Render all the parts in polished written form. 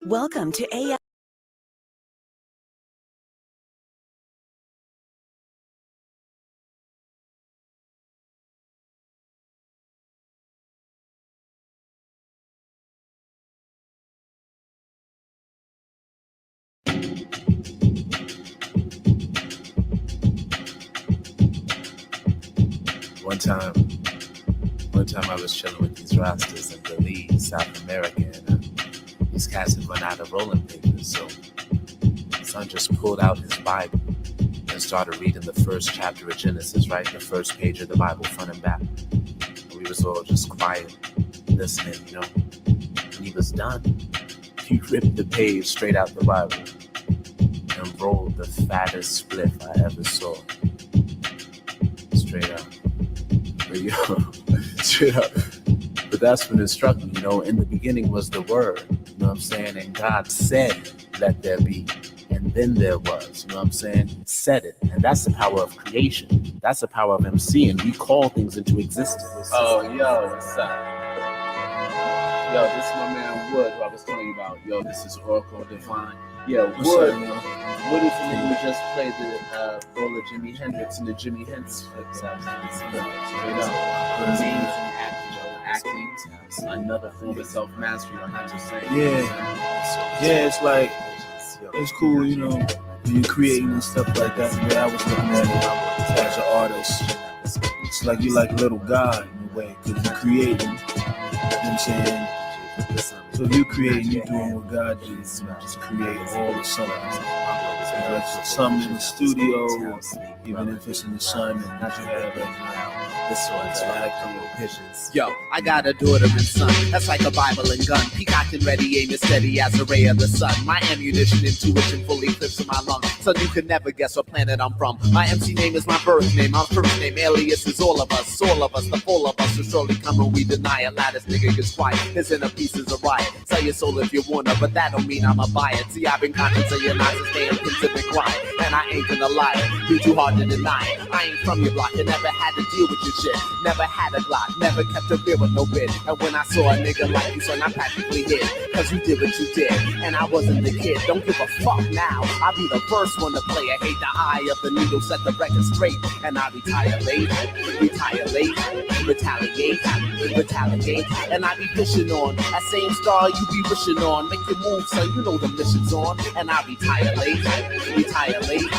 Welcome to AI. One time I was chilling with these rastas in Belize, South America, and these cats had run out of rolling papers, so son just pulled out his Bible and started reading the first chapter of Genesis, right? The first page of the Bible, front and back. And we was all just quiet, listening, you know. When he was done, he ripped the page straight out the Bible and rolled the fattest spliff I ever saw. Straight up. But yo, straight up. But that's when it struck me, you know, in the beginning was the word, you know what I'm saying? And God said, let there be. And then there was, you know what I'm saying? Said it. And that's the power of creation. That's the power of him seeing. We call things into existence. Oh, yo, what's up? Yo, this is my man Wood, who I was telling you about. Yo, this is Oracle Divine. Yeah, Wood. Wood is the nigga who just played the role of Jimi Hendrix in the Jimi Hendrix flips. Straight up. Amazing acting. Another form of self-mastery, I have to say. Yeah, it's like, it's cool, you know, when you're creating and stuff like that. The way I was looking at it as an artist, it's like you're like a little god in a way, because you're creating, you know what I'm saying? So if you're creating, you're doing what God does, you know, just create all the something. Whether it's something in the studio, even if it's in the sun, and you have This one's acting pigeons. Yo, I got a daughter and son, that's like a Bible and gun. Peacock and ready, aim as steady as a ray of the sun. My ammunition, intuition fully clips in my lungs, so you could never guess what planet I'm from. My MC name is my birth name, my first name, alias is all of us, the full of us will surely come when we deny it. Loudest nigga gets quiet, his inner piece is a riot. Sell your soul if you wanna, but that don't mean I'm a buyer. See, I've been conscious of your nonsense, staying considered quiet, and I ain't gonna lie, be too hard to deny it. I ain't from your block, and never had to deal with your shit. Never had a Glock, never kept a beer with no bid. And when I saw a nigga like you, son, I practically hit. Cause you did what you did, and I wasn't the kid. Don't give a fuck now, I'll be the first one to play. I hate the eye of the needle, set the record straight. And I retire late, retaliate. And I be pushing on, that same star you be wishing on. Make your move, so you know the mission's on. And I retire late, retaliate.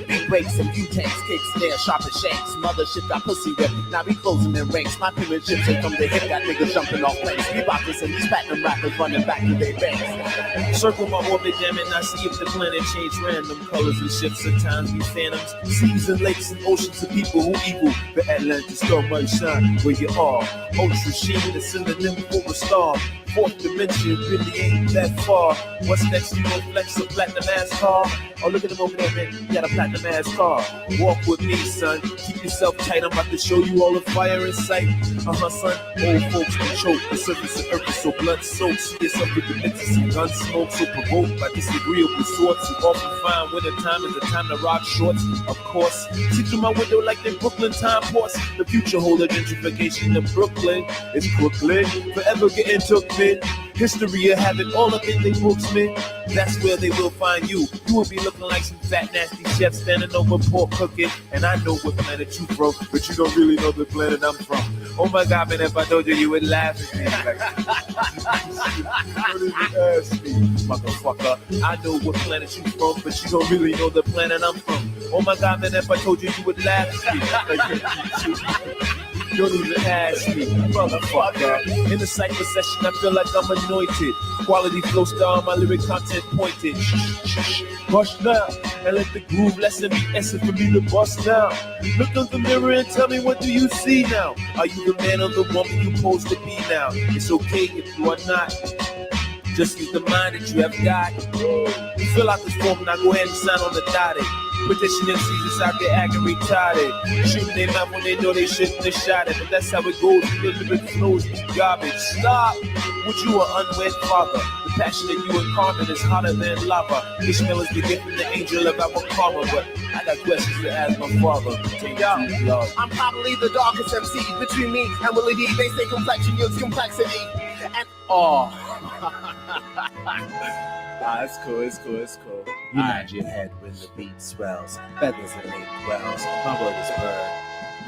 Big breaks and few tanks, kicks there, sharp as shanks. Mothership got pussy whipped, now we closing in ranks. My penmanship take from the hip, got niggas jumping off planes. We boppers and these platinum rappers running back to their banks. Circle my orbit, damn it, and I see if the planet change random colors and ships. Sometimes be phantoms, seas and lakes and oceans of people who evil. The Atlantic star might shine where you are. Ultra sheen, the synonym for a star. Fourth dimension really ain't that far. What's next? You gon' flex a platinum ass car? Oh, look at him over there, man. He got a platinum ass car. Walk with me, son. Keep yourself tight. I'm about to show you all the fire in sight. Son. Old folks can choke. The surface of earth is so blood soaked. See yourself with the mental and gun smoke. So provoked by disagreeable sorts. You often find winter time is the time to rock shorts. Of course, see through my window like the Brooklyn time ports. The future holder gentrification of Brooklyn. It's Brooklyn. Forever getting took, man. History of having all up in their books, man. That's where they will find you. You will be looking like some fat, nasty chef standing over pork cooking. And I know what planet you from, but you don't really know the planet I'm from. Oh my God, man, if I told you, you would laugh at me. Like, don't even ask me, motherfucker. I know what planet you from, but you don't really know the planet I'm from. Oh my God, man, if I told you, you would laugh at me. Like, don't even ask me, motherfucker. In the cypher session, I feel like I'm anointed. Quality flow star, my lyric content pointed. Hush now, and let the groove lesson be essence for me to bust now. Look in the mirror and tell me, what do you see now? Are you the man or the woman you're supposed to be now? It's okay if you are not. Just use the mind that you have got. You fill out this form, now go ahead and sign on the dotted. Petition MCs is out there acting retarded. Shooting their mouth when they know they shouldn't have shot it. But that's how it goes, the lyric flows garbage. Stop! Would you an unwed father? The passion that you incarnate is hotter than lava. Ishmael is the gift from the angel of our karma. But I got questions to ask my father. Yo, I'm probably the darkest MC between me and Willie D. They say complexion yields complexity. And Oh. It's cool. It's cool. You nod your head when the beat swells, feathers and ink wells. My word is bird.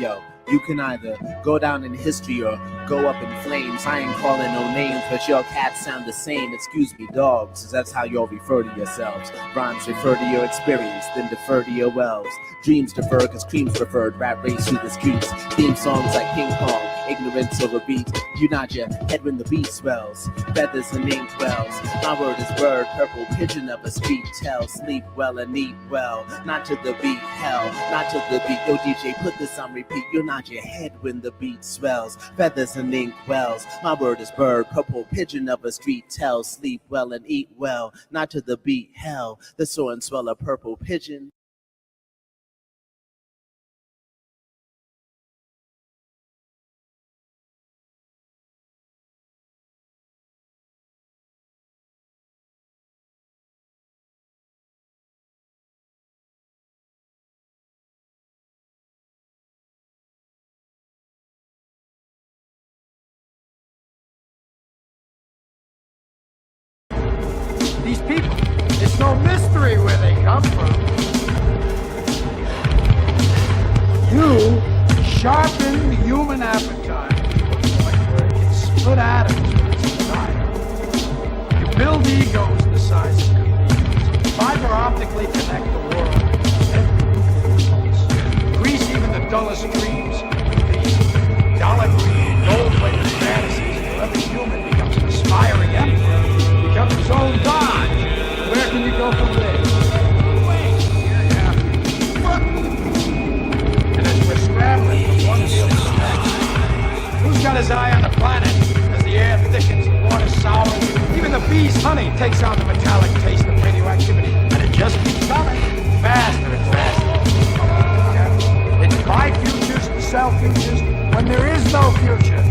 Yo, you can either go down in history or go up in flames. I ain't calling no names, but your cats sound the same. Excuse me, dogs, 'cause that's how y'all refer to yourselves. Rhymes refer to your experience, then defer to your wells. Dreams defer, 'cause creams preferred. Rap race through the streets. Theme songs like ping pong, ignorance over beat. You nod your head when the beat swells, feathers and ink wells. My word is bird, purple pigeon of a street tell. Sleep well and eat well, not to the beat, hell, not to the beat. Yo, DJ, put this on repeat. You nod your head when the beat swells, feathers and ink wells. My word is bird, purple pigeon of a street tell. Sleep well and eat well, not to the beat, hell. The soar and swell a purple pigeon. These people, it's no mystery where they come from. You sharpen the human appetite to the point where it can split atoms with its desire. You build egos the size of cathedrals, fiber optically connect the world with every nuclear pulse. Grease even the dullest dreams with these dollar-green, gold-plated fantasies where every human becomes an aspiring emperor, becomes his own god. Where can you go from there? Yeah. And as we're scrambling from one field to the next, who's got his eye on the planet as the air thickens, the water sours, even the bee's honey takes on the metallic taste of radioactivity, and it just keeps coming, faster and faster. Yeah. It's buy futures to sell futures when there is no future.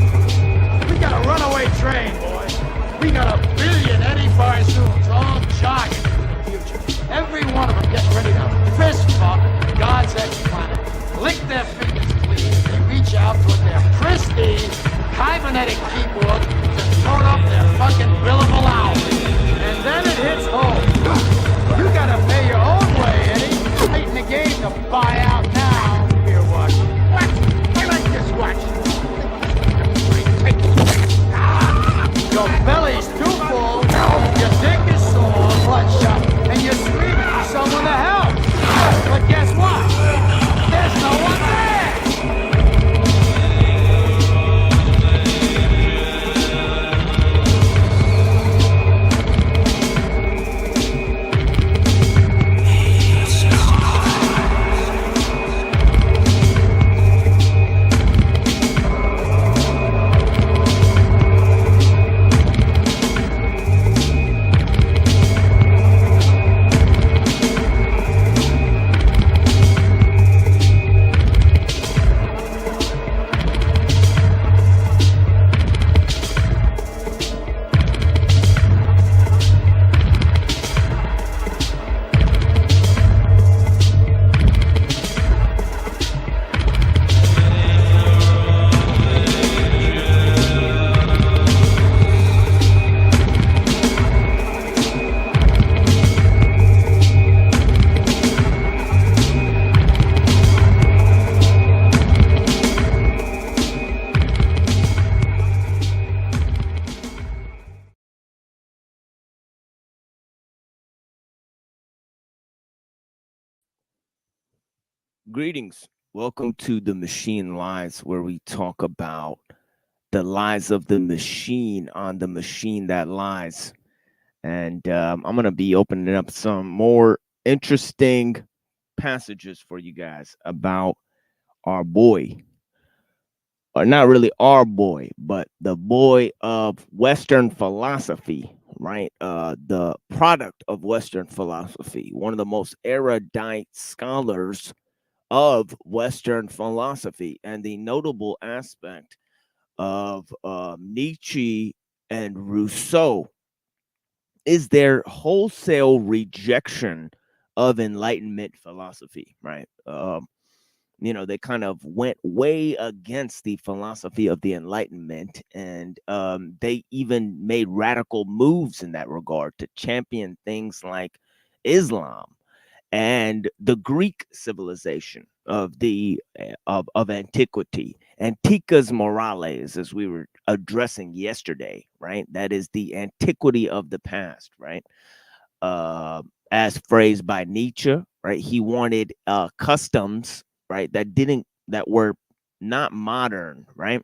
We got a runaway train, boys. We got a billion Eddie Barzoons all jogging to the future. Every one of them getting ready to fist bump God's ex-planet, lick their fingers clean as they reach out toward their pristine kybernetic keyboard to throw up their fucking billable hours. And then it hits home. You gotta pay your own way, Eddie. Late in the game to buy out now. Here, watch. Watch. I like this watch. Your belly's too full, your dick is sore, bloodshot, and you're screaming for someone to help. But guess what? There's no one there! Greetings. Welcome to The Machine Lies, where we talk about the lies of the machine on the machine that lies. And I'm going to be opening up some more interesting passages for you guys about our boy. Or not really our boy, but the boy of Western philosophy, right? The product of Western philosophy. One of the most erudite scholars of Western philosophy, and the notable aspect of Nietzsche and Rousseau is their wholesale rejection of Enlightenment philosophy, right? they kind of went way against the philosophy of the Enlightenment, and they even made radical moves in that regard to champion things like Islam and the Greek civilization of the of antiquity, Antiquas Morales, as we were addressing yesterday, right? That is the antiquity of the past, right? As phrased by Nietzsche, right? He wanted customs, right, that were not modern, right?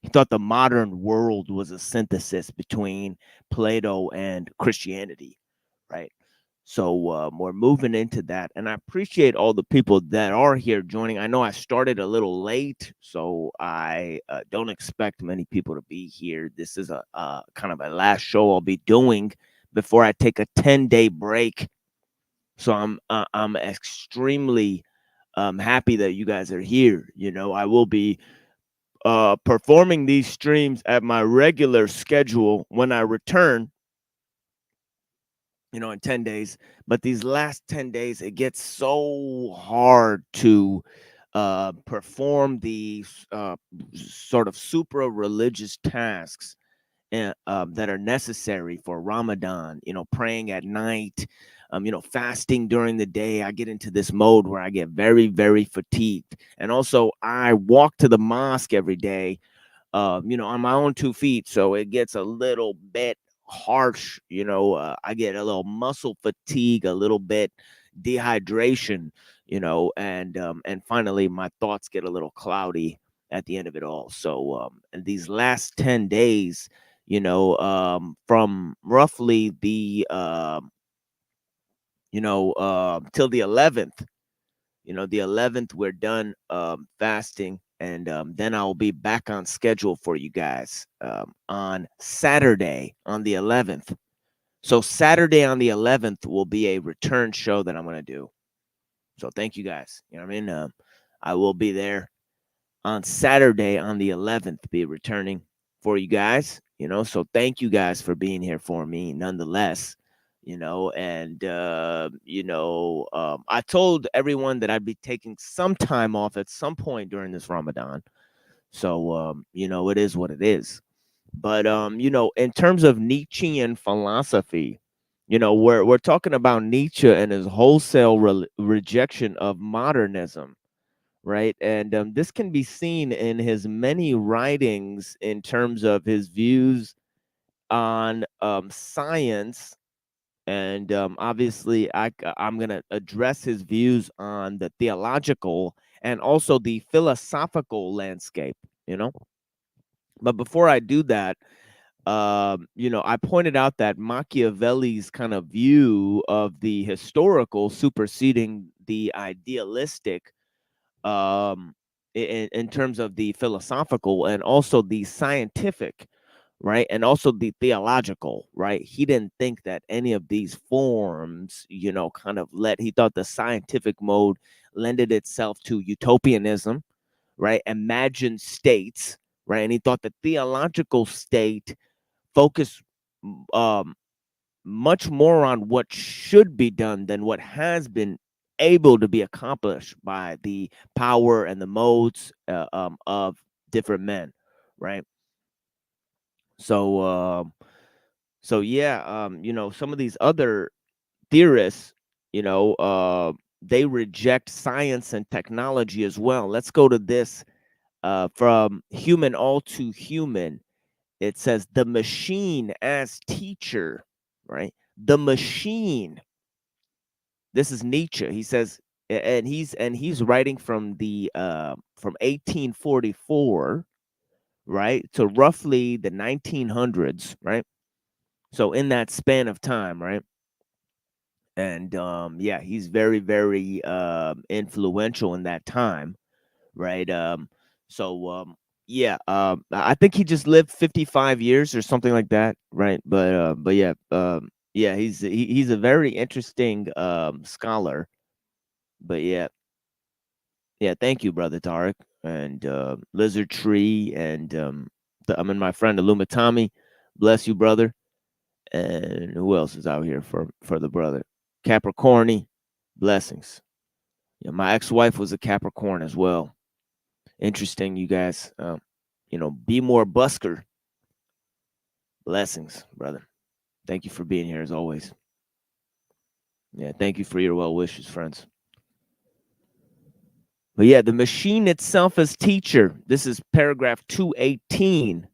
He thought the modern world was a synthesis between Plato and Christianity, right? So we're moving into that, and I appreciate all the people that are here joining. I know I started a little late, so I don't expect many people to be here. This is a kind of a last show I'll be doing before I take a 10-day break. So I'm extremely happy that you guys are here. I will be performing these streams at my regular schedule when I return, in 10 days. But these last 10 days, it gets so hard to perform these sort of supra religious tasks that are necessary for Ramadan, praying at night, fasting during the day. I get into this mode where I get very, very fatigued. And also, I walk to the mosque every day, on my own 2 feet. So it gets a little bit harsh. I get a little muscle fatigue, a little bit dehydration, and finally my thoughts get a little cloudy at the end of it all. So and these last 10 days, from roughly the till the 11th, the 11th we're done fasting, and then I'll be back on schedule for you guys on Saturday on the 11th. So Saturday on the 11th will be a return show that I'm going to do. So thank you guys. You know what I mean? I will be there on Saturday on the 11th, be returning for you guys, so thank you guys for being here for me nonetheless, and I told everyone that I'd be taking some time off at some point during this Ramadan. So it is what it is. But in terms of Nietzschean philosophy, we're talking about Nietzsche and his wholesale rejection of modernism, right? And this can be seen in his many writings in terms of his views on science. And obviously, I'm going to address his views on the theological and also the philosophical landscape, But before I do that, I pointed out that Machiavelli's kind of view of the historical superseding the idealistic, in terms of the philosophical and also the scientific, right, and also the theological, right? He didn't think that any of these forms, he thought the scientific mode lended itself to utopianism, right, imagined states, right, and he thought the theological state focused much more on what should be done than what has been able to be accomplished by the power and the modes of different men, right? So yeah, some of these other theorists, they reject science and technology as well. Let's go to this from Human All Too Human. It says the machine as teacher, right? The machine. This is Nietzsche. He says, and he's writing from 1844, right, to roughly the 1900s, right? So in that span of time, right? And yeah, he's very, very influential in that time, right? So yeah, I think he just lived 55 years or something like that, right? But yeah, yeah, he's a very interesting scholar. But yeah, thank you, brother Tarek, and Lizard Tree, and I'm in my friend Illumitami. Bless you, brother. And who else is out here for the brother? Capricorny, blessings. Yeah, my ex-wife was a Capricorn as well. Interesting, you guys. Be more busker. Blessings, brother. Thank you for being here as always. Yeah, thank you for your well wishes, friends. But yeah, the machine itself as teacher. This is paragraph 218.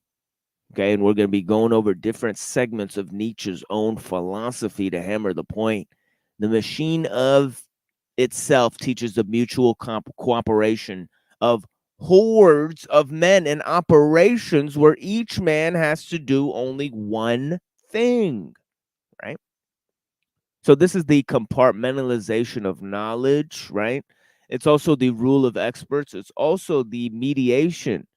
Okay, and we're going to be going over different segments of Nietzsche's own philosophy to hammer the point. The machine of itself teaches the mutual cooperation of hordes of men in operations where each man has to do only one thing, right? So this is the compartmentalization of knowledge, right? It's also the rule of experts. It's also the mediation,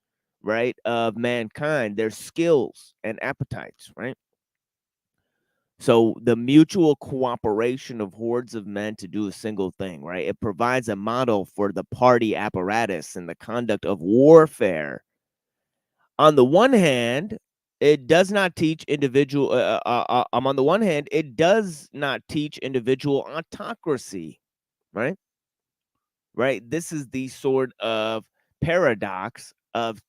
right, of mankind, their skills and appetites, right? So the mutual cooperation of hordes of men to do a single thing, right? It provides a model for the party apparatus and the conduct of warfare. On the one hand, it does not teach individual. On the one hand, it does not teach individual autocracy, right? Right. This is the sort of paradox of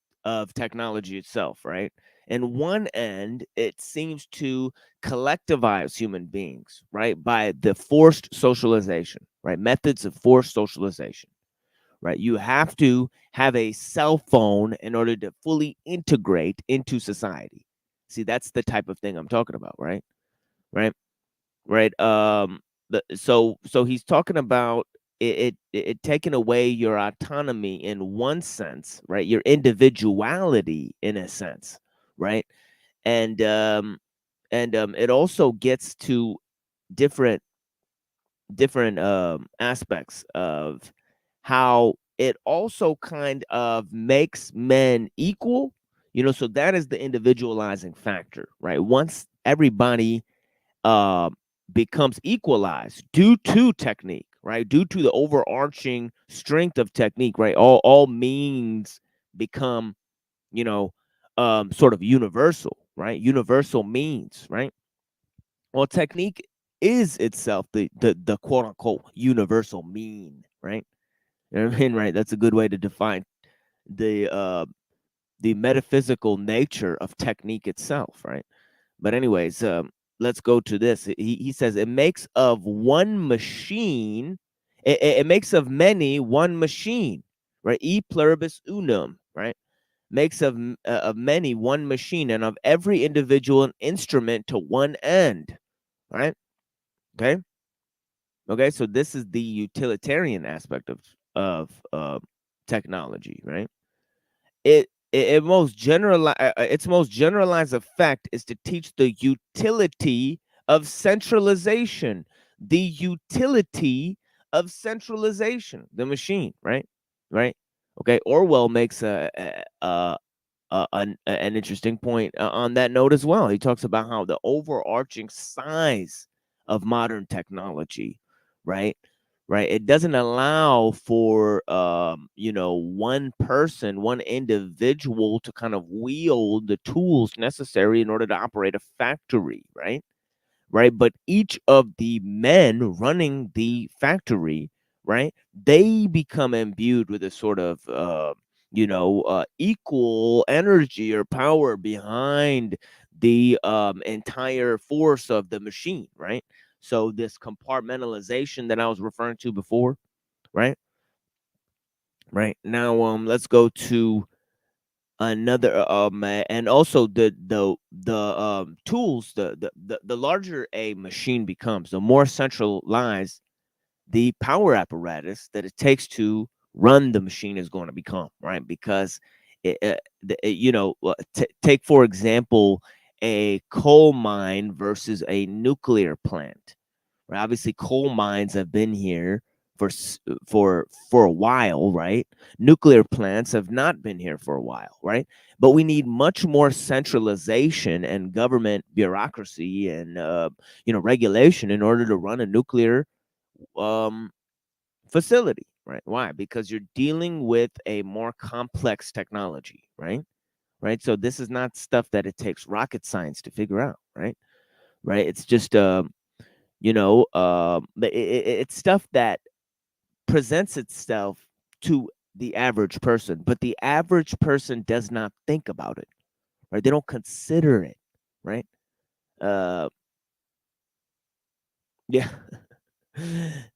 technology itself, right? And one end, it seems to collectivize human beings, right, by the forced socialization, right? Methods of forced socialization, right? You have to have a cell phone in order to fully integrate into society. See, that's the type of thing I'm talking about, right? Right? Right? So he's talking about it taking away your autonomy in one sense, right? Your individuality in a sense, right? And it also gets to different aspects of how it also kind of makes men equal, so that is the individualizing factor, right? Once everybody uh, becomes equalized due to technique, right? Due to the overarching strength of technique, right? All means become, sort of universal, right? Universal means, right? Well, technique is itself the quote unquote universal mean, right? You know what I mean, right? That's a good way to define the uh the metaphysical nature of technique itself, right? But anyways, let's go to this. He says it makes of one machine, it makes of many one machine, right? E pluribus unum, right? Makes of many one machine, and of every individual an instrument to one end, right? Okay. Okay, so this is the utilitarian aspect of technology, right? It most its most generalized effect is to teach the utility of centralization, the utility of centralization, the machine, right? Right? Okay, Orwell makes an interesting point on that note as well. He talks about how the overarching size of modern technology, right? Right. It doesn't allow for one person, one individual to kind of wield the tools necessary in order to operate a factory, right? Right. But each of the men running the factory, right, they become imbued with a sort of equal energy or power behind the entire force of the machine, right? So this compartmentalization that I was referring to before, right? Right. Now let's go to another and also the tools, the larger a machine becomes, the more centralized the power apparatus that it takes to run the machine is going to become, right? Because take for example a coal mine versus a nuclear plant, right? Obviously coal mines have been here for a while, right? Nuclear plants have not been here for a while, right? But we need much more centralization and government bureaucracy and regulation in order to run a nuclear um facility, right? Why? Because you're dealing with a more complex technology, right? Right. So this is not stuff that it takes rocket science to figure out, right? Right. It's just it's stuff that presents itself to the average person, but the average person does not think about it, right? They don't consider it, right? Uh, yeah.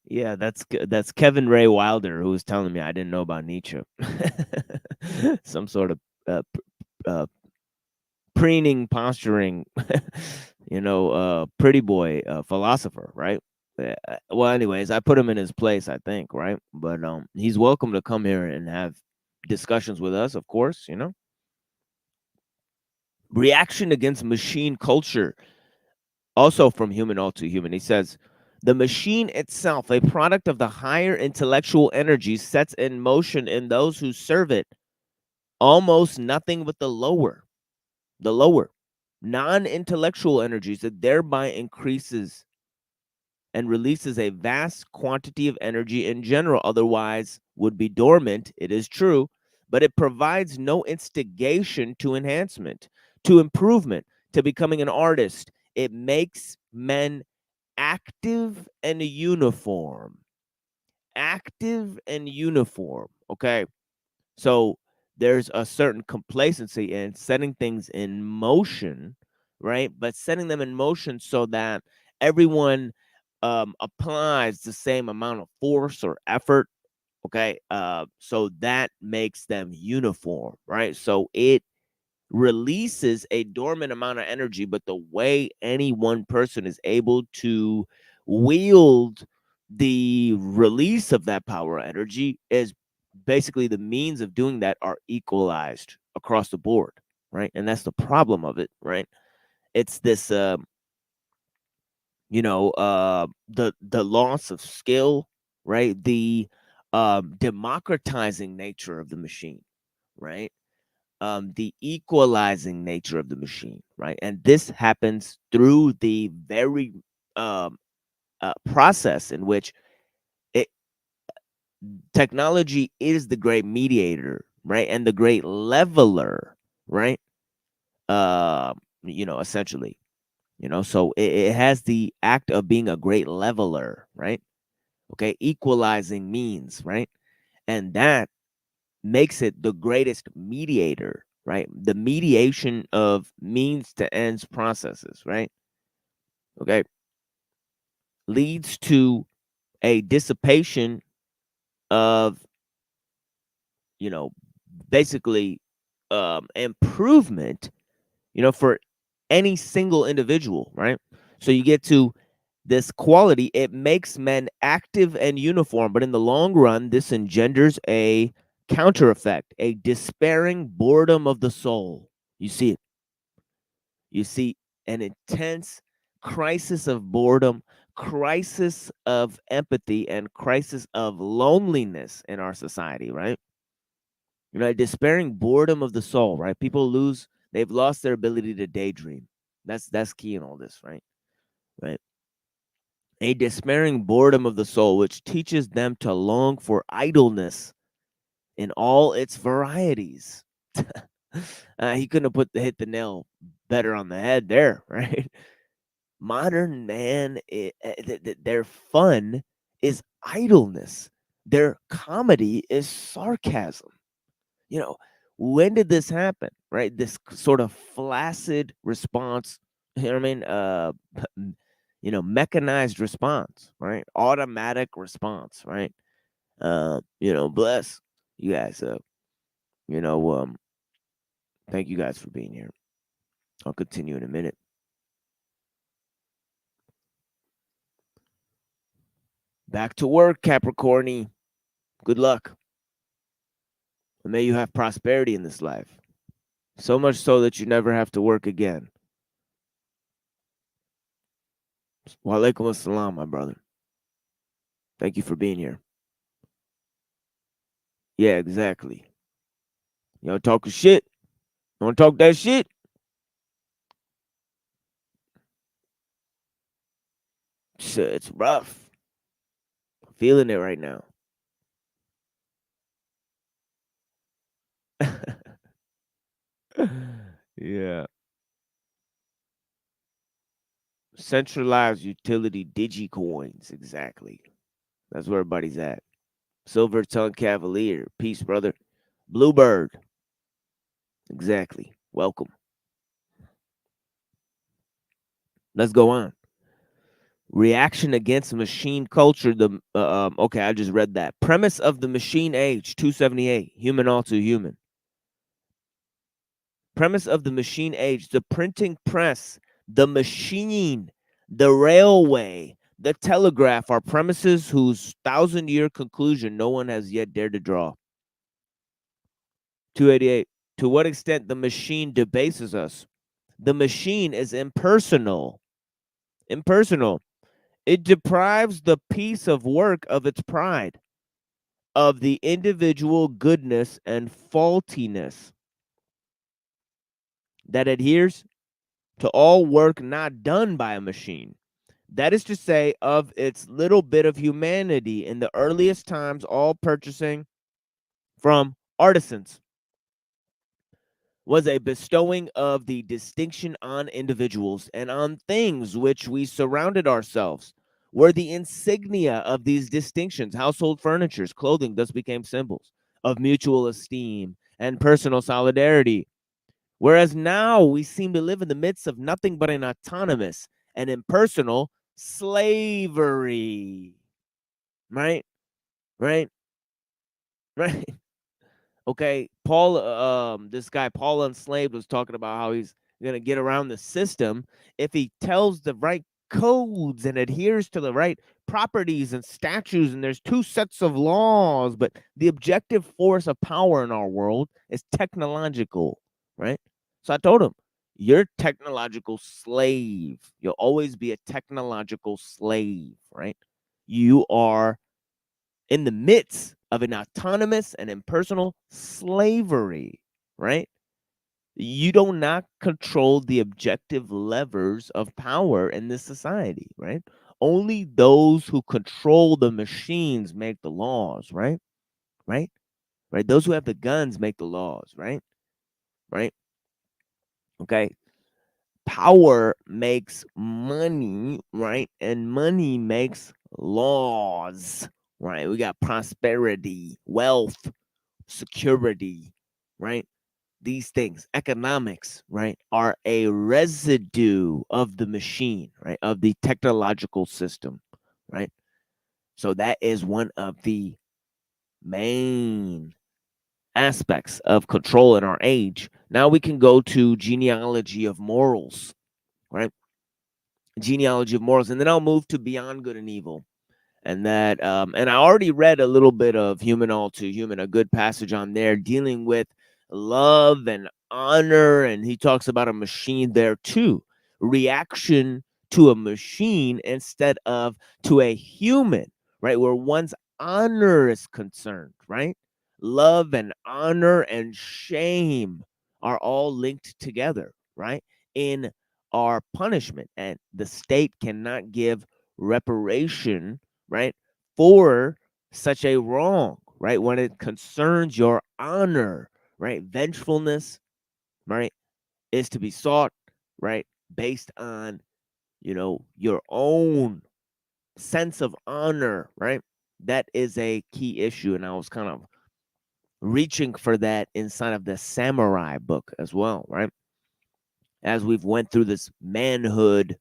Yeah, that's Kevin Ray Wilder who was telling me I didn't know about Nietzsche. Some sort of uh, preening, posturing, pretty boy philosopher, right? Well, anyways, I put him in his place, I think, right? But he's welcome to come here and have discussions with us, of course. Reaction against machine culture, also from Human All Too Human. He says, the machine itself, a product of the higher intellectual energy, sets in motion in those who serve it almost nothing but the lower non-intellectual energies, that thereby increases and releases a vast quantity of energy in general, otherwise would be dormant. It is true, but it provides no instigation to enhancement, to improvement, to becoming an artist. It makes men active and uniform. Active and uniform. Okay. So there's a certain complacency in setting things in motion, right? But setting them in motion so that everyone applies the same amount of force or effort. Okay. So that makes them uniform, right? So it releases a dormant amount of energy, but the way any one person is able to wield the release of that power energy is basically the means of doing that are equalized across the board, right? And that's the problem of it, right? It's this the loss of skill, right? The democratizing nature of the machine, right? The equalizing nature of the machine, right? And this happens through the very process in which it, technology is the great mediator, right? And the great leveler, right? Essentially, so it has the act of being a great leveler, right? Okay, equalizing means, right? And that makes it the greatest mediator, right? The mediation of means to ends processes, right? Okay, leads to a dissipation of, you know, basically improvement, for any single individual, right? So you get to this quality, it makes men active and uniform, but in the long run, this engenders a counter effect, a despairing boredom of the soul. You see it. You see an intense crisis of boredom, crisis of empathy, and crisis of loneliness in our society, right? A despairing boredom of the soul, right? They've lost their ability to daydream. That's key in all this, right? Right. A despairing boredom of the soul, which teaches them to long for idleness in all its varieties. He couldn't have hit the nail better on the head there, right? Modern man, their fun is idleness. Their comedy is sarcasm. You know, when did this happen? Right? This sort of flaccid response, you know what I mean? Mechanized response, right? Automatic response, right? Bless you guys. You know, um, thank you guys for being here. I'll continue in a minute. Back to work, Capricorny. Good luck. And may you have prosperity in this life. So much so that you never have to work again. Wa alaikum assalam, my brother. Thank you for being here. Yeah, exactly. Y'all talking shit? You want to talk that shit? It's rough. I'm feeling it right now. Yeah. Centralized utility digicoins. Exactly. That's where everybody's at. Silver Tongue Cavalier. Peace, brother. Bluebird. Exactly. Welcome. Let's go on. Reaction against machine culture. Okay, I just read that. Premise of the machine age, 278. Human all too human. Premise of the machine age, the printing press, the machine, the railway, the telegraph are premises whose 1,000-year conclusion no one has yet dared to draw. 288. To what extent the machine debases us? The machine is impersonal. Impersonal. It deprives the piece of work of its pride, of the individual goodness and faultiness that adheres to all work not done by a machine. That is to say, of its little bit of humanity in the earliest times, all purchasing from artisans was a bestowing of the distinction on individuals and on things which we surrounded ourselves were the insignia of these distinctions. Household furnitures, clothing thus became symbols of mutual esteem and personal solidarity. Whereas now we seem to live in the midst of nothing but an autonomous and impersonal slavery. Right? Right? Right? Okay, Paul, this guy Paul Unslaved was talking about how he's gonna get around the system if he tells the right codes and adheres to the right properties and statutes. And there's two sets of laws, but the objective force of power in our world is technological, right? So I told him, you're a technological slave. You'll always be a technological slave, right? You are in the midst of an autonomous and impersonal slavery, right? You do not control the objective levers of power in this society, right? Only those who control the machines make the laws, right? Right? Right? Those who have the guns make the laws, right? Right? Okay. Power makes money, right? And money makes laws, right? We got prosperity, wealth, security, right? These things, economics, right, are a residue of the machine, right, of the technological system, right? So that is one of the main aspects of control in our age. Now we can go to genealogy of morals, right? Genealogy of morals, and then I'll move to beyond good and evil. And that and I already read a little bit of Human All Too Human, a good passage on there dealing with love and honor, and he talks about a machine there too, reaction to a machine instead of to a human, right, where one's honor is concerned, right? Love and honor and shame are all linked together, right, in our punishment, and the state cannot give reparation, right, for such a wrong, right, when it concerns your honor, right? Vengefulness, right, is to be sought, right, based on, your own sense of honor, right? That is a key issue. And I was kind of reaching for that inside of the samurai book as well, right? As we've went through this manhood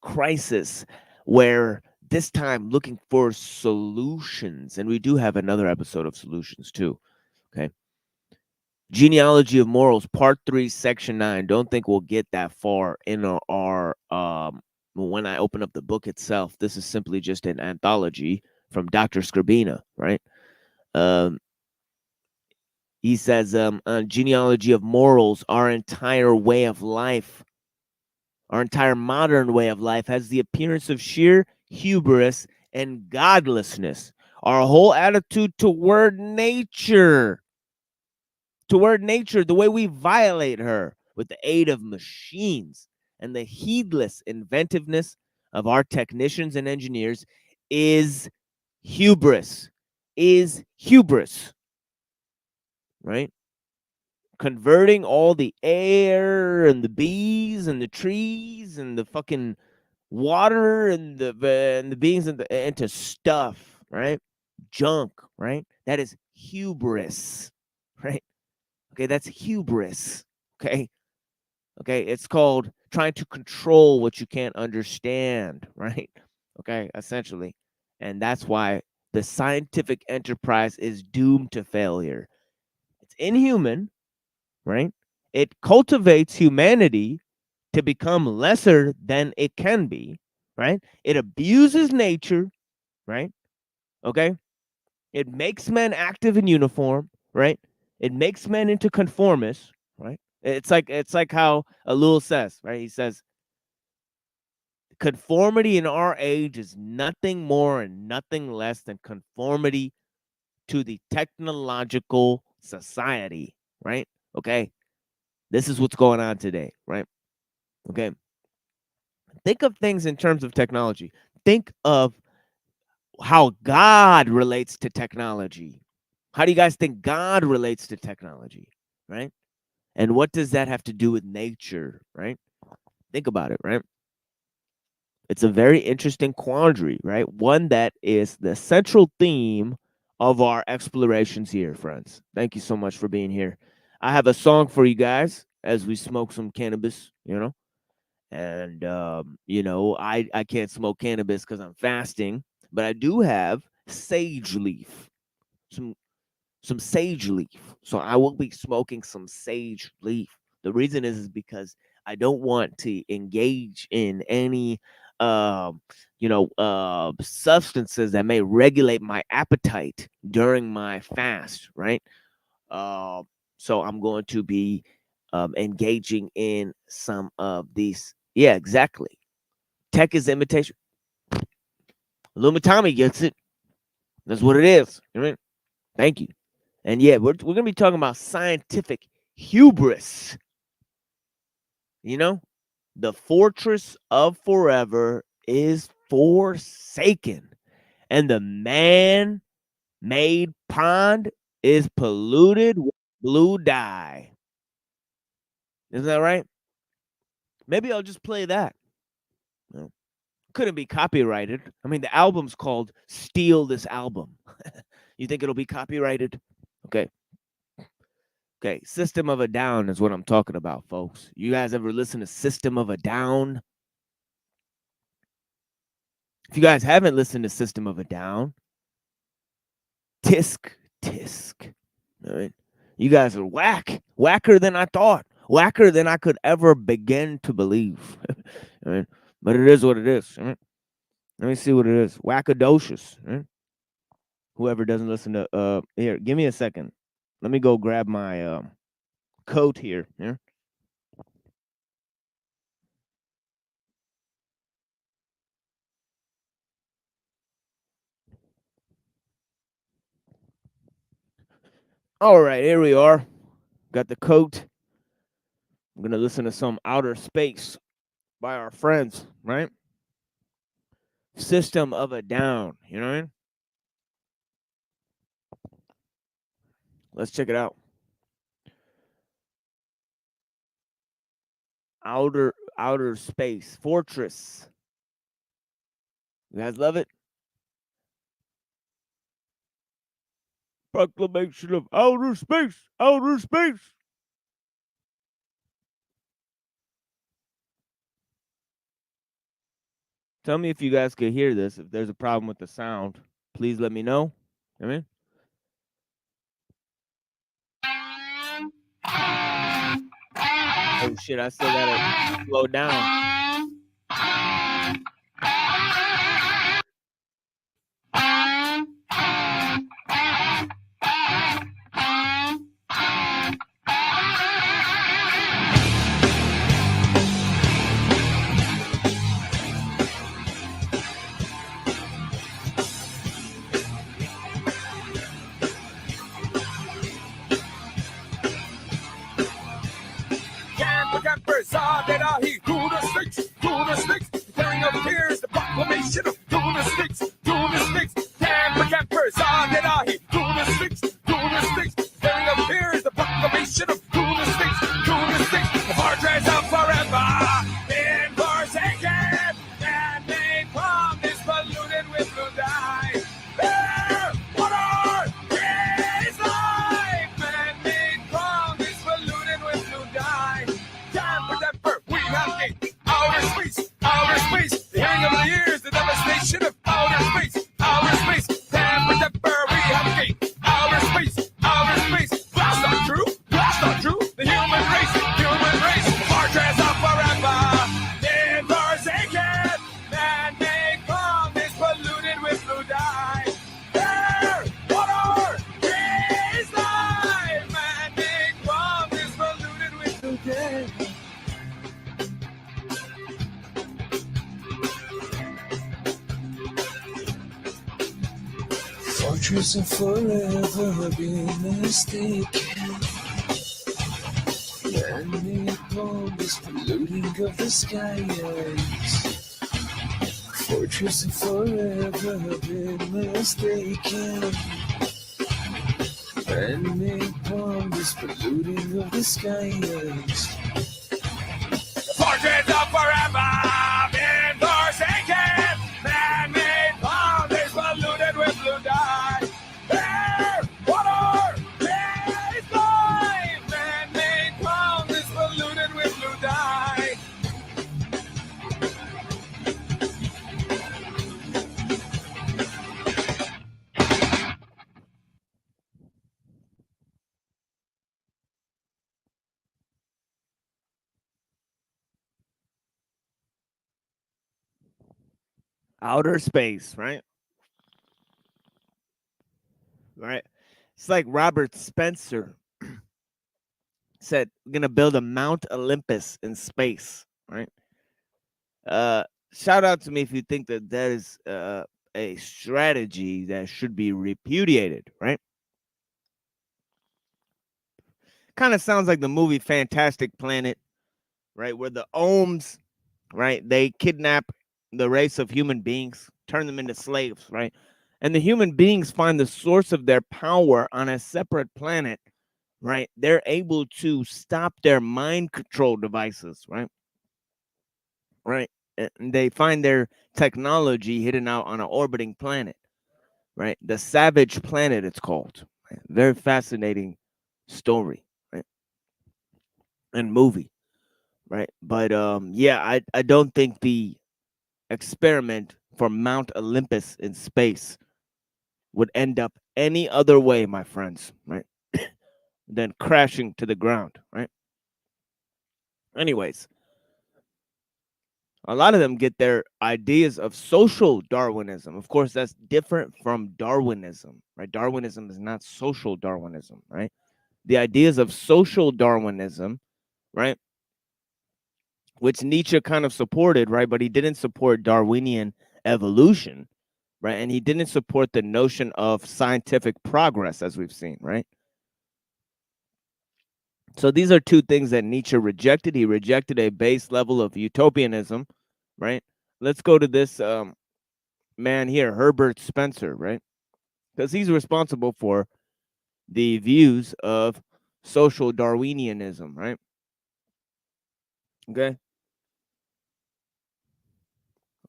crisis, where this time looking for solutions, and we do have another episode of solutions too. Okay. Genealogy of Morals, Part 3, Section 9. Don't think we'll get that far in our when I open up the book itself. This is simply just an anthology from Dr. Scribina, right? He says, Genealogy of Morals, our entire way of life, our entire modern way of life has the appearance of sheer hubris and godlessness. Our whole attitude toward nature, the way we violate her with the aid of machines and the heedless inventiveness of our technicians and engineers is hubris, right? Converting all the air and the bees and the trees and the fucking water and the beings into stuff, right? Junk, right? That is hubris, right? Okay, that's hubris. Okay. Okay, it's called trying to control what you can't understand, right? Okay, essentially. And that's why the scientific enterprise is doomed to failure. It's inhuman, right? It cultivates humanity to become lesser than it can be, right? It abuses nature, right? Okay? It makes men active in uniform, right? It makes men into conformists, right? It's like how Alul says, right? He says conformity in our age is nothing more and nothing less than conformity to the technological society, right? Okay. This is what's going on today, right? Okay. Think of things in terms of technology. Think of how God relates to technology. How do you guys think God relates to technology, right? And what does that have to do with nature, right? Think about it, right? It's a very interesting quandary, right? One that is the central theme of our explorations here, friends. Thank you so much for being here. I have a song for you guys as we smoke some cannabis, and I can't smoke cannabis because I'm fasting, but I do have sage leaf, some sage leaf. So I will be smoking some sage leaf. The reason is because I don't want to engage in any substances that may regulate my appetite during my fast, right? So I'm going to be engaging in some of these. Yeah, exactly. Tech is imitation. Illumitami gets it. That's what it is. Right? Thank you. And yeah, we're going to be talking about scientific hubris. The fortress of forever is forsaken, and the man made pond is polluted with blue dye. Isn't that right? Maybe I'll just play that. No. Couldn't be copyrighted. I mean, the album's called Steal This Album. You think it'll be copyrighted? Okay. Okay, System of a Down is what I'm talking about, folks. You guys ever listen to System of a Down? If you guys haven't listened to System of a Down, tisk. All right. You guys are whacker than I thought, whacker than I could ever begin to believe. All right. But it is what it is. All right. Let me see what it is. Wackadocious. Right? Whoever doesn't listen to here, give me a second. Let me go grab my coat here. Yeah. All right, here we are. Got the coat. I'm gonna listen to some Outer Space by our friends, right? System of a Down, you know what I mean? Let's check it out. Outer Space Fortress. You guys love it? Proclamation of outer space, outer space. Tell me if you guys could hear this. If there's a problem with the sound, please let me know. I mean, oh shit, I still gotta slow down. Campers are that are he who the fortress and forever been mistaken. Man-made bombs polluting of the skies. Fortress and forever been mistaken. Man-made bombs polluting of the skies. Fortress of forever been forsaken. Man-made pond is polluted with blue dye. Air, water, space, life. Man-made pond is polluted with blue dye. Outer space, right? Right. It's like Robert Spencer said, we're gonna build a Mount Olympus in space, right? Shout out to me if you think that that is a strategy that should be repudiated, right? Kind of sounds like the movie Fantastic Planet, right? Where the Ohms, right, they kidnap the race of human beings, turn them into slaves, right? And the human beings find the source of their power on a separate planet, right? They're able to stop their mind control devices, right? Right. And they find their technology hidden out on an orbiting planet, right? The Savage Planet, it's called. Right? Very fascinating story, right? And movie, right? But yeah, I don't think the experiment for Mount Olympus in space would end up any other way, my friends, right? Than crashing to the ground, right? Anyways, a lot of them get their ideas of social Darwinism. Of course, that's different from Darwinism, right? Darwinism is not social Darwinism, right? The ideas of social Darwinism, right? Which Nietzsche kind of supported, right? But he didn't support Darwinian evolution, right? And he didn't support the notion of scientific progress, as we've seen, right? So these are two things that Nietzsche rejected. He rejected a base level of utopianism, right? Let's go to this man here, Herbert Spencer, right? Because he's responsible for the views of social Darwinianism, right? Okay.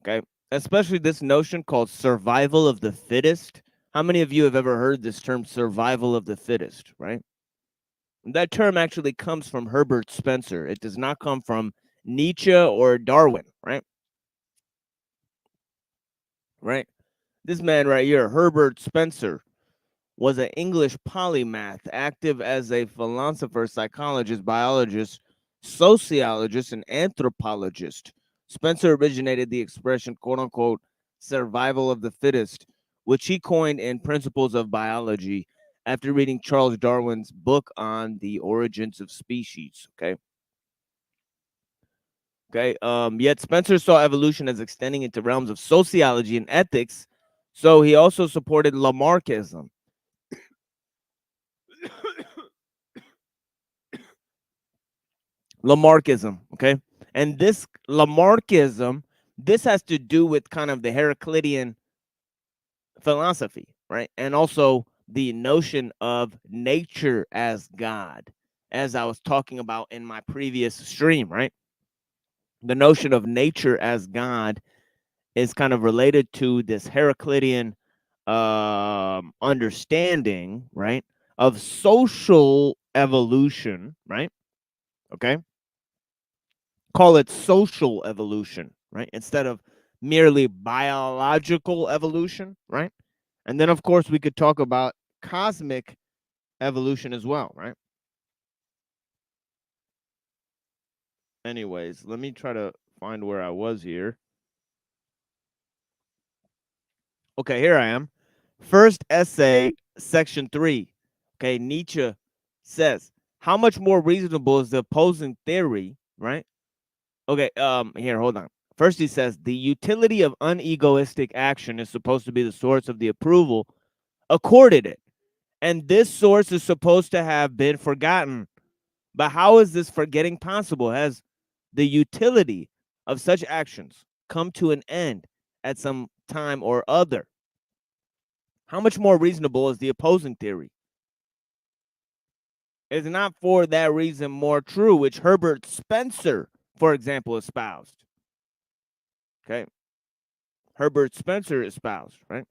Okay. Especially this notion called survival of the fittest. How many of you have ever heard this term survival of the fittest, right? That term actually comes from Herbert Spencer. It does not come from Nietzsche or Darwin, right? Right? This man right here, Herbert Spencer, was an English polymath, active as a philosopher, psychologist, biologist, sociologist, and anthropologist. Spencer originated the expression, quote unquote, survival of the fittest, which he coined in Principles of Biology after reading Charles Darwin's book on the origins of species. Okay. Okay. Yet Spencer saw evolution as extending into realms of sociology and ethics. So he also supported Lamarckism. Lamarckism, okay? And this Lamarckism, this has to do with kind of the Heraclitean philosophy, right? And also the notion of nature as God, as I was talking about in my previous stream, right? The notion of nature as God is kind of related to this Heraclitean understanding, right, of social evolution, right? Okay. Call it social evolution, right? Instead of merely biological evolution, right? And then, of course, we could talk about cosmic evolution as well, right? Anyways, let me try to find where I was here. Okay, here I am. First essay, section 3. Okay, Nietzsche says, how much more reasonable is the opposing theory, right? Okay, here, hold on. First, he says the utility of unegoistic action is supposed to be the source of the approval accorded it. And this source is supposed to have been forgotten. But how is this forgetting possible? Has the utility of such actions come to an end at some time or other? How much more reasonable is the opposing theory? Is not for that reason more true, which Herbert Spencer, for example, espoused. Okay. Herbert Spencer espoused, right?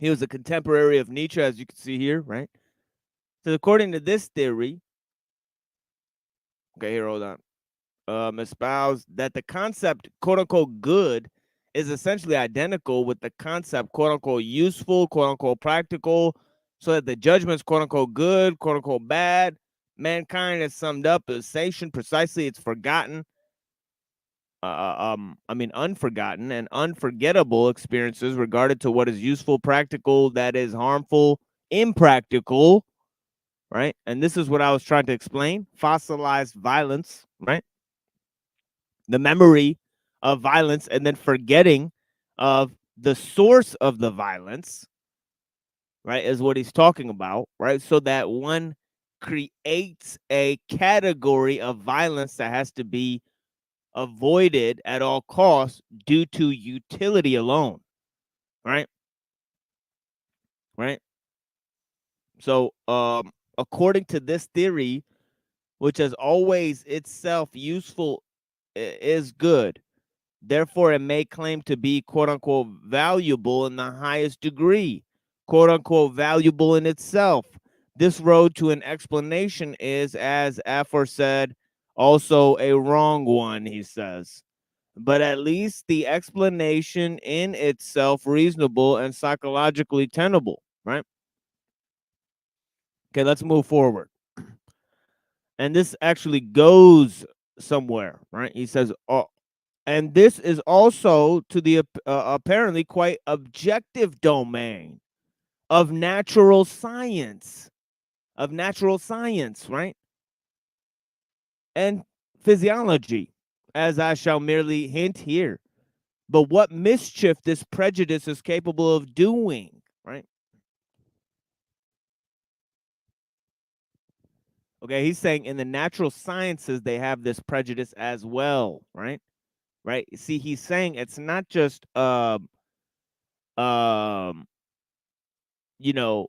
He was a contemporary of Nietzsche, as you can see here, right? So according to this theory, okay, here, hold on. Espoused that the concept, quote unquote, good is essentially identical with the concept, quote unquote, useful, quote unquote, practical, so that the judgment's, quote unquote, good, quote unquote, bad. Mankind is summed up as satiation, precisely, it's forgotten. Unforgotten and unforgettable experiences regarded to what is useful, practical, that is harmful, impractical, right? And this is what I was trying to explain. Fossilized violence, right? The memory of violence and then forgetting of the source of the violence, right, is what he's talking about, right? So that one creates a category of violence that has to be avoided at all costs due to utility alone, right? Right? So, according to this theory, which has always itself useful, is good. Therefore, it may claim to be, quote unquote, valuable in the highest degree, quote unquote, valuable in itself. This road to an explanation is, as aforesaid, also a wrong one, he says. But at least the explanation in itself reasonable and psychologically tenable, right? Okay, let's move forward. And this actually goes somewhere, right? He says, and this is also to the apparently quite objective domain of natural science, right? And physiology, as I shall merely hint here. But what mischief this prejudice is capable of doing, right? Okay, he's saying in the natural sciences, they have this prejudice as well, right? Right? See, he's saying it's not just um you know,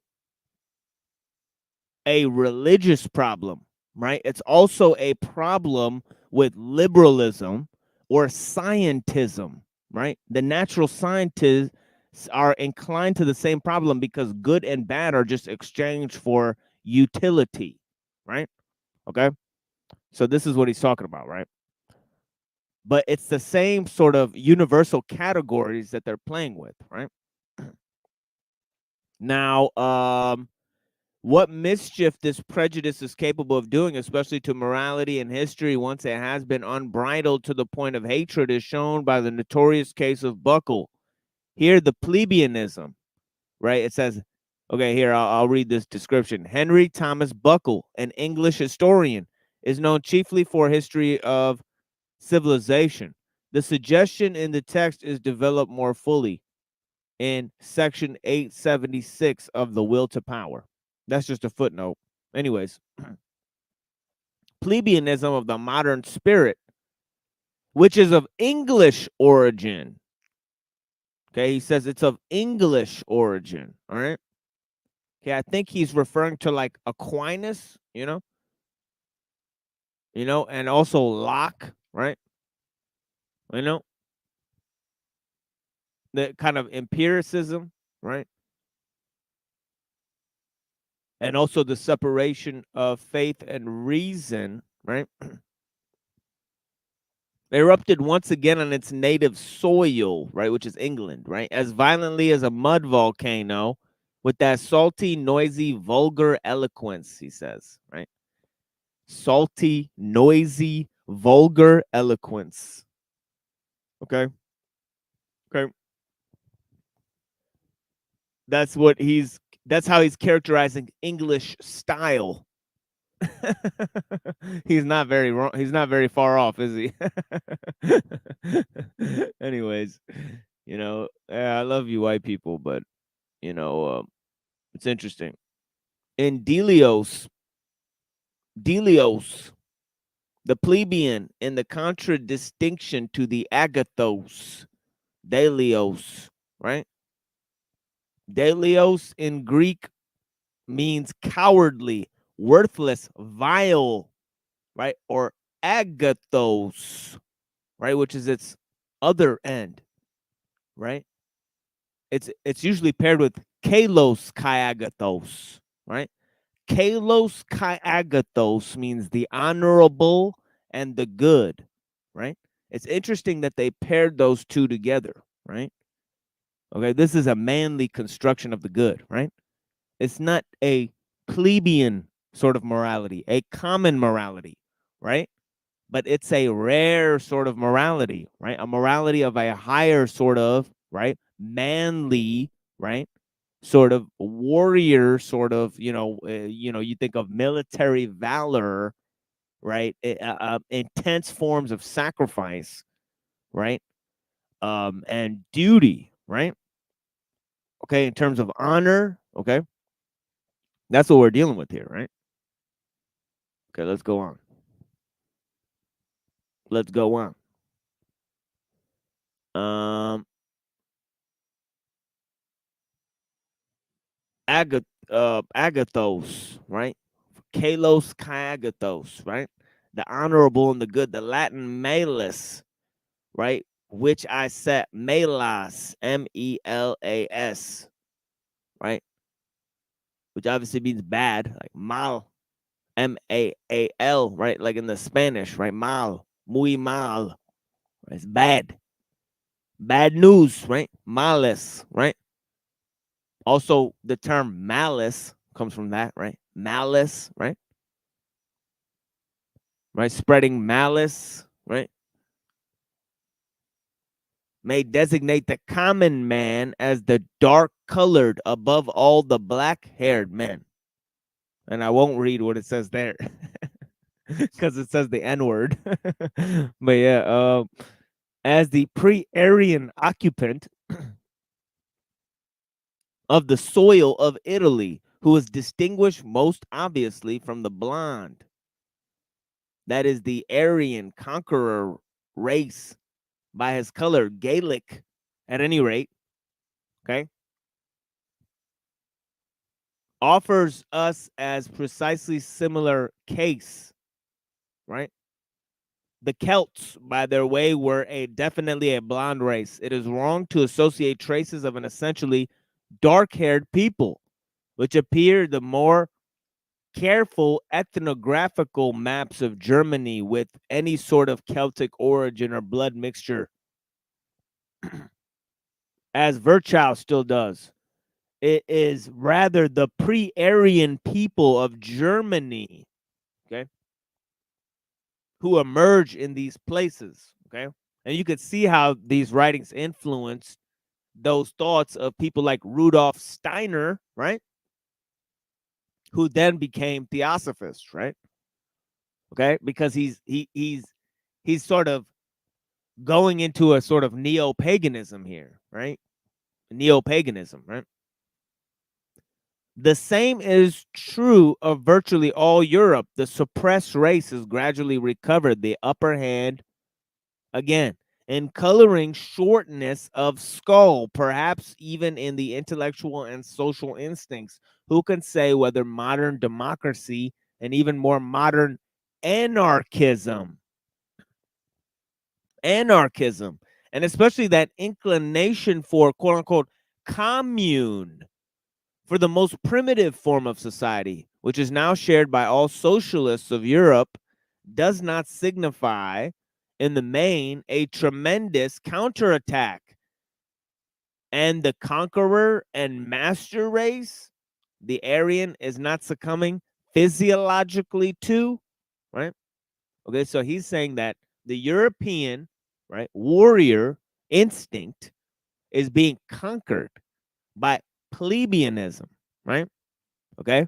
a religious problem, right? It's also a problem with liberalism or scientism, right? The natural scientists are inclined to the same problem because good and bad are just exchanged for utility, right? Okay. So this is what he's talking about, right? But it's the same sort of universal categories that they're playing with, right? Now, what mischief this prejudice is capable of doing, especially to morality and history, once it has been unbridled to the point of hatred, is shown by the notorious case of Buckle. Here, the plebeianism, right? It says, okay, here, I'll read this description. Henry Thomas Buckle, an English historian, is known chiefly for history of civilization. The suggestion in the text is developed more fully in section 876 of The Will to Power. That's just a footnote. Anyways, plebeianism of the modern spirit, which is of English origin. Okay, he says it's of English origin. All right. Okay, I think he's referring to like Aquinas, and also Locke, right? The kind of empiricism, right? And also the separation of faith and reason, right? Erupted once again on its native soil, right, which is England, right, as violently as a mud volcano, with that salty, noisy, vulgar eloquence, he says, right? Salty, noisy, vulgar eloquence. Okay. Okay. That's how he's characterizing English style. He's not very wrong. He's not very far off, is he? Anyways, I love you white people, but it's interesting. In Delios, the plebeian, in the contradistinction to the agathos, Delios, right? Delios in Greek means cowardly, worthless, vile, right? Or agathos, right? Which is its other end, right? It's usually paired with kalos kaiagathos, right? Kalos kaiagathos means the honorable and the good, right? It's interesting that they paired those two together, right? Okay, this is a manly construction of the good, right? It's not a plebeian sort of morality, a common morality, right? But it's a rare sort of morality, right? A morality of a higher sort of, right? Manly, right? Sort of warrior, sort of, you think of military valor, right? Intense forms of sacrifice, right? And duty, right? Okay, in terms of honor, okay? That's what we're dealing with here, right? Okay, let's go on. Let's go on. Agathos, right? Kalos kaiagathos, right? The honorable and the good, the Latin malus, right? Which I set melas, melas, right? Which obviously means bad, like mal, mal, right? Like in the Spanish, right? Mal, muy mal, right? It's bad. Bad news, right? Malice, right? Also, the term malice comes from that, right? Malice, right? Right? Spreading malice, right? May designate the common man as the dark colored above all the black haired men. And I won't read what it says there because it says the N word. But yeah, as the pre Aryan occupant of the soil of Italy, who is distinguished most obviously from the blonde. That is the Aryan conqueror race by his color, Gaelic, at any rate. Okay. Offers us as precisely similar case, right? The Celts, by their way, were definitely a blonde race. It is wrong to associate traces of an essentially dark-haired people, which appear the more careful ethnographical maps of Germany with any sort of Celtic origin or blood mixture, as Virchow still does. It is rather the pre-Aryan people of Germany, okay, who emerge in these places, okay? And you could see how these writings influenced those thoughts of people like Rudolf Steiner, right? Who then became theosophists, right? Okay, because he's sort of going into a sort of neo-paganism here, right? Neo-paganism, right? The same is true of virtually all Europe. The suppressed race has gradually recovered the upper hand again in coloring shortness of skull, perhaps even in the intellectual and social instincts. Who can say whether modern democracy and even more modern anarchism, and especially that inclination for quote unquote commune, for the most primitive form of society, which is now shared by all socialists of Europe, does not signify, in the main, a tremendous counterattack. And the conqueror and master race, the Aryan, is not succumbing physiologically to, right? Okay, so he's saying that the European, right, warrior instinct is being conquered by plebeianism, right? Okay.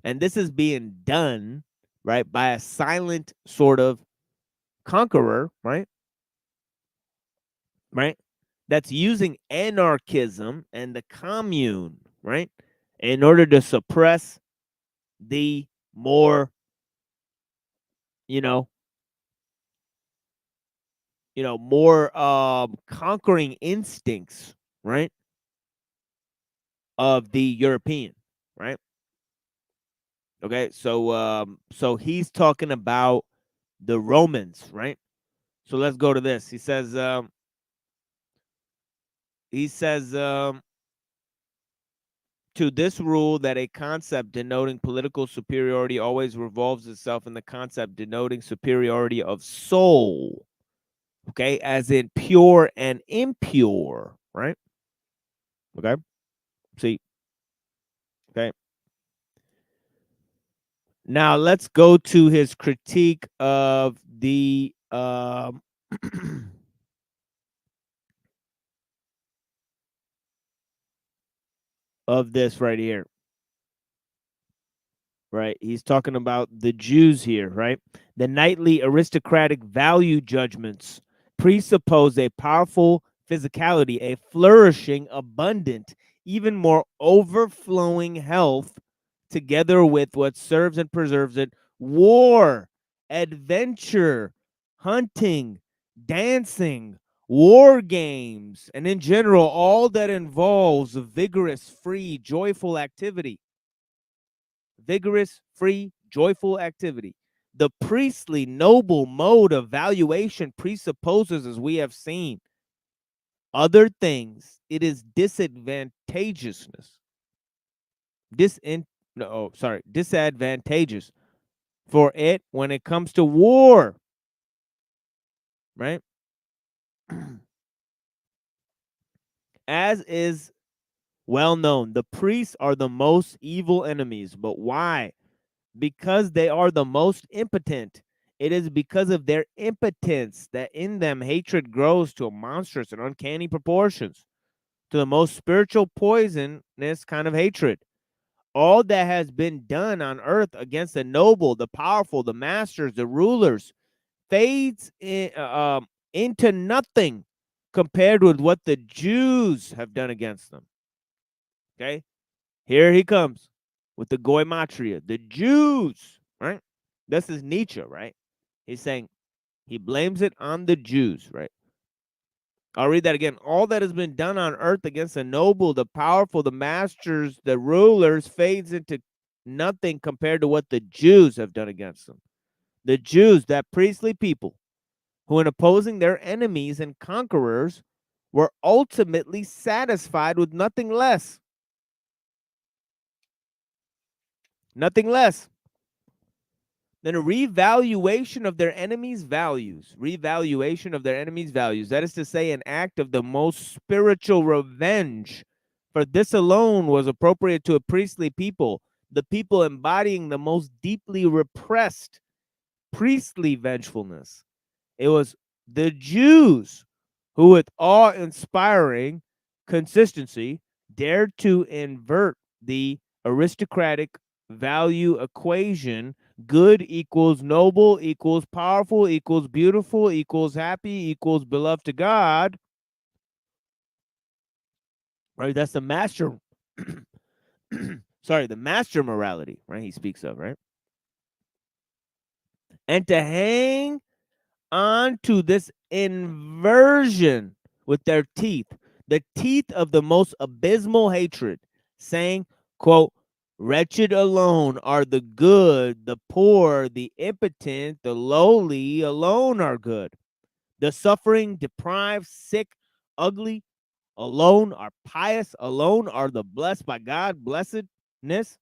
And this is being done, right, by a silent sort of conqueror, right? Right? that's using anarchism and the commune, right, in order to suppress the more, you know, more conquering instincts, right, of the European, right? Okay, so he's talking about the Romans, right? So let's go to this. He says to this rule that a concept denoting political superiority always revolves itself in the concept denoting superiority of soul. Okay, as in pure and impure, right? Okay. See, okay. Now let's go to his critique of the of this right here. Right? He's talking about the Jews here, right? The knightly aristocratic value judgments presuppose a powerful physicality, a flourishing, abundant, even more overflowing health, together with what serves and preserves it: war, adventure, hunting, dancing, war games, and in general, all that involves vigorous, free, joyful activity. Vigorous, free, joyful activity. The priestly, noble mode of valuation presupposes, as we have seen, other things. It is disadvantageousness. Disadvantageous for it when it comes to war, right? As is well known, the priests are the most evil enemies. But why? Because they are the most impotent. It is because of their impotence that in them hatred grows to a monstrous and uncanny proportions, to the most spiritual poisonous kind of hatred. All that has been done on earth against the noble, the powerful, the masters, the rulers, fades into nothing compared with what the Jews have done against them. Okay? Here he comes with the GOYMATRIA, the Jews, right? This is Nietzsche, right? He's saying he blames it on the Jews, right? I'll read that again. All that has been done on earth against the noble, the powerful, the masters, the rulers fades into nothing compared to what the Jews have done against them. The Jews, that priestly people, who in opposing their enemies and conquerors were ultimately satisfied with nothing less. Nothing less than a revaluation of their enemies' values. Revaluation of their enemies' values. That is to say, an act of the most spiritual revenge. For this alone was appropriate to a priestly people, the people embodying the most deeply repressed priestly vengefulness. It was the Jews who, with awe-inspiring consistency, dared to invert the aristocratic value equation. Good equals noble equals powerful equals beautiful equals happy equals beloved to God. Right? That's the master. Sorry, the master morality, right? He speaks of, right? And to hang on to this inversion with their teeth, the teeth of the most abysmal hatred, saying, quote, wretched alone are the good, the poor, the impotent, the lowly alone are good. The suffering, deprived, sick, ugly alone are pious, alone are the blessed by God. Blessedness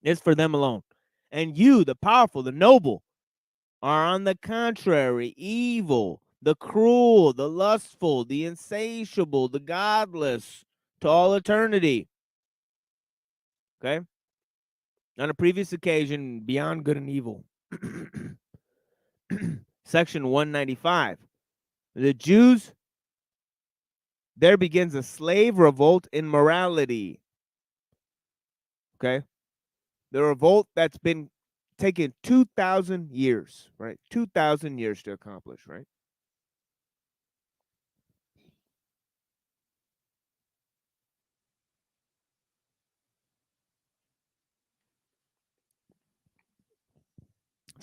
is for them alone. And you, the powerful, the noble, are on the contrary evil, the cruel, the lustful, the insatiable, the godless to all eternity. Okay? On a previous occasion, Beyond Good and Evil, section 195, the Jews, there begins a slave revolt in morality. Okay? The revolt that's been taken 2,000 years, right? 2,000 years to accomplish, right?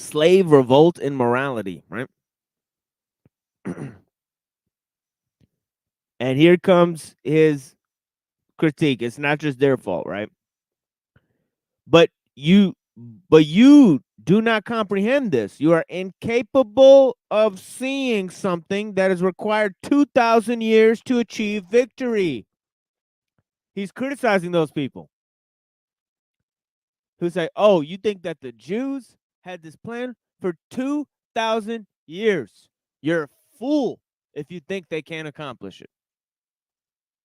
slave revolt in morality, right? And here comes his critique. It's not just their fault, right? But you do not comprehend this. You are incapable of seeing something that has required 2,000 years to achieve victory. He's criticizing those people who say, oh, you think that the Jews had this plan for 2,000 years. You're a fool if you think they can't accomplish it.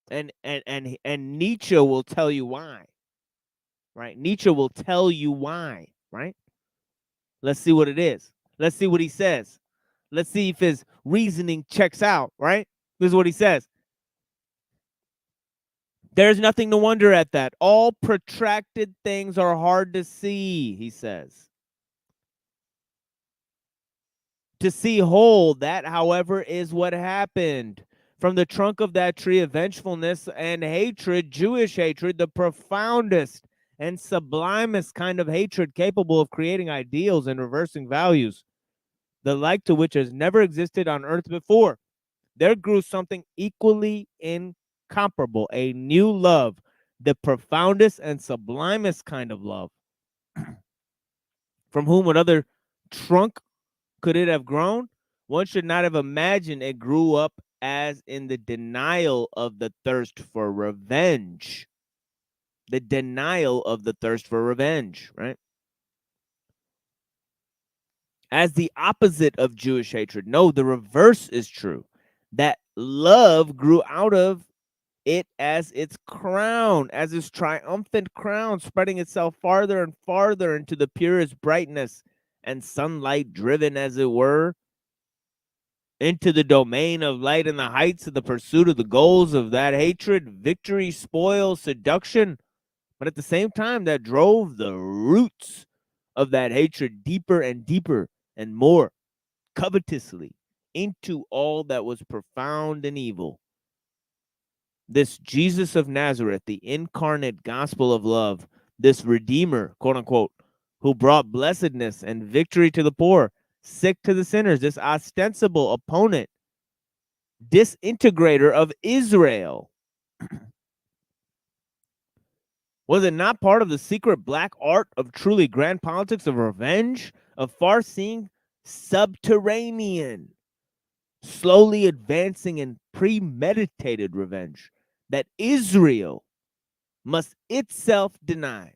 And Nietzsche will tell you why. Right? Nietzsche will tell you why, right? Let's see what it is. Let's see what he says. Let's see if his reasoning checks out, right? This is what he says. There's nothing to wonder at that. All protracted things are hard to see, he says. To see whole, that, however, is what happened. From the trunk of that tree of vengefulness and hatred, Jewish hatred, the profoundest and sublimest kind of hatred capable of creating ideals and reversing values, the like to which has never existed on earth before, there grew something equally incomparable, a new love, the profoundest and sublimest kind of love. From whom what other trunk could it have grown? One should not have imagined it grew up as in the denial of the thirst for revenge. The denial of the thirst for revenge, right? As the opposite of Jewish hatred. No, the reverse is true. That love grew out of it as its crown, as its triumphant crown, spreading itself farther and farther into the purest brightness and sunlight, driven, as it were, into the domain of light and the heights of the pursuit of the goals of that hatred, victory, spoil, seduction. But at the same time, that drove the roots of that hatred deeper and deeper and more covetously into all that was profound and evil. This Jesus of Nazareth, the incarnate gospel of love, this Redeemer, quote unquote, who brought blessedness and victory to the poor, sick to the sinners, this ostensible opponent, disintegrator of Israel. Was it not part of the secret black art of truly grand politics of revenge, of far-seeing subterranean, slowly advancing and premeditated revenge, that Israel must itself deny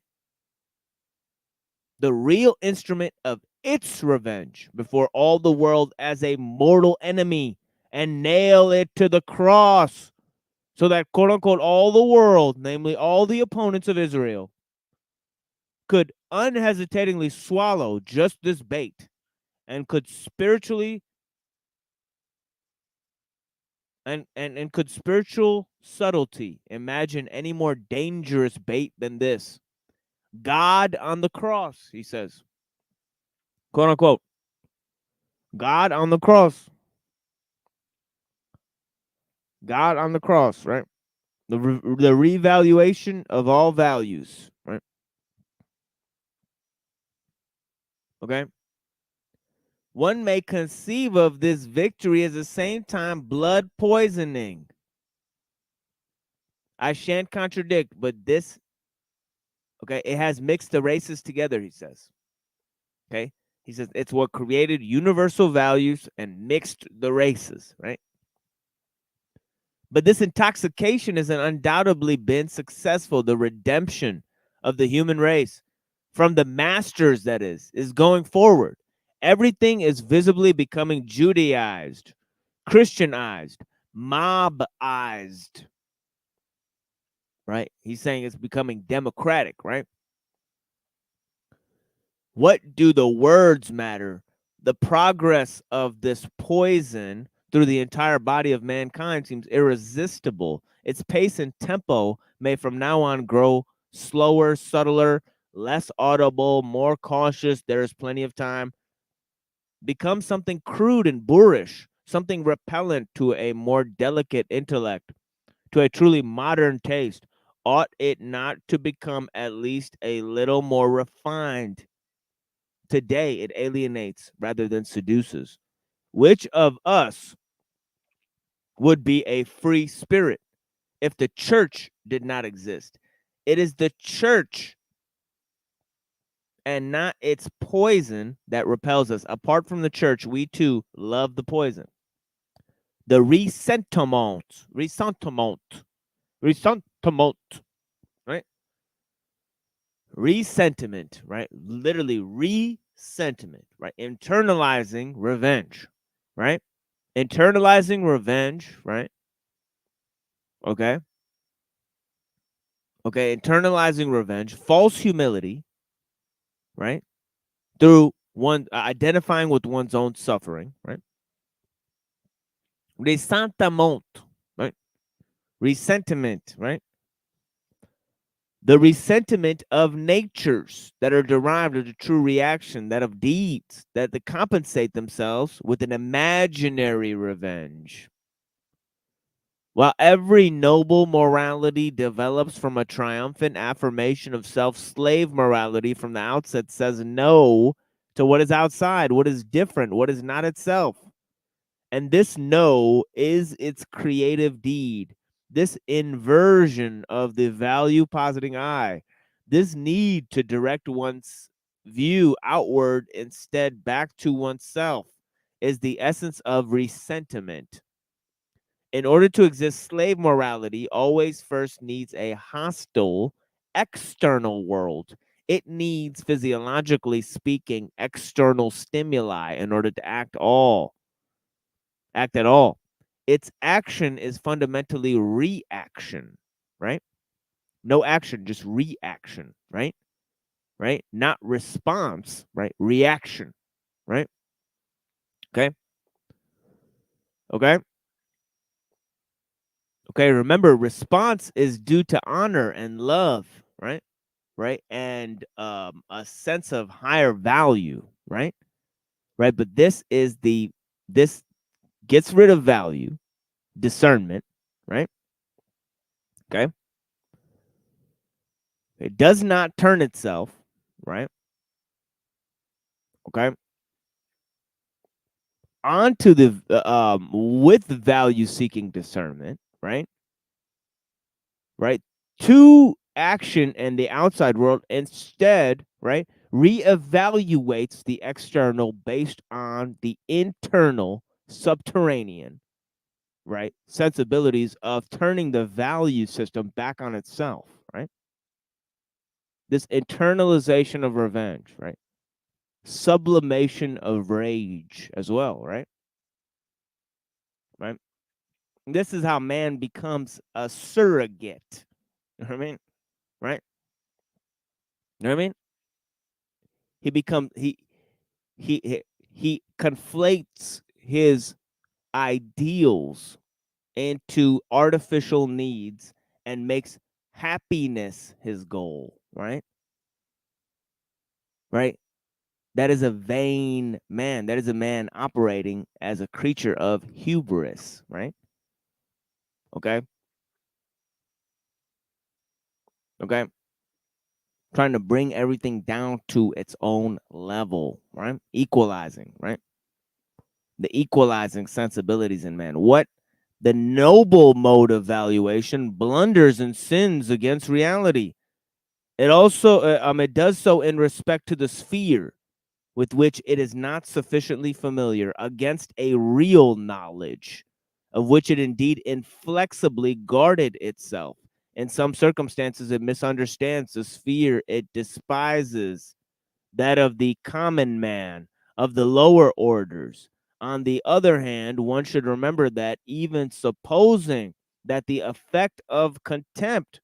the real instrument of its revenge before all the world as a mortal enemy and nail it to the cross so that, quote unquote, all the world, namely all the opponents of Israel, could unhesitatingly swallow just this bait and could spiritually and could spiritual subtlety imagine any more dangerous bait than this? God on the cross, he says, quote unquote, God on the cross. God on the cross, right? The revaluation of all values, right? Okay. One may conceive of this victory as the same time blood poisoning. I shan't contradict, but this, okay, it has mixed the races together, he says. Okay. He says it's what created universal values and mixed the races, right? But this intoxication has undoubtedly been successful. The redemption of the human race from the masters, that is going forward. Everything is visibly becoming Judaized, Christianized, mobized, right? He's saying it's becoming democratic, right? What do the words matter? The progress of this poison through the entire body of mankind seems irresistible. Its pace and tempo may from now on grow slower, subtler, less audible, more cautious. There is plenty of time. Become something crude and boorish, something repellent to a more delicate intellect, to a truly modern taste. Ought it not to become at least a little more refined? today it alienates rather than seduces. Which of us would be a free spirit if the church did not exist? It is the church and not its poison that repels us. Apart from the church, we too love the poison. The ressentiment, right? Resentiment, right? Literally resentiment, right? Internalizing revenge, right? Internalizing revenge, right? Okay. Okay. Internalizing revenge, false humility, right? Through one identifying with one's own suffering, right? Ressentiment, right? Resentment, right? The resentment of natures that are derived of the true reaction, that of deeds that they compensate themselves with an imaginary revenge. While every noble morality develops from a triumphant affirmation of self, slave morality from the outset says no to what is outside, what is different, what is not itself. And this no is its creative deed. This inversion of the value positing I, this need to direct one's view outward instead back to oneself, is the essence of resentment. In order to exist, slave morality always first needs a hostile external world. It needs, physiologically speaking, external stimuli in order to act at all. Its action is fundamentally reaction, right? No action, just reaction, right? Right? Not response, right? Reaction, right? Okay. Okay. Okay. Remember, response is due to honor and love, right? Right. And a sense of higher value, right? Right. But this gets rid of value, discernment, right? Okay. It does not turn itself, right? Okay. Onto the with value seeking discernment, right? Right? To action and the outside world instead, right? Reevaluates the external based on the internal subterranean, right? Sensibilities of turning the value system back on itself, right? This internalization of revenge, right? Sublimation of rage as well, right? Right? This is how man becomes a surrogate. You know what I mean? Right? You know what I mean? He becomes he conflates his ideals into artificial needs and makes happiness his goal, right? Right? That is a vain man. That is a man operating as a creature of hubris, right? Okay? Okay? Trying to bring everything down to its own level, right? Equalizing, right? The equalizing sensibilities in man. What the noble mode of valuation blunders and sins against reality. It also it does so in respect to the sphere with which it is not sufficiently familiar against a real knowledge of which it indeed inflexibly guarded itself. In some circumstances, it misunderstands the sphere it despises, that of the common man, of the lower orders. On the other hand, one should remember that even supposing that the effect of contempt,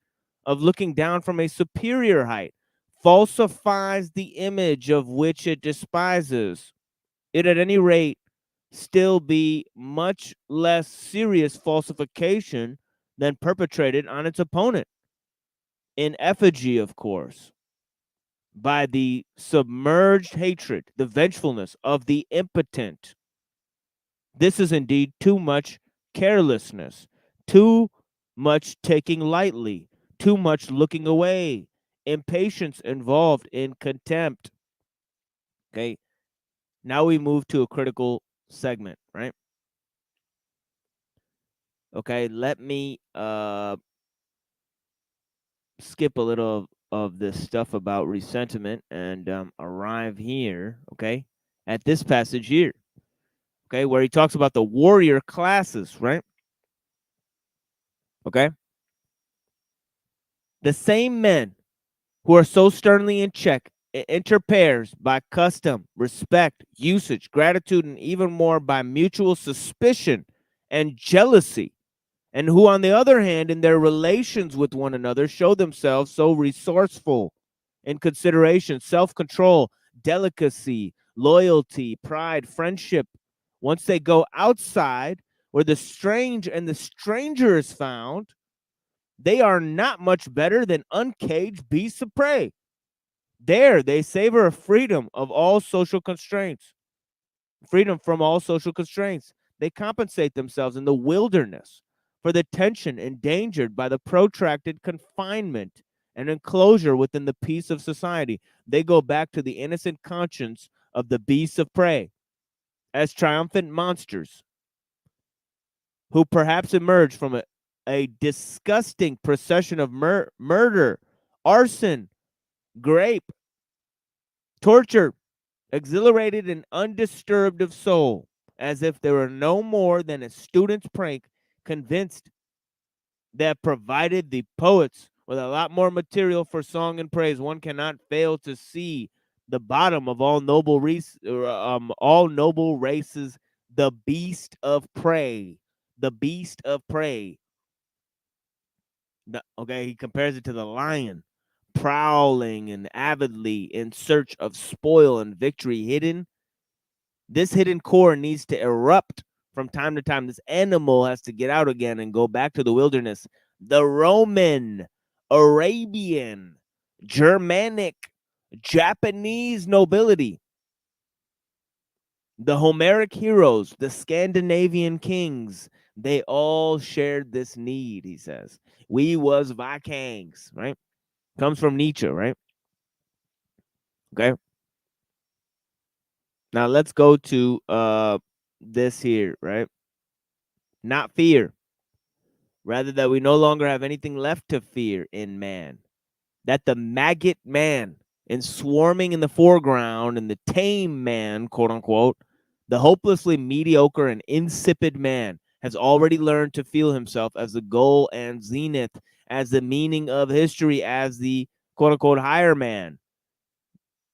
of looking down from a superior height, falsifies the image of which it despises, it at any rate still be much less serious falsification than perpetrated on its opponent, in effigy, of course, by the submerged hatred, the vengefulness of the impotent. This is indeed too much carelessness, too much taking lightly, too much looking away, impatience involved in contempt. Okay. Now we move to a critical segment, right? Okay, let me skip a little of this stuff about resentiment and arrive here, okay, at this passage here, okay, where he talks about the warrior classes, right? Okay. The same men who are so sternly in check enter pairs by custom, respect, usage, gratitude, and even more by mutual suspicion and jealousy, and who, on the other hand, in their relations with one another, show themselves so resourceful in consideration, self-control, delicacy, loyalty, pride, friendship. Once they go outside where the strange and the stranger is found, they are not much better than uncaged beasts of prey. There they savor of freedom of all social constraints, freedom from all social constraints. They compensate themselves in the wilderness for the tension endangered by the protracted confinement and enclosure within the peace of society. They go back to the innocent conscience of the beasts of prey as triumphant monsters who perhaps emerge from a disgusting procession of murder, arson, grape, torture, exhilarated and undisturbed of soul, as if they were no more than a student's prank, convinced that provided the poets with a lot more material for song and praise, one cannot fail to see the bottom of all noble races, the beast of prey. The beast of prey. Okay, he compares it to the lion, prowling and avidly in search of spoil and victory hidden. This hidden core needs to erupt from time to time. This animal has to get out again and go back to the wilderness. The Roman, Arabian, Germanic, Japanese nobility, the Homeric heroes, the Scandinavian kings, they all shared this need, he says. We was Vikings, right? Comes from Nietzsche, right? Okay. Now let's go to this here, right? Not fear. Rather that we no longer have anything left to fear in man. That the maggot man is swarming in the foreground and the tame man, quote unquote, the hopelessly mediocre and insipid man has already learned to feel himself as the goal and zenith, as the meaning of history, as the quote unquote higher man.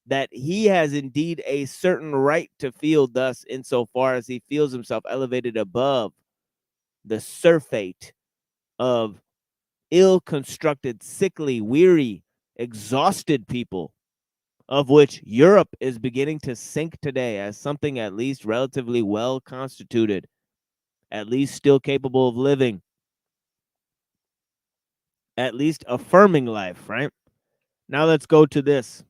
That he has indeed a certain right to feel thus insofar as he feels himself elevated above the surfeit of ill-constructed, sickly, weary, exhausted people, of which Europe is beginning to sink today as something at least relatively well constituted, at least still capable of living, at least affirming life, right? Now let's go to this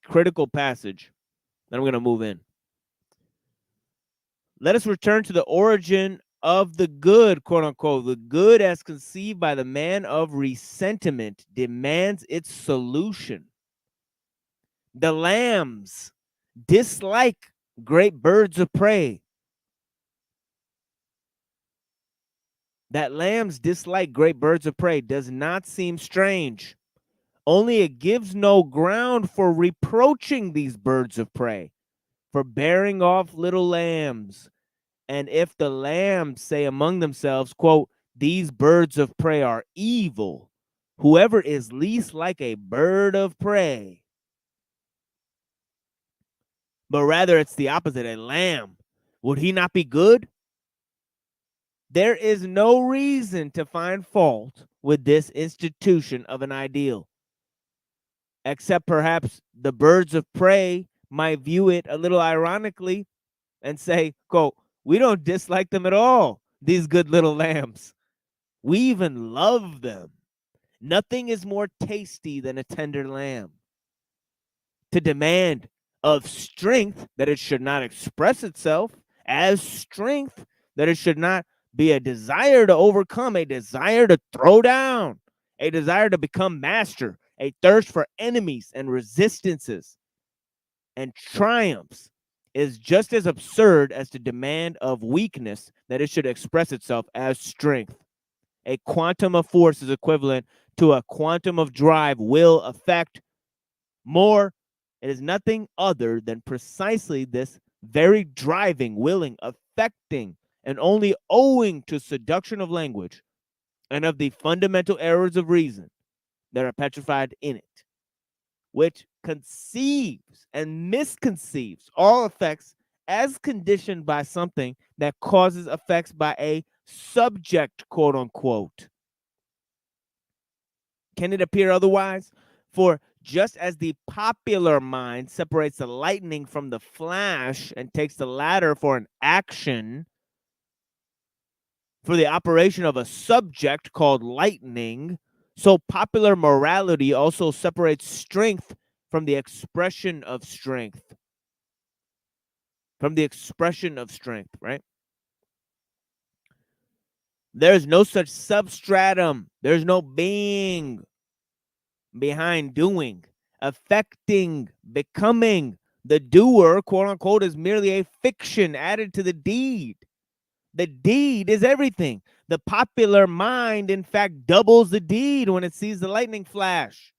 critical passage. Then I'm going to move in. Let us return to the origin of the good, quote unquote. The good as conceived by the man of resentment demands its solution. The lambs dislike great birds of prey. That lambs dislike great birds of prey does not seem strange. Only it gives no ground for reproaching these birds of prey for bearing off little lambs. And if the lambs say among themselves, quote, these birds of prey are evil, whoever is least like a bird of prey, but rather it's the opposite, a lamb, would he not be good? There is no reason to find fault with this institution of an ideal, except perhaps the birds of prey might view it a little ironically and say, quote, we don't dislike them at all, these good little lambs. We even love them. Nothing is more tasty than a tender lamb. To demand of strength that it should not express itself as strength, that it should not be a desire to overcome, a desire to throw down, a desire to become master, a thirst for enemies and resistances. and triumphs is just as absurd as the demand of weakness that it should express itself as strength. A quantum of force is equivalent to a quantum of drive, will, effect. More, it is nothing other than precisely this very driving, willing, affecting, and only owing to seduction of language and of the fundamental errors of reason that are petrified in it, which conceives and misconceives all effects as conditioned by something that causes effects by a subject, quote unquote. Can it appear otherwise? For just as the popular mind separates the lightning from the flash and takes the latter for an action, for the operation of a subject called lightning, so popular morality also separates strength from the expression of strength. From the expression of strength, right? There's no such substratum. There's no being behind doing, affecting, becoming. The doer, quote unquote, is merely a fiction added to the deed. The deed is everything. The popular mind, in fact, doubles the deed when it sees the lightning flash.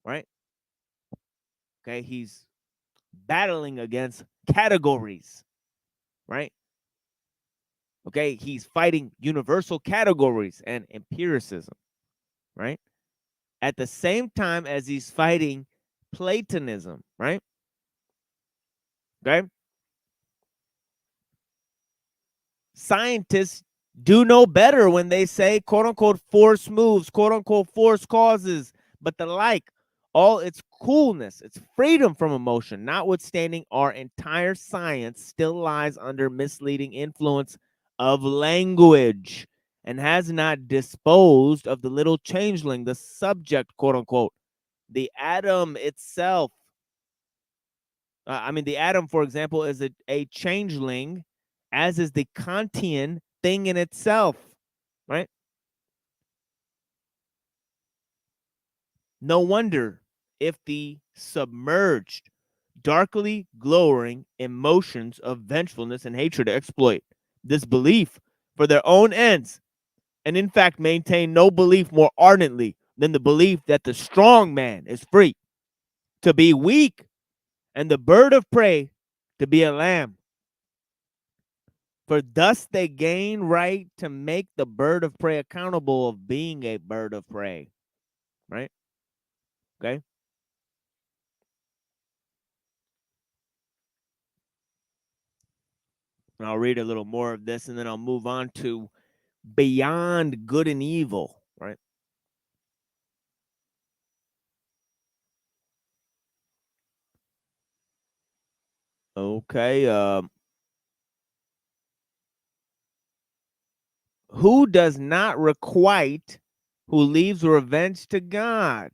Right? Okay, he's battling against categories. Right? Okay, he's fighting universal categories and empiricism. Right? At the same time as he's fighting Platonism, right? Okay. Scientists do know better when they say, quote unquote, force moves, quote unquote, force causes, but the like, all its coolness, its freedom from emotion, notwithstanding our entire science still lies under misleading influence of language and has not disposed of the little changeling, the subject, quote unquote, the atom itself. The atom, for example, is a changeling, as is the Kantian thing in itself, right? No wonder if the submerged, darkly glowering emotions of vengefulness and hatred exploit this belief for their own ends, and in fact maintain no belief more ardently than the belief that the strong man is free to be weak and the bird of prey to be a lamb. For thus they gain right to make the bird of prey accountable of being a bird of prey. Right? Okay. And I'll read a little more of this and then I'll move on to beyond good and evil. Right? Okay. Who does not requite, who leaves revenge to God,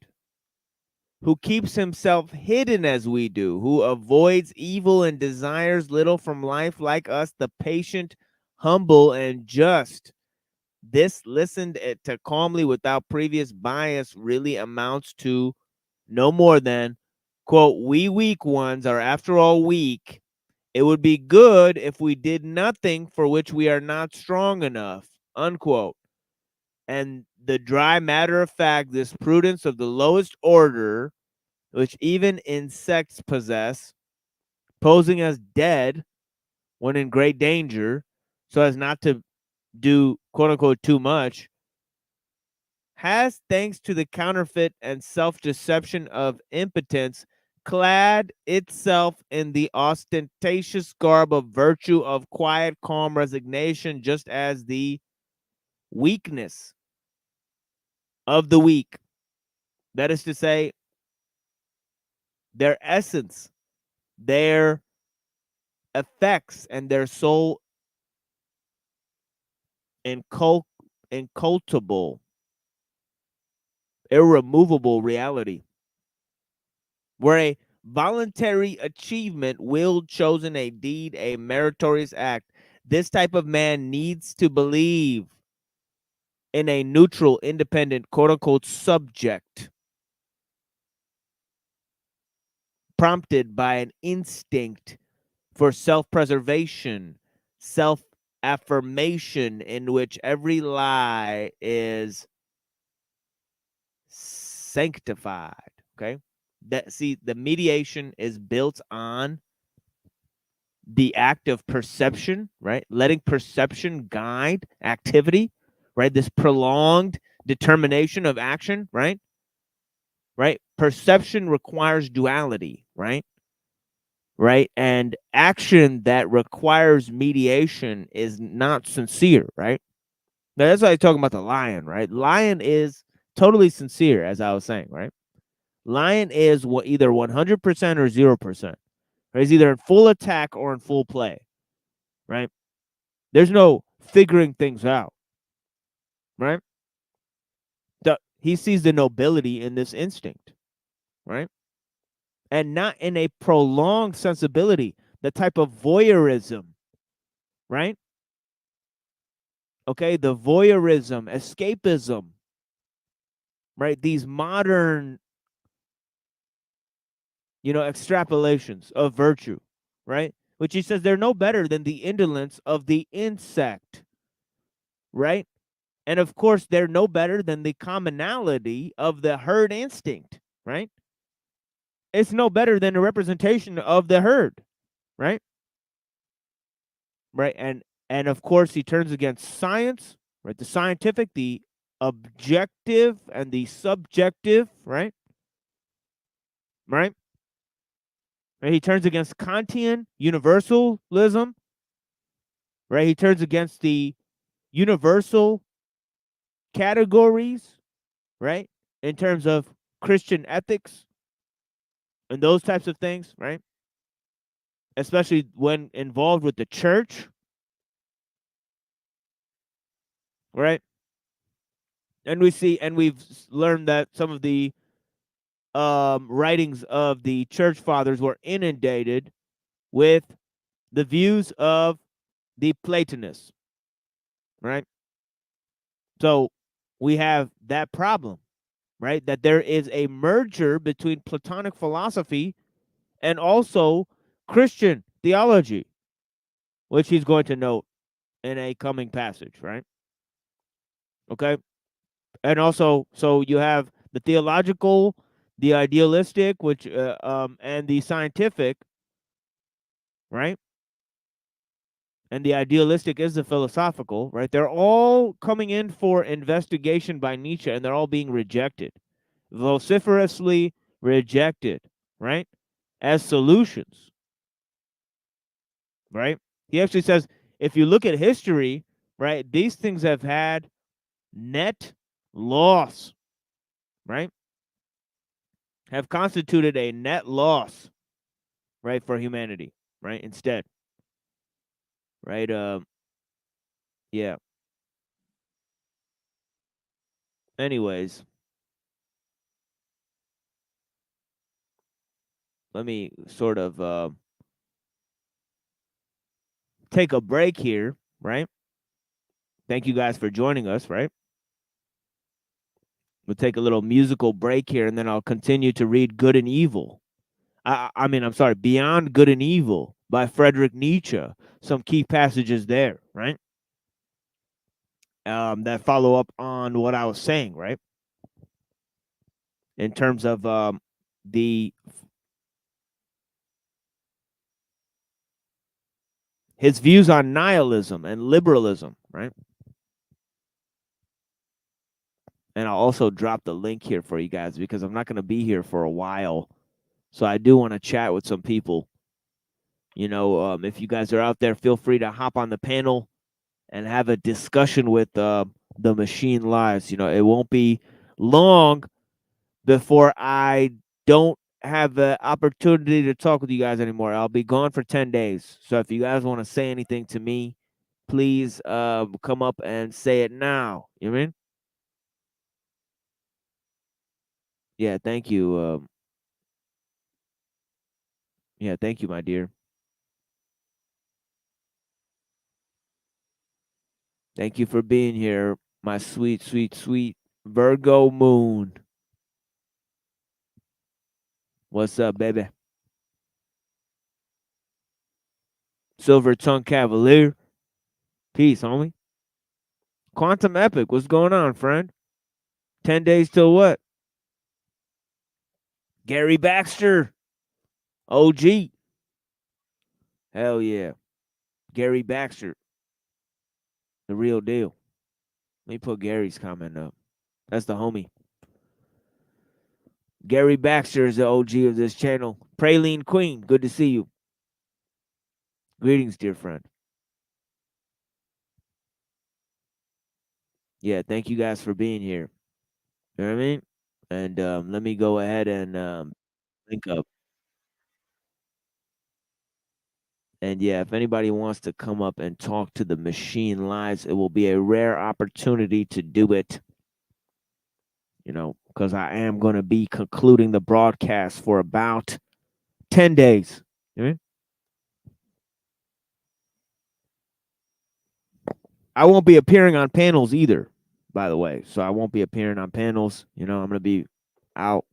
who keeps himself hidden as we do, who avoids evil and desires little from life like us, the patient, humble, and just. This listened to calmly without previous bias really amounts to no more than, quote, we weak ones are after all weak. It would be good if we did nothing for which we are not strong enough, unquote. And the dry matter of fact, this prudence of the lowest order, which even insects possess, posing as dead when in great danger, so as not to do, quote unquote, too much, has, thanks to the counterfeit and self-deception of impotence, clad itself in the ostentatious garb of virtue, of quiet, calm resignation, just as the weakness of the weak, that is to say, their essence, their effects, and their soul incultable, irremovable reality, where a voluntary achievement, willed, chosen, a deed, a meritorious act, this type of man needs to believe in a neutral, independent, quote unquote, subject prompted by an instinct for self-preservation, self-affirmation, in which every lie is sanctified. Okay, the mediation is built on the act of perception, right? Letting perception guide activity, right? This prolonged determination of action, right? Right? Perception requires duality, right? Right? And action that requires mediation is not sincere, right? Now, that's why I'm talking about the lion, right? Lion is totally sincere, as I was saying, right? Lion is either 100% or 0%. Right? He's either in full attack or in full play, right? There's no figuring things out, right? He sees the nobility in this instinct, right? And not in a prolonged sensibility, the type of voyeurism, right? Okay, the voyeurism, escapism, right? These modern, extrapolations of virtue, right? Which he says they're no better than the indolence of the insect, right? And of course, they're no better than the commonality of the herd instinct, right? It's no better than a representation of the herd, right? Right. And of course, he turns against science, right? The scientific, the objective, and the subjective, right? Right. And he turns against Kantian universalism, right? He turns against the universal categories, right? In terms of Christian ethics and those types of things, right? Especially when involved with the church, right? And we've learned that some of the writings of the church fathers were inundated with the views of the Platonists, right? So we have that problem, right? That there is a merger between Platonic philosophy and also Christian theology, which he's going to note in a coming passage, right? Okay. And also, so you have the theological, the idealistic, which and the scientific, right? And the idealistic is the philosophical, right? They're all coming in for investigation by Nietzsche, and they're all being rejected, vociferously rejected, right? As solutions, right? He actually says, if you look at history, right, these things have had net loss, right? Have constituted a net loss, right, for humanity, right? Instead, right? Yeah. Anyways, let me sort of take a break here, right? Thank you guys for joining us, right? We'll take a little musical break here, and then I'll continue to read Good and Evil. I'm sorry, Beyond Good and Evil by Friedrich Nietzsche. Some key passages there, right? That follow up on what I was saying, right? In terms of his views on nihilism and liberalism, right? And I'll also drop the link here for you guys because I'm not going to be here for a while. So I do want to chat with some people. If you guys are out there, feel free to hop on the panel and have a discussion with the Machine Lives. It won't be long before I don't have the opportunity to talk with you guys anymore. I'll be gone for 10 days. So if you guys want to say anything to me, please come up and say it now. You know what I mean? Yeah, thank you. Yeah, thank you, my dear. Thank you for being here, my sweet, sweet, sweet Virgo moon. What's up, baby? Silver Tongue Cavalier. Peace, homie. Quantum Epic, what's going on, friend? 10 days till what? Gary Baxter. OG. Hell yeah. Gary Baxter. The real deal. Let me put Gary's comment up. That's the homie. Gary Baxter is the OG of this channel. Praline Queen, good to see you. Greetings, dear friend. Yeah, thank you guys for being here. You know what I mean? And let me go ahead and link up. And yeah, if anybody wants to come up and talk to the Machine Lives, it will be a rare opportunity to do it. You know, because I am going to be concluding the broadcast for about 10 days. You know what I mean? I won't be appearing on panels either, by the way. So I won't be appearing on panels. You know, I'm going to be out.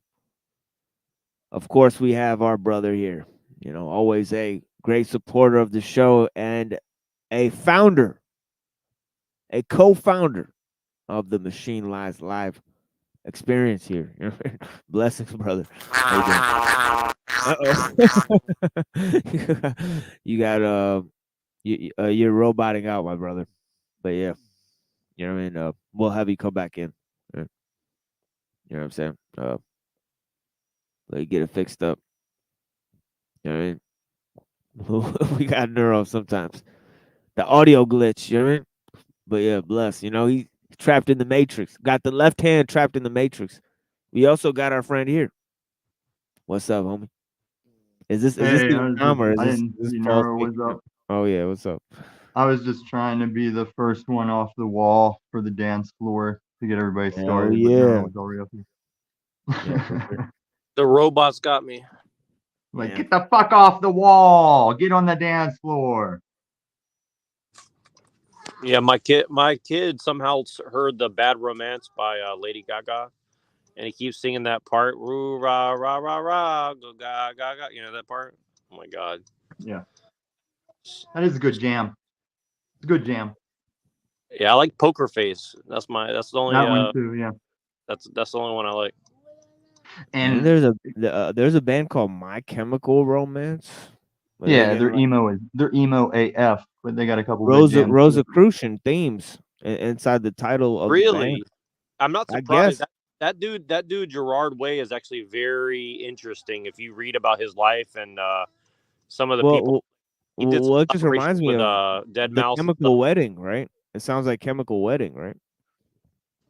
Of course, we have our brother here. You know, always a great supporter of the show and a founder, a co-founder of the Machine Lives Live experience here. Blessings, brother. Uh-oh. You got you're roboting out, my brother. But yeah, you know what I mean. We'll have you come back in. You know what I'm saying? Let you get it fixed up. You know what I mean? We got neuro sometimes. The audio glitch, you know what I mean? But yeah, bless. You know, he's trapped in the matrix. Got the left hand trapped in the matrix. We also got our friend here. What's up, homie? Is this the Tom or is this Paul? Oh yeah, what's up? I was just trying to be the first one off the wall for the dance floor to get everybody started. Oh yeah. The robots got me. Like, get the fuck off the wall. Get on the dance floor. Yeah, my kid somehow heard the Bad Romance by Lady Gaga, and he keeps singing that part. Roo, rah, rah, rah, rah, go, ga, ga, ga. You know that part? Oh my God. Yeah. That is a good jam. It's a good jam. Yeah, I like Poker Face. That's the only that one too, yeah. That's the only one I like. And there's a band called My Chemical Romance. Yeah, they're emo AF, but they got a couple Rosicrucian themes inside the title of the band. I'm not surprised. That dude Gerard Way is actually very interesting if you read about his life and some of the people. Well, it just reminds me of Dead the Mouse Chemical Wedding, right? It sounds like Chemical Wedding, right?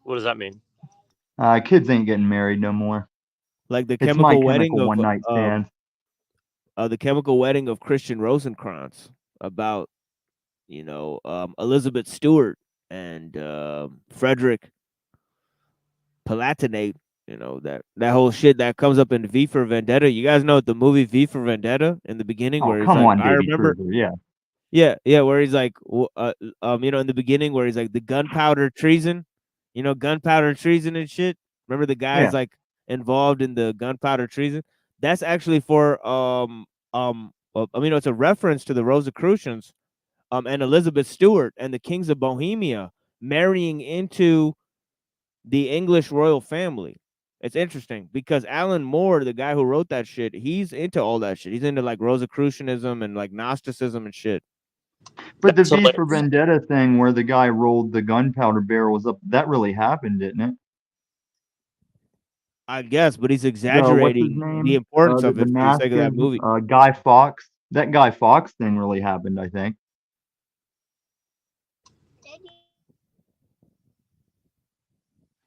What does that mean? Kids ain't getting married no more. Like the Chemical Wedding of one night stand. The Chemical Wedding of Christian Rosencrantz about, you know, Elizabeth Stewart and Frederick Palatinate. You know, that whole shit that comes up in V for Vendetta. You guys know the movie V for Vendetta in the beginning where he's like, I remember, yeah, where he's like, you know, in the beginning where he's like the gunpowder treason, you know, gunpowder treason and shit. Remember the guy's like involved in the gunpowder treason. That's actually for I mean, it's a reference to the Rosicrucians, and Elizabeth Stewart and the kings of Bohemia marrying into the English royal family. It's interesting because Alan Moore, the guy who wrote that shit, he's into all that shit. He's into like Rosicrucianism and like Gnosticism and shit. But the V for Vendetta thing where the guy rolled the gunpowder barrels up, that really happened, didn't it? I guess, but he's exaggerating the importance of it for the sake of that movie. Guy Fawkes. That Guy Fawkes thing really happened, I think.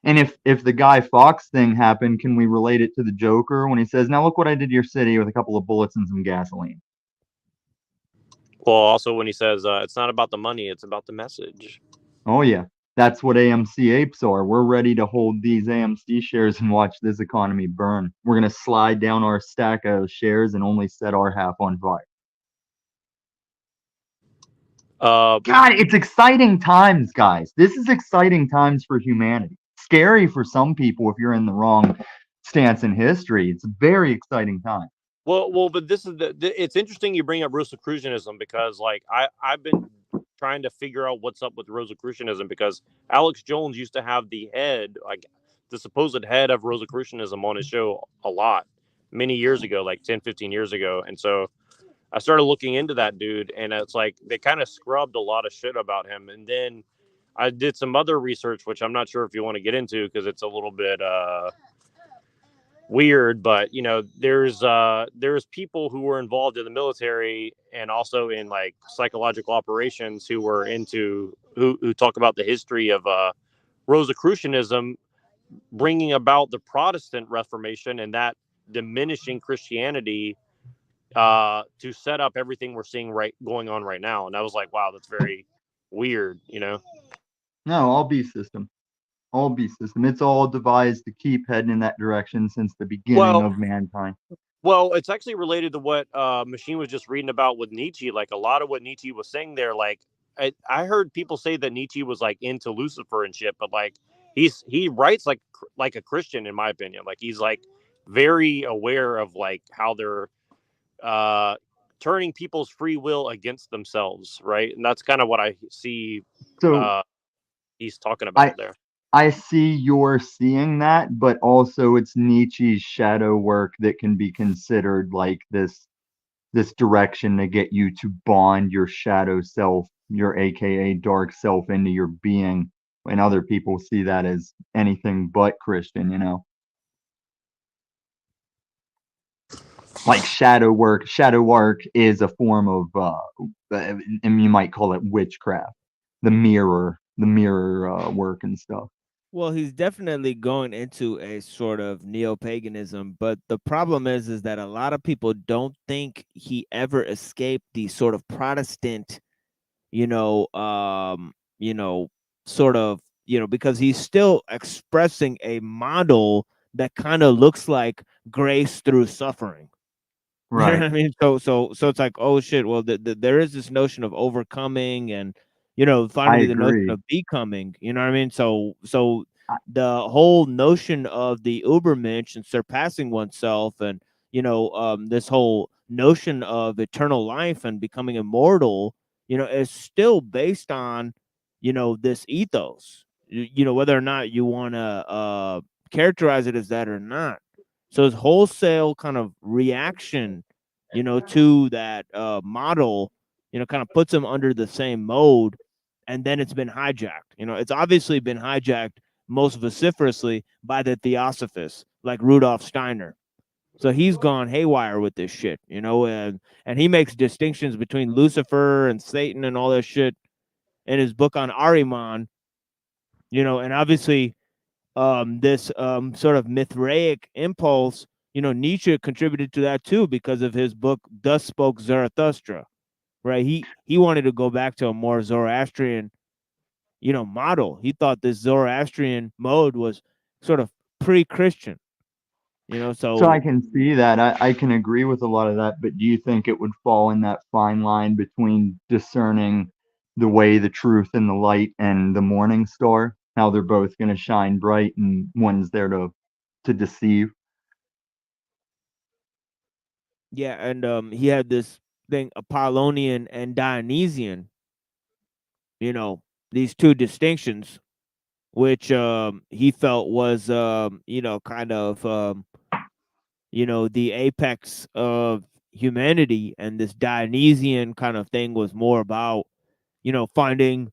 And if the Guy Fawkes thing happened, can we relate it to the Joker when he says, "Now look what I did to your city with a couple of bullets and some gasoline"? Well, also when he says it's not about the money, it's about the message. Oh yeah, that's what AMC apes are. We're ready to hold these AMC shares and watch this economy burn. We're gonna slide down our stack of shares and only set our half on fire. God, it's exciting times, guys. This is exciting times for humanity. Scary for some people if you're in the wrong stance in history. It's a very exciting time. But this is it's interesting you bring up Rosicrucianism because like I've been trying to figure out what's up with Rosicrucianism because Alex Jones used to have the head, like the supposed head of Rosicrucianism on his show a lot many years ago, like 10, 15 years ago. And so I started looking into that dude, and it's like they kind of scrubbed a lot of shit about him. And then I did some other research, which I'm not sure if you want to get into because it's a little bit weird, but you know, there's people who were involved in the military and also in like psychological operations who were into who talk about the history of Rosicrucianism bringing about the Protestant Reformation and that diminishing Christianity to set up everything we're seeing going on right now. And I was like, wow, that's very weird, you know. No, all beast system. All beast system. It's all devised to keep heading in that direction since the beginning of mankind. Well, it's actually related to what Machine was just reading about with Nietzsche. Like a lot of what Nietzsche was saying there, like I heard people say that Nietzsche was like into Lucifer and shit, but like he writes like a Christian in my opinion. Like he's like very aware of like how they're turning people's free will against themselves, right? And that's kind of what I see So he's talking about there. I see you're seeing that, but also it's Nietzsche's shadow work that can be considered like this direction to get you to bond your shadow self, your AKA dark self, into your being. And other people see that as anything but Christian, you know. Like shadow work is a form of and you might call it witchcraft, the mirror work and stuff. Well, he's definitely going into a sort of neo-paganism, but the problem is that a lot of people don't think he ever escaped the sort of Protestant, sort of, because he's still expressing a model that kind of looks like grace through suffering. Right. You know what I mean? So it's like, oh shit. Well, there is this notion of overcoming and finally the notion of becoming. You know what I mean? So the whole notion of the Ubermensch and surpassing oneself, and this whole notion of eternal life and becoming immortal, is still based on this ethos. Whether or not you want to characterize it as that or not. So his wholesale kind of reaction, to that model, kind of puts him under the same mode, and then it's been hijacked. It's obviously been hijacked most vociferously by the theosophists like Rudolf Steiner. So he's gone haywire with this shit, and he makes distinctions between Lucifer and Satan and all that shit in his book on Ahriman, and obviously this sort of Mithraic impulse, Nietzsche contributed to that too because of his book Thus Spoke Zarathustra, right? He wanted to go back to a more Zoroastrian, model. He thought this Zoroastrian mode was sort of pre-Christian, So I can see that. I can agree with a lot of that, but do you think it would fall in that fine line between discerning the way, the truth, and the light, and the morning star? How they're both going to shine bright, and one's there to deceive. Yeah, and he had this thing, Apollonian and Dionysian. These two distinctions, which he felt was kind of the apex of humanity, and this Dionysian kind of thing was more about finding,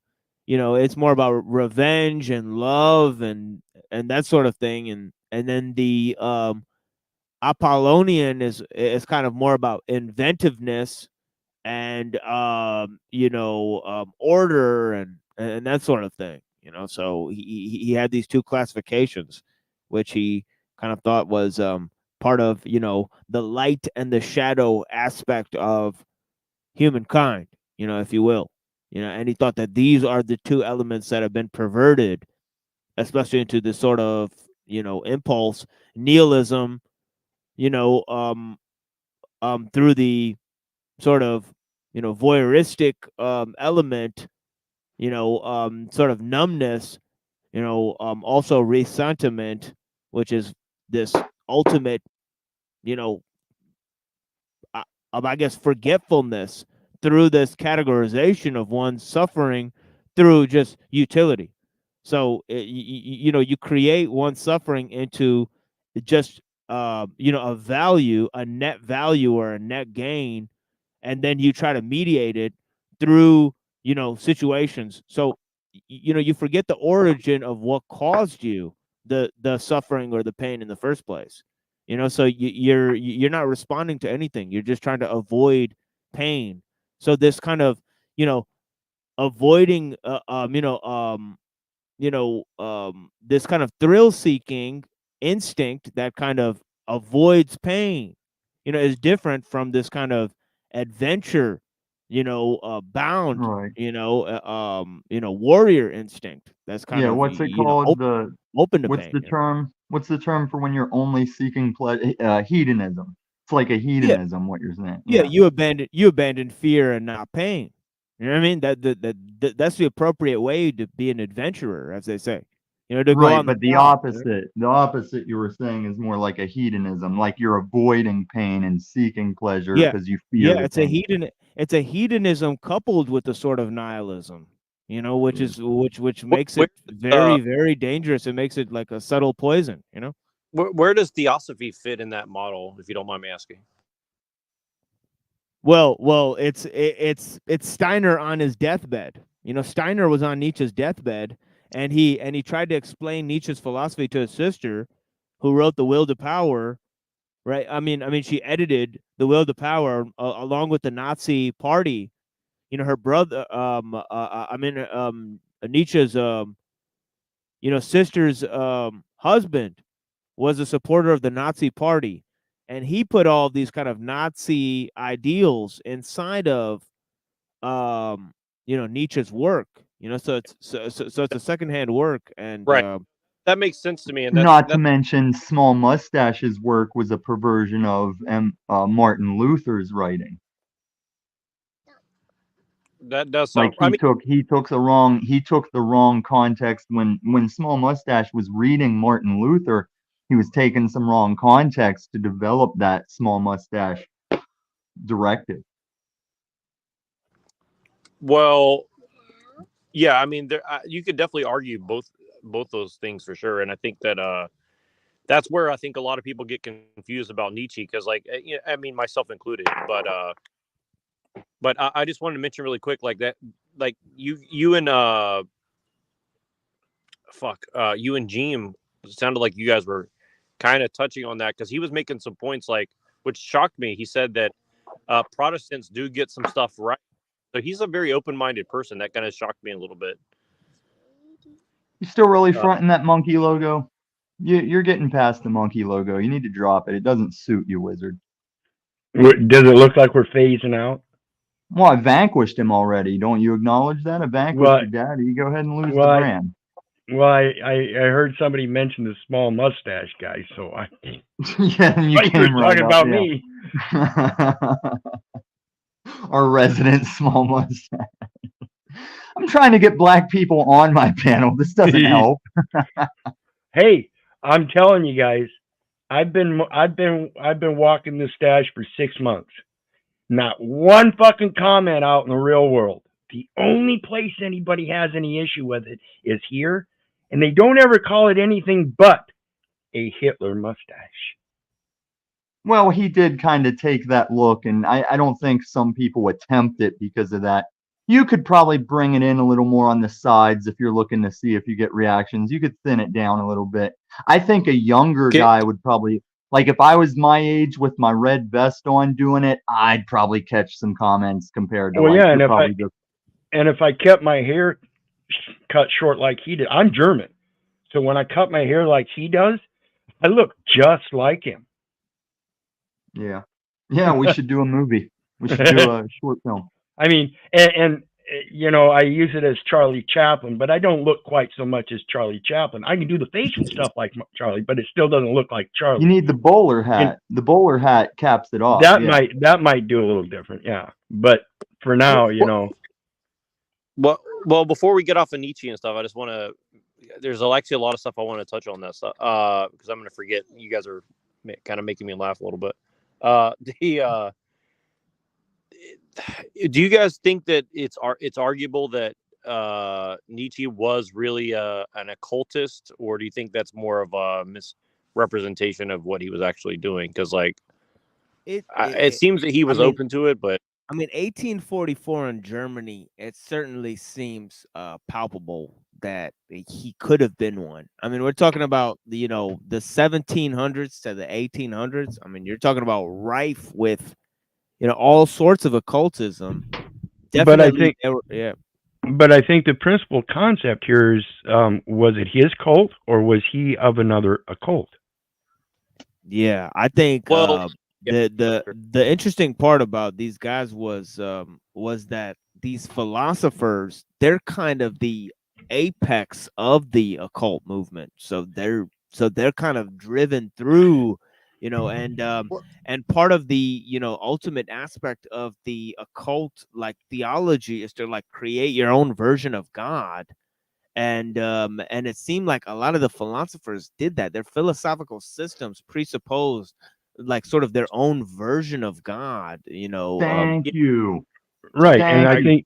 it's more about revenge and love and that sort of thing, and then the Apollonian is kind of more about inventiveness and order and that sort of thing. So he had these two classifications, which he kind of thought was part of the light and the shadow aspect of humankind, if you will. And he thought that these are the two elements that have been perverted, especially into this sort of impulse nihilism, through the sort of voyeuristic element, sort of numbness, also ressentiment, which is this ultimate, I guess, forgetfulness through this categorization of one's suffering through just utility. So you know, you create one's suffering into just you know, a value, a net value or a net gain, and then you try to mediate it through, you know, situations. So you know, you forget the origin of what caused you the suffering or the pain in the first place. You know, so you're not responding to anything. You're just trying to avoid pain. So this kind of, you know, avoiding this kind of thrill seeking instinct that kind of avoids pain, you know, is different from this kind of adventure, bound, Right. warrior instinct that's kind Yeah, of, what's it called? open to What's pain. the term? What's the term for when you're only seeking hedonism? It's like a Yeah, hedonism, what you're saying. yeah, Yeah. you abandon fear and not pain. You know what I mean? That's the appropriate way to be an adventurer, as they say. You know, to go Right, on the but the prowl. You know? opposite you were saying is more like a hedonism, like you're avoiding pain and seeking pleasure Yeah, because you fear yeah, the it's a pain. hedonism coupled with a sort of nihilism, you know, which Yeah. is which makes Where it very, very dangerous. It makes it like a subtle poison, you know. where does theosophy fit in that model, if you don't mind me asking? Well, it's Steiner on his deathbed. You know, Steiner was on Nietzsche's deathbed, and he tried to explain Nietzsche's philosophy to his sister, who wrote The Will to Power. Right? I mean, she edited The Will to Power along with the Nazi Party. You know, her brother, Nietzsche's, sister's husband was a supporter of the Nazi Party, and he put all these kind of Nazi ideals inside of, Nietzsche's work. You know, so it's a secondhand work, and Right. That makes sense to me, and Not to that's mention, Small Mustache's work was a perversion of Martin Luther's writing. that does Like sound. I mean, he took the wrong context when Small Mustache was reading Martin Luther. He was taking some wrong context to develop that Small Mustache directive. well, yeah. I mean, you could definitely argue both those things for sure, and I think that that's where I think a lot of people get confused about Nietzsche, because, like, I mean, myself included, but I just wanted to mention really quick, like that, like you and you and Jeem, sounded like you guys were kind of touching on that, because he was making some points, like, which shocked me. He said that Protestants do get some stuff right. So he's a very open-minded person. That kind of shocked me a little bit. You still really Uh, fronting that monkey logo? You're getting past the monkey logo. You need to drop it. It doesn't suit you, wizard. Does it look like we're phasing out? Well, I vanquished him already. Don't you acknowledge that? I vanquished Well, your daddy. You go ahead and lose the well, brand. I heard somebody mention the small mustache guy, so I Yeah, and you thought you were came right talking up. about Yeah. me. Our resident small mustache. I'm trying to get black people on my panel. This doesn't help. Hey, I'm telling you guys, I've been walking this stash for 6 months. Not one fucking comment out in the real world. The only place anybody has any issue with it is here, and they don't ever call it anything but a Hitler mustache. Well, he did kind of take that look, and I don't think some people attempt it because of that. You could probably bring it in a little more on the sides if you're looking to see if you get reactions. You could thin it down a little bit. I think a younger guy would probably, like if I was my age with my red vest on doing it, I'd probably catch some comments compared to Well, like yeah, you're probably just. and if I kept my hair cut short like he did, I'm German, so when I cut my hair like he does, I look just like him. Yeah. Yeah, we should do a movie. We should do a short film. I mean, and you know, I use it as Charlie Chaplin, but I don't look quite so much as Charlie Chaplin. I can do the facial stuff like Charlie, but it still doesn't look like Charlie. You need the bowler hat. And the bowler hat caps it off. that Yeah. might do a little different, yeah. But for now, you know. well, before we get off of Nietzsche and stuff, I just want to. There's actually a lot of stuff I want to touch on this, because I'm going to forget. You guys are kind of making me laugh a little bit. Do you guys think that it's arguable that Nietzsche was really an occultist, or do you think that's more of a misrepresentation of what he was actually doing? Because like it seems that he was open to it, but I mean, 1844 in Germany, it certainly seems palpable that he could have been one. I mean, we're talking about the 1700s to the 1800s. I mean, you're talking about rife with all sorts of occultism. Definitely, but I think the principal concept here is, was it his cult or was he of another occult? Yeah, I think the interesting part about these guys was that these philosophers, they're kind of the apex of the occult movement. So they're kind of driven through, and part of the ultimate aspect of the occult like theology is to like create your own version of God. And it seemed like a lot of the philosophers did that. Their philosophical systems presupposed like sort of their own version of God, Thank you. Right. Thank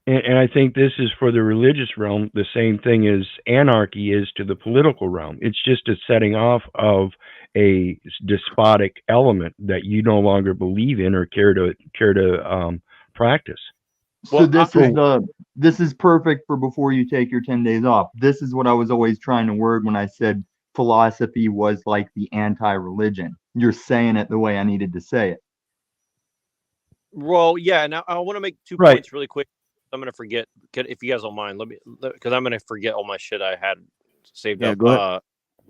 And I think this is for the religious realm the same thing as anarchy is to the political realm. It's just a setting off of a despotic element that you no longer believe in or care to practice. So this is perfect for before you take your 10 days off. This is what I was always trying to word when I said philosophy was like the anti-religion. You're saying it the way I needed to say it. Well, yeah, and I want to make 2 points really quick. I'm going to forget, if you guys don't mind, because I'm going to forget all my shit I had saved up. Go ahead.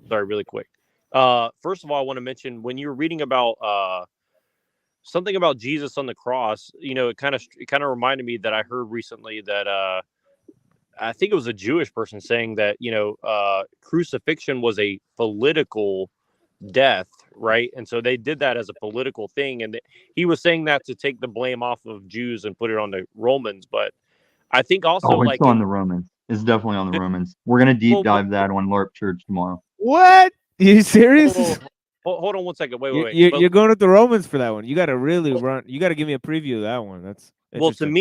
Sorry, really quick. First of all, I want to mention when you were reading about something about Jesus on the cross, it kind of reminded me that I heard recently that I think it was a Jewish person saying that crucifixion was a political death, right? And so they did that as a political thing, and he was saying that to take the blame off of Jews and put it on the Romans. But I think also it's on the Romans. It's definitely on the Romans. We're gonna deep dive that on LARP Church tomorrow. What? Are you serious? Hold on one second. Wait. You're going with the Romans for that one. You got to really run. You got to give me a preview of that one. That's interesting.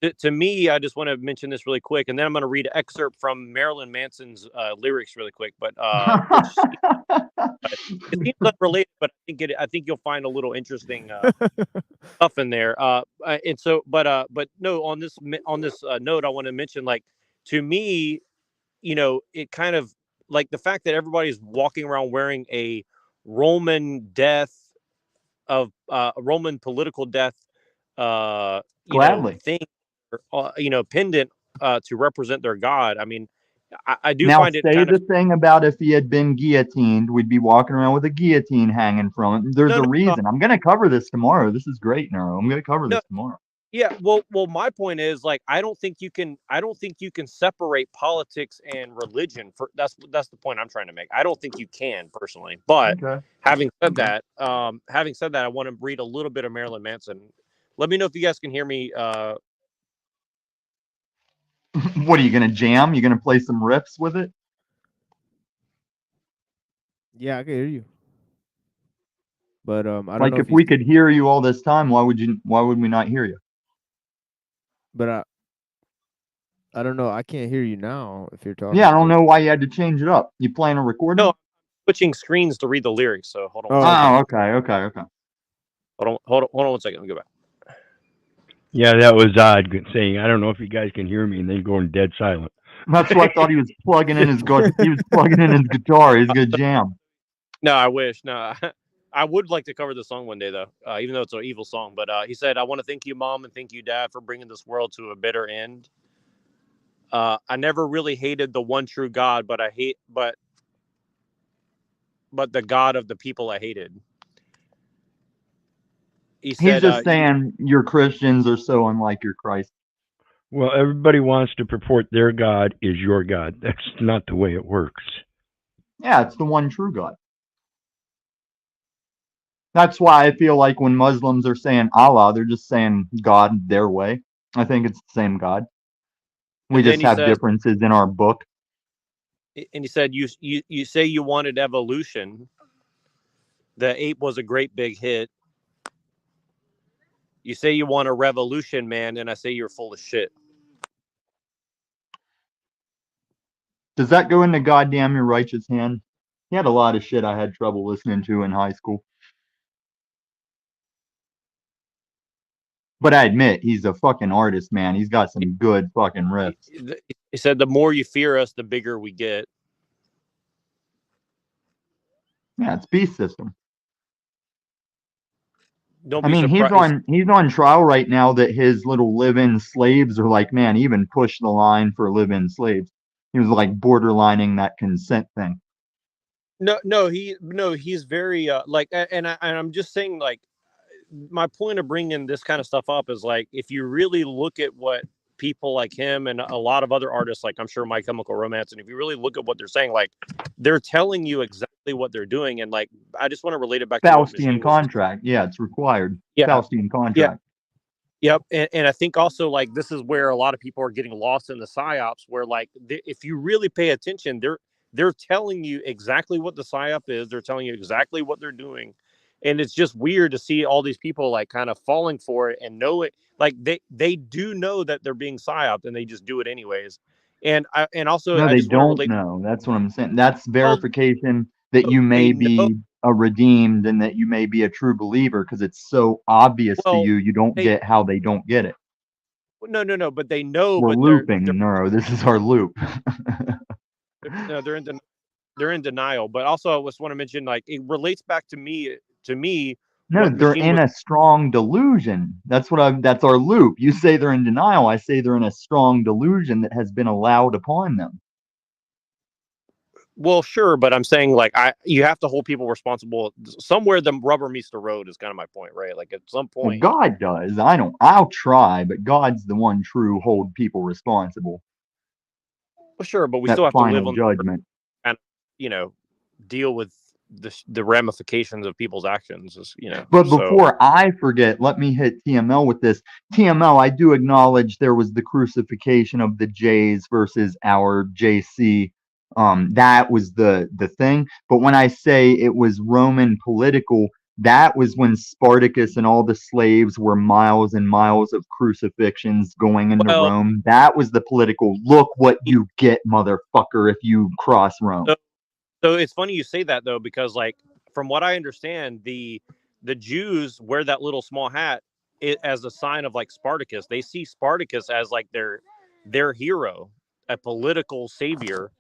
Well, to me, I just want to mention this really quick, and then I'm going to read an excerpt from Marilyn Manson's lyrics really quick. But it seems unrelated, but I think you'll find a little interesting stuff in there. And so, but no, on this note, I want to mention, like, to me, it kind of like the fact that everybody's walking around wearing a Roman death of Roman political death thing, pendant to represent their god. I mean, I do find it kind of thing about if he had been guillotined, we'd be walking around with a guillotine hanging from it. There's a reason. I'm going to cover this tomorrow. This is great, Nero. I'm going to cover this tomorrow. Yeah, well, my point is, like, I don't think you can separate politics and religion. That's the point I'm trying to make. I don't think you can personally. But having said that, I want to read a little bit of Marilyn Manson. Let me know if you guys can hear me. What are you going to jam? You going to play some riffs with it? Yeah, I can hear you. But I don't like know if we could hear you all this time, why would we not hear you? But I don't know. I can't hear you now if you're talking. Yeah, I don't know why you had to change it up. You playing a recording? No, I'm switching screens to read the lyrics. So hold on. Okay. Hold on 1 second. Let me go back. Yeah, that was odd saying, I don't know if you guys can hear me, and then going dead silent. That's what I thought he was plugging in his guitar. He's gonna jam. No, I wish. No, I would like to cover the song one day, though, even though it's an evil song. But he said, "I want to thank you, Mom, and thank you, Dad, for bringing this world to a bitter end. I never really hated the one true God, but but the God of the people I hated." He's just saying your Christians are so unlike your Christ. Well, everybody wants to purport their God is your God. That's not the way it works. Yeah, it's the one true God. That's why I feel like when Muslims are saying Allah, they're just saying God their way. I think it's the same God. We just have differences in our book. And he said, you say you wanted evolution. The ape was a great big hit. You say you want a revolution, man, and I say you're full of shit. Does that go into goddamn your righteous hand? He had a lot of shit I had trouble listening to in high school. But I admit, he's a fucking artist, man. He's got some good fucking riffs. He said, the more you fear us, the bigger we get. Yeah, it's Beast System. Don't I be mean, surprised. he's on trial right now that his little live-in slaves are like, man, he even pushed the line for live-in slaves. He was like borderlining that consent thing. No, he's very like, and I'm just saying, like, my point of bringing this kind of stuff up is like, if you really look at what people like him and a lot of other artists, like I'm sure My Chemical Romance, and if you really look at what they're saying, like they're telling you exactly what they're doing. And like, I just want to relate it back to what Faustian Machine was. contract. Yeah, it's required. Yeah. Faustian contract. Yep. And I think also like this is where a lot of people are getting lost in the psyops, where like if you really pay attention, they're telling you exactly what the psyop is. They're telling you exactly what they're doing. And it's just weird to see all these people like kind of falling for it and know it. Like they do know that they're being psyoped and they just do it anyways. And also No, I they just want to don't relate. know. That's what I'm saying. That's Well, verification that you may they know. be a redeemed and that you may be a true believer because it's so obvious to Well, you don't get how they don't get it. No, but they know. We're But looping, Neuro. This is our loop. they're in denial. But also I just want to mention, like, it relates back to me. No, What they're Machine in was. a strong delusion. That's our loop. You say they're in denial. I say they're in a strong delusion that has been allowed upon them. Well, sure, but I'm saying like you have to hold people responsible somewhere. The rubber meets the road is kind of my point, right? Like at some Well, point. God does. I don't. I'll try, but God's the one true hold people responsible. Well, sure, but we That still have to live final on judgment. and deal with the ramifications of people's actions. But before I forget, let me hit TML with this. TML, I do acknowledge there was the crucifixion of the Jays versus our JC. That was the thing. But when I say it was Roman political, that was when Spartacus and all the slaves were miles and miles of crucifixions going into Rome. That was the political. Look what you get, motherfucker, if you cross Rome. So it's funny you say that though, because like from what I understand, the Jews wear that little small hat as a sign of like Spartacus. They see Spartacus as like their hero, a political savior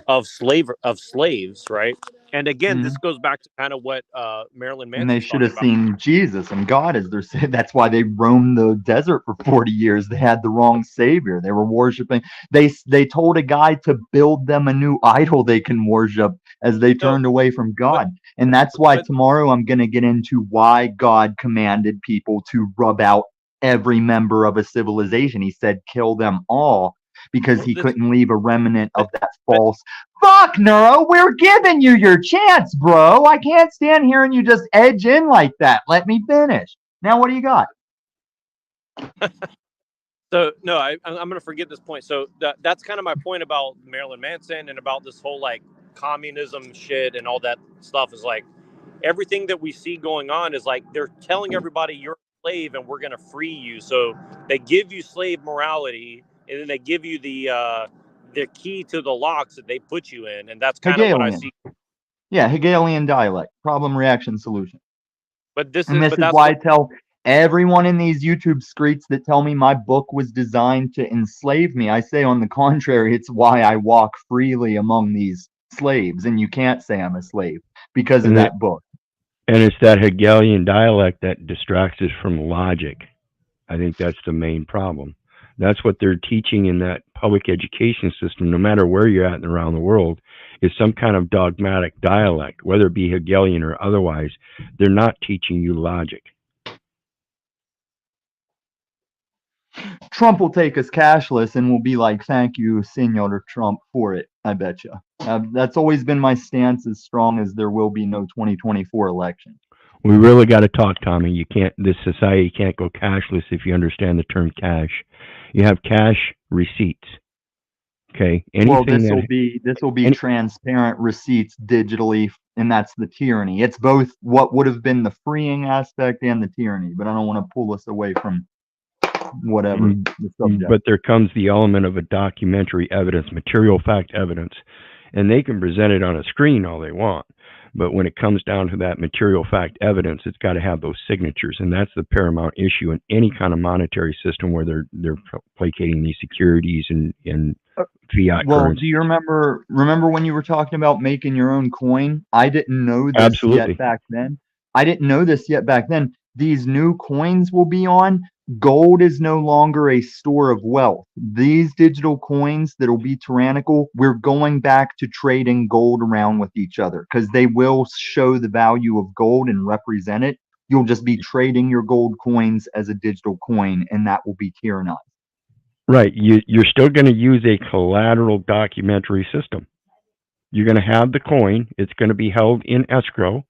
of slaves, right? And again, this goes back to kind of what Marilyn Manson. And they should have seen Jesus and God as their savior. That's why they roamed the desert for 40 years. They had the wrong savior. They were worshiping. They told a guy to build them a new idol they can worship as they turned away from God. And that's why tomorrow I'm going to get into why God commanded people to rub out every member of a civilization. He said, kill them all. Because he couldn't leave a remnant of that false. Fuck, Neuro, we're giving you your chance, bro. I can't stand hearing you just edge in like that. Let me finish. Now, what do you got? So, no, I'm going to forget this point. So that's kind of my point about Marilyn Manson and about this whole, like, communism shit and all that stuff is, like, everything that we see going on is, like, they're telling everybody you're a slave and we're going to free you. So they give you slave morality, and then they give you the key to the locks that they put you in, and that's kind of what I see. Yeah, Hegelian dialect, problem, reaction, solution. But this is why I tell everyone in these YouTube streets that tell me my book was designed to enslave me. I say, on the contrary, it's why I walk freely among these slaves, and you can't say I'm a slave because of that book. And it's that Hegelian dialect that distracts us from logic. I think that's the main problem. That's what they're teaching in that public education system, no matter where you're at and around the world, is some kind of dogmatic dialect, whether it be Hegelian or otherwise. They're not teaching you logic. Trump will take us cashless and will be like, thank you, Senor Trump, for it, I bet you. That's always been my stance, as strong as there will be no 2024 election. We really got to talk, Tommy. This society can't go cashless if you understand the term cash. You have cash receipts. Okay. Well, Anything this will be any, transparent receipts digitally, and that's the tyranny. It's both what would have been the freeing aspect and the tyranny, but I don't want to pull us away from whatever the subject. but there comes the element of a documentary evidence, material fact evidence, and they can present it on a screen all they want. But when it comes down to that material fact evidence, it's got to have those signatures, and that's the paramount issue in any kind of monetary system where they're placating these securities and fiat Well, currency. do you remember when you were talking about making your own coin? I didn't know this Absolutely. yet back then. I didn't know this yet back then. These new coins will be on. Gold is no longer a store of wealth. These digital coins that'll be tyrannical, we're going back to trading gold around with each other because they will show the value of gold and represent it. You'll just be trading your gold coins as a digital coin, and that will be tyrannized. Right. You're still going to use a collateral documentary system. You're going to have the coin. It's going to be held in escrow.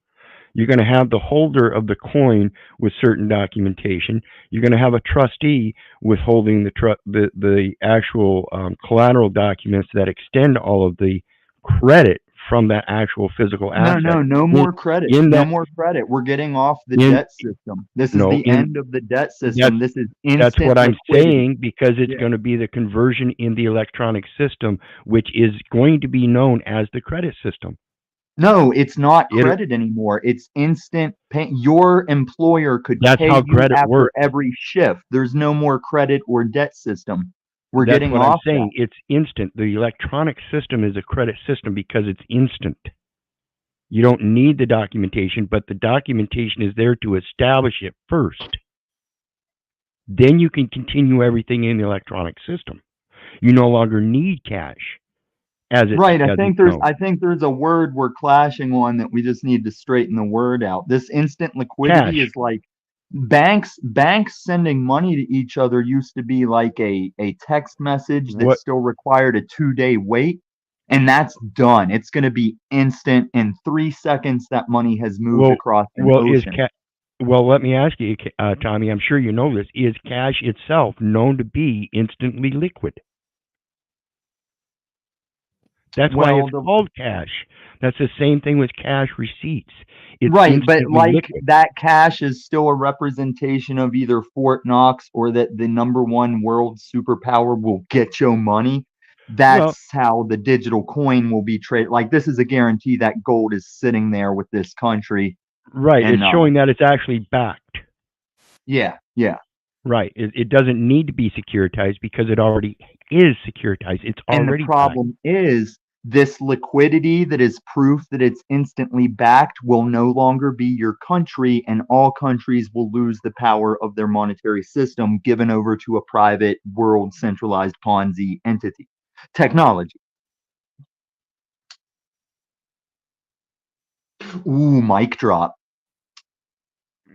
You're going to have the holder of the coin with certain documentation. You're going to have a trustee withholding the actual collateral documents that extend all of the credit from that actual physical asset. No more credit. No more credit. We're getting off the debt system. This is the end of the debt system. This is instant That's what I'm liquidity. saying, because it's going to be the conversion in the electronic system, which is going to be known as the credit system. No, it's not credit anymore. It's instant pay. Your employer could pay you after every shift. There's no more credit or debt system. We're getting off. That's what I'm saying. It's instant. The electronic system is a credit system because it's instant. You don't need the documentation, but the documentation is there to establish it first. Then you can continue everything in the electronic system. You no longer need cash. Right. I think there's a word we're clashing on that we just need to straighten the word out. This instant liquidity is like banks sending money to each other used to be like a text message that still required a 2-day wait, and that's done. It's going to be instant. In 3 seconds that money has moved across an ocean. Well, let me ask you, Tommy, I'm sure you know this. Is cash itself known to be instantly liquid? That's why it's called cash. That's the same thing with cash receipts. It's right, but like liquid. That cash is still a representation of either Fort Knox or that the #1 world superpower will get your money. That's how the digital coin will be traded. Like, this is a guarantee that gold is sitting there with this country. Right, it's showing that it's actually backed. Yeah. Right, it doesn't need to be securitized because it already is securitized. It's already. And the problem is this liquidity that is proof that it's instantly backed will no longer be your country, and all countries will lose the power of their monetary system given over to a private world centralized Ponzi entity. Technology. Ooh, mic drop.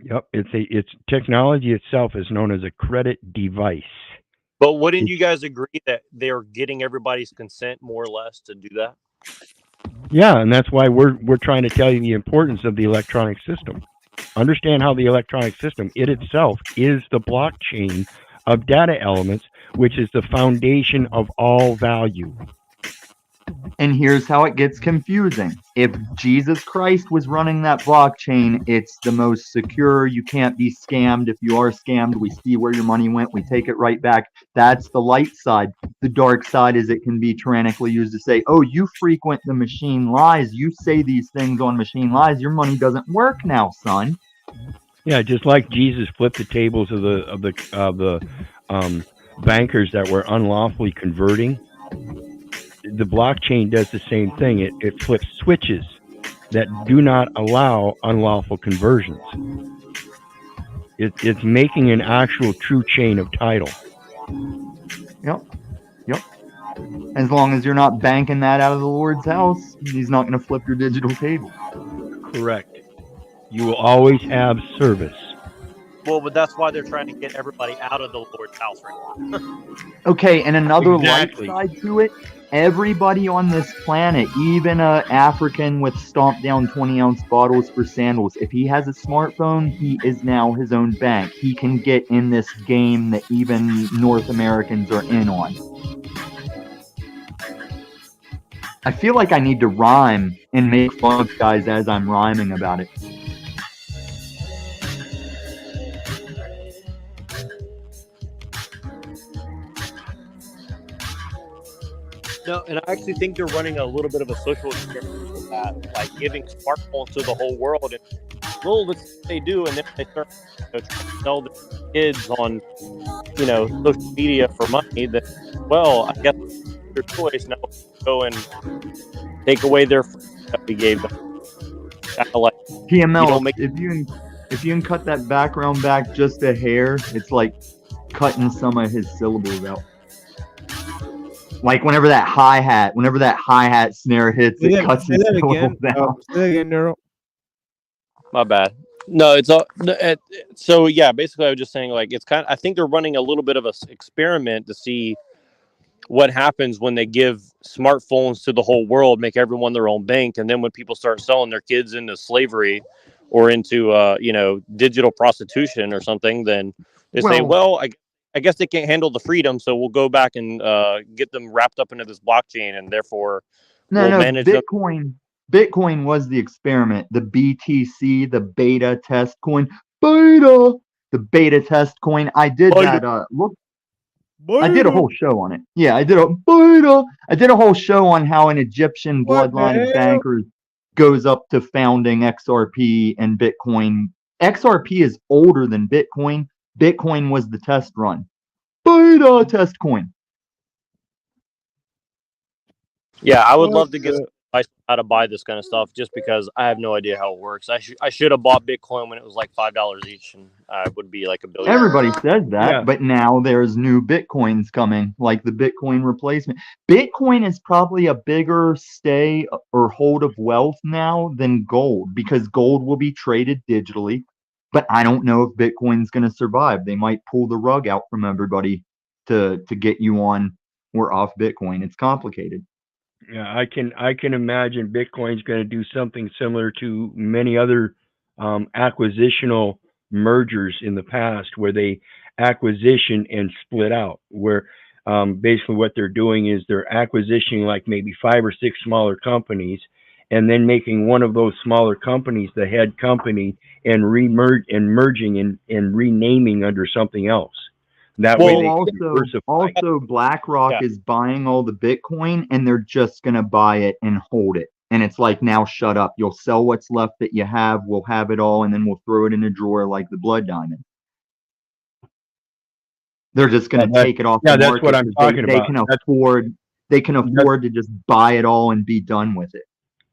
Yep, it's technology itself is known as a credit device. But wouldn't you guys agree that they're getting everybody's consent more or less to do that? Yeah, and that's why we're trying to tell you the importance of the electronic system. Understand how the electronic system, it itself, is the blockchain of data elements, which is the foundation of all value. And here's how it gets confusing. If Jesus Christ was running that blockchain, it's the most secure. You can't be scammed. If you are scammed, we see where your money went. We take it right back. That's the light side. The dark side is it can be tyrannically used to say, oh, you frequent the machine lies. You say these things on machine lies. Your money doesn't work now, son. Yeah, just like Jesus flipped the tables of the bankers that were unlawfully converting. The blockchain does the same thing. It flips switches that do not allow unlawful conversions. It's making an actual true chain of title. Yep. As long as you're not banking that out of the Lord's house, he's not going to flip your digital table. Correct. You will always have service. Well, but that's why they're trying to get everybody out of the Lord's house right now. Okay, and another light side to it, everybody on this planet, even an African with stomped down 20-ounce bottles for sandals, if he has a smartphone, he is now his own bank. He can get in this game that even North Americans are in on. I feel like I need to rhyme and make fun of guys as I'm rhyming about it. No, and I actually think they're running a little bit of a social experiment with that, like giving smartphones to the whole world. And little bit they do, and then they start trying to sell their kids on, social media for money. That, well, I guess their choice now. Go and take away their freedom that we gave them. Kind of like TML, make. if you can cut that background back just a hair, it's like cutting some of his syllables out. Like whenever that hi-hat snare hits, it cuts his syllables out. Say that again, Neuro. My bad. No, it's all. So yeah, basically, I was just saying, like, it's kind of. I think they're running a little bit of a experiment to see what happens when they give smartphones to the whole world, make everyone their own bank, and then when people start selling their kids into slavery or into digital prostitution or something, then they say, well, I guess they can't handle the freedom, so we'll go back and get them wrapped up into this blockchain, and therefore we'll manage Bitcoin. Bitcoin was the experiment. The BTC, the beta test coin, the beta test coin. I did that. I did a whole show on it. Yeah, I did a whole show on how an Egyptian bloodline of bankers goes up to founding XRP and Bitcoin. XRP is older than Bitcoin. Bitcoin was the test run. Beta test coin. Yeah, I would love to get some advice on how to buy this kind of stuff, just because I have no idea how it works. I should have bought Bitcoin when it was like $5 each, and I would be like a billionaire. Everybody says that, but now there's new Bitcoins coming, like the Bitcoin replacement. Bitcoin is probably a bigger stay or hold of wealth now than gold, because gold will be traded digitally. But I don't know if Bitcoin's going to survive. They might pull the rug out from everybody to get you on or off Bitcoin. It's complicated. Yeah, I can imagine Bitcoin's going to do something similar to many other acquisitional mergers in the past, where they acquisition and split out, where basically what they're doing is they're acquisitioning like maybe 5 or 6 smaller companies, and then making one of those smaller companies the head company, and merging and renaming under something else. That way they also BlackRock is buying all the Bitcoin, and they're just going to buy it and hold it. And it's like, now shut up. You'll sell what's left that you have. We'll have it all, and then we'll throw it in a drawer like the blood diamond. They're just going to take it off the market. That's what I'm talking about. They can afford to just buy it all and be done with it.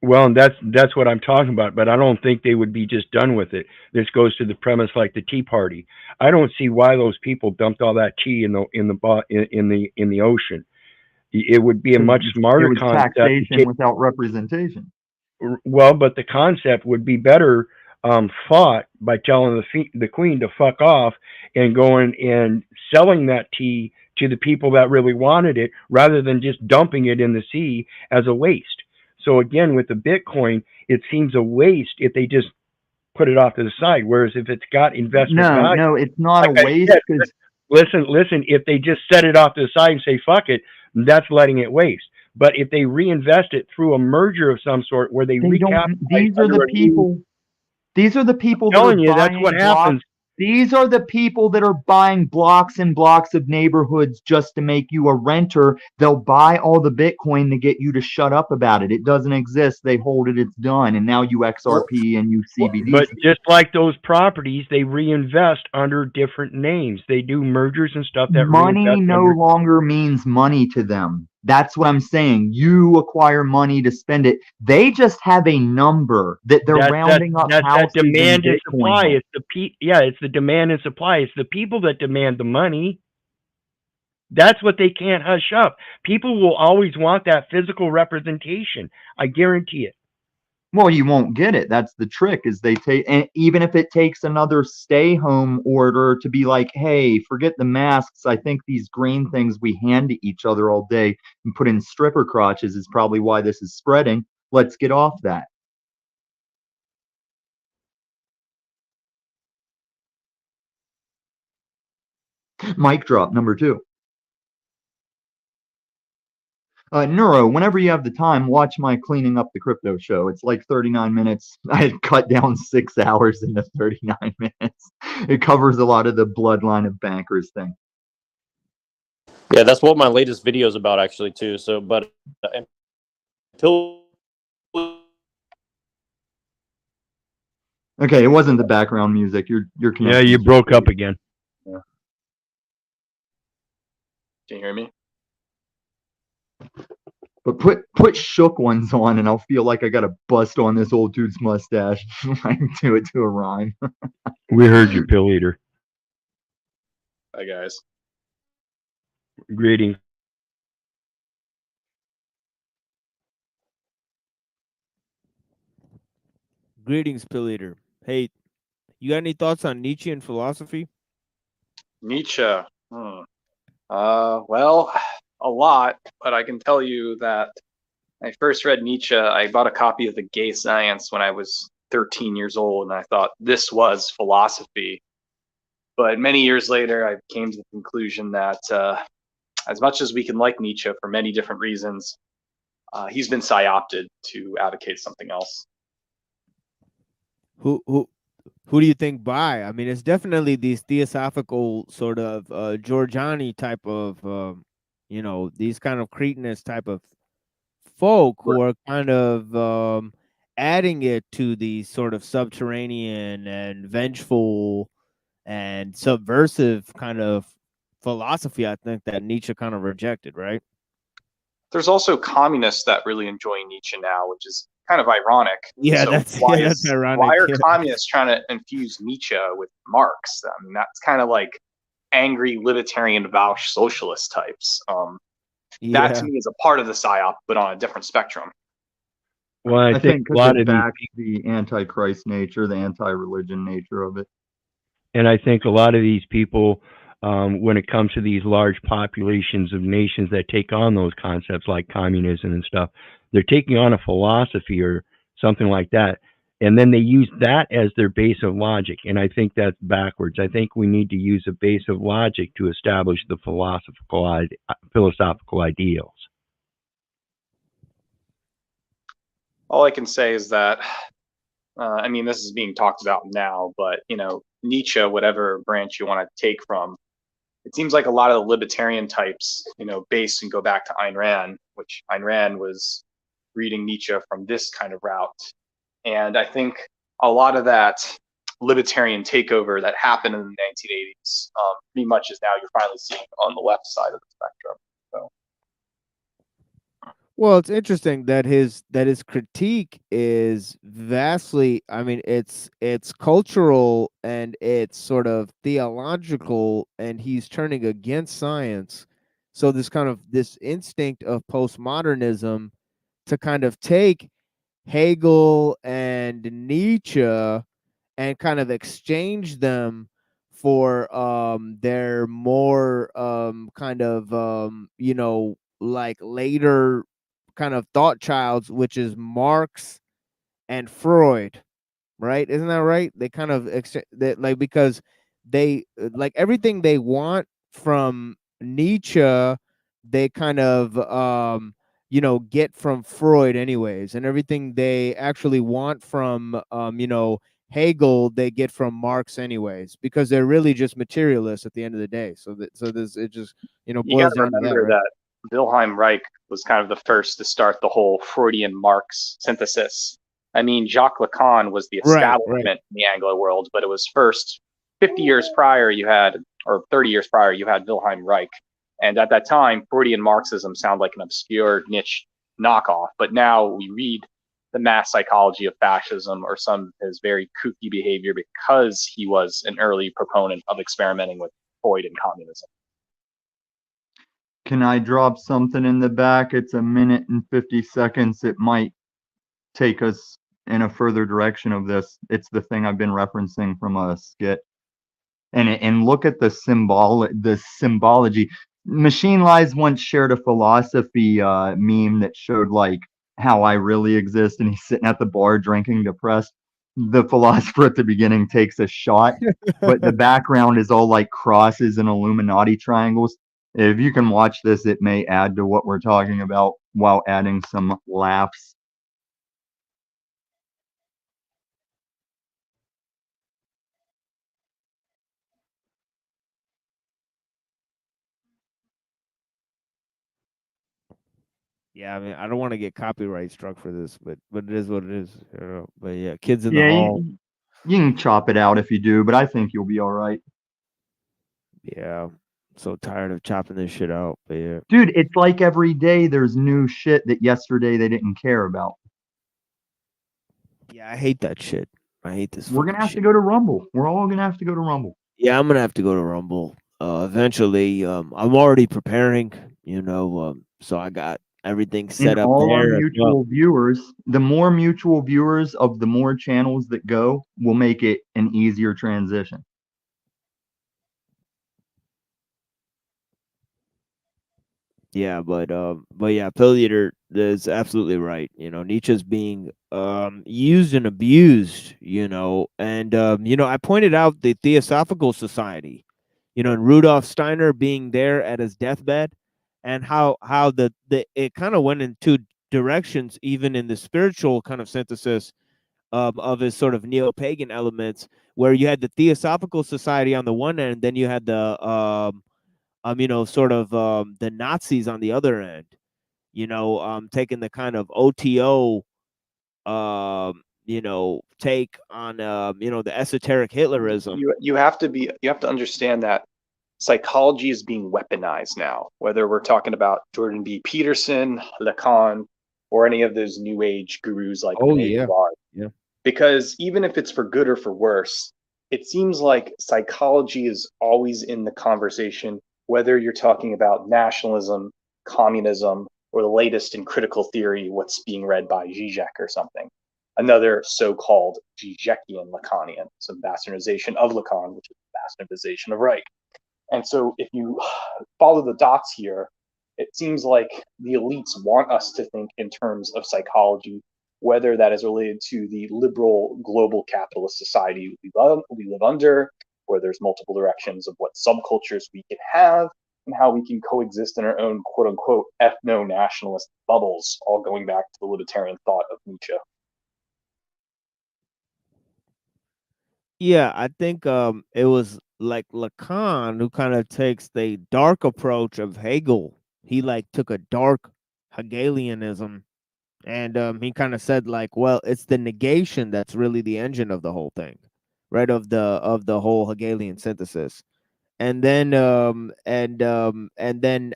Well, and that's what I'm talking about, but I don't think they would be just done with it. This goes to the premise like the Tea Party. I don't see why those people dumped all that tea in the ocean. It would be a much smarter concept. Taxation without representation. Well, but the concept would be better fought by telling the queen to fuck off and going and selling that tea to the people that really wanted it, rather than just dumping it in the sea as a waste. So again, with the Bitcoin, it seems a waste if they just put it off to the side. Whereas if it's got investment value, no, it's not a waste. Listen, if they just set it off to the side and say, fuck it, that's letting it waste. But if they reinvest it through a merger of some sort where these are the people I'm telling you, that's what happens. These are the people that are buying blocks and blocks of neighborhoods just to make you a renter. They'll buy all the Bitcoin to get you to shut up about it. It doesn't exist. They hold it. It's done. And now you XRP and you CBD. But just like those properties, they reinvest under different names. They do mergers and stuff that money no longer means money to them. That's what I'm saying. You acquire money to spend it. They just have a number that they're rounding up. That's that demand and supply. It's it's the demand and supply. It's the people that demand the money. That's what they can't hush up. People will always want that physical representation. I guarantee it. Well, you won't get it. That's the trick, is they take, and even if it takes another stay home order to be like, hey, forget the masks. I think these green things we hand to each other all day and put in stripper crotches is probably why this is spreading. Let's get off that. Mic drop number 2. Neuro, whenever you have the time, watch my Cleaning Up the Crypto show. It's like 39 minutes. I had cut down 6 hours into 39 minutes. It covers a lot of the bloodline of bankers thing. Yeah, that's what my latest video is about, actually, too. So, but until Okay, it wasn't the background music. You're Yeah, connected. you broke up again. Can you hear me? But put shook ones on, and I'll feel like I got a bust on this old dude's mustache. I can do it to a rhyme. We heard you, Pill Eater. Hi, guys. Greetings. Greetings, Pill Eater. Hey, you got any thoughts on Nietzsche and philosophy? Nietzsche. Well, a lot, but I can tell you that I first read Nietzsche. I bought a copy of The Gay Science when I was 13 years old, and I thought this was philosophy. But many years later, I came to the conclusion that as much as we can like Nietzsche for many different reasons, he's been psyopted to advocate something else. Who do you think by? I mean, it's definitely these theosophical sort of Giorgiani type of these kind of cretinous type of folk who are kind of adding it to the sort of subterranean and vengeful and subversive kind of philosophy, I think, that Nietzsche kind of rejected, right? There's also communists that really enjoy Nietzsche now, which is kind of ironic. Yeah, So that's ironic. Why are yeah. communists trying to infuse Nietzsche with Marx? I mean, that's kind of like angry libertarian Vauch socialist types. That to me is a part of the psyop, but on a different spectrum. Well, I think a lot of the anti-Christ nature, the anti-religion nature of it. And I think a lot of these people, when it comes to these large populations of nations that take on those concepts like communism and stuff, they're taking on a philosophy or something like that. And then they use that as their base of logic. And I think that's backwards. I think we need to use a base of logic to establish the philosophical ideals. All I can say is that, I mean, this is being talked about now, but, Nietzsche, whatever branch you want to take from, it seems like a lot of the libertarian types, base and go back to Ayn Rand, which Ayn Rand was reading Nietzsche from this kind of route. And I think a lot of that libertarian takeover that happened in the 1980s, pretty much is now you're finally seeing on the left side of the spectrum. So. Well, it's interesting that his critique is vastly, I mean, it's cultural and it's sort of theological, and he's turning against science. So this instinct of postmodernism to kind of take Hegel and Nietzsche and kind of exchange them for their more kind of like later kind of thought childs, which is Marx and Freud, right? Isn't that right? They kind of like, because they like everything they want from Nietzsche, they kind of get from Freud anyways, and everything they actually want from Hegel, they get from Marx anyways, because they're really just materialists at the end of the day. So this it just boils down to that, right? That Wilhelm Reich was kind of the first to start the whole Freudian Marx synthesis. I mean, Jacques Lacan was the establishment in the Anglo world, but it was first 50 years prior or 30 years prior, you had Wilhelm Reich. And at that time, Freudian Marxism sounded like an obscure niche knockoff. But now we read the mass psychology of fascism or some of his very kooky behavior because he was an early proponent of experimenting with Freud and communism. Can I drop something in the back? It's 1 minute and 50 seconds. It might take us in a further direction of this. It's the thing I've been referencing from a skit. And look at the symbology. Machine Lies once shared a philosophy meme that showed like how I really exist, and he's sitting at the bar drinking, depressed. The philosopher at the beginning takes a shot, but the background is all like crosses and Illuminati triangles. If you can watch this, it may add to what we're talking about. while adding some laughs. Yeah, I mean, I don't want to get copyright struck for this, but it is what it is. But yeah, kids in the Yeah, hall. you can chop it out if you do, but I think you'll be all right. Yeah, I'm so tired of chopping this shit out. But yeah, Dude, it's like every day there's new shit that yesterday they didn't care about. yeah, I hate that shit. I hate this. We're gonna fucking have shit. to go to Rumble. We're all gonna have to go to Rumble. Yeah, I'm gonna have to go to Rumble. Eventually. I'm already preparing. So I got everything And set up all our there as well. mutual viewers, the more mutual viewers of the more channels that go will make it an easier transition. Yeah, but yeah, Pilliater is absolutely right. Nietzsche's being used and abused. And I pointed out the Theosophical Society. And Rudolf Steiner being there at his deathbed, and how the it kind of went in two directions, even in the spiritual kind of synthesis of his sort of neo-pagan elements, where you had the Theosophical Society on the one end, then you had the sort of the Nazis on the other end, taking the kind of OTO, take on, the esoteric Hitlerism. You have to understand that psychology is being weaponized now, whether we're talking about Jordan B. Peterson, Lacan, or any of those new age gurus like Rene Girard. Yeah. Because even if it's for good or for worse, it seems like psychology is always in the conversation, whether you're talking about nationalism, communism, or the latest in critical theory, what's being read by Zizek or something. Another so-called Zizekian Lacanian, some bastardization of Lacan, which is bastardization of Reich. And so if you follow the dots here, it seems like the elites want us to think in terms of psychology, whether that is related to the liberal global capitalist society we live under, where there's multiple directions of what subcultures we can have, and how we can coexist in our own quote-unquote ethno-nationalist bubbles, all going back to the libertarian thought of Nietzsche. Yeah, I think it was like Lacan who kind of takes the dark approach of Hegel. He like took a dark Hegelianism, and he kind of said like, well, it's the negation that's really the engine of the whole thing, right? Of the whole Hegelian synthesis. And then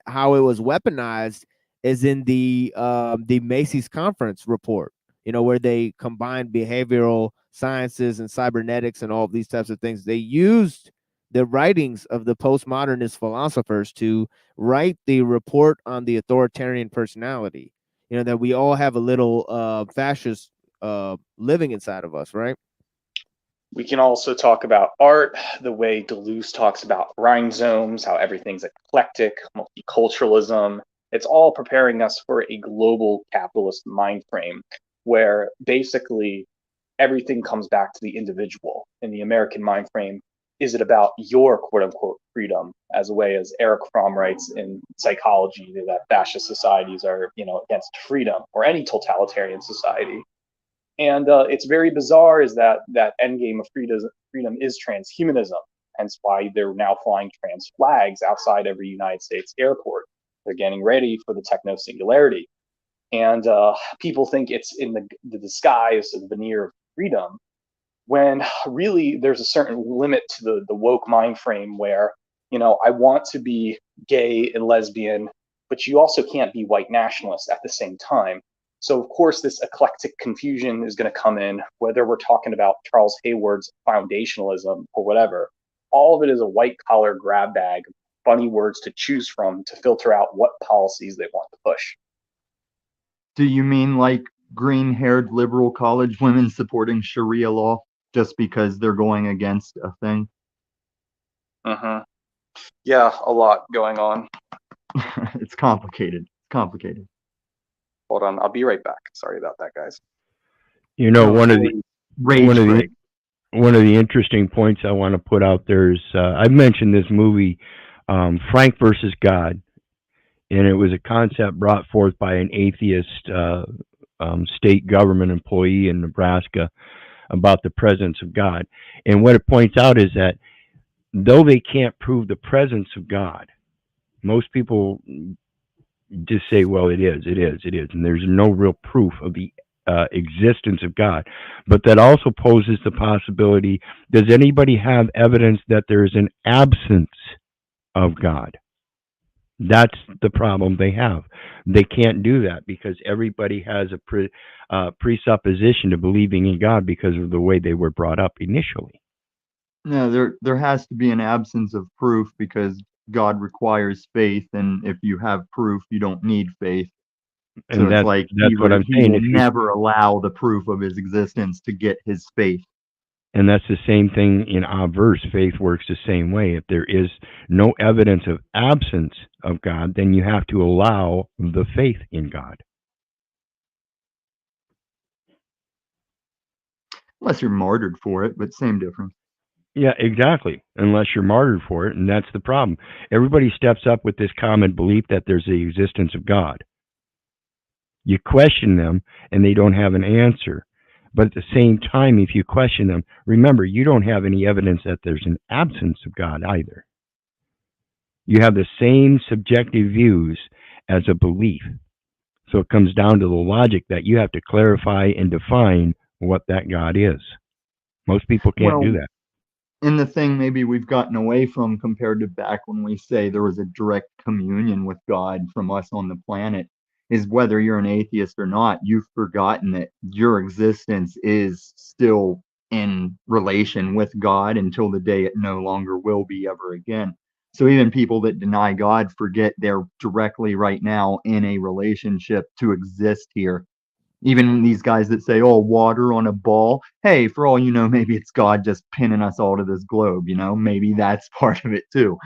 how it was weaponized is in the Macy's conference report, where they combined behavioral sciences and cybernetics and all of these types of things. They used the writings of the postmodernist philosophers to write the report on the authoritarian personality, that we all have a little fascist living inside of us, right? We can also talk about art, the way Deleuze talks about rhizomes, how everything's eclectic, multiculturalism. It's all preparing us for a global capitalist mind frame where basically everything comes back to the individual. In the American mind frame, is it about your quote unquote freedom, as a way as Eric Fromm writes in Psychology that fascist societies are, against freedom, or any totalitarian society. And it's very bizarre is that endgame of freedom is transhumanism, hence why they're now flying trans flags outside every United States airport. They're getting ready for the techno singularity. And people think it's in the disguise of the veneer of freedom, when really there's a certain limit to the woke mind frame where, I want to be gay and lesbian, but you also can't be white nationalist at the same time. So, of course, this eclectic confusion is going to come in, whether we're talking about Charles Hayward's foundationalism or whatever. All of it is a white-collar grab bag, funny words to choose from to filter out what policies they want to push. Do you mean like green-haired liberal college women supporting Sharia law just because they're going against a thing? Mm-hmm. Yeah, a lot going on. It's complicated. Complicated. Hold on, I'll be right back. Sorry about that, guys. One of the interesting points I want to put out there is I've mentioned this movie, Frank versus God. and it was a concept brought forth by an atheist state government employee in Nebraska about the presence of God. And what it points out is that though they can't prove the presence of God, most people just say, well, it is, and there's no real proof of the existence of God. But that also poses the possibility, does anybody have evidence that there is an absence of God? That's the problem they have. They can't do that because everybody has a presupposition to believing in God because of the way they were brought up initially. No, there has to be an absence of proof because God requires faith, and if you have proof, you don't need faith. So And it's like that's what I'm he saying. will never allow the proof of his existence to get his faith. And that's the same thing in our verse. Faith works the same way. If there is no evidence of absence of God, then you have to allow the faith in God. Unless you're martyred for it, but same difference. Yeah, exactly. Unless you're martyred for it, and that's the problem. Everybody steps up with this common belief that there's the existence of God. You question them, and they don't have an answer. But at the same time, if you question them, remember, you don't have any evidence that there's an absence of God either. You have the same subjective views as a belief. So it comes down to the logic that you have to clarify and define what that God is. Most people can't do that. And the thing maybe we've gotten away from compared to back when we say there was a direct communion with God from us on the planet is whether you're an atheist or not, you've forgotten that your existence is still in relation with God until the day it no longer will be ever again. So even people that deny God forget they're directly right now in a relationship to exist here. Even these guys that say, oh, water on a ball. Hey, for all you know, maybe it's God just pinning us all to this globe, maybe that's part of it too.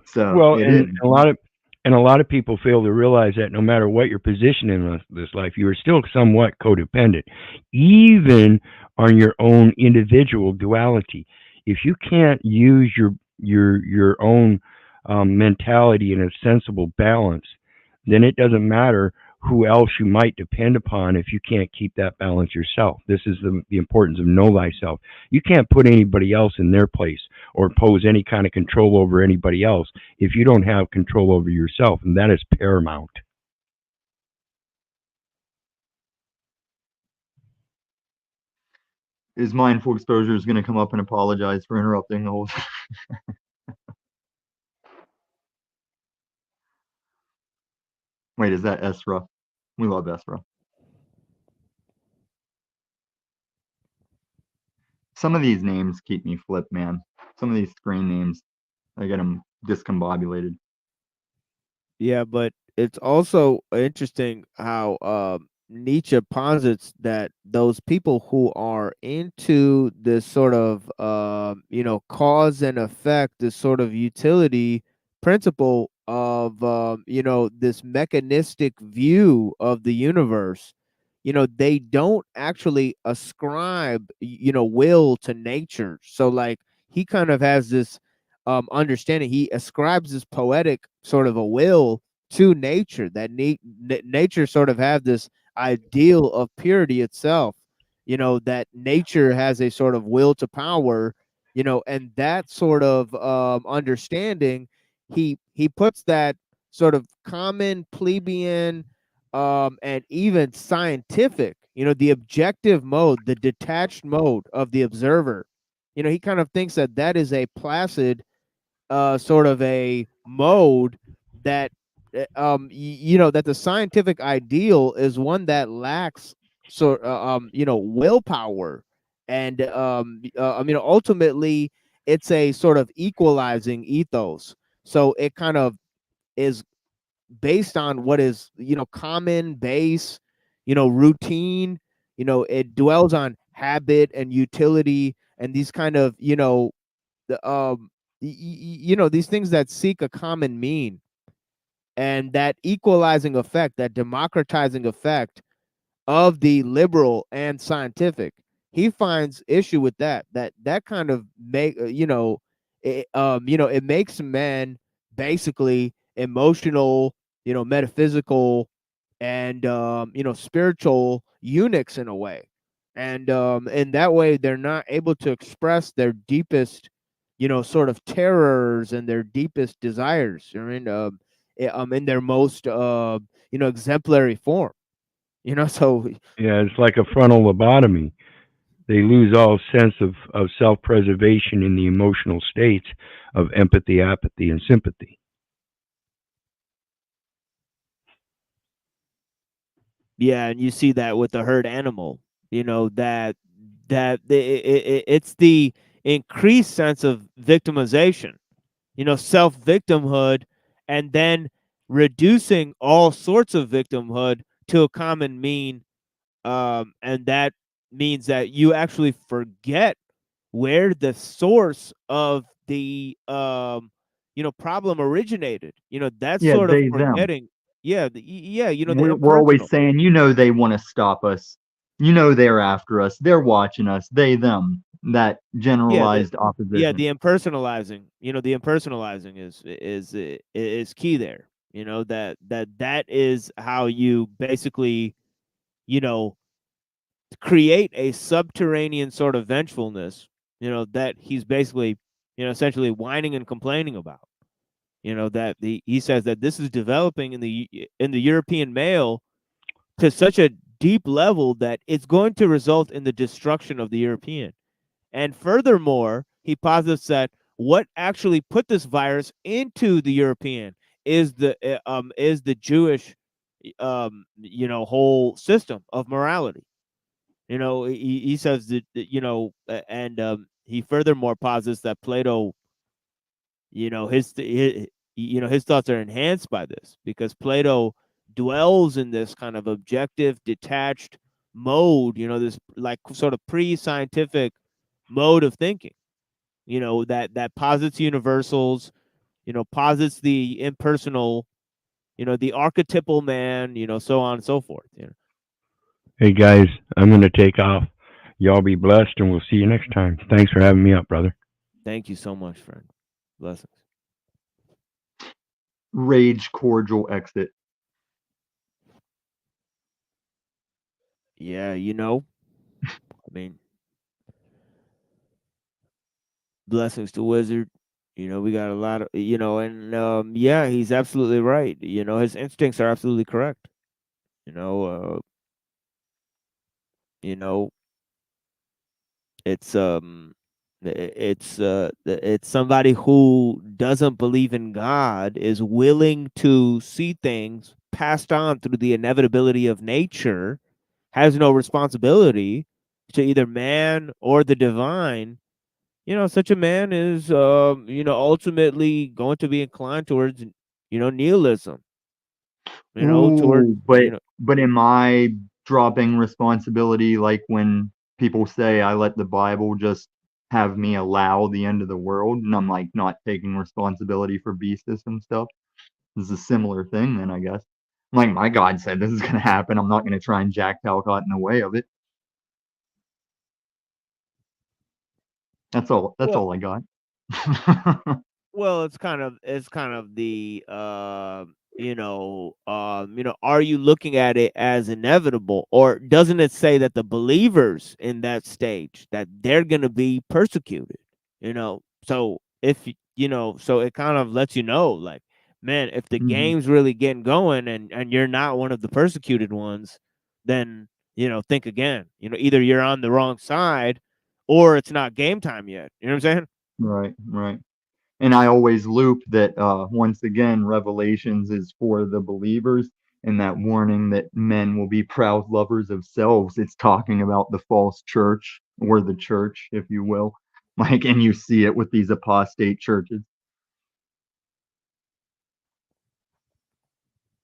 So Well, it and is. a lot of people fail to realize that no matter what your position in this life, you are still somewhat codependent, even on your own individual duality. If you can't use your own mentality in a sensible balance, then it doesn't matter who else you might depend upon if you can't keep that balance yourself. This is the importance of know thyself. You can't put anybody else in their place or pose any kind of control over anybody else if you don't have control over yourself, and that is paramount. Is Mindful Exposure is going to come up and apologize for interrupting the whole time? Wait, is that Esra? We love Esra. Some of these names keep me flipped, man. Some of these screen names, I get them discombobulated. Yeah, but it's also interesting how Nietzsche posits that those people who are into this sort of cause and effect, this sort of utility principle of this mechanistic view of the universe, they don't actually ascribe will to nature. So like he kind of has this understanding. He ascribes this poetic sort of a will to nature, that nature sort of have this ideal of purity itself, that nature has a sort of will to power, and that sort of understanding, he puts that sort of common plebeian and even scientific, the objective mode, the detached mode of the observer. He kind of thinks that that is a placid sort of a mode that that the scientific ideal is one that lacks willpower, and ultimately it's a sort of equalizing ethos. So it kind of is based on what is common base, routine. It dwells on habit and utility and these kind of the these things that seek a common mean, and that equalizing effect, that democratizing effect of the liberal and scientific. He finds issue with that kind of make it makes men basically emotional metaphysical and spiritual eunuchs in a way, and that way they're not able to express their deepest sort of terrors and their deepest desires. I mean, in their most exemplary form. So Yeah, it's like a frontal lobotomy. They lose all sense of self preservation in the emotional states of empathy, apathy, and sympathy. yeah, and you see that with the herd animal. It's the increased sense of victimization, self victimhood, and then reducing all sorts of victimhood to a common mean. And that means that you actually forget where the source of the problem originated. That's Yeah, sort of they them. forgetting. Yeah, the We're always impersonal. saying, they want to stop us. They're after us. They're watching us. They them. That Yeah, generalized opposition. the impersonalizing. The impersonalizing is key there. That is how you basically you know create a subterranean sort of vengefulness. That he's basically essentially whining and complaining about. That he says that this is developing in the European male to such a deep level that it's going to result in the destruction of the European. And furthermore, he posits that what actually put this virus into the European is the Jewish whole system of morality. He says and he furthermore posits that Plato, his thoughts are enhanced by this because Plato dwells in this kind of objective, detached mode. This like sort of pre-scientific mode of thinking. That posits universals. Posits the impersonal. The archetypal man. So on and so forth. Hey guys, I'm going to take off. Y'all be blessed, and we'll see you next time. Thanks for having me up, brother. Thank you so much, friend. Blessings. Rage cordial exit. Yeah, I mean, blessings to Wizard. We got a lot of, and yeah, he's absolutely right. His instincts are absolutely correct. You know, uh, you know, it's it's somebody who doesn't believe in God is willing to see things passed on through the inevitability of nature, has no responsibility to either man or the divine. Such a man is, ultimately going to be inclined towards, nihilism, towards, Ooh, but am I dropping responsibility like when people say I let the Bible just have me allow the end of the world and I'm like not taking responsibility for beast system stuff? This is a similar thing then, I guess. Like my God said this is gonna happen. I'm not gonna try and Jack Talcott in the way of it. That's well, all I got. well, it's kind of the, are you looking at it as inevitable, or doesn't it say that the believers in that stage that they're going to be persecuted? So if so it kind of lets like, man, if the Mhm. game's really getting going and you're not one of the persecuted ones, then think again. Either you're on the wrong side or it's not game time yet. You know what I'm saying? Right, right. And I always loop that once again, Revelations is for the believers, and that warning that men will be proud lovers of selves. It's talking about the false church or the church, if you will. Like, and you see it with these apostate churches.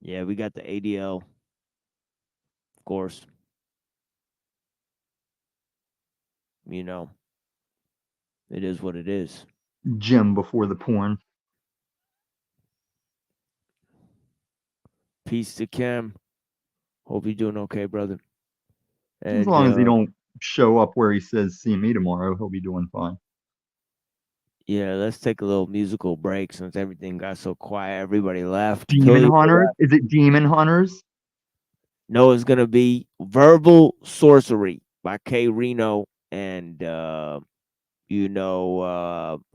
Yeah, we got the ADL, of course. You know, it is what it is. Jim before the porn. Peace to Kim. Hope you're doing okay, brother. As And long as he don't show up where he says, see me tomorrow, he'll be doing fine. Yeah, let's take a little musical break since everything got so quiet. Everybody left. Demon Totally Hunters? left. Is it Demon Hunters? No, it's gonna be Verbal Sorcery by K Reno and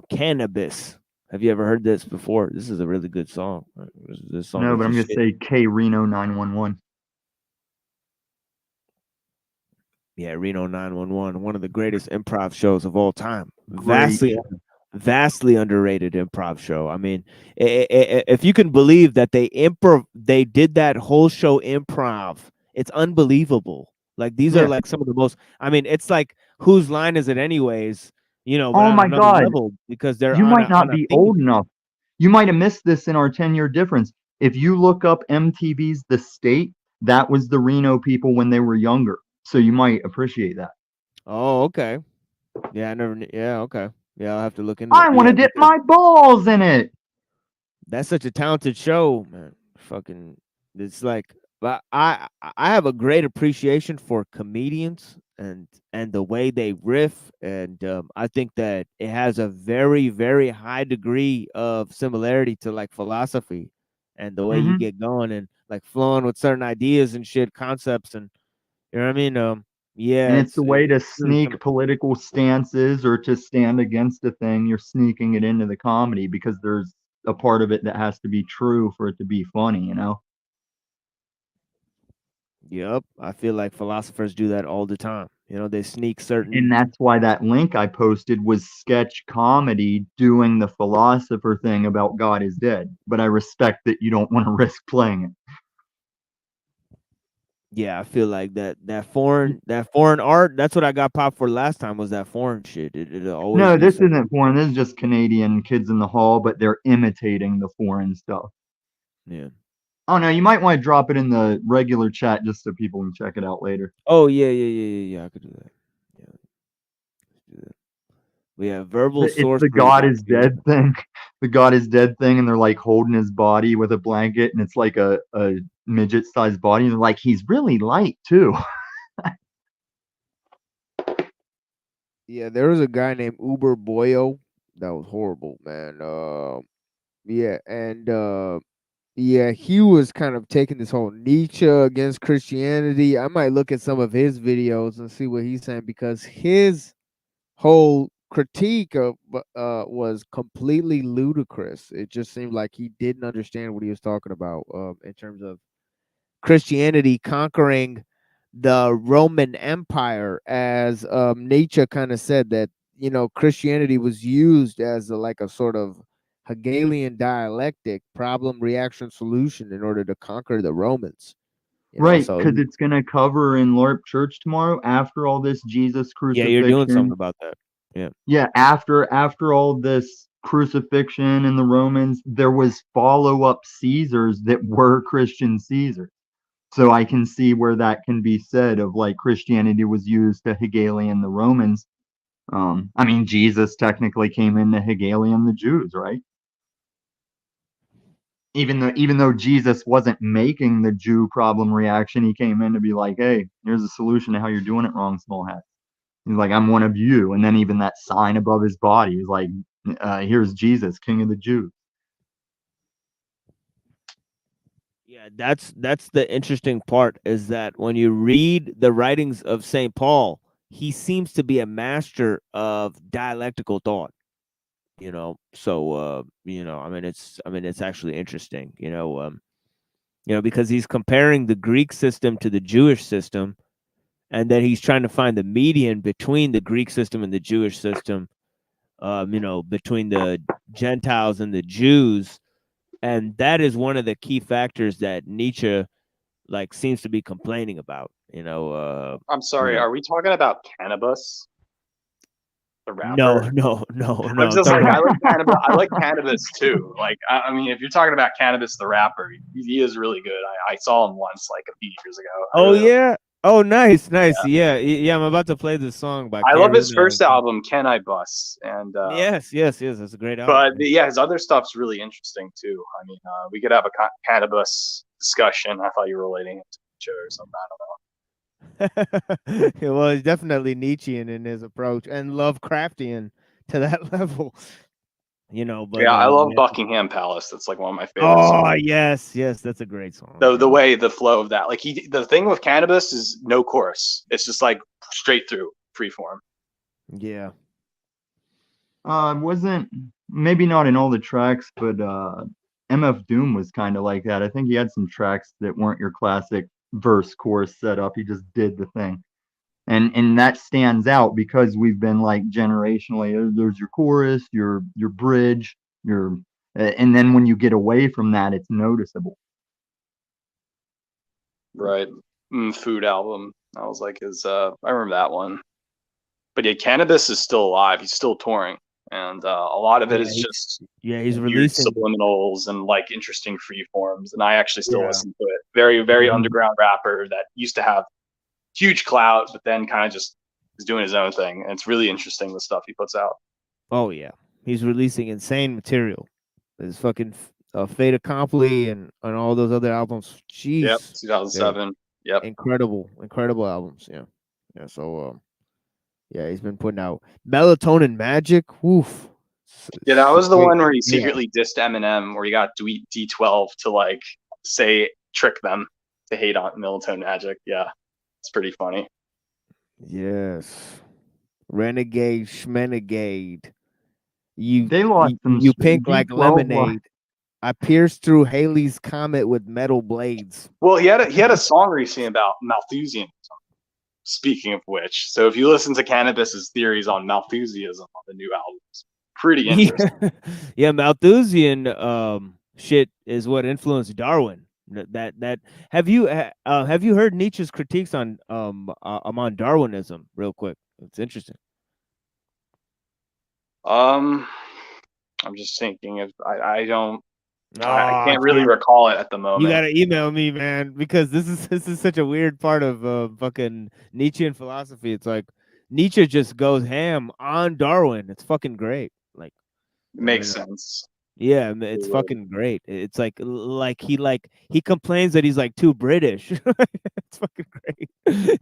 Cannabis. Have you ever heard this before? This is a really good song. This song No, is but I'm just gonna shit. say K Reno 911. Yeah, Reno 911, one of the greatest improv shows of all time. Great. Vastly underrated improv show. I mean, if you can believe that they did that whole show improv, it's unbelievable. Like these are Yeah. like some of the most. I mean, it's like whose line is it anyways? But Oh on my another God. level because they're You on might not a be theme. old enough. You might have missed this in our 10-year difference. If you look up MTV's The State, that was the Reno people when they were younger. So you might appreciate that. Oh, okay. Yeah, I never. Yeah, okay. Yeah, I'll have to look into I it. want to Yeah, dip because my balls in it. that's such a talented show, man. Fucking, it's like, but I have a great appreciation for comedians and the way they riff, and I think that it has a very high degree of similarity to like philosophy, and the way you Hmm. get going and like flowing with certain ideas and shit, concepts, and you know what I mean. Yeah, And it's the way to it's really sneak political stances or to stand against a thing. You're sneaking it into the comedy because there's a part of it that has to be true for it to be funny, you know? Yep, I feel like philosophers do that all the time. They sneak And certain. that's why that link I posted was sketch comedy doing the philosopher thing about God is dead. But I respect that you don't want to risk playing it. Yeah, I feel like that foreign art. That's what I got popped for last time was that foreign shit. It'll always No, be this some. isn't foreign. This is just Canadian kids in the hall, but they're imitating the foreign stuff. Yeah. Oh no, you might want to drop it in the regular chat just so people can check it out later. Oh yeah. I could do that. Yeah, let's do that. We have verbal It's the sorcery God by is Karen. dead thing. The God is dead thing, and they're like holding his body with a blanket, and it's like a midget sized body, and they're like, he's really light too. Yeah, there was a guy named Uber Boyo that was horrible, man. Yeah, and yeah, he was kind of taking this whole Nietzsche against Christianity. I might look at some of his videos and see what he's saying because his whole critique of was completely ludicrous. It just seemed like he didn't understand what he was talking about in terms of Christianity conquering the Roman Empire, as Nietzsche kind of said that Christianity was used as like a sort of Hegelian dialectic, problem, reaction, solution in order to conquer the Romans. Right, So because it's gonna cover in LARP Church tomorrow after all this Jesus yeah, you're doing something crucifixion. about that. Yeah. Yeah, after all this crucifixion and the Romans, there was follow-up Caesars that were Christian Caesars. So I can see where that can be said of like Christianity was used to Hegelian the Romans. I mean, Jesus technically came into Hegelian the Jews, right? Even though Jesus wasn't making the Jew problem reaction, he came in to be like, hey, here's a solution to how you're doing it wrong, small hat. He's like, I'm one of you. And then even that sign above his body is like, here's Jesus, King of the Jews. Yeah, that's the interesting part is that when you read the writings of St. Paul, he seems to be a master of dialectical thought. So it's actually interesting, because he's comparing the Greek system to the Jewish system, and then he's trying to find the median between the Greek system and the Jewish system, between the Gentiles and the Jews. And that is one of the key factors that Nietzsche like seems to be complaining about. I'm sorry, are we talking about Cannabis, the No, rapper? no. I'm I'm just talking like about I like Cannabis too. Like I mean, if you're talking about Cannabis the rapper, he is really good. I saw him once like a few years ago. I Oh really like, yeah. Oh, nice. yeah. Yeah. I'm about to play this song by I love his Karina. first album, Can I Bus? And Yes. That's a great album. but yeah, his other stuff's really interesting too. I mean, we could have a Cannabis discussion. I thought you were relating it to Nietzsche or something. I don't know. Well, he's definitely Nietzschean in his approach and Lovecraftian to that level. you know. But Yeah, I love Buckingham Palace. That's like one of my favorite oh songs. yes, that's a great song. The flow of that, like the thing with Cannabis is no chorus. It's just like straight through free form. Yeah. Wasn't maybe not in all the tracks, but MF Doom was kind of like that. I think he had some tracks that weren't your classic verse chorus setup. He just did the thing. And that stands out because we've been like generationally, there's your chorus, your bridge, and then when you get away from that, it's noticeable. Right. Food album. I was like his I remember that one. But yeah, Cannabis is still alive. He's still touring. And a lot of it is just he's weird releasing subliminals and like interesting free forms. And I actually still listen to it. Very, very underground rapper that used to have huge clout, but then kind of just is doing his own thing. And it's really interesting the stuff he puts out. Oh yeah, he's releasing insane material. His fucking Fait Accompli and all those other albums. Jeez. Yep, 2007. Yeah. Yep. Incredible albums. Yeah. So yeah, he's been putting out Melatonin Magic. Woof. Yeah, that was the one where he secretly dissed Eminem, where he got D12 to like trick them to hate on Melatonin Magic. Yeah, it's pretty funny. Yes, Renegade Schmenegade. You pink like lemonade. I pierced through Haley's comet with metal blades. Well, he had a song recently about Malthusianism. Speaking of which, so if you listen to Cannabis's theories on Malthusianism on the new album, it's pretty interesting. Yeah, Malthusian shit is what influenced Darwin. That have you heard Nietzsche's critiques on Darwinism? Real quick, it's interesting. I'm just thinking if I don't. I can't really recall it at the moment. You gotta email me, man, because this is such a weird part of fucking Nietzschean philosophy. It's like Nietzsche just goes ham on Darwin. It's fucking great. Like, it makes sense. Yeah, it's fucking great. It's like he complains that he's like too British. It's fucking great.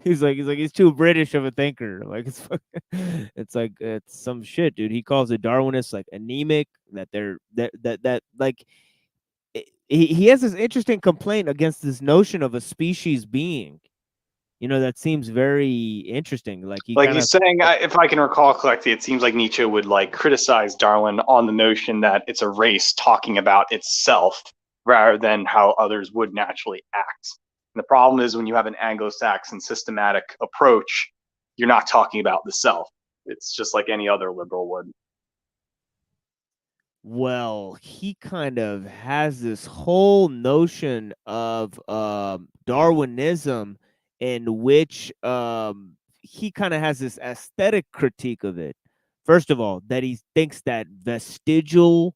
He's too British of a thinker. Like it's some shit, dude. He calls the Darwinists like anemic. That like. He has this interesting complaint against this notion of a species being, that seems very interesting. Like he's saying, if I can recall correctly, it seems like Nietzsche would like criticize Darwin on the notion that it's a race talking about itself rather than how others would naturally act. And the problem is when you have an Anglo-Saxon systematic approach, you're not talking about the self. It's just like any other liberal would. Well, he kind of has this whole notion of Darwinism in which he kind of has this aesthetic critique of it. First of all, that he thinks that vestigial,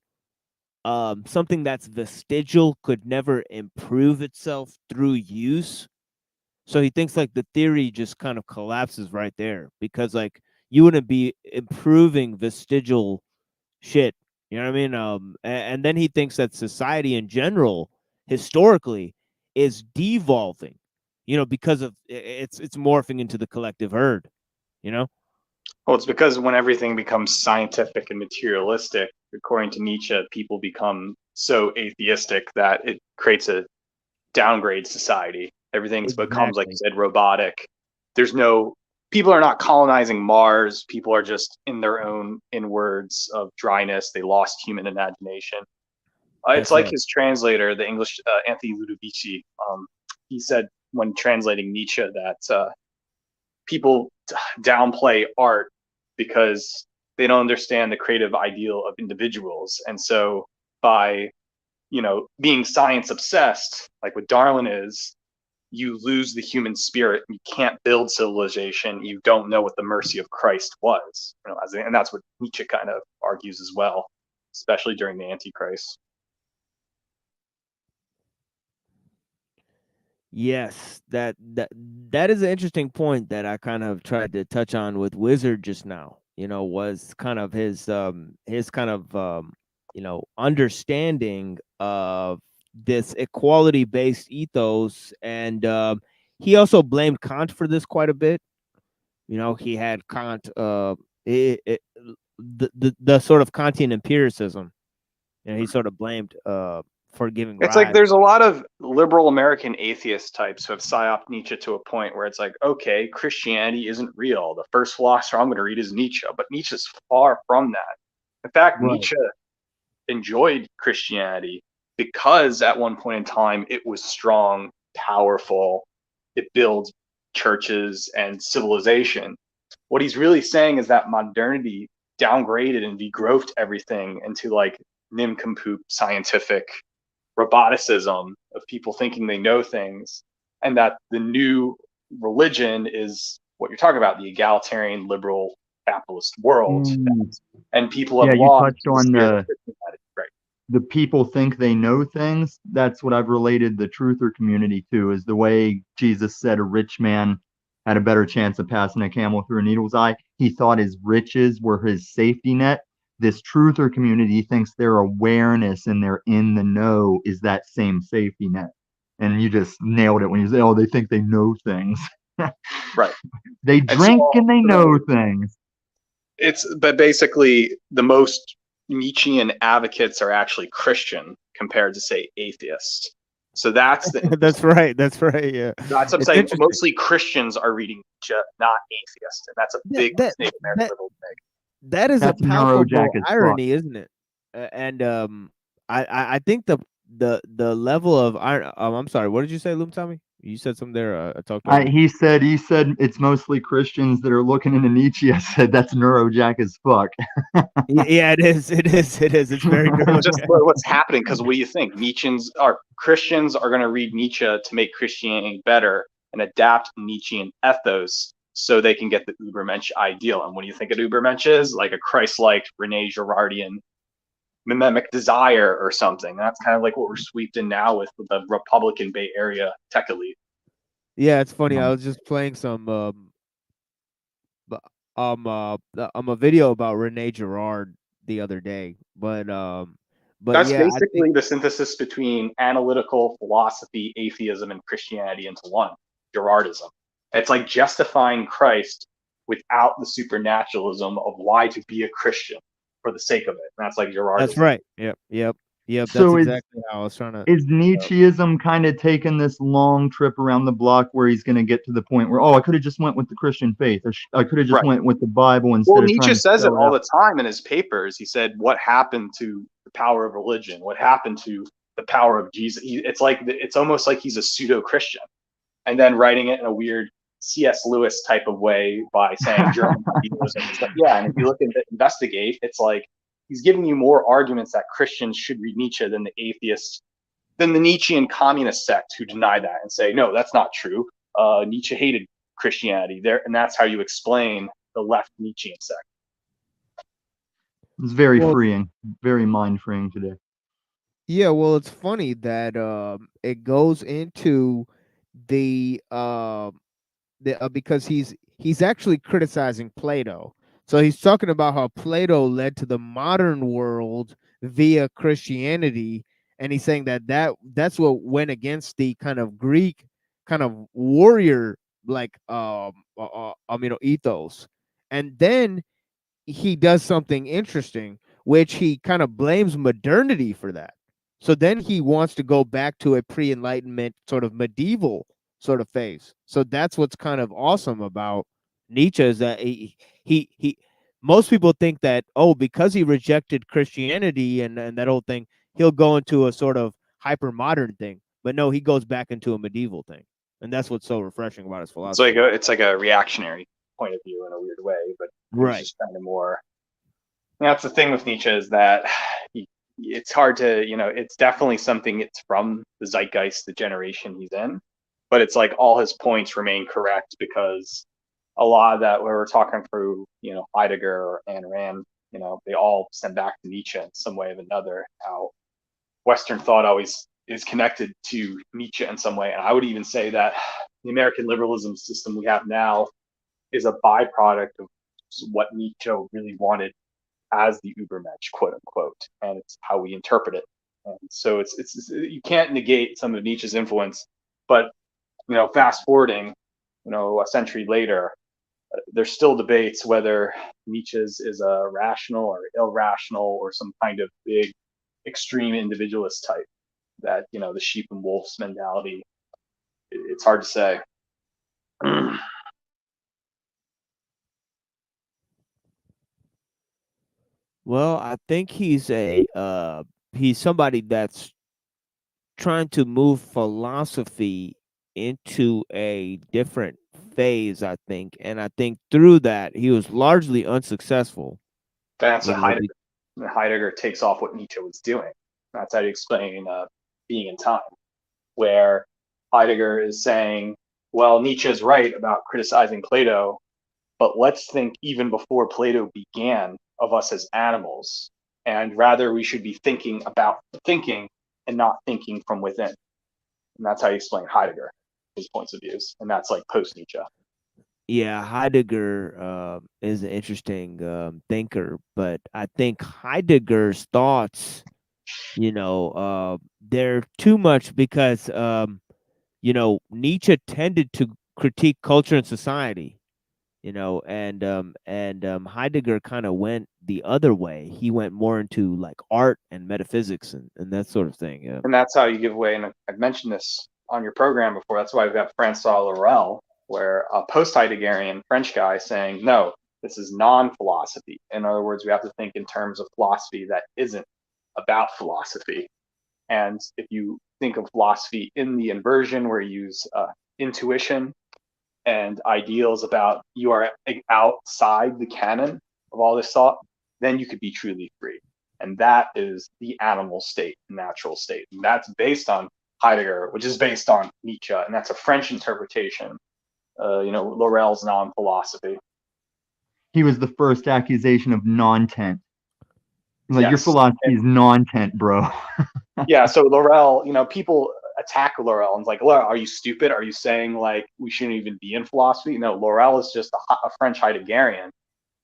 something that's vestigial could never improve itself through use. So he thinks like the theory just kind of collapses right there because like you wouldn't be improving vestigial shit. You know what I mean? And then he thinks that society in general, historically, is devolving, because of it's morphing into the collective herd, Well, it's because when everything becomes scientific and materialistic, according to Nietzsche, people become so atheistic that it creates a downgrade society. Everything becomes, like you said, robotic. People are not colonizing Mars. People are just in their own inwards of dryness. They lost human imagination. It's like his translator, the English Anthony Ludovici. He said when translating Nietzsche that people downplay art because they don't understand the creative ideal of individuals. And so by, being science obsessed, like what Darwin is, you lose the human spirit. You can't build civilization. You don't know what the mercy of Christ was. And that's what Nietzsche kind of argues as well, especially during the Antichrist. Yes, that is an interesting point that I kind of tried to touch on with Wizard just now. Was kind of his kind of understanding of this equality-based ethos, and he also blamed Kant for this quite a bit. He had Kant the sort of Kantian empiricism. You know, he sort of blamed for giving It's rise. like there's a lot of liberal American atheist types who have psyoped Nietzsche to a point where it's like, okay, Christianity isn't real. The first philosopher I'm going to read is Nietzsche, but Nietzsche's far from that. In fact, Right. Nietzsche enjoyed Christianity because at one point in time it was strong, powerful, it builds churches and civilization. What he's really saying is that modernity downgraded and degrowthed everything into like nincompoop scientific roboticism of people thinking they know things, and that the new religion is what you're talking about, the egalitarian, liberal, capitalist world, and people have Yeah, you lost touched on spirit of Christianity. Right. the people think they know things. That's what I've related the truther community to, is the way Jesus said a rich man had a better chance of passing a camel through a needle's eye. He thought his riches were his safety net. This truther community thinks their awareness and their in the know is that same safety net. And you just nailed it when you say, oh, they think they know things. Right. They drink and they know things. But basically the most Nietzschean advocates are actually Christian compared to, say, atheists. So that's the That's right. That's right. Yeah. that's what I'm It's saying. interesting. Mostly Christians are reading Nietzsche, not atheists, and that's a big mistake American liberals make. That is That's a palpable neurojack as fuck. irony, isn't it? And I think the level of iron. I'm sorry. What did you say, Loom Tommy? You said something there. I talked over you. He said it's mostly Christians that are looking into Nietzsche. I said that's neurojack as fuck. Yeah, it is. It is. It is. It's very Just what's happening, because what do you think? Christians are going to read Nietzsche to make Christianity better and adapt Nietzschean ethos so they can get the Übermensch ideal. And what do you think an Übermensch is? Like a Christ-like Rene Girardian mimemic desire or something. That's kind of like what we're swept in now with the Republican Bay Area tech elite. Yeah, it's funny. I was just playing some a video about Rene Girard the other day, but That's yeah, basically the synthesis between analytical philosophy, atheism, and Christianity into one, Girardism. It's like justifying Christ without the supernaturalism of why to be a Christian for the sake of it. And that's like Girardism. That's right. Yep. That's So exactly how I was trying to. Is Nietzscheism kind of taking this long trip around the block where he's going to get to the point where, I could have just went with the Christian faith, or I could have just went with the Bible instead of Nietzsche trying to says it spell all out. the time in his papers. He said, what happened to the power of religion? What happened to the power of Jesus? It's almost like he's a pseudo-Christian, and then writing it in a weird C.S. Lewis type of way by saying German idealism and stuff. Yeah, and if you look and investigate, it's like he's giving you more arguments that Christians should read Nietzsche than the atheists, than the Nietzschean communist sect who deny that and say, no, that's not true. Nietzsche hated Christianity there, and that's how you explain the left Nietzschean sect. It's very freeing, very mind freeing today. Yeah, well, it's funny that it goes into the because he's actually criticizing Plato. So he's talking about how Plato led to the modern world via Christianity, and he's saying that's what went against the kind of Greek kind of warrior like ethos. And then he does something interesting, which he kind of blames modernity for that. So then he wants to go back to a pre-enlightenment sort of medieval sort of phase. So that's what's kind of awesome about Nietzsche, is that he most people think that, because he rejected Christianity and that whole thing, he'll go into a sort of hyper modern thing. But no, he goes back into a medieval thing. And that's what's so refreshing about his philosophy. It's like a reactionary point of view in a weird way, but right. It's just kind of more. That's the thing with Nietzsche, is that it's hard to, it's definitely something, it's from the zeitgeist, the generation he's in, but it's like all his points remain correct, because a lot of that, where we're talking through, Heidegger or Ayn Rand, they all send back to Nietzsche in some way or another, how Western thought always is connected to Nietzsche in some way. And I would even say that the American liberalism system we have now is a byproduct of what Nietzsche really wanted as the Übermensch, quote unquote, and it's how we interpret it. And so it's you can't negate some of Nietzsche's influence, but fast forwarding, a century later, there's still debates whether Nietzsche's is a rational or irrational or some kind of big extreme individualist type that, the sheep and wolves mentality. It's hard to say. Well, I think he's somebody that's trying to move philosophy into a different phase, I think. And I think through that he was largely unsuccessful. That's what Heidegger takes off what Nietzsche was doing. That's how you explain being in time, where Heidegger is saying, well, Nietzsche is right about criticizing Plato, but let's think even before Plato began of us as animals, and rather we should be thinking about thinking and not thinking from within. And that's how you explain Heidegger, his points of views, and that's like post-Nietzsche. Yeah, Heidegger is an interesting thinker, but I think Heidegger's thoughts, they're too much because, Nietzsche tended to critique culture and society, and Heidegger kind of went the other way. He went more into like art and metaphysics and that sort of thing. Yeah. And that's how you give away, and I've mentioned this on your program before, that's why we've got Francois Laurel, where a post-Heideggerian French guy saying, no, this is non-philosophy. In other words, we have to think in terms of philosophy that isn't about philosophy. And if you think of philosophy in the inversion, where you use intuition and ideals about you are outside the canon of all this thought, then you could be truly free. And that is the animal state, natural state. And that's based on Heidegger, which is based on Nietzsche. And that's a French interpretation, Laurel's non-philosophy. He was the first accusation of non-tent. Like, yes. Your philosophy is non-tent, bro. Yeah, so Laurel, people attack Laurel and it's like, Laurel, are you stupid? Are you saying like we shouldn't even be in philosophy? No, Laurel is just a French Heideggerian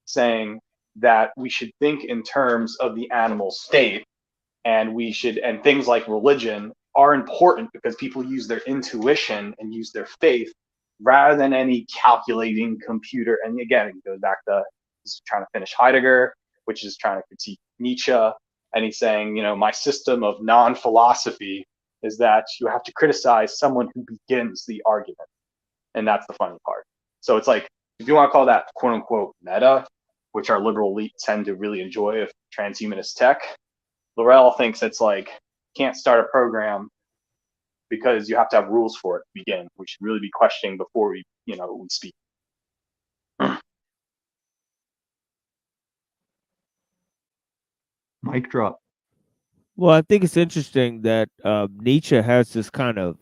saying that we should think in terms of the animal state, and and things like religion are important because people use their intuition and use their faith rather than any calculating computer. And again, it goes back to trying to finish Heidegger, which is trying to critique Nietzsche. And he's saying, my system of non-philosophy is that you have to criticize someone who begins the argument. And that's the funny part. So it's like, if you want to call that quote unquote meta, which our liberal elite tend to really enjoy of transhumanist tech, Laurel thinks it's like, can't start a program because you have to have rules for it to begin. We should really be questioning before we speak. Mic drop. Well, I think it's interesting that Nietzsche has this kind of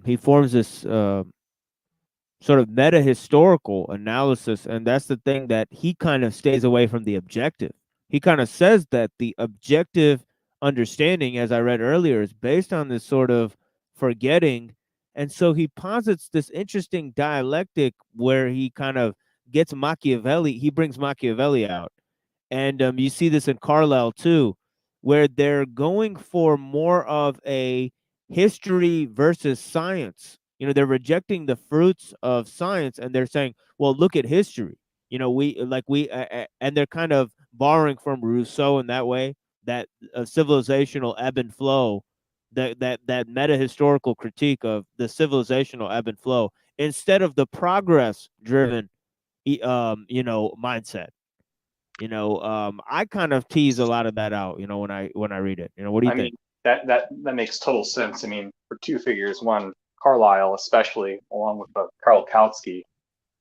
he forms this sort of meta historical analysis, and that's the thing that he kind of stays away from the objective. He kind of says that the objective understanding, as I read earlier, is based on this sort of forgetting, and so he posits this interesting dialectic where he kind of gets Machiavelli. He brings Machiavelli out, and you see this in Carlyle too, where they're going for more of a history versus science. They're rejecting the fruits of science and they're saying, well, look at history. And they're kind of borrowing from Rousseau in that way, that civilizational ebb and flow, that meta historical critique of the civilizational ebb and flow instead of the progress driven mindset. I kind of tease a lot of that out, when I read it. What do you think? That makes total sense. I mean, for two figures, one, Carlyle, especially, along with Karl Kautsky,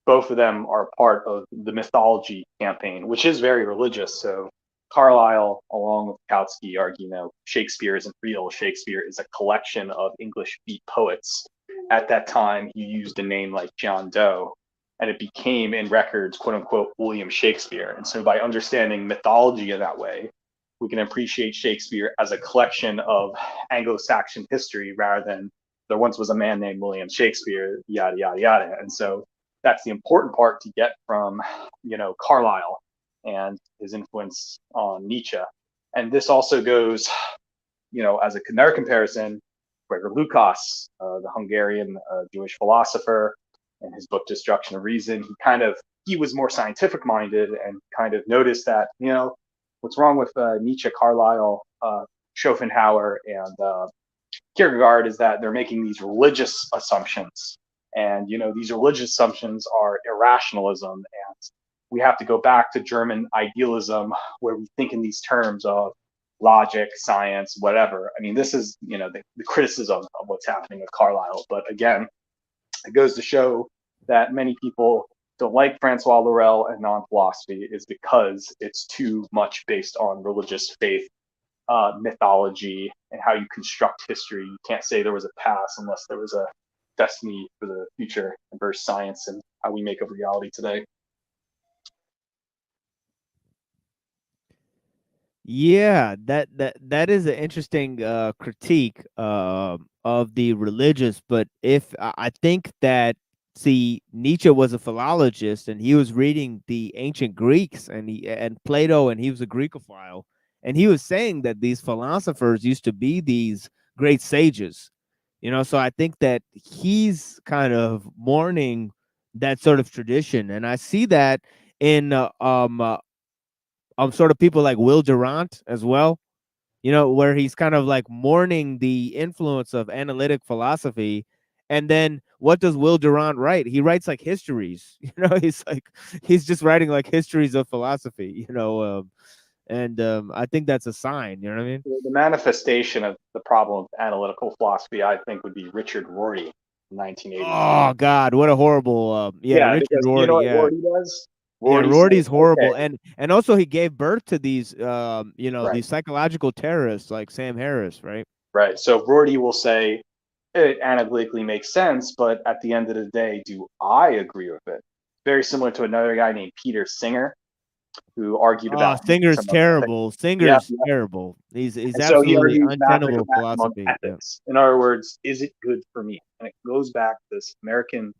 both of them are part of the mythology campaign, which is very religious. So Carlyle, along with Kautsky, argue, Shakespeare isn't real. Shakespeare is a collection of English beat poets. At that time, he used a name like John Doe, and it became in records, quote unquote, William Shakespeare. And so by understanding mythology in that way, we can appreciate Shakespeare as a collection of Anglo-Saxon history rather than there once was a man named William Shakespeare, yada, yada, yada. And so that's the important part to get from, Carlyle and his influence on Nietzsche. And this also goes, as another comparison, Gregor Lukács, the Hungarian Jewish philosopher, in his book Destruction of Reason, he kind of he was more scientific minded and kind of noticed that, what's wrong with Nietzsche, Carlyle, Schopenhauer, and Kierkegaard is that they're making these religious assumptions. And, these religious assumptions are irrationalism. And we have to go back to German idealism, where we think in these terms of logic, science, whatever. I mean, this is, the criticism of what's happening with Carlyle. But again, it goes to show that many people don't like Francois Laurel and non-philosophy is because it's too much based on religious faith, mythology, and how you construct history. You can't say there was a past unless there was a destiny for the future versus science and how we make up reality today. Yeah, that is an interesting critique of the religious. But if I think that, see, Nietzsche was a philologist and he was reading the ancient Greeks and Plato, and he was a Greekophile, and he was saying that these philosophers used to be these great sages, So I think that he's kind of mourning that sort of tradition, and I see that in sort of people like Will Durant as well, where he's kind of like mourning the influence of analytic philosophy. And then what does Will Durant write? He writes like histories, he's just writing like histories of philosophy, and I think that's a sign, you know what I mean? The manifestation of the problem of analytical philosophy, I think, would be Richard Rorty in 1980. Oh God, what a horrible, Richard Rorty, you know what Rorty does? Rorty's horrible, okay. and also he gave birth to these, Right. these psychological terrorists like Sam Harris, right? Right. So Rorty will say it analytically makes sense, but at the end of the day, do I agree with it? Very similar to another guy named Peter Singer, who argued about Singer's terrible. Singer's terrible. He's absolutely untenable philosophy. Ethics. In other words, is it good for me? And it goes back to this American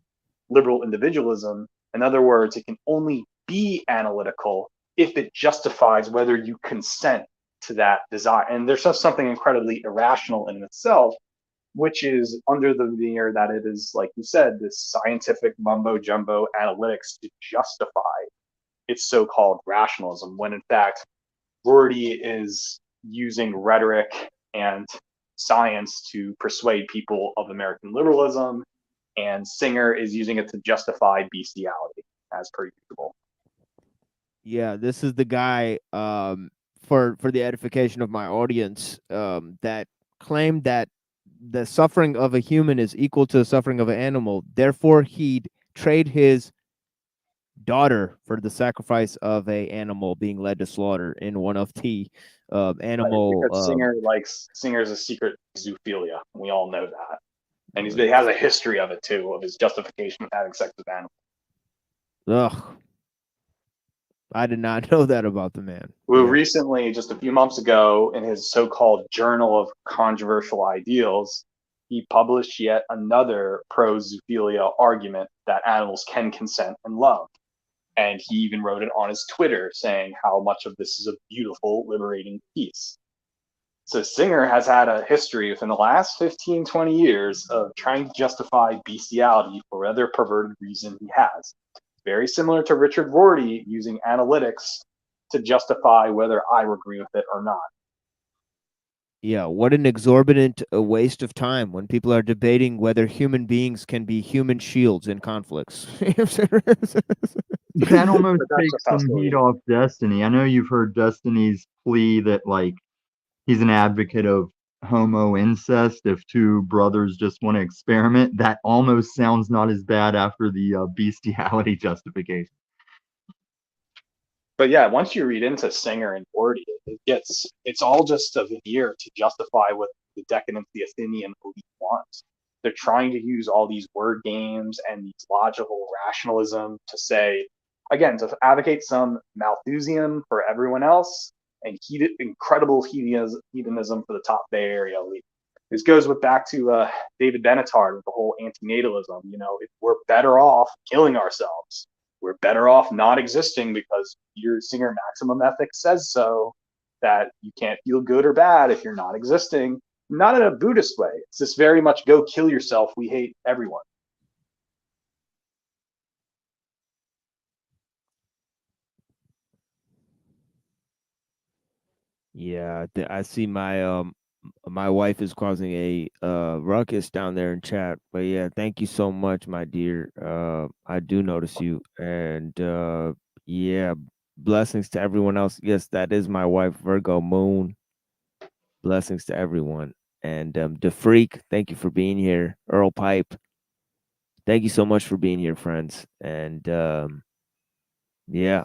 liberal individualism. In other words, it can only be analytical if it justifies whether you consent to that desire. And there's just something incredibly irrational in itself, which is under the veneer that it is, like you said, this scientific mumbo jumbo analytics to justify its so-called rationalism, when in fact Rorty is using rhetoric and science to persuade people of American liberalism, and Singer is using it to justify bestiality, as per usual. Yeah, this is the guy, for the edification of my audience, that claimed that the suffering of a human is equal to the suffering of an animal. Therefore, he'd trade his daughter for the sacrifice of a animal being led to slaughter in one of the animal. Right, because Singer's a secret zoophilia. We all know that, and he has a history of it too, of his justification of having sex with animals. Ugh, I did not know that about the man. Well, recently, just a few months ago, in his so-called Journal of Controversial Ideals, he published yet another pro-zoophilia argument that animals can consent and love. And he even wrote it on his Twitter, saying how much of this is a beautiful, liberating piece. So Singer has had a history within the last 15, 20 years of trying to justify bestiality for whatever perverted reason he has. Very similar to Richard Rorty using analytics to justify whether I agree with it or not. Yeah, what an exorbitant waste of time when people are debating whether human beings can be human shields in conflicts. That almost takes some heat off Destiny. I know you've heard Destiny's plea that, like, he's an advocate of homo incest if two brothers just want to experiment. That almost sounds not as bad after the bestiality justification. But yeah, once you read into Singer and Rorty, it's all just a veneer to justify what the decadent, the Athenian elite wants. They're trying to use all these word games and these logical rationalism to say, again, to advocate some Malthusian for everyone else and incredible hedonism for the top Bay Area elite. This goes back to David Benatar with the whole antinatalism. If we're better off killing ourselves, we're better off not existing because your Singer maximum ethics says so, that you can't feel good or bad if you're not existing. Not in a Buddhist way. It's this very much go kill yourself. We hate everyone. Yeah, I see my wife is causing a ruckus down there in chat. But yeah, thank you so much, my dear. I do notice you, and yeah, blessings to everyone else. Yes, that is my wife, Virgo Moon. Blessings to everyone. And the freak, thank you for being here. Earl Pipe, thank you so much for being here, friends. And yeah,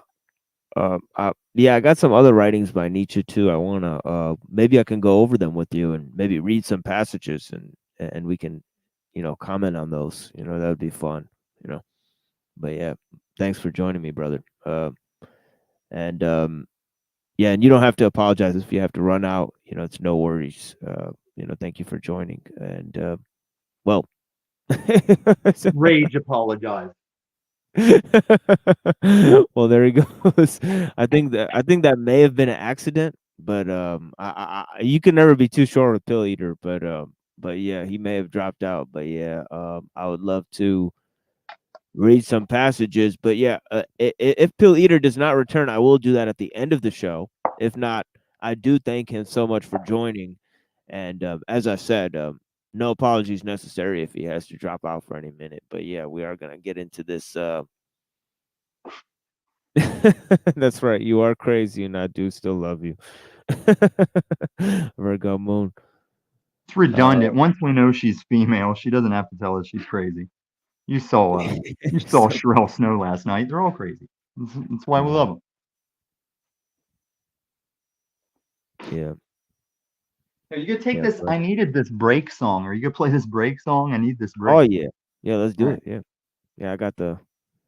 I got some other writings by Nietzsche too. I wanna maybe I can go over them with you and maybe read some passages and we can, comment on those. That would be fun. But yeah, thanks for joining me, brother. And yeah, and you don't have to apologize if you have to run out. It's no worries. Thank you for joining. And well, Rage apologize. well, there he goes. I think that may have been an accident, but you can never be too short with Pill Eater. But yeah, he may have dropped out. But yeah, I would love to read some passages. But yeah, if Pill Eater does not return, I will do that at the end of the show. If not, I do thank him so much for joining. And as I said, no apologies necessary if he has to drop out for any minute. But yeah, we are gonna get into this. That's right. You are crazy, and I do still love you, Virgo Moon. It's redundant. Once we know she's female, she doesn't have to tell us she's crazy. You saw Sherelle Snow last night. They're all crazy. That's why we love them. Yeah. Are you gonna take this? I needed this break song. Are you gonna play this break song? I need this break. Oh yeah, let's do it. Yeah. I got the.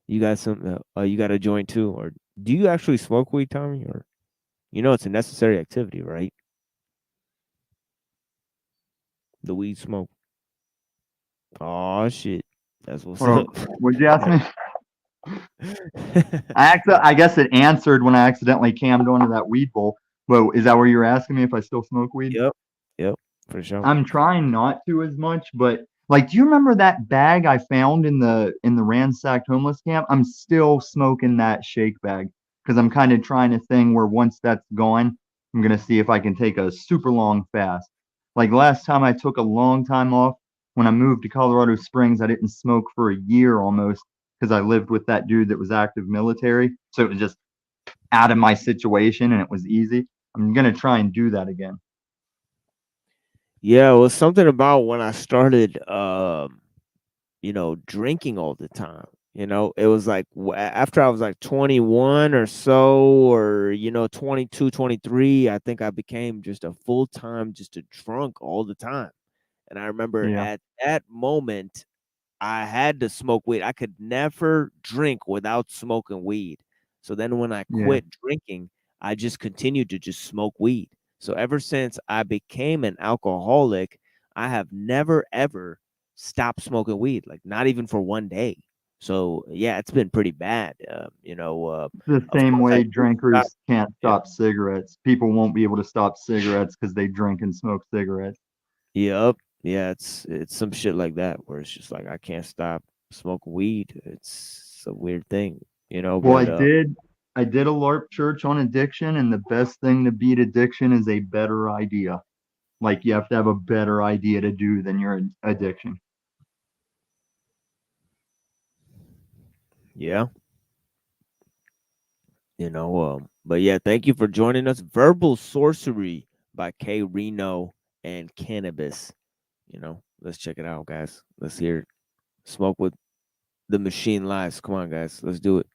You got some. You got a joint too, or do you actually smoke weed, Tommy? Or, it's a necessary activity, right? The weed smoke. Oh shit, that's what's up. What'd you ask me? I guess it answered when I accidentally cammed onto that weed bowl. But is that where you were asking me if I still smoke weed? Yep, for sure. I'm trying not to as much, but like, do you remember that bag I found in the ransacked homeless camp? I'm still smoking that shake bag because I'm kind of trying a thing where once that's gone, I'm gonna see if I can take a super long fast. Like last time I took a long time off when I moved to Colorado Springs, I didn't smoke for a year almost because I lived with that dude that was active military. So it was just out of my situation and it was easy. I'm gonna try and do that again. Yeah, it was something about when I started, drinking all the time. It was like after I was like 21 or so, or 22, 23. I think I became just a full-time, just a drunk all the time. And I remember at that moment, I had to smoke weed. I could never drink without smoking weed. So then when I quit drinking, I just continued to just smoke weed. So ever since I became an alcoholic, I have never, ever stopped smoking weed, like not even for one day. So yeah, it's been pretty bad. The same way drinkers can't stop cigarettes. People won't be able to stop cigarettes because they drink and smoke cigarettes. Yep. Yeah, it's some shit like that where it's just like I can't stop smoking weed. It's a weird thing, Well, but, I did a LARP church on addiction, and the best thing to beat addiction is a better idea. Like you have to have a better idea to do than your addiction. Yeah. But yeah, thank you for joining us. Verbal Sorcery by K Reno and Cannabis. Let's check it out, guys. Let's hear it. Smoke with the Machine Lives. Come on, guys. Let's do it.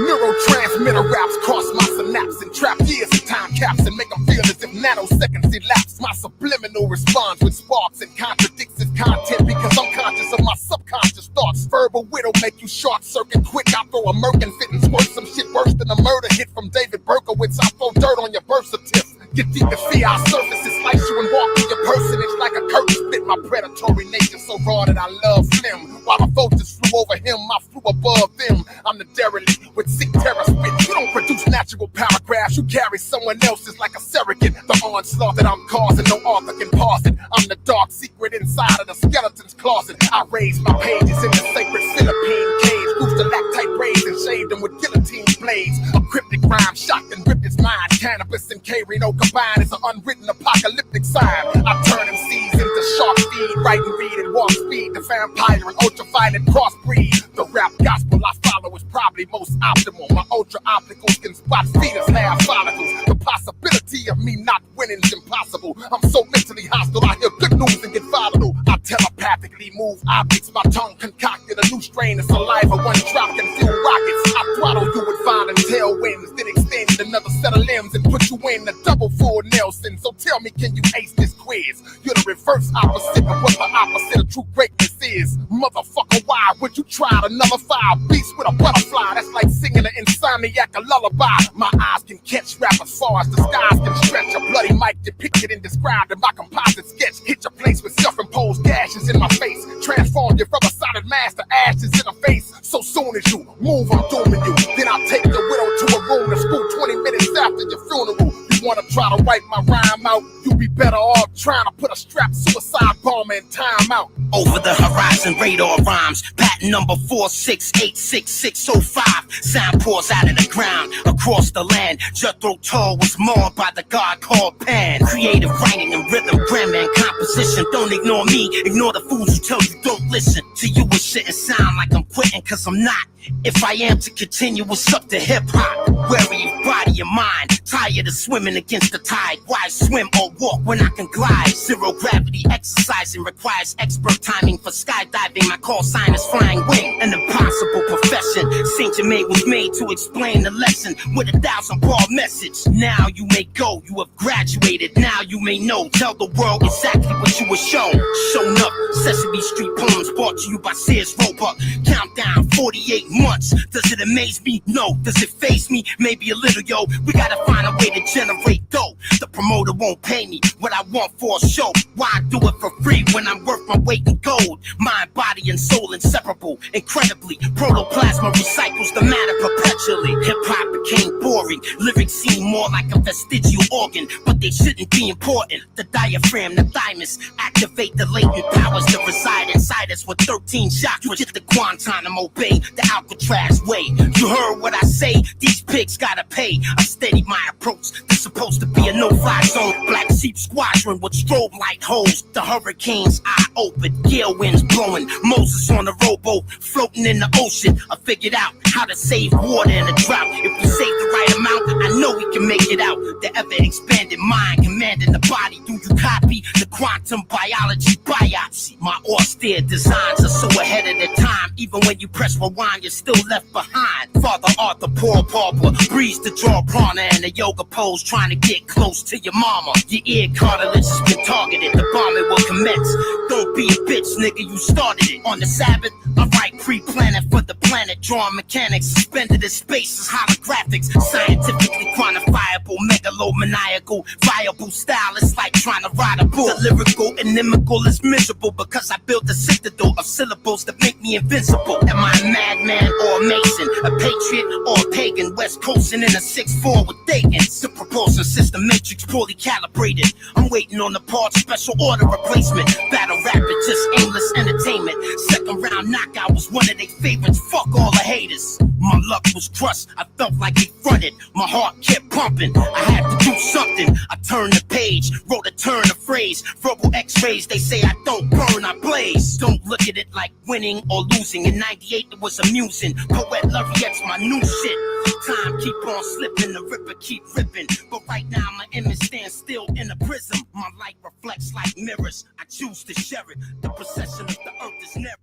Neurotransmitter raps cross my synapse and trap years in time caps and make them feel as if nanoseconds elapse. My subliminal responds with sparks and contradicts its content because I'm conscious of my subconscious thoughts. Verbal widow make you short circuit quick. I throw a merkin fit and squirt some shit worse than a murder hit from David Berkowitz. I throw dirt on your birth certificate. Get deep and see our surfaces, slice you and walk through your personage like a curtain split. My predatory nature just so raw that I love him. While the vultures flew over him, I flew above them. I'm the derelict with sick terror spit. You don't produce natural paragraphs, you carry someone else's like a surrogate. The onslaught that I'm causing, no author can pause it. I'm the dark secret inside of the skeleton's closet. I raise my pages in the sacred Philippine cage. Groups the lactite braids and shade them with guillotine blades. A cryptic rhyme shocked and ripped his mind. Cannabis and K-Reno combined is an unwritten apocalyptic sign. I turn them seeds into shark feed, write and read and walk speed. The vampire and ultraviolet crossbreed. The rap gospel I follow is probably most optimal. My ultra opticals can spot fetus hair follicles. The possibility of me not winning is impossible. I'm so mentally hostile, I hear good news and get volatile. I telepathically move objects, my tongue concocted a new strain of saliva. One drop can fuel rockets. I throttle you with violent tailwinds, then extend another set of limbs and put you in a double full Nelson. So tell me, can you ace this quiz? You're the reverse opposite of what the opposite of true greatness is. Motherfucker, why would you try to nullify a beast with a butterfly? That's like singing an insomniac a lullaby. My eyes can catch rap as far as the skies can stretch. A bloody mic depicted and described in my composite sketch. Hit your place with self-imposed gashes in my face. Transform you from a solid mass to ashes in a face. So soon as you move, I'm dooming you. Then I'll take the widow to a room to school 20 minutes after your funeral. You wanna try to wipe my rhyme out? You be better off trying to put a strapped suicide bomber in time out. Over the horizon, radar rhymes. Patent number 4686605. Sound pours out of the ground across the land. Jethro Tull was mauled by the god called Pan. Creative writing and rhythm, grammar and composition. Don't ignore me, ignore the fools who tell you don't listen. To you it shouldn't sound like I'm quitting, cause I'm not. If I am to continue, it's up to hip-hop. Wary of body and mind, tired of swimming against the tide. Why swim or walk when I can glide? Zero gravity exercising requires expert timing. For skydiving, my call sign is flying wing. An impossible profession. Saint Germain was made to explain the lesson with a 1,000-bar message. Now you may go, you have graduated. Now you may know, tell the world exactly what you were shown. Shown up, Sesame Street poems brought to you by Sears Roebuck. Countdown, 48 months. Does it amaze me? No. Does it faze me? Maybe a little, yo. We gotta find a way to generate dough. The promoter won't pay me what I want for a show. Why do it for free when I'm worth my weight in gold? Mind, body, and soul inseparable. Incredibly, protoplasma recycles the matter perpetually. Hip-hop became boring. Lyrics seem more like a vestigial organ, but they shouldn't be important. The diaphragm, the thymus, activate the latent powers that reside inside us with 13 chakras. Get the Guantanamo Bay, the Alcatraz way. You heard what I say? These pigs gotta pay. I steady my approach. This supposed to be a no-fly zone. Black Sheep Squadron with strobe light holes. The hurricane's eye open, gale winds blowing. Moses on the rowboat, floating in the ocean. I figured out how to save water in a drought. If we save the right amount, I know we can make it out. The ever-expanded mind commanding the body. Do you copy the quantum biology biopsy? My austere designs are so ahead of the time. Even when you press rewind, you're still left behind. Father Arthur, Paul Pauper, breeze to draw prana and a yoga pose, trying to get close to your mama. Your ear cartilage has been targeted. The bombing will commence. Don't be a bitch, nigga, you started it. On the Sabbath, I write pre-planet for the planet. Drawing mechanics, suspended in space as holographics. Scientifically quantifiable, megalomaniacal, viable style. It's like trying to ride a bull. The lyrical inimical is miserable because I built a citadel of syllables that make me invincible. Am I a madman or a mason? A patriot or a pagan? West coasting in a 6'4" with Dayton's. The propulsion system matrix poorly calibrated. I'm waiting on the part, special order replacement. Battle rapid, just aimless entertainment. Second round knockout was one of their favorites. Fuck all the haters. My luck was crushed, I felt like it fronted. My heart kept pumping, I had to do something. I turned the page, wrote a turn of phrase. Verbal x-rays, they say I don't burn, I blaze. Don't look at it like winning or losing. In 98 it was amusing. Poet Laureate's my new shit. Time keep on slipping, the ripper keep ripping. But right now my image stands still in a prism. My light reflects like mirrors, I choose to share it. The procession of the earth is never.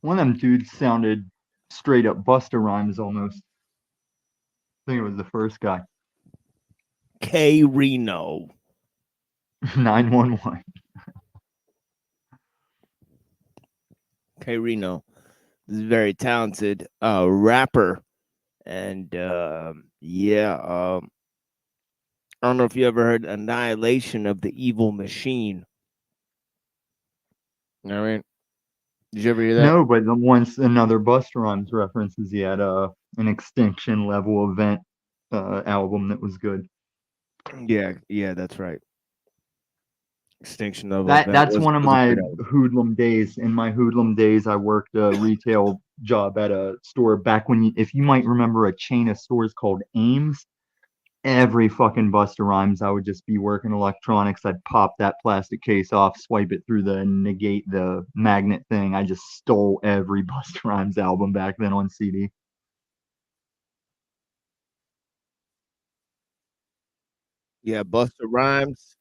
One of them dudes sounded straight up Busta Rhymes almost. I think it was the first guy. K-Reno. 911. K-Reno. This is very talented rapper. And I don't know if you ever heard Annihilation of the Evil Machine. You know what I mean? Did you ever hear that? No, but once another Busta Rhymes references, he had an Extinction Level Event album that was good. Yeah, that's right. Extinction Level That's was, one of was a my good album. hoodlum days. In my hoodlum days, I worked a retail job at a store back when, if you might remember, a chain of stores called Ames. Every fucking Busta Rhymes, I would just be working electronics. I'd pop that plastic case off, swipe it through the negate the magnet thing. I just stole every Busta Rhymes album back then on CD. Yeah, Busta Rhymes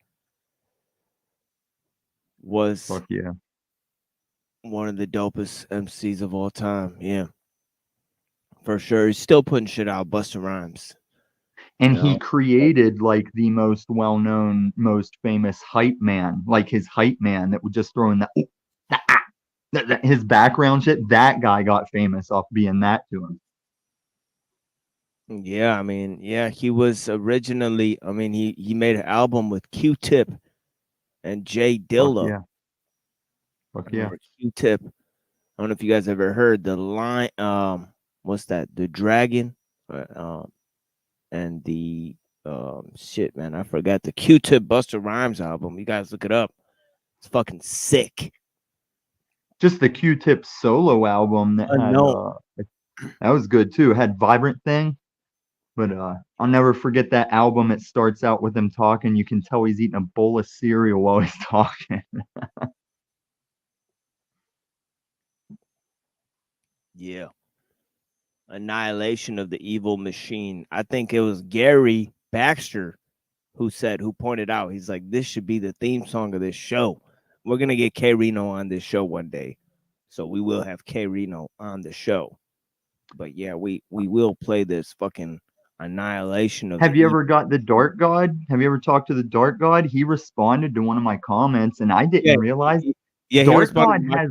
was Fuck yeah. one of the dopest MCs of all time. Yeah, for sure. He's still putting shit out, Busta Rhymes. And You he know? created like the most well-known, most famous hype man, like his hype man that would just throw in his background shit. That guy got famous off being that to him. Yeah, I mean, yeah, he was originally. I mean, he made an album with Q-Tip and Jay Fuck Dilla. yeah. Fuck yeah. Remember Q-Tip? I don't know if you guys ever heard the line. What's that? The Dragon, and the shit, man. I forgot the Q-Tip Busta Rhymes album. You guys look it up. It's fucking sick. Just the Q-Tip solo album that that was good too. It had Vibrant Thing. But I'll never forget that album. It starts out with him talking. You can tell he's eating a bowl of cereal while he's talking. Yeah. Annihilation of the Evil Machine. I think it was Gary Baxter who pointed out, he's like, this should be the theme song of this show. We're going to get K Reno on this show one day. So we will have K Reno on the show. But yeah, we will play this fucking Annihilation of Have you ever got the Dark God? Have you ever talked to the Dark God? He responded to one of my comments, and I didn't realize. Yeah, Dark God has.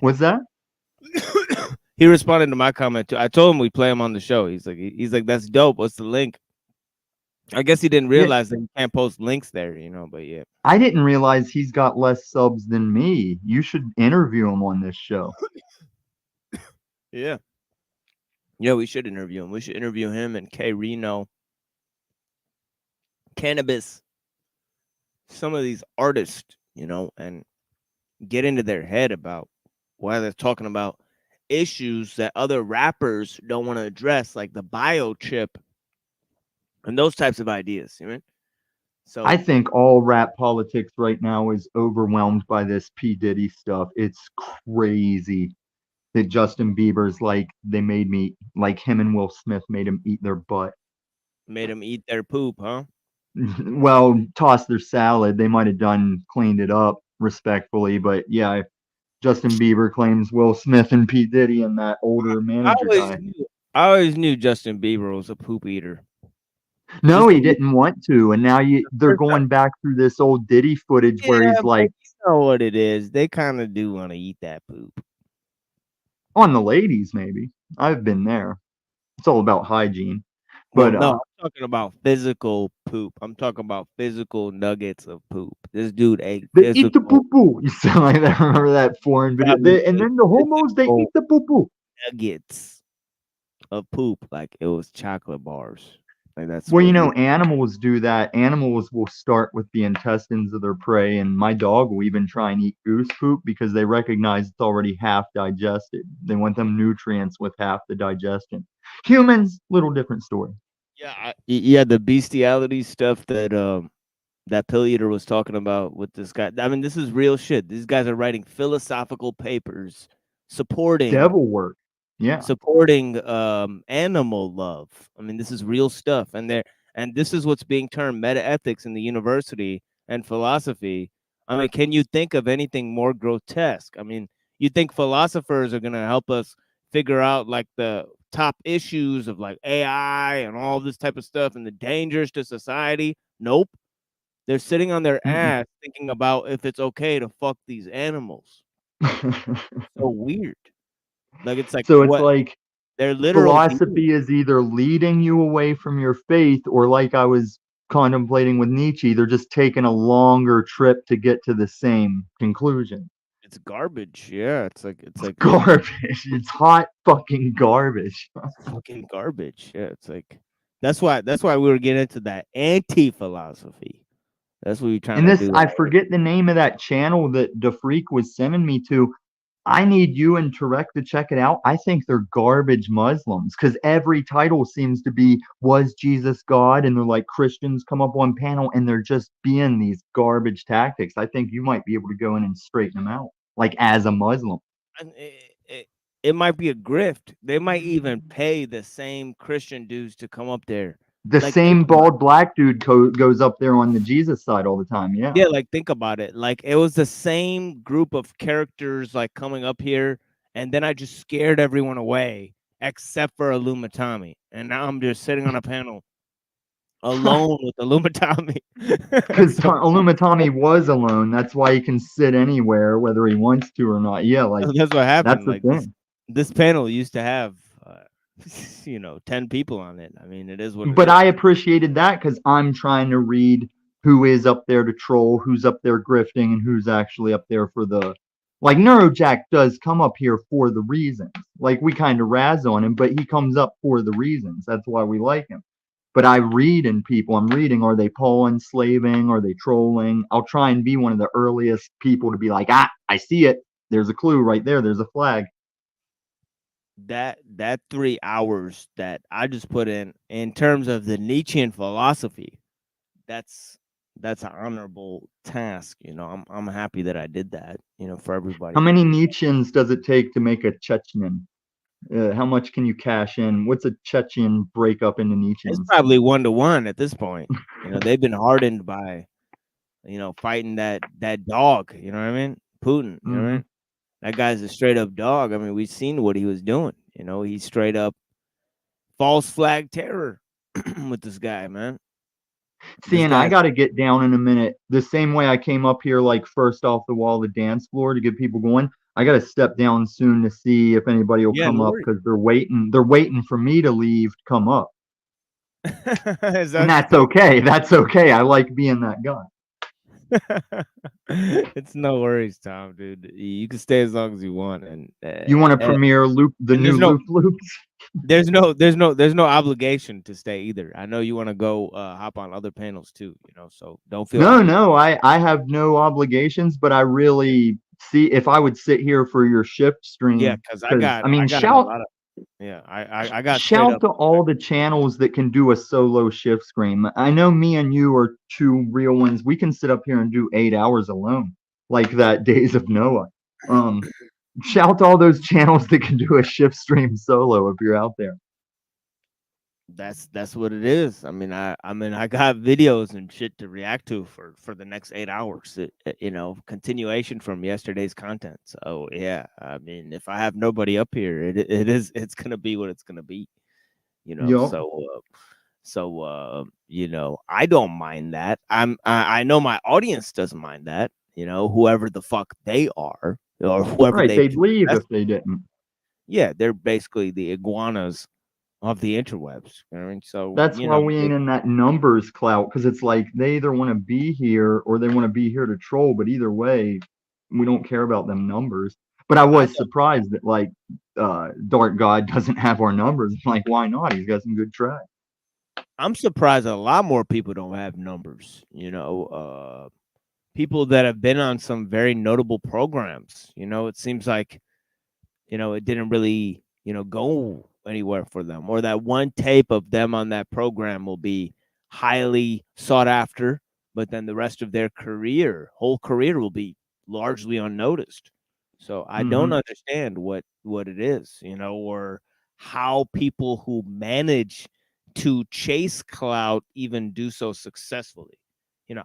What's that? He responded to my comment too. I told him we play him on the show. He's like, that's dope. What's the link? I guess he didn't realize that you can't post links there, but yeah. I didn't realize he's got less subs than me. You should interview him on this show. Yeah. Yeah, we should interview him. We should interview him and K Reno. Cannabis. Some of these artists, and get into their head about why they're talking about issues that other rappers don't want to address, like the biochip and those types of ideas. So I think all rap politics right now is overwhelmed by this P. Diddy stuff. It's crazy that Justin Bieber's like, they made me, like him and Will Smith made him eat their butt. Made them eat their poop, huh? Well, toss their salad. They might have cleaned it up respectfully, but yeah, Justin Bieber claims Will Smith and P. Diddy and that older manager guy. I always knew Justin Bieber was a poop eater. No, he didn't want to, and now they're going back through this old Diddy footage where he's like, you know what it is. They kind of do want to eat that poop. On the ladies, maybe. I've been there. It's all about hygiene. But no, I'm talking about physical poop. I'm talking about physical nuggets of poop. This dude ate they eat the poo poo. You sound like that. Remember that foreign video? And then the homos, they eat the poo poo. Nuggets of poop, like it was chocolate bars. Like that's well, animals do that. Animals will start with the intestines of their prey, and my dog will even try and eat goose poop because they recognize it's already half digested. They want them nutrients with half the digestion. Humans, little different story. Yeah, the bestiality stuff that that pill eater was talking about with this guy. I mean, this is real shit. These guys are writing philosophical papers supporting devil work. Yeah. Supporting animal love. I mean, this is real stuff. And this is what's being termed metaethics in the university and philosophy. I mean, can you think of anything more grotesque? I mean, you think philosophers are going to help us figure out like the top issues of like AI and all this type of stuff and the dangers to society? Nope. They're sitting on their ass thinking about if it's okay to fuck these animals. So weird. Like it's like so it's like They're literal philosophy is either leading you away from your faith, or like I was contemplating with Nietzsche, they're just taking a longer trip to get to the same conclusion. It's garbage. Yeah, it's like Garbage. It's hot fucking garbage. fucking garbage. Yeah, it's like that's why we were getting into that anti-philosophy. That's what we're trying And to this, do. I forget the name of that channel that DeFreak was sending me to. I need you and Tarek to check it out. I think they're garbage Muslims, because every title seems to be, was Jesus God? And they're like, Christians come up on panel and they're just being these garbage tactics. I think you might be able to go in and straighten them out, like as a Muslim. And it might be a grift. They might even pay the same Christian dudes to come up there. The Like, same bald black dude goes up there on the Jesus side all the time. Yeah. Yeah, like think about it. Like it was the same group of characters like coming up here, and then I just scared everyone away except for Illumitami. And now I'm just sitting on a panel alone with Illumitami. Because Illumitami was alone. That's why he can sit anywhere, whether he wants to or not. Yeah, like that's what happened. That's the Like thing. this panel used to have 10 people on it. I mean, it is what it But is. I appreciated that, because I'm trying to read who is up there to troll, who's up there grifting, and who's actually up there for the. Like, Neurojack does come up here for the reasons. Like, we kind of razz on him, but he comes up for the reasons. That's why we like him. But I read in people. I'm reading, are they Paul enslaving? Are they trolling? I'll try and be one of the earliest people to be like, I see it. There's a clue right there. There's a flag. That 3 hours that I just put in terms of the Nietzschean philosophy, that's an honorable task. I'm happy that I did that. For everybody. How many Nietzscheans does it take to make a Chechen? How much can you cash in? What's a Chechen breakup into Nietzscheans? It's probably 1-to-1 at this point. They've been hardened by, fighting that dog. You know what I mean? Putin. You know what I mean? That guy's a straight up dog. I mean, we've seen what he was doing. He's straight up false flag terror with this guy, man. See, and I got to get down in a minute. The same way I came up here, like first off the wall, the dance floor to get people going. I got to step down soon to see if anybody will come up, because they're waiting. They're waiting for me to leave to come up. And that's okay. That's okay. I like being that guy. It's no worries, Tom, dude. You can stay as long as you want. And you want to premiere the new loops? There's no obligation to stay either. I know you want to go hop on other panels too, so don't feel No, I have no obligations, but I really see if I would sit here for your shift stream. Yeah, because I got shout a lot of, I got shout to all the channels that can do a solo shift stream. I know me and you are two real ones. We can sit up here and do 8 hours alone, like that Days of Noah. Shout to all those channels that can do a shift stream solo if you're out there. That's what it is. I mean, I got videos and shit to react to for the next 8 hours. Continuation from yesterday's content. So yeah, I mean, if I have nobody up here, it's gonna be what it's gonna be. Yep. So I don't mind that. I know my audience doesn't mind that. Whoever the fuck they are, or whoever they'd leave if they didn't. Yeah, they're basically the iguanas of the interwebs. You know what I mean? So that's why we ain't in that numbers clout, because it's like they either want to be here or they want to be here to troll. But either way, we don't care about them numbers. But I was surprised that like Dark God doesn't have our numbers. I'm like, why not? He's got some good tracks. I'm surprised a lot more people don't have numbers. People that have been on some very notable programs. It seems like it didn't really go anywhere for them, or that one tape of them on that program will be highly sought after, but then the rest of their whole career will be largely unnoticed. So I don't understand what it is, or how people who manage to chase clout even do so successfully.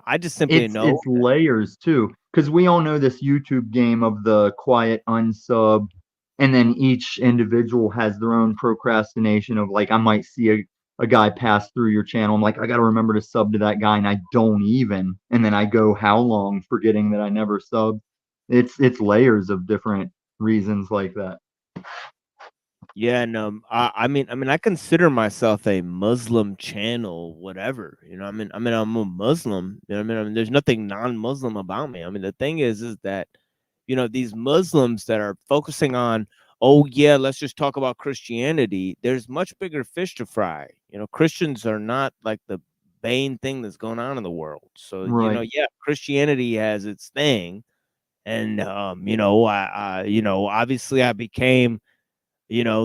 I just simply know it's layers too, because we all know this YouTube game of the quiet unsub. And then each individual has their own procrastination of like, I might see a guy pass through your channel. I'm like, I got to remember to sub to that guy. And I don't even. And then I go how long forgetting that I never subbed. It's layers of different reasons like that. Yeah, and I mean, I consider myself a Muslim channel, whatever. I'm a Muslim. I mean, there's nothing non-Muslim about me. I mean, the thing is that, these Muslims that are focusing on, oh yeah, let's just talk about Christianity. There's much bigger fish to fry. Christians are not like the main thing that's going on in the world. So, Right. yeah, Christianity has its thing, and obviously I became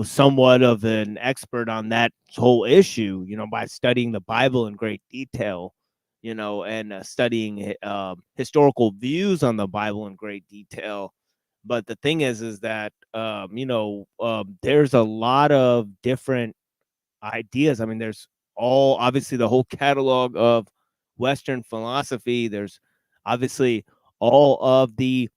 somewhat of an expert on that whole issue, by studying the Bible in great detail, and studying historical views on the Bible in great detail. But the thing is that, there's a lot of different ideas. I mean, there's obviously the whole catalog of Western philosophy. There's obviously all of the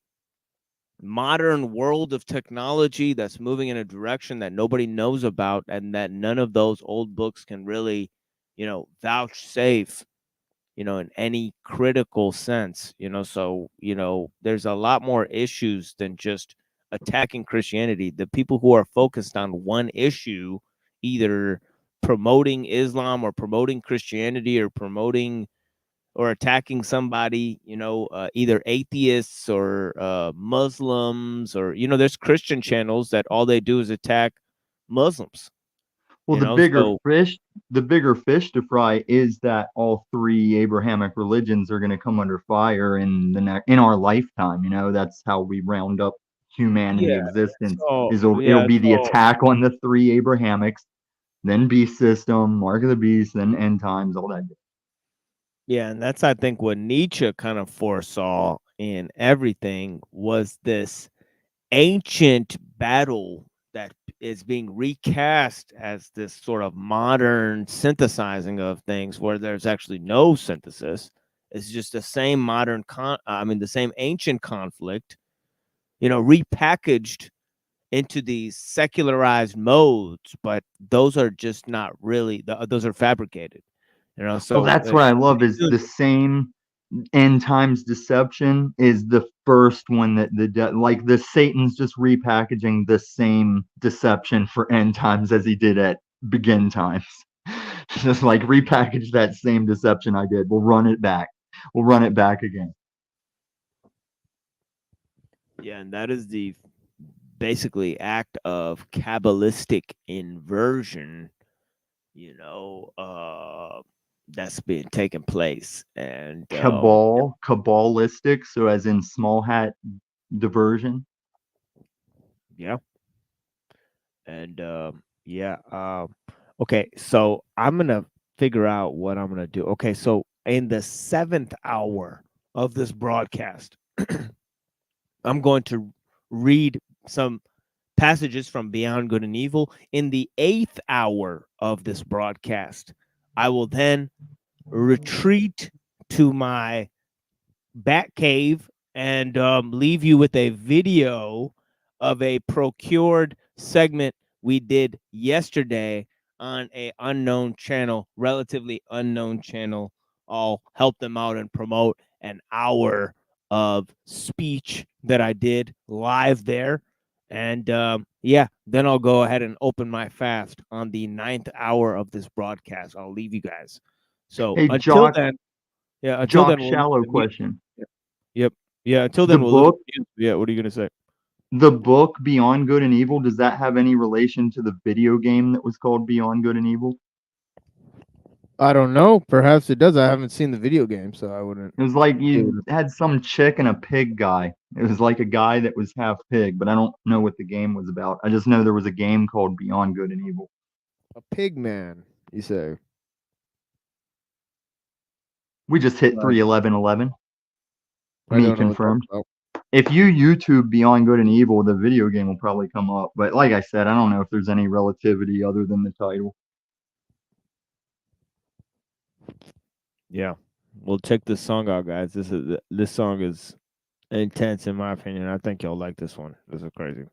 modern world of technology that's moving in a direction that nobody knows about, and that none of those old books can really vouchsafe in any critical sense. So there's a lot more issues than just attacking Christianity. The people who are focused on one issue, either promoting Islam or promoting Christianity or promoting or attacking somebody, either atheists or Muslims, or there's Christian channels that all they do is attack Muslims. Well, So the bigger fish to fry is that all three Abrahamic religions are going to come under fire in our lifetime. That's how we round up humanity yeah, existence. so It'll be the attack on the three Abrahamics, then beast system, mark of the beast, then end times, all that. yeah, and that's, I think, what Nietzsche kind of foresaw in everything, was this ancient battle that is being recast as this sort of modern synthesizing of things, where there's actually no synthesis. It's just the same the same ancient conflict, repackaged into these secularized modes, but those are just not really, those are fabricated. Well, So that's what I love is the same end times deception is the first one that like the Satan's just repackaging the same deception for end times as he did at begin times. Just like repackage that same deception I did. We'll run it back. We'll run it back again. Yeah, and that is the basically act of Kabbalistic inversion, that's been taking place. And Kabbalistic, so as in small hat diversion. Yeah. And okay, so I'm gonna figure out what I'm gonna do. Okay, so in the 7th hour of this broadcast, I'm going to read some passages from Beyond Good and Evil. In the 8th hour of this broadcast, I will then retreat to my bat cave and leave you with a video of a procured segment we did yesterday on a unknown channel, relatively unknown channel. I'll help them out and promote an hour of speech that I did live there. And then I'll go ahead and open my fast on the 9th hour of this broadcast. I'll leave you guys. So Hey, until Jock, then, shallow question. Yep. Yeah. Until The then, we'll look book, at yeah. What are you gonna say? the book Beyond Good and Evil, does that have any relation to the video game that was called Beyond Good and Evil? I don't know. Perhaps it does. I haven't seen the video game, so I wouldn't. It was like you had some chick and a pig guy. It was like a guy that was half pig, but I don't know what the game was about. I just know there was a game called Beyond Good and Evil. A pig man, you say? We just hit 31111. I Me don't know what confirmed. that's about. If you YouTube Beyond Good and Evil, the video game will probably come up. But like I said, I don't know if there's any relativity other than the title. Yeah. We'll check this song out, guys. This song is intense in my opinion. I think y'all like this one. This is crazy.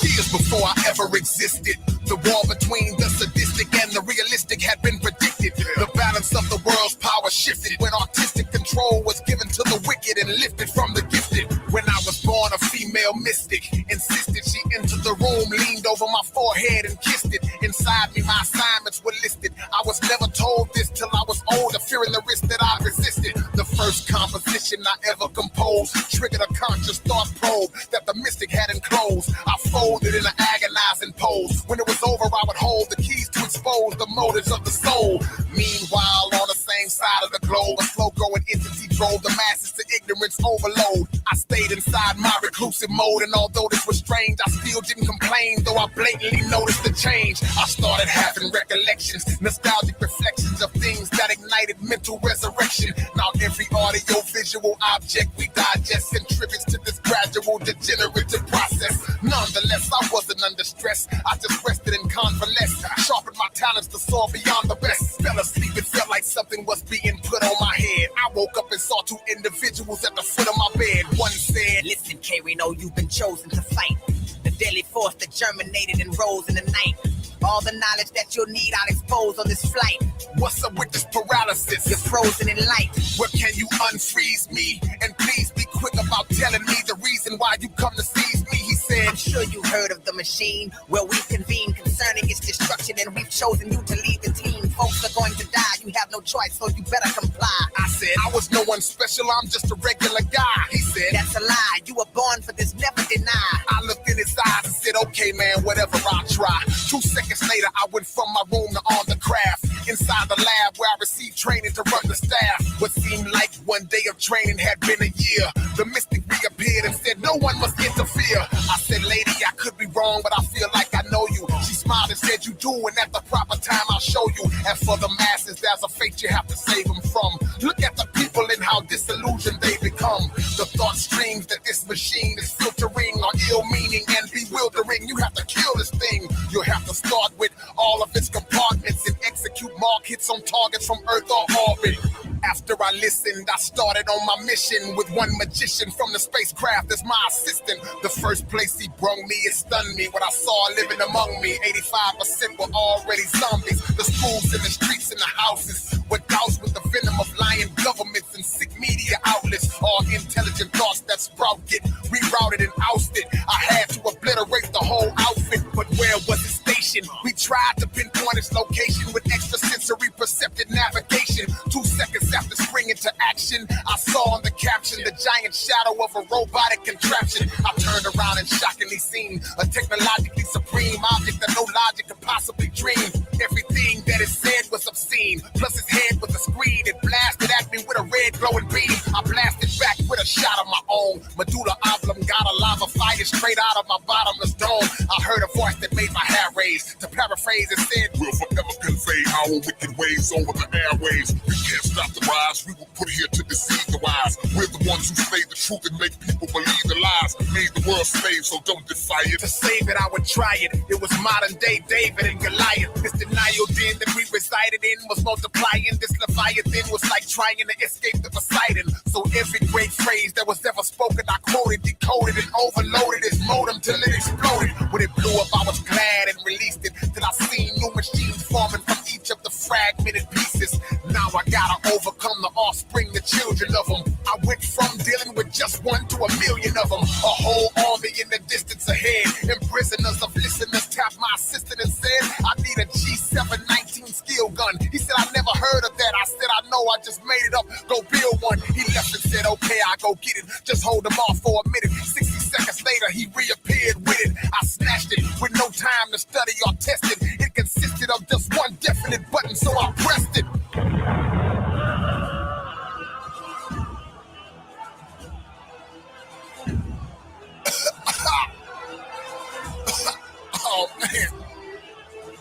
Years before I ever existed, the war between the sadistic and the realistic had been predicted. The balance of the world's power shifted when artistic control was given to the wicked and lifted from the gifted. When I was born a female mystic, insisted she entered the room, leaned over my forehead and kissed it. Inside me, my assignments were listed. I was never told this till I was older, fearing the risk that I resisted. The first composition I ever composed triggered a conscious thought probe that the mystic had enclosed. I folded in an agonizing pose. When it was over, I would hold the keys to expose the motives of the soul. Meanwhile, on the same side of the globe, a slow-growing entity drove the masses to ignorance overload. I stayed inside my reclusive mode, and although this was strange, I still didn't complain, though I blatantly noticed the change. I started having recollections, nostalgic reflections of things that ignited mental resurrection. Now every audio-visual object we digest contributes to this gradual degenerative process. Nonetheless, I wasn't under stress. I just rested and convalesced, sharpened my talents to soar beyond the best. Fell asleep, it felt like something was being put on my head. I woke up and saw two individuals at the foot of my bed. One said, "Listen, K, we know you've been chosen to fight the deadly force that germinated and rose in the night. All the knowledge that you'll need, I'll expose on this flight. What's up with this paralysis? You're frozen in light. Where can you unfreeze me? And please be quick about telling me the reason why you come to seize me," he said. I'm sure you heard of the machine, where we've convened concerning its destruction, and we've chosen you to lead the team. Folks are going to die, you have no choice, so you better comply. I said, I was no one special, I'm just a regular guy. He said, that's a lie, you were born for this, never deny. I looked in his eyes and said, okay man, whatever, I'll try. 2 seconds later, I went from my room to on the craft, inside the lab where I received training to run the staff. What seemed like one day of training had been a year. The mystic reappeared and said, no one must interfere. I said, lady, I could be wrong, but I feel like I know you. She smiled and said, you do, and at the proper time I'll show you. And for the masses, there's a fate you have to save them from. Look at the people and how disillusioned they become. The thought streams that this machine is filtering are ill-meaning and bewildering. You have to kill this thing. You'll have to start with all of its compartments and execute mark hits on targets from Earth or orbit. After I listened, I started on my mission with one magician from the spacecraft as my assistant. The first place he brung me, it stunned me. What I saw living among me, 85% were already zombies. The schools and the streets and the houses were doused with the venom of lying governments and sick media outlets. All intelligent thoughts that sprout get rerouted and ousted. I had to obliterate the whole outfit, but where was it stationed? We tried to pinpoint its location with extrasensory perceptive navigation. 2 seconds after springing to action, I saw on the caption the giant shadow of a robotic contraption. I turned around and shockingly seen a technologically supreme object that no logic could possibly dream. Everything that it said was obscene, plus its head was a screen. It blasted at me with a red glowing beam. I blasted back with a shot of my own. Medulla oblongata lava fire straight out of my bottomless dome. I heard a voice that made my hair raise. To paraphrase, it said, we'll forever convey our wicked ways over the airwaves. We can't stop the rise, we were put here to deceive the wise. We're the ones who say the truth and make people believe the lies. Made the world slave, so don't defy it. To save it, I would try it. It was modern day David and Goliath. This denial den that we resided in was multiplying. This Leviathan was like trying to escape the Poseidon. So every great phrase that was ever spoken, I quoted, decoded, and overloaded its modem till it exploded. When it blew up, I was glad and released it. Till I seen new machines forming from each of the fragmented pieces. Now I gotta overcome the offspring, the children of them. I went from dealing with just one to a million of them. A whole army in the distance ahead. Imprisoners of listeners tapped my assistant and said, I need a G719 skill gun. He said, I never heard of that. I said, I know, I just made it up. Go build one. He left and said, okay, I'll go get it. Just hold him off for a minute. 60 seconds later, he reappeared with it. I snatched it with no time to study or test it. It consisted of just one definite button, so I pressed it. Oh man,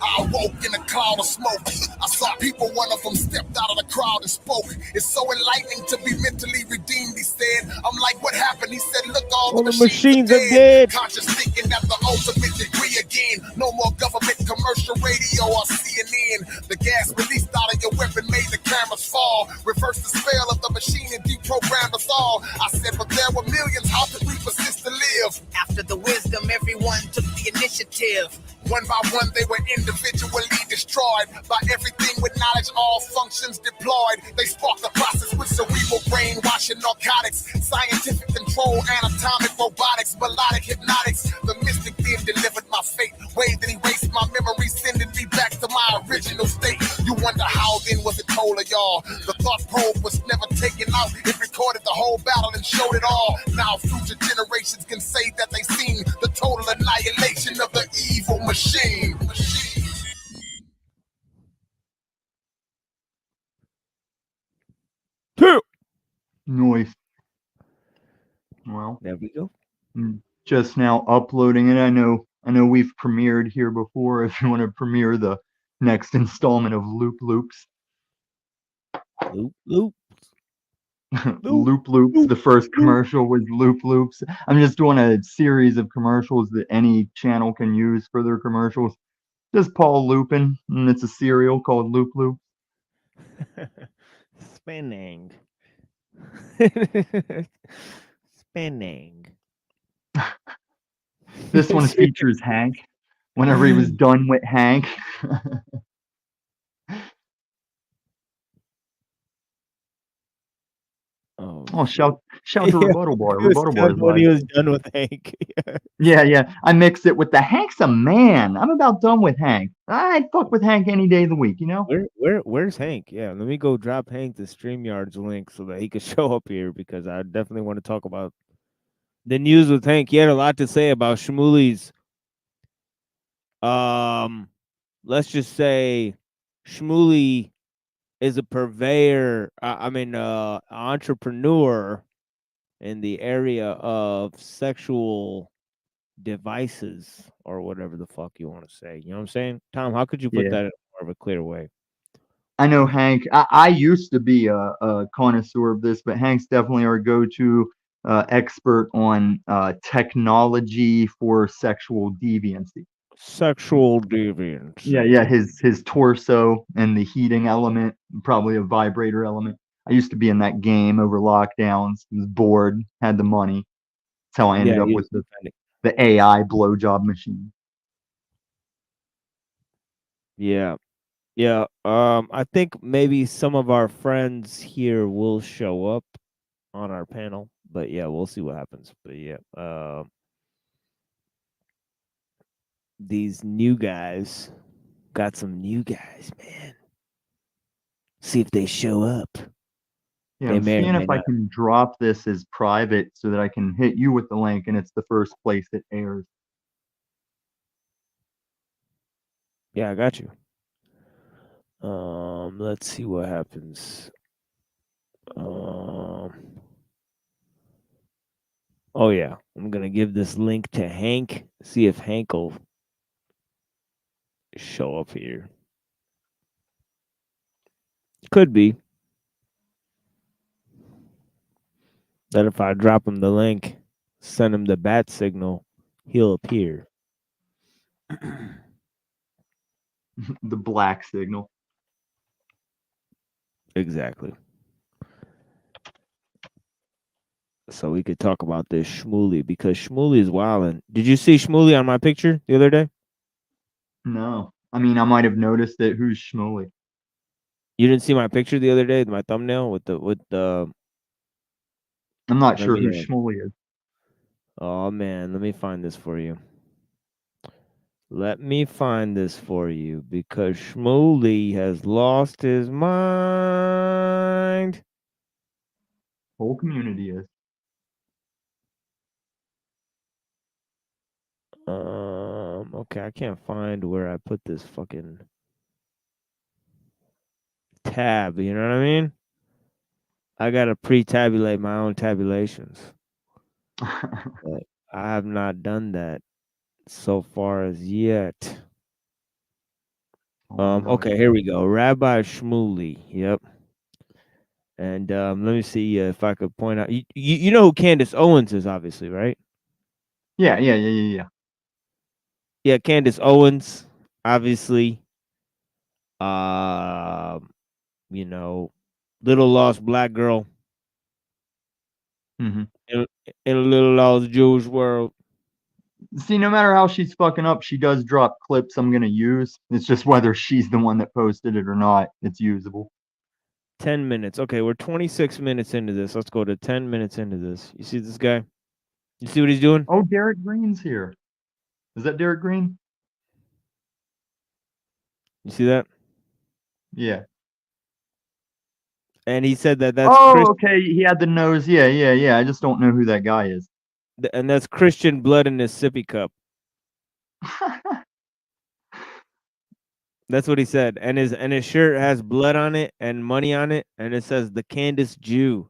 I woke in a cloud of smoke. I saw people, one of them stepped out of the crowd and spoke. It's so enlightening to be mentally redeemed, he said. I'm like, what happened? He said, look, all the machines are dead. Conscious thinking at the ultimate degree again. No more government, commercial radio, or CNN. The gas released out of your weapon made the cameras fall. Reverse the spell of the machine and deprogrammed us all. I said, but there were millions, how could we persist to live? After the wisdom, everyone took the initiative. One by one, they were individually destroyed. By everything with knowledge, all functions deployed. They sparked the process with cerebral brainwashing, narcotics, scientific control, anatomic robotics, melodic hypnotics. The mystic then delivered my fate. Waved and erased my memory, sending me back to my original state. You wonder how then was it told of y'all? The thought probe was never taken out. It recorded the whole battle and showed it all. Now future generations can say that they seen the total annihilation of the evil machine. Noise. Well, there we go. Just now uploading it. I know we've premiered here before. If you want to premiere the next installment of Loop Loops. Loop Loops. Loop Loops. The first commercial was Loop Loops. I'm just doing a series of commercials that any channel can use for their commercials. Just Paul Lupin, and it's a cereal called Loop Loop. Spinning. Spinning. This one features Hank. Whenever he was done with Hank. Oh, shout to Rebuttal Bar. Rebuttal Bar is when he live. was done with Hank. Yeah. I mixed it with the Hank's a man. I'm about done with Hank. I'd fuck with Hank any day of the week, you know? Where's Hank? Yeah, let me go drop Hank the StreamYard's link so that he could show up here because I definitely want to talk about the news with Hank. He had a lot to say about Shmuley's. Let's just say Shmuley is a purveyor, entrepreneur in the area of sexual devices or whatever the fuck you want to say. You know what I'm saying? Tom, how could you put that in more of a clear way? I know Hank. I used to be a connoisseur of this, but Hank's definitely our go-to expert on technology for sexual deviancy. Sexual deviance. Yeah. His torso and the heating element, probably a vibrator element. I used to be in that game over lockdowns. Was bored, had the money. That's how I ended up with the AI blowjob machine. Yeah. I think maybe some of our friends here will show up on our panel, but yeah, we'll see what happens. But yeah, these new guys got some new guys, man. See if they show up. Yeah, I'm seeing if I can drop this as private so that I can hit you with the link and it's the first place it airs. Yeah, I got you. Let's see what happens. Oh yeah, I'm gonna give this link to Hank. See if Hank will show up here. Could be that if I drop him the link, send him the bat signal, he'll appear. The black signal. Exactly. So we could talk about this Shmuley because Shmuley is wildin'. Did you see Shmuley on my picture the other day? No. I mean, I might have noticed it. Who's Shmuley? You didn't see my picture the other day, my thumbnail with the. I'm not sure who Shmuley is. Oh man, let me find this for you. Let me find this for you because Shmuley has lost his mind. Whole community is. Okay, I can't find where I put this fucking tab, you know what I mean? I gotta pre-tabulate my own tabulations. But I have not done that so far as yet. Okay, here we go. Rabbi Shmuley. Yep. And let me see if I could point out. You know who Candace Owens is, obviously, right? Yeah. Yeah, Candace Owens, obviously. Um, you know, little lost black girl Hmm. in a little lost Jewish world. See, no matter how she's fucking up, she does drop clips I'm gonna use. It's just whether she's the one that posted it or not. It's usable. 10 minutes. Okay, we're 26 minutes into this. Let's go to 10 minutes into this. You see this guy? You see what he's doing? Oh, Derek Green's here. Is that Derek Green? You see that? Yeah. And he said that's Oh, okay. He had the nose. Yeah. I just don't know who that guy is. and that's Christian blood in his sippy cup. That's what he said. And his shirt has blood on it and money on it, and it says the Candace Jew.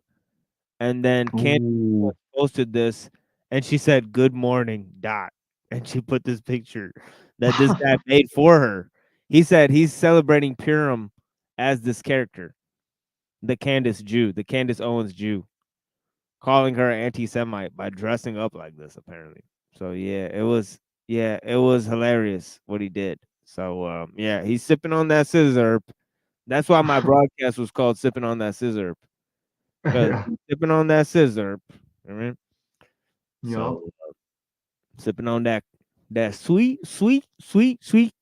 And then Candace posted this, and she said, "Good morning, dot." And she put this picture that this guy made for her. He said he's celebrating Purim as this character, the Candace Jew, the Candace Owens Jew, calling her anti-Semite by dressing up like this, apparently. So it was hilarious what he did. So he's sipping on that scissor. That's why my broadcast was called "Sipping on That Scissor," because sipping on that scissor. I mean, so sipping on that sweet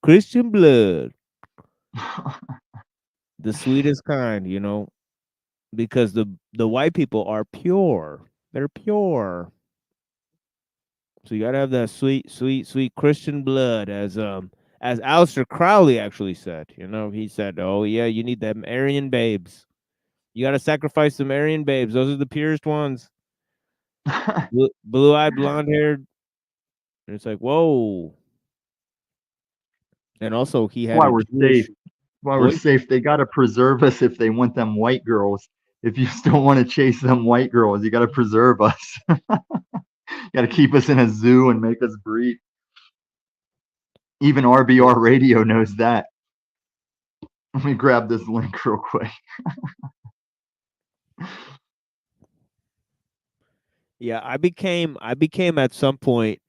Christian blood, the sweetest kind, because the white people are pure. They're pure. So you gotta have that sweet Christian blood, as Aleister Crowley actually said. He said, "Oh yeah, you need them Aryan babes. You gotta sacrifice some Aryan babes. Those are the purest ones. Blue-eyed, blonde-haired." And it's like, whoa. And also, he had Why a we're Jewish safe. Why we're voice. safe. They gotta preserve us if they want them white girls. If you still want to chase them white girls, you gotta preserve us. Gotta keep us in a zoo and make us breed. Even RBR Radio knows that. Let me grab this link real quick. Yeah, I became at some point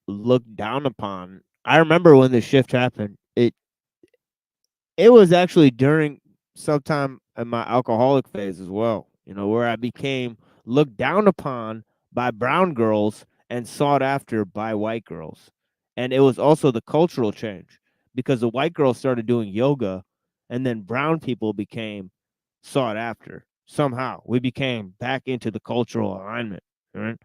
looked down upon. I remember when the shift happened. It was actually during sometime in my alcoholic phase as well, where I became looked down upon by brown girls and sought after by white girls. And it was also the cultural change, because the white girls started doing yoga, and then brown people became sought after. Somehow we became back into the cultural alignment, right?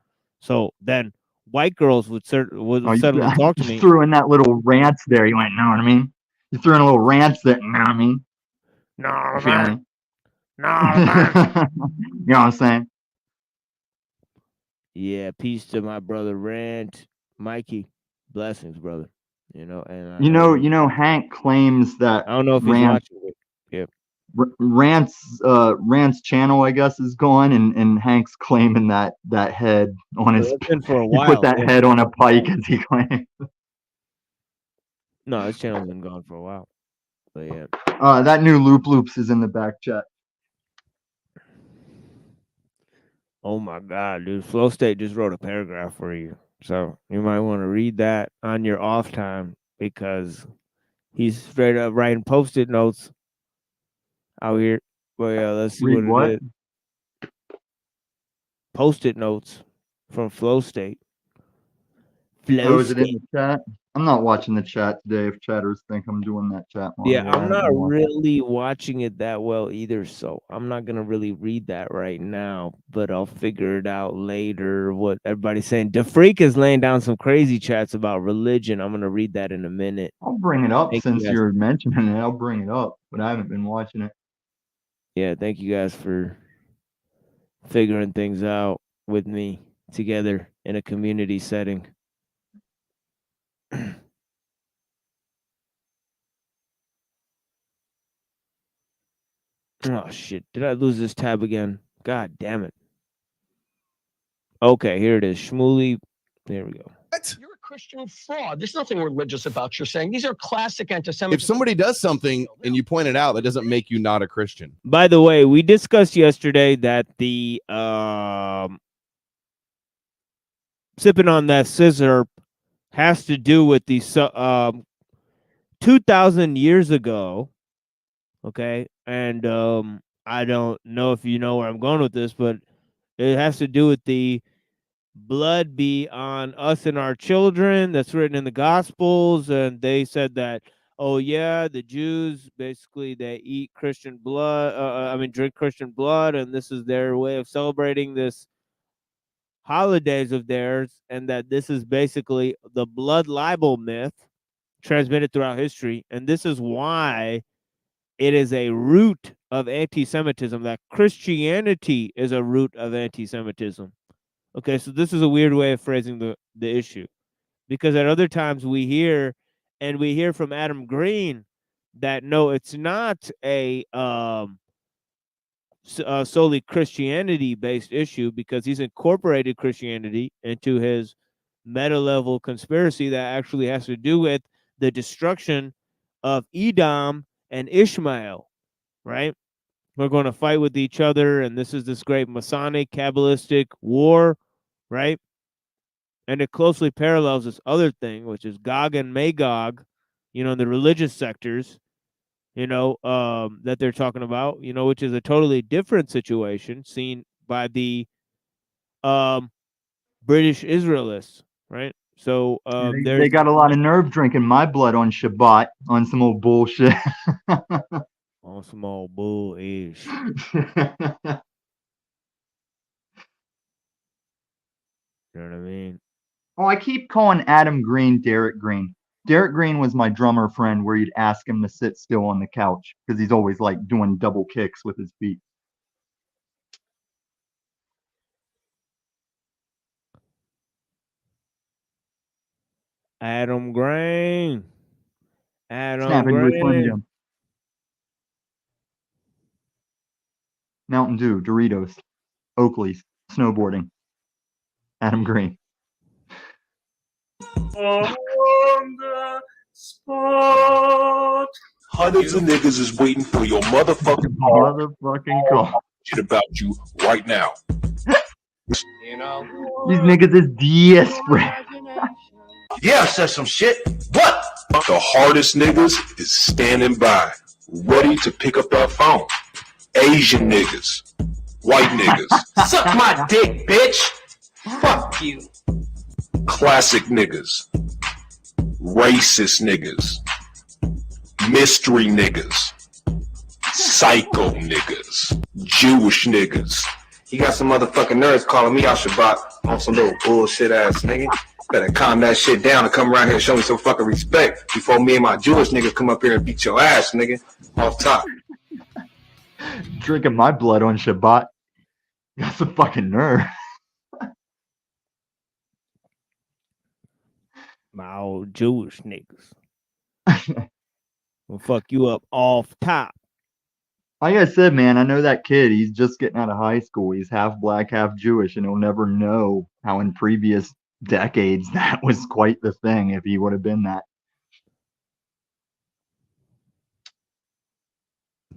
So then white girls would suddenly talk to You me. threw in that little rant there. You went, know what I mean? You threw in a little rant there. You know what I mean? No, Feel man. me? No, man. You know what I'm saying? Yeah, peace to my brother Rand, Mikey. Blessings, brother. And You know, Hank claims that I don't know if he's Rand watching it. Yep. Rand's channel, I guess, is gone, and Hank's claiming that head on his. It's been for a He put while. that Yeah. head on a pike, as he claimed. No, his channel's been gone for a while. But yeah. That new Loops is in the back chat. Oh my God, dude! Flow State just wrote a paragraph for you, so you might want to read that on your off time, because he's straight up writing post-it notes out here. But yeah, let's see Read what what? it is. Post-it notes from Flow State. Oh, is it in the chat? I'm not watching the chat today. If chatters think I'm doing that chat Yeah, moderator, I I'm haven't not been watching. really watching it that well either, so I'm not gonna really read that right now, but I'll figure it out later. What everybody's saying. DeFreak is laying down some crazy chats about religion. I'm gonna read that in a minute. I'll bring it up Thank you since guys. you're mentioning it. I'll bring it up, but I haven't been watching it. Yeah, thank you guys for figuring things out with me together in a community setting. Oh shit! Did I lose this tab again? God damn it! Okay, here it is. Shmuley. There we go. What? You're a Christian fraud. There's nothing religious about you're saying. These are classic anti-Semitic. If somebody does something and you point it out, that doesn't make you not a Christian. By the way, we discussed yesterday that the sipping on that scissor has to do with the 2,000 years ago. Okay, and I don't know if you know where I'm going with this, but it has to do with the blood be on us and our children that's written in the Gospels, and they said that, oh yeah, the Jews basically they eat Christian blood, drink Christian blood, and this is their way of celebrating this holidays of theirs, and that this is basically the blood libel myth transmitted throughout history, and this is why it is a root of anti-Semitism, that Christianity is a root of anti-Semitism. Okay, so this is a weird way of phrasing the issue, because at other times we hear from Adam Green that no, it's not a solely Christianity-based issue, because he's incorporated Christianity into his meta-level conspiracy that actually has to do with the destruction of Edom and Ishmael, right? We're going to fight with each other, and this is this great Masonic, Kabbalistic war, right? And it closely parallels this other thing, which is Gog and Magog, in the religious sectors, that they're talking about, which is a totally different situation seen by the British Israelists, right? So they got a lot of nerve drinking my blood on Shabbat on some old bullshit. On some old bull-ish. You know what I mean? Oh, I keep calling Adam Green Derek Green. Derek Green was my drummer friend, where you'd ask him to sit still on the couch because he's always like doing double kicks with his feet. Adam Green. Snapping with Slim Jim. Mountain Dew, Doritos, Oakley's, snowboarding. Adam Green. On the spot. Hundreds of niggas is waiting for your motherfucking call. Shit about you right now. These niggas is desperate. Yeah, I said some shit. What? The hardest niggas is standing by, ready to pick up that phone. Asian niggas, white niggas. Suck my dick, bitch. Fuck you. Classic niggas, racist niggas, mystery niggas, psycho niggas, Jewish niggas. You got some motherfucking nerds calling me out Shabbat on some little bullshit ass nigga. Better calm that shit down and come around here and show me some fucking respect before me and my Jewish niggas come up here and beat your ass, nigga. Off top. Drinking my blood on Shabbat. Got some fucking nerve. My old Jewish niggas. Will fuck you up off top. Like I said, man, I know that kid. He's just getting out of high school. He's half black, half Jewish, and he'll never know how in previous decades that was quite the thing if he would have been that.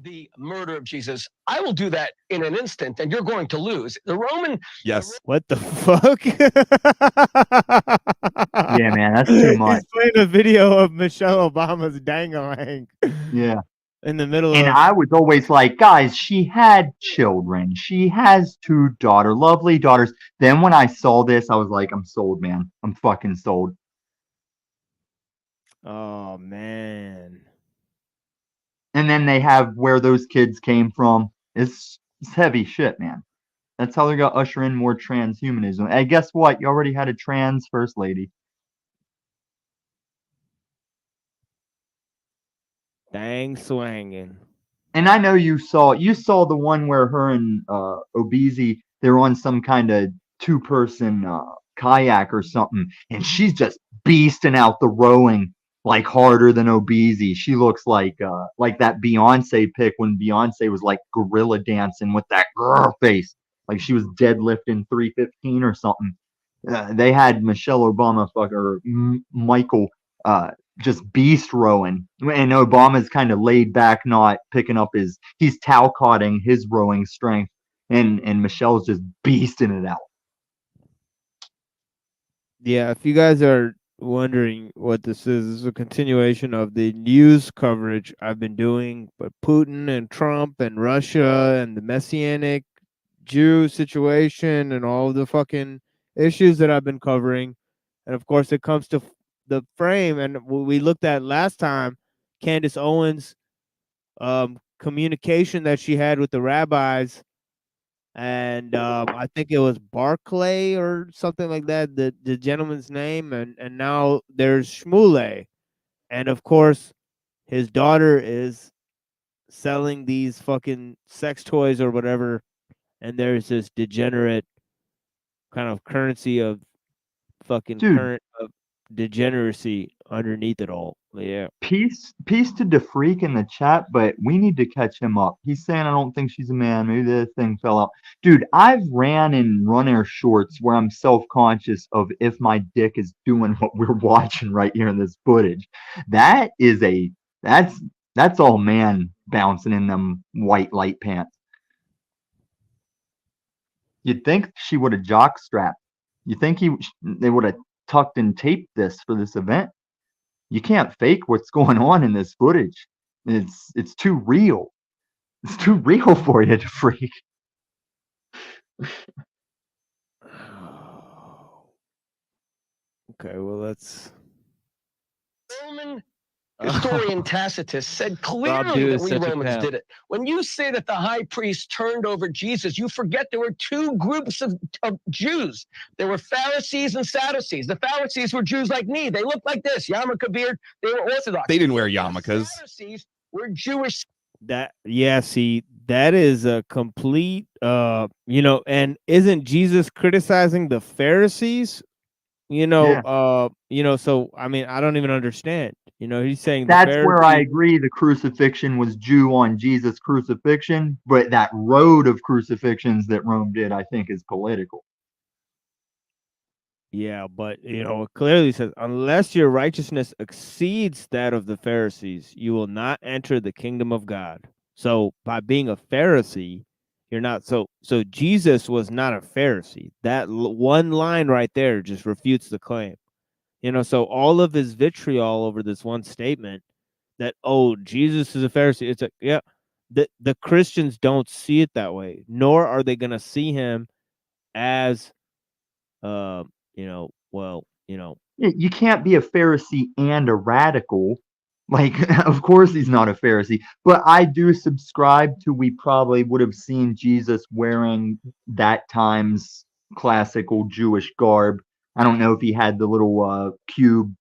The murder of Jesus. I will do that in an instant, and you're going to lose. The Roman. Yes. What the fuck? Yeah, man, that's too much. He's playing a video of Michelle Obama's dangling. Yeah. In the middle and of. I was always like, guys, she had children. She has 2 lovely daughters. Then when I saw this, I was like, I'm sold, man. I'm fucking sold. Oh, man. And then they have where those kids came from. It's heavy shit, man. That's how they're going to usher in more transhumanism. And guess what? You already had a trans first lady. Dang swanging. And I know you saw the one where her and Obese, they're on some kind of 2-person kayak or something, and she's just beasting out the rowing like harder than Obese. She looks like that Beyonce pic when Beyonce was like gorilla dancing with that girl face, like she was deadlifting 315 or something. They had Michelle Obama Michael just beast rowing, and Obama's kind of laid back, not picking up he's Talcotting his rowing strength, and Michelle's just beasting it out. Yeah, if you guys are wondering what this is a continuation of the news coverage I've been doing, but Putin and Trump and Russia and the Messianic Jew situation and all the fucking issues that I've been covering. And of course, it comes to the frame, and we looked at last time, Candace Owens' communication that she had with the rabbis, and I think it was Barclay or something like that, the gentleman's name, and now there's Shmuley, and of course, his daughter is selling these fucking sex toys or whatever, and there's this degenerate kind of currency of fucking Dude. current of degeneracy underneath it all. Yeah. Peace to DeFreak in the chat, but we need to catch him up. He's saying I don't think she's a man. Maybe the thing fell out. Dude, I've ran in Run Air shorts where I'm self-conscious of if my dick is doing what we're watching right here in this footage. That's all man bouncing in them white light pants. You'd think she would have jock strapped. You think they would have tucked and taped this for this event. You can't fake what's going on in this footage. It's too real. It's too real for you to freak. Okay, well let's. Roman historian Tacitus said clearly that we Romans did it. When you say that the high priest turned over Jesus, you forget there were two groups of Jews. There were Pharisees and Sadducees. The Pharisees were Jews like me. They looked like this, yarmulke beard. They were Orthodox. They didn't wear yarmulkes. The Sadducees were Jewish. See, that is a complete, and isn't Jesus criticizing the Pharisees? So I mean, I don't even understand. He's saying that's where I agree. The crucifixion was Jew on Jesus' crucifixion, but that road of crucifixions that Rome did, I think, is political. Yeah, but it clearly says, unless your righteousness exceeds that of the Pharisees, you will not enter the kingdom of God. So by being a Pharisee, you're not. So Jesus was not a Pharisee. That one line right there just refutes the claim. So all of his vitriol over this one statement that, oh, Jesus is a Pharisee, it's the Christians don't see it that way, nor are they going to see him as, you can't be a Pharisee and a radical. Like, of course he's not a Pharisee, but I do subscribe to we probably would have seen Jesus wearing that time's classical Jewish garb. I don't know if he had the little cube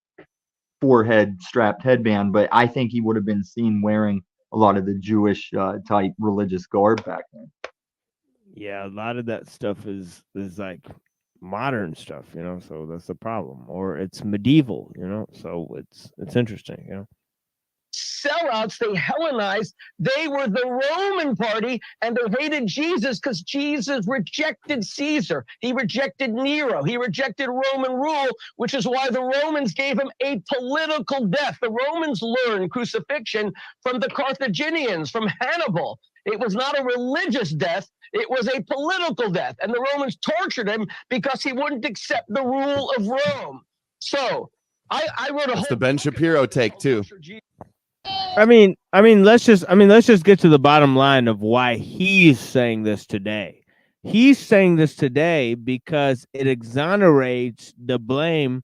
forehead strapped headband, but I think he would have been seen wearing a lot of the Jewish type religious garb back then. Yeah, a lot of that stuff is like modern stuff, so that's the problem. Or it's medieval, so it's interesting, Sellouts, they Hellenized. They were the Roman party, and they hated Jesus because Jesus rejected Caesar. He rejected Nero. He rejected Roman rule, which is why the Romans gave him a political death. The Romans learned crucifixion from the Carthaginians, from Hannibal. It was not a religious death. It was a political death. And the Romans tortured him because he wouldn't accept the rule of Rome. So I wrote a whole the Ben Shapiro take too. I mean, let's just get to the bottom line of why he's saying this today. He's saying this today because it exonerates the blame,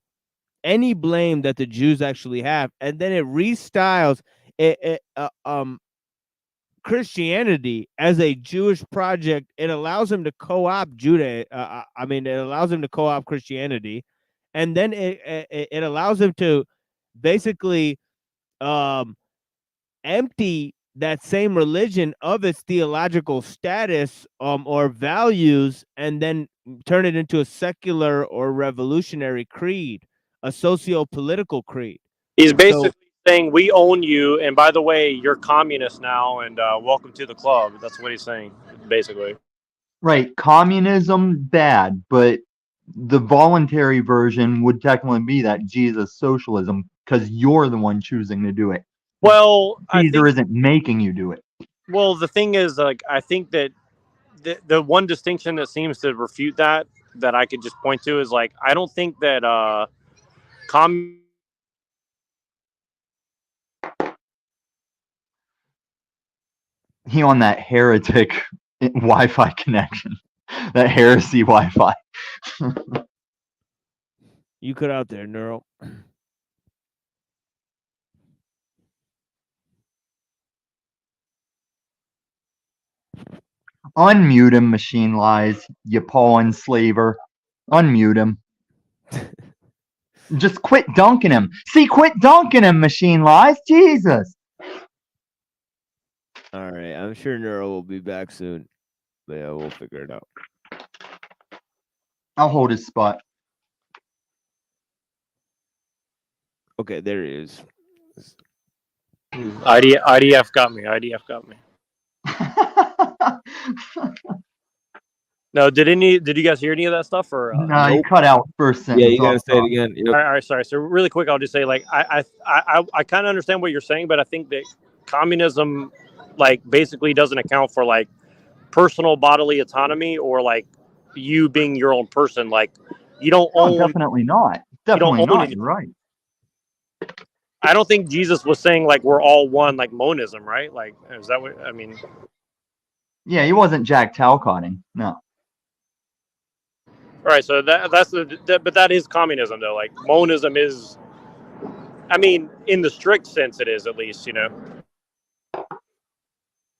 any blame that the Jews actually have, and then it restyles Christianity as a Jewish project. It allows him to co-opt it allows him to co-opt Christianity, and then it allows him to basically empty that same religion of its theological status or values, and then turn it into a secular or revolutionary creed, a socio-political creed. He's basically saying we own you, and by the way, you're communist now, and welcome to the club. That's what he's saying, basically. Right, communism bad, but The voluntary version would technically be that Jesus socialism because you're the one choosing to do it. Well, I Caesar think. isn't making you do it. Well, the thing is, like, I think that the one distinction that seems to refute that I could just point to is like I don't think that He on that heretic Wi-Fi connection, that heresy Wi-Fi. You cut out there, Neuro. Unmute him, Machine Lies, you Paul enslaver. Unmute him. Just quit dunking him. See, quit dunking him, Machine Lies. Jesus. All right, I'm sure Neuro will be back soon. But yeah, we'll figure it out. I'll hold his spot. Okay, there he is. IDF got me. IDF got me. No, did you guys hear any of that stuff or? No, you cut out first sentence. Yeah, you gotta say it again. Yep. All right, sorry. So really quick, I'll just say like I kind of understand what you're saying, but I think that communism, like, basically doesn't account for like personal bodily autonomy or like you being your own person. Like you don't own. Definitely not. Definitely not. You're right. I don't think Jesus was saying like we're all one, like monism, right? Like, is that what I mean? Yeah, he wasn't Jack Talcotting. No. All right, so but that is communism though. Like monism is, I mean, in the strict sense, it is at least, you know.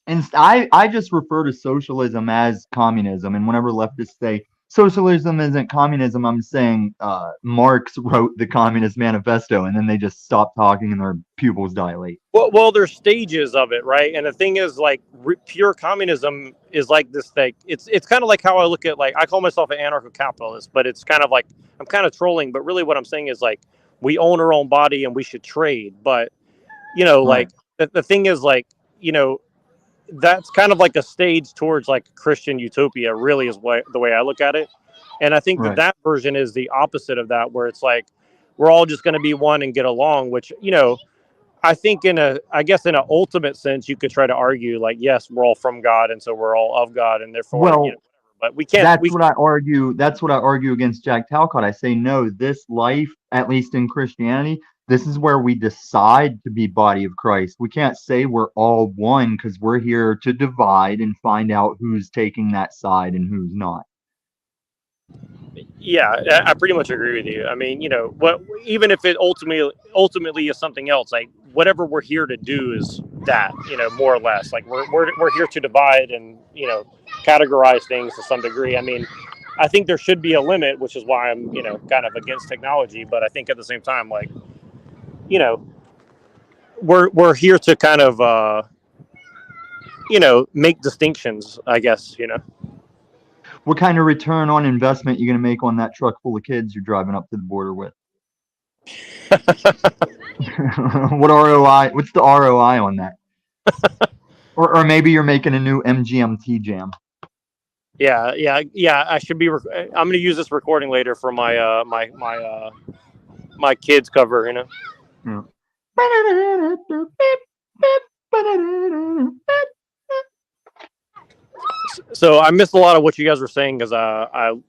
And I just refer to socialism as communism, and whenever leftists say socialism isn't communism, I'm saying Marx wrote the Communist Manifesto, and then they just stop talking and their pupils dilate. Well, there's stages of it, right? And the thing is, like, pure communism is like this thing. It's kind of like how I look at, like, I call myself an anarcho-capitalist, but it's kind of like, I'm kind of trolling, but really what I'm saying is, like, we own our own body and we should trade. But, you know, like, the thing is, like, you know, that's kind of like a stage towards, like, Christian utopia, really is the way I look at it. And I think that version is the opposite of that, where it's like, we're all just going to be one and get along, which, you know, I think I guess in an ultimate sense, you could try to argue like, yes, we're all from God, and so we're all of God, and therefore, well, you know, but we can't. That's what I argue. That's what I argue against Jack Talcott. I say no. This life, at least in Christianity, this is where we decide to be body of Christ. We can't say we're all one because we're here to divide and find out who's taking that side and who's not. Yeah, I pretty much agree with you. I mean, you know, even if it ultimately is something else, like whatever we're here to do is that, you know, more or less. Like we're here to divide and, you know, categorize things to some degree. I mean, I think there should be a limit, which is why I'm, you know, kind of against technology. But I think at the same time, like, you know, we're here to kind of, you know, make distinctions, I guess, you know. What kind of return on investment you going to make on that truck full of kids you're driving up to the border with? What ROI? What's the ROI on that? or maybe you're making a new MGMT jam. Yeah. I should be. I'm going to use this recording later for my my kids cover. You know. Yeah. So I missed a lot of what you guys were saying because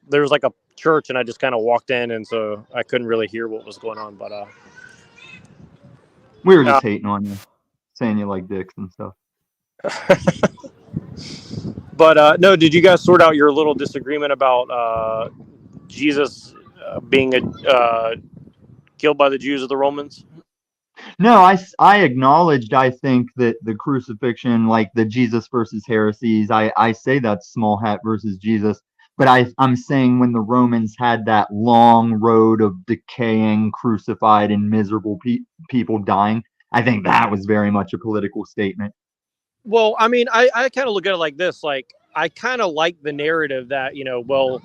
there was like a church and I just kind of walked in, and so I couldn't really hear what was going on. But we were just hating on you, saying you like dicks and stuff. But no, did you guys sort out your little disagreement about Jesus being killed by the Jews or the Romans? No, I acknowledged, I think, that the crucifixion, like the Jesus versus heresies, I say that's small hat versus Jesus, but I'm saying when the Romans had that long road of decaying, crucified, and miserable people dying, I think that was very much a political statement. Well, I mean, I kind of look at it like this, like, I kind of like the narrative that, you know, well,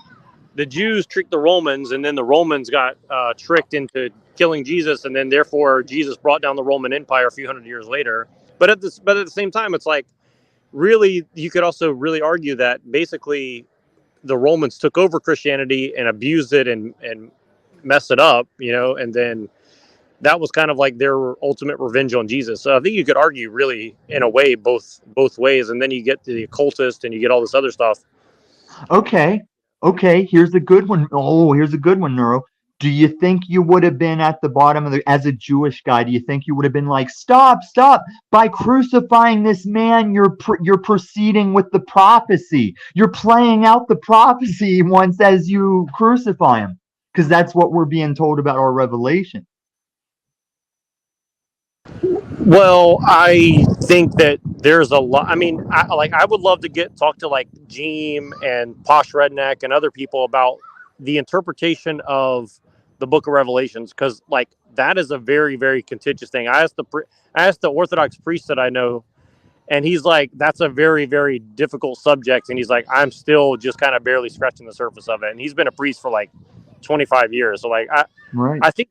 the Jews tricked the Romans, and then the Romans got tricked into killing Jesus, and then therefore Jesus brought down the Roman Empire a few hundred years later. But at the same time, it's like, really, you could also really argue that basically the Romans took over Christianity and abused it and messed it up, and then that was kind of like their ultimate revenge on Jesus. So I think you could argue really in a way both ways, and then you get the occultist and you get all this other stuff. Okay. Here's a good one. Here's a good one, Neuro. Do you think you would have been at the bottom of as a Jewish guy? Do you think you would have been like, stop! By crucifying this man, you're proceeding with the prophecy. You're playing out the prophecy once as you crucify him, because that's what we're being told about our revelation. Well, I think that there's a lot. I mean, I would love to talk to like Jeem and Posh Redneck and other people about the interpretation of the Book of Revelations, because like that is a very, very contentious thing. I asked the Orthodox priest that I know, and he's like, that's a very, very difficult subject, and he's like, I'm still just kind of barely scratching the surface of it, and he's been a priest for like 25 years. So like I think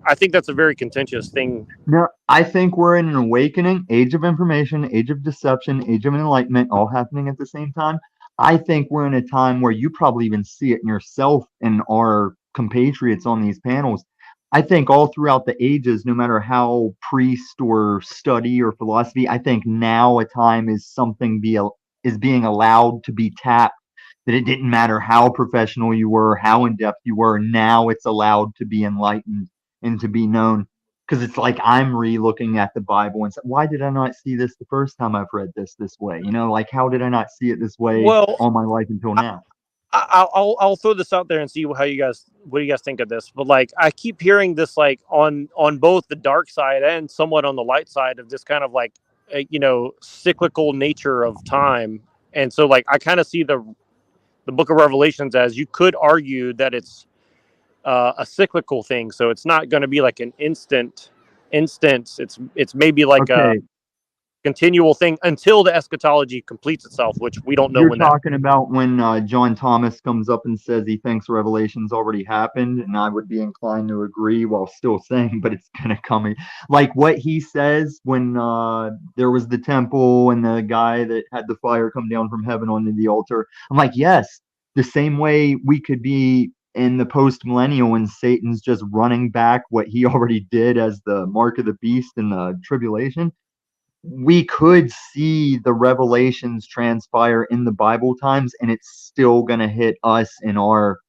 I think that's a very contentious thing. No, I think we're in an awakening, age of information, age of deception, age of enlightenment, all happening at the same time. I think we're in a time where you probably even see it in yourself and our compatriots on these panels. I think all throughout the ages, no matter how priest or study or philosophy, I think now a time is is being allowed to be tapped, that it didn't matter how professional you were, how in depth you were. Now it's allowed to be enlightened and to be known. Because it's like I'm re-looking at the Bible and say, why did I not see this the first time I've read this way? Like, how did I not see it this way all my life until now? I'll throw this out there and see what do you guys think of this. But like, I keep hearing this like on both the dark side and somewhat on the light side of this kind of like cyclical nature of time. And so like I kind of see the Book of Revelations as, you could argue that it's a cyclical thing. So it's not going to be like an instance. It's maybe like a continual thing until the eschatology completes itself, which we don't know. You're talking about when John Thomas comes up and says he thinks Revelation's already happened, and I would be inclined to agree while still saying, but it's gonna come. Like what he says when there was the temple and the guy that had the fire come down from heaven onto the altar. I'm like, yes, the same way we could be in the post-millennial when Satan's just running back what he already did as the mark of the beast in the tribulation. We could see the revelations transpire in the Bible times, and it's still going to hit us in our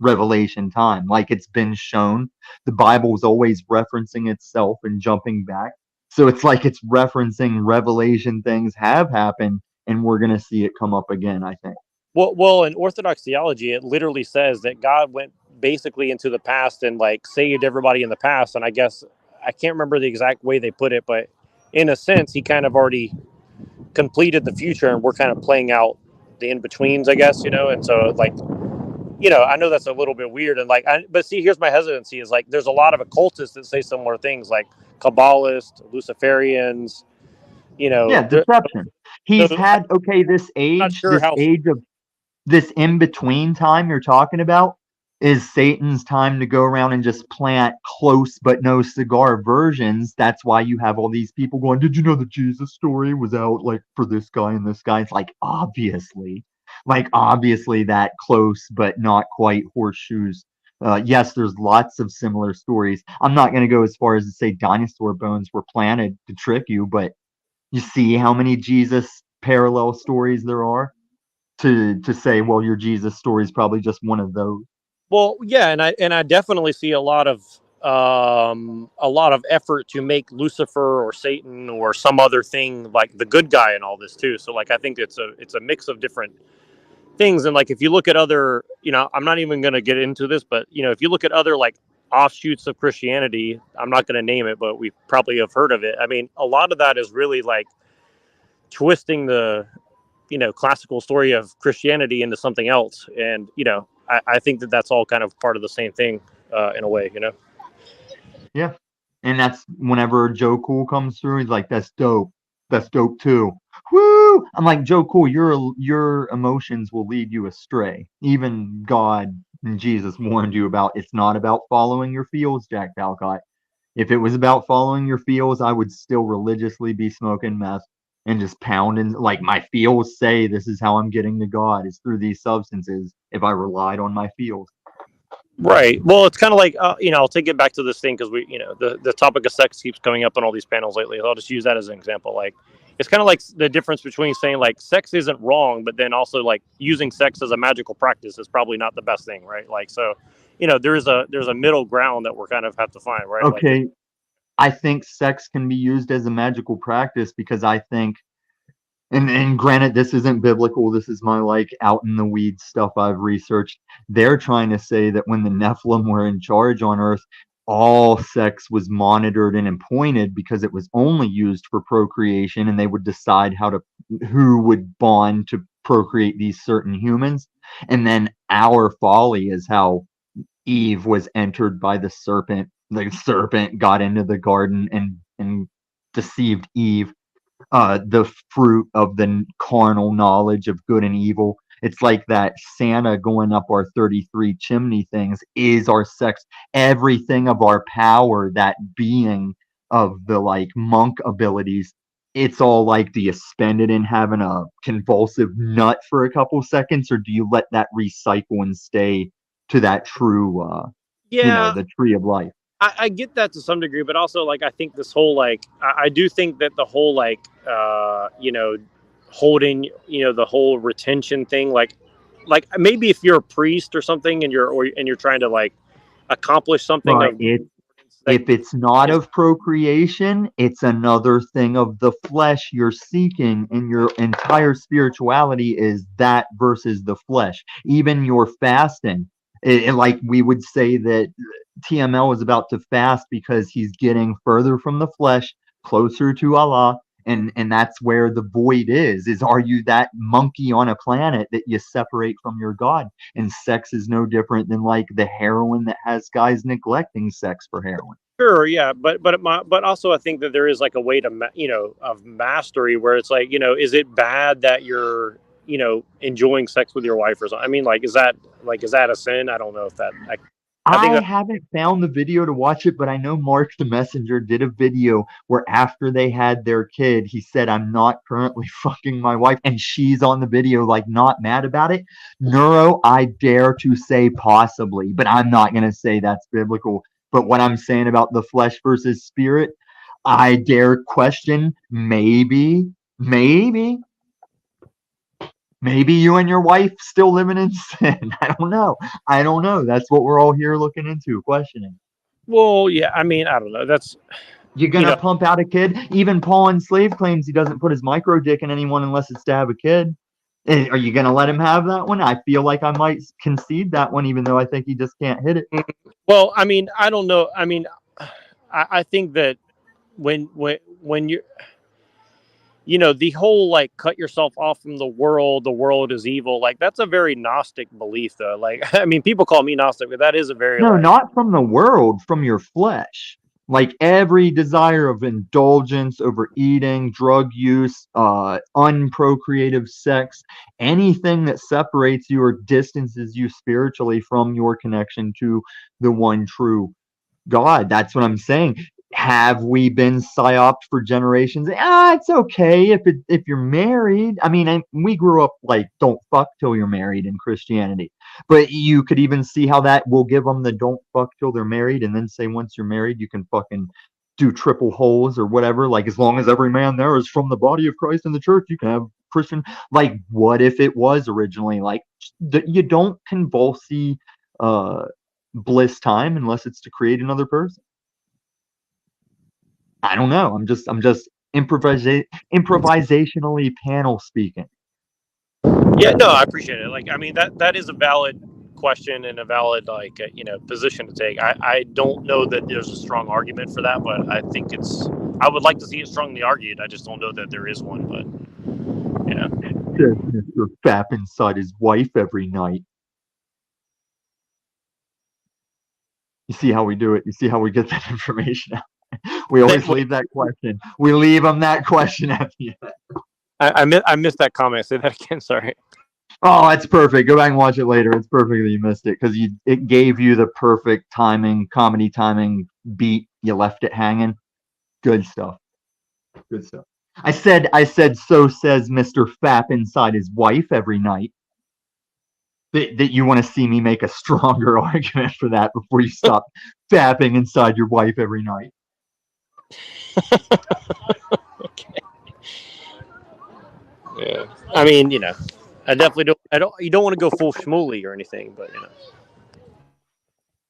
revelation time. Like it's been shown, the Bible is always referencing itself and jumping back. So it's like it's referencing revelation things have happened, and we're going to see it come up again, I think. Well, in Orthodox theology, it literally says that God went basically into the past and like saved everybody in the past. And I guess I can't remember the exact way they put it, but in a sense, he kind of already completed the future, and we're kind of playing out the in-betweens, I guess, and so like, I know that's a little bit weird, and like, but see, here's my hesitancy is like, there's a lot of occultists that say similar things, like Kabbalists, Luciferians, Yeah, deception. He's had, this age, this in-between time you're talking about is Satan's time to go around and just plant close but no cigar versions. That's why you have all these people going, did you know the Jesus story was out like for this guy and this guy? It's like, obviously that close but not quite horseshoes. Yes, there's lots of similar stories. I'm not going to go as far as to say dinosaur bones were planted to trick you, but you see how many Jesus parallel stories there are to say, well, your Jesus story is probably just one of those. Well, yeah, and I definitely see a lot of effort to make Lucifer or Satan or some other thing like the good guy and all this too. So like I think it's a mix of different things. And like if you look at other, I'm not even going to get into this, but if you look at other like offshoots of Christianity, I'm not going to name it, but we probably have heard of it. I mean, a lot of that is really like twisting the classical story of Christianity into something else, and I think that that's all kind of part of the same thing in a way, Yeah, and that's whenever Joe Cool comes through, he's like, "That's dope. That's dope too." Woo! I'm like, Joe Cool, your emotions will lead you astray. Even God and Jesus warned you about. It's not about following your feels, Jack Talcott. If it was about following your feels, I would still religiously be smoking meth. and just pounding. Like my feels say this is how I'm getting to God is through these substances if I relied on my feels. Right. Well, it's kind of like, I'll take it back to this thing because the topic of sex keeps coming up on all these panels lately. I'll just use that as an example. Like, it's kind of like the difference between saying like sex isn't wrong, but then also like using sex as a magical practice is probably not the best thing, right? Like, so, there's a middle ground that we're kind of have to find, right? Okay, I think sex can be used as a magical practice because I think, and granted, this isn't biblical. This is my like out in the weeds stuff I've researched. They're trying to say that when the Nephilim were in charge on Earth, all sex was monitored and appointed because it was only used for procreation, and they would decide who would bond to procreate these certain humans. And then our folly is how Eve was entered by the serpent. The serpent got into the garden and deceived Eve. The fruit of the carnal knowledge of good and evil. It's like that Santa going up our 33 chimney things is our sex. Everything of our power, that being of the like monk abilities, it's all like, do you spend it in having a convulsive nut for a couple seconds, or do you let that recycle and stay to that true, the tree of life? I get that to some degree, but also like I think this whole like I do think that the whole like holding the whole retention thing like maybe if you're a priest or something and you're trying to like accomplish something But if it's not of procreation, it's another thing of the flesh you're seeking, and your entire spirituality is that versus the flesh. Even your fasting, like we would say that TML is about to fast because he's getting further from the flesh, closer to Allah, and that's where the void is are you that monkey on a planet that you separate from your God? And sex is no different than like the heroin that has guys neglecting sex for heroin. Sure, yeah, but also I think that there is like a way to of mastery where it's like is it bad that you're enjoying sex with your wife or something? I mean, like is that a sin? I don't know if that. I haven't found the video to watch it, but I know Mark the Messenger did a video where after they had their kid, he said, I'm not currently fucking my wife. And she's on the video, like, not mad about it. Neuro, I dare to say possibly, but I'm not going to say that's biblical. But what I'm saying about the flesh versus spirit, I dare question maybe you and your wife still living in sin. I don't know. That's what we're all here looking into, questioning. Well, yeah, I mean, I don't know. That's you're gonna pump out a kid. Even Paul Enslaved claims he doesn't put his micro dick in anyone unless it's to have a kid. Are you gonna let him have that one? I feel like I might concede that one, even though I think he just can't hit it. Well, I mean, I don't know. I mean, I think that when you're the whole like cut yourself off from the world is evil, like that's a very Gnostic belief though. Like I mean, people call me Gnostic, but that is a very not from the world, from your flesh. Like every desire of indulgence, overeating, drug use, unprocreative sex, anything that separates you or distances you spiritually from your connection to the one true God. That's what I'm saying. Have we been psyoped for generations? It's okay if you're married. I mean, we grew up like don't fuck till you're married in Christianity, but you could even see how that will give them the don't fuck till they're married, and then say once you're married you can fucking do triple holes or whatever. Like as long as every man there is from the body of Christ in the church, you can have Christian. Like what if it was originally like you don't convulsy bliss time unless it's to create another person? I don't know. I'm just improvisationally panel speaking. Yeah, no, I appreciate it. Like, I mean, that is a valid question and a valid position to take. I don't know that there's a strong argument for that, but I think I would like to see it strongly argued. I just don't know that there is one, but Mr. Fap inside his wife every night. You see how we do it? You see how we get that information out? We always leave that question. We leave them that question at the end. I missed that comment. Say that again. Sorry. Oh, that's perfect. Go back and watch it later. It's perfect that you missed it because it gave you the perfect timing, comedy timing beat. You left it hanging. Good stuff. Good stuff. I said, so says Mr. Fap inside his wife every night. That you want to see me make a stronger argument for that before you stop fapping inside your wife every night. Yeah. I mean, I definitely don't. You don't want to go full schmooly or anything, but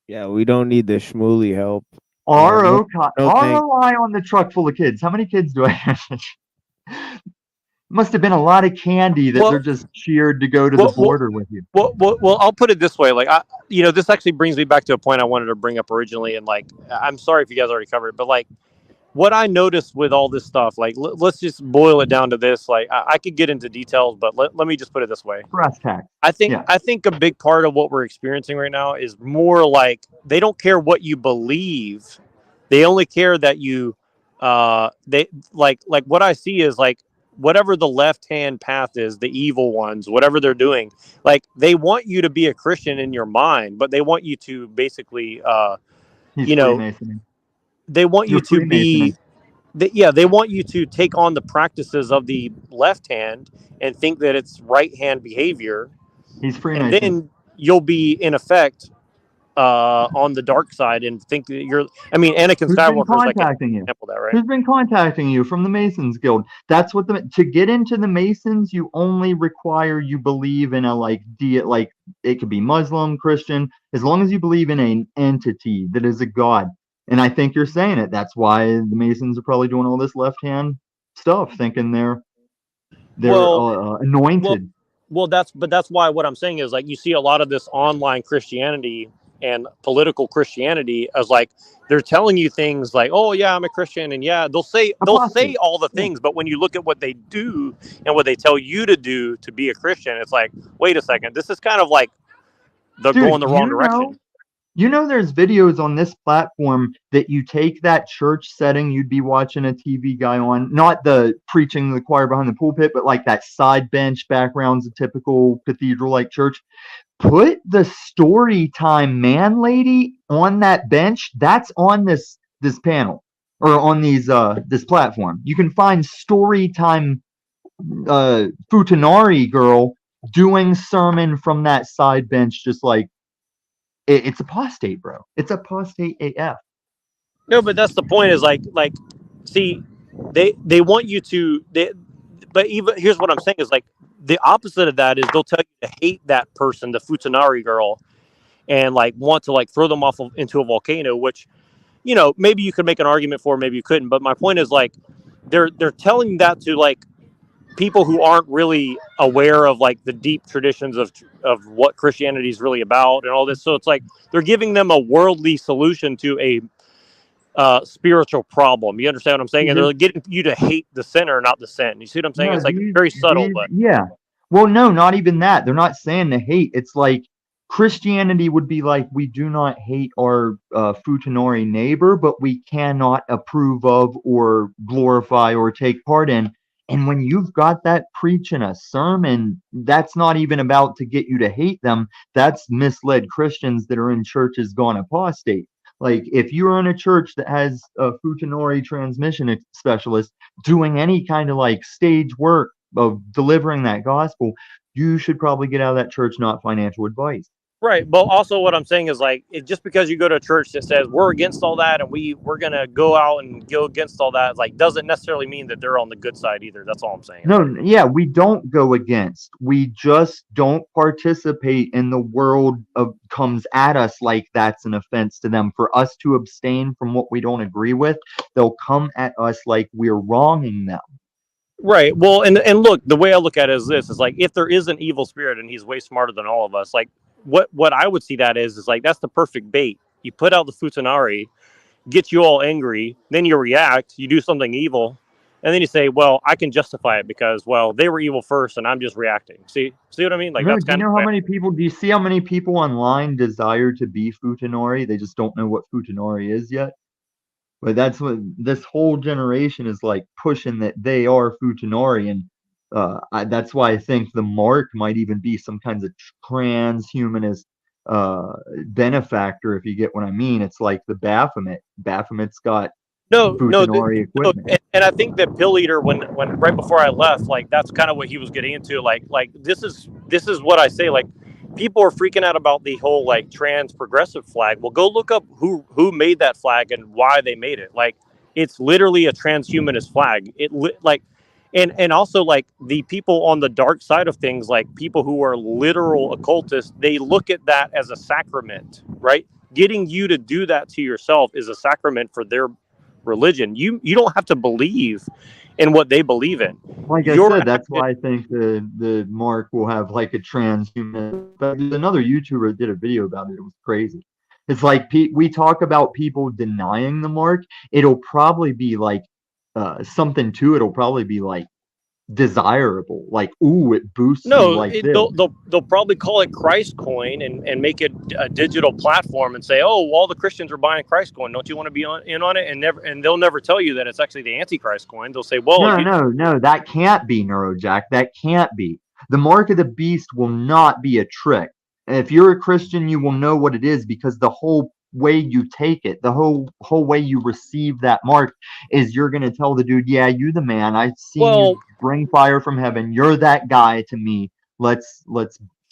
Yeah, we don't need the schmooly help. ROI thanks. on the truck full of kids. How many kids do I have? Must have been a lot of candy that they're just cheered to go to the border with you. Well, I'll put it this way. Like, this actually brings me back to a point I wanted to bring up originally, and like, I'm sorry if you guys already covered it, but like, what I noticed with all this stuff, like, let's just boil it down to this. Like, I could get into details, but let me just put it this way. Brass tack. I think a big part of what we're experiencing right now is more like they don't care what you believe. They only care that you, they like what I see is like whatever the left-hand path is, the evil ones, whatever they're doing, like they want you to be a Christian in your mind, but they want you to basically, they want you to be, they want you to take on the practices of the left hand and think that it's right hand behavior. He's Freemason. And then you'll be in effect on the dark side and think that you're. I mean, Anakin Skywalker is like an example of that, right? Who's been contacting you from the Masons Guild? That's what to get into the Masons, you only require you believe in a like it could be Muslim, Christian, as long as you believe in an entity that is a god. And I think you're saying it. That's why the Masons are probably doing all this left-hand stuff, thinking they're anointed. Well, that's why what I'm saying is like you see a lot of this online Christianity and political Christianity as like they're telling you things like, oh yeah, I'm a Christian, and yeah, they'll say all the things, but when you look at what they do and what they tell you to do to be a Christian, it's like, wait a second, this is kind of like they're going the wrong direction. There's videos on this platform that you take that church setting you'd be watching a TV guy on, not the preaching the choir behind the pulpit, but like that side bench background's a typical cathedral-like church. Put the story time man lady on that bench. That's on this panel or on these this platform. You can find story time Futanari girl doing sermon from that side bench, just like it's apostate, bro. It's apostate AF. No, but that's the point. Is like, see, they want you to. But even here's what I'm saying is like the opposite of that is they'll tell you to hate that person, the Futanari girl, and like want to like throw them off into a volcano. Which, maybe you could make an argument for, maybe you couldn't. But my point is like they're telling that to like people who aren't really aware of like the deep traditions of what Christianity is really about and all this. So it's like they're giving them a worldly solution to a spiritual problem. You understand what I'm saying? And they're getting you to hate the sinner, not the sin. You see what I'm saying? It's like very subtle, but yeah. Well, no, not even that. They're not saying to hate. It's like Christianity would be like, we do not hate our Futanari neighbor, but we cannot approve of or glorify or take part in. And when you've got that preaching a sermon, that's not even about to get you to hate them. That's misled Christians that are in churches gone apostate. Like if you're in a church that has a Futanari transmission specialist doing any kind of like stage work of delivering that gospel, you should probably get out of that church, not financial advice. Right. But also what I'm saying is like, just because you go to a church that says we're against all that and we're going to go out and go against all that, like doesn't necessarily mean that they're on the good side either. That's all I'm saying. No, yeah, we don't go against. We just don't participate in the world of comes at us like that's an offense to them. For us to abstain from what we don't agree with, they'll come at us like we're wronging them. Right. Well, and look, the way I look at it is this, is like, if there is an evil spirit and he's way smarter than all of us, like what I would see that is like, that's the perfect bait. You put out the Futanari, get you all angry, then you react, you do something evil, and then you say, well, I can justify it because, well, they were evil first and I'm just reacting. See what I mean? Like, that's kind of how many people, do you see how many people online desire to be Futanari? They just don't know what Futanari is yet. But that's what this whole generation is like pushing, that they are Futanari. And that's why I think the mark might even be some kinds of transhumanist benefactor, if you get what I mean. It's like the Baphomet. Baphomet's got No, Futanari equipment. and I think that Pill Eater, when right before I left, like that's kind of what he was getting into. Like this is what I say. Like people are freaking out about the whole like trans progressive flag. Well, go look up who made that flag and why they made it. Like it's literally a transhumanist flag. And also like the people on the dark side of things, like people who are literal occultists, they look at that as a sacrament, right? Getting you to do that to yourself is a sacrament for their religion. You don't have to believe in what they believe in. Like I said, that's why I think the mark will have like a transhuman. But there's another YouTuber that did a video about it. It was crazy. It's like we talk about people denying the mark. It'll probably be like something too. It'll probably be like desirable. Like, ooh, it boosts you like this. They'll probably call it Christ coin and make it a digital platform and say, oh, all the Christians are buying Christ coin. Don't you want to be in on it? And they'll never tell you that it's actually the Antichrist coin. They'll say, well, no, that can't be, Neurojack. That can't be. The mark of the beast will not be a trick. And if you're a Christian, you will know what it is, because the whole way you take it, the whole way you receive that mark is you're going to tell the dude, yeah, you the man. I've seen you bring fire from heaven. You're that guy to me. Let's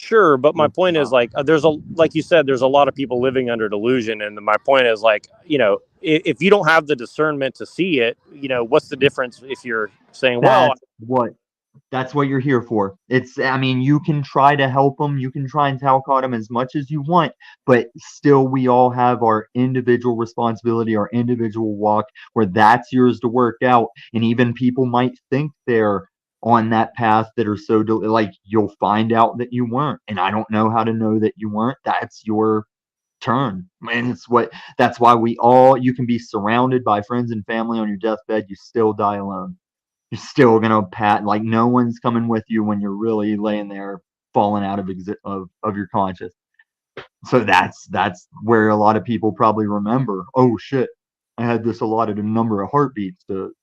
Sure, but my point is like like you said, there's a lot of people living under delusion, and my point is like, you know, if you don't have the discernment to see it, you know, what's the difference if you're saying, that's what you're here for. I mean, you can try to help them, you can try and talcott them as much as you want, but still we all have our individual responsibility, our individual walk, where that's yours to work out. And even people might think they're on that path that are so like, you'll find out that you weren't, and I don't know how to know that you weren't. That's your turn, man. That's why you can be surrounded by friends and family on your deathbed, you still die alone. You're still gonna like no one's coming with you when you're really laying there falling out of your conscious. So that's where a lot of people probably remember, oh shit, I had this allotted a number of heartbeats to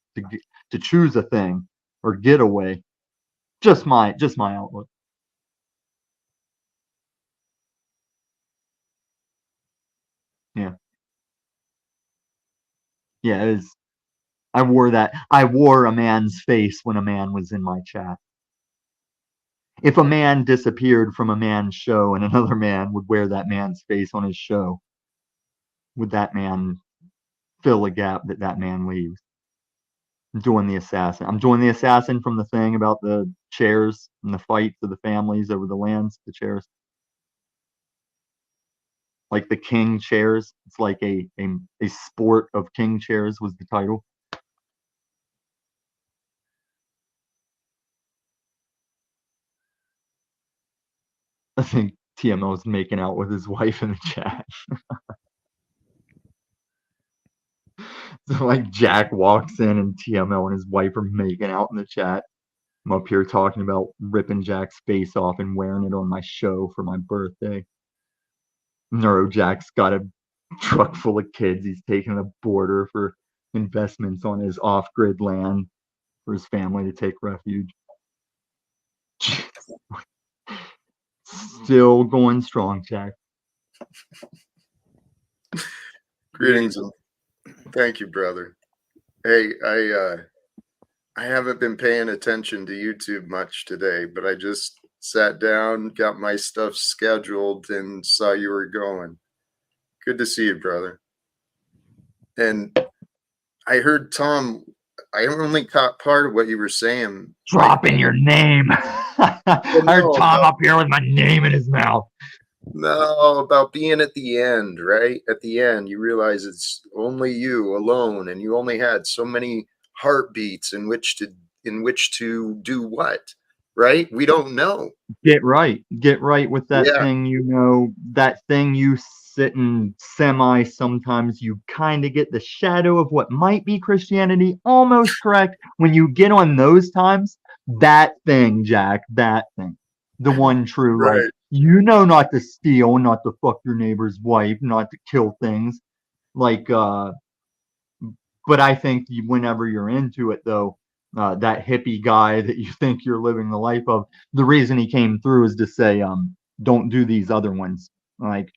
choose a thing or get away. Just my outlook. Yeah, it is. I wore a man's face when a man was in my chat. If a man disappeared from a man's show and another man would wear that man's face on his show, would that man fill a gap that man leaves? I'm doing the assassin from the thing about the chairs and the fights of the families over the lands, the chairs. Like the king chairs. It's like a sport of king chairs was the title. I think TMO's making out with his wife in the chat. So like Jack walks in and TMO and his wife are making out in the chat. I'm up here talking about ripping Jack's face off and wearing it on my show for my birthday. Neurojack's got a truck full of kids. He's taking a border for investments on his off-grid land for his family to take refuge. Still going strong, Jack. Greetings. Thank you, brother. Hey, I haven't been paying attention to YouTube much today, but I just sat down, got my stuff scheduled, and saw you were going. Good to see you, brother. And I heard Tom, I only caught part of what you were saying. Dropping your name. I heard Tom up here with my name in his mouth. No, about being at the end, right? At the end, you realize it's only you alone, and you only had so many heartbeats in which to do what, right? We don't know. Get right with that thing, that thing you sit and sometimes you kind of get the shadow of what might be Christianity almost correct. When you get on those times, that thing, Jack, that thing, the one true, right? Not to steal, not to fuck your neighbor's wife, not to kill things, like, but I think whenever you're into it, though, that hippie guy that you think you're living the life of, the reason he came through is to say, don't do these other ones. Like,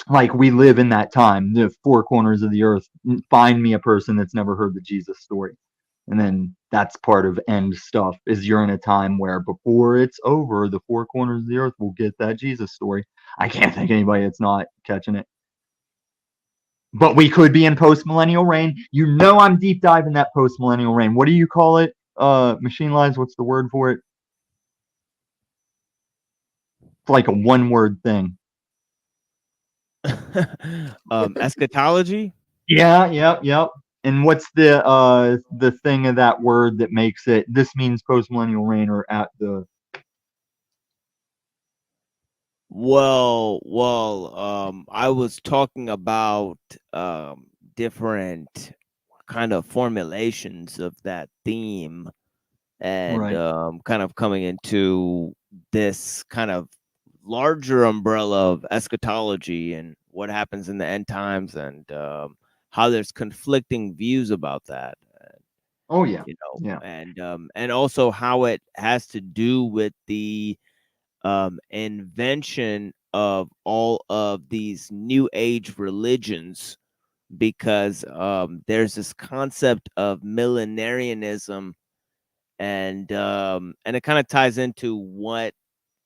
like we live in that time, the four corners of the earth. Find me a person that's never heard the Jesus story. And then that's part of end stuff, is you're in a time where before it's over, the four corners of the earth will get that Jesus story. I can't think of anybody that's not catching it. But we could be in post-millennial reign. You know I'm deep diving that post-millennial reign. What do you call it? Machine Lives, what's the word for it? It's like a one-word thing. Eschatology? Yeah, yep. And what's the thing of that word that makes it, this means post-millennial reign, or at the... Well, I was talking about different kind of formulations of that theme, and Right. kind of coming into this kind of larger umbrella of eschatology and what happens in the end times, and how there's conflicting views about that. Oh yeah. You know, Yeah. and also how it has to do with the invention of all of these new age religions, because there's this concept of millenarianism, and it kind of ties into what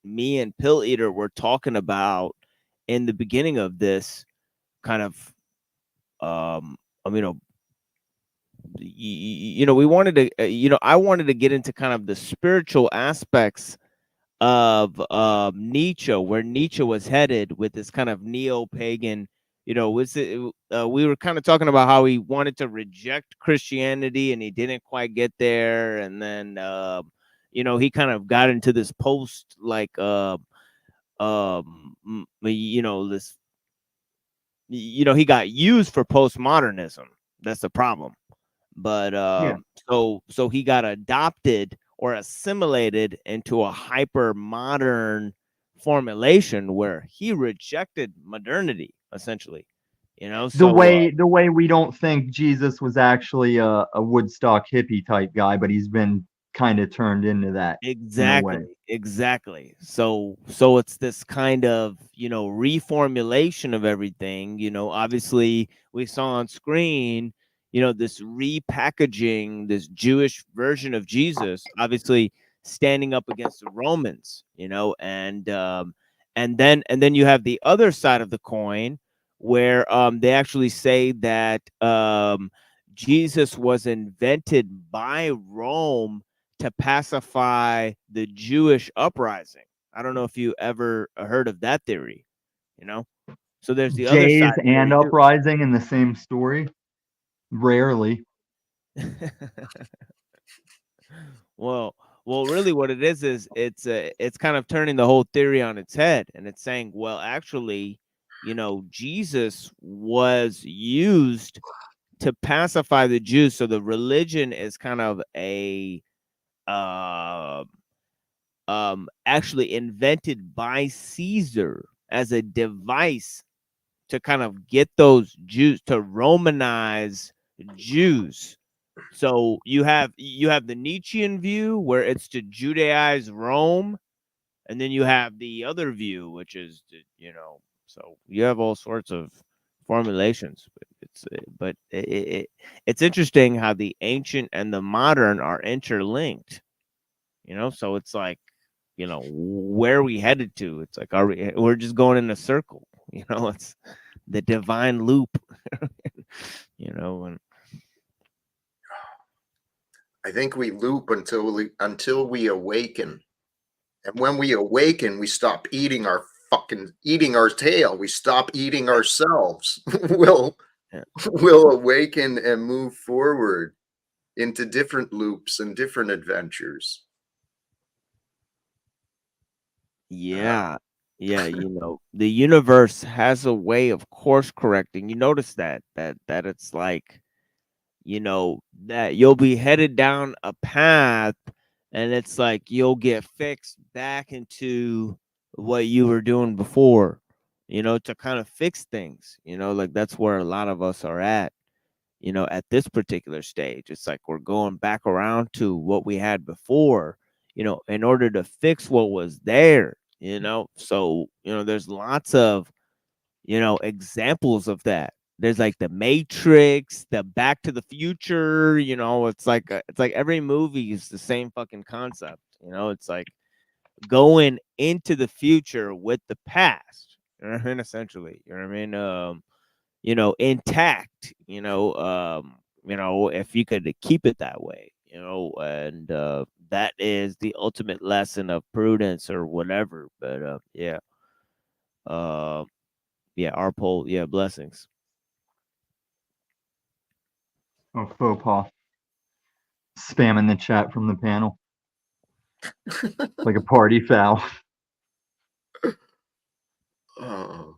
me and Pill Eater were talking about in the beginning of this kind of we wanted to I wanted to get into kind of the spiritual aspects of Nietzsche, where Nietzsche was headed with this kind of neo-pagan, we were kind of talking about how he wanted to reject Christianity and he didn't quite get there, and then he kind of got into this post, like this, he got used for postmodernism. That's the problem. But Yeah. so he got adopted or assimilated into a hyper modern formulation where he rejected modernity, essentially. The So way we don't think Jesus was actually a Woodstock hippie type guy, but he's been kind of turned into that in a way. exactly. So it's this kind of reformulation of everything. Obviously we saw on screen this repackaging, this Jewish version of Jesus, obviously standing up against the Romans, and then you have the other side of the coin, where they actually say that Jesus was invented by Rome to pacify the Jewish uprising. I don't know if you ever heard of that theory, So there's the other Jays side and theory too. uprising in the same story? Rarely. Well, really what it is it's kind of turning the whole theory on its head, and it's saying, well, actually, Jesus was used to pacify the Jews. So the religion is kind of a actually invented by Caesar as a device to kind of get those Jews to Romanize Jews. So you have the Nietzschean view, where it's to Judaize Rome, and then you have the other view, which is so you have all sorts of formulations. But it's interesting how the ancient and the modern are interlinked. So it's like, where are we headed to? It's like, we're just going in a circle. It's the divine loop. And I think we loop until we awaken. And when we awaken, we stop eating our tail. We stop eating ourselves. We'll awaken and move forward into different loops and different adventures. Yeah. The universe has a way of course correcting. You notice that it's like, that you'll be headed down a path, and it's like you'll get fixed back into what you were doing before, to kind of fix things, like that's where a lot of us are at this particular stage. It's like we're going back around to what we had before, in order to fix what was there, So, there's lots of examples of that. There's like the Matrix, the Back to the Future. It's like every movie is the same fucking concept. It's like going into the future with the past. You know what I mean? Essentially, you know what I mean? Intact. If you could keep it that way. And that is the ultimate lesson of prudence or whatever. But yeah. Yeah, our poll, yeah, blessings. Oh, faux pas. Spamming the chat from the panel. Like a party foul. Oh.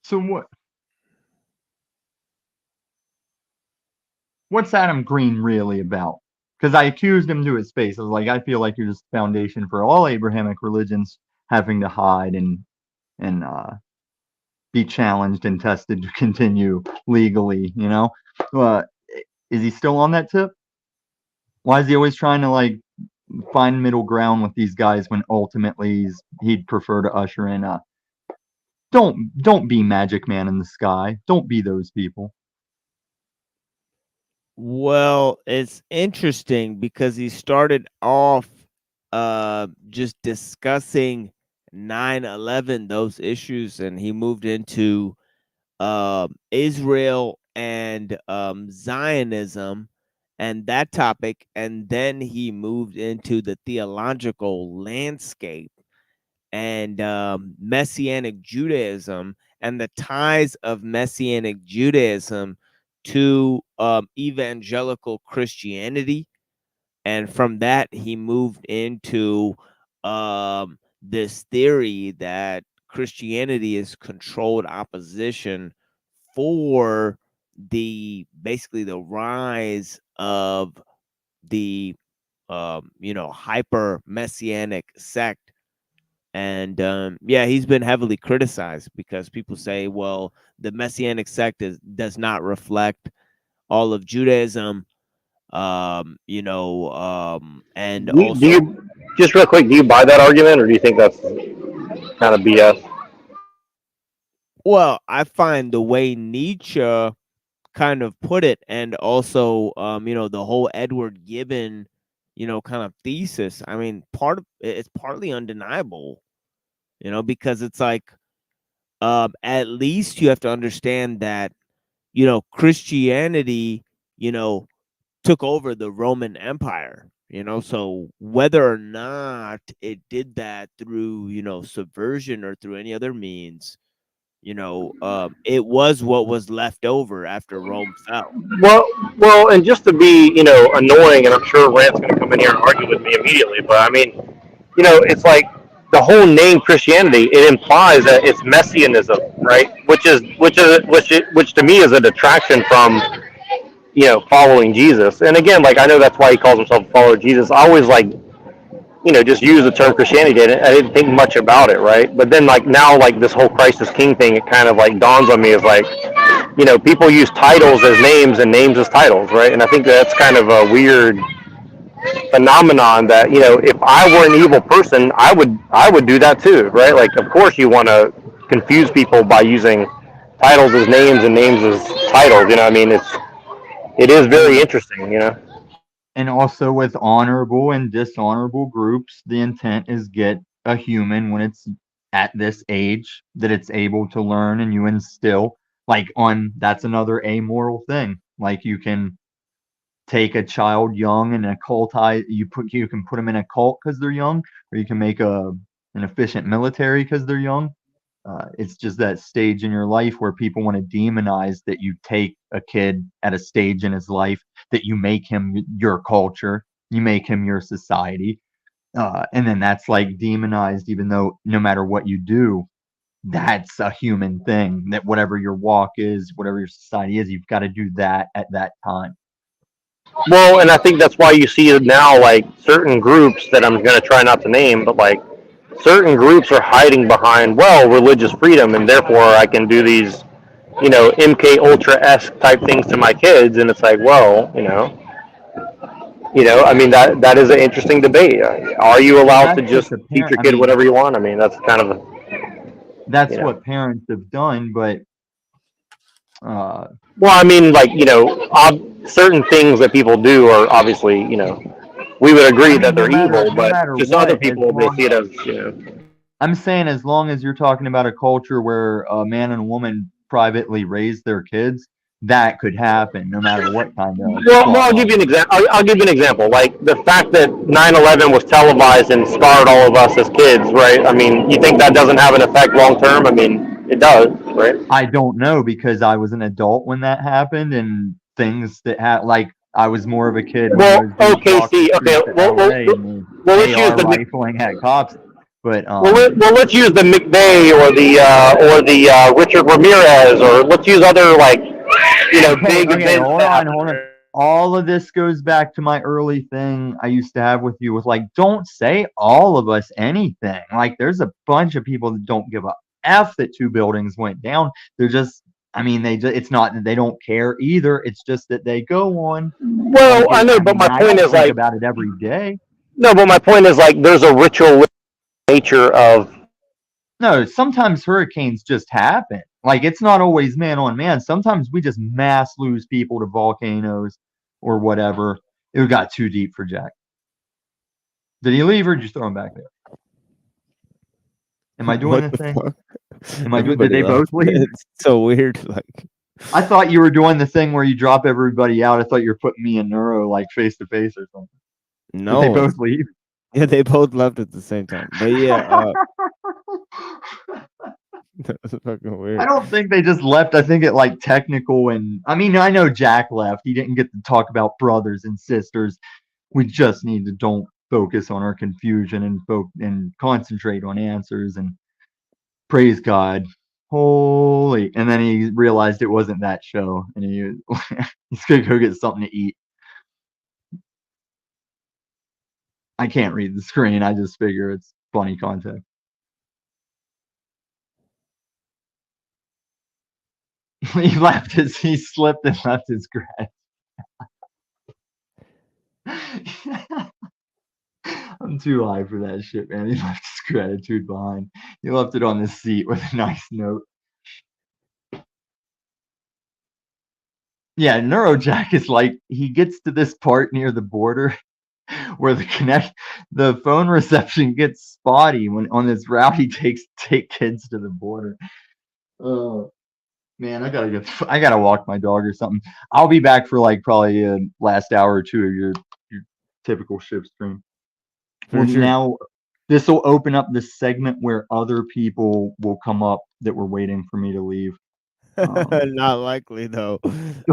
So what's Adam Green really about? Because I accused him to his face. I was like, I feel like you're just the foundation for all Abrahamic religions having to hide and be challenged and tested to continue legally, is he still on that tip? Why is he always trying to like find middle ground with these guys when ultimately he'd prefer to usher in don't be Magic Man in the sky. Don't be those people. Well, it's interesting because he started off just discussing 9/11, those issues, and he moved into Israel and Zionism and that topic, and then he moved into the theological landscape and Messianic Judaism and the ties of Messianic Judaism to evangelical Christianity. And from that, he moved into this theory that Christianity is controlled opposition for basically the rise of the hyper messianic sect. And yeah, he's been heavily criticized because people say, well, the messianic sect does not reflect all of Judaism, and Do also you just real quick? Do you buy that argument, or do you think that's kind of BS? well, I find the way Nietzsche kind of put it, and also the whole Edward Gibbon kind of thesis. I mean, it's partly undeniable, because it's like at least you have to understand that Christianity took over the Roman Empire, so whether or not it did that through subversion or through any other means, it was what was left over after Rome fell. Well, and just to be, annoying, and I'm sure Rand's going to come in here and argue with me immediately, but I mean, it's like the whole name Christianity. It implies that it's messianism, right? Which to me is a detraction from, following Jesus. And again, like I know that's why he calls himself a follower of Jesus. I always just use the term Christianity. I didn't think much about it, right? But then like now, like this whole Christ is King thing, it kind of like dawns on me as like, people use titles as names and names as titles, right? And I think that's kind of a weird phenomenon that, if I were an evil person, I would do that too, right? Like, of course you want to confuse people by using titles as names and names as titles. I mean, it is very interesting, And also with honorable and dishonorable groups, the intent is get a human when it's at this age that it's able to learn, and you instill that's another amoral thing. Like you can take a child young and you can put them in a cult because they're young, or you can make an efficient military because they're young. It's just that stage in your life where people want to demonize that you take a kid at a stage in his life, that you make him your culture, you make him your society. And then that's like demonized, even though no matter what you do, that's a human thing, that whatever your walk is, whatever your society is, you've got to do that at that time. Well, and I think that's why you see now, like certain groups that I'm going to try not to name, but like certain groups are hiding behind, religious freedom, and therefore I can do these, MK Ultra-esque type things to my kids, and it's like, You know, I mean, that is an interesting debate. Are you allowed to That's just what the teach parent. your I kid mean, whatever you want? I mean, that's kind of, that's you know. what parents have done, but Well, I mean, like, you know, certain things that people do are obviously, you know, we would agree I that mean, they're evil, no but matter just other what, as people, they long see it as, you know. I'm saying, as long as you're talking about a culture where a man and a woman privately raise their kids, that could happen no matter what kind of Well, plot I'll give you line. an example. I'll give you an example. Like the fact that 9/11 was televised and scarred all of us as kids, right? I mean, you think that doesn't have an effect long term? I mean, it does, right? I don't know, because I was an adult when that happened, and things that had, like, I was more of a kid when Well, those dudes walked the OKC. Okay, streets of LA and let's the use AR the rifling at cops. But let's use the McVeigh or the Richard Ramirez, or let's use other, like, you know, big okay, events hold that on, happen. hold on. All of this goes back to my early thing I used to have with you, with like, don't say all of us anything. Like, there's a bunch of people that don't give a F that 2 buildings went down. They're just, I mean, it's not that they don't care either. It's just that they go on. Well, I know, but my I point don't is, think like, about it every day. no, but my point is, like, there's a ritual nature of. No, sometimes hurricanes just happen. Like, it's not always man on man. Sometimes we just mass lose people to volcanoes or whatever. It got too deep for Jack. Did he leave, or did you throw him back there? Am I doing What the the thing? fuck? Did they Everybody both left. leave? It's so weird. Like, I thought you were doing the thing where you drop everybody out. I thought you were putting me and Neuro like face to face or something. no, Did they both it's- leave? yeah, they both left at the same time. But yeah, that's fucking weird. I don't think they just left. I think it like technical, and I mean, I know Jack left. He didn't get to talk about brothers and sisters. We just need to don't focus on our confusion and concentrate on answers and praise God. Holy! And then he realized it wasn't that show, and he's gonna go get something to eat. I can't read the screen. I just figure it's funny content. He slipped and left his grad. I'm too high for that shit, man. He left his gratitude behind. He left it on the seat with a nice note. Yeah, Neurojack is like, he gets to this part near the border where the phone reception gets spotty when on this route he take kids to the border. Oh man, I gotta walk my dog or something. I'll be back for like probably a last hour or two of your typical ship stream. For sure. Now this will open up this segment where other people will come up that were waiting for me to leave. Not likely though.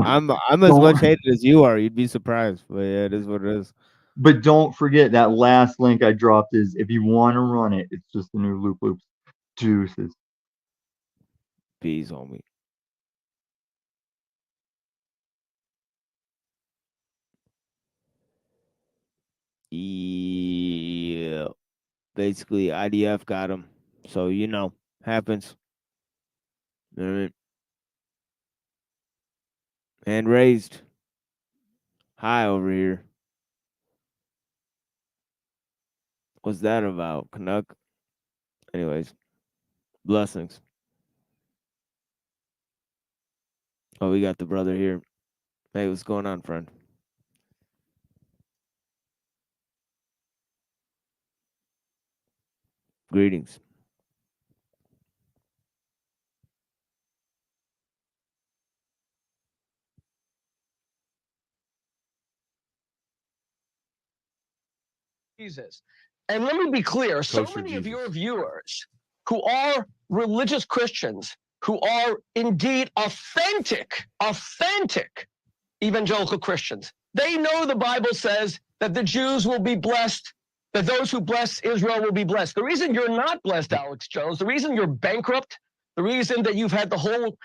I'm as much hated as you are. You'd be surprised, but yeah, it is what it is. But don't forget that last link I dropped is if you want to run it. It's just the new Loop Loops juices. Bees on me. Yeah. Basically, IDF got him. So, you know, happens. You know what I mean? Hand raised. High over here. What's that about? Canuck? Anyways. Blessings. Oh, we got the brother here. Hey, what's going on, friend? Greetings. Jesus. And let me be clear, so many of your viewers who are religious Christians, who are indeed authentic evangelical Christians, they know the Bible says that the Jews will be blessed, that those who bless Israel will be blessed. The reason you're not blessed, Alex Jones, the reason you're bankrupt, the reason that you've had the whole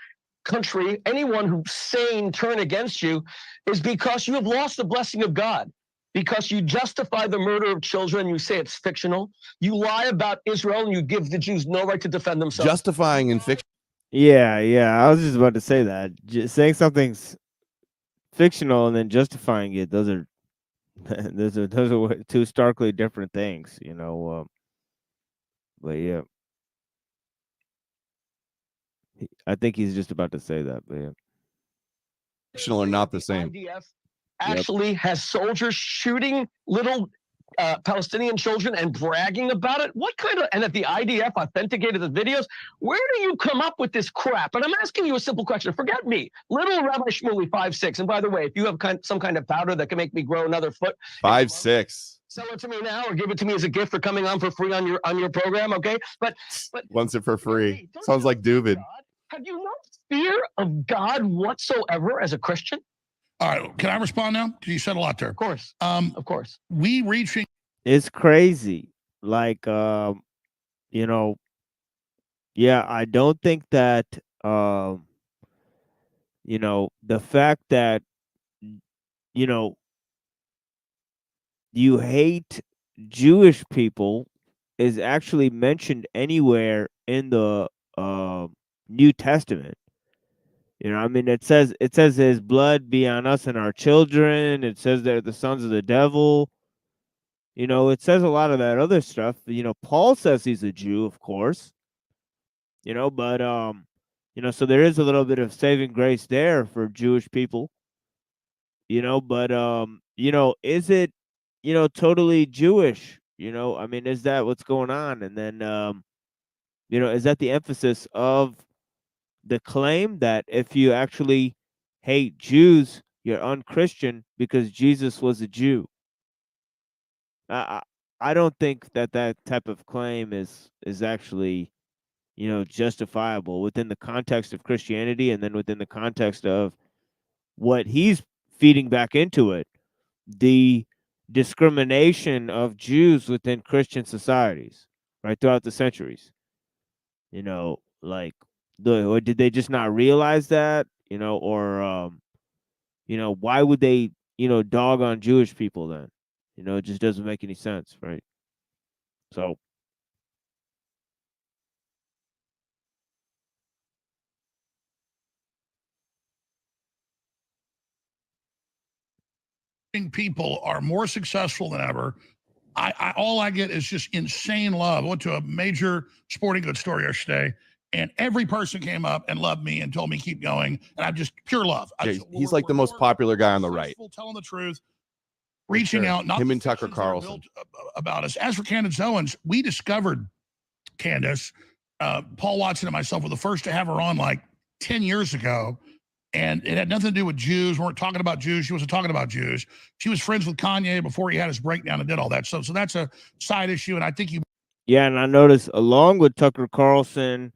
country, anyone who's sane, turn against you, is because you have lost the blessing of God. Because you justify the murder of children, you say it's fictional. You lie about Israel and you give the Jews no right to defend themselves. Justifying in fiction. Yeah. I was just about to say that. Just saying something's fictional and then justifying it, those are those are two starkly different things, but yeah, I think he's just about to say that, but yeah. Fictional are not the same. IDF actually has soldiers shooting little Palestinian children and bragging about it? What kind of, and that the IDF authenticated the videos? Where do you come up with this crap? And I'm asking you a simple question. Forget me. Little Rabbi Shmuley 5'6". And by the way, if you have some kind of powder that can make me grow another foot, 5'6". sell it to me now or give it to me as a gift for coming on for free on your program, okay? But Wants it for free. Sounds like David. have you no fear of God whatsoever as a Christian? All right, can I respond now? Because you said a lot there. Of course. Of course. We reaching. It's crazy. Like, yeah, I don't think that, the fact that, you hate Jewish people is actually mentioned anywhere in the New Testament. I mean, it says his blood be on us and our children. It says they're the sons of the devil. It says a lot of that other stuff. Paul says he's a Jew, of course. But so there is a little bit of saving grace there for Jewish people. But is it, totally Jewish? I mean, is that what's going on? And then is that the emphasis of the claim that if you actually hate Jews, you're unchristian because Jesus was a Jew? I don't think that type of claim is actually, justifiable within the context of Christianity, and then within the context of what he's feeding back into it, the discrimination of Jews within Christian societies, right, throughout the centuries. Like, or did they just not realize that? Or why would they, dog on Jewish people then? It just doesn't make any sense, right? So people are more successful than ever. All I get is just insane love. I went to a major sporting goods store yesterday, and every person came up and loved me and told me keep going. And I'm just pure love. Yeah, he's like the most popular guy on the right. Telling the truth, reaching out, not him and Tucker Carlson about us. As for Candace Owens, we discovered Candace. Paul Watson and myself were the first to have her on like 10 years ago. And it had nothing to do with Jews. We weren't talking about Jews. She wasn't talking about Jews. She was friends with Kanye before he had his breakdown and did all that. So that's a side issue. And I think yeah, and I noticed along with Tucker Carlson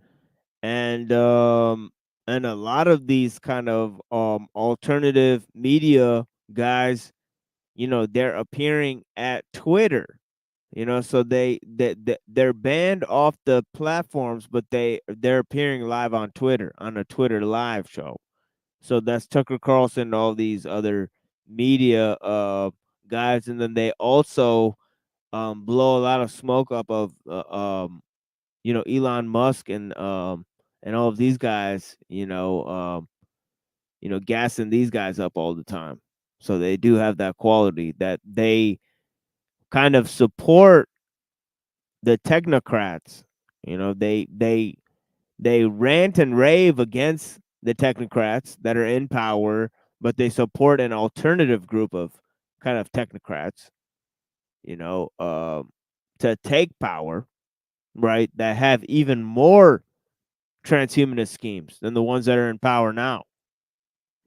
and a lot of these kind of alternative media guys, they're appearing at Twitter. So they're banned off the platforms, but they're appearing live on Twitter on a Twitter live show. So that's Tucker Carlson and all these other media guys, and then they also blow a lot of smoke up of Elon Musk and all of these guys, gassing these guys up all the time. So they do have that quality that they kind of support the technocrats. They rant and rave against the technocrats that are in power, but they support an alternative group of kind of technocrats, to take power, right, that have even more transhumanist schemes than the ones that are in power now,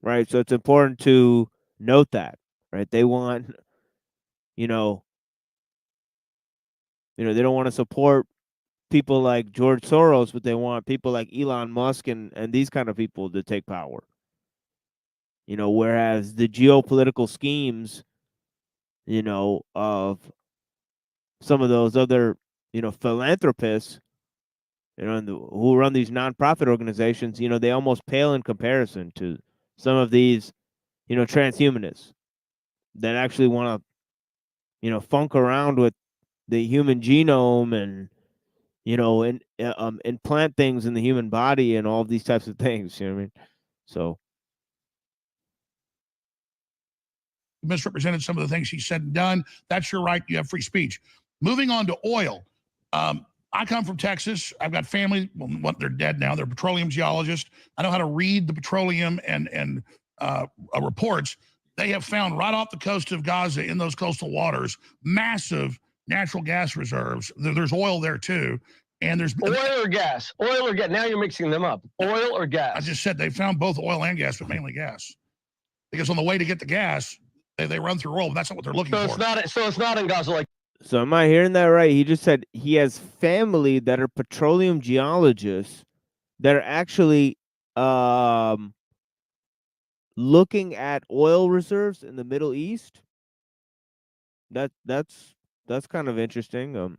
right? So it's important to note that, right? They want, they don't want to support people like George Soros, but they want people like Elon Musk and these kind of people to take power. Whereas the geopolitical schemes, of some of those other, philanthropists, who run these nonprofit organizations, they almost pale in comparison to some of these, transhumanists that actually want to, funk around with the human genome and, implant things in the human body and all of these types of things. You know what I mean? So misrepresented some of the things he said and done. That's your right. You have free speech. Moving on to oil. I come from Texas. I've got family. Well, they're dead now. They're petroleum geologists. I know how to read the petroleum and reports. They have found right off the coast of Gaza in those coastal waters massive natural gas reserves. There's oil there too. And there's oil or gas. Oil or gas. Now you're mixing them up. Oil or gas. I just said they found both oil and gas, but mainly gas. Because on the way to get the gas, they run through oil, but that's not what they're looking for. So it's not in Gaza like. So am I hearing that right? He just said he has family that are petroleum geologists that are actually looking at oil reserves in the Middle East. That's kind of interesting.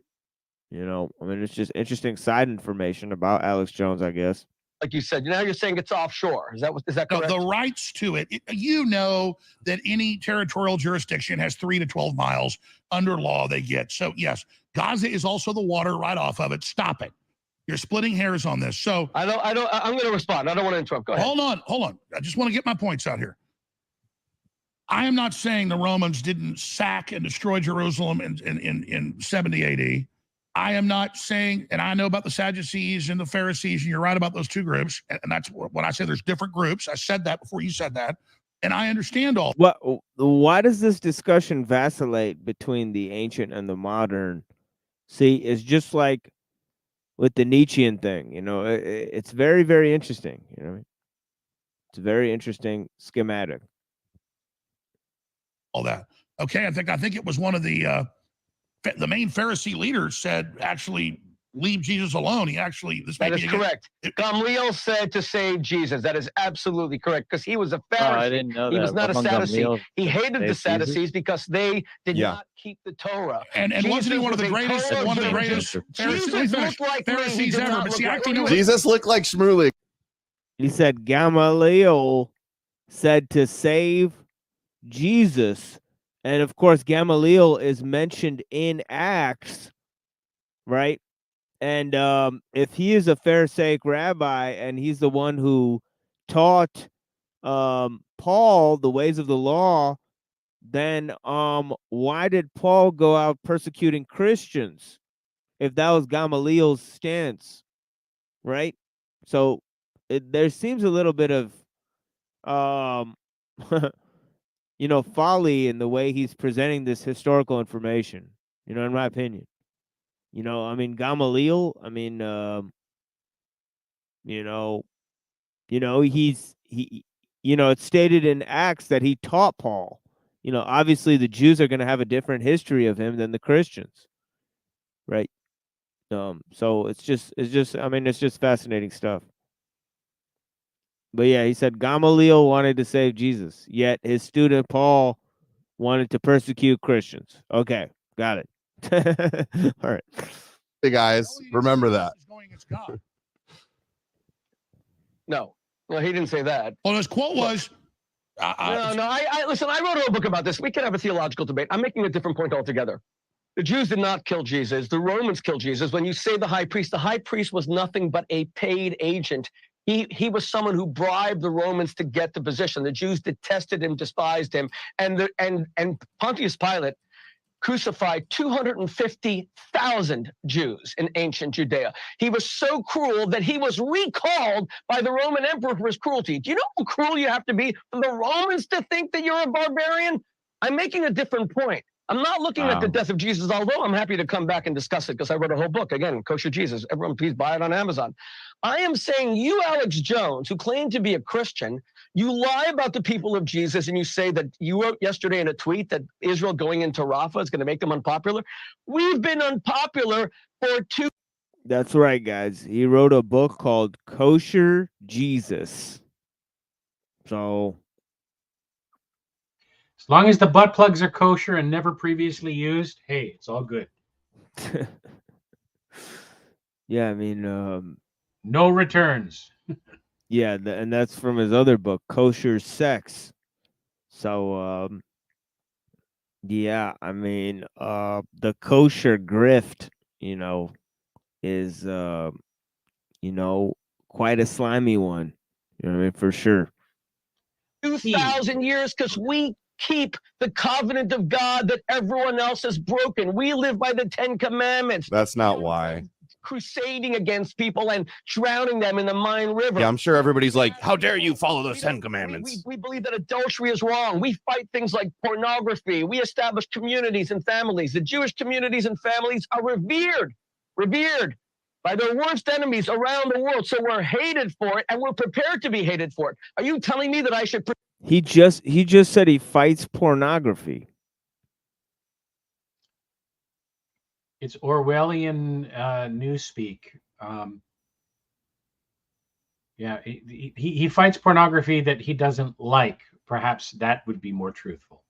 You know, I mean, it's just interesting side information about Alex Jones, I guess. Like you said, now you're saying it's offshore. Is that correct? No, the rights to it. You know that any territorial jurisdiction has 3 to 12 miles under law they get. So yes, Gaza is also the water right off of it. Stop it. You're splitting hairs on this. So I'm going to respond. I don't want to interrupt. Go ahead. Hold on. I just want to get my points out here. I am not saying the Romans didn't sack and destroy Jerusalem in 70 AD. I am not saying, and I know about the Sadducees and the Pharisees, and you're right about those two groups. And that's when I say there's different groups. I said that before you said that. And I understand all. Why does this discussion vacillate between the ancient and the modern? See, it's just like with the Nietzschean thing, you know, it's very, very interesting. You know, it's a very interesting schematic. All that. Okay, I think it was one of the main Pharisee leaders said, actually, leave Jesus alone. That is correct. Gamaliel said to save Jesus. That is absolutely correct, because he was a Pharisee. I didn't know he that. was not a Sadducee. He hated the Sadducees Jesus? because they did not keep the Torah. And wasn't he one of the greatest Pharisees ever? But see, I think Jesus looked like Shmurley. He said Gamaliel said to save Jesus. And of course, Gamaliel is mentioned in Acts, right? And if he is a Pharisaic rabbi and he's the one who taught Paul the ways of the law, then why did Paul go out persecuting Christians if that was Gamaliel's stance, right? So there seems a little bit of you know, folly in the way he's presenting this historical information, you know, in my opinion. You know, I mean, Gamaliel, I mean, you know, it's stated in Acts that he taught Paul. You know, obviously the Jews are going to have a different history of him than the Christians, right? So it's just fascinating stuff. But yeah, he said Gamaliel wanted to save Jesus, yet his student Paul wanted to persecute Christians. Okay, got it. All right. Hey guys, remember that. No, well, he didn't say that. Well, his quote was. I listen. I wrote a book about this. We can have a theological debate. I'm making a different point altogether. The Jews did not kill Jesus. The Romans killed Jesus. When you say the high priest was nothing but a paid agent. He was someone who bribed the Romans to get the position. The Jews detested him, despised him, and Pontius Pilate crucified 250,000 Jews in ancient Judea. He was so cruel that he was recalled by the Roman emperor for his cruelty. Do you know how cruel you have to be for the Romans to think that you're a barbarian? I'm making a different point. I'm not looking at the death of Jesus, although I'm happy to come back and discuss it because I wrote a whole book, again, Kosher Jesus. Everyone, please buy it on Amazon. I am saying you, Alex Jones, who claim to be a Christian, you lie about the people of Jesus and you say that you wrote yesterday in a tweet that Israel going into Rafah is going to make them unpopular. We've been unpopular for 2. That's right, guys. He wrote a book called Kosher Jesus. So as long as the butt plugs are kosher and never previously used, hey, it's all good. Yeah, I mean, no returns. Yeah, and that's from his other book, Kosher Sex. So, yeah, I mean, the kosher grift, you know, is, you know, quite a slimy one. You know what I mean? For sure. 2,000 years because we keep the covenant of God that everyone else has broken. We live by the 10 Commandments. That's not why. Crusading against people and drowning them in the Main River. Yeah, I'm sure everybody's like, how dare you follow those 10 commandments? We believe that adultery is wrong. We fight things like pornography. We establish communities and families. The Jewish communities and families are revered by their worst enemies around the world. So we're hated for it, and we're prepared to be hated for it. Are you telling me that I should... He just said he fights pornography. It's Orwellian newspeak. Yeah, he fights pornography that he doesn't like. Perhaps that would be more truthful.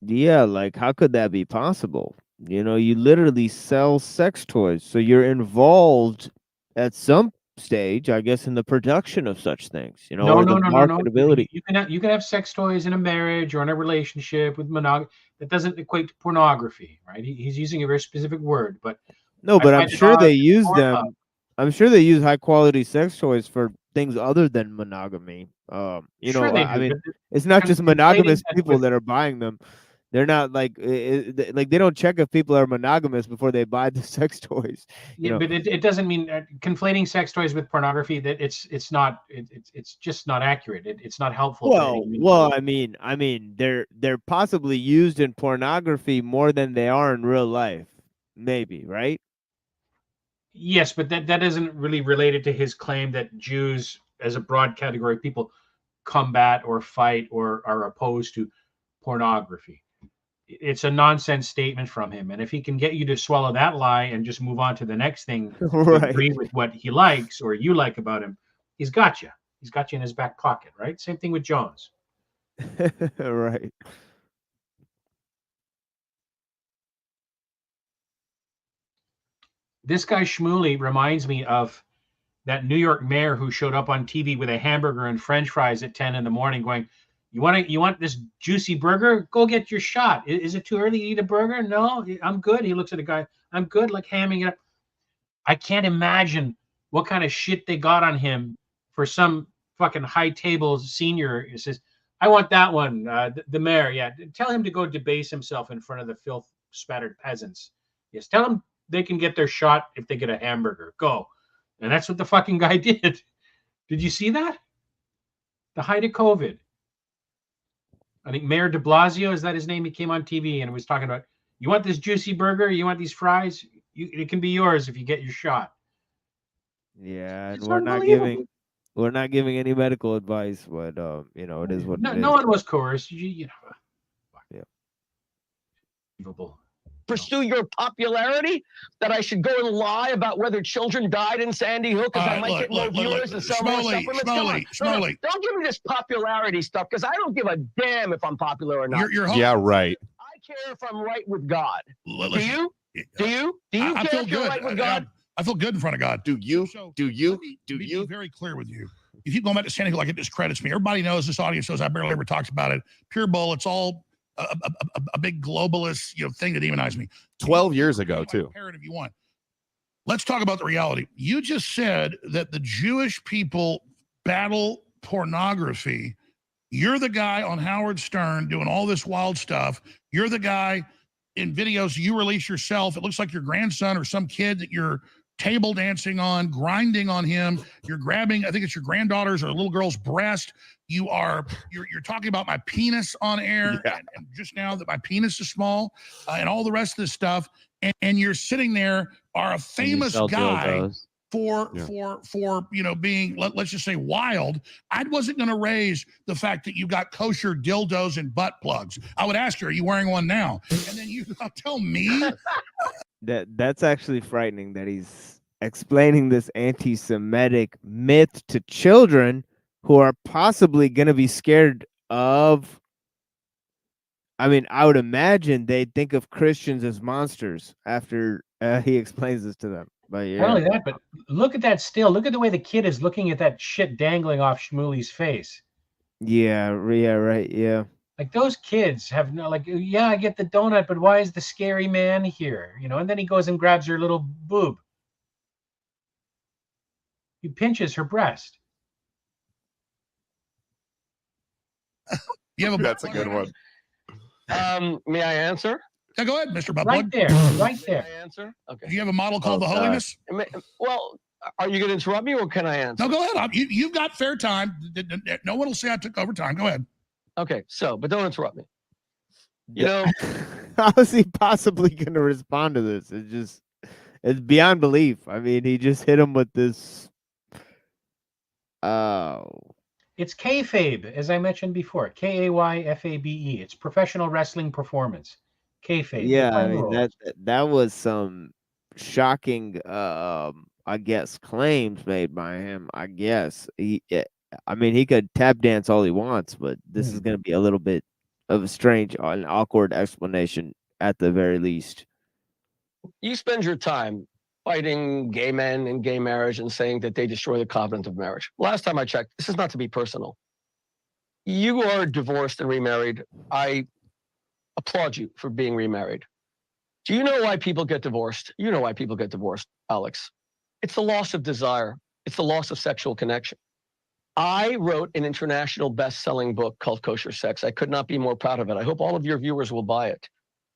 Yeah, like how could that be possible? You know, you literally sell sex toys, so you're involved at some stage, I guess, in the production of such things. You know, or the marketability. You can have sex toys in a marriage or in a relationship with monogamy. That doesn't equate to pornography, right? He's using a very specific word, but no, but I'm sure they use them. I'm sure they use high quality sex toys for things other than monogamy. You know, I mean, it's not just monogamous people that are buying them. They're not like like they don't check if people are monogamous before they buy the sex toys. Yeah, but it doesn't mean conflating sex toys with pornography. That it's just not accurate. It's not helpful. Well, I mean, they're possibly used in pornography more than they are in real life. Maybe, right? Yes, but that isn't really related to his claim that Jews, as a broad category of people, combat or fight or are opposed to pornography. It's a nonsense statement from him. And if he can get you to swallow that lie and just move on to the next thing, right, agree with what he likes or you like about him, he's got you. He's got you in his back pocket, right? Same thing with Jones. Right. This guy Shmuley reminds me of that New York mayor who showed up on TV with a hamburger and French fries at 10 in the morning going, you want this juicy burger? Go get your shot. Is it too early to eat a burger? No, I'm good. He looks at the guy. I'm good, like hamming it up. I can't imagine what kind of shit they got on him for some fucking high table senior. He says, I want that one. The mayor, yeah. Tell him to go debase himself in front of the filth spattered peasants. Yes, tell him they can get their shot if they get a hamburger. Go. And that's what the fucking guy did. Did you see that? The height of COVID. I think Mayor de Blasio, is that his name? He came on TV and was talking about, you want this juicy burger? You want these fries? It can be yours if you get your shot. Yeah, and we're not giving any medical advice, but you know, it is what it is. No one was coerced. You know. Yeah. Pursue your popularity, that I should go and lie about whether children died in Sandy Hook because I might get more viewers and sell more supplements. Schmoley. Don't give me this popularity stuff because I don't give a damn if I'm popular or not. Yeah, right. I care if I'm right with God. Do you? Do you care if you're right with God? I feel good in front of God. Do you? Do you? Do you? Be very clear with you. If you go back to Sandy Hook, like it discredits me. Everybody knows, this audience knows, I barely ever talks about it. Pure bull. It's all a big globalist, thing that demonized me. 12 years ago, too. Parrot if you want. Let's talk about the reality. You just said that the Jewish people battle pornography. You're the guy on Howard Stern doing all this wild stuff. You're the guy in videos you release yourself. It looks like your grandson or some kid that you're table dancing on, grinding on him. You're grabbing, I think it's your granddaughter's or a little girl's breast. You're talking about my penis on air, and just now that my penis is small, and all the rest of this stuff. And you're sitting there, are a famous guy for being, let's just say, wild. I wasn't going to raise the fact that you got kosher dildos and butt plugs. I would ask you, are you wearing one now? And then you tell me. That's actually frightening that he's explaining this anti-Semitic myth to children who are possibly going to be scared of. I mean, I would imagine they'd think of Christians as monsters after he explains this to them. But yeah. Not only that, but look at that still. Look at the way the kid is looking at that shit dangling off Shmuley's face. Yeah, right, yeah. Like those kids have no, like, yeah, I get the donut, but why is the scary man here? And then he goes and grabs her little boob. He pinches her breast. You have a That's a good one. May I answer? Yeah, go ahead, Mr. Buttplug. Right there, right there. May I answer? Okay. Do you have a model called the God. Holiness? Well, are you going to interrupt me or can I answer? No, go ahead. You've got fair time. No one will say I took over time. Go ahead. Okay, but don't interrupt me. You know, how is he possibly going to respond to this? It's beyond belief. I mean, he just hit him with this. Oh. It's kayfabe, as I mentioned before. Kayfabe. It's professional wrestling performance. Kayfabe. Yeah, I mean that was some shocking, I guess, claims made by him. I guess I mean, he could tap dance all he wants, but this is going to be a little bit of a strange and awkward explanation at the very least. You spend your time fighting gay men and gay marriage and saying that they destroy the covenant of marriage. Last time I checked, this is not to be personal. You are divorced and remarried. I applaud you for being remarried. Do you know why people get divorced? You know why people get divorced, Alex. It's the loss of desire. It's the loss of sexual connection. I wrote an international best-selling book called Kosher Sex. I could not be more proud of it. I hope all of your viewers will buy it.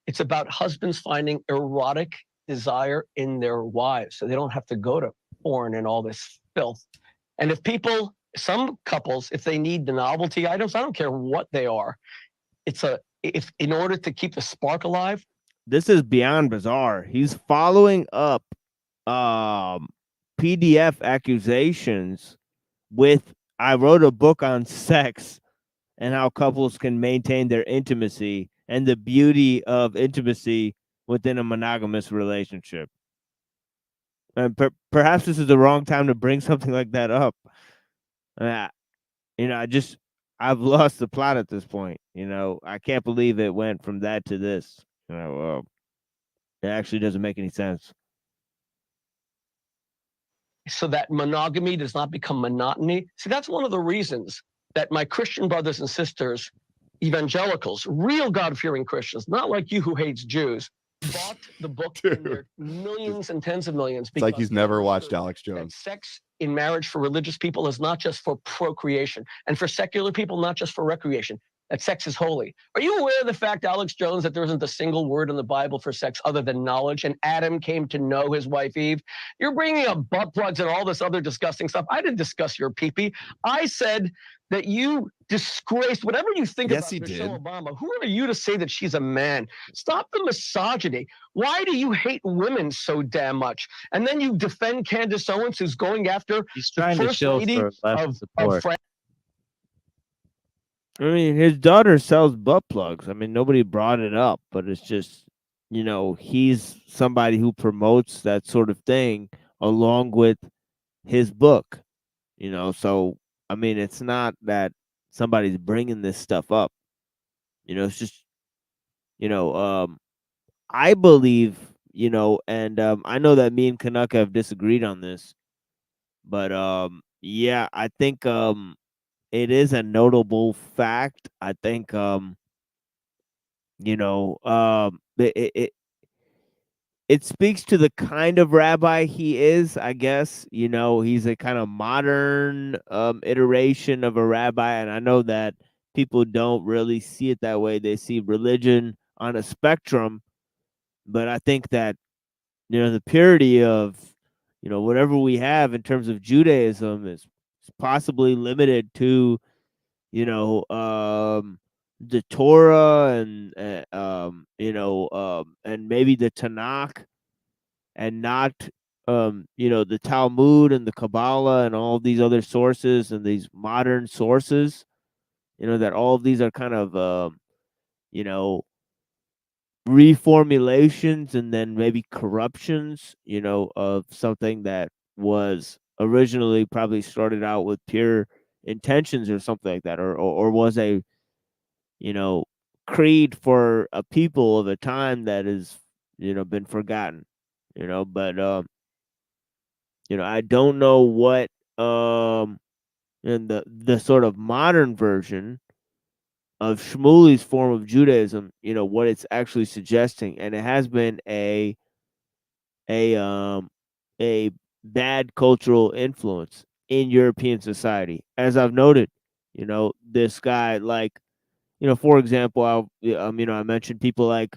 It's about husbands finding erotic desire in their wives so they don't have to go to porn and all this filth. And some couples, if they need the novelty items, I don't care what they are, if in order to keep the spark alive. This is beyond bizarre. He's following up PDF accusations with, I wrote a book on sex and how couples can maintain their intimacy and the beauty of intimacy within a monogamous relationship. And perhaps this is the wrong time to bring something like that up. I've lost the plot at this point. I can't believe it went from that to this. It actually doesn't make any sense. So that monogamy does not become monotony. See, that's one of the reasons that my Christian brothers and sisters, evangelicals, real God-fearing Christians, not like you who hates Jews, bought the book in their millions and tens of millions. It's like he's never watched Alex Jones. Sex in marriage for religious people is not just for procreation, and for secular people, not just for recreation. That sex is holy. Are you aware of the fact, Alex Jones, that there isn't a single word in the Bible for sex other than knowledge, and Adam came to know his wife Eve? You're bringing up butt plugs and all this other disgusting stuff. I didn't discuss your pee-pee. I said that you disgraced whatever you think about Michelle Obama. Who are you to say that she's a man? Stop the misogyny. Why do you hate women so damn much? And then you defend Candace Owens, who's going after He's trying the to first show lady for left of support. France. I mean, his daughter sells butt plugs. I mean, nobody brought it up, but it's just, he's somebody who promotes that sort of thing along with his book, so, I mean, it's not that somebody's bringing this stuff up, it's just, I believe, and I know that me and Canuck have disagreed on this, but yeah, I think it is a notable fact. I think it speaks to the kind of rabbi he is, I guess. He's a kind of modern iteration of a rabbi, and I know that people don't really see it that way. They see religion on a spectrum, but I think that the purity of whatever we have in terms of Judaism is possibly limited to the Torah and and maybe the Tanakh, and not the Talmud and the Kabbalah and all these other sources and these modern sources. That all of these are kind of reformulations and then maybe corruptions, of something that was originally probably started out with pure intentions or something like that, or was a creed for a people of a time that has been forgotten, but I don't know what in the sort of modern version of Shmuley's form of Judaism, what it's actually suggesting, and it has been a bad cultural influence in European society, as I've noted. This guy, like For example, I mentioned people like,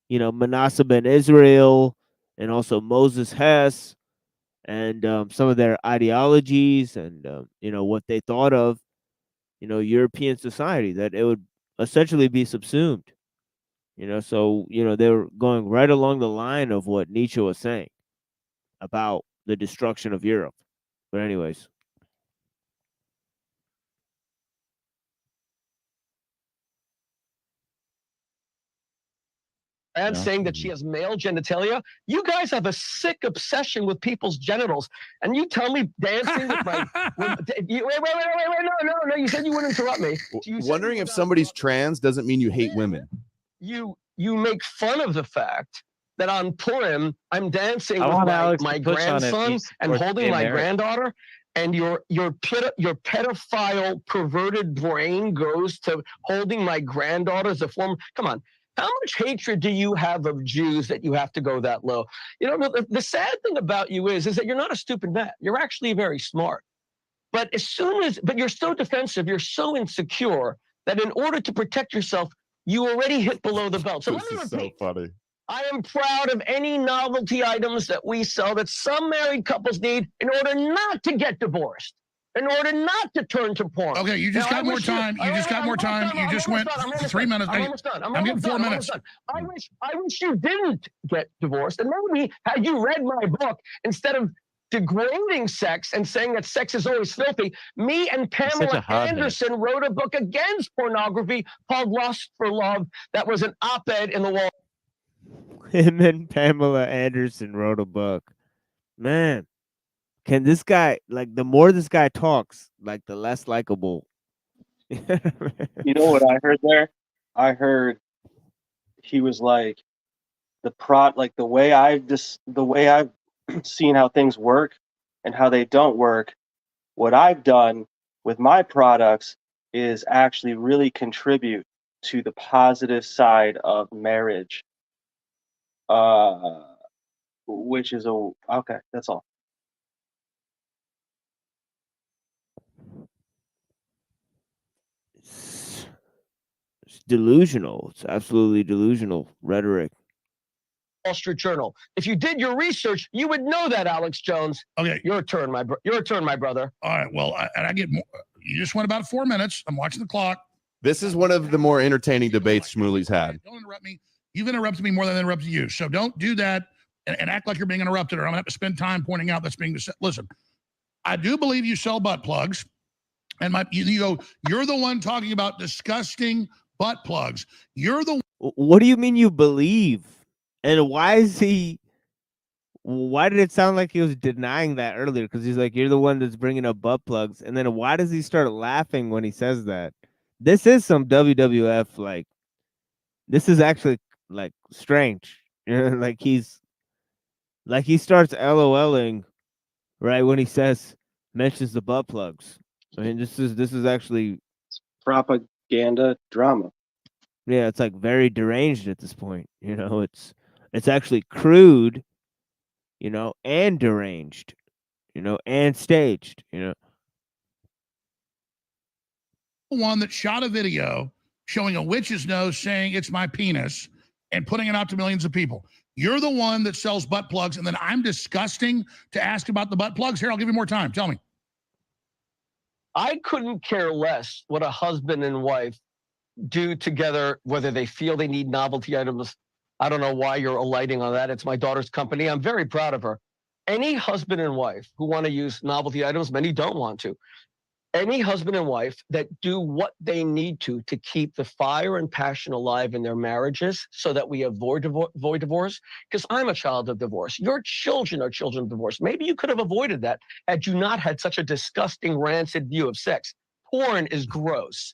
Manasseh ben Israel, and also Moses Hess, and some of their ideologies, and what they thought of, European society, that it would essentially be subsumed. So they were going right along the line of what Nietzsche was saying about the destruction of Europe. But anyways. And saying that she has male genitalia. You guys have a sick obsession with people's genitals, and you tell me dancing with my. Wait, no! You said you wouldn't interrupt me. Wondering if somebody's trans doesn't mean you hate women. You make fun of the fact that on Purim I'm dancing I with want Alex my to push on it if grandson he and supports holding gay my marriage. granddaughter, and your pedophile perverted brain goes to holding my granddaughter as a form. Come on. How much hatred do you have of Jews that you have to go that low? The sad thing about you is that you're not a stupid man. You're actually very smart. But but you're so defensive, you're so insecure that in order to protect yourself, you already hit below the belt. So let me repeat. So funny. I am proud of any novelty items that we sell that some married couples need in order not to get divorced, in order not to turn to porn. Okay, you just got more time. You just got more time. You just went 3 minutes. I'm almost done. I'm getting 4 minutes. I wish you didn't get divorced. And maybe had you read my book, instead of degrading sex and saying that sex is always filthy, me and Pamela Anderson wrote a book against pornography called Lust for Love that was an op-ed in the Wall. Him and Pamela Anderson wrote a book. Man, can this guy, like, the more this guy talks, like, the less likable. You know what I heard there? I heard he was like the way I've seen how things work and how they don't work. What I've done with my products is actually really contribute to the positive side of marriage. Which is okay, that's all. It's delusional. It's absolutely delusional rhetoric. Wall Street Journal. If you did your research, you would know that, Alex Jones. Okay. Your turn, my brother. All right. Well, I get more. You just went about 4 minutes. I'm watching the clock. This is one of the more entertaining debates Shmuley's had. Don't interrupt me. You've interrupted me more than I interrupted you. So don't do that and act like you're being interrupted, or I'm going to have to spend time pointing out that's being said. Listen, I do believe you sell butt plugs. And you go, you're the one talking about disgusting butt plugs. You're the. What do you mean you believe? And why did it sound like he was denying that earlier? Because he's like, you're the one that's bringing up butt plugs. And then why does he start laughing when he says that? This is some WWF, like, this is actually, like, strange. Like, he starts LOLing right when he mentions the butt plugs. I mean, this is actually propaganda drama. Yeah, it's like very deranged at this point. It's actually crude, and deranged, and staged, One that shot a video showing a witch's nose saying it's my penis and putting it out to millions of people. You're the one that sells butt plugs, and then I'm disgusting to ask about the butt plugs. Here, I'll give you more time. Tell me. I couldn't care less what a husband and wife do together, whether they feel they need novelty items. I don't know why you're alighting on that. It's my daughter's company. I'm very proud of her. Any husband and wife who want to use novelty items, many don't want to. Any husband and wife that do what they need to keep the fire and passion alive in their marriages so that we avoid divorce, because I'm a child of divorce. Your children are children of divorce. Maybe you could have avoided that had you not had such a disgusting, rancid view of sex. Porn is gross.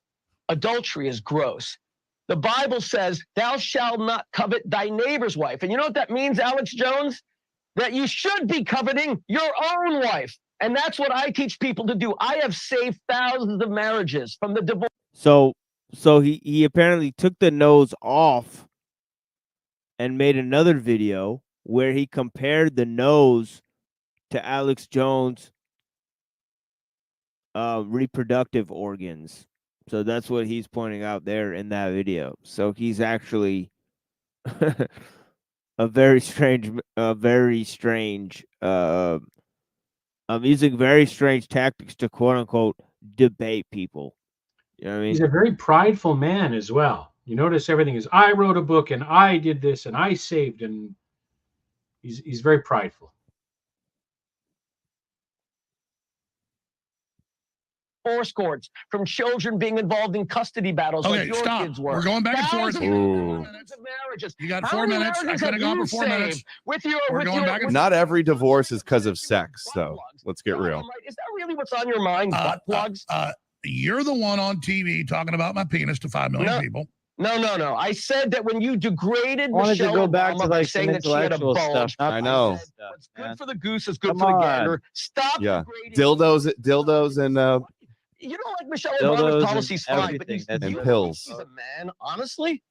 Adultery is gross. The Bible says, thou shalt not covet thy neighbor's wife. And you know what that means, Alex Jones? That you should be coveting your own wife. And that's what I teach people to do. I have saved thousands of marriages from the divorce. So he apparently took the nose off and made another video where he compared the nose to Alex Jones' reproductive organs. So that's what he's pointing out there in that video. So he's actually a very strange, using very strange tactics to quote unquote debate people. You know what I mean? He's a very prideful man as well. You notice everything is, I wrote a book and I did this and I saved, and he's very prideful. Divorce courts from children being involved in custody battles Okay, like your stop. kids were. We're going back and forth. Thousands of marriages. You got How 4 many minutes. I marriages could have have gone you for 4 minutes. saved with your, We're with going your, back and with- Not every divorce is because of sex, though. Let's get real. Is that really what's on your mind? Butt plugs? You're the one on TV talking about my penis to 5 million people. No. I said that when you degraded I wanted Michelle to go back Obama to by like some saying that she had a intellectual bulge. stuff. I know. What's good for the goose is good Come for the on. gander. Stop Yeah. degrading. Dildos, and You don't like Michelle Dildos Obama's and policies, fine, but everything. you That's don't right. pills. think she's a man, honestly?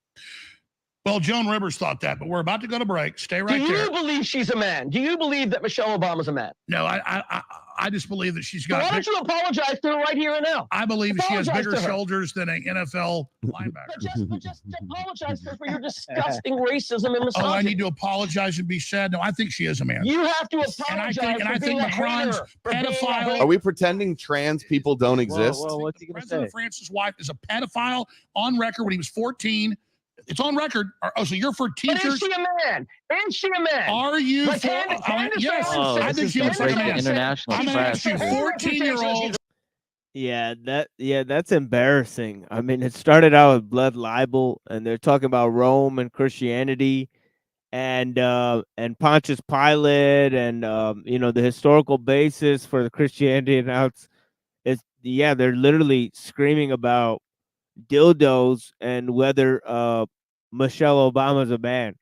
Well, Joan Rivers thought that, but we're about to go to break. Stay right Do there. you believe she's a man? Do you believe that Michelle Obama's a man? No, I just believe that she's So got. why don't you apologize to her right here and now? I believe she has Apologize bigger to her. shoulders than an NFL linebacker. But just apologize to her for your disgusting racism and misogyny. Oh, I need to apologize and be sad. No, I think she is a man. You have to And I apologize think, and for I being think a Macron's hater, for being a pedophile. Are we pretending trans people don't exist? Well, what's he The gonna President say? Francis' wife is a pedophile on record when he was 14. It's on record. Oh, so you're for But is teachers? she a man? Is she a man? Are you But for? Candace Yes, Owens Oh, said- I this think is she gonna looks like a break the man. international I'm going to ask you, press. 14-year-old. Yeah, that's embarrassing. I mean, it started out with blood libel, and they're talking about Rome and Christianity, and Pontius Pilate, and the historical basis for the Christianity. And now they're literally screaming about dildos and whether Michelle Obama's a man.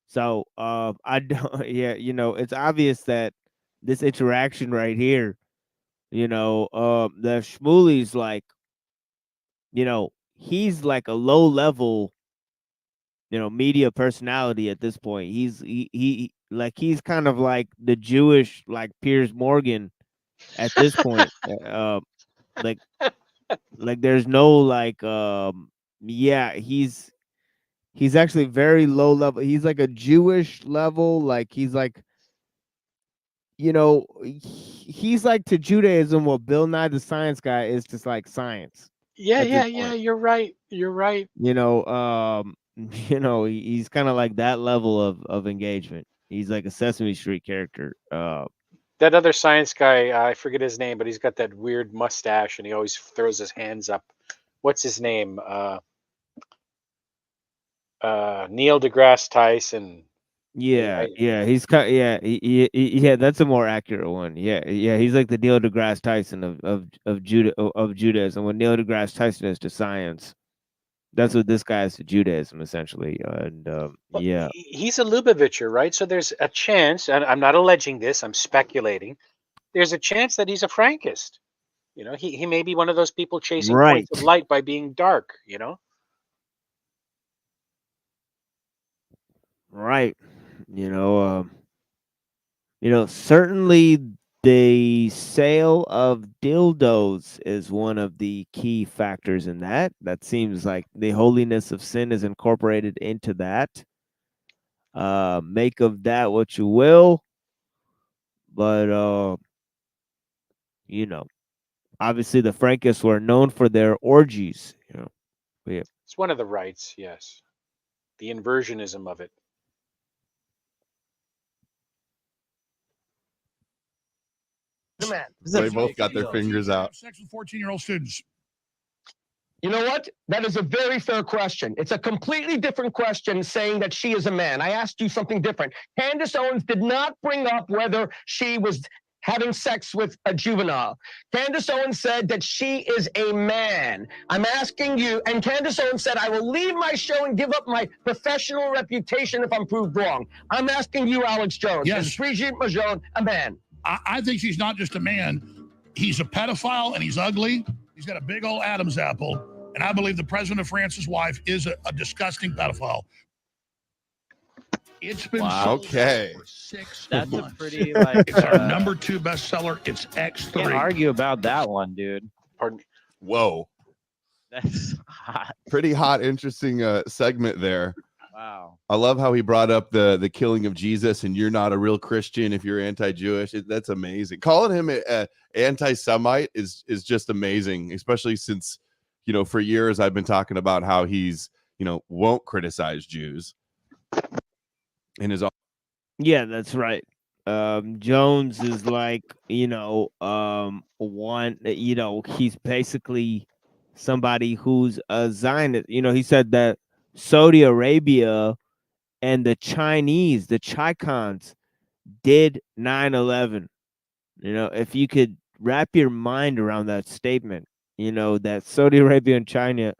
So I don't. Yeah, it's obvious that this interaction right here. The Shmuley's like, he's like a low level, media personality at this point. He's kind of like the Jewish, like Piers Morgan at this point. Like there's no he's actually very low level. He's like a Jewish level, like he's like, he's like to Judaism what Bill Nye the Science Guy is to like science. Yeah. You're right. You're right. He's kind of like that level of engagement. He's like a Sesame Street character. That other science guy, I forget his name, but he's got that weird mustache and he always throws his hands up. What's his name? Neil deGrasse Tyson. Yeah, he's kind. Yeah, that's a more accurate one. Yeah, he's like the Neil deGrasse Tyson of Judaism. What Neil deGrasse Tyson is to science, that's what this guy is to Judaism, essentially. And yeah, He's a Lubavitcher, right? So there's a chance, and I'm not alleging this, I'm speculating. There's a chance that he's a Frankist. He may be one of those people chasing points of light by being dark. Right. Certainly the sale of dildos is one of the key factors in that. That seems like the holiness of sin is incorporated into that. Make of that what you will. But obviously the Frankists were known for their orgies. Yeah. It's one of the rights, yes. The inversionism of it. They both got their fingers out. Sex with 14-year-old students. You know what? That is a very fair question. It's a completely different question saying that she is a man. I asked you something different. Candace Owens did not bring up whether she was having sex with a juvenile. Candace Owens said that she is a man. I'm asking you, and Candace Owens said, I will leave my show and give up my professional reputation if I'm proved wrong. I'm asking you, Alex Jones, is Brigitte Majon a man? I think she's not just a man. He's a pedophile and he's ugly. He's got a big old Adam's apple. And I believe the president of France's wife is a disgusting pedophile. It's been sold okay. for 6 That's months. a pretty like. It's our number 2 bestseller. It's X3. Can't argue about that one, dude. Pardon me. Whoa. That's hot. Pretty hot, interesting segment there. Wow. I love how he brought up the killing of Jesus, and you're not a real Christian if you're anti-Jewish. That's amazing. Calling him a anti-Semite is just amazing, especially since, you know, for years I've been talking about how he's, you know, won't criticize Jews in his. Yeah, that's right. Jones is like, you know, one, you know, he's basically somebody who's a Zionist. You know, he said that Saudi Arabia and the Chinese, the Chicons, did 9/11. You know, if you could wrap your mind around that statement, you know, that Saudi Arabia and China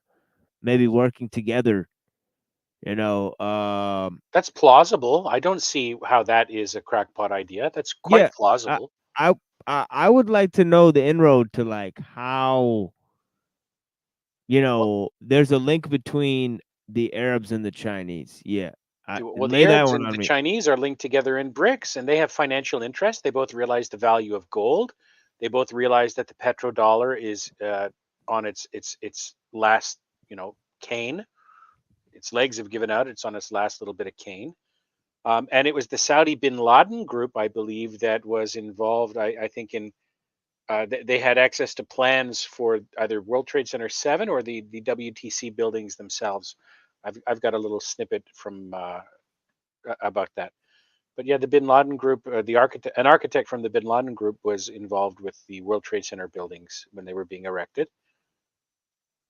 may be working together, you know, That's plausible. I don't see how that is a crackpot idea. That's yeah, quite plausible. I would like to know the inroad to like how, you know, there's a link between the Arabs and the Chinese. Yeah, Well, the lay that Arabs one and on the me. Chinese are linked together in BRICS, and they have financial interests. They both realize the value of gold. They both realize that the petrodollar is on its last, you know, cane. Its legs have given out. It's on its last little bit of cane. And it was the Saudi bin Laden group, I believe, that was involved. I think in they had access to plans for either World Trade Center 7 or the WTC buildings themselves. I've got a little snippet from about that. But yeah, the Bin Laden group, an architect from the Bin Laden group was involved with the World Trade Center buildings when they were being erected.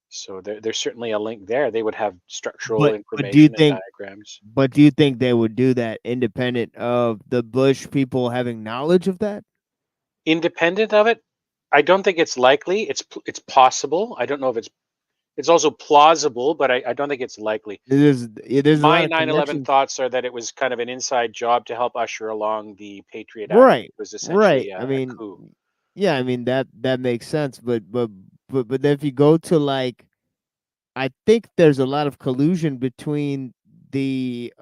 So there's certainly a link there. They would have structural But do you information and think? diagrams. But do you think they would do that independent of the Bush people having knowledge of that? Independent of it, I don't think it's likely. It's possible. I don't know if it's also plausible, but I don't think it's likely. There's a lot My of 9/11 connections. thoughts are that it was kind of an inside job to help usher along the Patriot Act. Right, It was right. essentially I a mean, coup. yeah, I mean that makes sense. But then if you go to like, I think there's a lot of collusion between the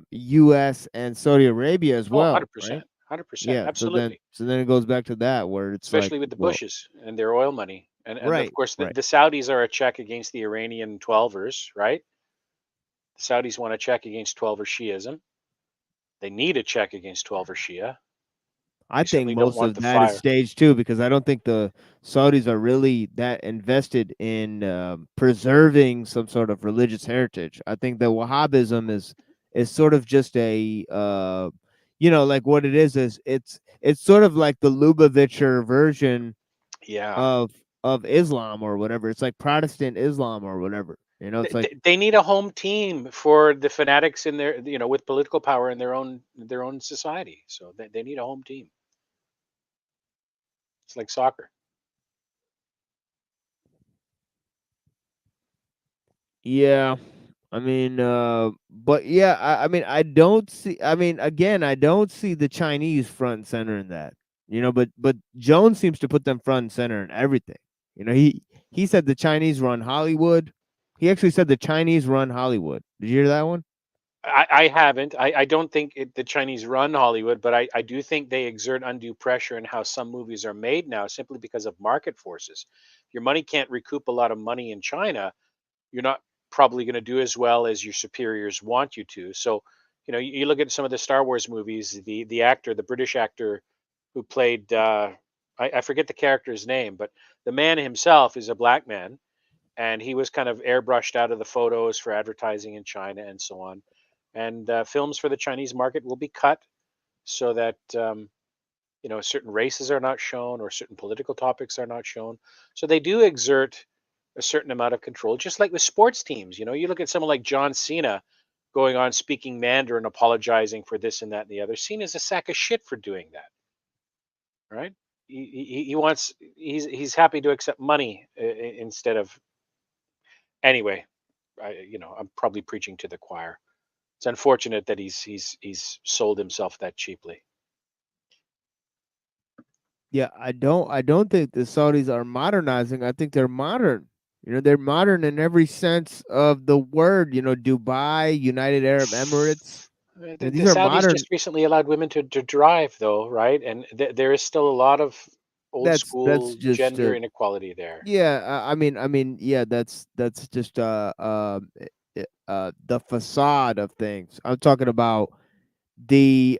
U.S. and Saudi Arabia as Oh, well, 100%. right? 100%. Yeah. Absolutely. So then it goes back to that where it's like, Especially with the well, Bushes and their oil money. And of right, course, right. the Saudis are a check against the Iranian 12ers, right? The Saudis want a check against 12er Shiism. They need a check against 12er Shia. I They think certainly don't most want of the that is fire. staged too, because I don't think the Saudis are really that invested in preserving some sort of religious heritage. I think that Wahhabism is sort of just a you know, like what it is it's sort of like the Lubavitcher version Yeah. of Islam or whatever. It's like Protestant Islam or whatever. You know, it's like They need a home team for the fanatics in their, you know, with political power in their own society. So they need a home team. It's like soccer. yeah. I mean, but yeah, I mean, I don't see. I mean, again, I don't see the Chinese front and center in that. You know, but Jones seems to put them front and center in everything. You know, he said the Chinese run Hollywood. He actually said the Chinese run Hollywood. Did you hear that one? I haven't. I don't think the Chinese run Hollywood, but I do think they exert undue pressure in how some movies are made now simply because of market forces. Your money can't recoup a lot of money in China. You're not probably going to do as well as your superiors want you to. So, you know, you look at some of the Star Wars movies, the actor, the British actor who played, I forget the character's name, but the man himself is a black man, and he was kind of airbrushed out of the photos for advertising in China and so on. And films for the Chinese market will be cut so that you know, certain races are not shown or certain political topics are not shown. So they do exert a certain amount of control, just like with sports teams. You know, you look at someone like John Cena going on speaking Mandarin, apologizing for this and that and the other. Cena's a sack of shit for doing that, right? He wants he's happy to accept money instead of anyway. You know, I'm probably preaching to the choir. It's unfortunate that he's sold himself that cheaply. Yeah, I don't think the Saudis are modernizing. I think they're modern. You know, they're modern in every sense of the word. You know, Dubai, United Arab Emirates. You know, The these are Saudis modern. just recently allowed women to drive, though, right? And there is still a lot of old school just gender inequality there. yeah. Yeah. That's just the facade of things. I'm talking about the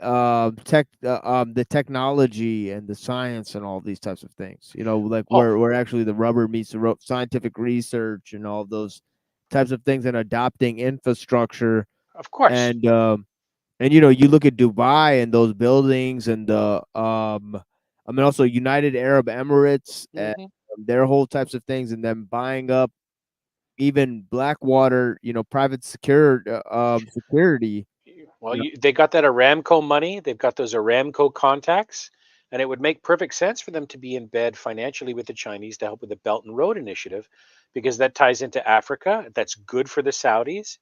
technology and the science and all these types of things. You know, like Oh, where actually the rubber meets the road, scientific research and all those types of things, and adopting infrastructure. of course. And you know, you look at Dubai and those buildings and I mean also United Arab Emirates and Mhm. their whole types of things, and then buying up even Blackwater, you know, private security. Well, You know, they got that Aramco money. They've got those Aramco contacts, and it would make perfect sense for them to be in bed financially with the Chinese to help with the Belt and Road Initiative, because that ties into Africa. That's good for the Saudis,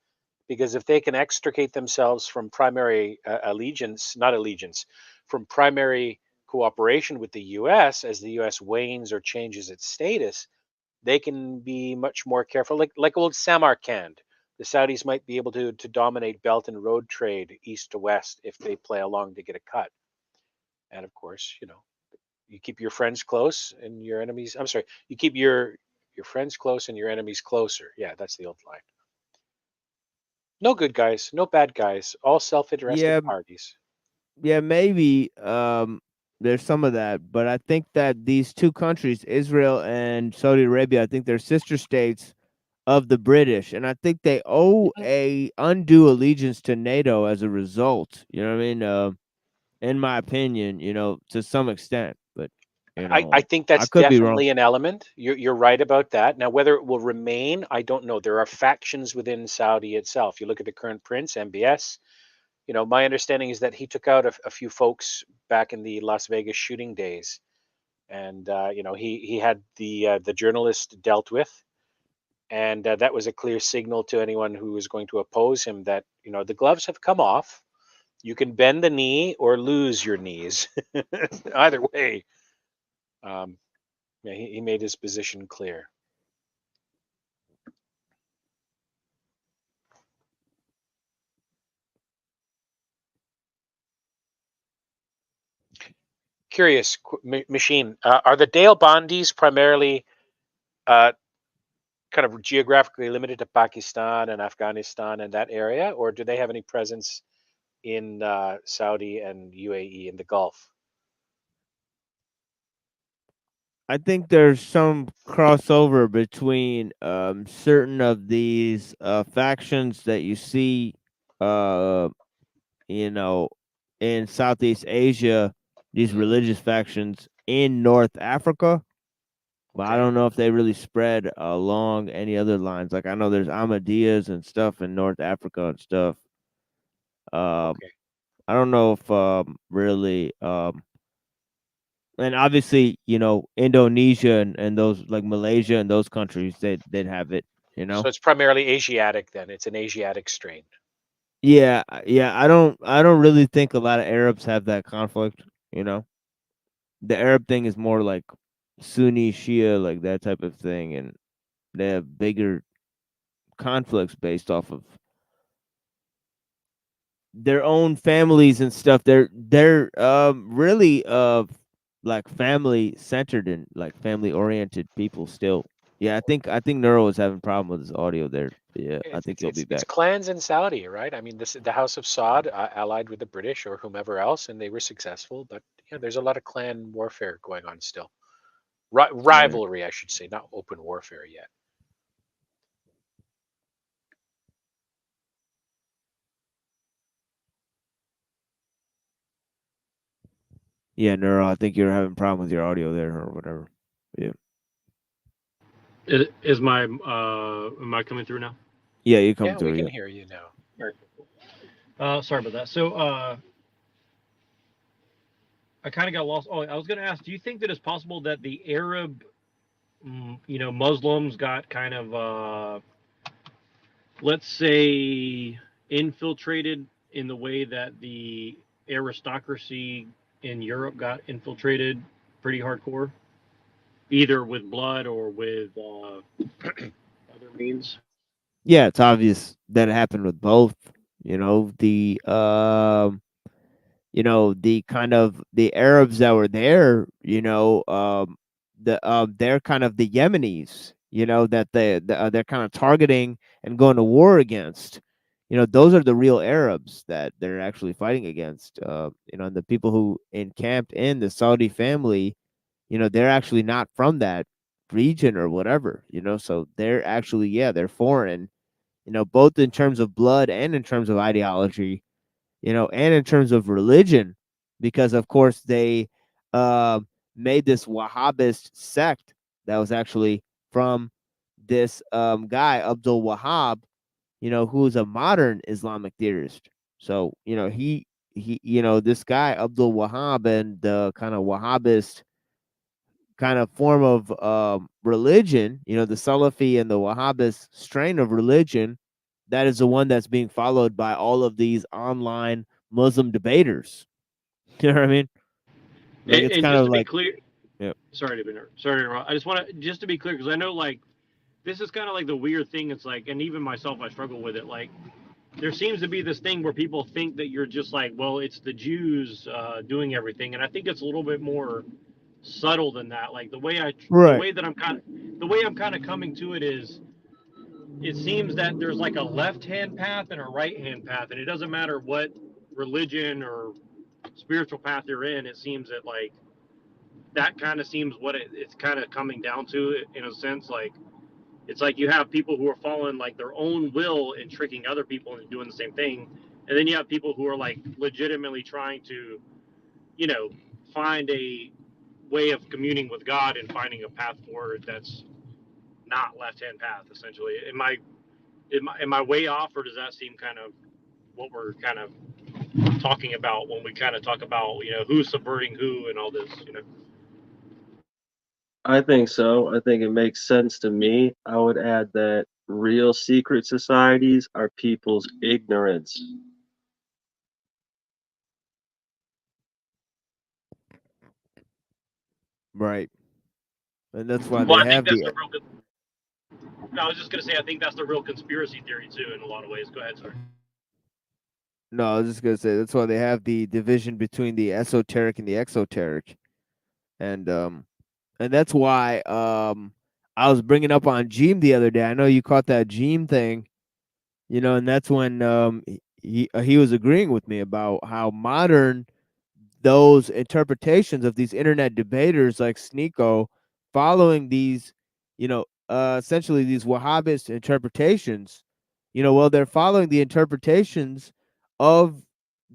because if they can extricate themselves from primary not allegiance, from primary cooperation with the U.S. as the U.S. wanes or changes its status, they can be much more careful. Like old Samarkand, the Saudis might be able to dominate Belt and Road trade east to west if they play along to get a cut. And of course, you know, you keep your friends close and your enemies. I'm sorry, you keep your friends close and your enemies closer. Yeah, that's the old line. No good guys, no bad guys, all self-interested yeah, parties. yeah, maybe there's some of that, but I think that these two countries, Israel and Saudi Arabia, I think they're sister states of the British, and I think they owe Mhm. a undue allegiance to NATO as a result. You know what I mean? In my opinion, you know, to some extent, but you I know, think I that's could be wrong. definitely an element. You're right about that. Now, whether it will remain, I don't know. There are factions within Saudi itself. You look at the current prince, MBS. You know, my understanding is that he took out a few folks back in the Las Vegas shooting days, and you know, he had the journalist dealt with, and that was a clear signal to anyone who was going to oppose him that, you know, the gloves have come off. You can bend the knee or lose your knees. Either way, um, yeah, he made his position clear. Curious, machine. Are the Dale Bondis primarily uh, kind of geographically limited to Pakistan and Afghanistan and that area, or do they have any presence in Saudi and UAE in the Gulf? I think there's some crossover between certain of these factions that you see, uh, you know, in Southeast Asia, these Mhm. religious factions in North Africa. But I Okay. don't know if they really spread along any other lines. Like I know there's Ahmadiyas and stuff in North Africa and stuff. Um, Okay. I don't know if really and obviously, you know, Indonesia and those like Malaysia and those countries, they'd have it, you So know. it's primarily Asiatic then. It's an Asiatic strain. Yeah, yeah. I don't really think a lot of Arabs have that conflict, you know. The Arab thing is more like Sunni Shia, like that type of thing, and they have bigger conflicts based off of their own families and stuff. They're really like family centered and like family oriented people still. Yeah, I think Neuro is having a problem with his audio there. Yeah, I think he'll be It's back. clans in Saudi, right? I mean, the House of Saud allied with the British or whomever else, and they were successful. But yeah, there's a lot of clan warfare going on still. Yeah. Rivalry, I should say, not open warfare yet. Yeah, Neuro, I think you're having a problem with your audio there or whatever. Yeah. Is my am I coming through now? Yeah, you come Yeah, we through, can yeah. hear you now. Very cool. Sorry about that. So I kind of got lost. Oh, I was going to ask, do you think that it's possible that the Arab, Muslims got kind of, let's say, infiltrated in the way that the aristocracy in Europe got infiltrated pretty hardcore, either with blood or with other means? Yeah, it's obvious that it happened with both. You know, the kind of the Arabs that were there, they're kind of the Yemenis, that they're kind of targeting and going to war against. Those are the real Arabs that they're actually fighting against. And the people who encamped in the Saudi family, they're actually not from that region or whatever, so they're actually, yeah, they're foreign, both in terms of blood and in terms of ideology, and in terms of religion, because of course they uh, made this Wahhabist sect that was actually from this guy Abdul Wahhab, who's a modern Islamic theorist. So this guy Abdul Wahhab and the kind of Wahhabist kind of form of religion, the Salafi and the Wahhabist strain of religion, that is the one that's being followed by all of these online Muslim debaters. You know what I mean? Like it's And kind just of to be like, clear, yeah, sorry to interrupt. I just want to just to be clear because I know like this is kind of like the weird thing. It's like, and even myself, I struggle with it. Like there seems to be this thing where people think that you're just like, well, it's the Jews doing everything, and I think it's a little bit more subtle than that. Like the way right, the way I'm kind of coming to it is, it seems that there's like a left hand path and a right hand path, and it doesn't matter what religion or spiritual path you're in. It seems that like that kind of seems what it's kind of coming down to in a sense. Like it's like you have people who are following like their own will and tricking other people into doing the same thing, and then you have people who are like legitimately trying to, you know, find a way of communing with God and finding a path forward that's not left hand path. Essentially, am I way off, or does that seem kind of what we're kind of talking about when we kind of talk about, you know, who's subverting who and all this, you know? I think so. I think it makes sense to me. I would add that real secret societies are people's ignorance. right, and that's why Well, they I think have that's the the real. I was just gonna say I think that's the real conspiracy theory too in a lot of ways. Go ahead, sorry. no, I was just gonna say that's why they have the division between the esoteric and the exoteric, and that's why I was bringing up on Gene the other day. I know you caught that Gene thing, and that's when he was agreeing with me about how modern those interpretations of these internet debaters like Sneeko following these, essentially these Wahhabist interpretations, well, they're following the interpretations of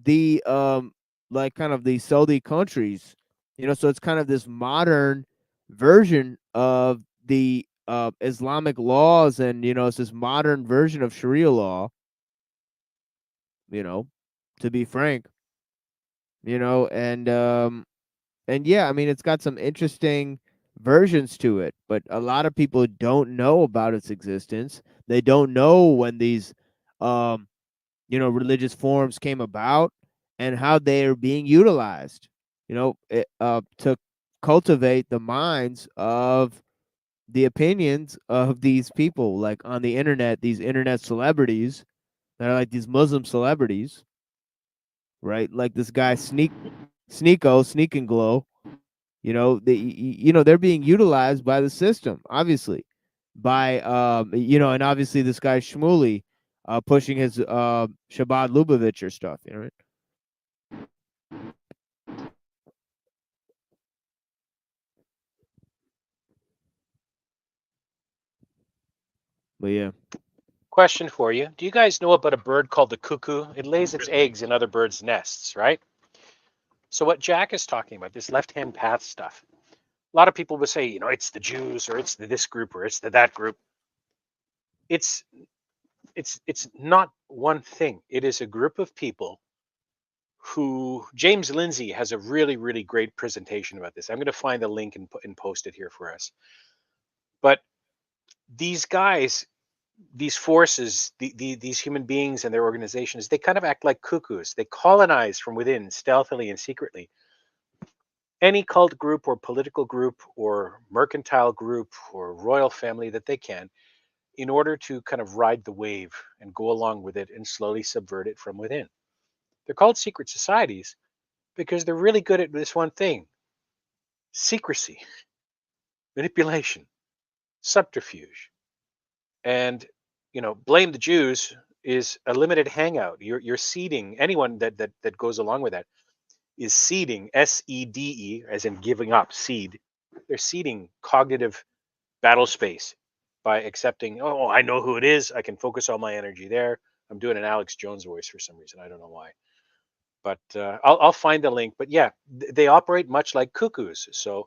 the like kind of the Saudi countries, so it's kind of this modern version of the Islamic laws, and it's this modern version of Sharia law, you know, to be frank, and yeah, I mean, it's got some interesting versions to it, but a lot of people don't know about its existence. They don't know when these, um, religious forms came about and how they are being utilized, to cultivate the minds of the opinions of these people, like on the internet, these internet celebrities that are like these Muslim celebrities, right? Like this guy Sneak and Glow. They're being utilized by the system, obviously, by and obviously this guy Shmuley, pushing his Shabbat Lubavitcher stuff, right? But yeah. Question for you. Do you guys know about a bird called the cuckoo? It lays its eggs in other birds' nests, right? So what Jack is talking about, this left-hand path stuff, a lot of people would say, it's the Jews or it's the this group or it's the that group. It's not one thing. It is a group of people who James Lindsay has a really, really great presentation about this. I'm going to find the link and post it here for us. But these guys, these forces, these human beings and their organizations, they kind of act like cuckoos. They colonize from within, stealthily and secretly, any cult group or political group or mercantile group or royal family that they can, in order to kind of ride the wave and go along with it and slowly subvert it from within. They're called secret societies, because they're really good at this one thing: secrecy, manipulation, subterfuge. And blame the Jews is a limited hangout. You're seeding anyone that goes along with that is seeding, SEDE, as in giving up, seed. They're seeding cognitive battle space by accepting, oh, I know who it is. I can focus all my energy there. I'm doing an Alex Jones voice for some reason. I don't know why. But I'll find the link. But yeah, they operate much like cuckoos. So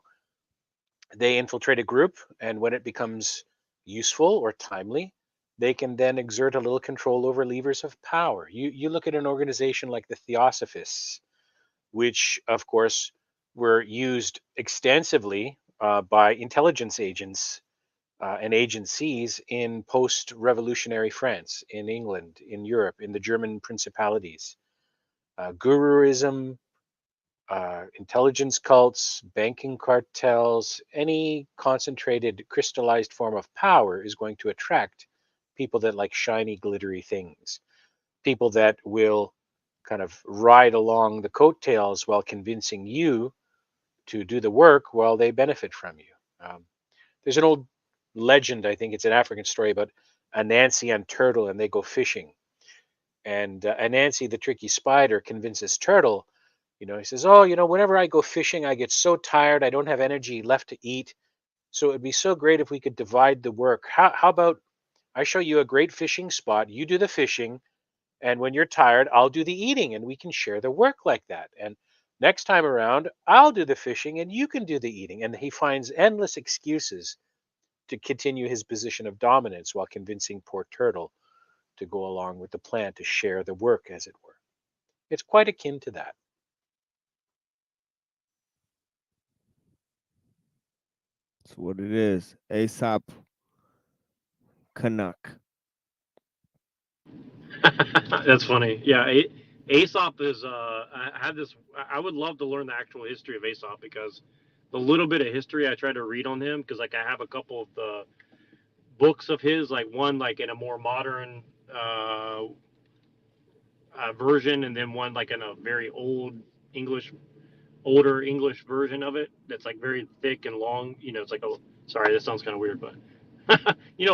they infiltrate a group, and when it becomes useful or timely, they can then exert a little control over levers of power. You look at an organization like the Theosophists, which, of course, were used extensively by intelligence agents and agencies in post-revolutionary France, in England, in Europe, in the German principalities. Guruism, intelligence cults, banking cartels, any concentrated, crystallized form of power is going to attract people that like shiny, glittery things. People that will kind of ride along the coattails while convincing you to do the work while they benefit from you. There's an old legend, I think it's an African story, about Anansi and Turtle, and they go fishing. And Anansi, the tricky spider, convinces Turtle, he says, oh, whenever I go fishing, I get so tired, I don't have energy left to eat. So it'd be so great if we could divide the work. How about I show you a great fishing spot, you do the fishing, and when you're tired, I'll do the eating, and we can share the work like that. And next time around, I'll do the fishing and you can do the eating. And he finds endless excuses to continue his position of dominance while convincing poor Turtle to go along with the plan to share the work, as it were. It's quite akin to that. That's what it is. Aesop Canuck. That's funny. Yeah, Aesop is. I had this. I would love to learn the actual history of Aesop, because the little bit of history I tried to read on him, because like I have a couple of the books of his, like one like in a more modern version, and then one like in a very older English version of it that's like very thick and long. It's like sorry, that sounds kind of weird, but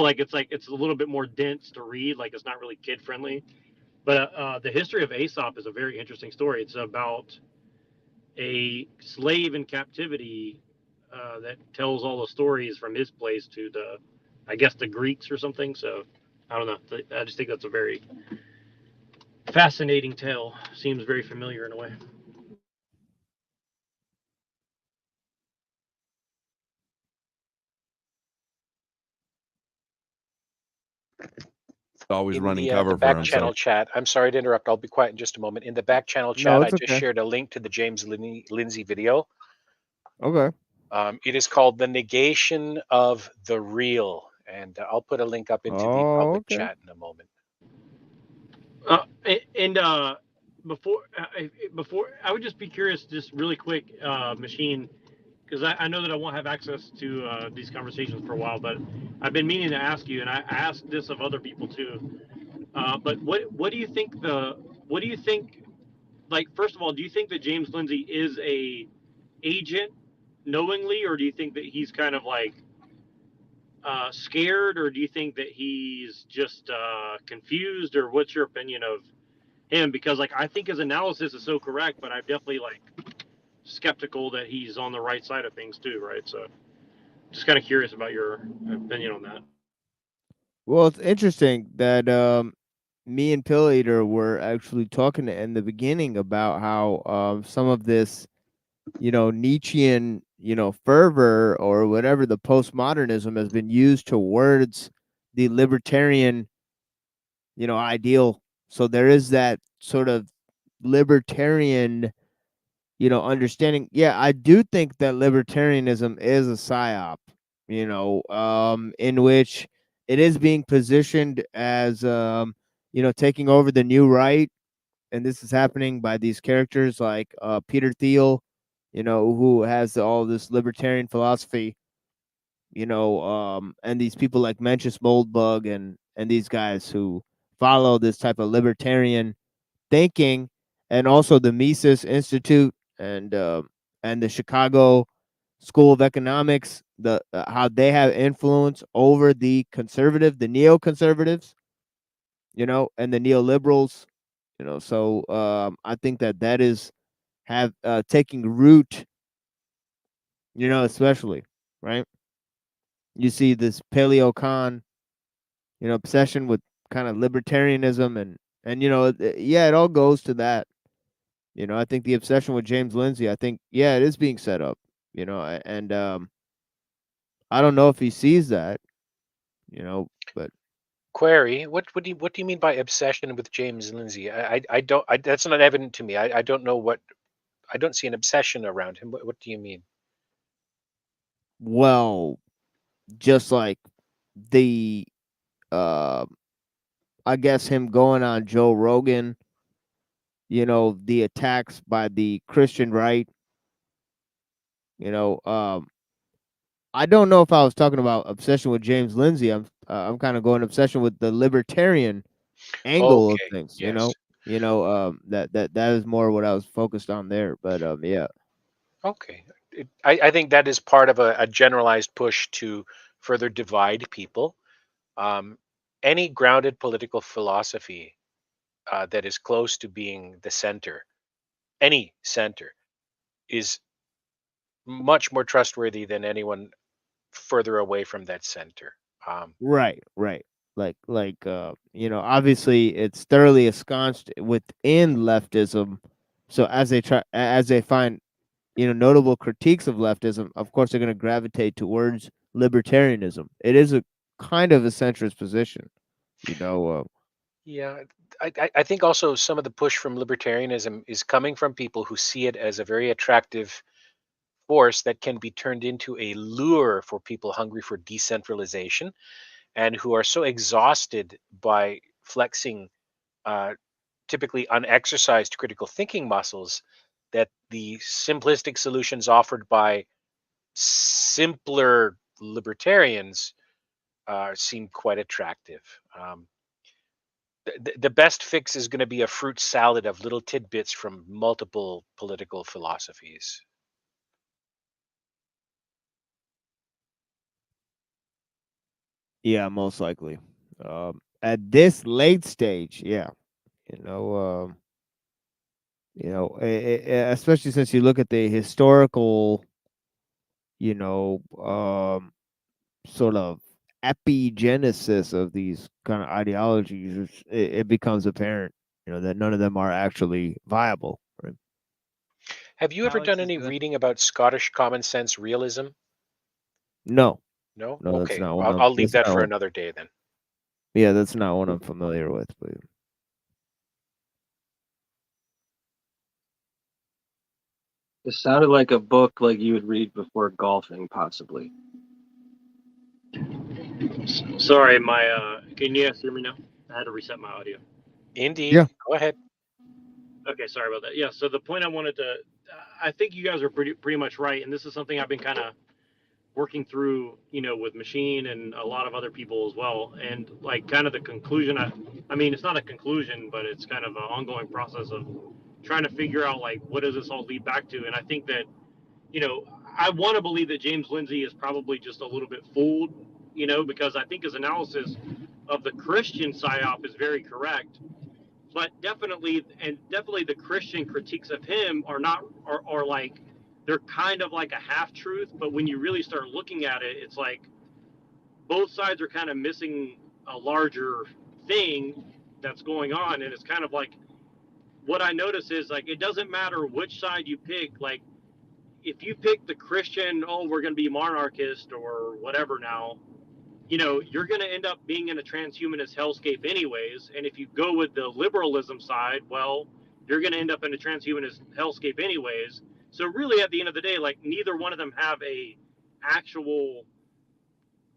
like it's a little bit more dense to read. Like it's not really kid friendly. But the history of Aesop is a very interesting story. It's about a slave in captivity that tells all the stories from his place to I guess, the Greeks or something. So I don't know. I just think that's a very fascinating tale. Seems very familiar in a way. Always In running the cover for back channel himself. chat, I'm sorry to interrupt. I'll be quiet in just a moment. In the back channel chat, No, I it's just okay. shared a link to the James Lindsay video. Okay. It is called The Negation of the Real. And I'll put a link up into the public okay. chat in a moment. Before I would just be curious, just really quick, Machine, because I know that I won't have access to these conversations for a while, but I've been meaning to ask you, and I asked this of other people too. But what do you think like, first of all, do you think that James Lindsay is a agent knowingly, or do you think that he's kind of like scared, or do you think that he's just confused, or what's your opinion of him? Because like I think his analysis is so correct, but I'm definitely like skeptical that he's on the right side of things too, right? So just kind of curious about your opinion on that. Well, it's interesting that me and Pill Eater were actually talking in the beginning about how some of this, Nietzschean, fervor or whatever, the postmodernism has been used towards the libertarian, ideal. So there is that sort of libertarian, understanding. Yeah, I do think that libertarianism is a psyop, in which it is being positioned as, taking over the new right. And this is happening by these characters like Peter Thiel, who has all this libertarian philosophy, and these people like Mencius Moldbug and these guys who follow this type of libertarian thinking, and also the Mises Institute, and the Chicago School of Economics, the how they have influence over the neoconservatives, you know, and the neoliberals, you know. So I think that is have taking root, you know, especially right. You see this paleocon, you know, obsession with kind of libertarianism and you know, yeah, it all goes to that. You know, I think the obsession with James Lindsay, I think, yeah, it is being set up. You know, and I don't know if he sees that. You know, but Query, what do you mean by obsession with James Lindsay? I don't, that's not evident to me. I don't know what, I don't see an obsession around him. What do you mean? well, just like the uh, I guess him going on Joe Rogan, you know, the attacks by the Christian right, you know, I don't know if I was talking about obsession with James Lindsay. I'm kind of going obsession with the libertarian angle of Okay, things, you know. yes. That is more what I was focused on there, but yeah. Okay. I think that is part of a generalized push to further divide people. Um, any grounded political philosophy that is close to being the center, any center, is much more trustworthy than anyone further away from that center. Right, right. You know, obviously it's thoroughly ensconced within leftism. So as they find, you know, notable critiques of leftism, of course they're going to gravitate towards libertarianism. It is a kind of a centrist position, you know. Yeah, I think also some of the push from libertarianism is coming from people who see it as a very attractive force that can be turned into a lure for people hungry for decentralization and who are so exhausted by flexing uh, typically unexercised critical thinking muscles that the simplistic solutions offered by simpler libertarians seem quite attractive. The best fix is going to be a fruit salad of little tidbits from multiple political philosophies. Yeah, most likely. At this late stage, yeah, you know, especially since you look at the historical, you know, sort of epigenesis of these kind of ideologies, it becomes apparent, you know, that none of them are actually viable. Right? Have you ever done any reading about Scottish common sense realism? No, No? no, that's Okay. not one. I'll leave That's that not for one. another day then. Yeah, that's not one I'm familiar with. But It sounded like a book like you would read before golfing, possibly. Sorry, my can you guys hear me now? I had to reset my audio. Indeed. Go ahead. Okay, sorry about that. Yeah, so the point I wanted to, I think you guys are pretty much right, and this is something I've been kind of working through, you know, with Machine and a lot of other people as well. And like kind of the conclusion, I mean, it's not a conclusion, but it's kind of an ongoing process of trying to figure out like what does this all lead back to. And I think that, you know, I want to believe that James Lindsay is probably just a little bit fooled, you know, because I think his analysis of the Christian psyop is very correct. But definitely the Christian critiques of him are not are like they're kind of like a half truth, but when you really start looking at it, it's like both sides are kind of missing a larger thing that's going on. And it's kind of like what I notice is like it doesn't matter which side you pick, like if you pick the Christian, oh, we're going to be monarchist or whatever now, you know, you're going to end up being in a transhumanist hellscape anyways. And if you go with the liberalism side, well, you're going to end up in a transhumanist hellscape anyways. So really at the end of the day, like neither one of them have a actual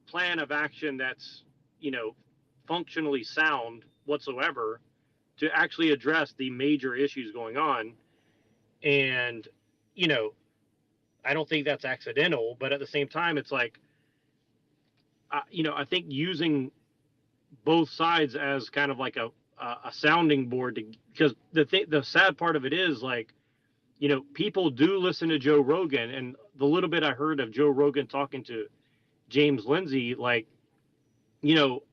plan of action that's, you know, functionally sound whatsoever to actually address the major issues going on. And, you know, I don't think that's accidental, but at the same time, it's like, you know, I think using both sides as kind of like a sounding board to, because the sad part of it is like you know, people do listen to Joe Rogan, and the little bit I heard of Joe Rogan talking to James Lindsay, like, you know,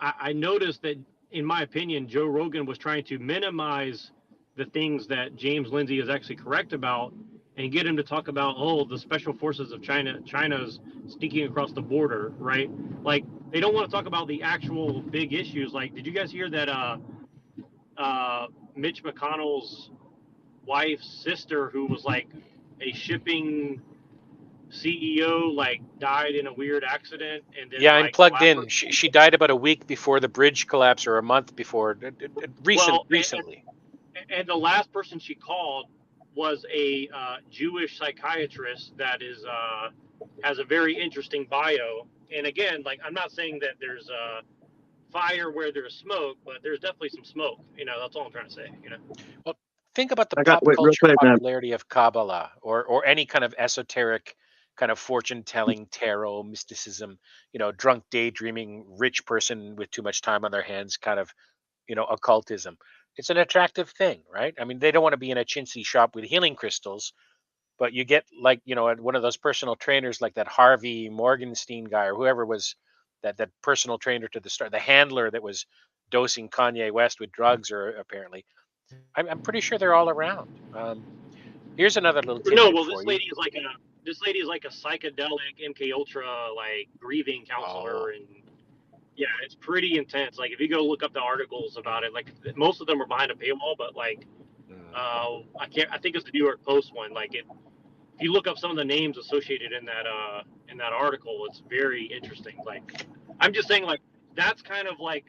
I noticed that, in my opinion, Joe Rogan was trying to minimize the things that James Lindsay is actually correct about and get him to talk about, oh, the special forces of China's sneaking across the border, right? Like, they don't want to talk about the actual big issues. Like, did you guys hear that Mitch McConnell's wife's sister, who was like a shipping CEO, like died in a weird accident, and then Yeah, I'm like the plugged last in. She died about a week before the bridge collapse, or a month before. Recently. And the last person she called was a Jewish psychiatrist that is has a very interesting bio. And again, like, I'm not saying that there's fire where there's smoke, but there's definitely some smoke. You know, that's all I'm trying to say. You know. Well, think about the I got pop wait real culture quick, man. popularity of Kabbalah, or any kind of esoteric kind of fortune telling, tarot, mysticism, you know, drunk daydreaming, rich person with too much time on their hands kind of, you know, occultism. It's an attractive thing, right? I mean, they don't want to be in a chintzy shop with healing crystals, but you get, like, you know, one of those personal trainers like that Harvey Morgenstein guy, or whoever was that personal trainer to the start, the handler that was dosing Kanye West with drugs, or apparently. I'm pretty sure they're all around. Here's another little No, tidbit well, for you. this lady is like a psychedelic MK Ultra like grieving counselor, and yeah, it's pretty intense. Like, if you go look up the articles about it, like, most of them are behind a paywall, but like, I think it's the New York Post one. Like, if you look up some of the names associated in that article, it's very interesting. Like, I'm just saying, like, that's kind of like,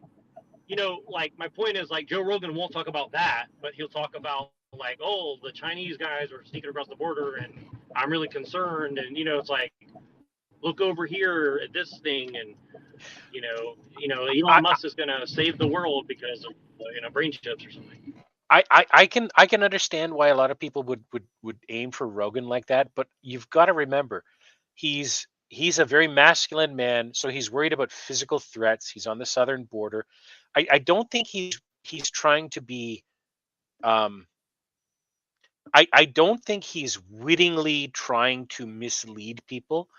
you know, like, my point is, like, Joe Rogan won't talk about that, but he'll talk about, like, oh, the Chinese guys are sneaking across the border, and I'm really concerned, and, you know, it's like, look over here at this thing, and Elon Musk is going to save the world because of brain chips or something. I can understand why a lot of people would aim for Rogan like that, but you've got to remember, he's a very masculine man, so he's worried about physical threats. He's on the southern border. I don't think he's trying to be. I don't think he's wittingly trying to mislead people.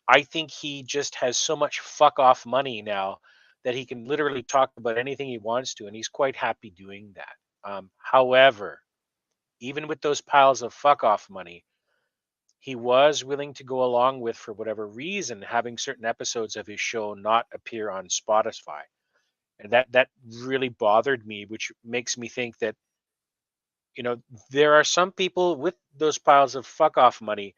I think he just has so much fuck off money now that he can literally talk about anything he wants to, and he's quite happy doing that. However, even with those piles of fuck off money, he was willing to go along with, for whatever reason, having certain episodes of his show not appear on Spotify. And that really bothered me, which makes me think that, you know, there are some people with those piles of fuck off money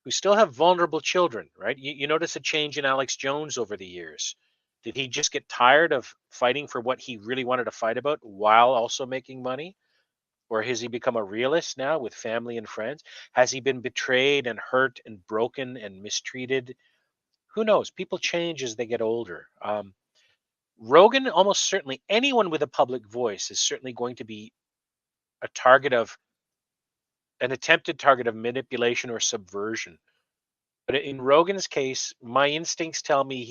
who still have vulnerable children, right? You notice a change in Alex Jones over the years. Did he just get tired of fighting for what he really wanted to fight about while also making money? Or has he become a realist now with family and friends? Has he been betrayed and hurt and broken and mistreated? Who knows? People change as they get older. Rogan, almost certainly, anyone with a public voice is certainly going to be a target of an attempted target of manipulation or subversion. But in Rogan's case, my instincts tell me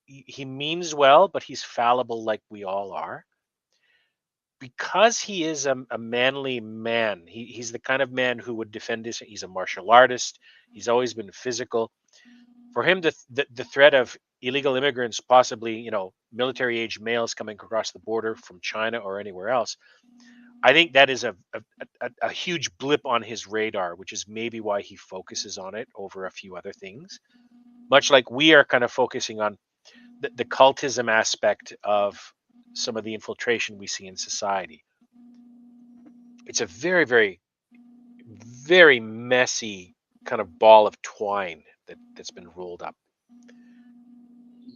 he means well, but he's fallible like we all are. Because he is a manly man, he's the kind of man who would defend his. He's a martial artist. He's always been physical. For him, the threat of illegal immigrants, possibly, you know, military age males coming across the border from China or anywhere else, I think that is a huge blip on his radar, which is maybe why he focuses on it over a few other things. Much like we are kind of focusing on the cultism aspect of some of the infiltration we see in society. It's a very, very, very messy kind of ball of twine that's been rolled up.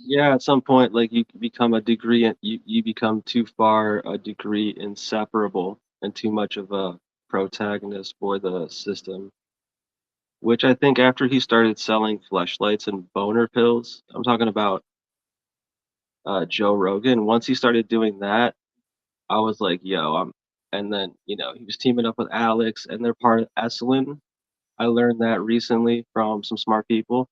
Yeah, at some point, like, you become a degree, you become too far a degree inseparable and too much of a protagonist for the system. Which I think after he started selling fleshlights and boner pills, I'm talking about Joe Rogan. Once he started doing that, I was like, yo, and then, he was teaming up with Alex, and they're part of Esalen. I learned that recently from some smart people.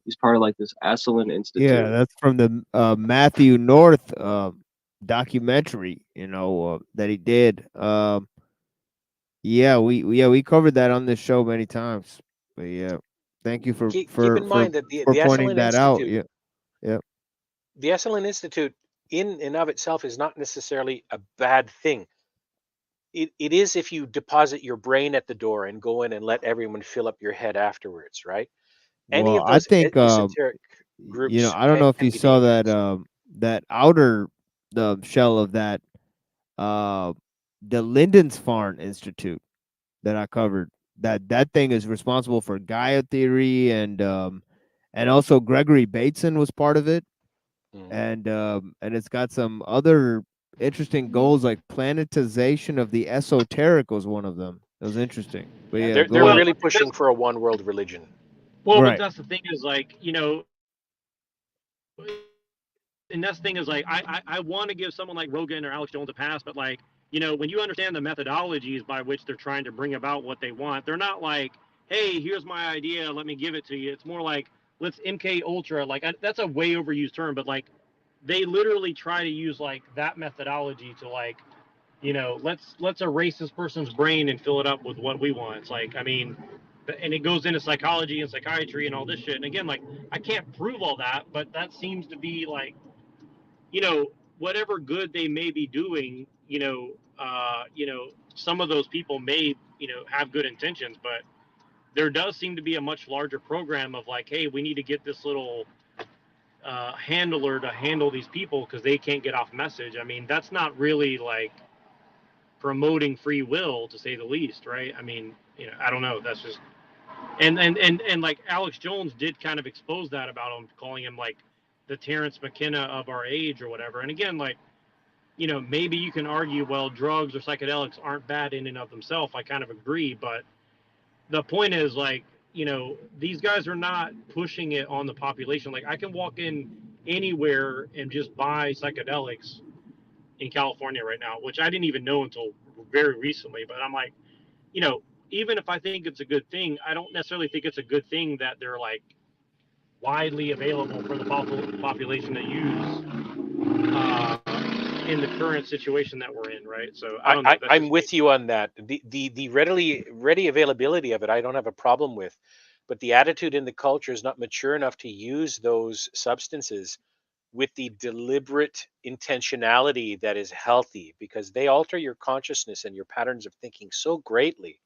He's part of like this Esalen Institute. Yeah, that's from the Matthew North documentary, that he did. Yeah, we covered that on this show many times. But yeah, thank you for Keep in mind that the pointing Esalen that out. Institute, Yeah, yeah. the Esalen Institute, in and of itself, is not necessarily a bad thing. It is if you deposit your brain at the door and go in and let everyone fill up your head afterwards, right? Any Well, of I those think esoteric I groups don't know if can you be saw that dangerous. that outer the shell of that uh the Lindensfarne Institute that I covered. That thing is responsible for Gaia theory and also Gregory Bateson was part of it. And it's got some other interesting goals like planetization of the esoteric was one of them. It was interesting. But yeah, They're go ahead. really pushing for a one world religion. Well, but Right. that's the thing is like, you know, and that's the thing is like, I want to give someone like Rogan or Alex Jones a pass, but like, you know, when you understand the methodologies by which they're trying to bring about what they want, they're not like, hey, here's my idea, let me give it to you. It's more like, let's MK Ultra. Like, that's a way overused term, but like, they literally try to use like that methodology to like, you know, let's erase this person's brain and fill it up with what we want. It's like, I mean, and it goes into psychology and psychiatry and all this shit. And again, like, I can't prove all that, but that seems to be like, you know, whatever good they may be doing, you know, some of those people may, you know, have good intentions, but there does seem to be a much larger program of like, hey, we need to get this little handler to handle these people because they can't get off message. I mean, that's not really like promoting free will, to say the least, right? I mean, you know, I don't know. That's just and like Alex Jones did kind of expose that about him, calling him like the Terrence McKenna of our age or whatever. And again, like, you know, maybe you can argue, well, drugs or psychedelics aren't bad in and of themselves. I kind of agree, but the point is like, you know, these guys are not pushing it on the population. Like, I can walk in anywhere and just buy psychedelics in California right now, which I didn't even know until very recently. But I'm like, you know, even if I think it's a good thing, I don't necessarily think it's a good thing that they're like widely available for the population to use in the current situation that we're in, right? So I don't know. That's I'm just with you on that. The ready availability of it, I don't have a problem with, but the attitude in the culture is not mature enough to use those substances with the deliberate intentionality that is healthy, because they alter your consciousness and your patterns of thinking so greatly.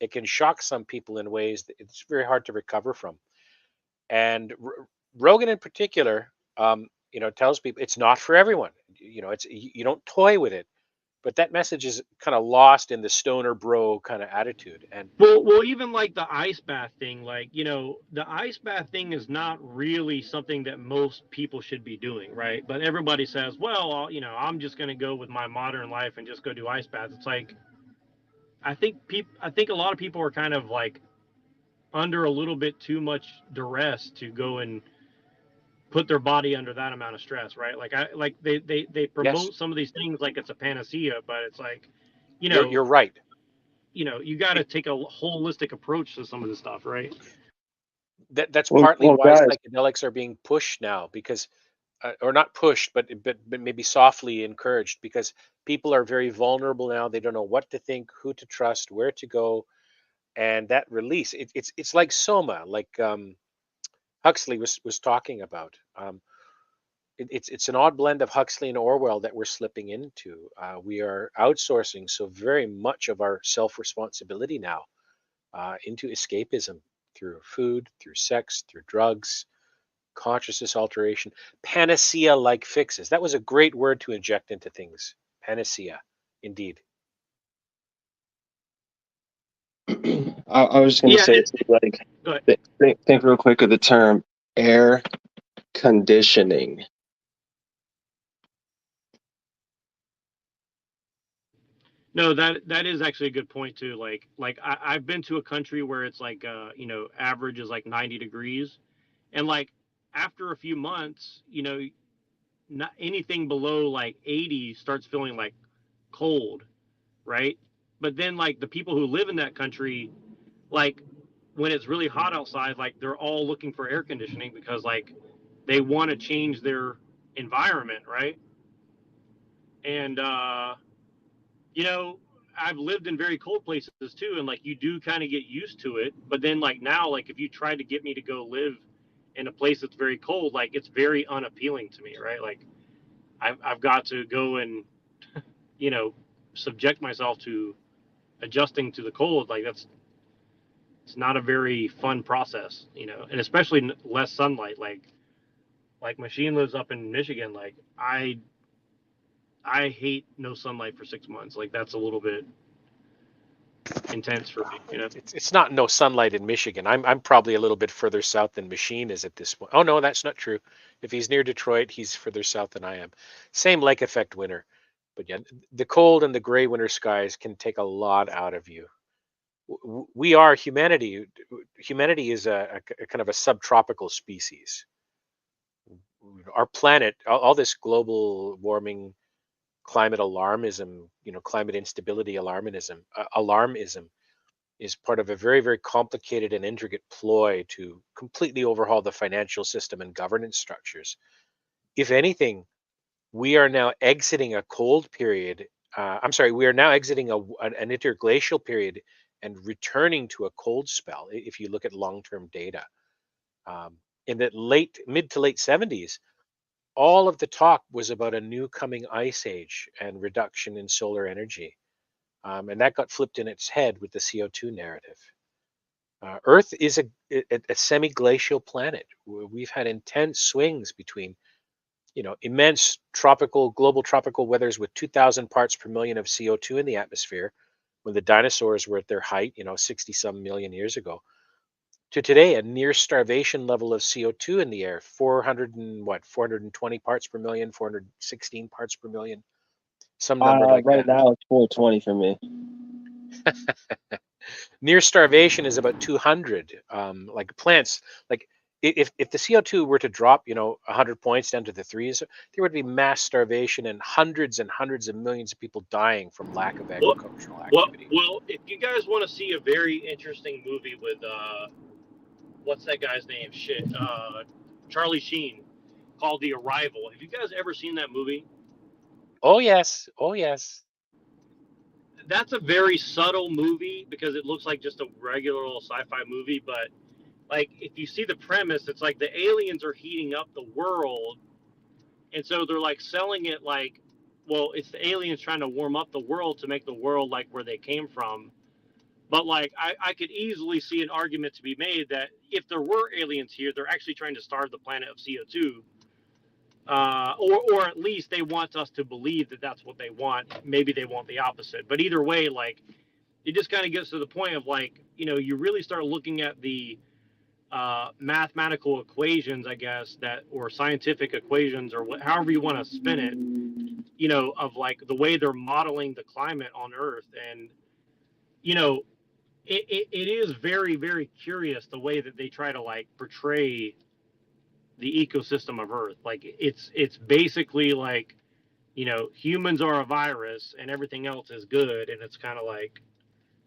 It can shock some people in ways that it's very hard to recover from. And Rogan in particular, you know, tells people it's not for everyone. You know, it's you don't toy with it, but that message is kind of lost in the stoner bro kind of attitude. And well, even like the ice bath thing, like, you know, the ice bath thing is not really something that most people should be doing, right? But everybody says, well, you know, I'm just going to go with my modern life and just go do ice baths. It's like, I think a lot of people are kind of like under a little bit too much duress to go and put their body under that amount of stress, right? Like they yes, promote some of these things like it's a panacea, but it's like, you you're know, right. you got to take a holistic approach to some of this stuff, right? That's Well, partly well, why guys, psychedelics are being pushed now, because or not pushed, but maybe softly encouraged, because people are very vulnerable now. They don't know what to think, who to trust, where to go, and that release. It's like soma, like Huxley was talking about. It's an odd blend of Huxley and Orwell that we're slipping into. We are outsourcing so very much of our self responsibility now into escapism through food, through sex, through drugs, consciousness alteration, panacea like fixes. That was a great word to inject into things. Panacea, indeed. I was just going to Yeah. say, it's like, Go ahead. think real quick of the term air conditioning. No, that is actually a good point too. Like I've been to a country where it's like you know, average is like 90 degrees, and like after a few months, you know, not anything below like 80 starts feeling like cold, right? But then like the people who live in that country, like when it's really hot outside, like they're all looking for air conditioning because like they want to change their environment, right? And you know, I've lived in very cold places too, and like you do kind of get used to it. But then like now, like if you try to get me to go live in a place that's very cold, like it's very unappealing to me, right? Like I've got to go and you know subject myself to adjusting to the cold. Like it's not a very fun process, you know, and especially less sunlight. Like Machine lives up in Michigan. Like I hate no sunlight for 6 months. Like that's a little bit intense for me, you know. It's not no sunlight in Michigan. I'm probably a little bit further south than Machine is at this point. Oh no, that's not true. If he's near Detroit, he's further south than I am. Same lake effect winter. But yeah, the cold and the gray winter skies can take a lot out of you. We are humanity. Humanity is a kind of a subtropical species. Our planet, all this global warming, climate alarmism, climate instability alarmism is part of a very, very complicated and intricate ploy to completely overhaul the financial system and governance structures. If anything, we are now exiting a cold period. We are now exiting an interglacial period and returning to a cold spell. If you look at long-term data, in the mid to late 70s, all of the talk was about a new coming ice age and reduction in solar energy. And that got flipped in its head with the CO2 narrative. Earth is a semi-glacial planet. We've had intense swings between, immense global tropical weathers with 2,000 parts per million of CO2 in the atmosphere when the dinosaurs were at their height, 60 some million years ago, to today, a near starvation level of CO2 in the air, 420 parts per million, 416 parts per million, some number like Right that. now it's 420 for me. Near starvation is about 200. Like plants, like if the CO2 were to drop, 100 points down to the threes, there would be mass starvation and hundreds of millions of people dying from lack of agricultural activity. Well, if you guys want to see a very interesting movie with what's that guy's name? Charlie Sheen, called The Arrival. Have you guys ever seen that movie? Oh yes. That's a very subtle movie because it looks like just a regular old sci-fi movie, but like if you see the premise, it's like the aliens are heating up the world, and so they're like selling it like, well, it's the aliens trying to warm up the world to make the world like where they came from. But like I could easily see an argument to be made that if there were aliens here, they're actually trying to starve the planet of CO2. Or at least they want us to believe that that's what they want. Maybe they want the opposite. But either way, like it just kind of gets to the point of like, you really start looking at the mathematical equations, I guess, or scientific equations, or however you want to spin it, of like the way they're modeling the climate on Earth. And, it is very, very curious the way that they try to like portray the ecosystem of Earth. Like it's basically like, humans are a virus and everything else is good. And it's kind of like,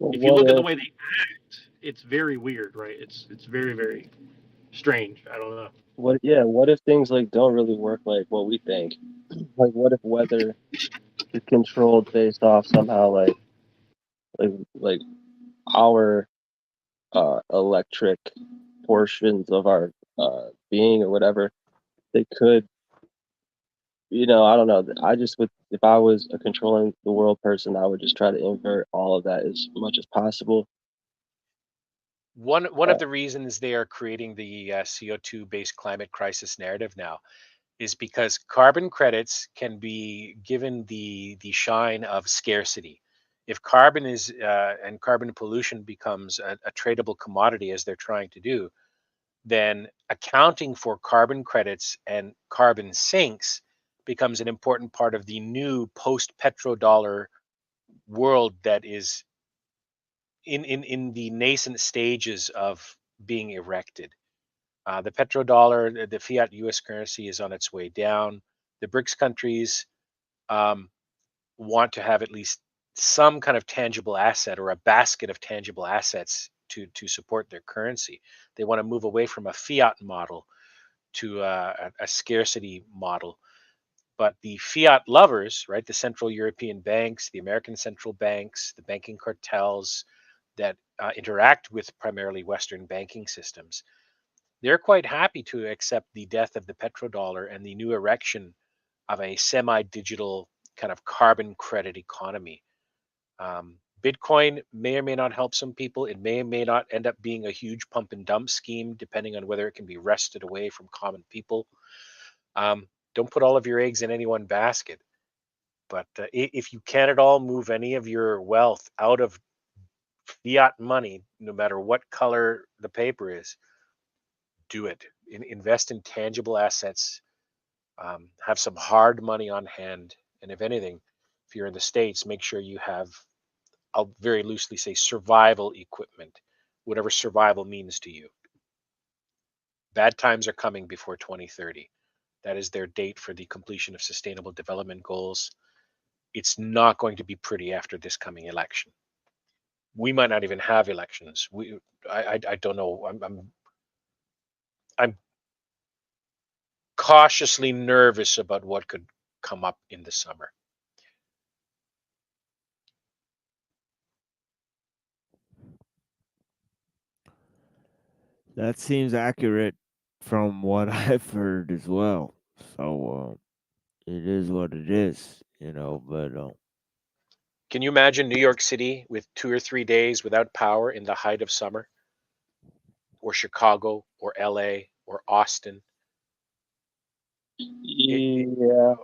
if you look at the way they act, it's very weird, right? It's very, very strange. I don't know. What if things like don't really work like what we think? Like what if weather is controlled based off somehow like our electric portions of our being or whatever? They could, I don't know. I just would, if I was a controlling the world person, I would just try to invert all of that as much as possible. One of the reasons they are creating the CO2 based climate crisis narrative now is because carbon credits can be given the shine of scarcity. If carbon is and carbon pollution becomes a tradable commodity, as they're trying to do, then accounting for carbon credits and carbon sinks becomes an important part of the new post-petrodollar world that is in the nascent stages of being erected. The petrodollar, the fiat U.S. currency, is on its way down. The BRICS countries want to have at least some kind of tangible asset or a basket of tangible assets to support their currency. They want to move away from a fiat model to a scarcity model. But the fiat lovers, right, the Central European banks, the American central banks, the banking cartels that interact with primarily Western banking systems, they're quite happy to accept the death of the petrodollar and the new erection of a semi-digital kind of carbon credit economy. Bitcoin may or may not help some people. It may or may not end up being a huge pump and dump scheme, depending on whether it can be wrested away from common people. Don't put all of your eggs in any one basket. But if you can at all move any of your wealth out of fiat money, no matter what color the paper is, do it. Invest in tangible assets. Have some hard money on hand. And if anything, if you're in the States, make sure you have, I'll very loosely say, survival equipment, whatever survival means to you. Bad times are coming before 2030. That is their date for the completion of Sustainable Development Goals. It's not going to be pretty after this coming election. We might not even have elections. I don't know. I'm cautiously nervous about what could come up in the summer. That seems accurate from what I've heard as well. So it is what it is, you know. But Can you imagine New York City with 2 or 3 days without power in the height of summer? Or Chicago, or LA, or Austin? Yeah.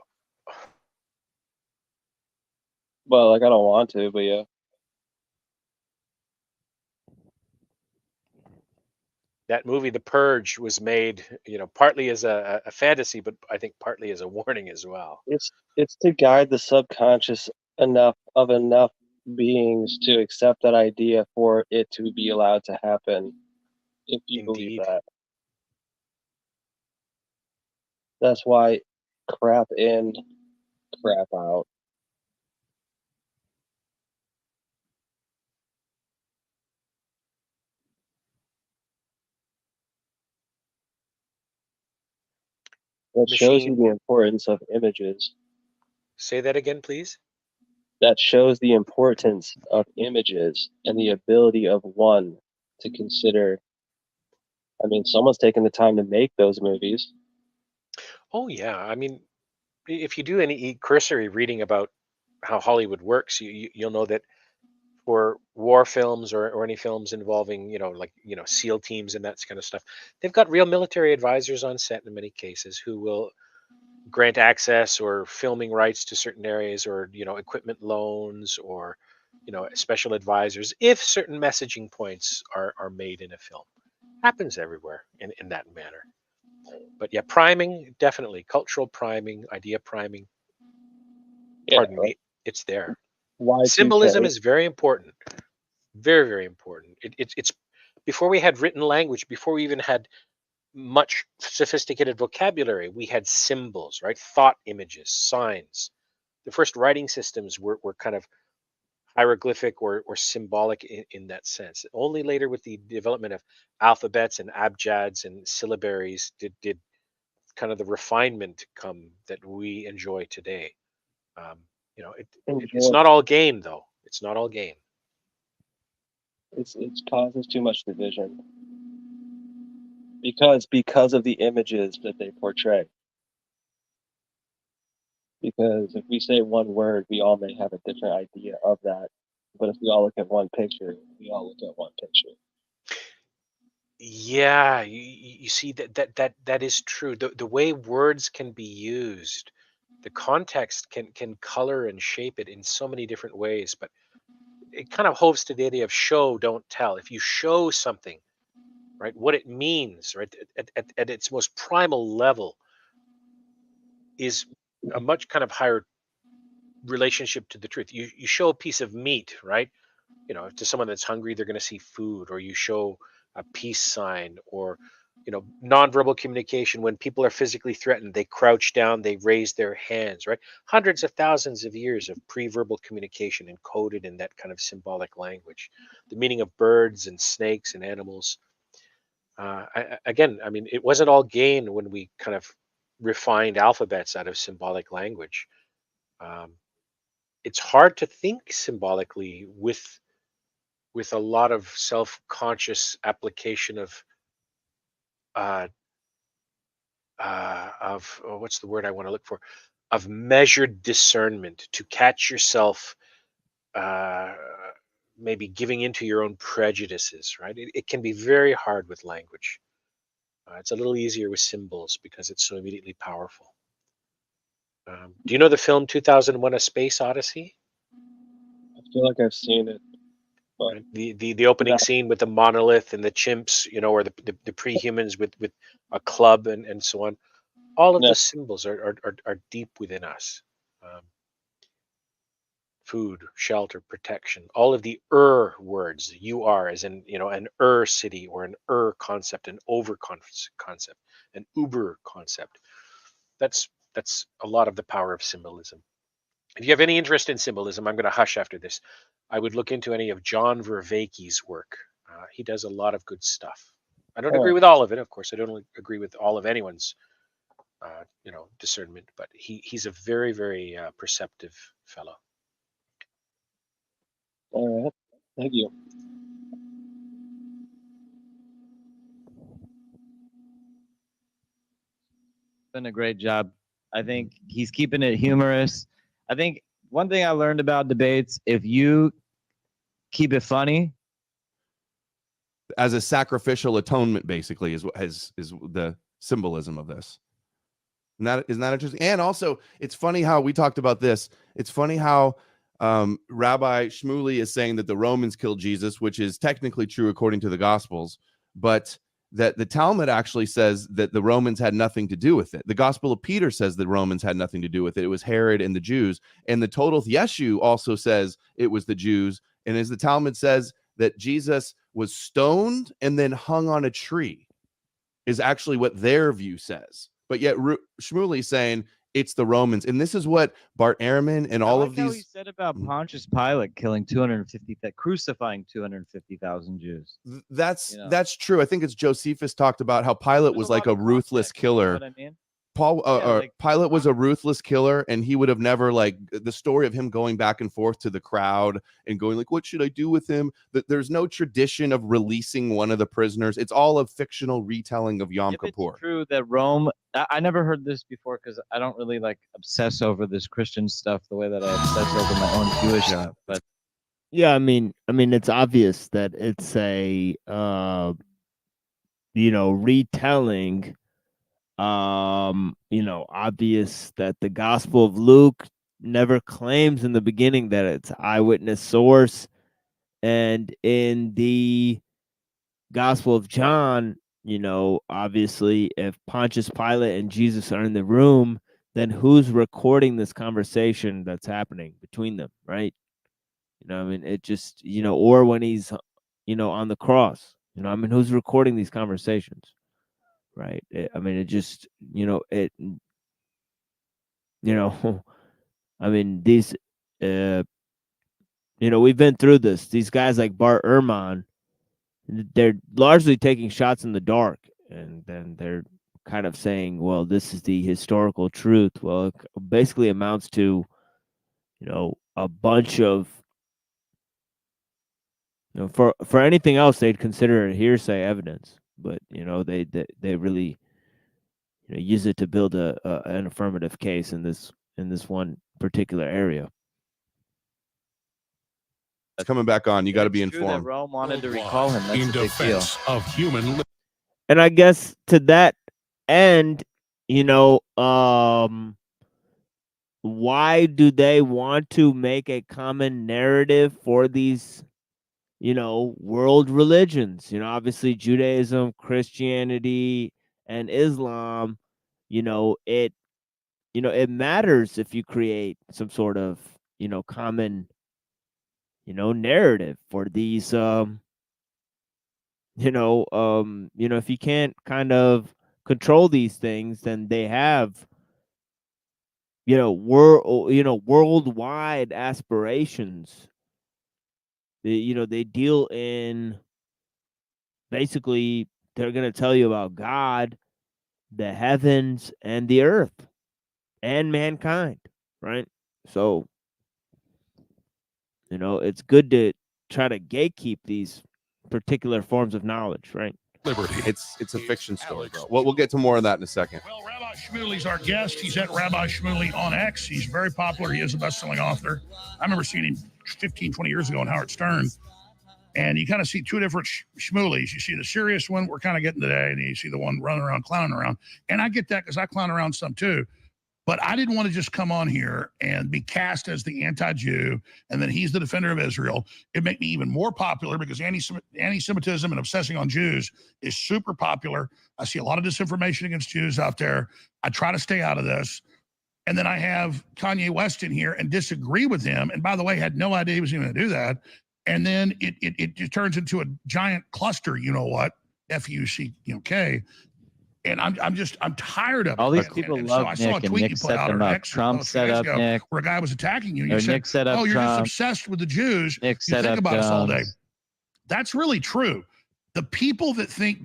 Well, like I don't want to, but yeah. That movie, The Purge, was made, partly as a fantasy, but I think partly as a warning as well. It's to guide the subconscious enough beings to accept that idea for it to be allowed to happen. If you believe that. That's why crap in, crap out. That shows you the importance of images. Say that again, please. That shows the importance of images and the ability of one to consider. I mean, someone's taken the time to make those movies. Oh, yeah. I mean, if you do any cursory reading about how Hollywood works, you'll know that for war films or any films involving, SEAL teams and that kind of stuff, they've got real military advisors on set in many cases who will grant access or filming rights to certain areas, or equipment loans, or special advisors if certain messaging points are made in a film. Happens everywhere in that manner. But yeah, priming, definitely cultural priming, idea priming. Pardon me, it's there. Symbolism is very important. Very, very important. It's before we had written language, before we even had much sophisticated vocabulary, we had symbols, right? Thought images, signs. The first writing systems were kind of hieroglyphic or symbolic in that sense. Only later, with the development of alphabets and abjads and syllabaries, did kind of the refinement come that we enjoy today. It's not all gain, though. It's not all gain. It causes too much division because of the images that they portray. Because if we say one word, we all may have a different idea of that. But if we all look at one picture, we all look at one picture. Yeah, you see that is true. The way words can be used, the context can color and shape it in so many different ways. But it kind of holds to the idea of show, don't tell. If you show something, right, what it means, right, at its most primal level, is a much kind of higher relationship to the truth. You show a piece of meat, right? To someone that's hungry, they're going to see food. Or you show a peace sign, or nonverbal communication. When people are physically threatened, they crouch down, they raise their hands, right? Hundreds of thousands of years of pre-verbal communication encoded in that kind of symbolic language. The meaning of birds and snakes and animals. Again, I mean, it wasn't all gain when we kind of refined alphabets out of symbolic language. It's hard to think symbolically with a lot of self-conscious application of what's the word I want to look for, of measured discernment, to catch yourself maybe giving into your own prejudices, right? It can be very hard with language. It's a little easier with symbols because it's so immediately powerful. Do you know the film 2001: A Space Odyssey? I feel like I've seen it. But The opening scene with the monolith and the chimps, or the pre-humans with a club and so on. All of the symbols are deep within us. Food, shelter, protection, all of the words, you are, as in, an city or an concept, an over concept, an uber concept. That's a lot of the power of symbolism. If you have any interest in symbolism, I'm going to hush after this. I would look into any of John Vervaeke's work. He does a lot of good stuff. I don't agree with all of it, of course. I don't agree with all of anyone's, discernment, but he's a very, very perceptive fellow. all right, thank you. Done a great job. I think he's keeping it humorous. I think one thing I learned about debates, if you keep it funny, as a sacrificial atonement, basically, is the symbolism of this. Isn't that interesting? And also, it's funny how we talked about this. It's funny how Rabbi Shmuley is saying that the Romans killed Jesus, which is technically true according to the Gospels, but that the Talmud actually says that the Romans had nothing to do with it. The Gospel of Peter says the Romans had nothing to do with it. It was Herod and the Jews. And the Todoth Yeshu also says it was the Jews. And as the Talmud says, that Jesus was stoned and then hung on a tree is actually what their view says. But yet Shmuley saying it's the Romans. And this is what Bart Ehrman and all of these... He said about Pontius Pilate killing 250, crucifying 250,000 Jews. That's true. I think it's Josephus talked about how Pilate was like a ruthless killer. You know what I mean? Pilate was a ruthless killer, and he would have never, like, the story of him going back and forth to the crowd and going like, what should I do with him? That there's no tradition of releasing one of the prisoners. It's all a fictional retelling of Yom Kippur. It's true that Rome, I never heard this before because I don't really obsess over this Christian stuff the way that I obsess over my own Jewish stuff. But yeah, I mean, it's obvious that it's a retelling. Obvious that the Gospel of Luke never claims in the beginning that it's eyewitness source, and in the Gospel of John, obviously, if Pontius Pilate and Jesus are in the room, then who's recording this conversation that's happening between them, right? It just, or when he's, on the cross, who's recording these conversations? Right. It just, these, we've been through this. These guys like Bart Ehrman, they're largely taking shots in the dark, and then they're kind of saying, well, this is the historical truth. Well, it basically amounts to, a bunch of, for anything else, they'd consider it hearsay evidence. But they really use it to build an affirmative case in this one particular area. It's coming back on. You got to be informed. That Rome wanted to recall him. That's In a big defense deal. of human. And I guess to that end, why do they want to make a common narrative for these? World religions, obviously Judaism, Christianity, and Islam, it matters if you create some sort of, common, narrative for these, if you can't kind of control these things, then they have, worldwide aspirations. They deal in, basically, they're going to tell you about God, the heavens and the earth and mankind, right? So, it's good to try to gatekeep these particular forms of knowledge, right? Liberty. It's a fiction story, bro. We'll get to more of that in a second. Well, Rabbi Shmuley's our guest. He's at Rabbi Shmuley on X. He's very popular. He is a best-selling author. I remember seeing him 15, 20 years ago on Howard Stern. And you kind of see two different Shmuleys. You see the serious one we're kind of getting today, and you see the one running around, clowning around. And I get that because I clown around some too. But I didn't want to just come on here and be cast as the anti-Jew, and then he's the defender of Israel. It'd make me even more popular because anti-Semitism and obsessing on Jews is super popular. I see a lot of disinformation against Jews out there. I try to stay out of this. And then I have Kanye West in here and disagree with him. And by the way, had no idea he was even going to do that. And then it just turns into a giant cluster, you know what, F-U-C-K. And I'm tired of all it. these people and love so I saw a Nick, and tweet Nick you put set out them on up. X Trump set up Nick. where a guy was attacking you. You Or said, Nick set up "Oh, you're Trump. just obsessed with the Jews. Nick You set think up about us all day." Jones. That's really true. The people that think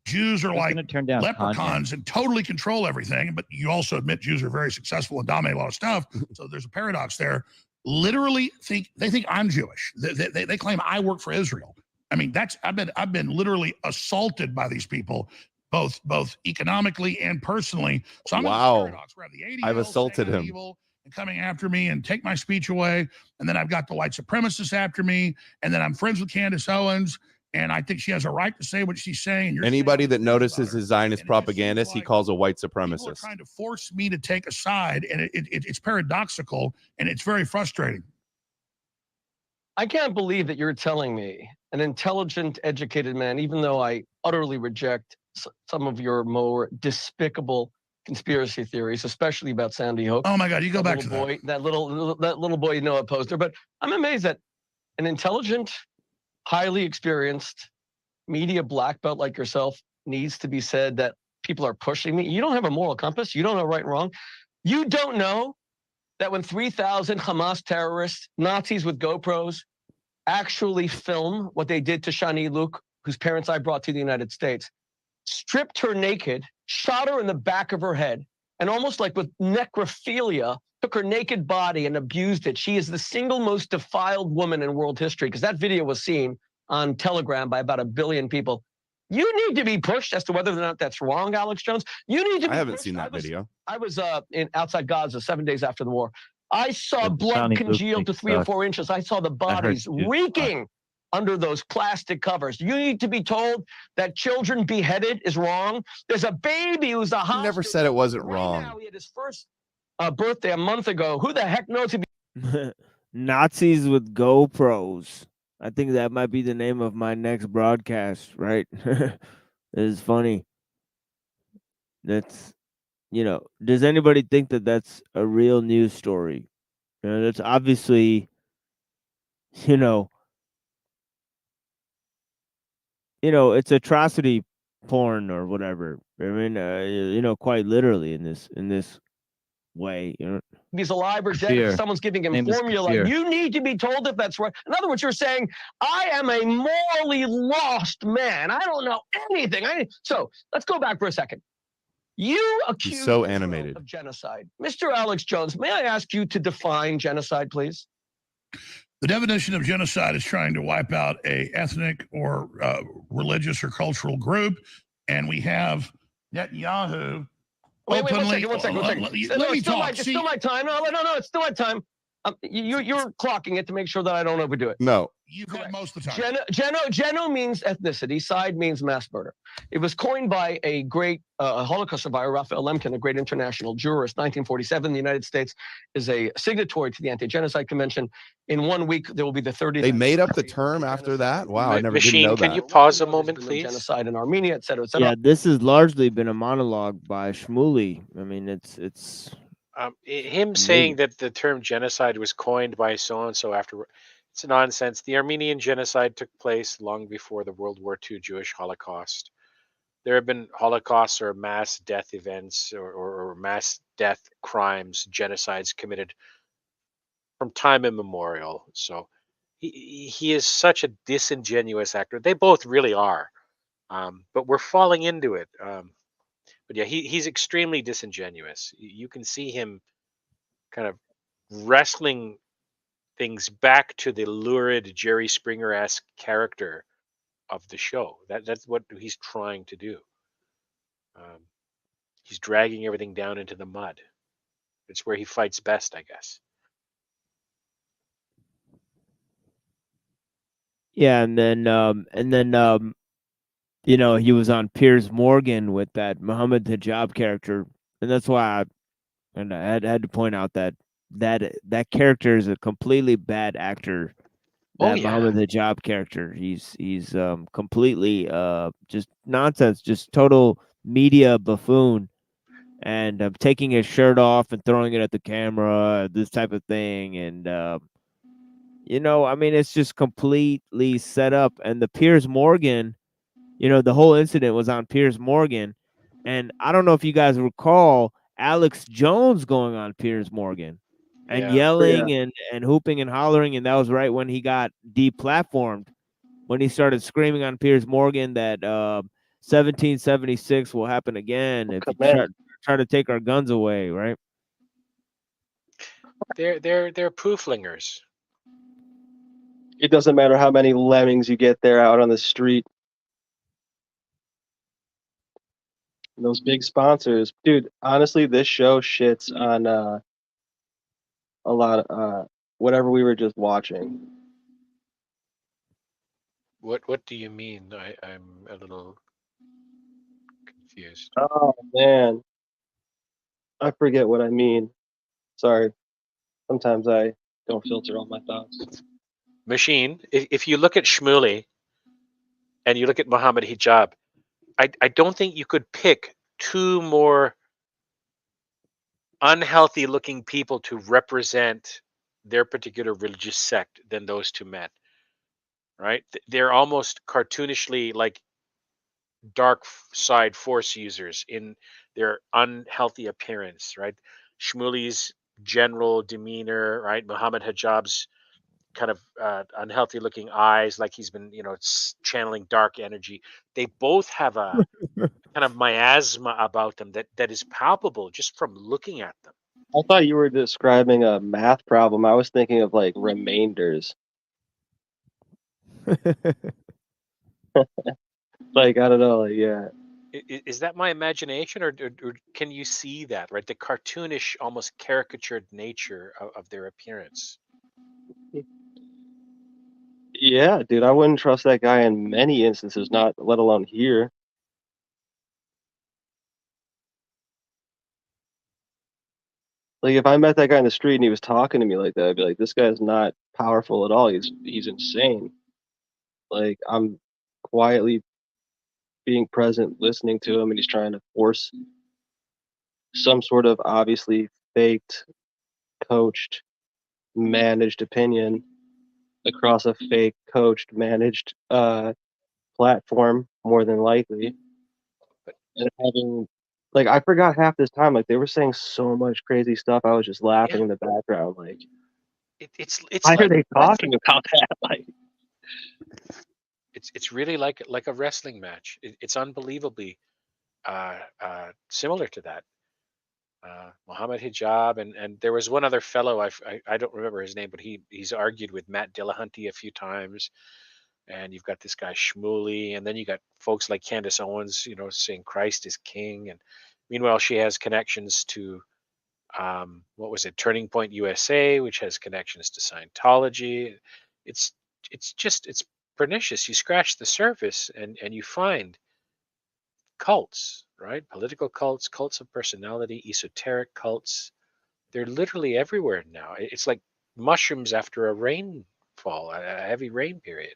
Jews are like turn down leprechauns and totally control everything, but you also admit Jews are very successful and dominate a lot of stuff. So there's a paradox there. Literally think I'm Jewish. They claim I work for Israel. I mean, I've been literally assaulted by these people, both economically and personally. So I'm in this paradox where I have the I've assaulted him. evil and coming after me and take my speech away, and then I've got the white supremacists after me, and then I'm friends with Candace Owens, and I think she has a right to say what she's saying. And you're Anybody that notices his Zionist propagandist, he calls a white supremacist. trying to force me to take a side, and it's paradoxical, and it's very frustrating. I can't believe that you're telling me, an intelligent, educated man, even though I utterly reject some of your more despicable conspiracy theories, especially about Sandy Hook. Oh my God, you go back to boy, that little boy, opposed her. But I'm amazed that an intelligent, highly experienced media black belt like yourself needs to be said that people are pushing me. You don't have a moral compass. You don't know right and wrong. You don't know that when 3,000 Hamas terrorists, Nazis with GoPros, actually film what they did to Shani Luke, whose parents I brought to the United States, stripped her naked, shot her in the back of her head, and almost like with necrophilia, took her naked body and abused it. She is the single most defiled woman in world history, because that video was seen on Telegram by about 1 billion people. You need to be pushed as to whether or not that's wrong, Alex Jones. You need to be I haven't pushed. seen that video. I was in outside Gaza 7 days after the war. I saw The blood Shani Luke congealed to thing 3 or sucks. 4 inches. I saw the bodies too. reeking under those plastic covers. You need to be told that children beheaded is wrong. There's a baby who's a He hostage. never said it wasn't Right wrong. now, he had his first birthday a month ago. Who the heck knows if Nazis with GoPros. I think that might be the name of my next broadcast, right? It is funny. That's, does anybody think that that's a real news story? That's obviously, it's atrocity porn or whatever. I mean, quite literally in this way, he's alive or dead, Fear. if someone's giving him Name is formula, fear. you need to be told if that's right. In other words, you're saying, I am a morally lost man. I don't know anything. So let's go back for a second. You accuse so Israel animated. of genocide. Mr. Alex Jones, may I ask you to define genocide, please? The definition of genocide is trying to wipe out a ethnic or religious or cultural group, and we have Netanyahu Wait, openly. one second. Let me talk. It's still my time. No, it's still my time. You're clocking it to make sure that I don't overdo it. No, you've had most of the time. Geno means ethnicity. Side means mass murder. It was coined by a great Holocaust survivor, Raphael Lemkin, a great international jurist. 1947, the United States is a signatory to the Anti-Genocide Convention. In 1 week, there will be the 30th. They made up the term after that? Wow, I never did know that. Can you pause a moment, please? Genocide in Armenia, et cetera, et cetera. Yeah, this has largely been a monologue by Shmuley. I mean, it's him saying that the term genocide was coined by so-and-so after, it's nonsense. The Armenian genocide took place long before the World War II Jewish Holocaust. There have been Holocausts or mass death events or mass death crimes, genocides committed from time immemorial. So he is such a disingenuous actor. They both really are. But we're falling into it. But yeah, he's extremely disingenuous. You can see him kind of wrestling things back to the lurid Jerry Springer-esque character of the show. That's what he's trying to do. He's dragging everything down into the mud. It's where he fights best, I guess. Yeah, and then you know, he was on Piers Morgan with that Muhammad Hijab character, and that's why I had to point out that character is a completely bad actor. Oh That yeah. Muhammad Hijab character, he's completely just nonsense, just total media buffoon, and taking his shirt off and throwing it at the camera, this type of thing, and you know, I mean, it's just completely set up. And the Piers Morgan, you know, the whole incident was on Piers Morgan, and I don't know if you guys recall Alex Jones going on Piers Morgan and yelling and hooping and hollering, and that was right when he got deplatformed, when he started screaming on Piers Morgan that 1776 will happen again if you try to take our guns away, right? They're pooflingers. It doesn't matter how many lemmings you get there out on the street. And those big sponsors, dude. Honestly, this show shits on a lot of whatever we were just watching. What do you mean? I'm a little confused. Oh man, I forget what I mean. Sorry. Sometimes I don't filter all my thoughts. Machine, if you look at Shmuley and you look at Muhammad Hijab, I don't think you could pick two more unhealthy looking people to represent their particular religious sect than those two men. Right? They're almost cartoonishly like dark side force users in their unhealthy appearance, right? Shmuley's general demeanor, right? Muhammad Hijab's kind of unhealthy looking eyes, like he's been, you know, channeling dark energy. They both have a kind of miasma about them that is palpable just from looking at them. I thought you were describing a math problem. I was thinking of like remainders. Like, I don't know, like, yeah. Is that my imagination, or can you see that, right? The cartoonish, almost caricatured nature of their appearance. Yeah, dude, I wouldn't trust that guy in many instances, not let alone here. Like, if I met that guy in the street and he was talking to me like that, I'd be like, this guy's not powerful at all. He's insane. Like, I'm quietly being present, listening to him, and he's trying to force some sort of obviously faked, coached, managed opinion across a fake, coached, managed platform, more than likely. And having, like, I forgot half this time. Like, they were saying so much crazy stuff. I was just laughing in the background. Like, it's why like are they talking about that? Like, it's really like a wrestling match. It's unbelievably similar to that. Muhammad Hijab, and there was one other fellow, I don't remember his name, but he's argued with Matt Dillahunty a few times. And you've got this guy Shmuley, and then you got folks like Candace Owens, you know, saying Christ is king, and meanwhile she has connections to what was it, Turning Point USA, which has connections to Scientology. It's it's pernicious. You scratch the surface and you find cults, right? Political cults, cults of personality, esoteric cults. They're literally everywhere now. It's like mushrooms after a rainfall, a heavy rain period.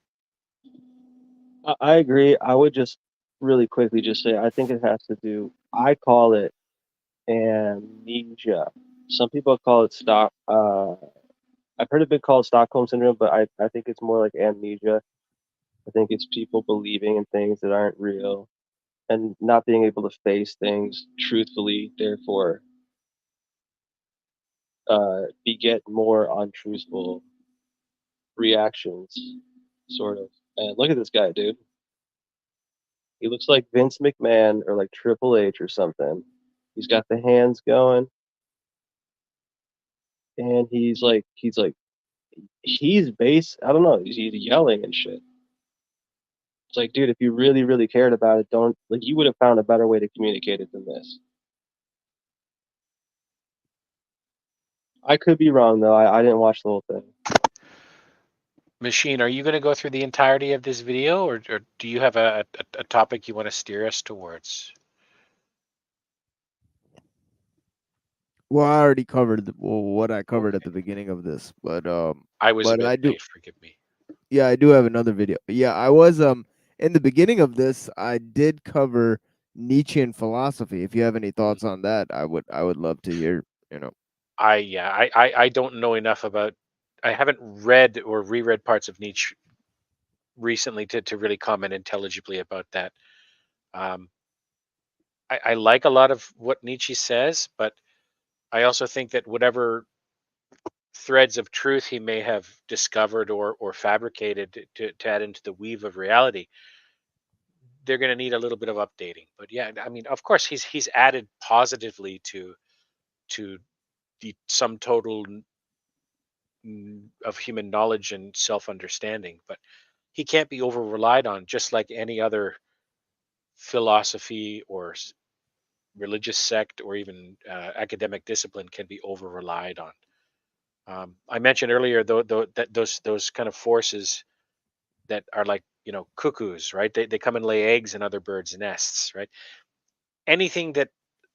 I agree. I would just really quickly just say I think it has to do. I call it amnesia. Some people call it stock. I've heard it been called Stockholm syndrome, but I think it's more like amnesia. I think it's people believing in things that aren't real and not being able to face things truthfully. Therefore, beget more untruthful reactions, sort of. And look at this guy, dude. He looks like Vince McMahon or like Triple H or something. He's got the hands going, and he's bass. I don't know. He's yelling and shit. It's like, dude, if you really, really cared about it, don't like you would have found a better way to communicate it than this. I could be wrong though. I didn't watch the whole thing. Machine, are you going to go through the entirety of this video, or do you have a topic you want to steer us towards? Well, I already covered what I covered at the beginning of this, but I was a bit I do. late, forgive me. Yeah, I do have another video. Yeah, I was in the beginning of this, I did cover Nietzschean philosophy. If you have any thoughts on that, I would love to hear. I don't know enough about. I haven't read or reread parts of Nietzsche recently to really comment intelligibly about that. I like a lot of what Nietzsche says, but I also think that whatever threads of truth he may have discovered or fabricated to add into the weave of reality, they're going to need a little bit of updating. But yeah, I mean, of course, he's added positively to the sum total of human knowledge and self-understanding, but he can't be over relied on, just like any other philosophy or religious sect or even academic discipline can be over relied on. I mentioned earlier that those kind of forces that are like, cuckoos, right? They come and lay eggs in other birds' nests, right? Anything that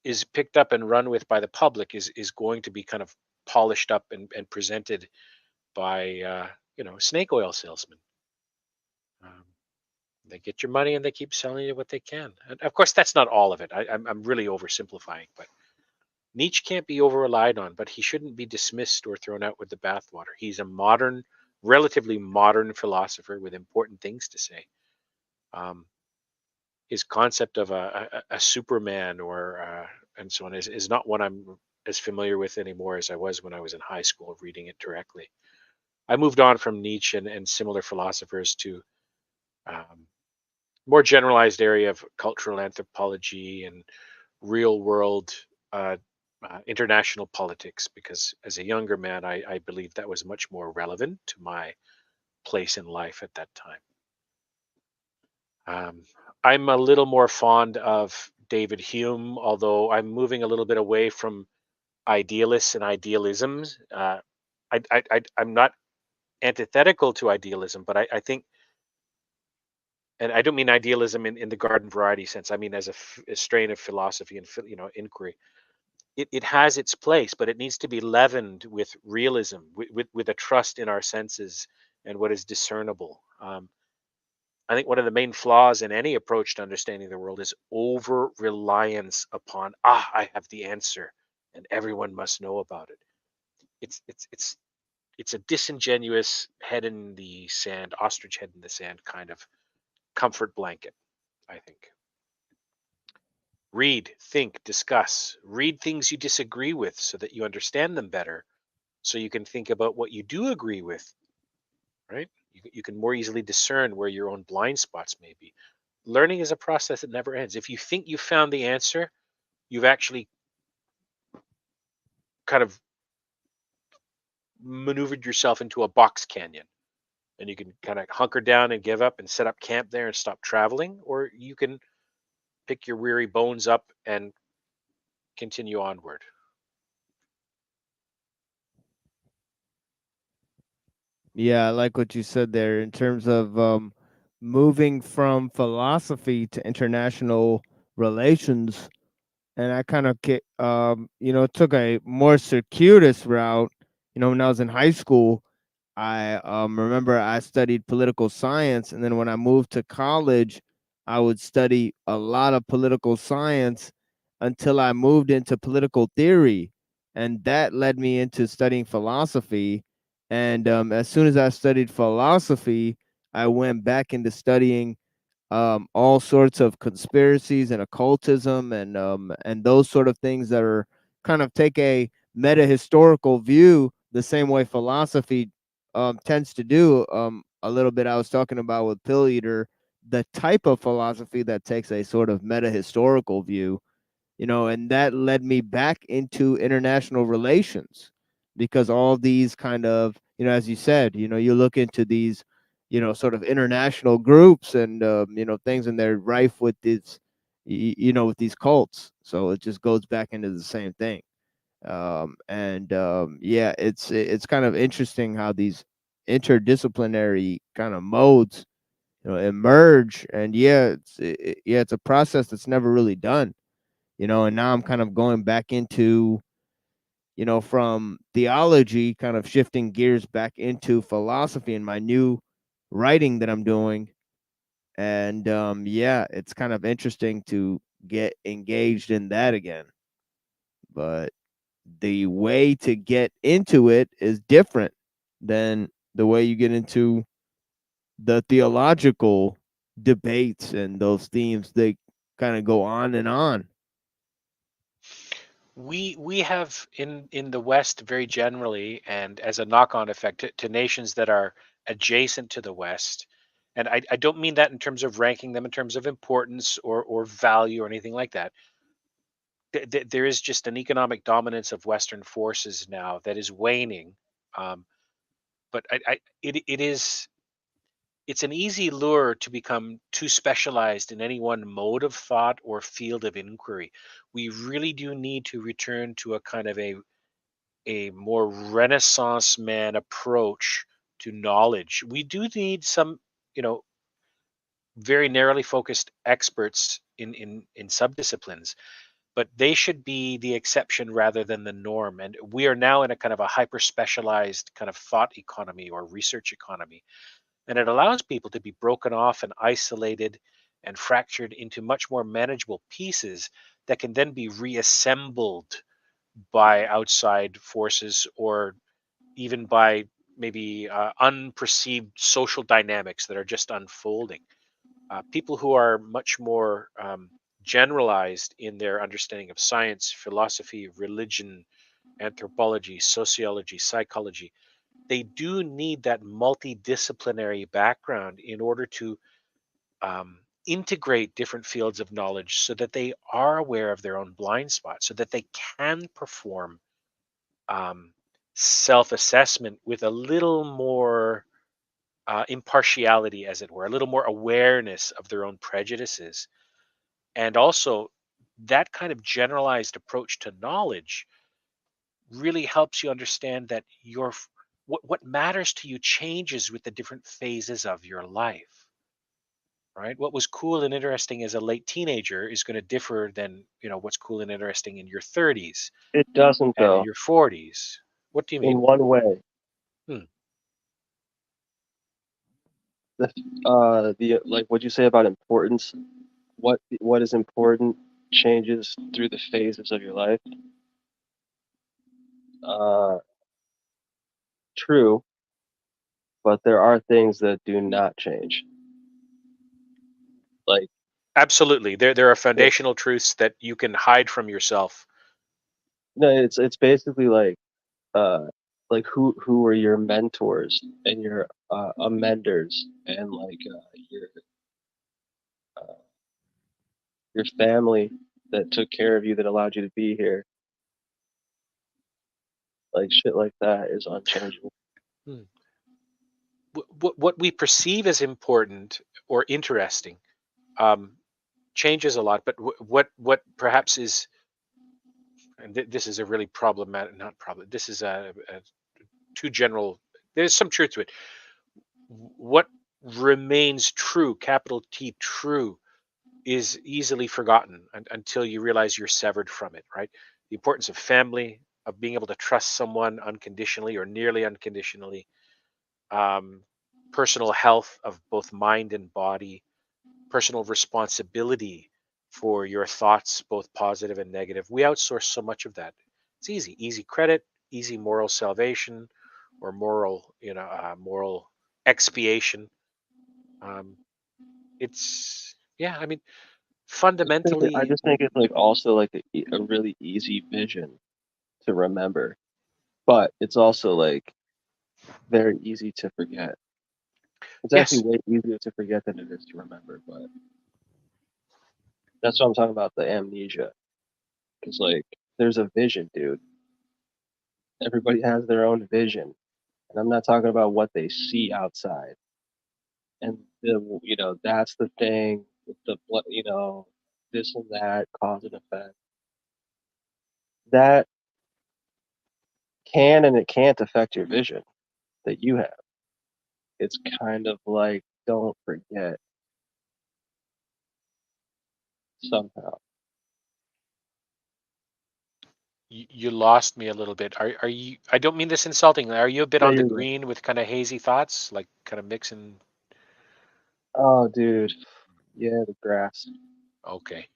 is picked up and run with by the public is going to be kind of polished up and presented by snake oil salesmen. They get your money and they keep selling you what they can. And of course, that's not all of it. I'm really oversimplifying, but Nietzsche can't be over relied on, but he shouldn't be dismissed or thrown out with the bathwater. He's a relatively modern philosopher with important things to say. His concept of a Superman or and so on is not one I'm as familiar with anymore as I was when I was in high school reading it directly. I moved on from Nietzsche and similar philosophers to more generalized area of cultural anthropology and real world international politics, because as a younger man, I believe that was much more relevant to my place in life at that time. I'm a little more fond of David Hume, although I'm moving a little bit away from idealists and idealisms. I'm not antithetical to idealism, but I think, and I don't mean idealism in the garden variety sense. I mean as a strain of philosophy and inquiry. It has its place, but it needs to be leavened with realism, with a trust in our senses and what is discernible. I think one of the main flaws in any approach to understanding the world is over reliance upon I have the answer and everyone must know about it. It's a disingenuous head in the sand, ostrich head in the sand kind of comfort blanket, I think. Read, think, discuss. Read things you disagree with so that you understand them better, so you can think about what you do agree with, right? You can more easily discern where your own blind spots may be. Learning is a process that never ends. If you think you found the answer, you've actually kind of maneuvered yourself into a box canyon. And you can kind of hunker down and give up and set up camp there and stop traveling, or you can pick your weary bones up and continue onward. Yeah, I like what you said there in terms of moving from philosophy to international relations. And I kind of took a more circuitous route. When I was in high school, I remember I studied political science, and then when I moved to college, I would study a lot of political science until I moved into political theory, and that led me into studying philosophy. And as soon as I studied philosophy, I went back into studying all sorts of conspiracies and occultism and those sort of things that are kind of take a meta historical view, the same way philosophy tends to do a little bit. I was talking about with Pill Eater the type of philosophy that takes a sort of meta historical view, and that led me back into international relations, because all these kind of, as you said, you look into these, sort of international groups and, things, and they're rife with this, with these cults. So it just goes back into the same thing. Yeah, it's kind of interesting how these interdisciplinary kind of modes, emerge. And yeah, it's a process that's never really done. And now I'm kind of going back into, from theology, kind of shifting gears back into philosophy in my new writing that I'm doing. And yeah, it's kind of interesting to get engaged in that again. But the way to get into it is different than the way you get into the theological debates and those themes. They kind of go on and on. We have in the West very generally, and as a knock-on effect to nations that are adjacent to the West, and I don't mean that in terms of ranking them in terms of importance or value or anything like that. There is just an economic dominance of Western forces now that is waning. But it's an easy lure to become too specialized in any one mode of thought or field of inquiry. We really do need to return to a kind of a more Renaissance man approach to knowledge. We do need some, very narrowly focused experts in subdisciplines, but they should be the exception rather than the norm. And we are now in a kind of a hyper specialized kind of thought economy or research economy. And it allows people to be broken off and isolated and fractured into much more manageable pieces that can then be reassembled by outside forces or even by maybe unperceived social dynamics that are just unfolding. People who are much more generalized in their understanding of science, philosophy, religion, anthropology, sociology, psychology, they do need that multidisciplinary background in order to integrate different fields of knowledge so that they are aware of their own blind spots, so that they can perform self-assessment with a little more impartiality, as it were, a little more awareness of their own prejudices. And also, that kind of generalized approach to knowledge really helps you understand that what matters to you changes with the different phases of your life. Right? What was cool and interesting as a late teenager is going to differ than what's cool and interesting in your 30s It doesn't and in though. your 40s. What do you In mean? one way. Hmm. The like what you say about importance, what is important changes through the phases of your life. True, but there are things that do not change. Like Absolutely. There are foundational truths that you can hide from yourself. no, it's basically like who are your mentors and your amenders and like your family that took care of you, that allowed you to be here. Like shit like that is unchangeable. Hmm. What we perceive as important or interesting changes a lot, but what perhaps is, and this is a really problematic, not problem. This is a too general. There's some truth to it. What remains true, capital T, true, is easily forgotten until you realize you're severed from it. Right? The importance of family, of being able to trust someone unconditionally or nearly unconditionally, personal health of both mind and body, personal responsibility for your thoughts, both positive and negative. We outsource so much of that. It's easy credit, easy moral salvation, or moral expiation. It's yeah. I mean, I fundamentally, just think it's like also like a really easy vision to remember, but it's also like very easy to forget. It's Yes. actually way easier to forget than it is to remember, but that's what I'm talking about, the amnesia. Because, like, there's a vision, dude. Everybody has their own vision. And I'm not talking about what they see outside. And, that's the thing with this and that, cause and effect. That can and it can't affect your vision that you have. It's kind of like, don't forget somehow. You lost me a little bit. Are you? I don't mean this insulting. Are you a bit Yeah, on the you're good. green with kind of hazy thoughts, like kind of mixing? Oh, dude. Yeah, the grass. Okay,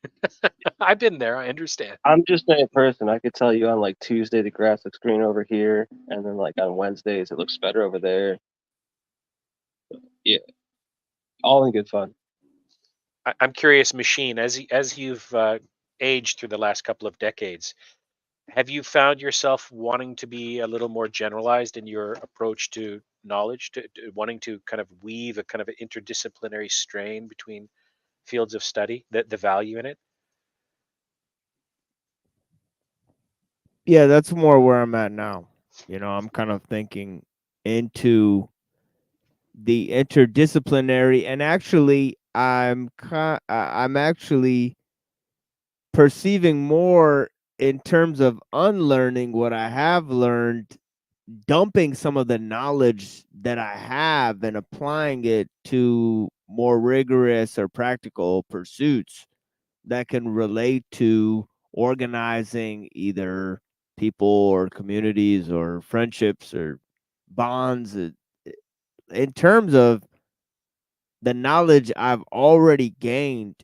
I've been there. I understand. I'm just a person. I could tell you on like Tuesday the grass looks green over here, and then like on Wednesdays it looks better over there. Yeah, all in good fun. I'm curious, Machine. As you've aged through the last couple of decades, have you found yourself wanting to be a little more generalized in your approach to knowledge, to wanting to kind of weave a kind of interdisciplinary strain between fields of study, the value in it? Yeah, that's more where I'm at now. I'm kind of thinking into the interdisciplinary, and actually I'm actually perceiving more in terms of unlearning what I have learned, dumping some of the knowledge that I have and applying it to more rigorous or practical pursuits that can relate to organizing either people or communities or friendships or bonds. In terms of the knowledge I've already gained,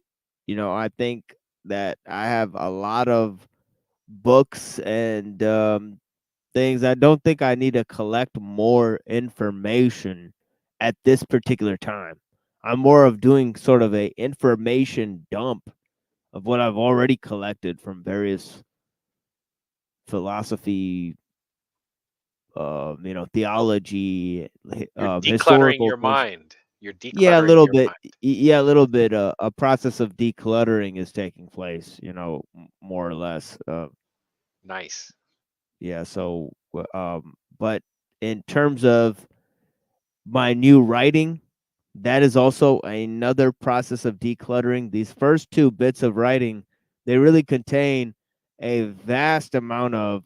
I think that I have a lot of books and things. I don't think I need to collect more information at this particular time. I'm more of doing sort of a information dump of what I've already collected from various philosophy, theology, You're decluttering historical your things. mind. You're Yeah, a decluttering little your bit. mind. Yeah, a little bit. A process of decluttering is taking place. More or less. Nice. Yeah. So, but in terms of my new writing, that is also another process of decluttering. These first two bits of writing, they really contain a vast amount of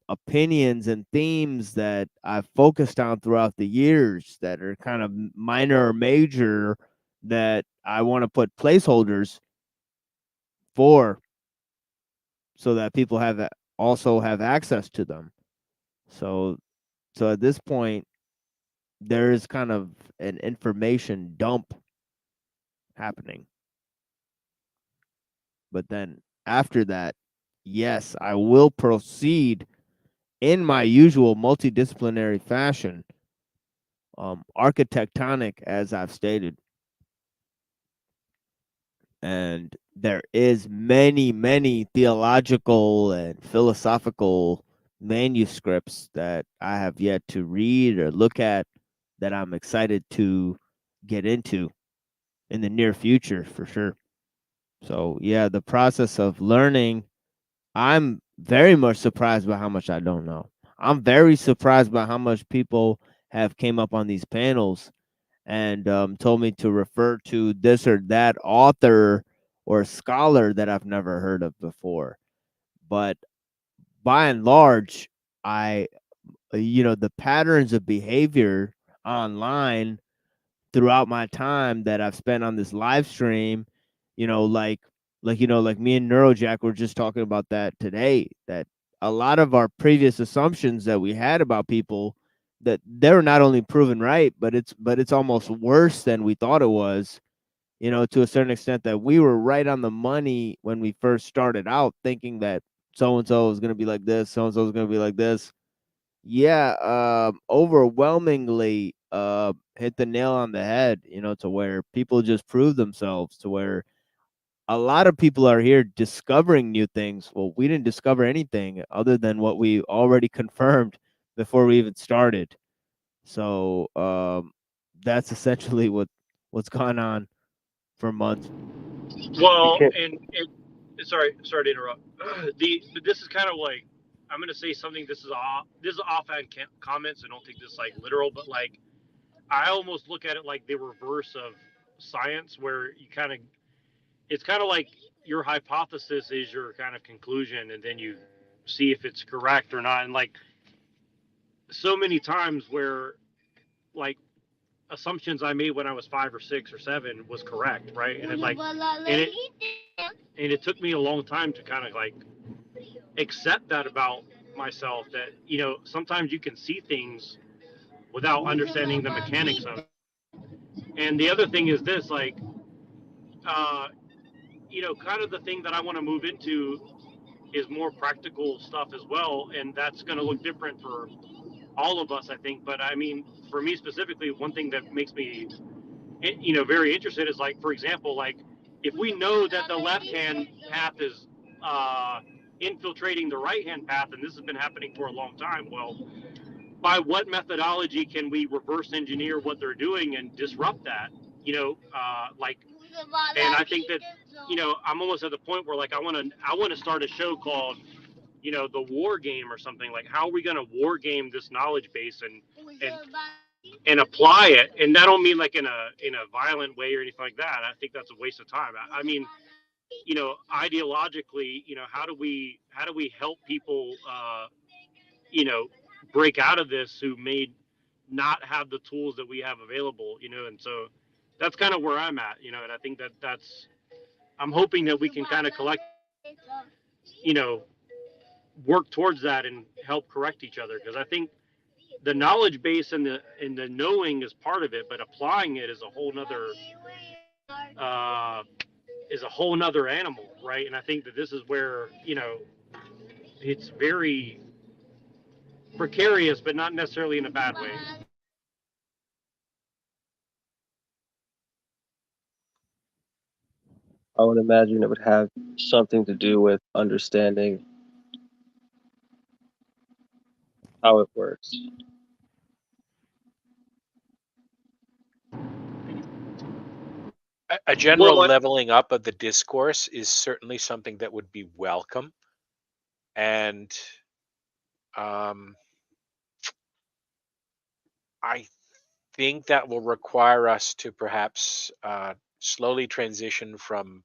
opinions and themes that I've focused on throughout the years that are kind of minor or major that I want to put placeholders for so that people also have access to them. So at this point, there is kind of an information dump happening. But then after that, yes, I will proceed in my usual multidisciplinary fashion, architectonic, as I've stated. And there is many theological and philosophical manuscripts that I have yet to read or look at that I'm excited to get into in the near future for sure. So yeah, the process of learning, I'm very much surprised by how much I don't know. I'm very surprised by how much people have came up on these panels and told me to refer to this or that author or scholar that I've never heard of before. But by and large, the patterns of behavior online throughout my time that I've spent on this live stream, like me and Neurojack were just talking about that today, that a lot of our previous assumptions that we had about people, that they're not only proven right, but it's almost worse than we thought it was, to a certain extent, that we were right on the money when we first started out thinking that so and so is going to be like this, so and so is going to be like this. Yeah, overwhelmingly hit the nail on the head, to where people just prove themselves, to where a lot of people are here discovering new things. Well, we didn't discover anything other than what we already confirmed before we even started. So that's essentially what's gone on for months. Well, sorry to interrupt. But this is kind of like, I'm gonna say something. This is offhand comments. I don't take this like literal, but like I almost look at it like the reverse of science, where it's kind of like your hypothesis is your kind of conclusion, and then you see if it's correct or not. And like so many times where like assumptions I made when I was 5 or 6 or 7 was correct, right? And it took me a long time to kind of like accept that about myself, that sometimes you can see things without understanding the mechanics of it. And the other thing is this, like kind of the thing that I want to move into is more practical stuff as well, and that's going to look different for all of us, I think. But I mean, for me specifically, one thing that makes me very interested is, like, for example, like if we know that the left-hand path is infiltrating the right-hand path, and this has been happening for a long time, well, by what methodology can we reverse engineer what they're doing and disrupt that? And I think that I'm almost at the point where like I want to start a show called the war game or something. Like, how are we going to war game this knowledge base and apply it? And I don't mean like in a violent way or anything like that. I think that's a waste of time. I mean, ideologically, how do we help people break out of this who may not have the tools that we have available, and so that's kind of where I'm at, and I think that's I'm hoping that we can kind of collect, work towards that and help correct each other, because I think the knowledge base and the knowing is part of it, but applying it is a whole nother animal, right? And I think that this is where it's very precarious, but not necessarily in a bad way. I would imagine it would have something to do with understanding how it works. A general leveling up of the discourse is certainly something that would be welcome. And I think that will require us to perhaps slowly transition from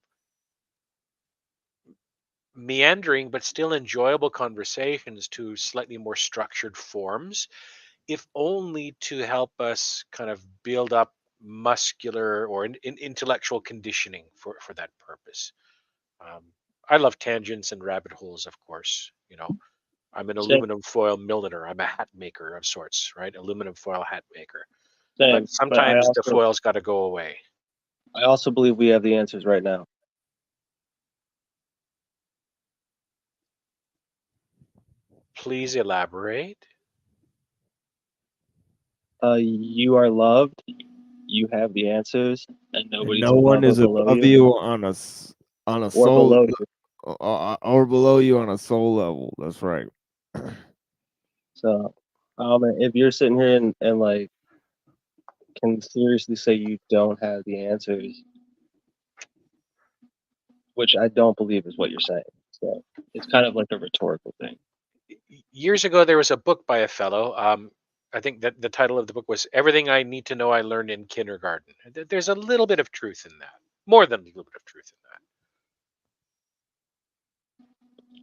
meandering but still enjoyable conversations to slightly more structured forms, if only to help us kind of build up muscular or intellectual conditioning for that purpose. I love tangents and rabbit holes, of course. I'm an aluminum foil milliner. I'm a hat maker of sorts, right? Aluminum foil hat maker. But sometimes the foil's got to go away. I also believe we have the answers right now. Please elaborate. You are loved. You have the answers, and nobody's no one is above you on a soul below or below you on a soul level. That's right. So, if you're sitting here and like can seriously say you don't have the answers, which I don't believe is what you're saying, so it's kind of like a rhetorical thing. Years ago, there was a book by a fellow. I think that the title of the book was "Everything I Need to Know I Learned in Kindergarten." There's a little bit of truth in that, more than a little bit of truth in that.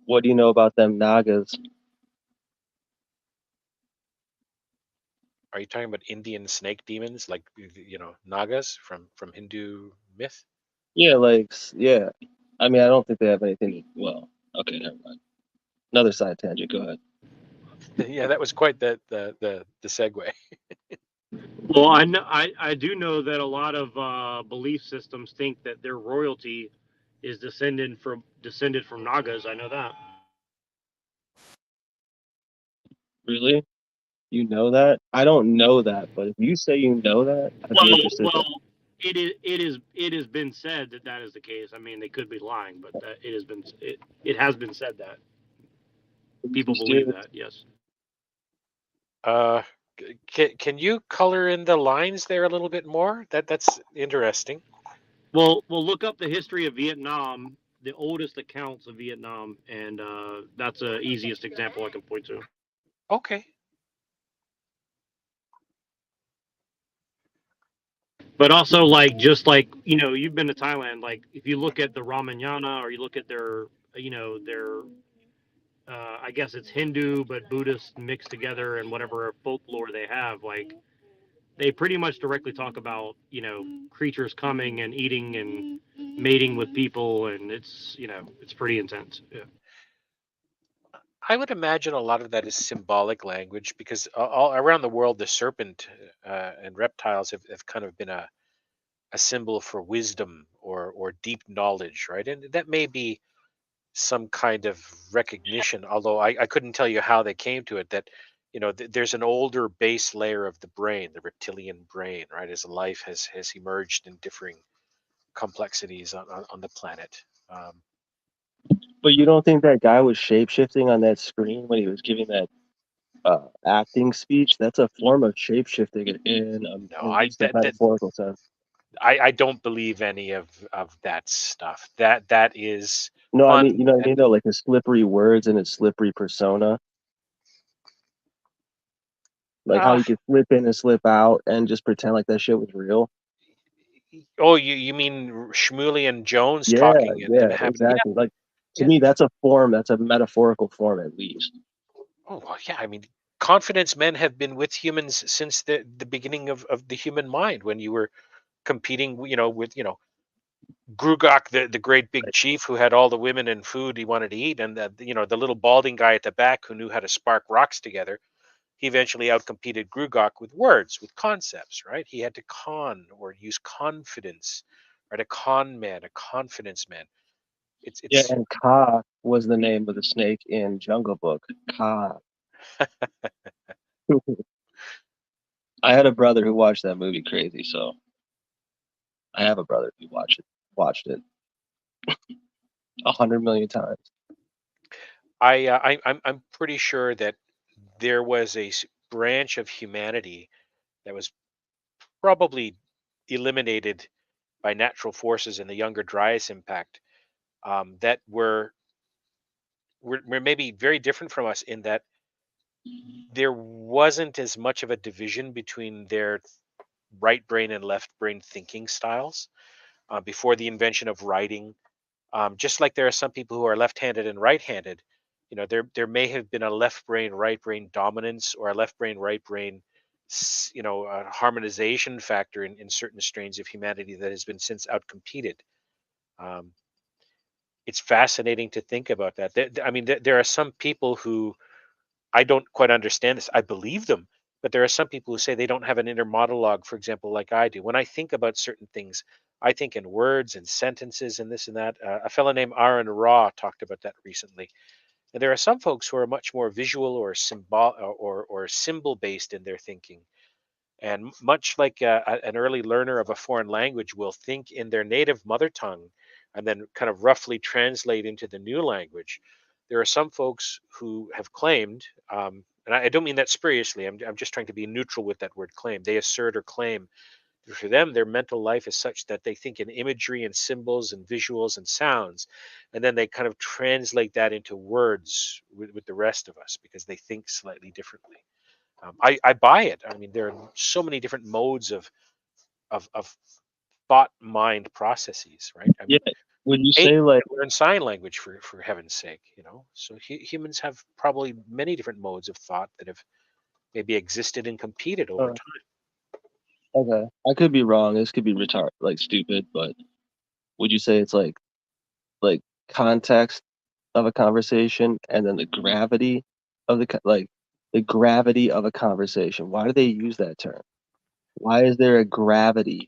What do you know about them Nagas? Are you talking about Indian snake demons, like Nagas from Hindu myth? Yeah, yeah. I mean, I don't think they have anything. Well, okay, never mind. Another side tangent. Go ahead. Yeah, that was quite the segue. Well, I do know that a lot of belief systems think that their royalty is descended from Nagas. I know that. Really? You know that? I don't know that, but if you say you know that, I'd be interested. It has been said that is the case. I mean, they could be lying, but it has been said that people believe that. Yes. Can you color in the lines there a little bit more? That's interesting. Well, we'll look up the history of Vietnam, the oldest accounts of Vietnam, and that's the easiest example I can point to. Okay. But also, like, just like, you know, you've been to Thailand. Like, if you look at the Ramayana, or you look at their, you know, their, I guess it's Hindu but Buddhist mixed together, and whatever folklore they have, like, they pretty much directly talk about, you know, creatures coming and eating and mating with people, and it's, you know, it's pretty intense. Yeah. I would imagine a lot of that is symbolic language because all around the world, the serpent and reptiles have kind of been a symbol for wisdom or deep knowledge, right? And that may be some kind of recognition, although I couldn't tell you how they came to it, that, you know, there's an older base layer of the brain, the reptilian brain, right? As life has emerged in differing complexities on the planet. But you don't think that guy was shape-shifting on that screen when he was giving that acting speech? That's a form of shape-shifting in No, at least a metaphorical sense. I don't believe any of that stuff. That is No, I fun. mean, you know what I mean, though, like his slippery words and his slippery persona. Like how he could slip in and slip out and just pretend like that shit was real. Oh, you mean Shmuley and Jones Yeah, talking and yeah, having? exactly. Like to me, that's a form. That's a metaphorical form, at least. Oh, well, yeah. I mean, confidence men have been with humans since the beginning of the human mind. When you were competing, you know, with, you know, Grugak, the great big chief who had all the women and food he wanted to eat, and you know, the little balding guy at the back who knew how to spark rocks together. He eventually outcompeted Grugak with words, with concepts, right? He had to con or use confidence, right? A con man, a confidence man. Yeah, It's and Ka was the name of the snake in Jungle Book. Ka. I had a brother who watched that movie crazy, so I have a brother who watched it 100 million times. I'm pretty sure that there was a branch of humanity that was probably eliminated by natural forces in the Younger Dryas impact, that were maybe very different from us in that there wasn't as much of a division between their right brain and left brain thinking styles before the invention of writing. Just like there are some people who are left-handed and right-handed, you know, there may have been a left brain right brain dominance or a left brain right brain, you know, harmonization factor in certain strains of humanity that has been since outcompeted. Um, it's fascinating to think about that. I mean, there are some people who I don't quite understand this. I believe them, but there are some people who say they don't have an inner monologue, for example, like I do. When I think about certain things, I think in words and sentences and this and that. A fellow named Aaron Ra talked about that recently. And there are some folks who are much more visual or or symbol based in their thinking. And much like an early learner of a foreign language will think in their native mother tongue and then kind of roughly translate into the new language, there are some folks who have claimed, and I don't mean that spuriously, I'm just trying to be neutral with that word claim. They assert or claim that for them, their mental life is such that they think in imagery and symbols and visuals and sounds, and then they kind of translate that into words with the rest of us because they think slightly differently. I buy it. I mean, there are so many different modes of thought mind processes, right? I Yeah. mean, Would you apes say like learn sign language for heaven's sake, you know? So humans have probably many different modes of thought that have maybe existed and competed over uh, time. okay, I could be wrong. This could be retard like stupid, but would you say it's like context of a conversation and then the gravity of like the gravity of a conversation? Why do they use that term? Why is there a gravity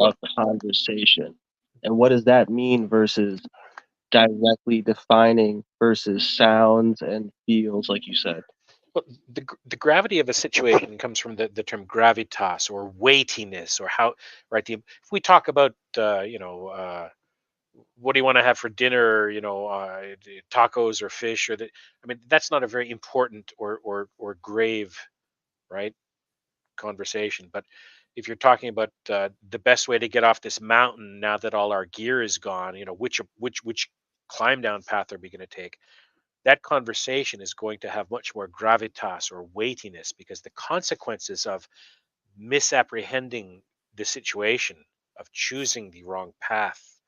of conversation? And what does that mean versus directly defining versus sounds and feels, like you said? Well, the gravity of a situation comes from the term gravitas or weightiness or how, right? If we talk about, what do you want to have for dinner, tacos or fish, I mean, that's not a very important or grave, right, conversation. But if you're talking about the best way to get off this mountain now that all our gear is gone, which climb down path are we going to take? That conversation is going to have much more gravitas or weightiness, because the consequences of misapprehending the situation, of choosing the wrong path,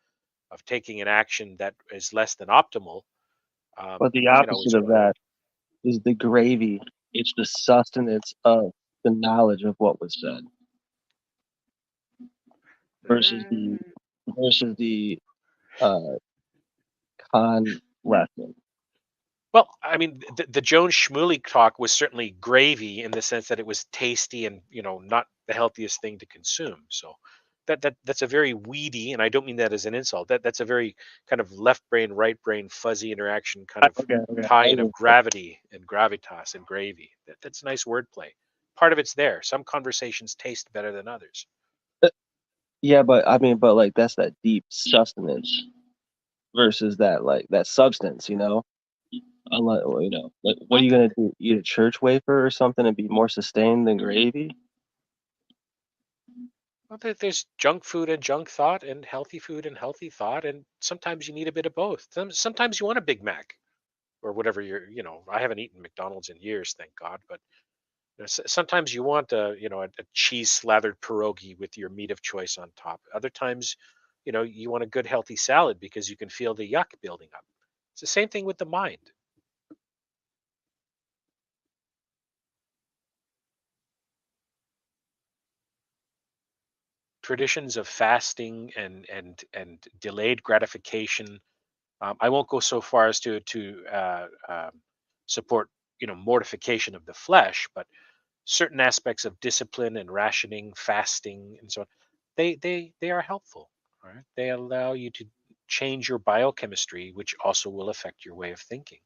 of taking an action that is less than optimal. But the opposite of that is the gravy. It's the sustenance of the knowledge of what was said versus the con lesson. Well, I mean, the Jones Schmooly talk was certainly gravy in the sense that it was tasty and not the healthiest thing to consume. So that's a very weedy, and I don't mean that as an insult. That's a very kind of left brain, right brain, fuzzy interaction kind of tie-in of gravity and gravitas and gravy. That's nice wordplay. Part of it's there. Some conversations taste better than others. Yeah, but I mean, like that's that deep sustenance versus that substance, Unlike, like what are you gonna do? Eat a church wafer or something and be more sustained than gravy? Well, there's junk food and junk thought, and healthy food and healthy thought, and sometimes you need a bit of both. Sometimes you want a Big Mac or whatever I haven't eaten McDonald's in years, thank God, but sometimes you want a cheese slathered pierogi with your meat of choice on top. Other times, you want a good healthy salad because you can feel the yuck building up. It's the same thing with the mind. Traditions of fasting and delayed gratification. I won't go so far as to support mortification of the flesh, but certain aspects of discipline and rationing, fasting, and so on, they are helpful. Right? They allow you to change your biochemistry, which also will affect your way of thinking,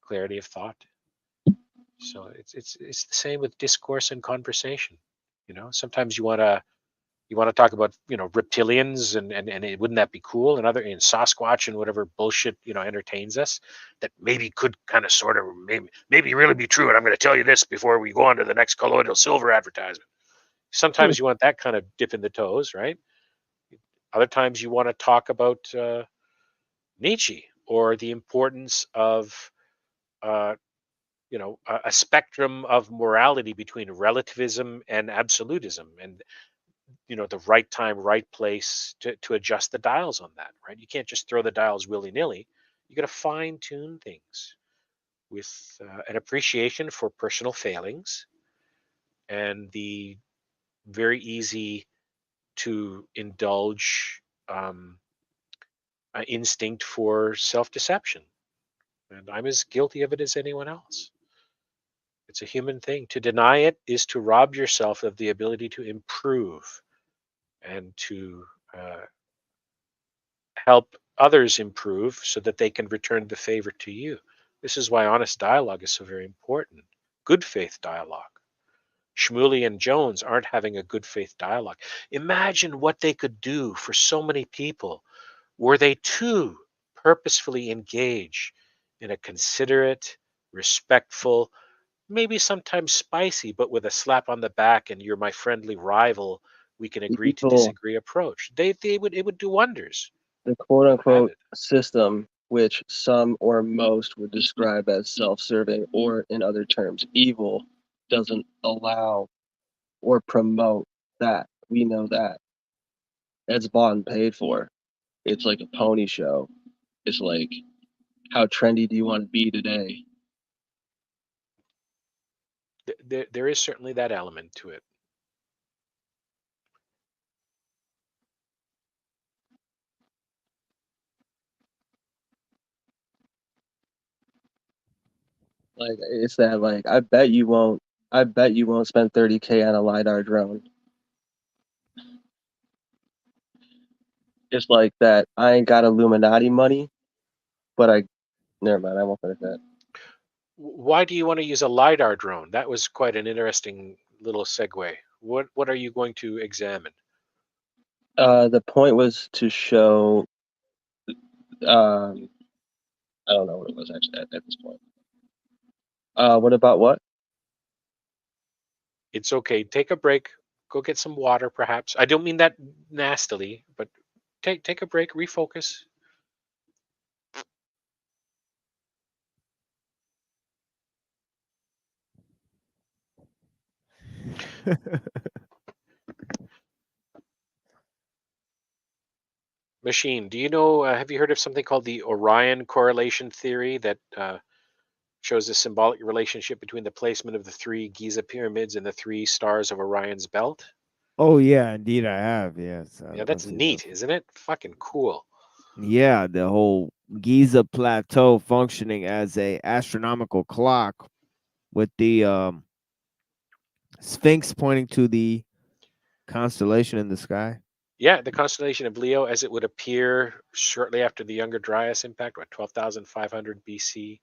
clarity of thought. So it's the same with discourse and conversation. Sometimes you want to talk about reptilians and wouldn't that be cool, and other in Sasquatch and whatever bullshit entertains us that maybe could kind of sort of maybe really be true, and I'm going to tell you this before we go on to the next colloidal silver advertisement. Sometimes you want that kind of dip in the toes, right? Other times you want to talk about Nietzsche or the importance of a spectrum of morality between relativism and absolutism, and the right time, right place to adjust the dials on that, right? You can't just throw the dials willy-nilly. You got to fine tune things with an appreciation for personal failings and the very easy to indulge instinct for self-deception. And I'm as guilty of it as anyone else. It's a human thing. To deny it is to rob yourself of the ability to improve and to help others improve so that they can return the favor to you. This is why honest dialogue is so very important. Good faith dialogue. Shmuley and Jones aren't having a good faith dialogue. Imagine what they could do for so many people were they too purposefully engage in a considerate, respectful, maybe sometimes spicy, but with a slap on the back and you're my friendly rival, we can agree to disagree approach. It would do wonders. The quote unquote system, which some or most would describe as self-serving or in other terms evil, doesn't allow or promote that. We know that. It's bought and paid for. It's like a pony show. It's like, how trendy do you want to be today? There is certainly that element to it. Like it's that like I bet you won't spend 30K on a LiDAR drone. It's like that I ain't got Illuminati money, but never mind, I won't finish that. Why do you want to use a LiDAR drone? That was quite an interesting little segue. What are you going to examine? The point was to show I don't know what it was actually at this point. What about what? It's okay. Take a break. Go get some water, perhaps. I don't mean that nastily, but take a break, refocus. Machine, do you know, have you heard of something called the Orion correlation theory that shows a symbolic relationship between the placement of the 3 Giza pyramids and the 3 stars of Orion's belt? Oh yeah, indeed I have. Yes. Yeah, that's neat, isn't it? Fucking cool. Yeah, the whole Giza plateau functioning as a astronomical clock with the Sphinx pointing to the constellation in the sky. Yeah, the constellation of Leo as it would appear shortly after the Younger Dryas impact, what, 12,500 BC,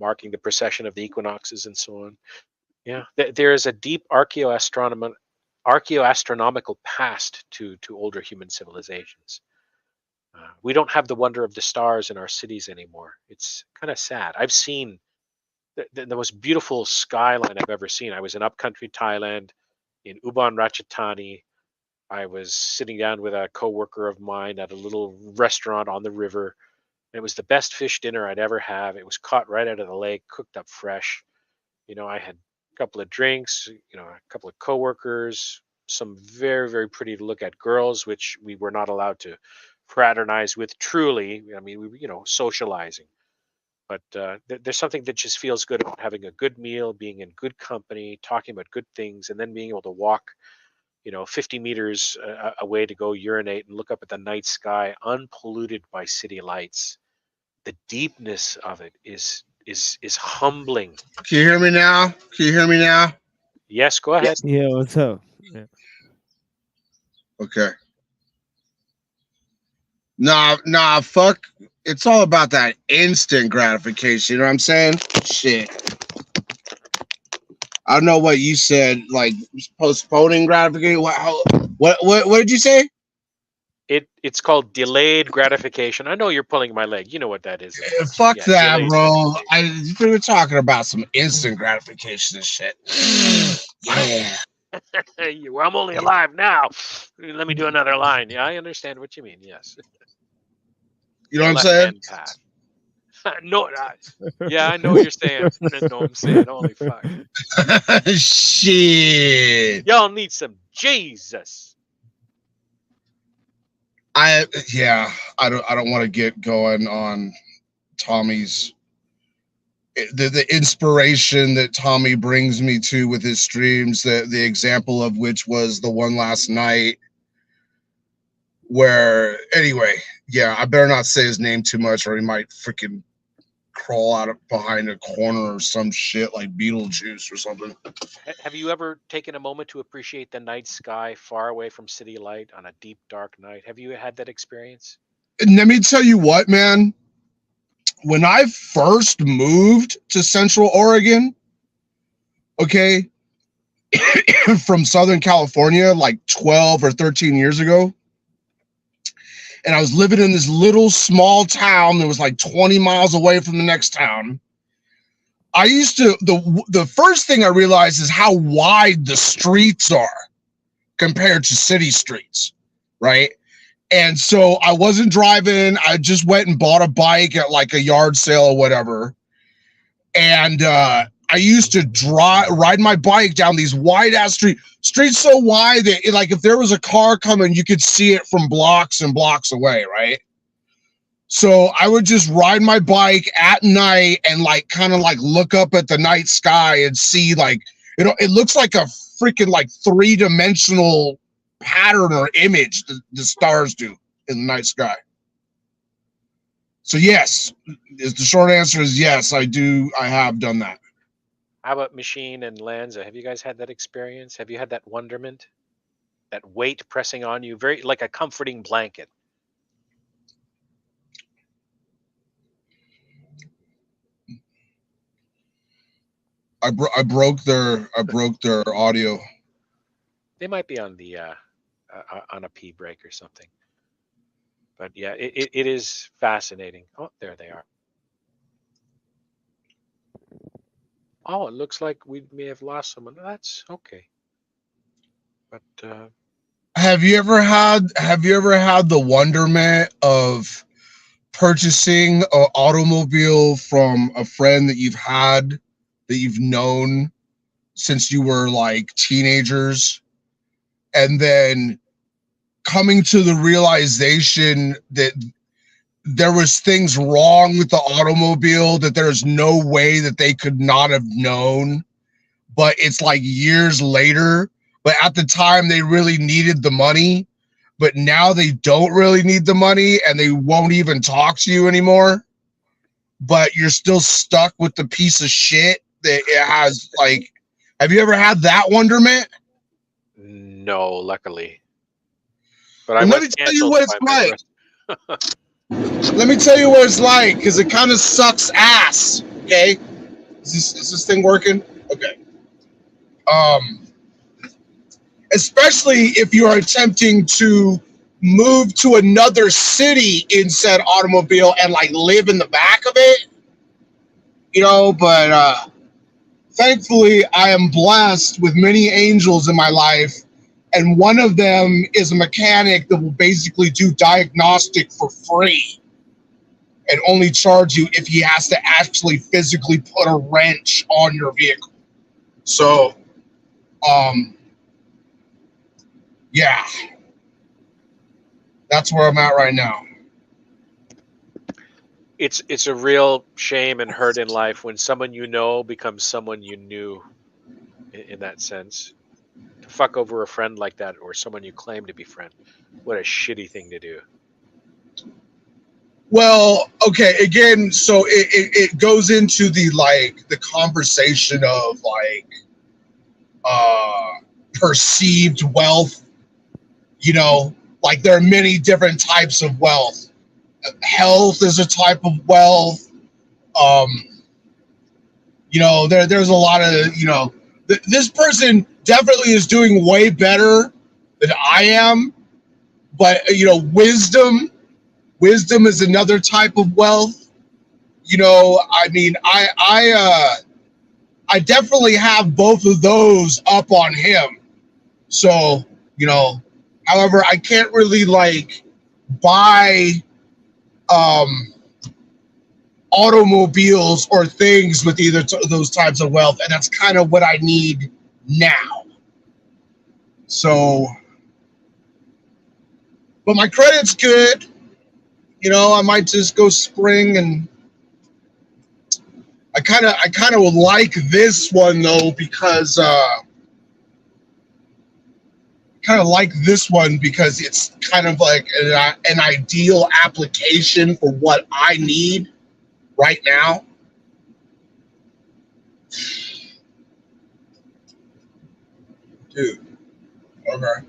marking the precession of the equinoxes and so on. Yeah, there is a deep archaeoastronomical past to older human civilizations. We don't have the wonder of the stars in our cities anymore. It's kind of sad. I've seen the most beautiful skyline I've ever seen. I was in upcountry Thailand, in Ubon Ratchathani. I was sitting down with a coworker of mine at a little restaurant on the river. It was the best fish dinner I'd ever have. It was caught right out of the lake, cooked up fresh. I had a couple of drinks, a couple of coworkers, some very, very pretty to look at girls, which we were not allowed to fraternize with truly. I mean, we were, socializing. But there's something that just feels good about having a good meal, being in good company, talking about good things, and then being able to walk 50 meters away to go urinate and look up at the night sky unpolluted by city lights. The deepness of it is humbling. Can you hear me now? Can you hear me now? Yes, go ahead. Yeah, what's up? Yeah. Okay. Nah, fuck. It's all about that instant gratification. You know what I'm saying? Shit. I don't know what you said, like postponing gratification. What did you say? It's called delayed gratification. I know you're pulling my leg. You know what that is. Fuck that, bro. We were talking about some instant gratification and shit. Yeah. I'm only alive now. Let me do another line. Yeah, I understand what you mean. Yes. You know what I'm saying? No, yeah, I know what you're saying. I know what I'm saying. Holy fuck. Shit. Y'all need some Jesus. I don't want to get going on Tommy's the inspiration that Tommy brings me to with his streams, the example of which was the one last night where anyway, yeah, I better not say his name too much or he might freaking crawl out behind a corner or some shit like Beetlejuice or something. Have you ever taken a moment to appreciate the night sky far away from city light on a deep, dark night? Have you had that experience? And let me tell you what, man. When I first moved to Central Oregon, okay, from Southern California, like 12 or 13 years ago, and I was living in this little small town that was like 20 miles away from the next town. I used to, the first thing I realized is how wide the streets are compared to city streets, right? And so I wasn't driving. I just went and bought a bike at like a yard sale or whatever. And I used to ride my bike down these wide ass streets so wide that like if there was a car coming, you could see it from blocks and blocks away, right? So I would just ride my bike at night and like kind of like look up at the night sky and see like, it looks like a freaking like 3-dimensional pattern or image the stars do in the night sky. So yes, the short answer is yes, I have done that. How about Machine and Lanza? Have you guys had that experience? Have you had that wonderment, that weight pressing on you, very like a comforting blanket? I broke their audio. They might be on the on a pee break or something. But yeah, it is fascinating. Oh, there they are. Oh, it looks like we may have lost someone. That's okay. But Have you ever had the wonderment of purchasing an automobile from a friend that you've known since you were like teenagers, and then coming to the realization that there was things wrong with the automobile that there's no way that they could not have known, but it's like years later, but at the time they really needed the money, but now they don't really need the money and they won't even talk to you anymore, but you're still stuck with the piece of shit that it has. Like, have you ever had that wonderment? no, luckily. But And let me tell you what it's like. Let me tell you what it's like, because it kind of sucks ass. Okay, is this thing working? Okay. Especially if you are attempting to move to another city in said automobile and like live in the back of it, but thankfully I am blessed with many angels in my life, and one of them is a mechanic that will basically do diagnostic for free and only charge you if he has to actually physically put a wrench on your vehicle. So yeah, that's where I'm at right now. It's a real shame and hurt in life when someone you know becomes someone you knew, in that sense. To fuck over a friend like that, or someone you claim to be friend, what a shitty thing to do. Well, okay, again, so it goes into the conversation of perceived wealth. Like there are many different types of wealth. Health is a type of wealth. There's a lot of, this person definitely is doing way better than I am, but wisdom is another type of wealth. I mean, I definitely have both of those up on him. So, however, I can't really buy automobiles or things with either of those types of wealth, and that's kind of what I need now. So, but my credit's good. I might just go spring, and I kind of would like this one though, because it's kind of like an ideal application for what I need right now. Dude. Okay.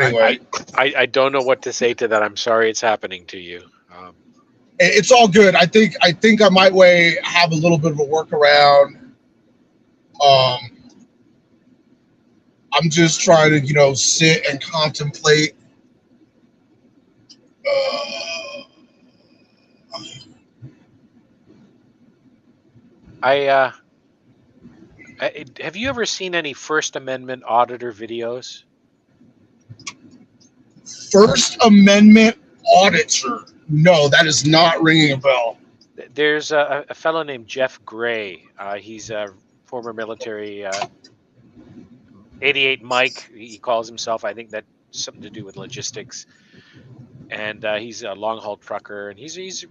Anyway. I don't know what to say to that. I'm sorry it's happening to you. It's all good. I think I might have a little bit of a workaround. I'm just trying to, sit and contemplate. Have you ever seen any First Amendment auditor videos? First Amendment auditor? No, that is not ringing a bell. There's a fellow named Jeff Gray. He's a former military 88 Mike, he calls himself. I think that's something to do with logistics. And he's a long-haul trucker, and he's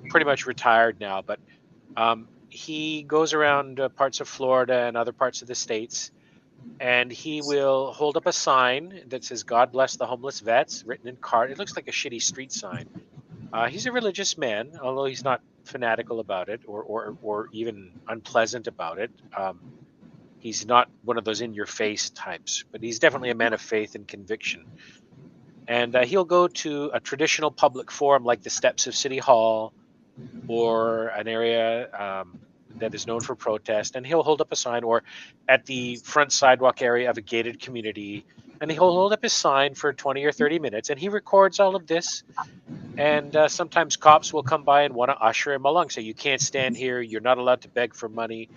pretty much retired now. But he goes around parts of Florida and other parts of the states, and he will hold up a sign that says, "God bless the homeless vets," written in card. It looks like a shitty street sign. He's a religious man, although he's not fanatical about it or even unpleasant about it. He's not one of those in-your-face types, but he's definitely a man of faith and conviction. And he'll go to a traditional public forum like the steps of City Hall or an area that is known for protest, and he'll hold up a sign, or at the front sidewalk area of a gated community, and he'll hold up his sign for 20 or 30 minutes, and he records all of this. And sometimes cops will come by and want to usher him along. Say, you can't stand here. You're not allowed to beg for money.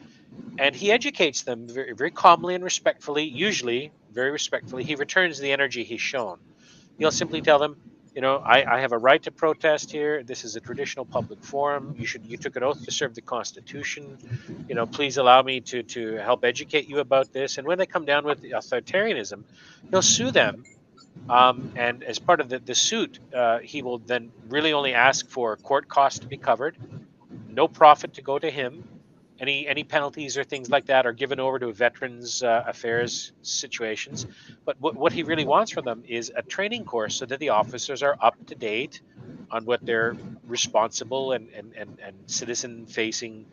And he educates them very, very calmly and respectfully, usually very respectfully. He returns the energy he's shown. He'll simply tell them, I have a right to protest here. This is a traditional public forum. You took an oath to serve the Constitution. Please allow me to help educate you about this. And when they come down with the authoritarianism, he'll sue them. And as part of the suit, he will then really only ask for court costs to be covered, no profit to go to him. Any penalties or things like that are given over to veterans affairs situations. But what he really wants from them is a training course so that the officers are up to date on what their responsible and citizen facing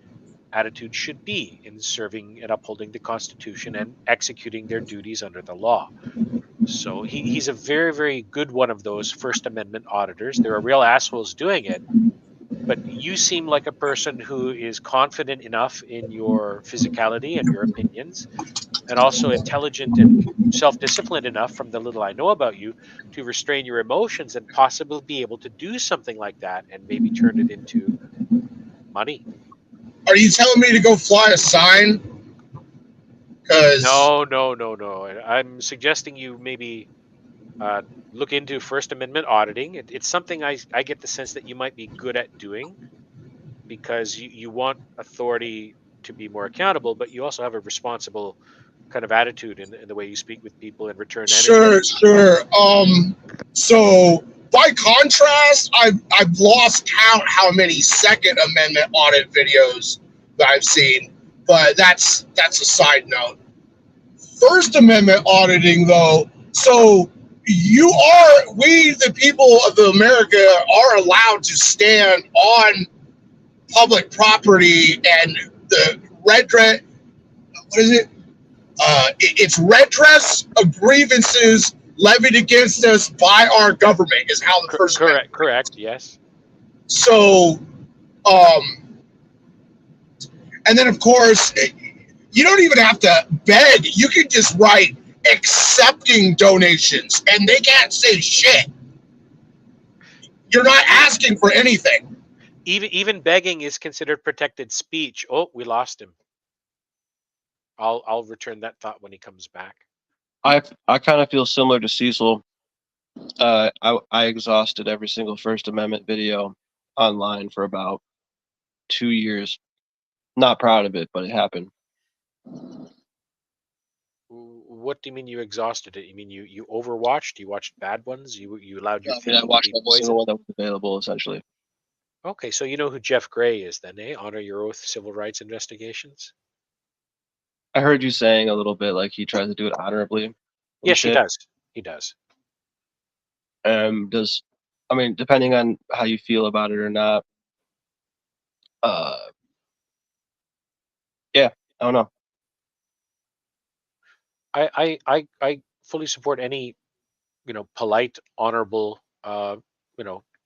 attitude should be in serving and upholding the Constitution and executing their duties under the law. So he's a very, very good one of those First Amendment auditors. There are real assholes doing it, but you seem like a person who is confident enough in your physicality and your opinions, and also intelligent and self-disciplined enough, from the little I know about you, to restrain your emotions and possibly be able to do something like that and maybe turn it into money. Are you telling me to go fly a sign? No. I'm suggesting you maybe look into First Amendment auditing. It's something I get the sense that you might be good at doing, because you want authority to be more accountable, but you also have a responsible kind of attitude in the way you speak with people and return energy. Sure. So by contrast, I've lost count how many Second Amendment audit videos that I've seen, but that's a side note. First Amendment auditing, though, so we, the people of America, are allowed to stand on public property, and the redress, what is it? It's redress of grievances levied against us by our government is how the First Amendment. Correct, yes. So, and then of course, you don't even have to beg. You can just write accepting donations, and they can't say shit. You're not asking for anything. Even begging is considered protected speech. Oh, we lost him. I'll return that thought when he comes back. I kind of feel similar to Cecil. I exhausted every single First Amendment video online for about 2 years. Not proud of it, but it happened. What do you mean you exhausted it? You mean you overwatched? You watched bad ones? You allowed your I feelings watched to be every single poisoned? one that was available, essentially. Okay, so you know who Jeff Gray is then, eh? Honor Your Oath Civil Rights Investigations. I heard you saying a little bit like he tries to do it honorably. Yes, he does. He does. Depending on how you feel about it or not, yeah, I don't know. I fully support any, polite, honorable,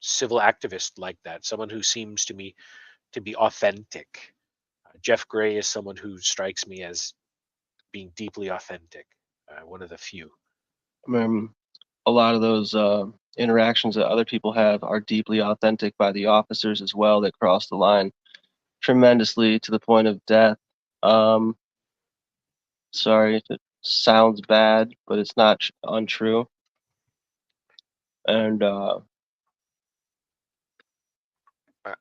civil activist like that. Someone who seems to me to be authentic. Jeff Gray is someone who strikes me as being deeply authentic. One of the few. A lot of those interactions that other people have are deeply authentic by the officers as well, that cross the line tremendously to the point of death. Sorry if it sounds bad, but it's not untrue. And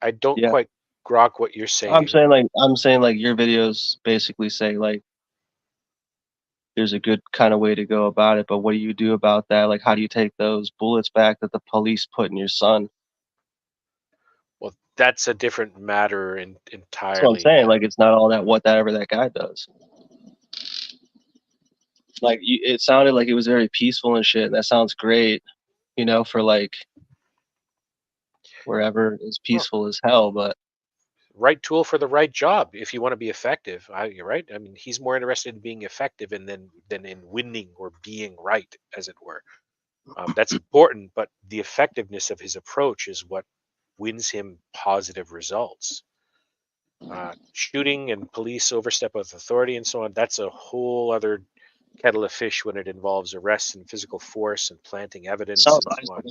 I don't quite grok what you're saying. I'm saying like your videos basically say like there's a good kind of way to go about it, but what do you do about that? Like, how do you take those bullets back that the police put in your son? Well, that's a different matter entirely. That's what I'm saying. Like, it's not all that whatever that guy does. Like, it sounded like it was very peaceful and shit. And that sounds great, for like wherever is peaceful as hell. But right tool for the right job if you want to be effective. You're right. I mean, he's more interested in being effective than in winning or being right, as it were. That's important, but the effectiveness of his approach is what wins him positive results. Shooting and police overstep of authority and so on, that's a whole other kettle of fish when it involves arrests and physical force and planting evidence and so on.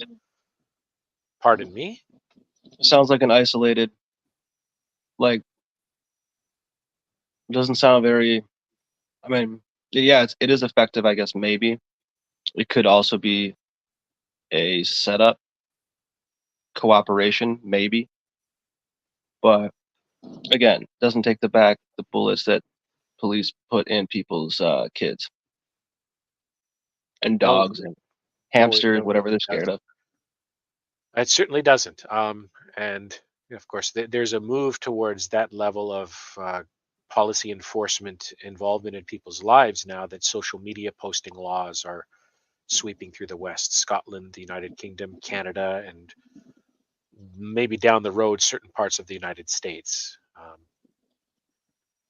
Pardon me? It sounds like an isolated, like doesn't sound very. I mean, yeah, it is effective, I guess. Maybe it could also be a setup, cooperation, maybe. But again, doesn't take the bullets that police put in people's kids and No, dogs and no, hamsters, no, whatever they're it scared doesn't. of. It certainly doesn't. And of course, there's a move towards that level of policy enforcement involvement in people's lives now that social media posting laws are sweeping through the West, Scotland, the United Kingdom, Canada, and maybe down the road, certain parts of the United States.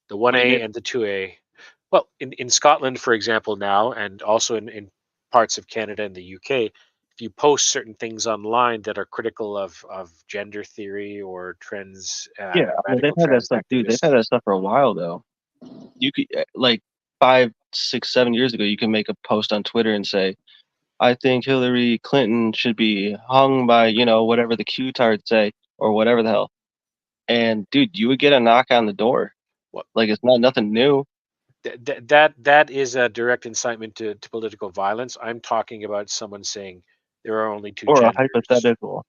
The What do you 1A mean? and the 2A. Well, in Scotland, for example, now, and also in parts of Canada and the UK, if you post certain things online that are critical of gender theory or trends, Yeah, I mean they've radical had that trans stuff, dude. They've activists, had that stuff for a while though. You could like 5, 6, 7 years ago, you can make a post on Twitter and say, "I think Hillary Clinton should be hung by whatever the Q-tards say or whatever the hell." And dude, you would get a knock on the door. what Like it's not nothing new. that is a direct incitement to political violence. I'm talking about someone saying there are only two Or a genders. hypothetical.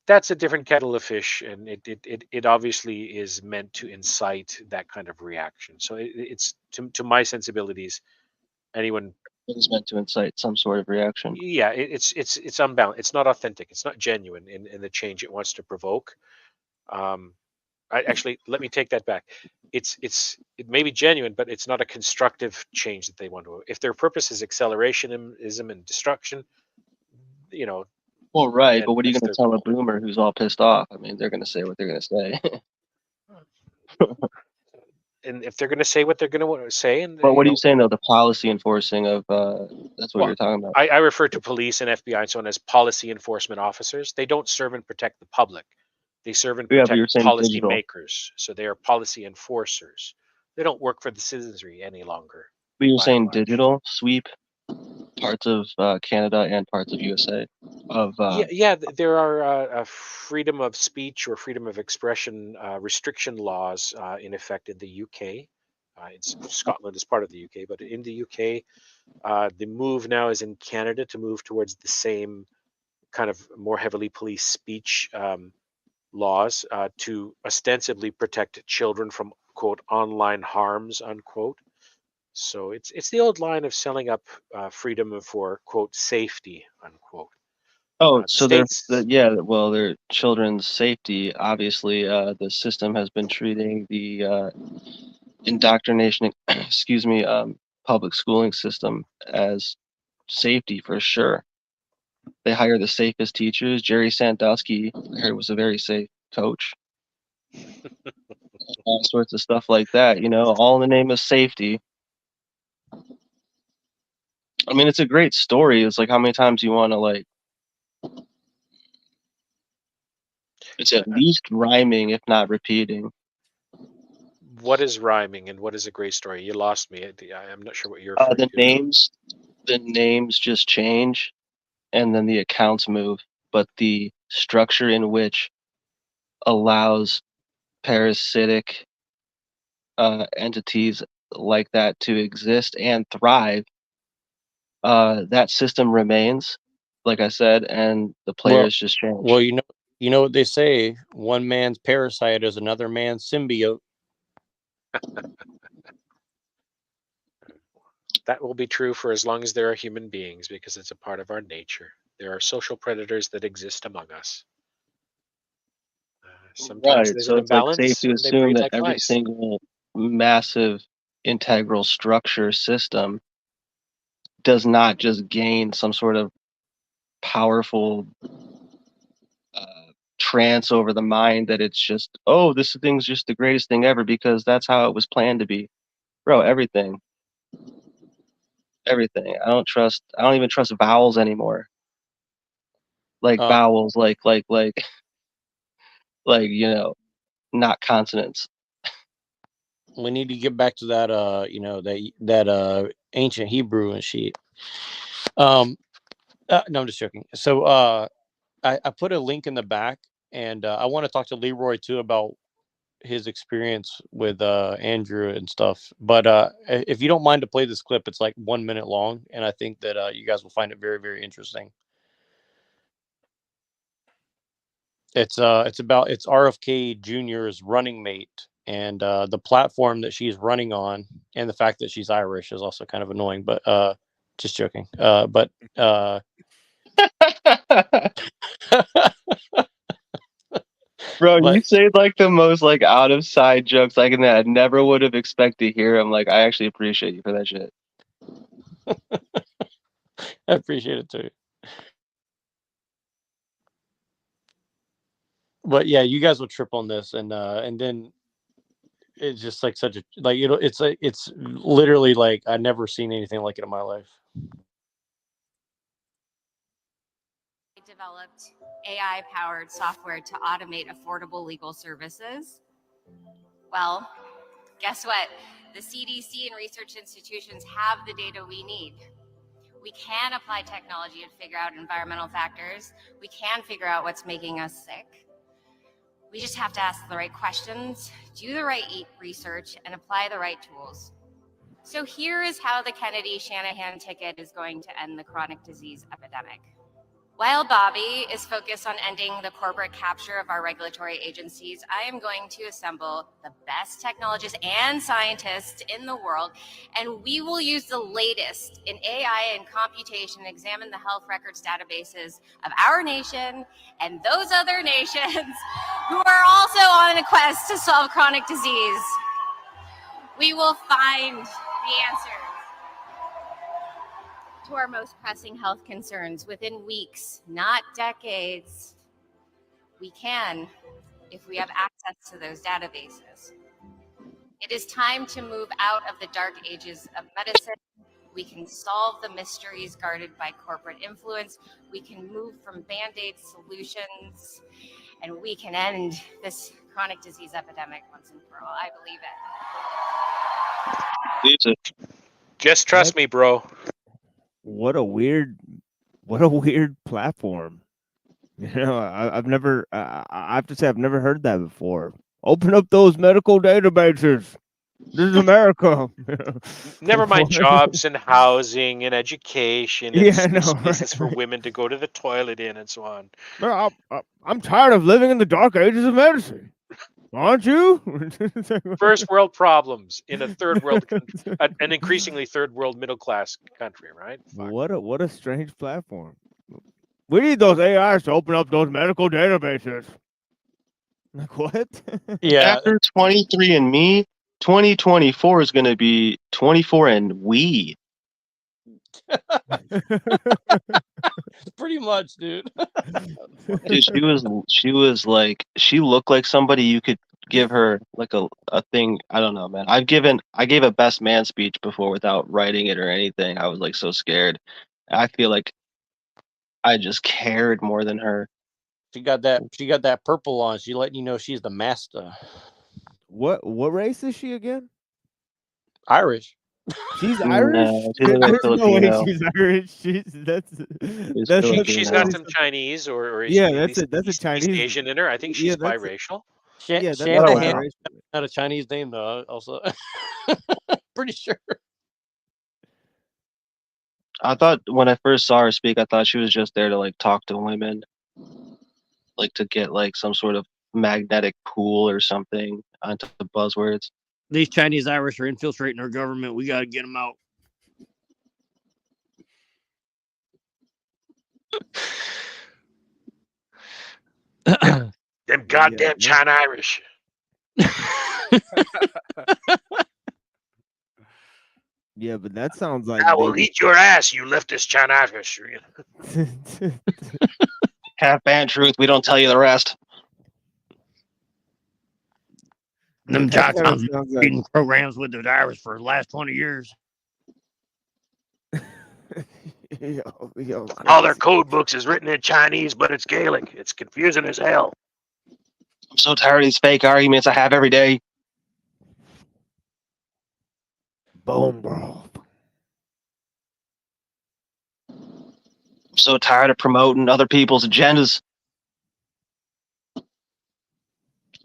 That's a different kettle of fish, and it obviously is meant to incite that kind of reaction. So it's to my sensibilities, anyone. It is meant to incite some sort of reaction. Yeah, it's unbalanced. It's not authentic. It's not genuine in the change it wants to provoke. Um, actually, let me take that back. It may be genuine, but it's not a constructive change that they want to. If their purpose is accelerationism and destruction, you know, Well, right, then but what are you that's going their to tell a call. boomer who's all pissed off? I mean, they're going to say what they're going to say. And if they're going to say what they're going to say, and But what are you saying though? The policy enforcing of that's what well, you're talking about. I refer to police and FBI and so on as policy enforcement officers. They don't serve and protect the public. They serve and Yeah, but protect you're saying policy digital. makers. So they are policy enforcers. They don't work for the citizenry any longer. But you're By and saying large. digital sweep parts of Canada and parts of USA of Yeah. There are freedom of speech or freedom of expression restriction laws in effect in the UK. Scotland is part of the UK, but in the UK, the move now is in Canada to move towards the same kind of more heavily police speech laws to ostensibly protect children from quote online harms unquote. So it's the old line of selling up freedom for quote safety unquote. oh, The so they're states, yeah, well, their children's safety. Obviously, the system has been treating the indoctrination, excuse me, public schooling system as safety for sure. They hire the safest teachers. Jerry Sandusky, I heard, was a very safe coach. All sorts of stuff like that, all in the name of safety. I mean, it's a great story. It's like how many times you want to like. It's at least rhyming, if not repeating. what is rhyming and what is a great story? You lost me. I'm not sure what you're referring The to now. names just change, and then the accounts move, but the structure in which allows parasitic entities like that to exist and thrive, that system remains, like I said, and the Well, players just change. well, you know what they say: one man's parasite is another man's symbiote. That will be true for as long as there are human beings because it's a part of our nature. There are social predators that exist among us. Sometimes Right. there's So an it's like safe imbalance to and they assume breed that like every mice. single massive integral structure system does not just gain some sort of powerful trance over the mind that it's just, oh, this thing's just the greatest thing ever because that's how it was planned to be. Bro, everything. Everything. I don't even trust vowels anymore. Like vowels, like not consonants. We need to get back to that that ancient Hebrew and shit. No, I'm just joking. So I put a link in the back, and I want to talk to Leroy too about his experience with Andrew and stuff. But if you don't mind to play this clip, it's like 1 minute long, and I think that you guys will find it very, very interesting. It's RFK Jr.'s running mate, and the platform that she's running on, and the fact that she's Irish is also kind of annoying. But just joking. Bro, you But say like the most like out of side jokes like that I never would have expected to hear. I'm like, I actually appreciate you for that shit. I appreciate it too. But yeah, you guys will trip on this, and then it's just like such a like it's literally like I've never seen anything like it in my life. Developed AI-powered software to automate affordable legal services. Well, guess what? The CDC and research institutions have the data we need. We can apply technology and figure out environmental factors. We can figure out what's making us sick. We just have to ask the right questions, do the right research, and apply the right tools. So here is how the Kennedy-Shanahan ticket is going to end the chronic disease epidemic. While Bobby is focused on ending the corporate capture of our regulatory agencies, I am going to assemble the best technologists and scientists in the world, and we will use the latest in AI and computation to examine the health records databases of our nation and those other nations who are also on a quest to solve chronic disease. We will find the answers to our most pressing health concerns within weeks, not decades. We can, if we have access to those databases. It is time to move out of the dark ages of medicine. We can solve the mysteries guarded by corporate influence. We can move from Band-Aid solutions, and we can end this chronic disease epidemic once and for all. I believe it. Just trust me, bro. What a weird platform. You know, I've never, I have to say, I've never heard that before. Open up those medical databases. This is America. Never mind jobs and housing and education and Yeah, I know, spaces for right. women to go to the toilet in and so on. I'm tired of living in the dark ages of medicine. Aren't you? First world problems in a third world, an increasingly third world middle class country, right? What a strange platform. We need those AIs to open up those medical databases. Like what? Yeah. After 23andMe, 2024 is going to be 24 and we. Pretty much, dude. Dude, she looked like somebody you could give her like a thing. I don't know, man. I gave a best man speech before without writing it or anything. I was like so scared. I feel like I just cared more than her. She got that purple on. She letting you know she's the master. What race is she again? Irish. She's Irish? No, she's like There's no way Filipino. she's Irish. She's got some Chinese or yeah, East that's a Chinese Asian in her. I think she's biracial. Shanahan not a Chinese name though. Also, pretty sure. I thought when I first saw her speak, I thought she was just there to like talk to women, like to get like some sort of magnetic pool or something onto the buzzwords. These Chinese Irish are infiltrating our government. We got to get them out. Them goddamn China Irish. Yeah, but that sounds like I will eat your ass, you leftist China Irish. Half band truth. We don't tell you the rest. Them That kinda Chinese sounds like- reading programs with the Irish for the last 20 years. All their code books is written in Chinese, but it's Gaelic. It's confusing as hell. I'm so tired of these fake arguments I have every day. Bone broth. I'm so tired of promoting other people's agendas.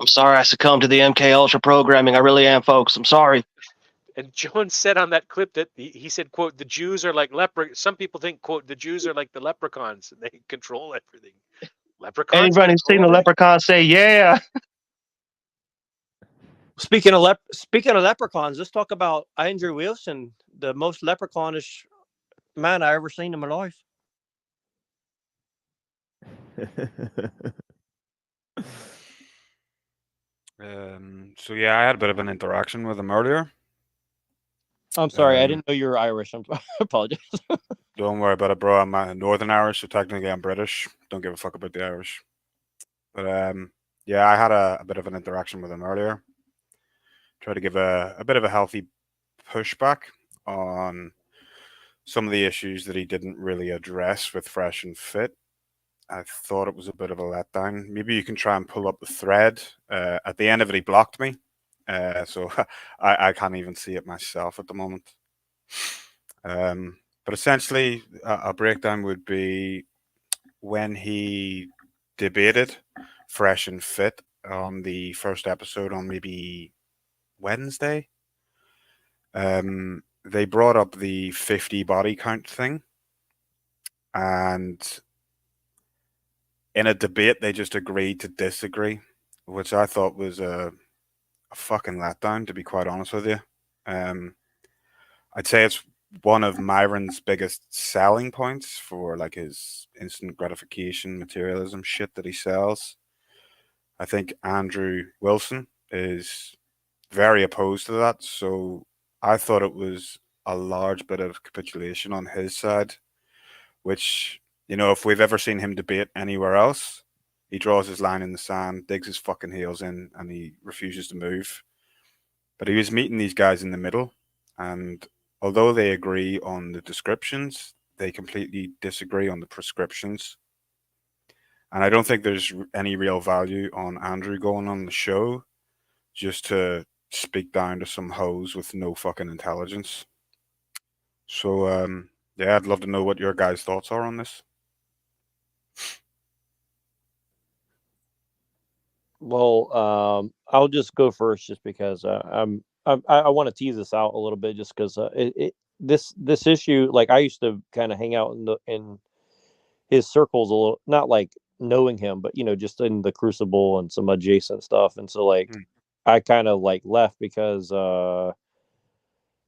I'm sorry I succumbed to the MK Ultra programming. I really am, folks. I'm sorry. And Jones said on that clip that he said, quote, the Jews are like some people think, quote, the Jews are like the leprechauns and they control everything. Leprechauns. Anybody who's seen the leprechaun say, yeah. Speaking of leprechauns, let's talk about Andrew Wilson, the most leprechaunish man I ever seen in my life. So yeah, I had a bit of an interaction with him earlier. I'm sorry, I didn't know you were Irish. I apologize. Don't worry about it, bro. I'm Northern Irish, so technically I'm British. Don't give a fuck about the Irish. But yeah, I had a bit of an interaction with him earlier. Try to give a bit of a healthy pushback on some of the issues that he didn't really address with Fresh and Fit. I thought it was a bit of a letdown. Maybe you can try and pull up the thread. At the end of it, he blocked me. So I can't even see it myself at the moment. But essentially, a breakdown would be when he debated Fresh and Fit on the first episode on maybe Wednesday. They brought up the 50 body count thing. And in a debate, they just agreed to disagree, which I thought was a fucking letdown, to be quite honest with you. I'd say it's one of Myron's biggest selling points for like his instant gratification materialism shit that he sells. I think Andrew Wilson is very opposed to that, so I thought it was a large bit of capitulation on his side, which, you know, if we've ever seen him debate anywhere else, he draws his line in the sand, digs his fucking heels in, and he refuses to move. But he was meeting these guys in the middle, and although they agree on the descriptions, they completely disagree on the prescriptions. And I don't think there's any real value on Andrew going on the show just to speak down to some hoes with no fucking intelligence. So, yeah, I'd love to know what your guys' thoughts are on this. Well, I'll just go first, just because I want to tease this out a little bit, just because this issue, like, I used to kind of hang out in his circles a little, not like knowing him, but, you know, just in the Crucible and some adjacent stuff, and so like I kind of like left because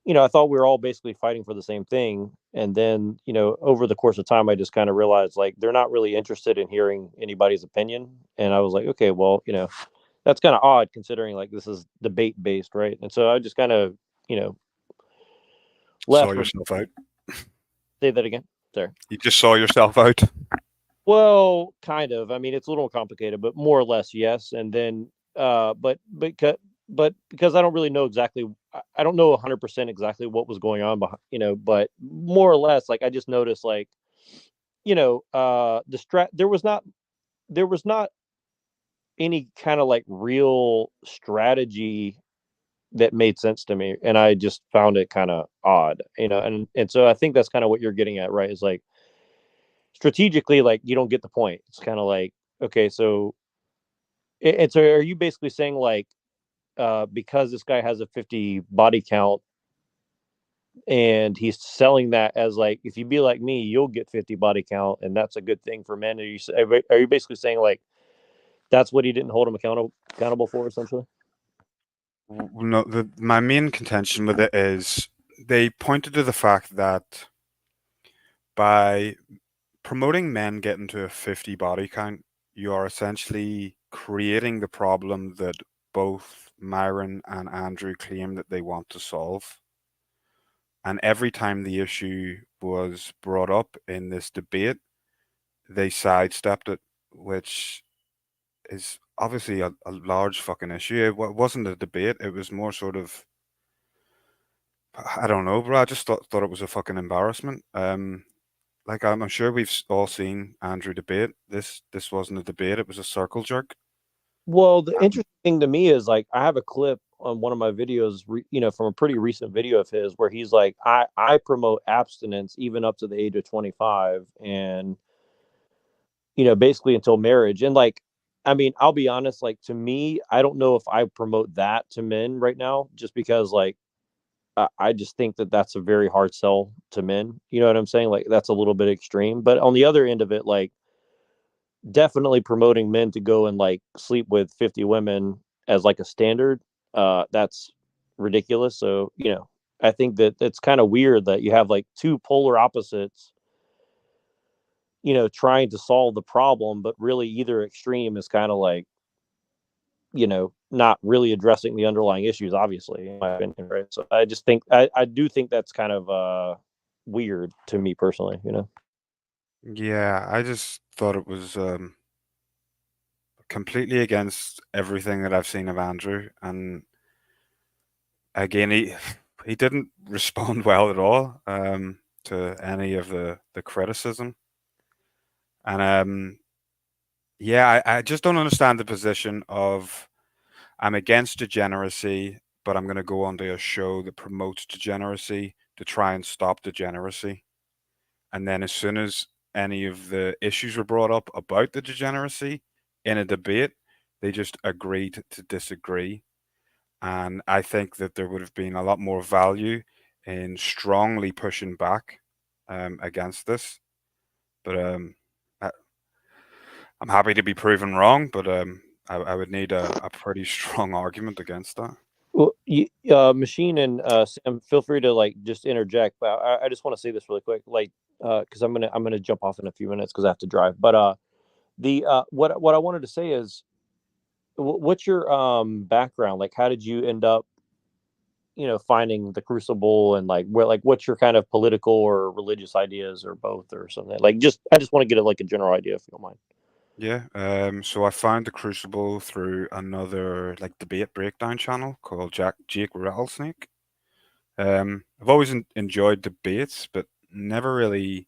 you know, I thought we were all basically fighting for the same thing. And then, you know, over the course of time, I just kind of realized, like, they're not really interested in hearing anybody's opinion. And I was like, okay, well, you know, that's kind of odd considering, like, this is debate based, right? And so I just kind of, you know, left. Saw yourself out. Say that again. Sorry. You just saw yourself out. Well, kind of. I mean, it's a little complicated, but more or less, yes. And then, but because I don't really know exactly, I don't know 100% exactly what was going on behind, you know, but more or less, like, I just noticed, like, you know, there was not any kind of like real strategy that made sense to me, and I just found it kind of odd, you know, and so I think that's kind of what you're getting at, right? Is like, strategically, like, you don't get the point. It's kind of like, okay, so and so are you basically saying, like, because this guy has a 50 body count and he's selling that as, like, if you be like me, you'll get 50 body count, and that's a good thing for men? Are you basically saying, like, that's what he didn't hold him accountable for, essentially? No, my main contention with it is they pointed to the fact that by promoting men getting to a 50 body count, you are essentially creating the problem that both Myron and Andrew claim that they want to solve. And every time the issue was brought up in this debate, they sidestepped it, which is obviously a large fucking issue. It wasn't a debate. It was more sort of, I don't know, bro. I just thought it was a fucking embarrassment. Like, I'm sure we've all seen Andrew debate. This wasn't a debate. It was a circle jerk. Well, the interesting thing to me is, like, I have a clip on one of my videos, you know, from a pretty recent video of his, where he's like, I promote abstinence even up to the age of 25, and, you know, basically until marriage. And, like, I mean, I'll be honest, like to me, I don't know if I promote that to men right now, just because like I just think that that's a very hard sell to men. You know what I'm saying? Like that's a little bit extreme. But on the other end of it, like definitely promoting men to go and like sleep with 50 women as like a standard, that's ridiculous. So, you know, I think that it's kind of weird that you have like two polar opposites, you know, trying to solve the problem, but really either extreme is kind of like, you know, not really addressing the underlying issues, obviously, in my opinion, right? So I just think I do think that's kind of weird to me personally, you know. Yeah, I just thought it was completely against everything that I've seen of Andrew, and again, he didn't respond well at all to any of the criticism, and yeah, I just don't understand the position of I'm against degeneracy, but I'm going to go onto a show that promotes degeneracy to try and stop degeneracy. And then as soon as any of the issues were brought up about the degeneracy in a debate, they just agreed to disagree. And I think that there would have been a lot more value in strongly pushing back against this. But I, I'm happy to be proven wrong, but I would need a pretty strong argument against that. Well, Machine and Sam, feel free to like just interject. But I just want to say this really quick, like, because I'm gonna jump off in a few minutes because I have to drive. But the what I wanted to say is, what's your background? Like, how did you end up, you know, finding the Crucible, and like what's your kind of political or religious ideas, or both, or something? Like, I just want to get like a general idea, if you don't mind. Yeah, so I found the Crucible through another like debate breakdown channel called Jake Rattlesnake. I've always enjoyed debates, but never really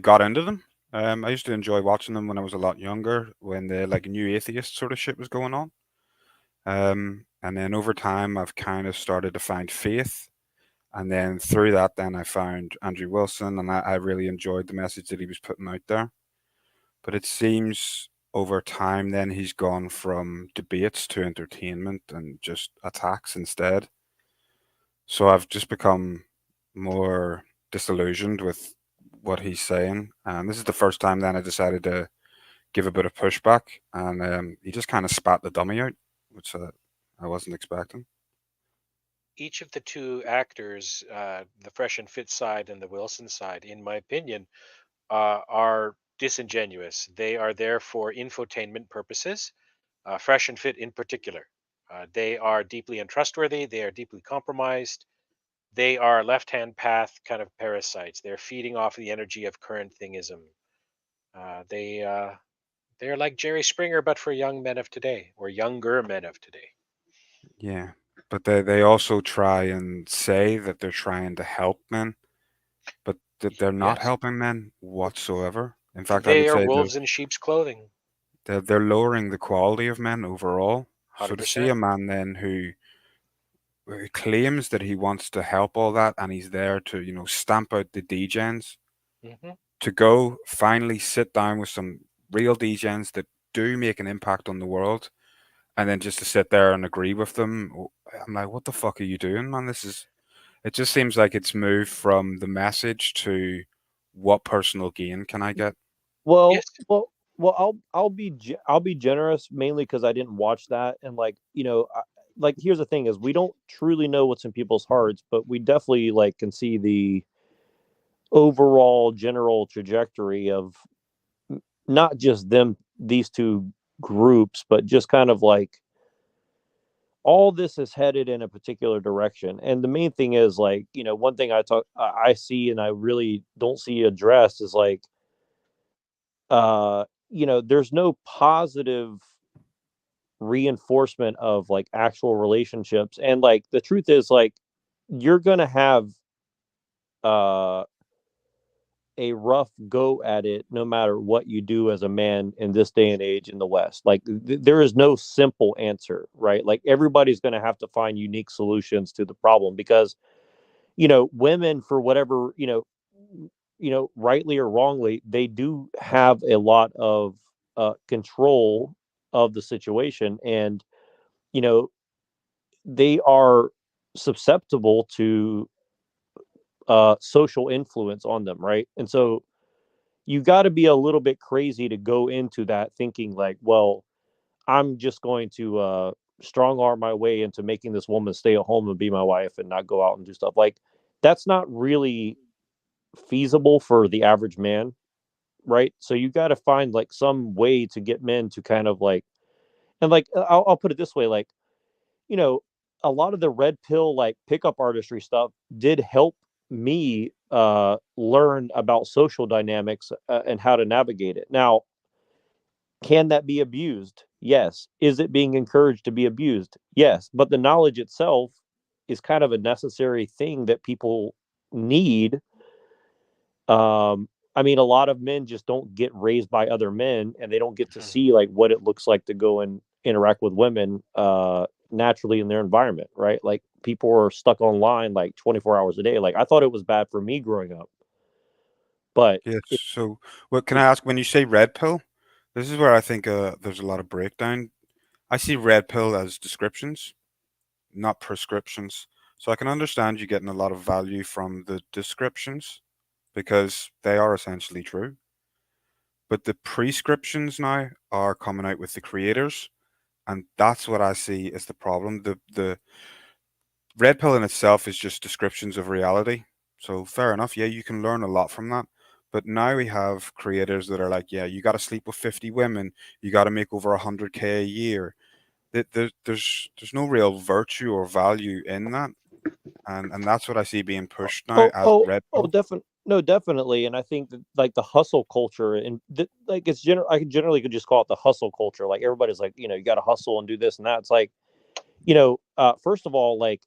got into them. I used to enjoy watching them when I was a lot younger, when the like new atheist sort of shit was going on. And then over time, I've kind of started to find faith, and then through that, then I found Andrew Wilson, and I really enjoyed the message that he was putting out there. But it seems over time, then he's gone from debates to entertainment and just attacks instead. So I've just become more disillusioned with what he's saying. And this is the first time then I decided to give a bit of pushback. And he just kind of spat the dummy out, which I wasn't expecting. Each of the two actors, the Fresh and Fit side and the Wilson side, in my opinion, are disingenuous. They are there for infotainment purposes, Fresh and Fit in particular. They are deeply untrustworthy. They are deeply compromised. They are left-hand path kind of parasites. They're feeding off the energy of current thingism. They're like Jerry Springer, but for young men of today, or younger men of today. Yeah. But they also try and say that they're trying to help men, but they're not Yes, helping men whatsoever. In fact, I they would are say wolves in sheep's clothing. they're lowering the quality of men overall. So to see 100%. a man then who claims that he wants to help all that and he's there to, stamp out the degens, Hmm. to go finally sit down with some real degens that do make an impact on the world, and then just to sit there and agree with them. I'm like, what the fuck are you doing, man? It just seems like it's moved from the message to what personal gain can I get? Well, Yes. I'll be generous, mainly because I didn't watch that, and like, you know, like here's the thing: is we don't truly know what's in people's hearts, but we definitely like can see the overall general trajectory of not just these two groups, but just kind of like all this is headed in a particular direction. And the main thing is, like, you know, one thing I see and I really don't see addressed is like, you know, there's no positive reinforcement of like actual relationships. And like the truth is, like, you're gonna have uh a rough go at it no matter what you do as a man in this day and age in the West. Like there is no simple answer, right? Like everybody's going to have to find unique solutions to the problem, because, you know, women, for whatever, you know, rightly or wrongly, they do have a lot of control of the situation, and you know they are susceptible to social influence on them, right? And so you got to be a little bit crazy to go into that thinking like, well, I'm just going to strong arm my way into making this woman stay at home and be my wife and not go out and do stuff. Like, that's not really feasible for the average man, right? So you got to find like some way to get men to kind of like, and like I'll put it this way, like, you know, a lot of the red pill like pickup artistry stuff did help me learn about social dynamics and how to navigate it. Now, can that be abused? Yes. Is it being encouraged to be abused? Yes. But the knowledge itself is kind of a necessary thing that people need. I mean, a lot of men just don't get raised by other men, and they don't get to see like what it looks like to go and interact with women naturally in their environment, right? Like, people are stuck online like 24 hours a day. Like, I thought it was bad for me growing up, but Yeah. So, what can I ask? When you say red pill, this is where I think there's a lot of breakdown. I see red pill as descriptions, not prescriptions. So I can understand you getting a lot of value from the descriptions because they are essentially true. But the prescriptions now are coming out with the creators, and that's what I see as the problem. The red pill in itself is just descriptions of reality. So fair enough, yeah, you can learn a lot from that. But now we have creators that are like, yeah, you got to sleep with 50 women, you got to make over 100K a year. There's no real virtue or value in that, and that's what I see being pushed now as red pill. Definitely. And I think that, like, the hustle culture, and like, it's I generally could just call it the hustle culture. Like, everybody's like, you got to hustle and do this and that. It's like, first of all, like,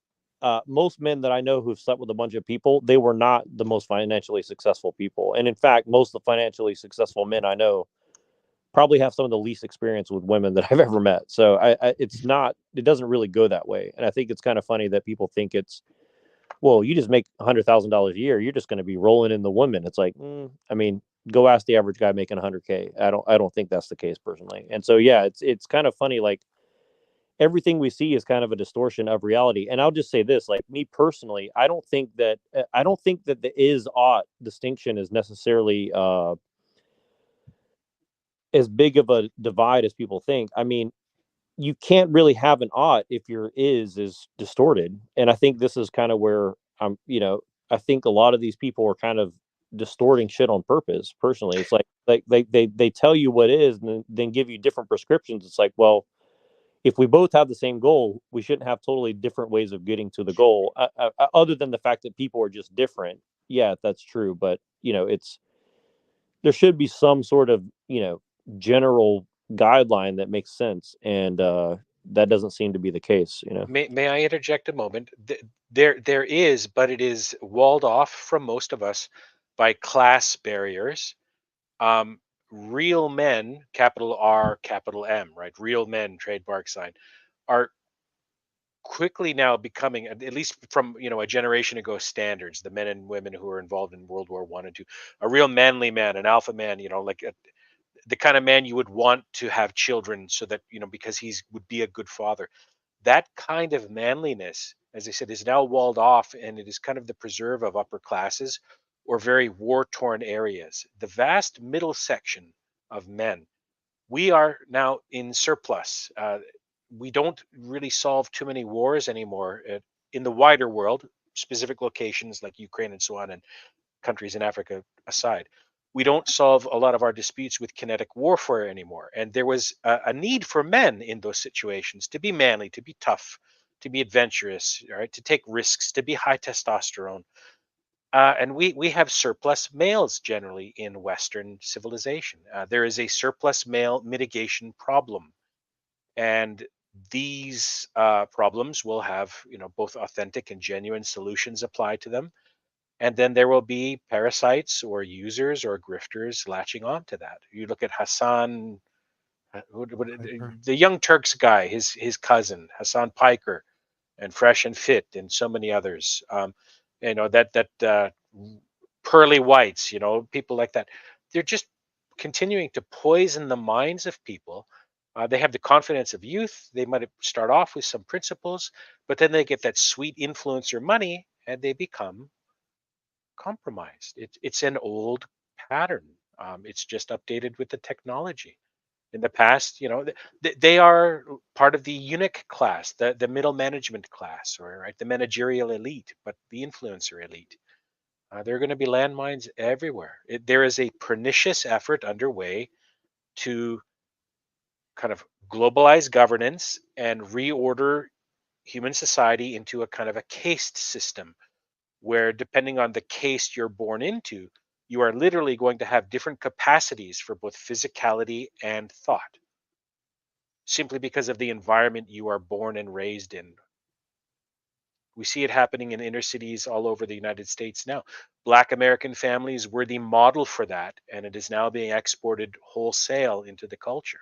most men that I know who've slept with a bunch of people, they were not the most financially successful people. And in fact, most of the financially successful men I know probably have some of the least experience with women that I've ever met. So it doesn't really go that way. And I think it's kind of funny that people think it's, well, you just make $100,000 a year, you're just going to be rolling in the women. It's like, I mean, go ask the average guy making 100K. I don't think that's the case personally. And so, yeah, it's kind of funny. Like, everything we see is kind of a distortion of reality. And I'll just say this, like, me personally, I don't think that the is ought distinction is necessarily as big of a divide as people think. I mean, you can't really have an ought if your is distorted. And I think this is kind of where I think a lot of these people are kind of distorting shit on purpose. Personally, it's like they tell you what is, and then give you different prescriptions. It's like, well, if we both have the same goal, we shouldn't have totally different ways of getting to the goal. Other than the fact that people are just different. Yeah, that's true. But there should be some sort of general guideline that makes sense, and that doesn't seem to be the case. May I interject a moment? There is, but it is walled off from most of us by class barriers. Real men, capital R, capital M, right? Real men, trademark sign, are quickly now becoming, at least from a generation ago standards, the men and women who were involved in World War I and II, a real manly man, an alpha man, like the kind of man you would want to have children, so that because he would be a good father. That kind of manliness, as I said, is now walled off, and it is kind of the preserve of upper classes or very war-torn areas. The vast middle section of men, we are now in surplus. We don't really solve too many wars anymore in the wider world, specific locations like Ukraine and so on, and countries in Africa aside. We don't solve a lot of our disputes with kinetic warfare anymore. And there was a need for men in those situations to be manly, to be tough, to be adventurous, right? To take risks, to be high testosterone. And we have surplus males generally in Western civilization. There is a surplus male mitigation problem. And these problems will have, both authentic and genuine solutions applied to them. And then there will be parasites or users or grifters latching on to that. You look at Hassan, the Young Turks guy, his cousin, Hassan Piker, and Fresh and Fit, and so many others. That Pearly Whites, people like that. They're just continuing to poison the minds of people. They have the confidence of youth. They might start off with some principles, but then they get that sweet influencer money and they become compromised. It's an old pattern. It's just updated with the technology. In the past, they are part of the eunuch class, the middle management class, or right, the managerial elite, but the influencer elite. There are going to be landmines everywhere. There is a pernicious effort underway to kind of globalize governance and reorder human society into a kind of a caste system where, depending on the caste you're born into, you are literally going to have different capacities for both physicality and thought, simply because of the environment you are born and raised in. We see it happening in inner cities all over the United States now. Black American families were the model for that, and it is now being exported wholesale into the culture.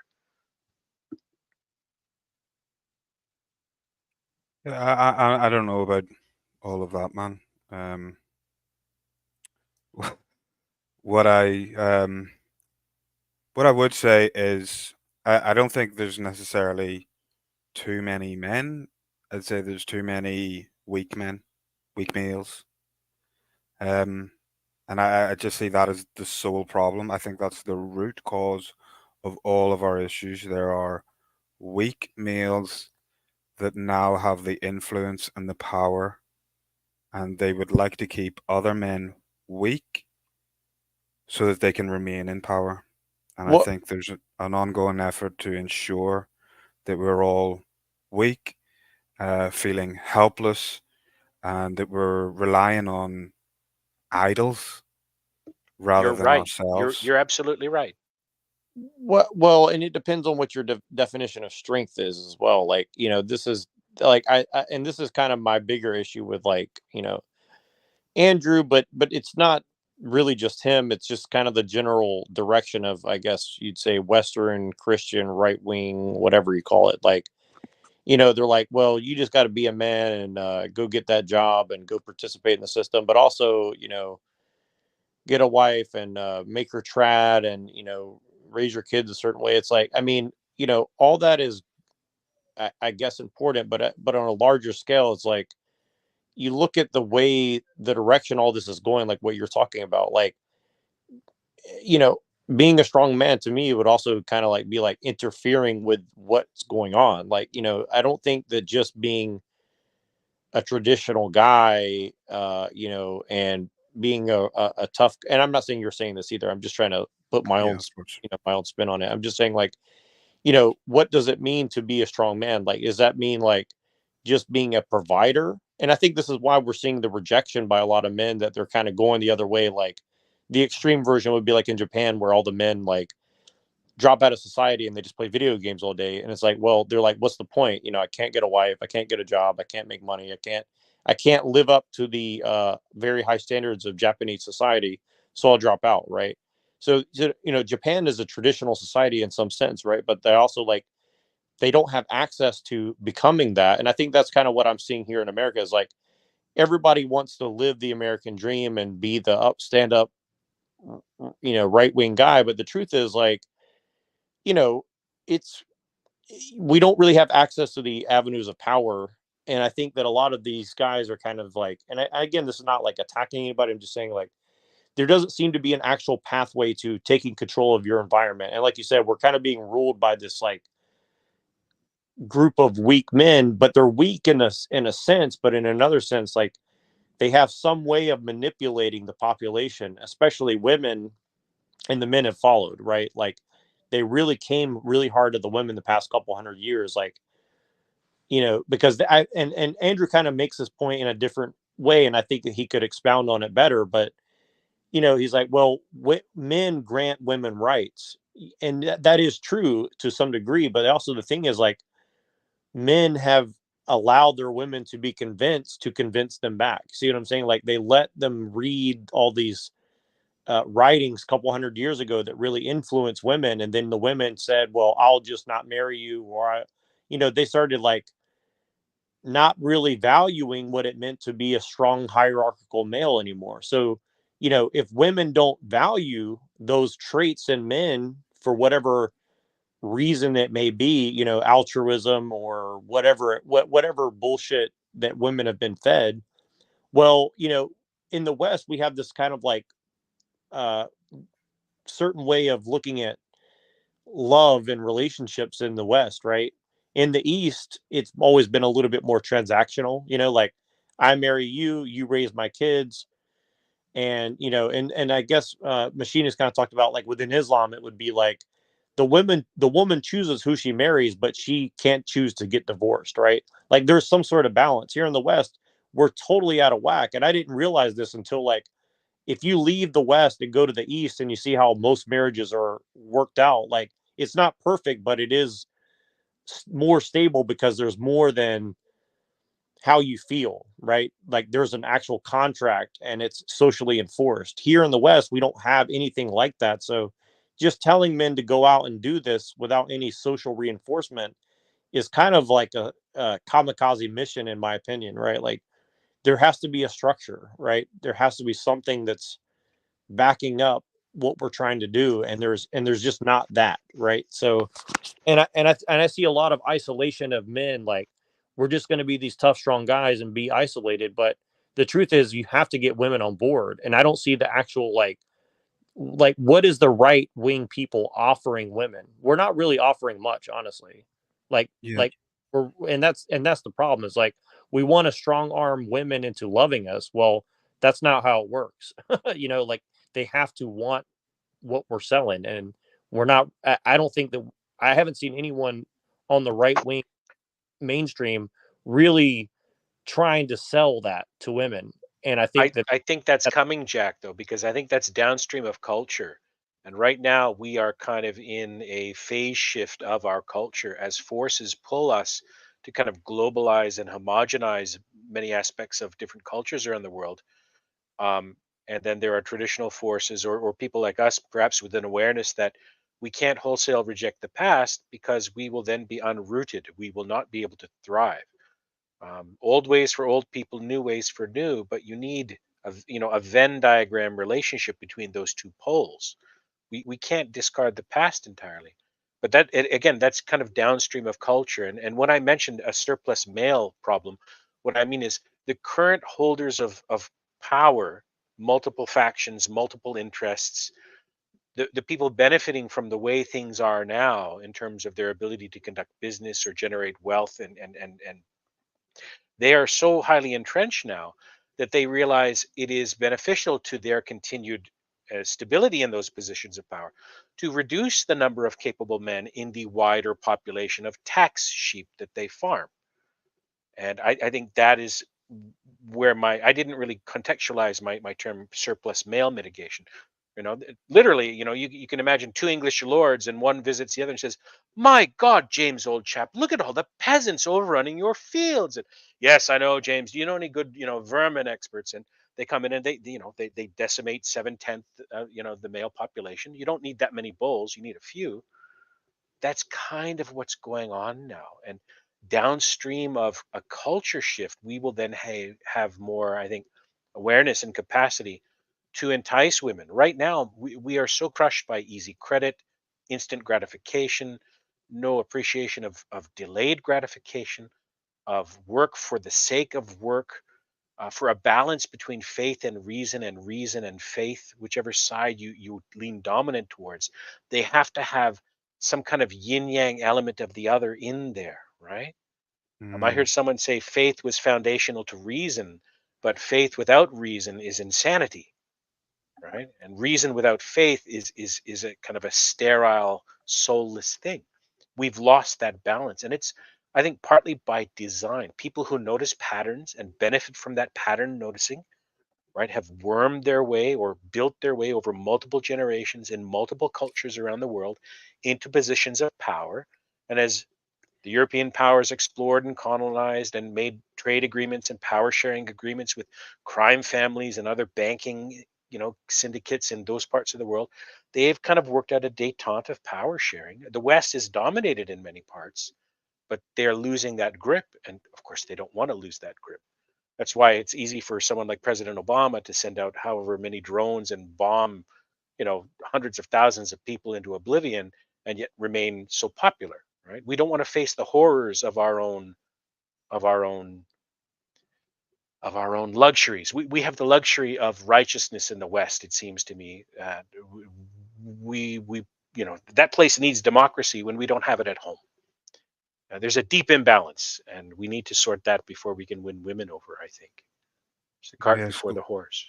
I don't know about all of that, man. What I would say is I don't think there's necessarily too many men. I'd say there's too many weak men, weak males. And I just see that as the sole problem. I think that's the root cause of all of our issues. There are weak males that now have the influence and the power, and they would like to keep other men weak so that they can remain in power. And I think there's an ongoing effort to ensure that we're all weak, feeling helpless, and that we're relying on idols rather You're than right. ourselves. You're absolutely right. Well, and it depends on what your definition of strength is as well. Like, this is like and this is kind of my bigger issue with, like, Andrew, but it's not really just him. It's just kind of the general direction of, I guess you'd say, Western Christian right wing, whatever you call it. Like, they're like, well, you just got to be a man and go get that job and go participate in the system, but also, get a wife and make her trad and, raise your kids a certain way. It's like, I mean, all that is, I guess, important, but on a larger scale, it's like, you look at the way, the direction all this is going, like what you're talking about, like, you know, being a strong man to me would also kind of like be like interfering with what's going on. Like, I don't think that just being a traditional guy, and being a tough, and I'm not saying you're saying this either. I'm just trying to put my own, of course. my own spin on it. I'm just saying, like, what does it mean to be a strong man? Like, does that mean like just being a provider? And I think this is why we're seeing the rejection by a lot of men, that they're kind of going the other way. Like, the extreme version would be like in Japan, where all the men like drop out of society and they just play video games all day. And it's like, well, they're like, what's the point? I can't get a wife, I can't get a job, I can't make money, I can't live up to the very high standards of Japanese society, so I'll drop out, right? So Japan is a traditional society in some sense, right? But they also, like, they don't have access to becoming that. And I think that's kind of what I'm seeing here in America, is like, everybody wants to live the American dream and be the stand up, right wing guy. But the truth is, like, it's, we don't really have access to the avenues of power. And I think that a lot of these guys are kind of like, and again, this is not like attacking anybody. I'm just saying, like, there doesn't seem to be an actual pathway to taking control of your environment. And like you said, we're kind of being ruled by this like group of weak men, but they're weak in a sense, but in another sense, like, they have some way of manipulating the population, especially women, and the men have followed, right? Like, they really came really hard to the women the past couple hundred years, like, because and Andrew kind of makes this point in a different way, and I think that he could expound on it better. But he's like, well, men grant women rights, and that is true to some degree. But also, the thing is, like, men have allowed their women to be convinced to convince them back. See what I'm saying? Like, they let them read all these writings a couple hundred years ago that really influenced women, and then the women said, well, I'll just not marry you, or they started like not really valuing what it meant to be a strong hierarchical male anymore. So if women don't value those traits in men, for whatever reason it may be, you know, altruism or whatever bullshit that women have been fed. Well, you know, in the West, we have this kind of like uh, certain way of looking at love and relationships in the West, right? In the East, it's always been a little bit more transactional, you know, like I marry you, you raise my kids. And, you know, and I guess Machine has kind of talked about like within Islam, it would be like the woman chooses who she marries, but she can't choose to get divorced, right? Like there's some sort of balance. Here in the West, we're totally out of whack. And I didn't realize this until like, if you leave the West and go to the East and you see how most marriages are worked out, like it's not perfect, but it is more stable because there's more than how you feel, right? Like there's an actual contract and it's socially enforced. Here in the West, we don't have anything like that. So just telling men to go out and do this without any social reinforcement is kind of like a kamikaze mission, in my opinion, right? Like there has to be a structure, right? There has to be something that's backing up what we're trying to do, and there's just not that, right? So and I see a lot of isolation of men, like we're just going to be these tough strong guys and be isolated, but the truth is you have to get women on board, and I don't see the actual like what is the right wing people offering women? We're not really offering much, honestly. like Yeah. like and that's the problem, is like we want to strong arm women into loving us. Well, that's not how it works. You know, like they have to want what we're selling, and we're not. I don't think that I haven't seen anyone on the right wing mainstream really trying to sell that to women. And I think that I think that's coming, Jack, though, because I think that's downstream of culture. And right now we are kind of in a phase shift of our culture as forces pull us to kind of globalize and homogenize many aspects of different cultures around the world. Um, and then there are traditional forces or people like us, perhaps with an awareness that we can't wholesale reject the past because we will then be unrooted. We will not be able to thrive. Old ways for old people, new ways for new, but you need a Venn diagram relationship between those two poles. We can't discard the past entirely. But again, that's kind of downstream of culture. And when I mentioned a surplus male problem, what I mean is the current holders of power, multiple factions, multiple interests, the people benefiting from the way things are now in terms of their ability to conduct business or generate wealth and they are so highly entrenched now that they realize it is beneficial to their continued stability in those positions of power to reduce the number of capable men in the wider population of tax sheep that they farm. And I think that is where I didn't really contextualize my term surplus male mitigation. Literally, you can imagine two English lords and one visits the other and says, "My God, James, old chap, look at all the peasants overrunning your fields." And yes, I know, James. Do you know any good, vermin experts? And they come in and they decimate 7/10, the male population. You don't need that many bulls. You need a few. That's kind of what's going on now. And downstream of a culture shift, we will then have more, I think, awareness and capacity to entice women. Right now, we are so crushed by easy credit, instant gratification, no appreciation of delayed gratification, of work for the sake of work, for a balance between faith and reason and faith, whichever side you lean dominant towards. They have to have some kind of yin yang element of the other in there, right? I Mm. heard someone say faith was foundational to reason, but faith without reason is insanity, right? And reason without faith is a kind of a sterile, soulless thing. We've lost that balance, and it's, I think, partly by design. People who notice patterns and benefit from that pattern noticing, right, have wormed their way or built their way over multiple generations in multiple cultures around the world into positions of power. And as the European powers explored and colonized and made trade agreements and power sharing agreements with crime families and other banking, syndicates in those parts of the world. They've kind of worked out a détente of power sharing. The West is dominated in many parts, but they're losing that grip. And of course, they don't want to lose that grip. That's why it's easy for someone like President Obama to send out however many drones and bomb hundreds of thousands of people into oblivion and yet remain so popular, right? We don't want to face the horrors of our own luxuries. We have the luxury of righteousness in the West, it seems to me. We that place needs democracy when we don't have it at home. There's a deep imbalance, and we need to sort that before we can win women over, I think. It's the cart Yeah, before so the horse.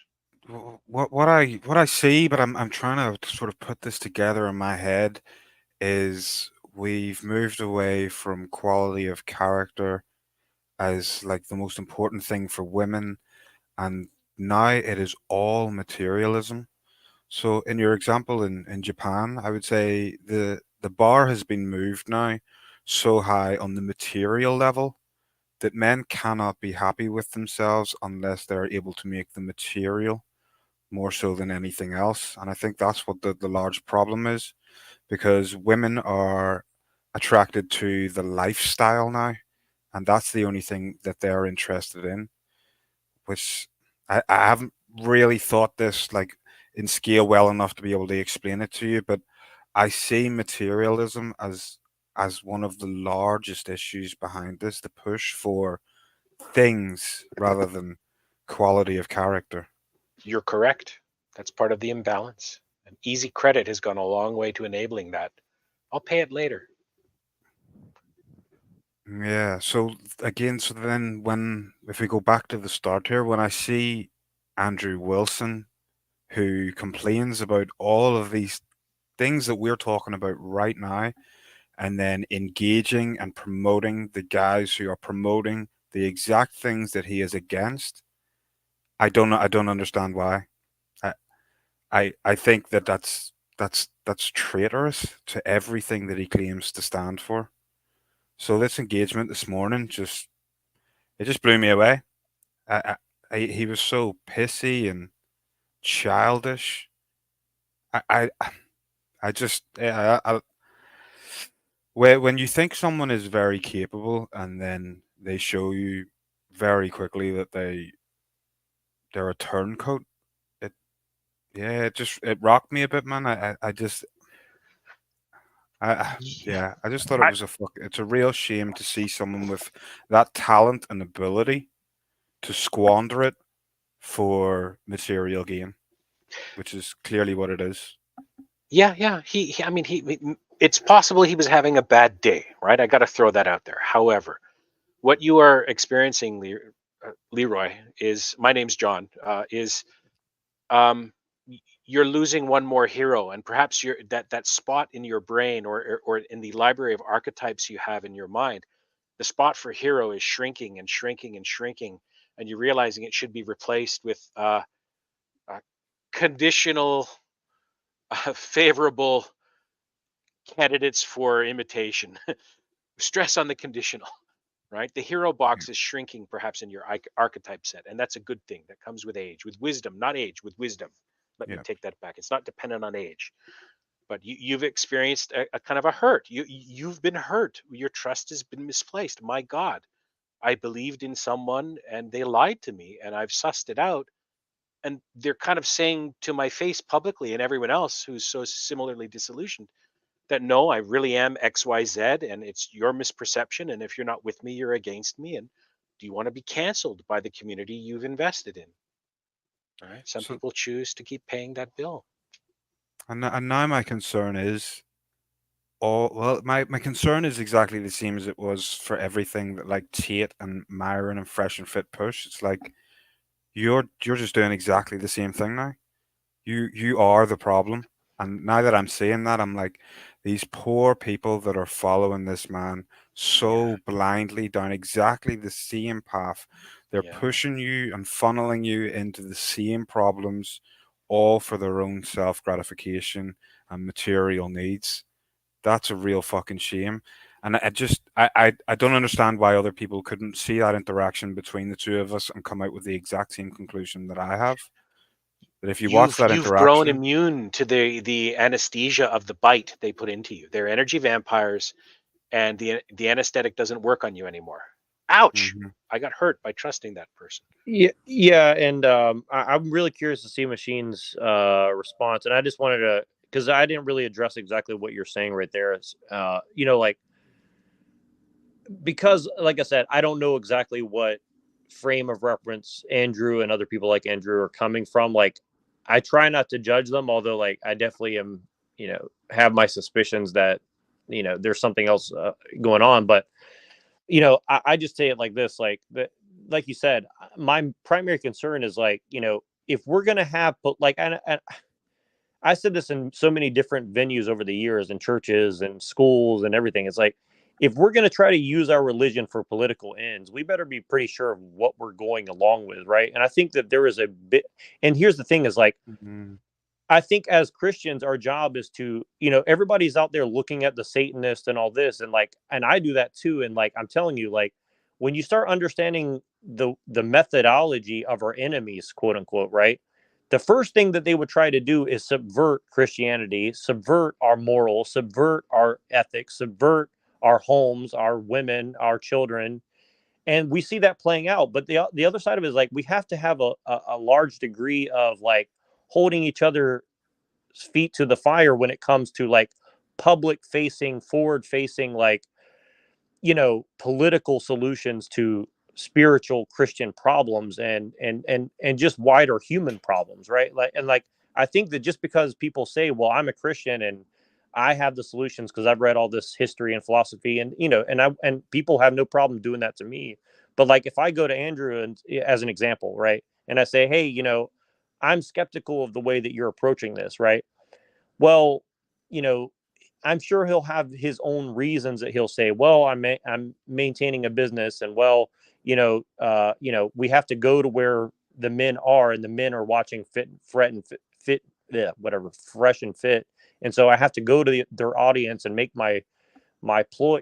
what I see, but I'm trying to sort of put this together in my head, is we've moved away from quality of character as like the most important thing for women, and now it is all materialism. So in your example in Japan, I would say the bar has been moved now so high on the material level that men cannot be happy with themselves unless they're able to make the material more so than anything else. And I think that's what the large problem is, because women are attracted to the lifestyle now, and that's the only thing that they're interested in, which I haven't really thought this like in scale well enough to be able to explain it to you, but I see materialism as one of the largest issues behind this, the push for things rather than quality of character. You're correct. That's part of the imbalance. And easy credit has gone a long way to enabling that. I'll pay it later. Yeah, so again, so then if we go back to the start here, when I see Andrew Wilson, who complains about all of these things that we're talking about right now, and then engaging and promoting the guys who are promoting the exact things that he is against, I don't understand why. I think that's traitorous to everything that he claims to stand for. So this engagement this morning just blew me away. He was so pissy and childish. I I just when you think someone is very capable and then they show you very quickly that they're a turncoat, it it rocked me a bit, man. I just I just thought it was it's a real shame to see someone with that talent and ability to squander it for material gain, which is clearly what it is. Yeah. I mean, it's possible he was having a bad day, right? I got to throw that out there. However, what you are experiencing, Leroy, is, my name's John, is you're losing one more hero, and perhaps that spot in your brain or in the library of archetypes you have in your mind, the spot for hero is shrinking and shrinking and shrinking, and you're realizing it should be replaced with conditional, favorable candidates for imitation. Stress on the conditional, right? The hero box is shrinking perhaps in your archetype set, and that's a good thing. That comes with age, with wisdom, not age, with wisdom. Let me take that back. It's not dependent on age, but you've experienced a kind of a hurt. You've been hurt. Your trust has been misplaced. My God, I believed in someone and they lied to me, and I've sussed it out. And they're kind of saying to my face publicly, and everyone else who's so similarly disillusioned, that no, I really am XYZ, and it's your misperception. And if you're not with me, you're against me. And do you want to be canceled by the community you've invested in? All right. Some people choose to keep paying that bill. And now my concern is, my concern is exactly the same as it was for everything that like Tate and Myron and Fresh and Fit push. It's like you're just doing exactly the same thing now. You are the problem. And now that I'm saying that, I'm like, these poor people that are following this man so blindly down exactly the same path. They're pushing you and funneling you into the same problems, all for their own self gratification and material needs. That's a real fucking shame. And I don't understand why other people couldn't see that interaction between the two of us and come out with the exact same conclusion that I have. That if you watch that You've grown interaction, immune to the anesthesia of the bite they put into you. They're energy vampires, and the anesthetic doesn't work on you anymore. ouch, I got hurt by trusting that person. Yeah, and I'm really curious to see Machine's response, and I just wanted to, because I didn't really address exactly what you're saying right there. It's, like, because, like I said, I don't know exactly what frame of reference Andrew and other people like Andrew are coming from. Like, I try not to judge them, although, like, I definitely am, have my suspicions that, there's something else going on. But, I just say it like this, like you said, my primary concern is, like, if we're going to have, like, and I said this in so many different venues over the years, in churches and schools and everything. It's like, if we're going to try to use our religion for political ends, we better be pretty sure of what we're going along with, right? And I think that there is a bit, and here's the thing is, like, I think as Christians, our job is to, everybody's out there looking at the Satanist and all this, and, like, and I do that too. And, like, I'm telling you, like, when you start understanding the methodology of our enemies, quote unquote, right? The first thing that they would try to do is subvert Christianity, subvert our morals, subvert our ethics, subvert our homes, our women, our children. And we see that playing out. But the other side of it is, like, we have to have a large degree of, like, holding each other's feet to the fire when it comes to, like, public facing, forward facing, like, political solutions to spiritual Christian problems and just wider human problems, right? Like I think that just because people say, well, I'm a Christian and I have the solutions because I've read all this history and philosophy, and and people have no problem doing that to me. But, like, if I go to Andrew and, as an example, right, and I say, hey, I'm skeptical of the way that you're approaching this, right? Well, I'm sure he'll have his own reasons that he'll say, well, I'm maintaining a business, and, well, we have to go to where the men are, and the men are watching whatever, Fresh and Fit, and so I have to go to their audience and make my ploy,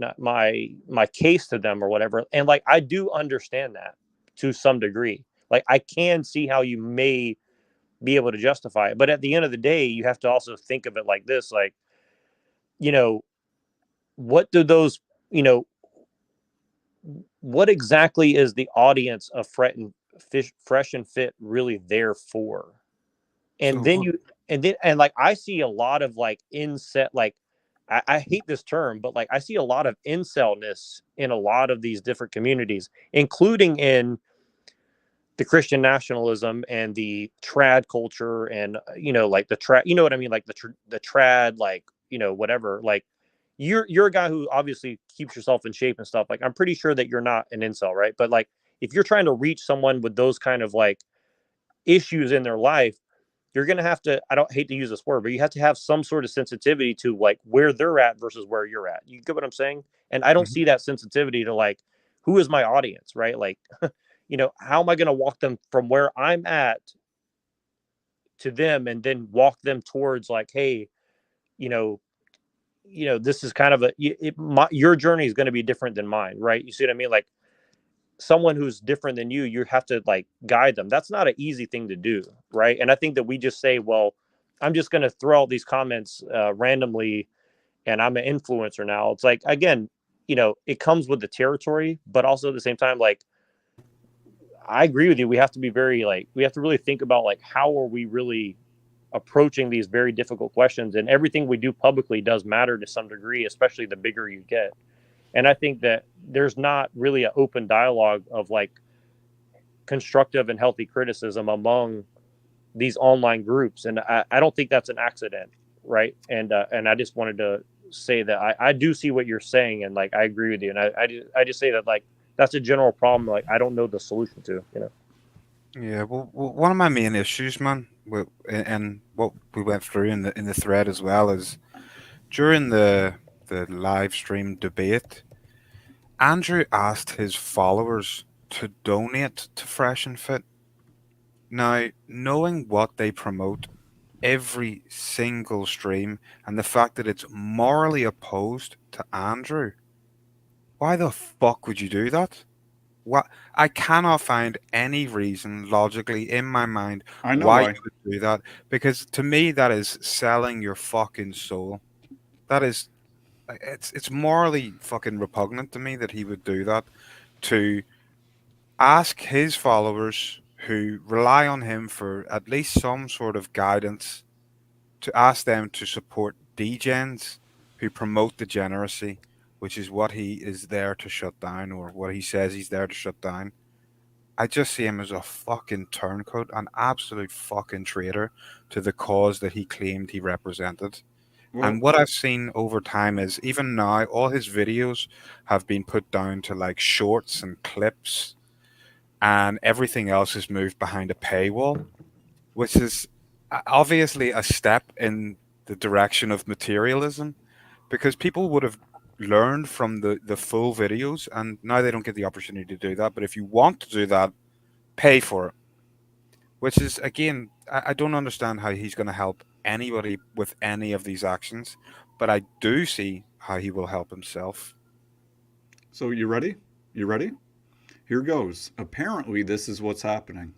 my case to them or whatever. And, like, I do understand that to some degree. Like, I can see how you may be able to justify it, but at the end of the day, you have to also think of it like this, like, what do those, what exactly is the audience of Fresh and Fit really there for? And then like, I see a lot of, like, like, I hate this term, but, like, I see a lot of incelness in a lot of these different communities, including in the Christian nationalism and the trad culture, and, like, the trad, you know what I mean? Like, the trad, like, whatever, like, you're a guy who obviously keeps yourself in shape and stuff. Like, I'm pretty sure that you're not an incel, right? But, like, if you're trying to reach someone with those kind of, like, issues in their life, you're going to have to, I don't hate to use this word, but you have to have some sort of sensitivity to, like, where they're at versus where you're at. You get what I'm saying? And I don't see that sensitivity to, like, who is my audience, right? Like, how am I going to walk them from where I'm at to them, and then walk them towards, like, hey, this is kind of your journey is going to be different than mine, right? You see what I mean? Like, someone who's different than you have to, like, guide them. That's not an easy thing to do, right? And I think that we just say, well, I'm just going to throw out these comments randomly, and I'm an influencer now. It's like, again, it comes with the territory, but also at the same time, like, I agree with you. We have to be very, like, we have to really think about, like, how are we really approaching these very difficult questions, and everything we do publicly does matter to some degree, especially the bigger you get. And I think that there's not really an open dialogue of, like, constructive and healthy criticism among these online groups, and I don't think that's an accident, right? And I just wanted to say that I do see what you're saying, and, like, I agree with you, and I just say that, like, that's a general problem, like, I don't know the solution to, Yeah, well, one of my main issues, man, and what we went through in the thread as well, is during the live stream debate, Andrew asked his followers to donate to Fresh and Fit. Now, knowing what they promote every single stream, and the fact that it's morally opposed to Andrew, why the fuck would you do that? What? I cannot find any reason logically in my mind I know why why. you would do that, because to me that is selling your fucking soul. That is, it's morally fucking repugnant to me that he would do that. to ask his followers who rely on him for at least some sort of guidance, to ask them to support degens who promote degeneracy, which is what he is there to shut down, or what he says he's there to shut down. I just see him as a fucking turncoat, an absolute fucking traitor to the cause that he claimed he represented. Well, And what I've seen over time is, even now, all his videos have been put down to like shorts and clips, and everything else is moved behind a paywall, which is obviously a step in the direction of materialism, because people would have learned from the full videos, and now they don't get the opportunity to do that. But if you want to do that, pay for it. Which is, again, I don't understand how he's going to help anybody with any of these actions, but I do see how he will help himself. so you ready? You ready? Here goes. Apparently, this is what's happening.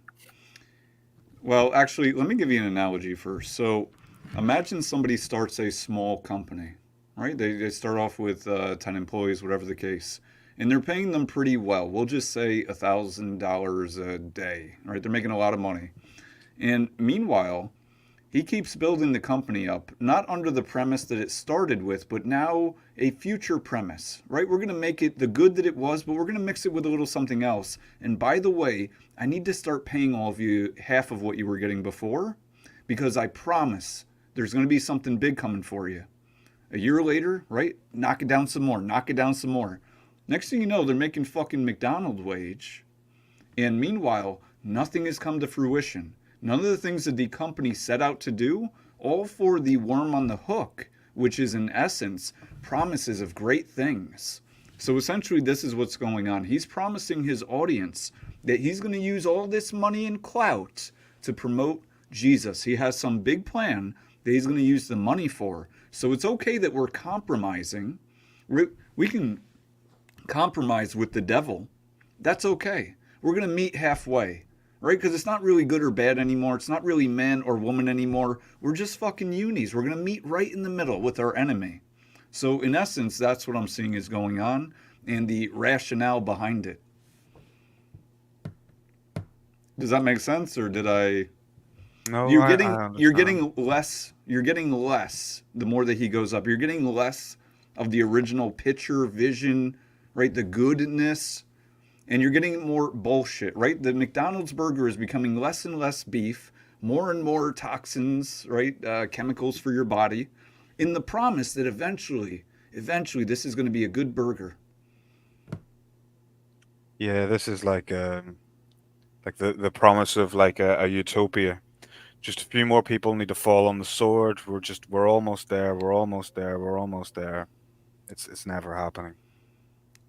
Well, actually, let me give you an analogy first. So imagine somebody starts a small company, right? They start off with 10 employees, whatever the case, and they're paying them pretty well. We'll just say $1,000 a day, right? They're making a lot of money. And meanwhile, he keeps building the company up, not under the premise that it started with, but now a future premise, right? We're going to make it the good that it was, but we're going to mix it with a little something else. And by the way, I need to start paying all of you half of what you were getting before, because I promise there's going to be something big coming for you. A year later, right? Knock it down some more, knock it down some more. Next thing you know, they're making fucking McDonald's wage. And meanwhile, nothing has come to fruition. None of the things that the company set out to do, all for the worm on the hook, which is in essence promises of great things. So essentially, this is what's going on. He's promising his audience that he's going to use all this money and clout to promote Jesus. He has some big plan that he's going to use the money for. So it's okay that we're compromising. We can compromise with the devil. That's okay. We're going to meet halfway. Right? Because it's not really good or bad anymore. It's not really man or woman anymore. We're just fucking unis. We're going to meet right in the middle with our enemy. So in essence, that's what I'm seeing is going on, and the rationale behind it. Does that make sense, or did I? No, You're I getting less the more that he goes up. You're getting less of the original picture, vision, right? The goodness. And you're getting more bullshit, right? The McDonald's burger is becoming less and less beef, more and more toxins, right? Chemicals for your body, in the promise that eventually this is going to be a good burger. Yeah, this is like the promise of like a utopia. Just a few more people need to fall on the sword. We're almost there. We're almost there. We're almost there. It's never happening.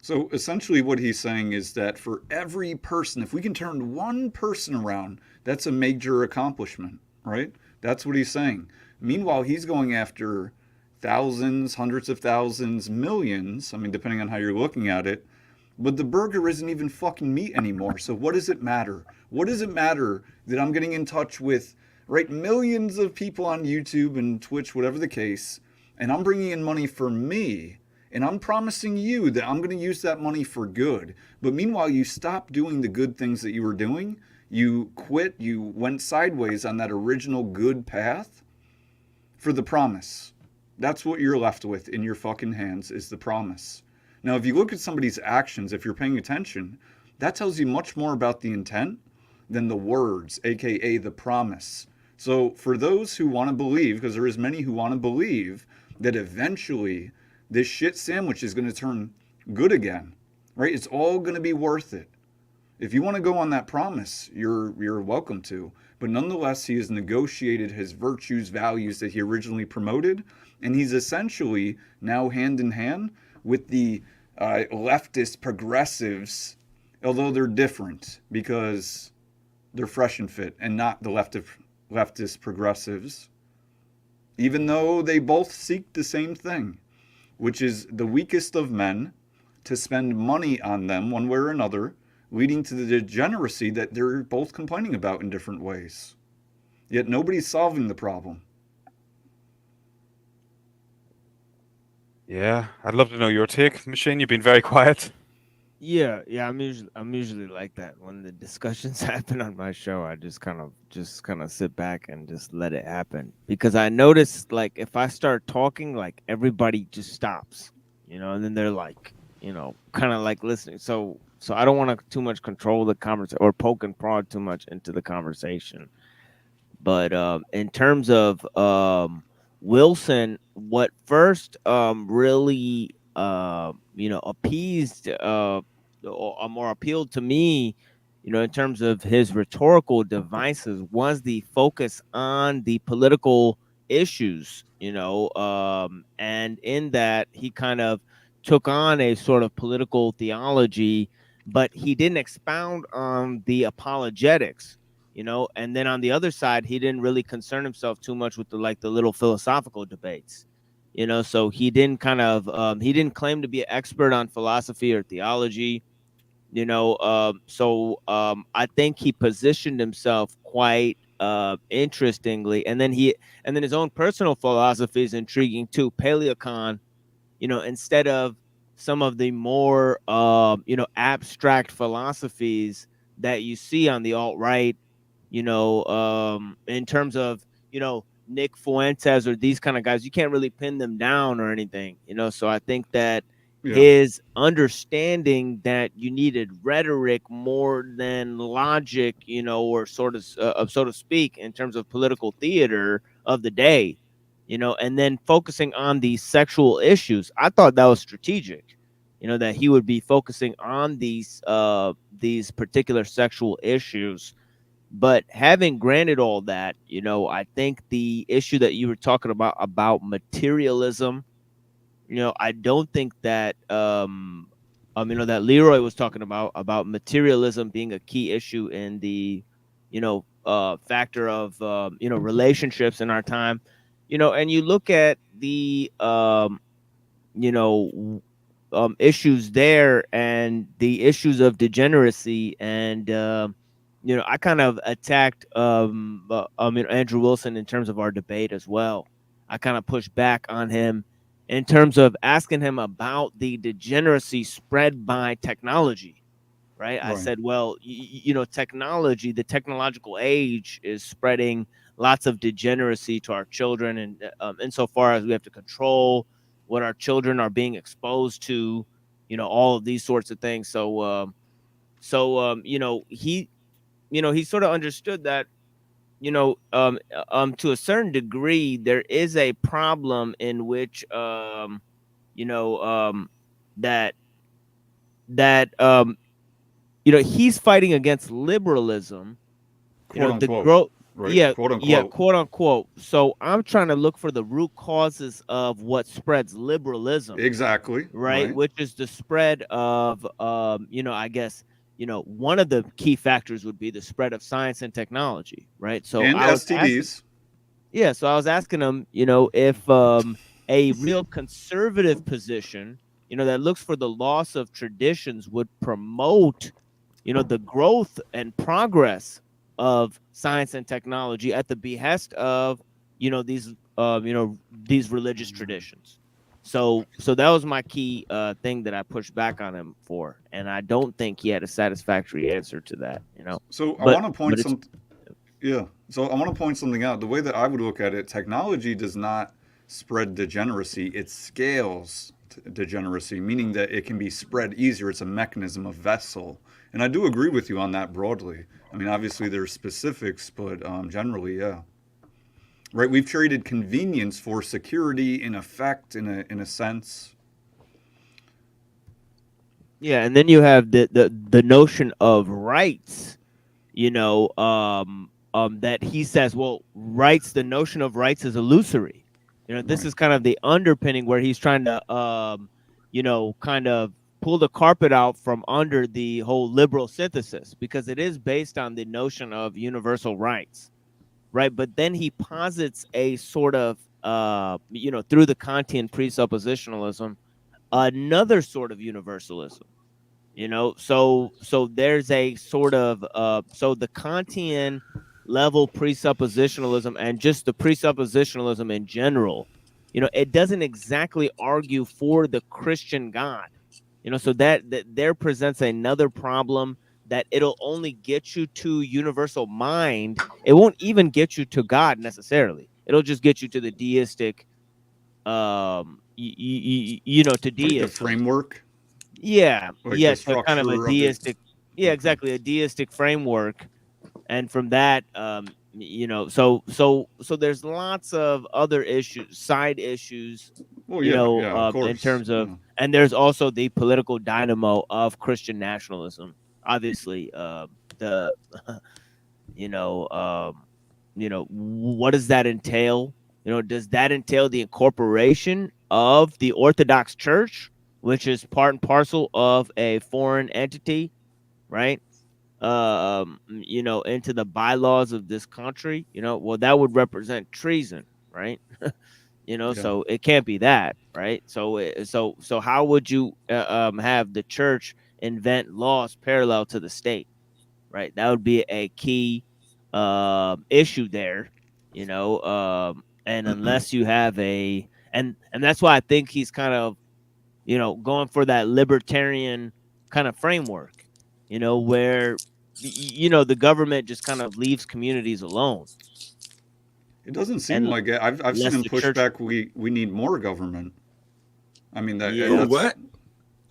So essentially what he's saying is that for every person, if we can turn one person around, that's a major accomplishment, right? That's what he's saying. Meanwhile, he's going after thousands, hundreds of thousands, millions, I mean, depending on how you're looking at it, but the burger isn't even fucking meat anymore. So what does it matter? What does it matter that I'm getting in touch with, right, millions of people on YouTube and Twitch, whatever the case, and I'm bringing in money for me, and I'm promising you that I'm going to use that money for good. But meanwhile, you stop doing the good things that you were doing. You quit. You went sideways on that original good path for the promise. That's what you're left with in your fucking hands, is the promise. Now, if you look at somebody's actions, if you're paying attention, that tells you much more about the intent than the words, aka the promise. So for those who want to believe, because there is many who want to believe that eventually this shit sandwich is going to turn good again, right? It's all going to be worth it. If you want to go on that promise, you're welcome to. But nonetheless, he has negotiated his virtues, values that he originally promoted, and he's essentially now hand in hand with the leftist progressives, although they're different because they're fresh and fit, and not the leftist progressives, even though they both seek the same thing, which is the weakest of men to spend money on them one way or another, leading to the degeneracy that they're both complaining about in different ways. Yet nobody's solving the problem. Yeah, I'd love to know your take, Machine. You've been very quiet. Yeah, yeah, I'm usually like that. When the discussions happen on my show, I just kind of sit back and just let it happen. Because I notice, like, if I start talking, like, everybody just stops, and then they're like, kind of like listening. So I don't want to too much control the conversation or poke and prod too much into the conversation. But in terms of Wilson, what first really appeased or more appealed to me, in terms of his rhetorical devices, was the focus on the political issues, and in that he kind of took on a sort of political theology, but he didn't expound on the apologetics, and then on the other side, he didn't really concern himself too much with the little philosophical debates, so he didn't he didn't claim to be an expert on philosophy or theology, I think he positioned himself quite interestingly, and then his own personal philosophy is intriguing too. Paleocon, instead of some of the more abstract philosophies that you see on the alt-right, in terms of, Nick Fuentes or these kind of guys, you can't really pin them down or anything, so I think that Yeah. his understanding that you needed rhetoric more than logic, or sort of so to speak, in terms of political theater of the day, and then focusing on the sexual issues. I thought that was strategic, that he would be focusing on these particular sexual issues. But having granted all that, I think the issue that you were talking about materialism, I don't think that that Leroy was talking about materialism being a key issue in the factor of relationships in our time, and you look at the you know issues there and the issues of degeneracy, and I kind of attacked Andrew Wilson in terms of our debate as well. I kind of pushed back on him in terms of asking him about the degeneracy spread by technology, right? I Right. said, well, technology, the technological age is spreading lots of degeneracy to our children, and insofar as we have to control what our children are being exposed to, all of these sorts of things. He sort of understood that, to a certain degree, there is a problem in which, that he's fighting against liberalism, Quote the unquote. growth. Right. Yeah, Quote yeah, unquote. quote unquote. So I'm trying to look for the root causes of what spreads liberalism, Exactly. right? Right. Which is the spread of, I guess, one of the key factors would be the spread of science and technology, right? So And I was asking, STDs. yeah, so I was asking him, if a real conservative position, that looks for the loss of traditions would promote, the growth and progress of science and technology at the behest of, these religious traditions. So that was my key thing that I pushed back on him for, and I don't think he had a satisfactory answer to that. So I But want to point it's Yeah. So I want to point something out. The way that I would look at it, technology does not spread degeneracy. It scales degeneracy, meaning that it can be spread easier. It's a mechanism, a vessel. And I do agree with you on that broadly. I mean, obviously there's specifics, but generally, yeah. Right. We've traded convenience for security, in effect, in a sense. Yeah, and then you have the notion of rights, that he says, well, rights, the notion of rights is illusory. This Right. is kind of the underpinning where he's trying to, kind of pull the carpet out from under the whole liberal synthesis, because it is based on the notion of universal rights, right? But then he posits a sort of, through the Kantian presuppositionalism, another sort of universalism. So there's a sort of so the Kantian level presuppositionalism and just the presuppositionalism in general, it doesn't exactly argue for the Christian God, So that there presents another problem, that it'll only get you to universal mind. It won't even get you to God necessarily. It'll just get you to the deistic, to Like the deism. framework. Yeah, Like yeah, the to kind of a structure of it. deistic, yeah, exactly, a deistic framework. And from that, so there's lots of other issues, side issues, Well, yeah, of course. in terms of, and there's also the political dynamo of Christian nationalism. Obviously, the, what does that entail? Does that entail the incorporation of the Orthodox Church, which is part and parcel of a foreign entity, right? Into the bylaws of this country? Well, that would represent treason, right? So it can't be that, right? So how would you have the church invent laws parallel to the state, right? That would be a key issue there, and unless you have and that's why I think he's kind of going for that libertarian kind of framework, where the government just kind of leaves communities alone. It doesn't seem like it. I've seen him push back. We need more government. I mean that. Ooh, That's, what?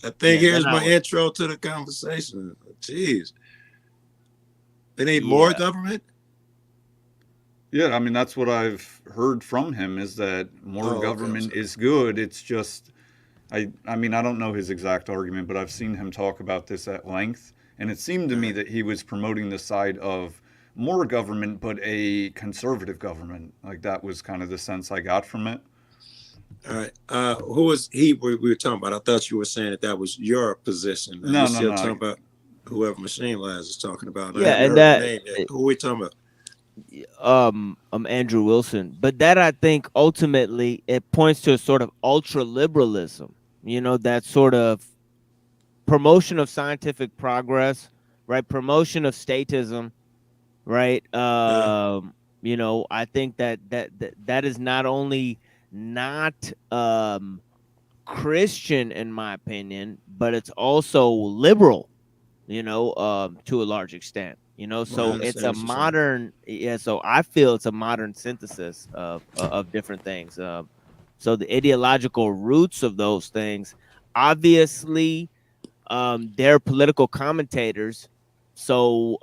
I think here's my intro to the conversation. Jeez, they need more government. Yeah, I mean that's what I've heard from him, is that more government is good. It's just, I mean I don't know his exact argument, but I've seen him talk about this at length, and it seemed to me that he was promoting the side of more government, but a conservative government. Like that was kind of the sense I got from it. All right. Who was he we were talking about? I thought you were saying that was your position. No, still no. talking about whoever Machine Lies is talking about. Yeah, and that who are we talking about? Andrew Wilson. But that, I think, ultimately it points to a sort of ultra liberalism. That sort of promotion of scientific progress, right? Promotion of statism, right? I think that is not only not Christian in my opinion, but it's also liberal, to a large extent. So it's a modern, so I feel it's a modern synthesis of different things. So the ideological roots of those things, obviously, they're political commentators. So,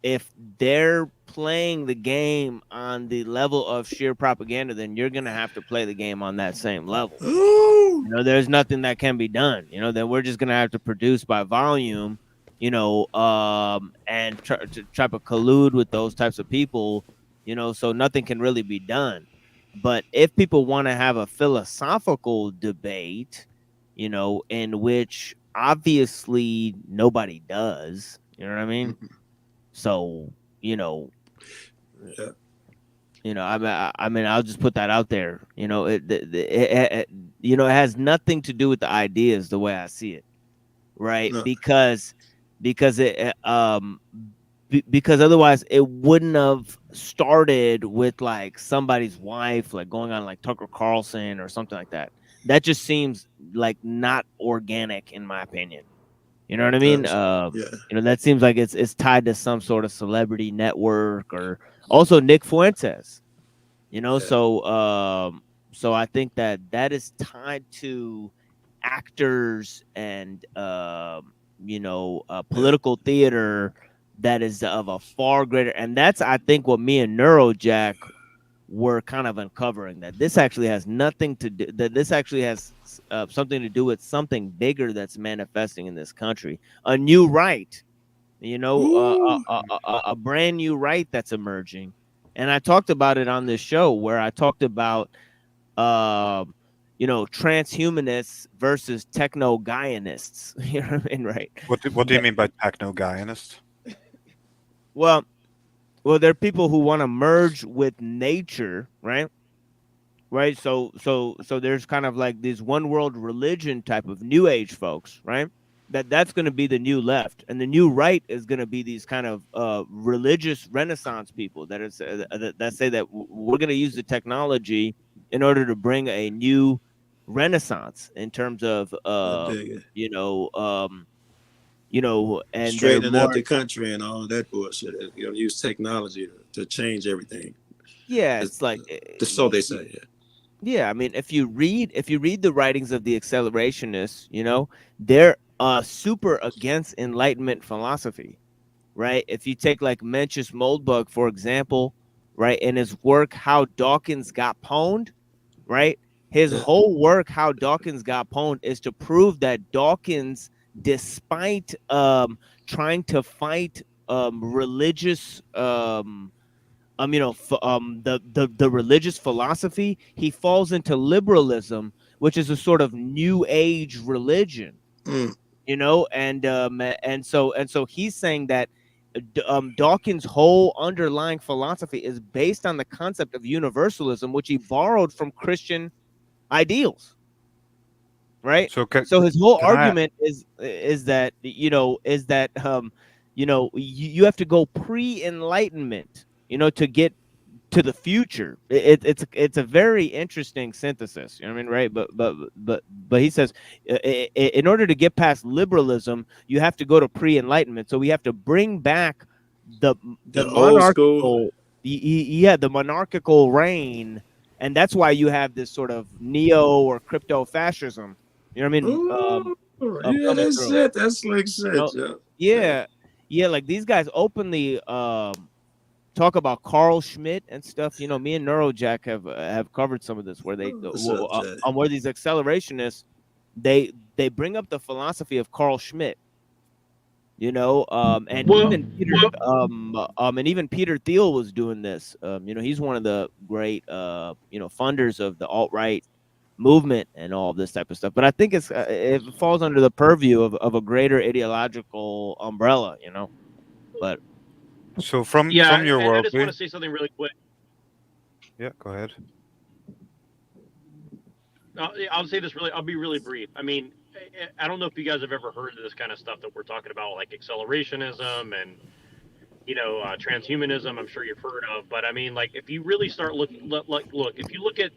if they're playing the game on the level of sheer propaganda, then you're going to have to play the game on that same level. There's nothing that can be done. Then we're just going to have to produce by volume, and try to collude with those types of people, so nothing can really be done. But if people want to have a philosophical debate, in which obviously nobody does, you know what I mean? So, I mean, I'll just put that out there. It has nothing to do with the ideas the way I see it, right? No. Because otherwise it wouldn't have started with like somebody's wife like going on like Tucker Carlson or something like that. That just seems like not organic in my opinion. You know what I mean? That seems like it's tied to some sort of celebrity network, or also Nick Fuentes. So I think that is tied to actors and political theater that is of a far greater, and that's I think what me and Neurojack were kind of uncovering, that this actually has nothing to do, that this actually has something to do with something bigger that's manifesting in this country, a new right, a brand new right that's emerging. And I talked about it on this show where I talked about transhumanists versus techno-Gaianists. You know what I mean, right? What do you mean by techno-Gaianist? Well, there are people who want to merge with nature, right? Right. So there's kind of like these one world religion type of new age folks, right? That's going to be the new left, and the new right is going to be these kind of religious Renaissance people that say that we're going to use the technology in order to bring a new renaissance in terms of dig it. and Straightening they're up more, the country and all that bullshit. Use technology to change everything. yeah, it's like So they say. Yeah. yeah, I mean, if you read the writings of the accelerationists, they're super against Enlightenment philosophy, right? If you take like Mencius Moldbug, for example, right, in his work How Dawkins Got Pwned, right? His whole work, How Dawkins Got Pwned, is to prove that Dawkins, despite trying to fight religious the religious philosophy, he falls into liberalism, which is a sort of new age religion, and so he's saying that Dawkins' whole underlying philosophy is based on the concept of universalism, which he borrowed from Christian ideals, right? So So his whole can I? argument is that you have to go pre-enlightenment, to get to the future. It's a very interesting synthesis, I mean, right? But he says in order to get past liberalism, you have to go to pre-enlightenment. So we have to bring back the old school. monarchical, the monarchical reign, and that's why you have this sort of neo or crypto fascism. You know what I mean? Yeah, Coming that's through. it. That's like shit. Yeah, like these guys openly talk about Carl Schmitt and stuff. Me and Neurojack have covered some of this, where they where these accelerationists they bring up the philosophy of Carl Schmitt, and even Peter Thiel was doing this. He's one of the great funders of the alt-right movement and all this type of stuff. But I think it falls under the purview of a greater ideological umbrella, but So from Yeah, your and I just worldview, want to say something really quick. yeah, go ahead. I'll say this really. I'll be really brief. I mean, I don't know if you guys have ever heard of this kind of stuff that we're talking about, like accelerationism and transhumanism. I'm sure you've heard of, but I mean, like, if you really start look, if you look at,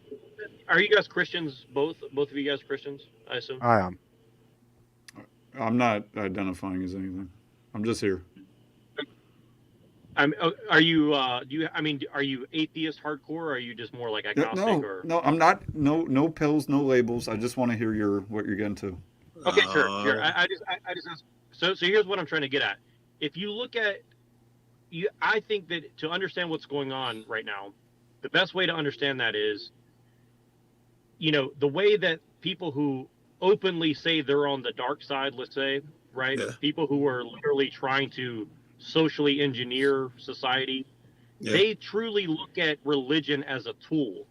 are you guys Christians? Both of you guys Christians? I assume. I am. I'm not identifying as anything. I'm just here. Are you? Are you atheist hardcore, or are you just more like agnostic? No, I'm not. No pills, no labels. I just want to hear what you're getting to. Okay, sure. I just so here's what I'm trying to get at. If you look at, I think that to understand what's going on right now, the best way to understand that is, the way that people who openly say they're on the dark side, let's say, right? Yeah. People who are literally trying to socially engineer society, they truly look at religion as a tool,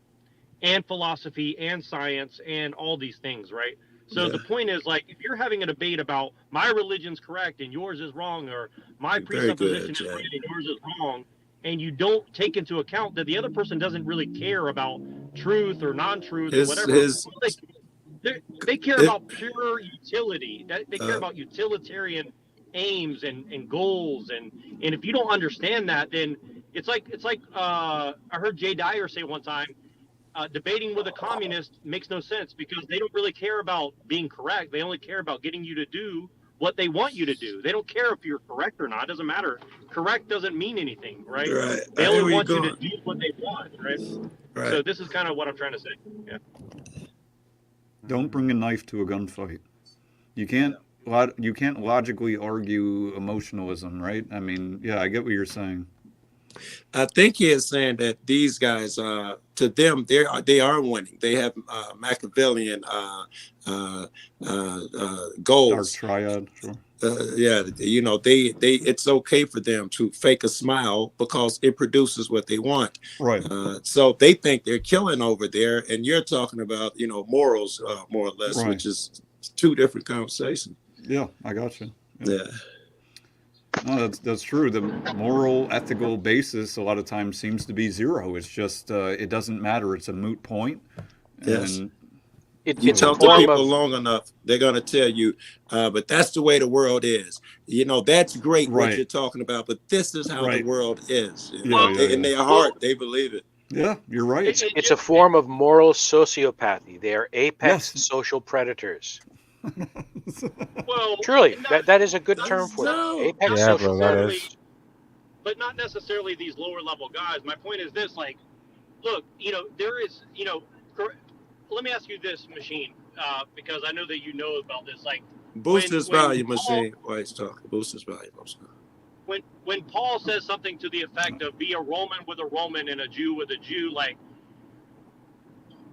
and philosophy and science and all these things, right? So the point is, like, if you're having a debate about my religion's correct and yours is wrong, or my presupposition is right and yours is wrong, and you don't take into account that the other person doesn't really care about truth or non-truth or whatever, they care about pure utility. They care about utilitarian aims and goals, and if you don't understand that, then it's like I heard Jay Dyer say one time, debating with a communist makes no sense, because they don't really care about being correct. They only care about getting you to do what they want you to do. They don't care if you're correct or not. It doesn't matter. Correct doesn't mean anything, right? They only want you to do what they want, right? So this is kind of what I'm trying to say. Yeah. Don't bring a knife to a gunfight. You can't logically argue emotionalism, right? I mean, yeah, I get what you're saying. I think he is saying that these guys, to them, they are winning. They have Machiavellian goals. Dark triad, sure. It's okay for them to fake a smile because it produces what they want. Right. So they think they're killing over there, and you're talking about morals, more or less, which is two different conversations. Yeah, I got you. Yeah. No, that's true. The moral, ethical basis a lot of times seems to be zero. It's just it doesn't matter. It's a moot point. Yes. And you talk to people long enough, they're going to tell you, but that's the way the world is. That's great what you're talking about, but this is how the world is. In their heart, they believe it. Yeah, you're right. It's a form of moral sociopathy. They are apex Yes. social predators. Well, Truly, that is a good term for them. Apex Yeah, social bro, that necessarily, is. but not necessarily these lower level guys. My point is this: like, look, there is, let me ask you this, Machine, because I know that you know about this. Like, Boost his when volume, Paul machine. While he's talking, boost his volume. I'm sorry. when Paul says something to the effect of be a Roman with a Roman and a Jew with a Jew, like,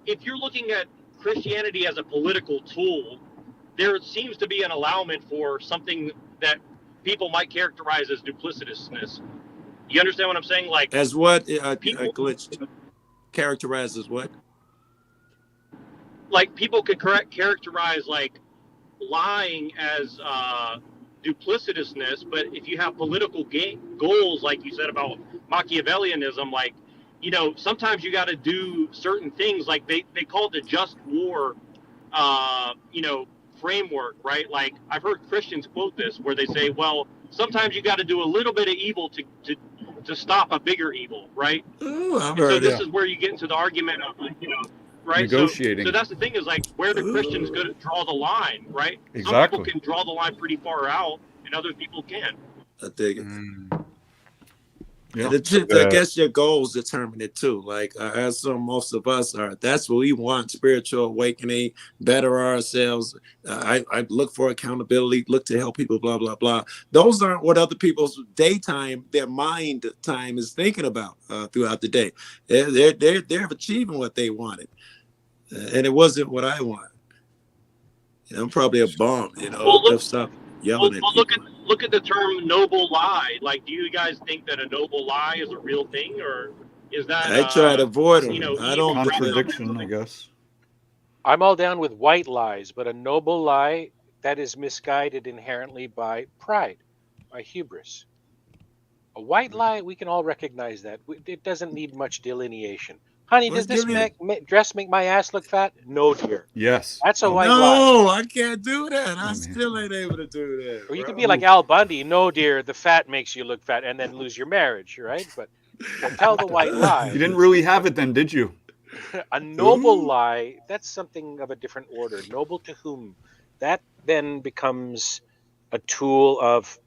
if you're looking at Christianity as a political tool, there seems to be an allowance for something that people might characterize as duplicitousness. You understand what I'm saying? Like, As what? I people, glitched. Characterized as what? like people could characterize like lying as duplicitousness, but if you have political goals, like you said about Machiavellianism, like, sometimes you got to do certain things. Like they call it the just war, framework, right? Like I've heard Christians quote this where they say, well, sometimes you got to do a little bit of evil to stop a bigger evil, right? Ooh, I've And so heard this it. is where you get into the argument of, right? Negotiating. So that's the thing is like where the Christians go to draw the line, right? Some Exactly. people can draw the line pretty far out, and other people can't. I dig it. Yeah. And I guess your goals determine it too. Like as most of us are, that's what we want: spiritual awakening, better ourselves. I look for accountability, look to help people, blah blah blah. Those aren't what other people's daytime, their mind time is thinking about throughout the day. They're achieving what they wanted, and it wasn't what I wanted. I'm probably a bum, Well, stop yelling at people. look at the term noble lie. Like, do you guys think that a noble lie is a real thing, or is that I try to avoid them. I don't. Contradiction, I guess. I'm all down with white lies, but a noble lie that is misguided inherently by pride, by hubris. A white lie, we can all recognize that. It doesn't need much delineation. Honey, does this dress make my ass look fat? No, dear. Yes. That's a white lie. No, I can't do that. I still ain't able to do that. Or you could bro. be like Al Bundy. No, dear, the fat makes you look fat, and then lose your marriage, right? But tell the white lie. You didn't really have it then, did you? A noble lie, that's something of a different order. Noble to whom? That then becomes a tool of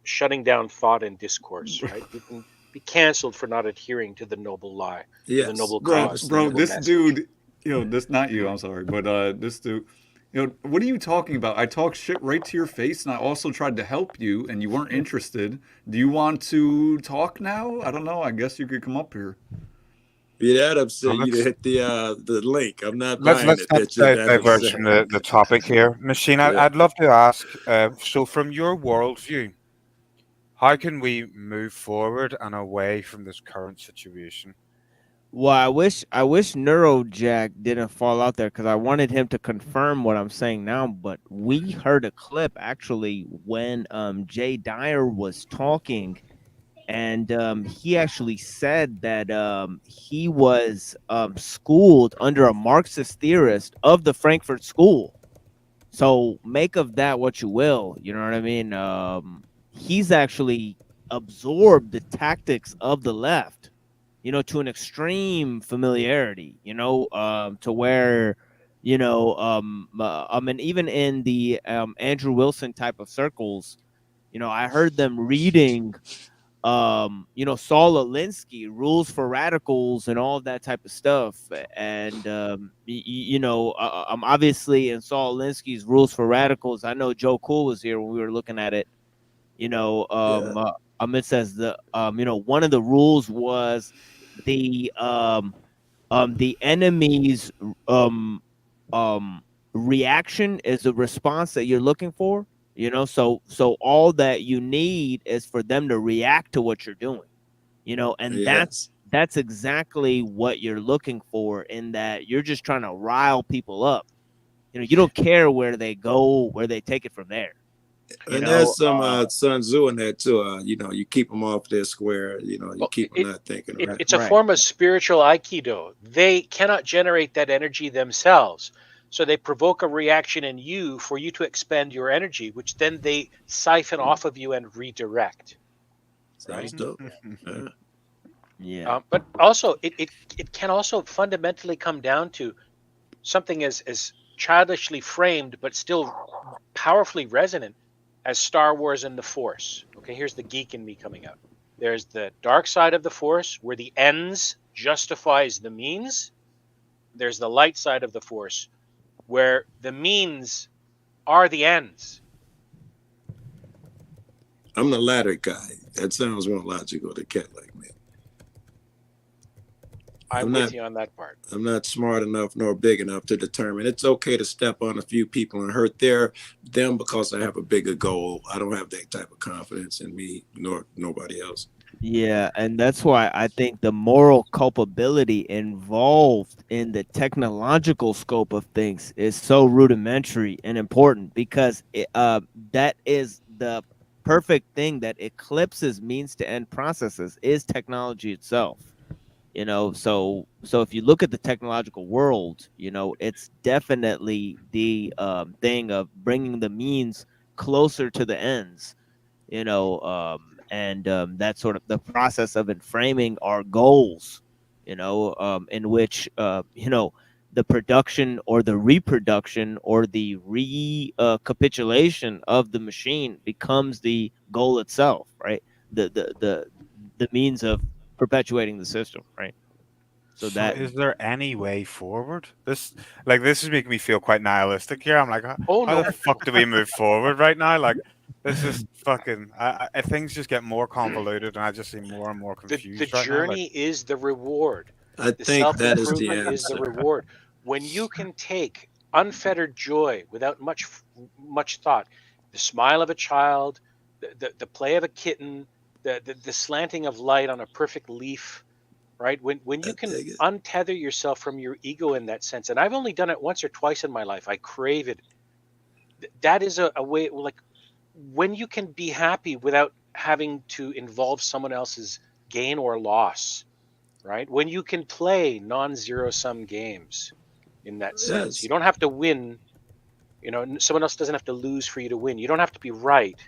shutting down thought and discourse, right? You can be canceled for not adhering to the noble lie, to the noble cause. Bro, the noble this message. dude, this not you, I'm sorry, but this dude, what are you talking about? I talk shit right to your face, and I also tried to help you, and you weren't interested. Do you want to talk now? I don't know. I guess you could come up here. Be that upset, Well, you to hit the link. I'm not Let's buying not it. That you're that diverge upset. from the topic here. Machine, Yeah. I'd love to ask, so from your worldview, how can we move forward and away from this current situation? Well, I wish Neurojack didn't fall out there because I wanted him to confirm what I'm saying now. But we heard a clip actually when Jay Dyer was talking, and he actually said that he was schooled under a Marxist theorist of the Frankfurt School. So make of that what you will. You know what I mean? He's actually absorbed the tactics of the left, to an extreme familiarity, to where, and even in the Andrew Wilson type of circles, I heard them reading, Saul Alinsky, Rules for Radicals, and all of that type of stuff. And, obviously in Saul Alinsky's Rules for Radicals, I know Joe Cool was here when we were looking at it. It says one of the rules was the enemy's reaction is the response that you're looking for. So all that you need is for them to react to what you're doing. And Yes. that's exactly what you're looking for, in that you're just trying to rile people up. You don't care where they go, where they take it from there. And there's some Sun Tzu in there too. You keep them off their square. You keep them not thinking. Right? It's a form of spiritual aikido. They cannot generate that energy themselves. So they provoke a reaction in you for you to expend your energy, which then they siphon off of you and redirect. Sounds dope. Yeah. But also, it can also fundamentally come down to something as childishly framed, but still powerfully resonant as Star Wars and the Force. Okay, here's the geek in me coming out. There's the dark side of the Force, where the ends justifies the means. There's the light side of the Force, where the means are the ends. I'm the latter guy. That sounds more logical to cat like me. I'm with you on that part. I'm not smart enough nor big enough to determine it's okay to step on a few people and hurt them because I have a bigger goal. I don't have that type of confidence in me nor nobody else. Yeah, and that's why I think the moral culpability involved in the technological scope of things is so rudimentary and important, because that is the perfect thing that eclipses means to end processes is technology itself. You know, so if you look at the technological world, you know, it's definitely the thing of bringing the means closer to the ends, you know, and that's sort of the process of framing our goals, you know, in which you know, the production or the reproduction or the recapitulation of the machine becomes the goal itself, right? The means of perpetuating the system, right? So So that is there any way forward? This is making me feel quite nihilistic here. I'm like, Oh, how no. the fuck do we move forward right now? Like, this is fucking. Things just get more convoluted, and I just seem more and more The confused right now. journey is the reward. I The think that is the self-improvement is the answer. reward. When you can take unfettered joy without much thought, the smile of a child, the play of a kitten, the slanting of light on a perfect leaf, right? When you can untether yourself from your ego in that sense, and I've only done it once or twice in my life. I crave it. That is a way, like, when you can be happy without having to involve someone else's gain or loss, right? When you can play non-zero sum games in that sense, Yes. you don't have to win. You know, someone else doesn't have to lose for you to win. You don't have to be right.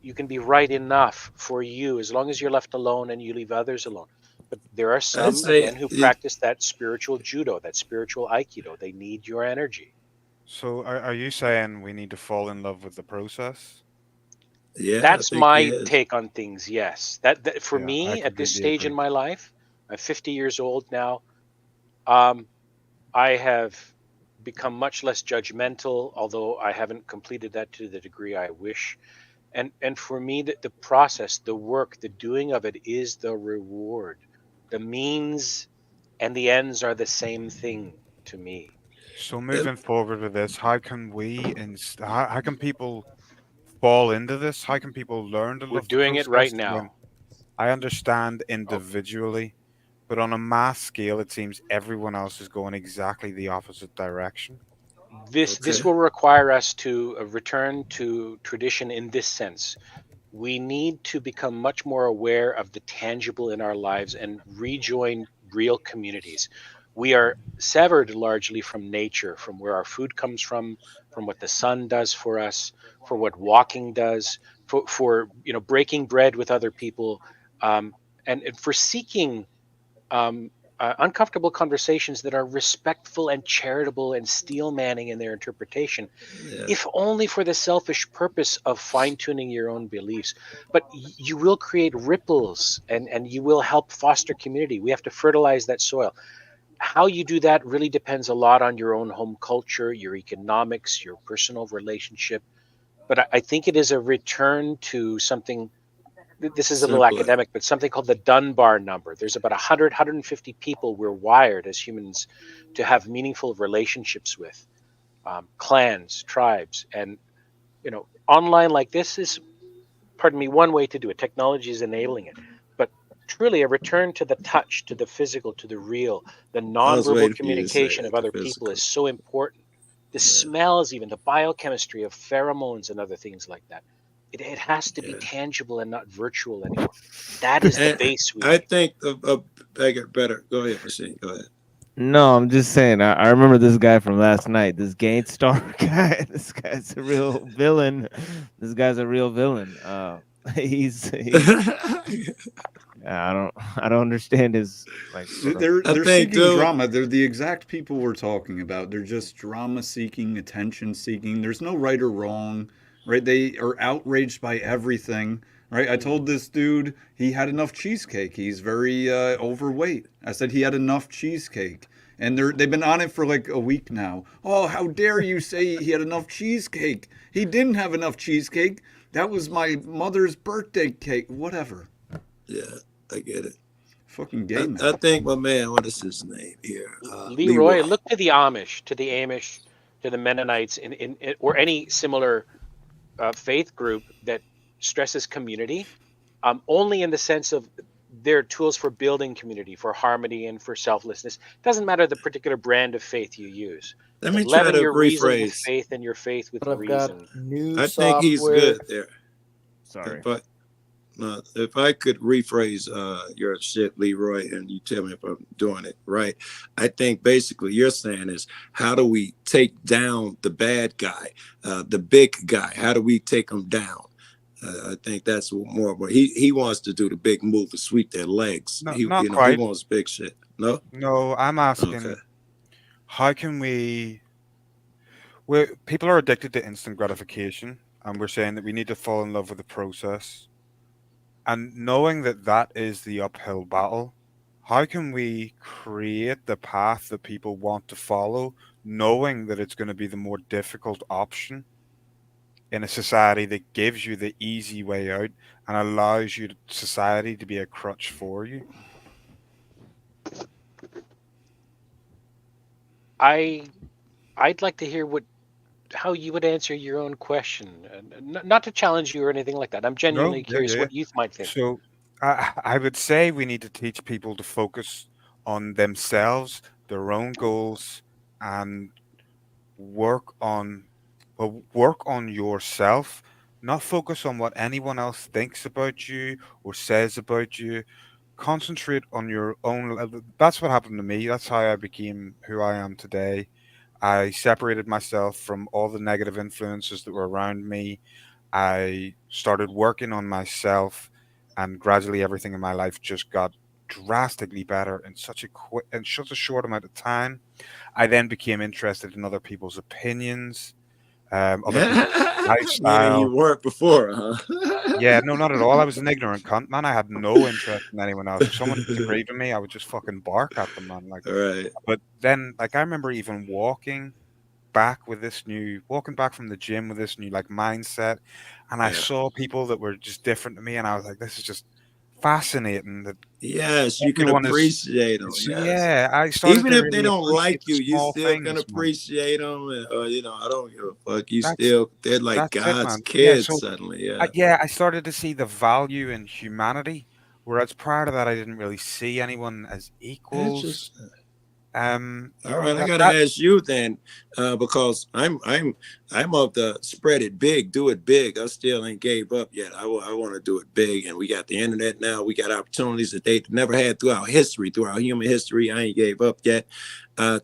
You can be right enough for you, as long as you're left alone and you leave others alone. But there are some, again, who practice that spiritual judo, that spiritual aikido. They need your energy. So are you saying we need to fall in love with the process? Yeah, That's my take on things. Yes, that for Yeah, I me at this completely stage agree. in my life, I'm 50 years old now. I have become much less judgmental, although I haven't completed that to the degree I wish. And for me, the process, the work, the doing of it is the reward. The means and the ends are the same thing to me. So moving forward with this, how can how can people fall into this? How can people learn to We're love the doing it right process when now. I understand individually, but on a mass scale, it seems everyone else is going exactly the opposite direction. This will require us to return to tradition in this sense. We need to become much more aware of the tangible in our lives and rejoin real communities. We are severed largely from nature, from where our food comes from what the sun does for us, for what walking does, for breaking bread with other people, and for seeking uncomfortable conversations that are respectful and charitable and steel manning in their interpretation, if only for the selfish purpose of fine-tuning your own beliefs. But you will create ripples, and you will help foster community. We have to fertilize that soil. How you do that really depends a lot on your own home culture, your economics, your personal relationship. But I think it is a return to something. This is a little Simpler. academic, but something called the Dunbar number. There's about 100, 150 people we're wired as humans to have meaningful relationships with, clans, tribes, and online like this is, pardon me, one way to do it. Technology is enabling it, but truly a return to the touch, to the physical, to the real, the I was nonverbal waiting for you to say communication that, of the other people physical. is so important. The smells, even the biochemistry of pheromones and other things like that. It has to be tangible and not virtual anymore. That is the And base we I need. think of better. Go ahead, Machine. Go ahead. No, I'm just saying. I remember this guy from last night. This Gainstar guy. This guy's a real villain. This guy's a real villain. he's I don't understand his like sort of. They're seeking drama. They're the exact people we're talking about. They're just drama seeking, attention seeking. There's no right or wrong, right? They are outraged by everything, right? I told this dude he had enough cheesecake. He's very overweight. I said he had enough cheesecake. And they've been on it for like a week now. Oh, how dare you say he had enough cheesecake? He didn't have enough cheesecake. That was my mother's birthday cake. Whatever. Yeah, I get it. Fucking gay man. I think my man, what is his name here? Leroy, look to the Amish, to the Mennonites, or any similar faith group that stresses community, only in the sense of they're tools for building community, for harmony, and for selflessness. Doesn't matter the particular brand of faith you use. Let me try to your reason with rephrase. faith and your faith with But I've reason. got new I think he's good there. Sorry. If I could rephrase your shit, Leroy, and you tell me if I'm doing it right, I think basically you're saying is how do we take down the bad guy, the big guy? How do we take him down? I think that's more what he wants to do, the big move to sweep their legs. No, He quite. wants big shit. No? No, I'm asking, how can people are addicted to instant gratification, and we're saying that we need to fall in love with the process. And knowing that that is the uphill battle, how can we create the path that people want to follow, knowing that it's going to be the more difficult option in a society that gives you the easy way out and allows you society to be a crutch for you? I'd like to hear how you would answer your own question. Not to challenge you or anything like that. I'm genuinely curious what you might think. So I would say we need to teach people to focus on themselves, their own goals, and work on yourself, not focus on what anyone else thinks about you or says about you. Concentrate on your own level. That's what happened to me. That's how I became who I am today. I separated myself from all the negative influences that were around me. I started working on myself, and gradually everything in my life just got drastically better in such a short amount of time. I then became interested in other people's opinions, other people's lifestyle. You weren't before, huh? Yeah, no, not at all. I was an ignorant cunt, man. I had no interest in anyone else. If someone disagreed with me, I would just fucking bark at them, man. Like, right. But then, like, I remember even walking back from the gym with this new like mindset, and I saw people that were just different to me, and I was like, this is just fascinating. That yes, you can appreciate them. Yes. Yeah, I started even to if really they don't like appreciate the you, you small still things, can man. appreciate them. I don't give a fuck. That's- They're like that's it, God's man. kids so suddenly. I started to see the value in humanity, whereas prior to that, I didn't really see anyone as equals. Interesting. All right, I gotta ask you then, because I'm of the spread it big, do it big. I still ain't gave up yet. I want to do it big, and we got the internet now. We got opportunities that they never had throughout human history. I ain't gave up yet.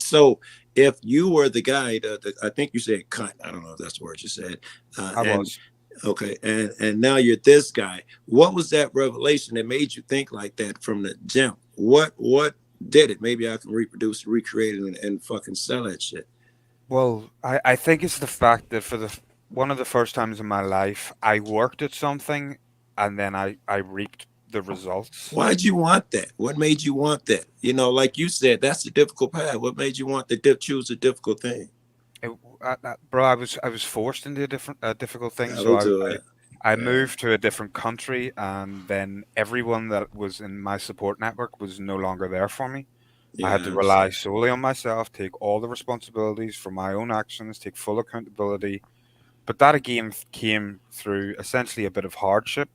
So if you were the guy, I think you said cunt. I don't know if that's the word you said. I was. Okay, and now you're this guy. What was that revelation that made you think like that from the jump? What did it? Maybe I can reproduce, recreate it, and fucking sell that shit. Well, I think it's the fact that for one of the first times in my life, I worked at something and then I reaped the results. Why'd you want that? What made you want that? Like you said, that's the difficult path. What made you want to choose a difficult thing? Bro, I was forced into a difficult thing. So I moved to a different country, and then everyone that was in my support network was no longer there for me. I had to rely solely on myself, take all the responsibilities for my own actions, take full accountability. But that again came through essentially a bit of hardship.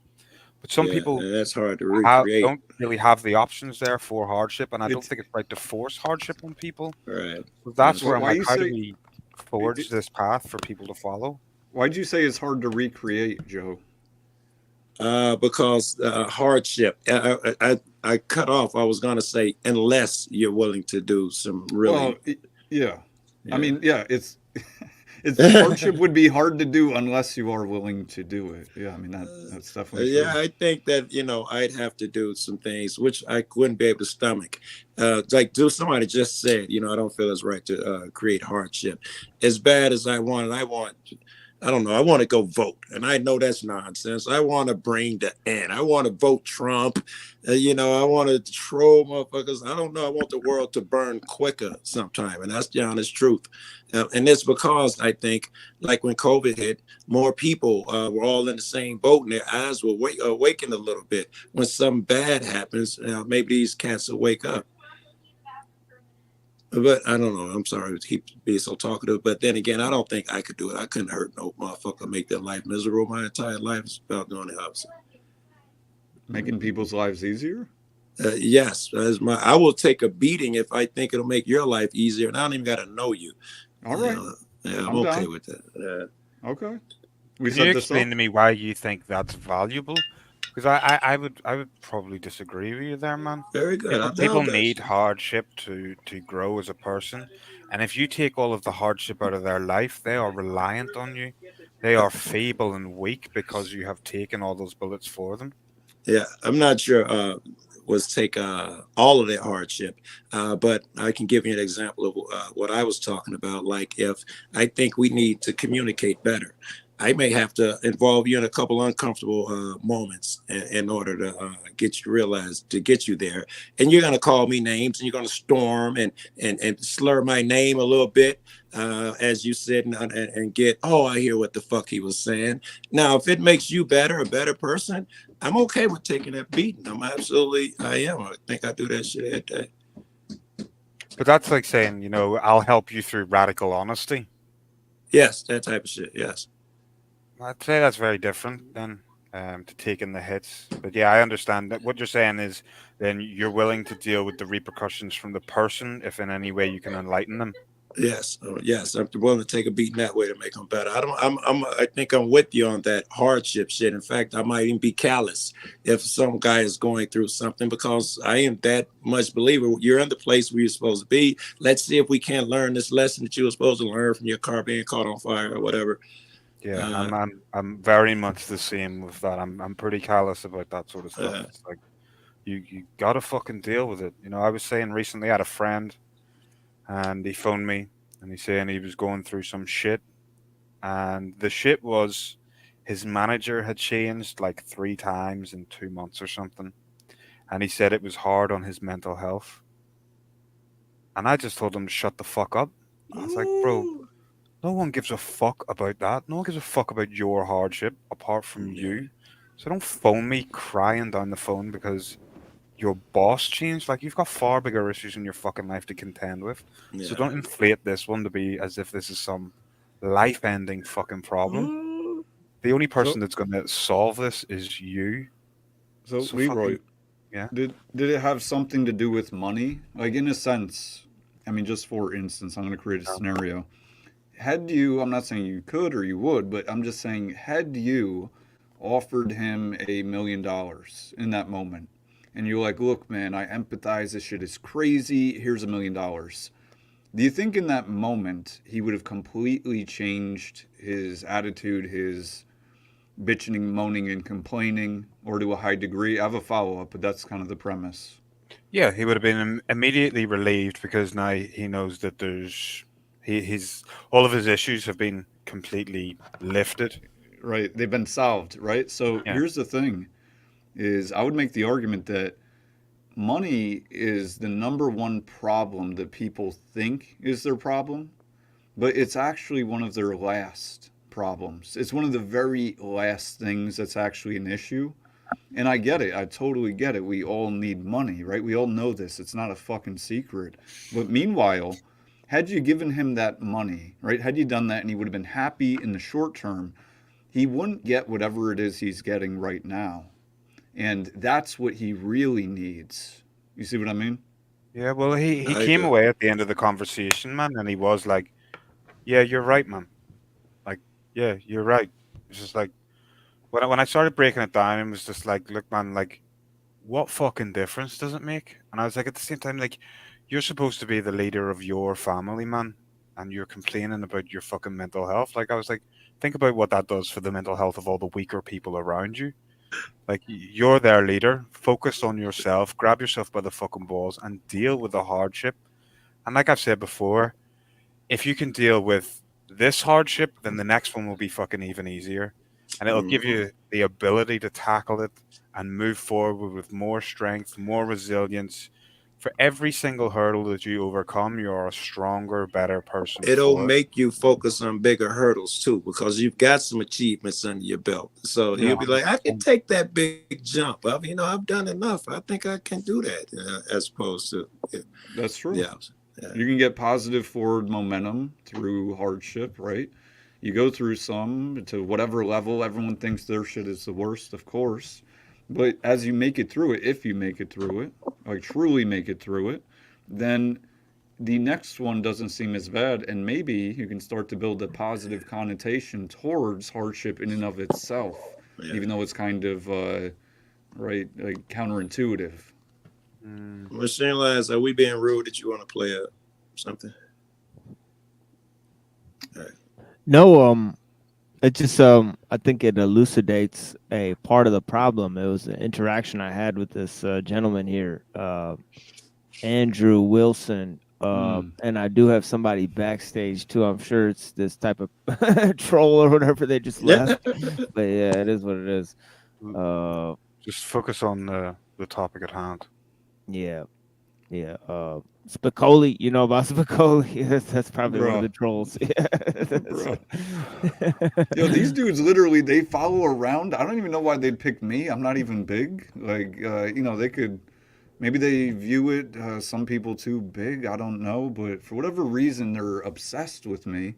But some people that's hard to recreate. don't really have the options there for hardship, and I don't think it's right to force hardship on people. Right. So that's where I'm like, how do we forge this path for people to follow? Why'd you say it's hard to recreate, Joe? Because hardship. I cut off. I was gonna say unless you're willing to do some really. Well, yeah. I mean, yeah. It's It's hardship would be hard to do unless you are willing to do it. Yeah, I mean that's definitely Yeah, true. I think that I'd have to do some things which I wouldn't be able to stomach. Like somebody just said, I don't feel it's right to create hardship. As bad as I want it, I don't know. I want to go vote, and I know that's nonsense. I want to bring the end. I want to vote Trump. I want to troll motherfuckers. I don't know. I want the world to burn quicker sometime, and that's the honest truth. And it's because I think, like when COVID hit, more people were all in the same boat, and their eyes were awakened a little bit. When something bad happens, maybe these cats will wake up. But I don't know. I'm sorry to keep being so talkative. But then again, I don't think I could do it. I couldn't hurt no motherfucker, make their life miserable. My entire life is about doing the opposite. Making people's lives easier? Yes. I will take a beating if I think it'll make your life easier. And I don't even got to know you. All right. Yeah, I'm I'm okay down. with that. Okay. Can you explain to me why you think that's valuable? Because I would probably disagree with you there, man. Very good. People need hardship to grow as a person, and if you take all of the hardship out of their life, they are reliant on you. They are feeble and weak because you have taken all those bullets for them. Yeah, I'm not sure was take all of that hardship, but I can give you an example of what I was talking about. Like, if I think we need to communicate better, I may have to involve you in a couple uncomfortable moments in order to get you there. And you're going to call me names, and you're going to storm and slur my name a little bit as you sit and get, oh, I hear what the fuck he was saying. Now, if it makes you a better person, I'm okay with taking that beating. I am. I think I do that shit every day. But that's like saying, I'll help you through radical honesty. Yes, that type of shit. Yes. I'd say that's very different than to taking the hits. But yeah, I understand that what you're saying is then you're willing to deal with the repercussions from the person if in any way you can enlighten them. Yes, yes, I'm willing to take a beating that way to make them better. I think I'm with you on that hardship shit. In fact, I might even be callous if some guy is going through something, because I am that much believer. You're in the place where you're supposed to be. Let's see if we can't learn this lesson that you were supposed to learn from your car being caught on fire or whatever. Yeah, I'm very much the same with that. I'm pretty callous about that sort of stuff. It's like you gotta fucking deal with it. I was saying recently I had a friend, and he phoned me, and he's saying he was going through some shit, and the shit was his manager had changed like 3 times in 2 months or something, and he said it was hard on his mental health. And I just told him to shut the fuck up. I was like, bro, no one gives a fuck about that. No one gives a fuck about your hardship apart from you. So don't phone me crying down the phone because your boss changed. Like, you've got far bigger issues in your fucking life to contend with. So don't inflate this one to be as if this is some life-ending fucking problem. The only person that's going to solve this is you. So Leroy, yeah. Did it have something to do with money? Like, in a sense, I mean, just for instance, I'm going to create a scenario. Had you, I'm not saying you could or you would, but I'm just saying, had you offered him $1 million in that moment, and you're like, look, man, I empathize, this shit is crazy, here's $1 million. Do you think in that moment he would have completely changed his attitude, his bitching, moaning, and complaining, or to a high degree? I have a follow-up, but that's kind of the premise. Yeah, he would have been immediately relieved because now he knows that his all of his issues have been completely lifted. Right, they've been solved, right? So here's the thing, is I would make the argument that money is the #1 problem that people think is their problem, but it's actually one of their last problems. It's one of the very last things that's actually an issue. And I get it. I totally get it. We all need money, right? We all know this. It's not a fucking secret. But meanwhile, had you given him that money, right? Had you done that and he would have been happy in the short term, he wouldn't get whatever it is he's getting right now. And that's what he really needs. You see what I mean? Yeah, well, he came away at the end of the conversation, man, and he was like, yeah, you're right, man. Like, yeah, you're right. It's just like, when I started breaking it down, it was just like, look, man, like, what fucking difference does it make? And I was like, at the same time, like, you're supposed to be the leader of your family, man. and you're complaining about your fucking mental health. Like, I was like, think about what that does for the mental health of all the weaker people around you. Like, you're their leader. Focus on yourself. Grab yourself by the fucking balls and deal with the hardship. And like I've said before, if you can deal with this hardship, then the next one will be fucking even easier. And it'll give you the ability to tackle it and move forward with more strength, more resilience. For every single hurdle that you overcome, you're a stronger, better person It'll for it. make you focus on bigger hurdles too, because you've got some achievements under your belt. So you'll be like, I can take that big jump. I've done enough. I think I can do that. As opposed to, That's true. Yeah. You can get positive forward momentum through hardship, right? You go through some to whatever level. Everyone thinks their shit is the worst, of course. But as you make it through it, if you make it through it, like truly make it through it, then the next one doesn't seem as bad. And maybe you can start to build a positive connotation towards hardship in and of itself, even though it's kind of, right, like counterintuitive. Machine Lines, are we being rude that you want to play something? All right. No, it just I think it elucidates a part of the problem. It was an interaction I had with this gentleman here, Andrew Wilson, and I do have somebody backstage too. I'm sure it's this type of troll or whatever they just left, but yeah, it is what it is. Just focus on the topic at hand. Yeah. Spicoli, you know about Spicoli? That's probably one of Bruh. the trolls. Yo, these dudes literally, they follow around. I don't even know why they'd pick me. I'm not even big. Like, they could, maybe they view it, some people too big. I don't know. But for whatever reason, they're obsessed with me.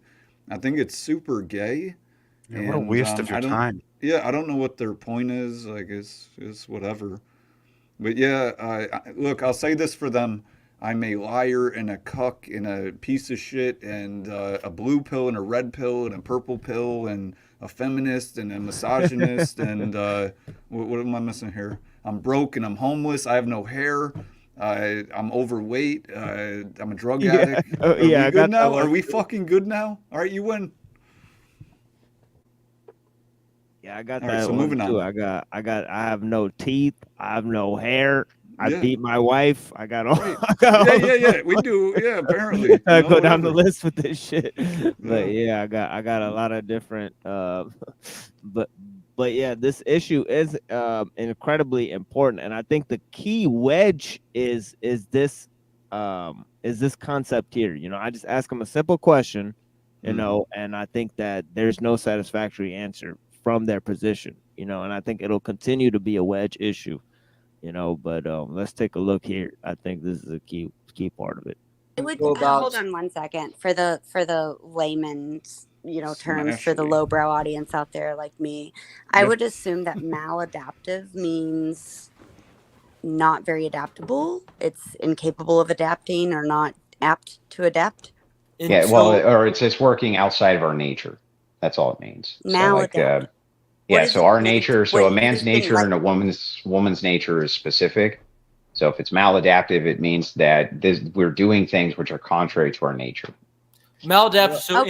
I think it's super gay. Yeah, what a waste of your time. Yeah, I don't know what their point is. Like, it's whatever. But yeah, look, I'll say this for them. I'm a liar and a cuck and a piece of shit and a blue pill and a red pill and a purple pill and a feminist and a misogynist and what am I missing here? I'm broke and I'm homeless. I have no hair. I'm overweight. I'm a drug addict. Are we good now? Are we fucking good now? All right, you win. Yeah, I got All that right, so one moving too. on. I have no teeth. I have no hair. I Yeah. beat my wife. I got all. Right. I got all Yeah. We do. Yeah, apparently. I go down the whatever. list with this shit. But yeah, I got a lot of different. But yeah, this issue is incredibly important, and I think the key wedge is this concept here. I just ask them a simple question, and I think that there's no satisfactory answer from their position. And I think it'll continue to be a wedge issue. But let's take a look here. I think this is a key part of it. I would hold on one second for the layman's terms for the lowbrow audience out there like me. I would assume that maladaptive means not very adaptable. It's incapable of adapting or not apt to adapt. Yeah, well, or it's just working outside of our nature. That's all it means. Maladaptive. So our nature, so a man's nature and a woman's nature is specific. So if it's maladaptive, it means that we're doing things which are contrary to our nature. Maladaptive. So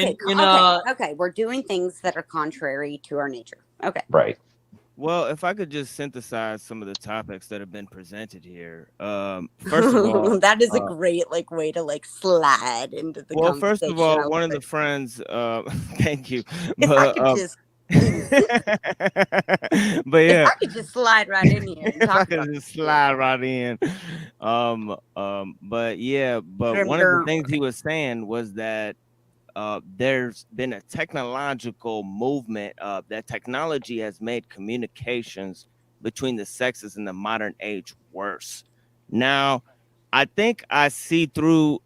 okay, we're doing things that are contrary to our nature. Okay. Right. Well, if I could just synthesize some of the topics that have been presented here. First of all, that is a great way to slide into the well, first of all, one of the friends, thank you. But, but yeah, if I could just slide right in here and if I talk could about just slide right in. But one of the things he was saying was that there's been a technological movement that technology has made communications between the sexes in the modern age worse. Now, I think I see through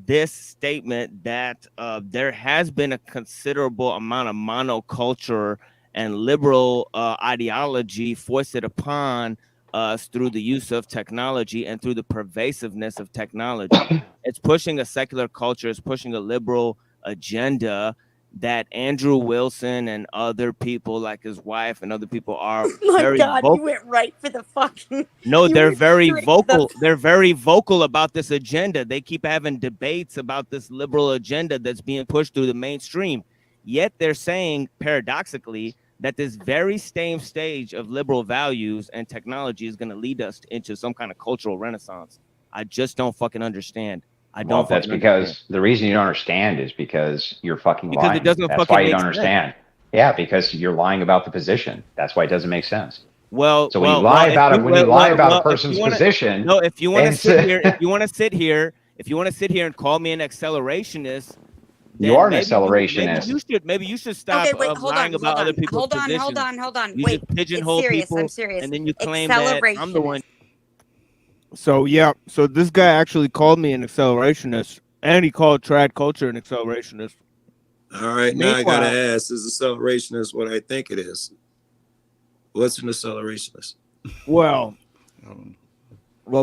this statement that there has been a considerable amount of monoculture and liberal ideology foisted upon us through the use of technology and through the pervasiveness of technology. It's pushing a secular culture, it's pushing a liberal agenda, that Andrew Wilson and other people like his wife and other people are My very God, vocal. you went right for the fucking. No, you they're went very straight to vocal. the- They're very vocal about this agenda. They keep having debates about this liberal agenda that's being pushed through the mainstream. Yet they're saying, paradoxically, that this very same stage of liberal values and technology is going to lead us into some kind of cultural renaissance. I just don't fucking understand. I Well, don't that's fucking understand. because the reason you don't understand is because you're fucking Because lying. it doesn't That's fucking why you make don't sense. understand. Yeah, because you're lying about the position. That's why it doesn't make sense. Well, So when you lie about it, when you lie about a person's position, no, if you want to it's sit here, if you want to sit here and call me an accelerationist, you then are an maybe accelerationist. maybe you should stop Okay, wait, hold lying on, about hold other on, people's hold on, positions. hold on. You Wait, just pigeonhole it's serious. people, I'm serious. and then you claim that I'm the one. Accelerationist. So yeah, so this guy actually called me an accelerationist, and he called trad culture an accelerationist. All right, now I gotta Meanwhile- ask: is accelerationist what I think it is? What's an accelerationist? Well,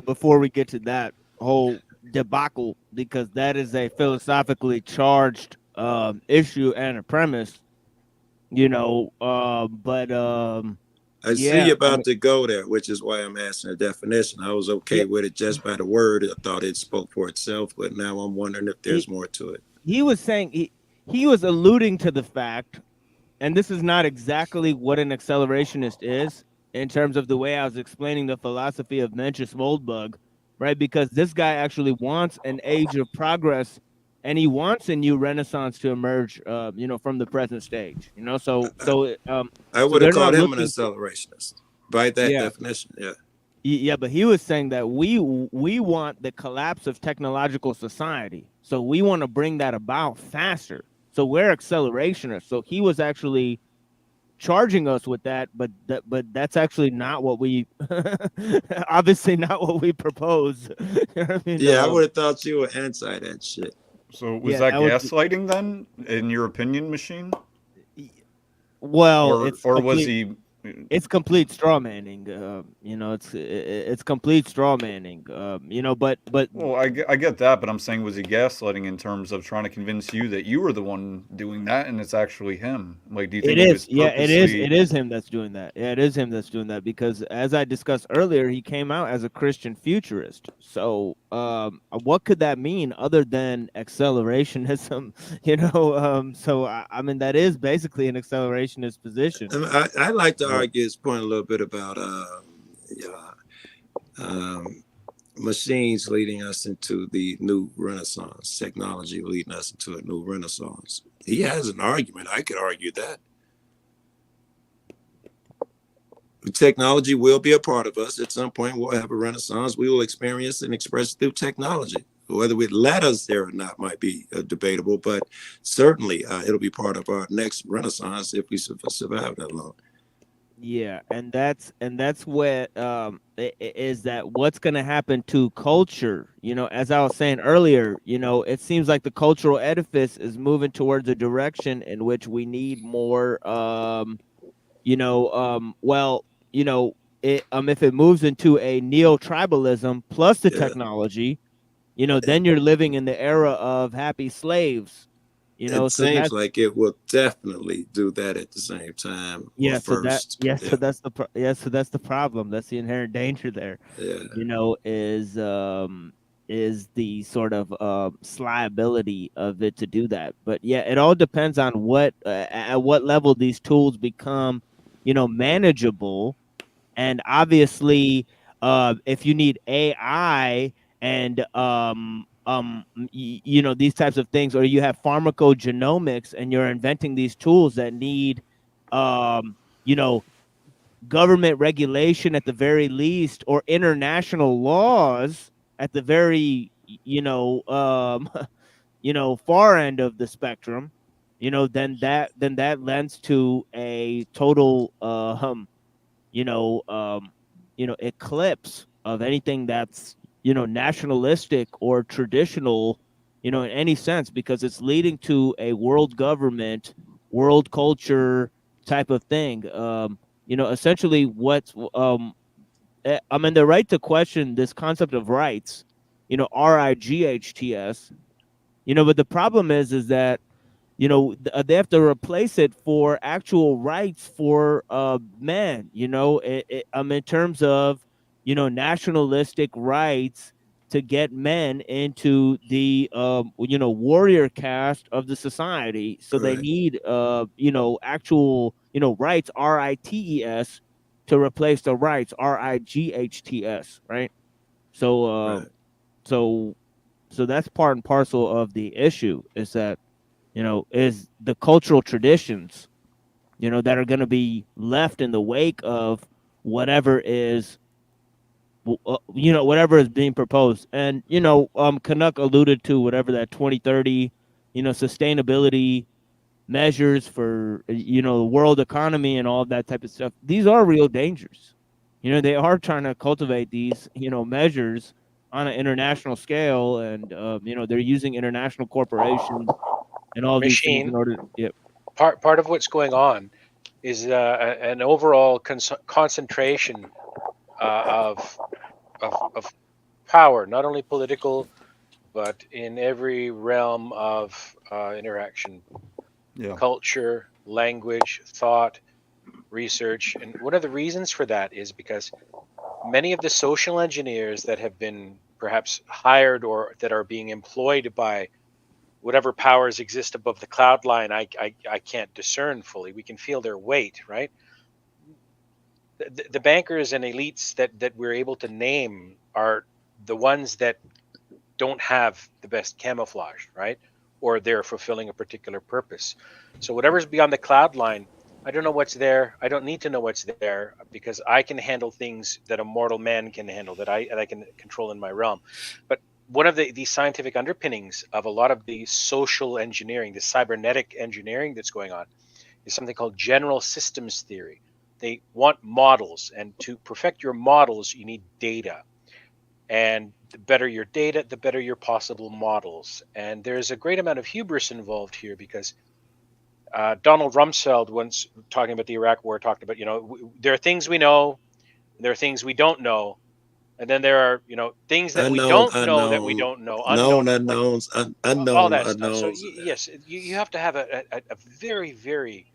before we get to that whole debacle, because that is a philosophically charged issue and a premise, I see you about to go there, which is why I'm asking a definition. I was okay with it just by the word. I thought it spoke for itself, but now I'm wondering if there's more to it. He was saying he was alluding to the fact, and this is not exactly what an accelerationist is in terms of the way I was explaining the philosophy of Mencius Moldbug, right? Because this guy actually wants an age of progress, and he wants a new renaissance to emerge, from the present stage. I would have called him an accelerationist by that definition. Yeah. Yeah, but he was saying that we want the collapse of technological society, so we want to bring that about faster. So we're accelerationists. So he was actually charging us with that, but that's actually not what we obviously not what we propose. I would have thought you were anti that shit. So was that gaslighting then, in your opinion, Machine? Well, or was he? It's complete straw manning. It's complete straw manning. But well, I get that, but I'm saying, was he gaslighting in terms of trying to convince you that you were the one doing that, and it's actually him? Like, do you think it he is? was Yeah, purposely... it is him that's doing that. Yeah, it is him that's doing that because, as I discussed earlier, he came out as a Christian futurist. So, what could that mean other than accelerationism? So I mean, that is basically an accelerationist position. I like to argue his point a little bit about machines leading us into the new renaissance, technology leading us into a new renaissance. He has an argument. I could argue that. Technology will be a part of us. At some point, we'll have a renaissance. We will experience and express through technology. Whether it led us there or not might be debatable, but certainly it'll be part of our next renaissance if we survive that long. Yeah, and that's what is that what's going to happen to culture? As I was saying earlier, it seems like the cultural edifice is moving towards a direction in which we need more. If it moves into a neo-tribalism plus the technology, then you're living in the era of happy slaves. It seems like it will definitely do that at the same time. Yeah, so first. so that's the problem. That's the inherent danger there. Yeah. Is the sort of sly ability of it to do that. But yeah, it all depends on at what level these tools become, manageable. And obviously, if you need AI and these types of things, or you have pharmacogenomics and you're inventing these tools that need government regulation at the very least, or international laws at the very far end of the spectrum, then that lends to a total eclipse of anything that's nationalistic or traditional, in any sense, because it's leading to a world government, world culture type of thing. Essentially what's the right to question this concept of rights, RIGHTS, but the problem is that they have to replace it for actual rights for men. In terms of nationalistic rights to get men into the warrior caste of the society. So they Right. need actual rights, rights, to replace the rights, rights, right? So Right. so that's part and parcel of the issue, is that is the cultural traditions that are going to be left in the wake of whatever is whatever is being proposed. And Canuck alluded to whatever that 2030 sustainability measures for the world economy and all of that type of stuff. These are real dangers. They are trying to cultivate these measures on an international scale, and they're using international corporations and all of these things in Machine. order. Yep. Part of what's going on is an overall concentration of power, not only political, but in every realm of interaction, Yeah. culture, language, thought, research. And one of the reasons for that is because many of the social engineers that have been perhaps hired or that are being employed by whatever powers exist above the cloud line, I can't discern fully. We can feel their weight, right? The bankers and elites that we're able to name are the ones that don't have the best camouflage, right? Or they're fulfilling a particular purpose. So whatever's beyond the cloud line, I don't know what's there. I don't need to know what's there, because I can handle things that a mortal man can handle, that I can control in my realm. But one of the scientific underpinnings of a lot of the social engineering, the cybernetic engineering that's going on, is something called general systems theory. They want models, and to perfect your models, you need data. And the better your data, the better your possible models. And there's a great amount of hubris involved here, because Donald Rumsfeld, once talking about the Iraq War, talked about, there are things we know, there are things we don't know, and then there are, things that we Unknown, don't know that we unknown, don't know, known unknown, like unknowns, all unknown that stuff. So unknowns. yes, you have to have a very, very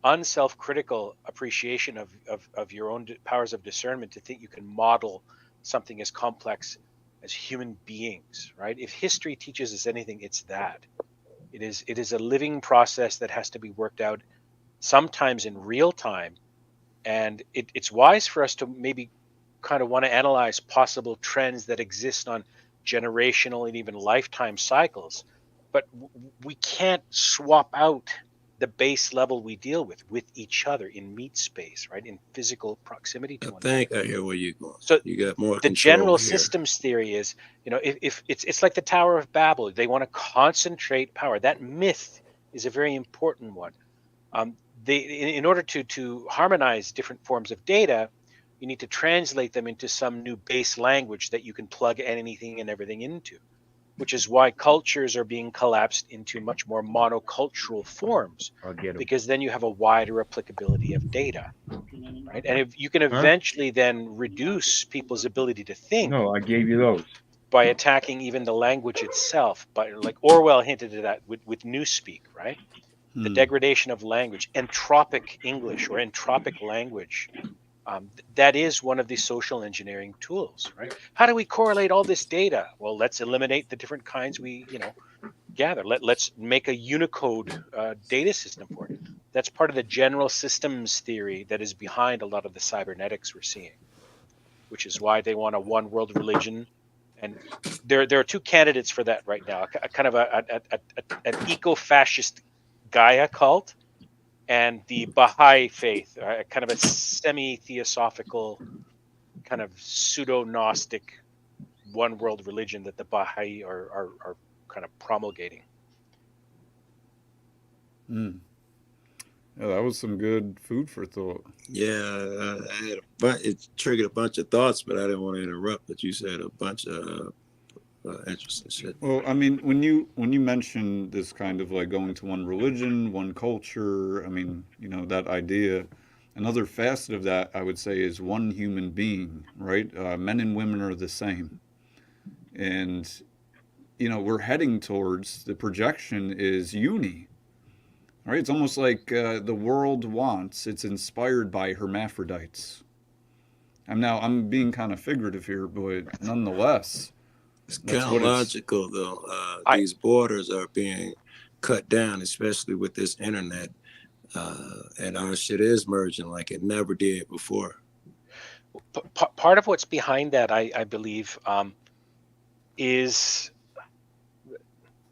unself-critical appreciation of your own powers of discernment to think you can model something as complex as human beings, right? If history teaches us anything, it's that. It is a living process that has to be worked out, sometimes in real time. And it's wise for us to maybe kind of want to analyze possible trends that exist on generational and even lifetime cycles. But we can't swap out the base level we deal with each other in meat space, right? In physical proximity to I one think another. I hear where you're going. So You got more the control general here. systems theory is, if it's like the Tower of Babel, they want to concentrate power. That myth is a very important one. In order to harmonize different forms of data, you need to translate them into some new base language that you can plug anything and everything into, which is why cultures are being collapsed into much more monocultural forms, because then you have a wider applicability of data, right? And if you can eventually then reduce people's ability to think. No, I gave you those. By attacking even the language itself, like Orwell hinted at that with Newspeak, right? The degradation of language, entropic English or entropic language. That is one of the social engineering tools, right? How do we correlate all this data? Well, let's eliminate the different kinds we, gather. Let's make a Unicode data system for it. That's part of the general systems theory that is behind a lot of the cybernetics we're seeing, which is why they want a one world religion. And there are two candidates for that right now, a kind of an eco-fascist Gaia cult, and the Baha'i faith, kind of a semi-theosophical, kind of pseudo-Gnostic one world religion that the Baha'i are kind of promulgating. Yeah, that was some good food for thought. Yeah, I had it triggered a bunch of thoughts, but I didn't want to interrupt. But you said a bunch of interesting shit. Well, I mean, when you mention this kind of like going to one religion, one culture, I mean, that idea. Another facet of that, I would say, is one human being, right? Men and women are the same, and we're heading towards, the projection is uni. Right? It's almost like the world wants, it's inspired by hermaphrodites. I'm being kind of figurative here, but nonetheless, It's that's kind of what it's. logical, though. These borders are being cut down, especially with this internet. And our shit is merging like it never did before. Part of what's behind that, I believe, is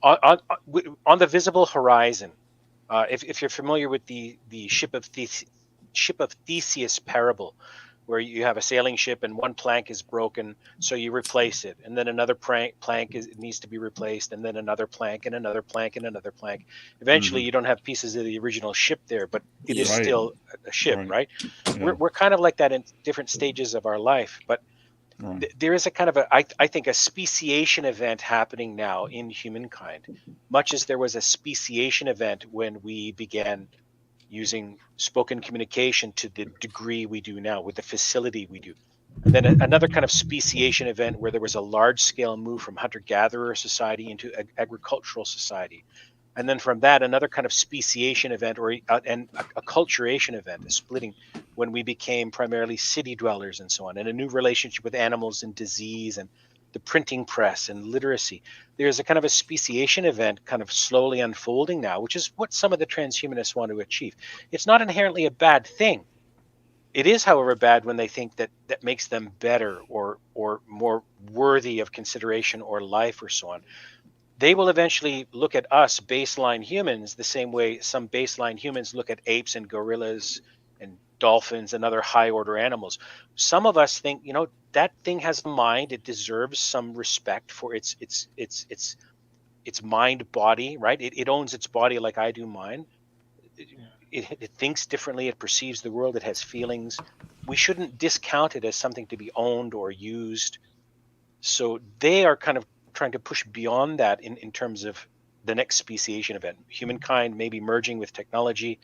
on the visible horizon. If you're familiar with the ship of Theseus parable, where you have a sailing ship and one plank is broken, so you replace it, and then another plank needs to be replaced, and then another plank and another plank and another plank. Eventually, you don't have pieces of the original ship there, but it is Right. still a ship, right? Yeah. We're kind of like that in different stages of our life, but there is a kind of I think a speciation event happening now in humankind, much as there was a speciation event when we began using spoken communication to the degree we do now, with the facility we do. And then another kind of speciation event where there was a large scale move from hunter-gatherer society into agricultural society. And then from that, another kind of speciation event, or and a acculturation event, a splitting, when we became primarily city dwellers and so on, and a new relationship with animals and disease and the printing press and literacy. There's a kind of a speciation event kind of slowly unfolding now, which is what some of the transhumanists want to achieve. It's not inherently a bad thing. It is, however, bad when they think that that makes them better or more worthy of consideration or life or so on. They will eventually look at us baseline humans the same way some baseline humans look at apes and gorillas and dolphins and other high order animals. Some of us think, that thing has a mind. It deserves some respect for its mind body, right? It owns its body like I do mine. It thinks differently. It perceives the world. It has feelings. We shouldn't discount it as something to be owned or used. So they are kind of trying to push beyond that in terms of the next speciation event. Humankind maybe merging with technology,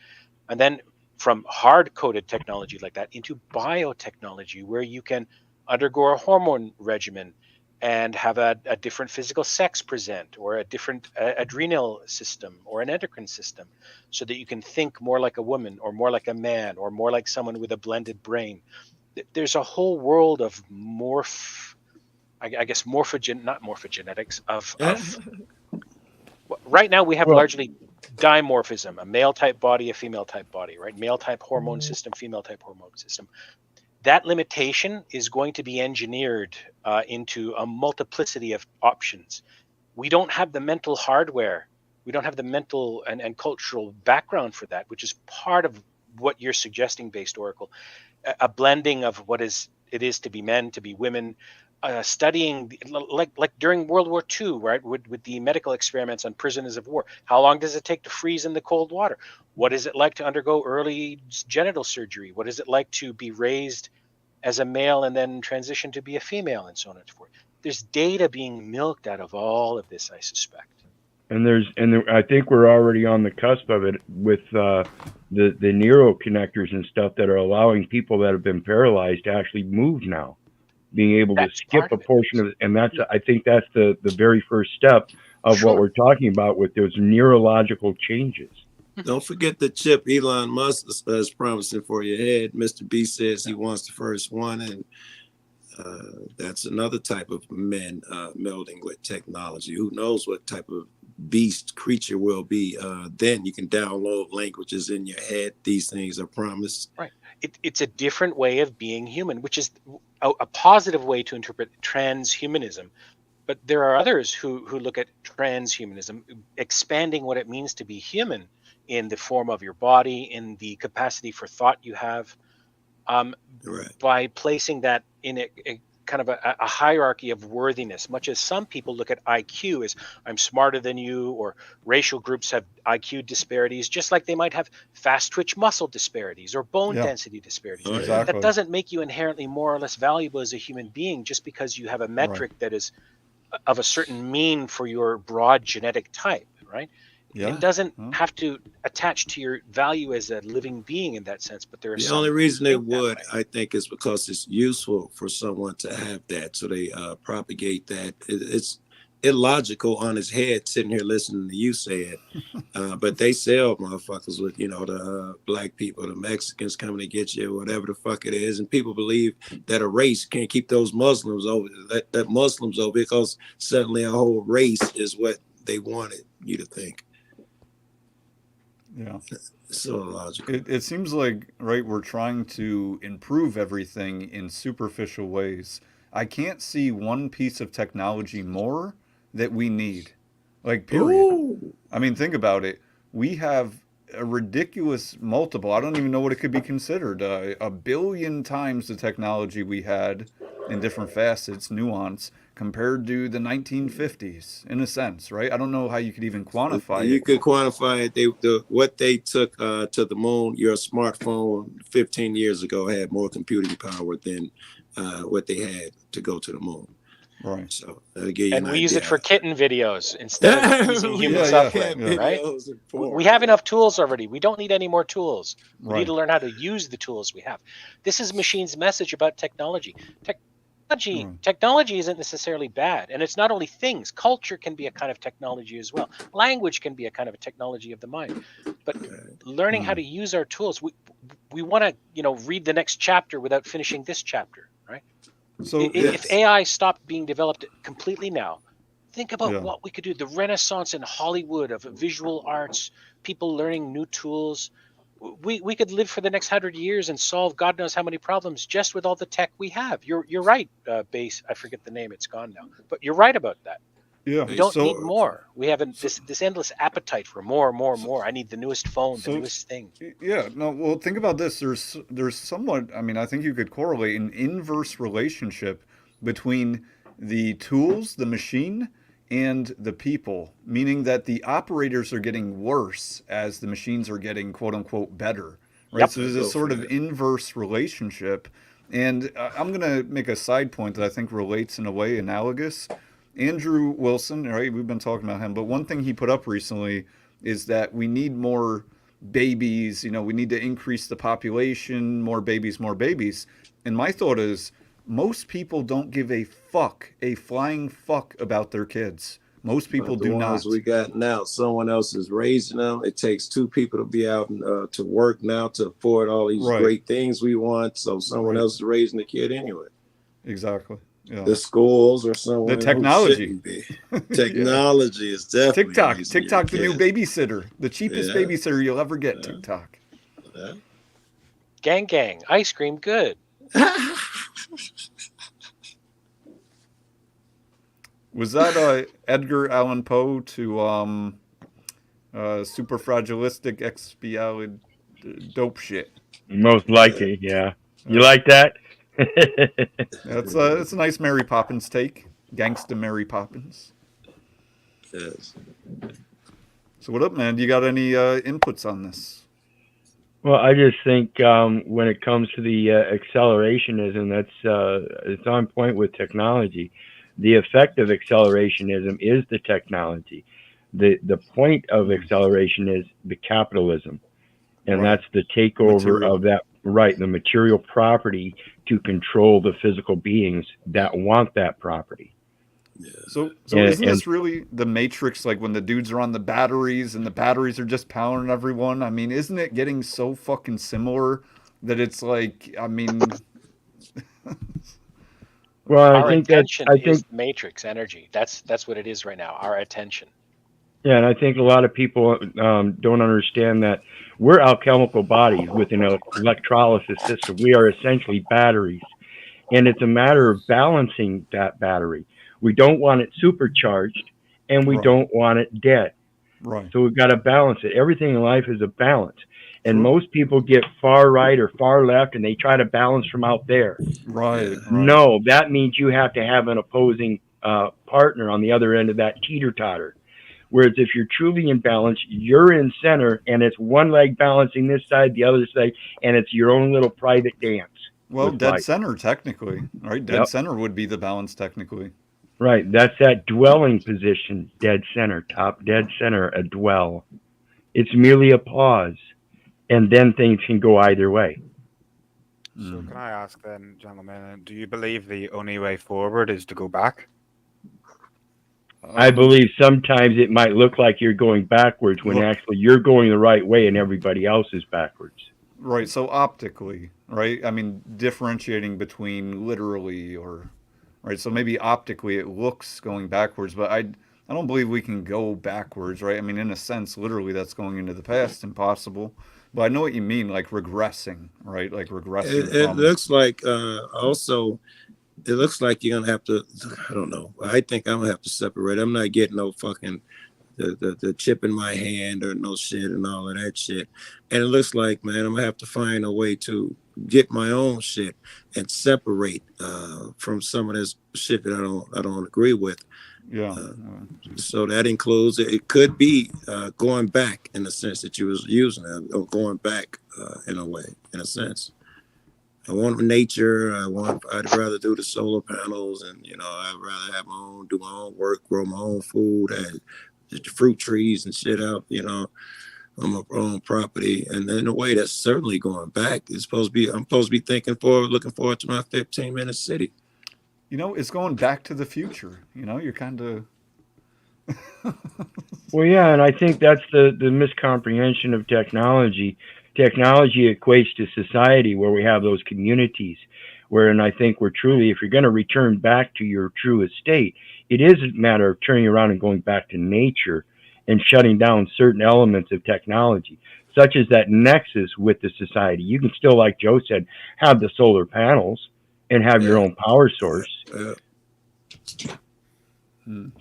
and then from hard-coded technology like that into biotechnology, where you can undergo a hormone regimen and have a different physical sex present, or a different adrenal system or an endocrine system, so that you can think more like a woman or more like a man or more like someone with a blended brain. There's a whole world of not morphogenetics of right now we have largely dimorphism, a male type body, a female type body, right? Male type hormone system, female type hormone system. That limitation is going to be engineered into a multiplicity of options. We don't have the mental hardware. We don't have the mental and cultural background for that, which is part of what you're suggesting, Based Oracle. A blending of what it is to be men, to be women, studying like during World War II, right, with the medical experiments on prisoners of war. How long does it take to freeze in the cold water? What is it like to undergo early genital surgery? What is it like to be raised as a male and then transition to be a female, and so on and so forth? There's data being milked out of all of this, I suspect. And I think we're already on the cusp of it with the neuroconnectors and stuff that are allowing people that have been paralyzed to actually move now, being able to skip a portion of it. And I think that's the very first step of what we're talking about with those neurological changes. Don't forget the chip Elon Musk is promising for your head. Mr. B says he wants the first one, and that's another type of men melding with technology. Who knows what type of beast creature will be? Then you can download languages in your head. These things are promised. Right. It's a different way of being human, which is a positive way to interpret transhumanism. But there are others who look at transhumanism, expanding what it means to be human in the form of your body, in the capacity for thought you have, by placing that in a kind of a hierarchy of worthiness, much as some people look at IQ as I'm smarter than you, or racial groups have IQ disparities, just like they might have fast twitch muscle disparities or bone density disparities. Exactly. That doesn't make you inherently more or less valuable as a human being just because you have a metric that is of a certain mean for your broad genetic type, right? It doesn't have to attach to your value as a living being in that sense, but there are The only reason they would, I think, is because it's useful for someone to have that, so they propagate that. It's illogical on his head sitting here listening to you say it. But they sell motherfuckers with, you know, the black people, the Mexicans coming to get you, whatever the fuck it is. And people believe that a race can't keep those Muslims over, that Muslims over, because suddenly a whole race is what they wanted you to think. Yeah. So illogical. It seems like, right, we're trying to improve everything in superficial ways. I can't see one piece of technology more that we need. Like, period. Ooh. I mean, think about it. We have a ridiculous multiple. I don't even know what it could be considered. A billion times the technology we had in different facets, nuance, compared to the 1950s, in a sense, right? I don't know how you could even quantify You it. could quantify it. What they took to the moon, your smartphone 15 years ago had more computing power than what they had to go to the moon. Right. So that'll give you And an we use idea. it for kitten videos instead of using human suffering, right? Videos and porn. We have enough tools already. We don't need any more tools. We Right. need to learn how to use the tools we have. This is Machine's message about technology. Technology isn't necessarily bad. And it's not only things. Culture can be a kind of technology as well. Language can be a kind of a technology of the mind. But learning how to use our tools, we want to, you know, read the next chapter without finishing this chapter, right? So If AI stopped being developed completely now, think about what we could do. The renaissance in Hollywood of visual arts, people learning new tools. We could live for the next 100 years and solve God knows how many problems just with all the tech we have. You're right, Base. I forget the name. It's gone now. But you're right about that. Yeah. We don't need more. We have this endless appetite for more. I need the newest phone, the newest thing. Yeah, no, well, think about this. There's somewhat, I mean, I think you could correlate an inverse relationship between the tools, the machine, and the people, meaning that the operators are getting worse as the machines are getting, quote unquote, better, right? Yep. So there's this sort of inverse relationship. And I'm going to make a side point that I think relates in a way analogous. Andrew Wilson, right? We've been talking about him, but one thing he put up recently is that we need more babies. You know, we need to increase the population, more babies, more babies. And my thought is, most people don't give a flying fuck about their kids. Most people do not. We got now, someone else is raising them. It takes two people to be out and to work now to afford all these great things we want. So someone else is raising the kid anyway. Exactly. Yeah. The schools or someone the technology. Who be. Technology is definitely TikTok, the new babysitter, the cheapest babysitter you'll ever get. TikTok. Gang, ice cream, good. Was that Edgar Allan Poe to super fragilistic expialid dope shit? Most likely, yeah. You like that? It's a nice Mary Poppins take. Gangsta Mary Poppins. Yes. So what up, man? Do you got any inputs on this? Well, I just think when it comes to the accelerationism, it's on point with technology. The effect of accelerationism is the technology. The point of acceleration is the capitalism, and that's the takeover of that the material property to control the physical beings that want that property. Yeah. So isn't this really the Matrix, like when the dudes are on the batteries and the batteries are just powering everyone? I mean, isn't it getting so fucking similar that it's like, I mean... Well, our attention is Matrix energy. That's what it is right now, our attention. Yeah, and I think a lot of people don't understand that we're alchemical bodies with an electrolysis system. We are essentially batteries, and it's a matter of balancing that battery. We don't want it supercharged, and we don't want it dead. Right. So we've got to balance it. Everything in life is a balance. And most people get far right or far left, and they try to balance from out there. Right. No, that means you have to have an opposing partner on the other end of that teeter-totter. Whereas if you're truly in balance, you're in center, and it's one leg balancing this side, the other side, and it's your own little private dance. Well, dead center, technically. Right? Dead center would be the balance, technically. Right. That's that dwelling position, dead center, top dead center, a dwell. It's merely a pause, and then things can go either way. So can I ask then, gentlemen, do you believe the only way forward is to go back? I believe sometimes it might look like you're going backwards when actually you're going the right way and everybody else is backwards. Right. So optically, right? I mean, differentiating between literally or, right? So maybe optically it looks going backwards, but I don't believe we can go backwards, right? I mean, in a sense, literally that's going into the past, impossible. But I know what you mean, like regressing, right? Like regressing It from. looks like also, it looks like you're gonna have to. I don't know. I think I'm gonna have to separate. I'm not getting no fucking the chip in my hand or no shit and all of that shit. And it looks like, man, I'm gonna have to find a way to get my own shit and separate from some of this shit that I don't agree with. Yeah. So that includes, it could be going back in the sense that you was using it, or going back in a way, in a sense. I want nature. I'd rather do the solar panels, and I'd rather have do my own work, grow my own food, and the fruit trees and shit out, on my own property. And in a way, that's certainly going back. I'm supposed to be looking forward to my 15-minute city. It's going back to the future. You're kind of. Well, yeah, and I think that's the miscomprehension of technology. Technology equates to society where we have those communities, wherein I think we're truly, if you're going to return back to your truest state, it is a matter of turning around and going back to nature and shutting down certain elements of technology, such as that nexus with the society. You can still, like Joe said, have the solar panels and have your own power source.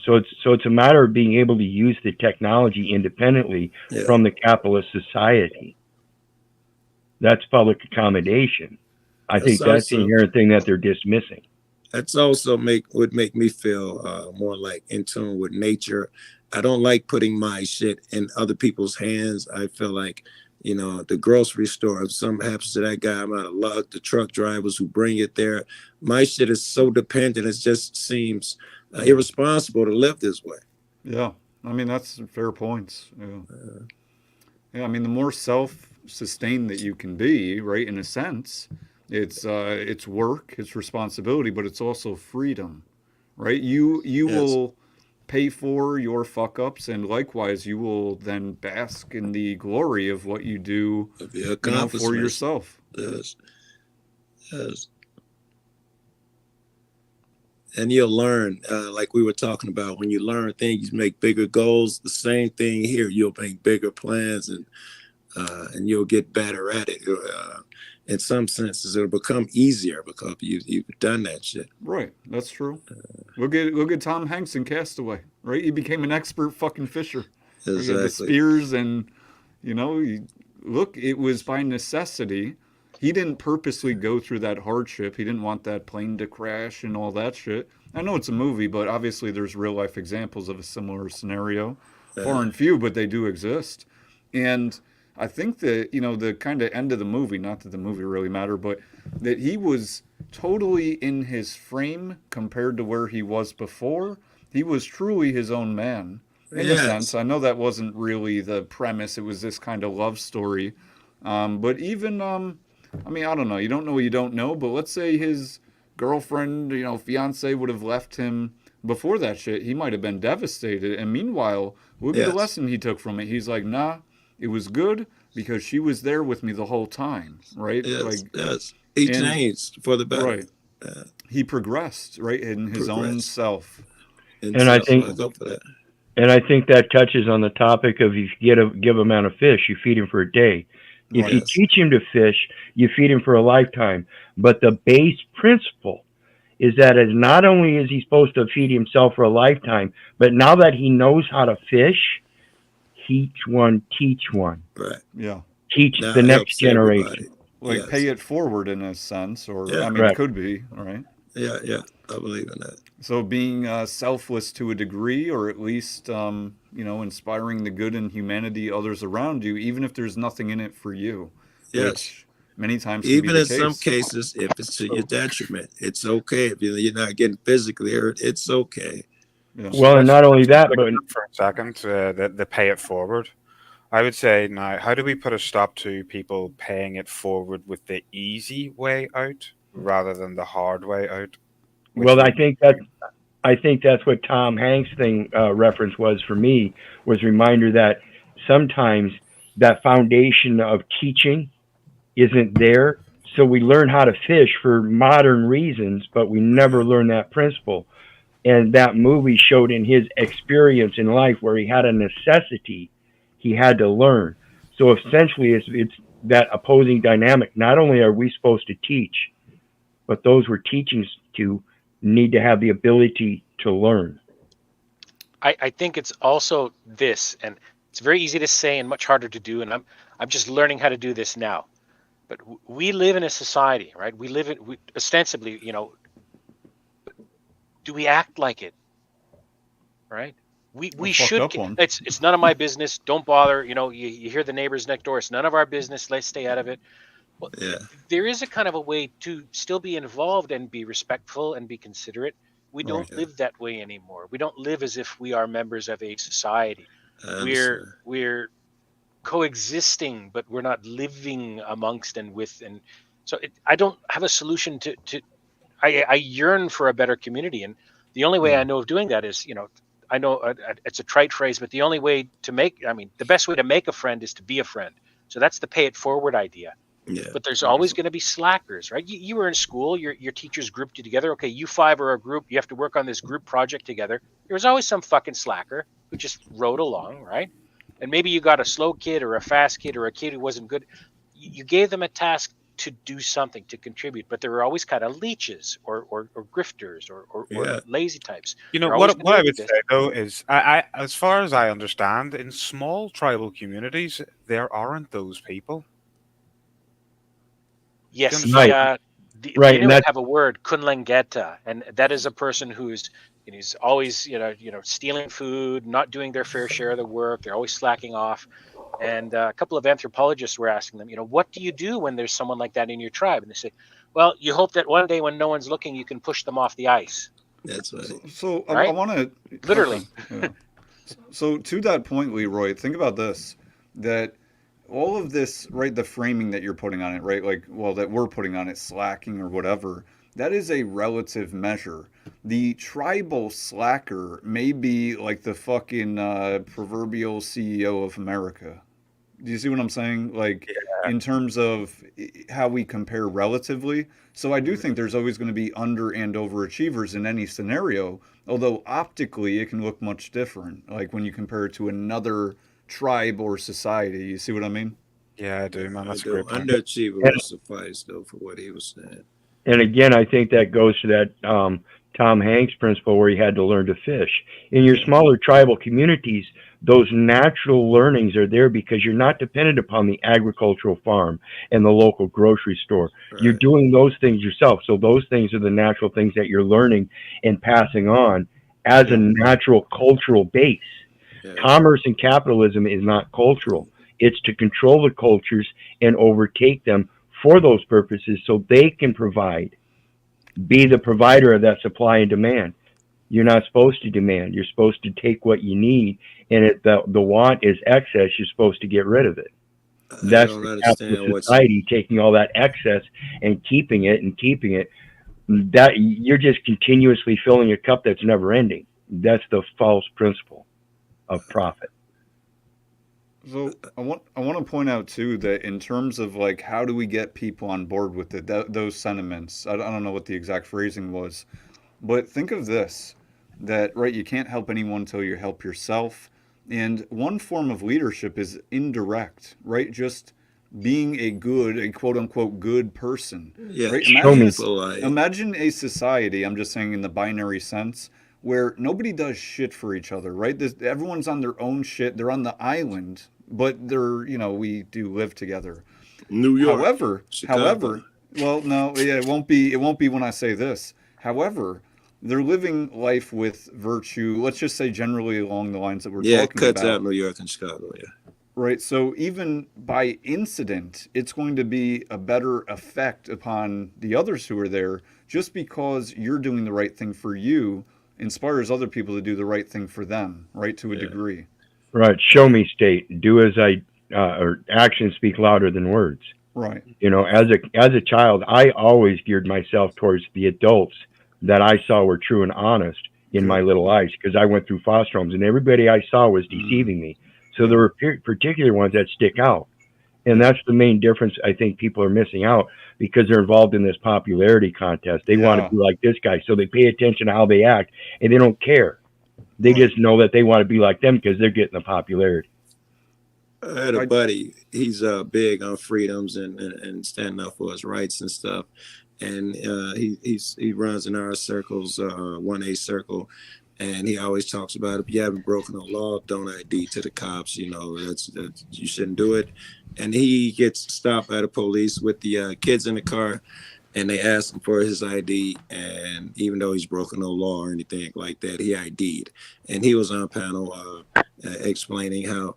So it's a matter of being able to use the technology independently from the capitalist society. That's public accommodation. I think that's the inherent thing that they're dismissing. That's also would make me feel more like in tune with nature. I don't like putting my shit in other people's hands. I feel like, the grocery store, if something happens to that guy, I'm out of luck. The truck drivers who bring it there, my shit is so dependent. It just seems irresponsible to live this way. Yeah, I mean, that's fair points. Yeah, I mean, the more self-sustained that you can be, right, in a sense, it's work, it's responsibility, but it's also freedom, right? You will pay for your fuck ups, and likewise, you will then bask in the glory of what you do, for yourself. Yes. And you'll learn, like we were talking about, when you learn things, you make bigger goals. The same thing here. You'll make bigger plans, and you'll get better at it. In some senses, it'll become easier because you've done that shit. Right, that's true. Look at Tom Hanks in Castaway, right? He became an expert fucking fisher. Exactly. The spears, and it was by necessity. He didn't purposely go through that hardship. He didn't want that plane to crash and all that shit. I know it's a movie, but obviously there's real life examples of a similar scenario. Far and few, but they do exist. And I think that, the kind of end of the movie, not that the movie really mattered, but that he was totally in his frame compared to where he was before. He was truly his own man, in a sense. I know that wasn't really the premise. It was this kind of love story. But even, I mean, I don't know. You don't know what you don't know, but let's say his girlfriend, fiance would have left him before that shit. He might have been devastated. And meanwhile, what would be the lesson he took from it? He's like, nah. It was good because she was there with me the whole time, right? Yes. He changed for the better. Right. He progressed, right, in his own self. And I think that touches on the topic of, if you give a man a fish, you feed him for a day. If you teach him to fish, you feed him for a lifetime. But the base principle is that not only is he supposed to feed himself for a lifetime, but now that he knows how to fish, teach one. Right. Yeah. Teach the next generation. Like pay it forward in a sense, or I mean, it could be, right? Yeah, I believe in that. So being selfless to a degree, or at least, inspiring the good and humanity others around you, even if there's nothing in it for you. Yes. Which many times even in some cases, if it's to your detriment, it's okay. If you're not getting physically hurt, it's okay. Yeah. Well, and not only that, but for a second, the pay it forward. I would say now, how do we put a stop to people paying it forward with the easy way out rather than the hard way out? Well, I think I think that's what Tom Hanks thing reference was for me, was a reminder that sometimes that foundation of teaching isn't there. So we learn how to fish for modern reasons, but we never learn that principle. And that movie showed in his experience in life where he had a necessity he had to learn. So essentially it's that opposing dynamic. Not only are we supposed to teach, but those we're teaching to need to have the ability to learn. I think it's also this, and it's very easy to say and much harder to do, and I'm just learning how to do this now. But we live in a society, right? We live in, ostensibly, you know, do we act like it? Right? We should. It's none of my business. Don't bother. You know, you hear the neighbors next door. It's none of our business. Let's stay out of it. Well, there is a kind of a way to still be involved and be respectful and be considerate. We don't live that way anymore. We don't live as if we are members of a society. We're coexisting, but we're not living amongst and with. And so I don't have a solution to. I yearn for a better community, and the only way I know of doing that is, you know, I know it's a trite phrase, but the only way to make, I mean, the best way to make a friend is to be a friend. So that's the pay it forward idea. Yeah. But there's always going to be slackers, right? You were in school, your teachers grouped you together. Okay, you five are a group. You have to work on this group project together. There was always some fucking slacker who just rode along, right? And maybe you got a slow kid or a fast kid or a kid who wasn't good. You gave them a task to do something, to contribute, but there were always kind of leeches or grifters or lazy types. You know, what I would say though is, I as far as I understand, in small tribal communities, there aren't those people. Yes, right. They don't have a word, kunlengeta, and that is a person who's, you know, he's always, you know, stealing food, not doing their fair share of the work. They're always slacking off. And a couple of anthropologists were asking them, you know, what do you do when there's someone like that in your tribe? And they say, well, you hope that one day when no one's looking, you can push them off the ice. That's right. So right? I want to literally. Yeah. So to that point, Leroy, think about this: that all of this, right? The framing that you're putting on it, right? Like, well, that we're putting on it, slacking or whatever. That is a relative measure. The tribal slacker may be like the fucking proverbial CEO of America. Do you see what I'm saying? Like, in terms of how we compare relatively. So I do think there's always going to be under and overachievers in any scenario, although optically it can look much different. Like when you compare it to another tribe or society. You see what I mean? Yeah, I do, man. That's a great point. Underachiever would suffice, though, for what he was saying. And again, I think that goes to that Tom Hanks principle where you had to learn to fish. In your smaller tribal communities, those natural learnings are there because you're not dependent upon the agricultural farm and the local grocery store. Right. You're doing those things yourself. So those things are the natural things that you're learning and passing on as a natural cultural base. Yeah. Commerce and capitalism is not cultural. It's to control the cultures and overtake them for those purposes so they can provide, be the provider of that supply and demand. You're not supposed to demand. You're supposed to take what you need, and if the want is excess, you're supposed to get rid of it. That's the capitalist society taking all that excess and keeping it. That you're just continuously filling a cup that's never ending. That's the false principle of profit. So I want to point out too that in terms of like how do we get people on board with it, those sentiments. I don't know what the exact phrasing was, but think of this: that right, you can't help anyone until you help yourself. And one form of leadership is indirect, right? Just being a quote unquote good person. Yeah. Right? Imagine a society. I'm just saying in the binary sense, where nobody does shit for each other, right? Everyone's on their own shit. They're on the island, but they're, you know, we do live together. New York. However, well, no, yeah, it won't be when I say this. However, they're living life with virtue. Let's just say generally along the lines that we're talking about. Yeah, cuts out New York and Chicago, yeah. Right. So even by incident, it's going to be a better effect upon the others who are there, just because you're doing the right thing for you inspires other people to do the right thing for them, right, to a degree. Right. Show me state. Do as I, or actions speak louder than words. Right. You know, as a child, I always geared myself towards the adults that I saw were true and honest, in my little eyes because I went through foster homes and everybody I saw was deceiving me. So there were particular ones that stick out. And that's the main difference I think people are missing out because they're involved in this popularity contest. They want to be like this guy. So they pay attention to how they act and they don't care. They just know that they want to be like them because they're getting the popularity. I had a buddy. He's big on freedoms and standing up for his rights and stuff. And he runs in our circles, 1A circle, and he always talks about if you haven't broken a law, don't ID to the cops. You know, that's you shouldn't do it. And he gets stopped by the police with the kids in the car, and they ask him for his ID. And even though he's broken no law or anything like that, he ID'd. And he was on panel explaining how.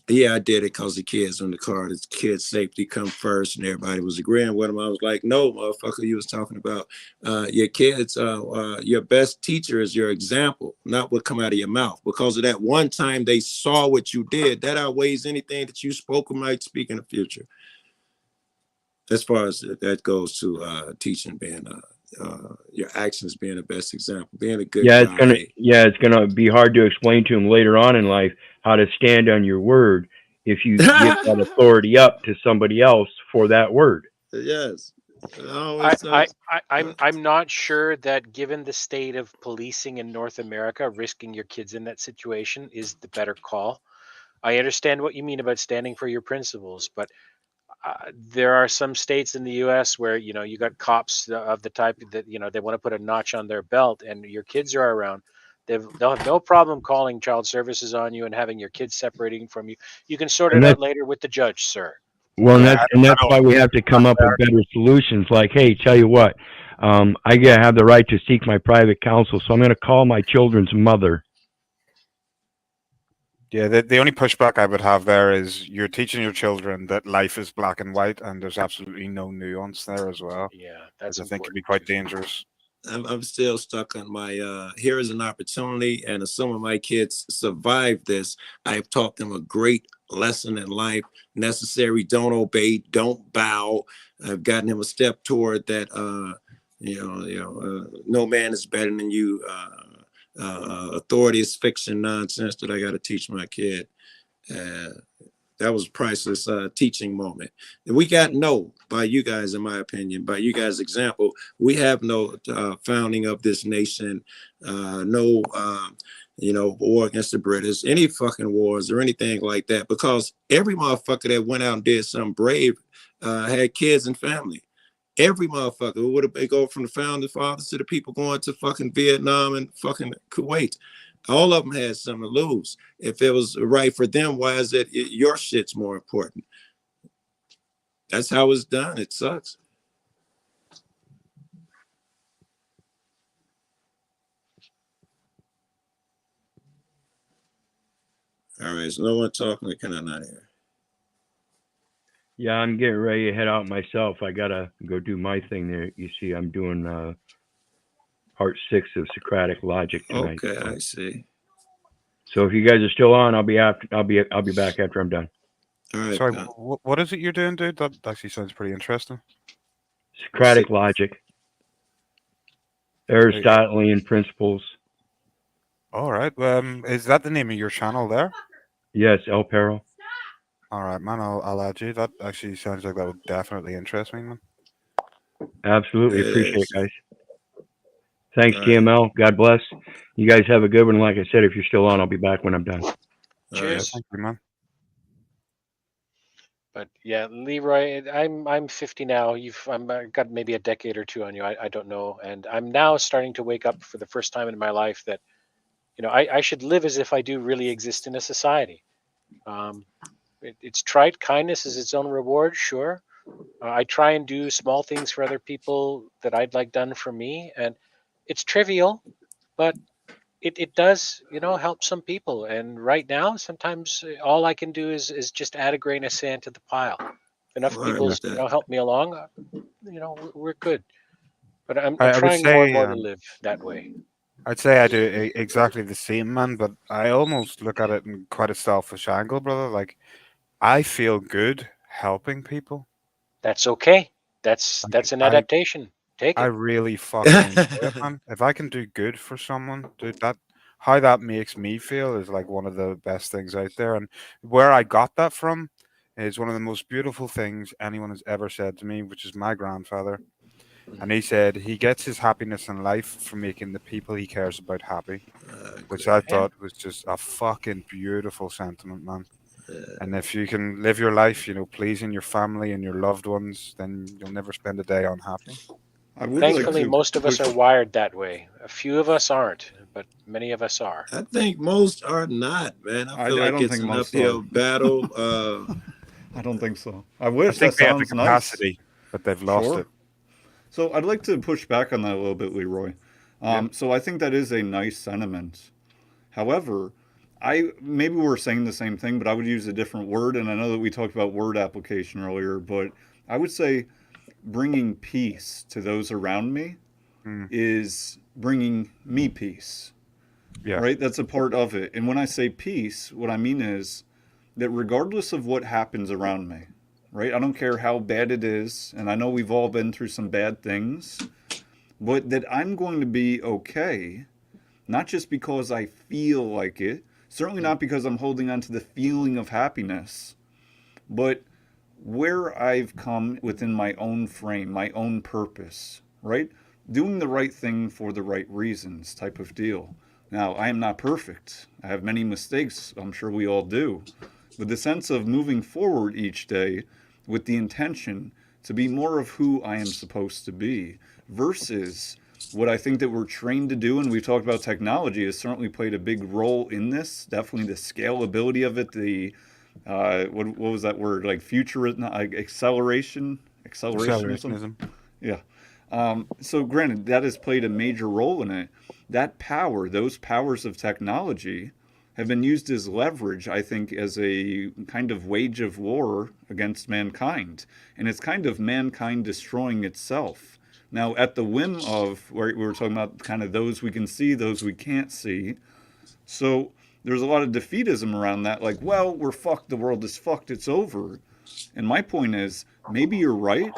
Yeah, I did it because the kids in the car, the kids' safety come first, and everybody was agreeing with him. I was like, no, motherfucker, you was talking about your kids, your best teacher is your example, not what come out of your mouth. Because of that one time they saw what you did, that outweighs anything that you spoke or might speak in the future. As far as that goes to teaching being your actions being the best example, being a good guy. It's gonna be hard to explain to them later on in life how to stand on your word if you give that authority up to somebody else for that word. Yes. I'm not sure that given the state of policing in North America, risking your kids in that situation is the better call. I understand what you mean about standing for your principles, but there are some states in the U.S. where, you know, you got cops of the type that, you know, they want to put a notch on their belt and your kids are around. They'll have no problem calling child services on you and having your kids separating from you. You can sort it out later with the judge, sir. Well, and that's why we have to come up with better solutions. Like, hey, tell you what, I have the right to seek my private counsel, so I'm going to call my children's mother. Yeah, the only pushback I would have there is you're teaching your children that life is black and white, and there's absolutely no nuance there as well. Yeah, that's I think could be quite dangerous. I'm still stuck on my here is an opportunity, and if some of my kids survive this, I've taught them a great lesson in life. Necessary, don't obey, don't bow. I've gotten him a step toward that. No man is better than you. Authority is fiction nonsense that I got to teach my kid. That was a priceless teaching moment. And we got no by you guys, in my opinion, by you guys' example. We have no founding of this nation, no war against the British, any fucking wars or anything like that, because every motherfucker that went out and did something brave had kids and family. Every motherfucker would have go from the founding fathers to the people going to fucking Vietnam and fucking Kuwait. All of them had something to lose. If it was right for them, why is it your shit's more important? That's how it's done. It sucks. All right, so no one talking. Can I not hear? Yeah, I'm getting ready to head out myself. I gotta go do my thing there. You see, I'm doing part 6 of Socratic Logic tonight. Okay, I see. So if you guys are still on, I'll be back after I'm done. All right. Sorry, what is it you're doing, dude? That actually sounds pretty interesting. Socratic Logic, Aristotelian principles. All right. Is that the name of your channel there? Yes, El Perro. All right, man. I'll add you. That actually sounds like that would definitely interest me, man. Absolutely. Appreciate it, guys. Thanks, TML. God bless. You guys have a good one. Like I said, if you're still on, I'll be back when I'm done. Cheers. Thank you, man. But yeah, Leroy, I'm 50 now. I've got maybe a decade or two on you. I don't know, and I'm now starting to wake up for the first time in my life that, you know, I should live as if I do really exist in a society. It's trite. Kindness is its own reward, sure. I try and do small things for other people that I'd like done for me, and it's trivial, but it does, you know, help some people. And right now, sometimes all I can do is just add a grain of sand to the pile. Enough people, you know, help me along. You know, we're good. But I'm trying more and more to live that way. I'd say I do exactly the same, man. But I almost look at it in quite a selfish angle, brother. Like, I feel good helping people. That's okay. That's an adaptation. Take I it. really fucking enjoy it, man. If I can do good for someone, dude, that how that makes me feel is like one of the best things out there. And where I got that from is one of the most beautiful things anyone has ever said to me, which is my grandfather. And he said he gets his happiness in life from making the people he cares about happy, which I Yeah. thought was just a fucking beautiful sentiment, man. And if you can live your life, pleasing your family and your loved ones, then you'll never spend a day unhappy. I would like Thankfully, to most of us push. are wired that way. A few of us aren't, but many of us are. I think most are not, man. I feel I like don't it's think an most are. uphill battle. I don't think so. I I wish think that they have the sounds nice. capacity, but they've lost Sure. it. So I'd like to push back on that a little bit, Leroy. Yeah. So I think that is a nice sentiment. However, maybe we're saying the same thing, but I would use a different word. And I know that we talked about word application earlier, but I would say bringing peace to those around me Mm. is bringing me peace. Yeah. Right? That's a part of it. And when I say peace, what I mean is that regardless of what happens around me, right? I don't care how bad it is, and I know we've all been through some bad things, but that I'm going to be okay, not just because I feel like it, certainly not because I'm holding on to the feeling of happiness, but where I've come within my own frame, my own purpose, right? Doing the right thing for the right reasons type of deal. Now, I am not perfect. I have many mistakes. I'm sure we all do. But the sense of moving forward each day with the intention to be more of who I am supposed to be versus what I think that we're trained to do, and we've talked about technology has certainly played a big role in this. Definitely the scalability of it, the what was that word? Like futurism, like accelerationism. Accelerationism. Yeah. So granted, that has played a major role in it. That power, those powers of technology, have been used as leverage, I think, as a kind of wage of war against mankind, and it's kind of mankind destroying itself. Now, at the whim of, where we were talking about kind of those we can see, those we can't see. So there's a lot of defeatism around that, like, well, we're fucked, the world is fucked, it's over. And my point is, maybe you're right,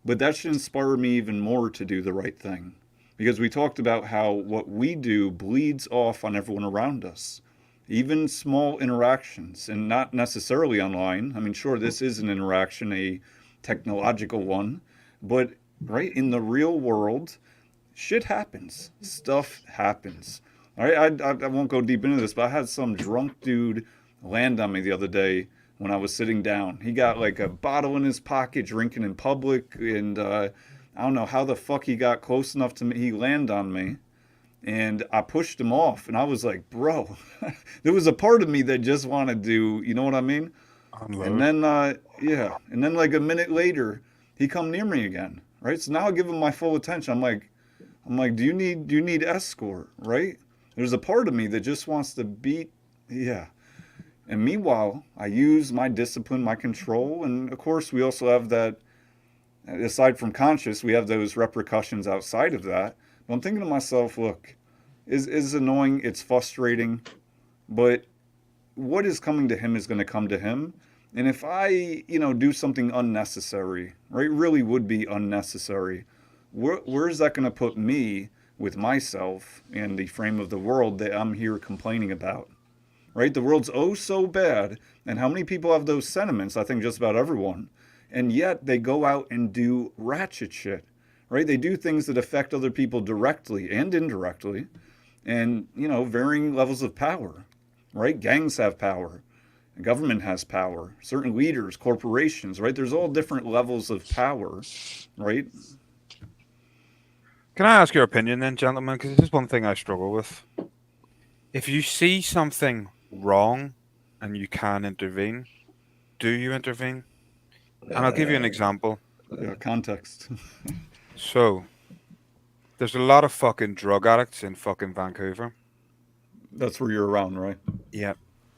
but that should inspire me even more to do the right thing. Because we talked about how what we do bleeds off on everyone around us. Even small interactions, and not necessarily online. I mean, sure, this is an interaction, a technological one, but right in the real world, shit happens. Stuff happens. All right, I won't go deep into this, but I had some drunk dude land on me the other day when I was sitting down. He got like a bottle in his pocket, drinking in public, and I don't know how the fuck he got close enough to me. He landed on me, and I pushed him off, and I was like, bro, there was a part of me that just wanted to, you know what I mean? Unload. And then, yeah, and then like a minute later, he come near me again, right? So now I give him my full attention. I'm like, do you need escort, right? There's a part of me that just wants to beat, yeah. And meanwhile, I use my discipline, my control, and of course we also have that, aside from conscious, we have those repercussions outside of that. But I'm thinking to myself, look, is annoying, it's frustrating, but what is coming to him is going to come to him. And if I, do something unnecessary, right, really would be unnecessary, where is that going to put me with myself and the frame of the world that I'm here complaining about? Right? The world's oh so bad, and how many people have those sentiments? I think just about everyone. And yet they go out and do ratchet shit, right? They do things that affect other people directly and indirectly, and, varying levels of power, right? Gangs have power. The government has power. Certain leaders, corporations, right? There's all different levels of power, right? Can I ask your opinion then, gentlemen? Because this is one thing I struggle with. If you see something wrong and you can intervene, do you intervene? And I'll give you an example. Yeah, context. So, there's a lot of fucking drug addicts in fucking Vancouver. That's where you're around, right? Yeah.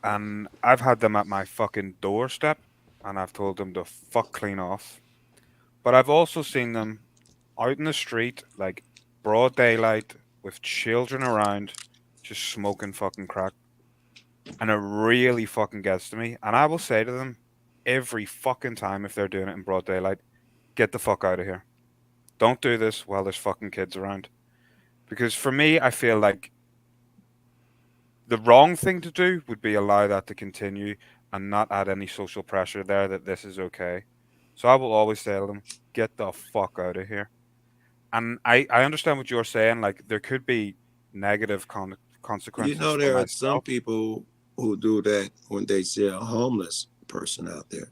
And I've had them at my fucking doorstep, and I've told them to fuck clean off. But I've also seen them out in the street, like broad daylight, with children around, just smoking fucking crack. And it really fucking gets to me. And I will say to them every fucking time, if they're doing it in broad daylight, get the fuck out of here. don't do this while there's fucking kids around. Because for me, I feel like the wrong thing to do would be allow that to continue and not add any social pressure there that this is okay. So I will always tell them, get the fuck out of here. And I understand what you're saying. Like, there could be negative consequences You know, for there are some myself. people who do that when they see a homeless person out there.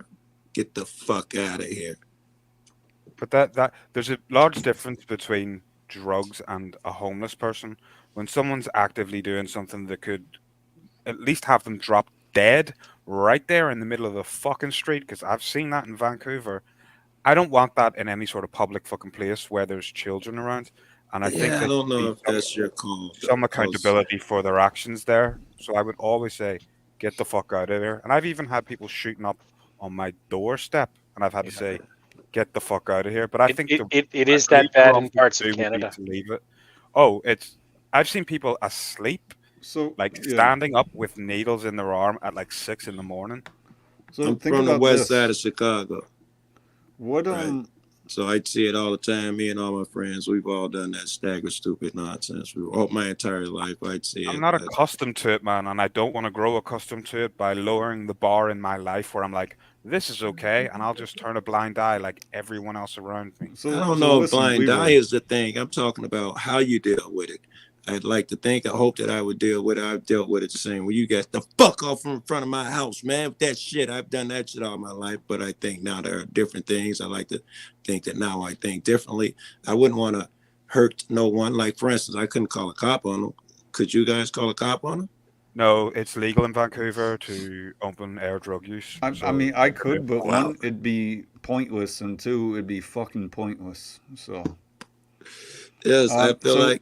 Get the fuck out of here. But that there's a large difference between drugs and a homeless person. When someone's actively doing something that could at least have them drop dead right there in the middle of the fucking street, because I've seen that in Vancouver. I don't want that in any sort of public fucking place where there's children around. And I think Yeah, I there don't should know be if that's your call. some accountability for their actions there. So I would always say, get the fuck out of there. And I've even had people shooting up on my doorstep, and I've had to say, get the fuck out of here. But I think it is that bad in parts of Canada. to leave it. Oh, I've seen people asleep, so standing up with needles in their arm at like 6 a.m. So I'm think from the about west this. side of Chicago. What Right. So I see it all the time. Me and all my friends, we've all done that stagger stupid nonsense. All my entire life, I'd see I'm it. not accustomed to it, man, and I don't want to grow accustomed to it by lowering the bar in my life where I'm like, this is okay, and I'll just turn a blind eye like everyone else around me. I don't know if blind eye is the thing. I'm talking about how you deal with it. I'd like to think, I hope that I would deal with it. I've dealt with it the same way. You got the fuck off from in front of my house, man. With that shit. I've done that shit all my life, but I think now there are different things. I like to think that now I think differently. I wouldn't want to hurt no one. Like, for instance, I couldn't call a cop on them. Could you guys call a cop on them? No, it's legal in Vancouver to open air drug use. I mean, I could, but Wow. one, it'd be pointless, and two, it'd be fucking pointless. So, Yes, I feel so- like.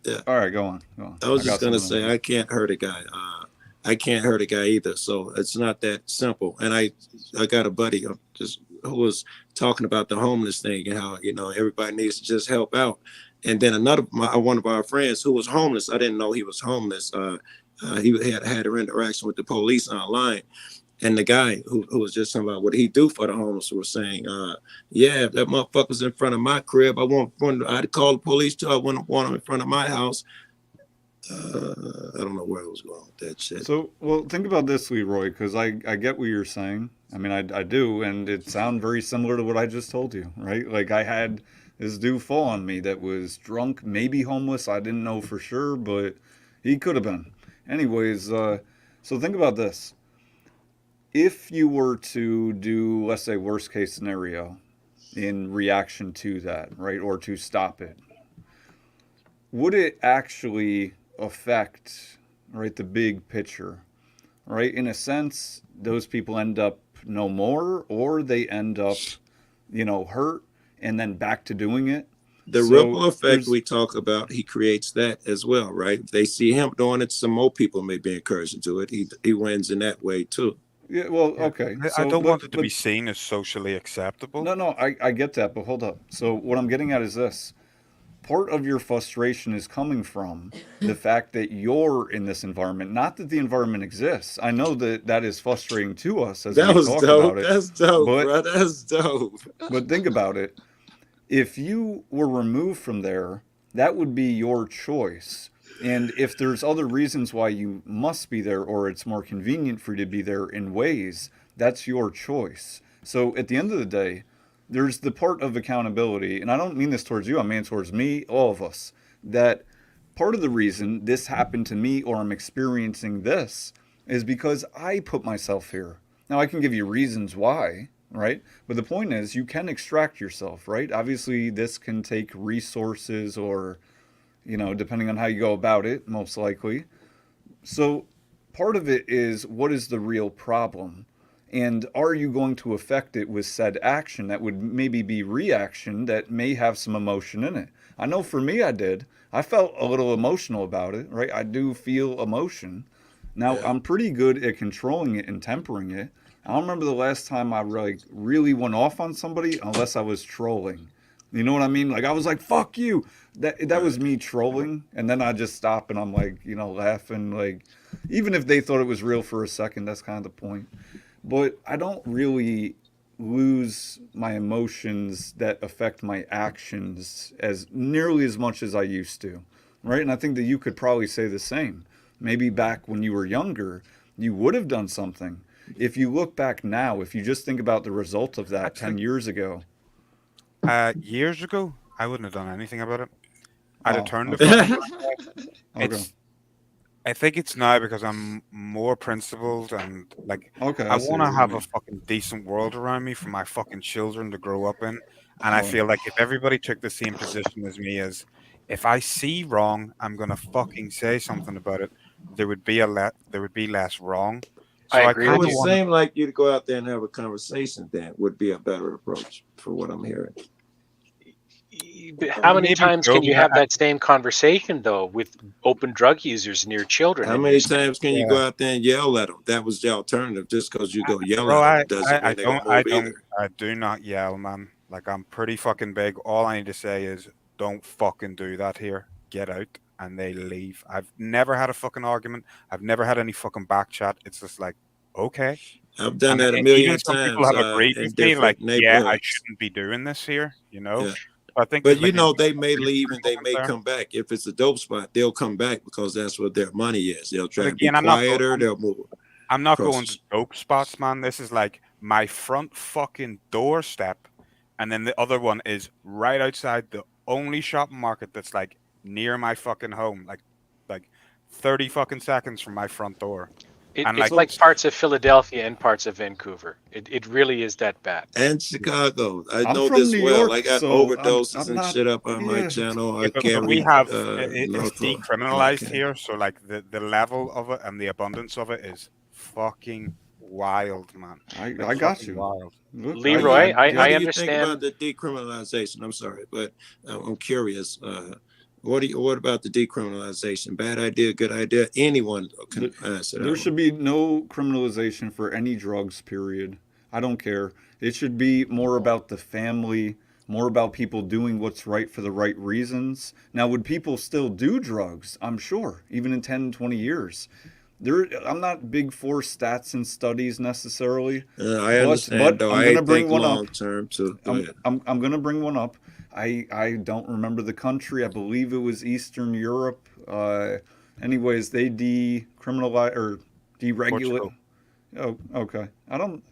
Yeah. All right, go on. I was just got gonna something say I can't hurt a guy. I can't hurt a guy either. So it's not that simple. And I got a buddy who was talking about the homeless thing and how everybody needs to just help out. And then one of our friends who was homeless. I didn't know he was homeless. He had an interaction with the police online. And the guy who was just talking about what he do for the homeless was saying, yeah, if that motherfucker's in front of my crib, I'd call the police too. I wouldn't want him in front of my house. I don't know where I was going with that shit. So, well, think about this, Leroy, because I get what you're saying. I mean, I do, and it sounds very similar to what I just told you, right? Like, I had this dude fall on me that was drunk, maybe homeless. I didn't know for sure, but he could have been. Anyways, so think about this. If you were to do, let's say, worst case scenario in reaction to that, right, or to stop it, would it actually affect, right, the big picture, right? In a sense, those people end up no more, or they end up, hurt and then back to doing it. The So ripple effect there's- we talk about, he creates that as well, right? If they see him doing it, some more people may be encouraged to do it. He wins in that way too. Yeah, well, okay. I So, don't but- want it to be but- seen as socially acceptable. No, I get that, but hold up. So what I'm getting at is this. Part of your frustration is coming from the fact that you're in this environment, not that the environment exists. I know that is frustrating to us as That we was talk dope. about it. That's dope, but, bro. That's dope. But think about it. If you were removed from there, that would be your choice. And if there's other reasons why you must be there, or it's more convenient for you to be there in ways, that's your choice. So at the end of the day, there's the part of accountability, and I don't mean this towards you, I mean towards me, all of us, that part of the reason this happened to me or I'm experiencing this is because I put myself here. Now, I can give you reasons why, right? But the point is, you can extract yourself, right? Obviously, this can take resources or, depending on how you go about it, most likely. So part of it is, what is the real problem? And are you going to affect it with said action that would maybe be reaction that may have some emotion in it? I know for me, I did. I felt a little emotional about it, right? I do feel emotion. Now, I'm pretty good at controlling it and tempering it. I don't remember the last time I really went off on somebody unless I was trolling. You know what I mean? Like, I was like, fuck you. That was me trolling. And then I just stop and I'm like, laughing. Like, even if they thought it was real for a second, that's kind of the point. But I don't really lose my emotions that affect my actions as nearly as much as I used to, right? And I think that you could probably say the same. Maybe back when you were younger, you would have done something. If you look back now, if you just think about the result of that 10 years ago. Years ago, I wouldn't have done anything about it. I'd have Oh, turned the okay. fucking Okay. I think it's now because I'm more principled and like Okay, I I see want what to you have a mean. fucking decent world around me for my fucking children to grow up in. And I Oh. feel like if everybody took the same position as me, as if I see wrong, I'm gonna fucking say something about it. There would be there would be less wrong. So I It kind would of want. seem like you to go out there and have a conversation. Then would be a better approach, for what I'm hearing. How many Maybe times so, can you but have that same conversation though with open drug users near children? How and many you're saying- times can you go out there and yell at them? That was the alternative. Just because you go yell Bro, at them doesn't mean they're gonna move either. I do not yell, man. Like I'm pretty fucking big. All I need to say is, don't fucking do that here. Get out, and they leave. I've never had a fucking argument. I've never had any fucking back chat. It's just like, okay. I've done And that a even million some people times have agreed in with me, like, different yeah, I neighborhoods. shouldn't be doing this here. You know. Yeah. I think But there's you like know, a they may leave and they moment may there. come back. If it's a dope spot, they'll come back because that's what their money is. They'll try But to be again, I'm not going. quieter. They'll move. I'm not across going the to dope spots, man. This is like my front fucking doorstep, and then the other one is right outside the only shopping market that's like near my fucking home, like 30 fucking seconds from my front door. And It's like parts of Philadelphia and parts of Vancouver. It really is that bad. And Chicago. I I'm know from this New well. York, I got so overdoses I'm and not. shit up on my Yeah. channel. Yeah, I but we carry have it's narco. decriminalized here, so like the level of it and the abundance of it is fucking wild, man. I Like, got fucking you. wild. Look, Leroy, What I do you think about understand. the decriminalization? I'm sorry, but I'm curious. What about the decriminalization? Bad idea, good idea? Anyone can answer that There one. should be no criminalization for any drugs, period. I don't care. It should be more about the family, more about people doing what's right for the right reasons. Now, would people still do drugs? I'm sure, even in 10, 20 years. I'm not big for stats and studies necessarily. I understand, though. I'm I going to bring think one up. long term too. Go ahead. I'm going to bring one up. I don't remember the country. I believe it was Eastern Europe. Anyways, they decriminalize or deregulate. Oh, okay. I don't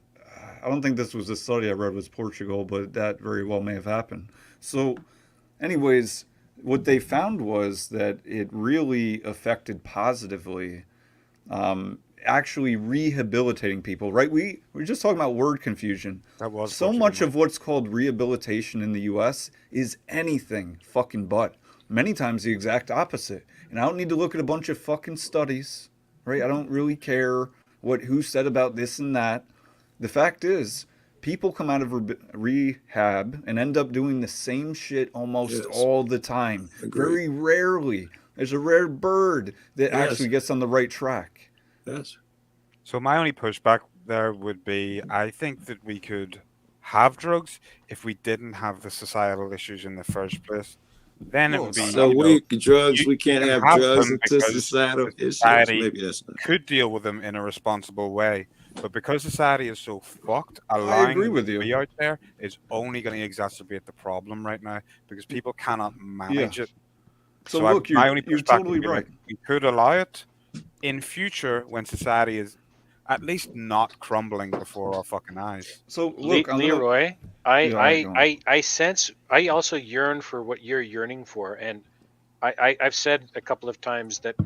think this was a study I read was Portugal, but that very well may have happened. So, anyways, what they found was that it really affected positively, actually rehabilitating people. Right? We're just talking about word confusion. That was so much of what's called rehabilitation in the U.S. is anything fucking but. Many times the exact opposite. And I don't need to look at a bunch of fucking studies, right? I don't really care who said about this and that. The fact is, people come out of rehab and end up doing the same shit almost all the time. Very rarely. There's a rare bird that actually gets on the right track. Yes. So my only pushback there would be, I think that we could have drugs if we didn't have the societal issues in the first place. Then it would be So we can't have drugs them until because societal issues. society Maybe that's not. could deal with them in a responsible way. But because society is so fucked, I allowing agree them with to you. be out there is only going to exacerbate the problem right now because people cannot manage it. So my look, only you're pushback would totally be, like, right. we could allow it in future when society is at least not crumbling before our fucking eyes. So look, Leroy, Yeah, go on. I sense, I also yearn for what you're yearning for, and I've said a couple of times that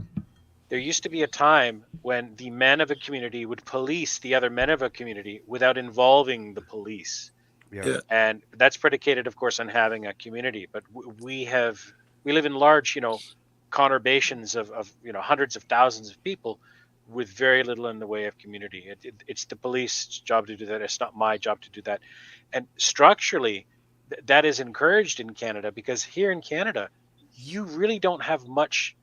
there used to be a time when the men of a community would police the other men of a community without involving the police. Yeah. And that's predicated, of course, on having a community. But we live in large, conurbations of hundreds of thousands of people with very little in the way of community. It's the police's job to do that. It's not my job to do that. And structurally, that is encouraged in Canada because here in Canada, you really don't have much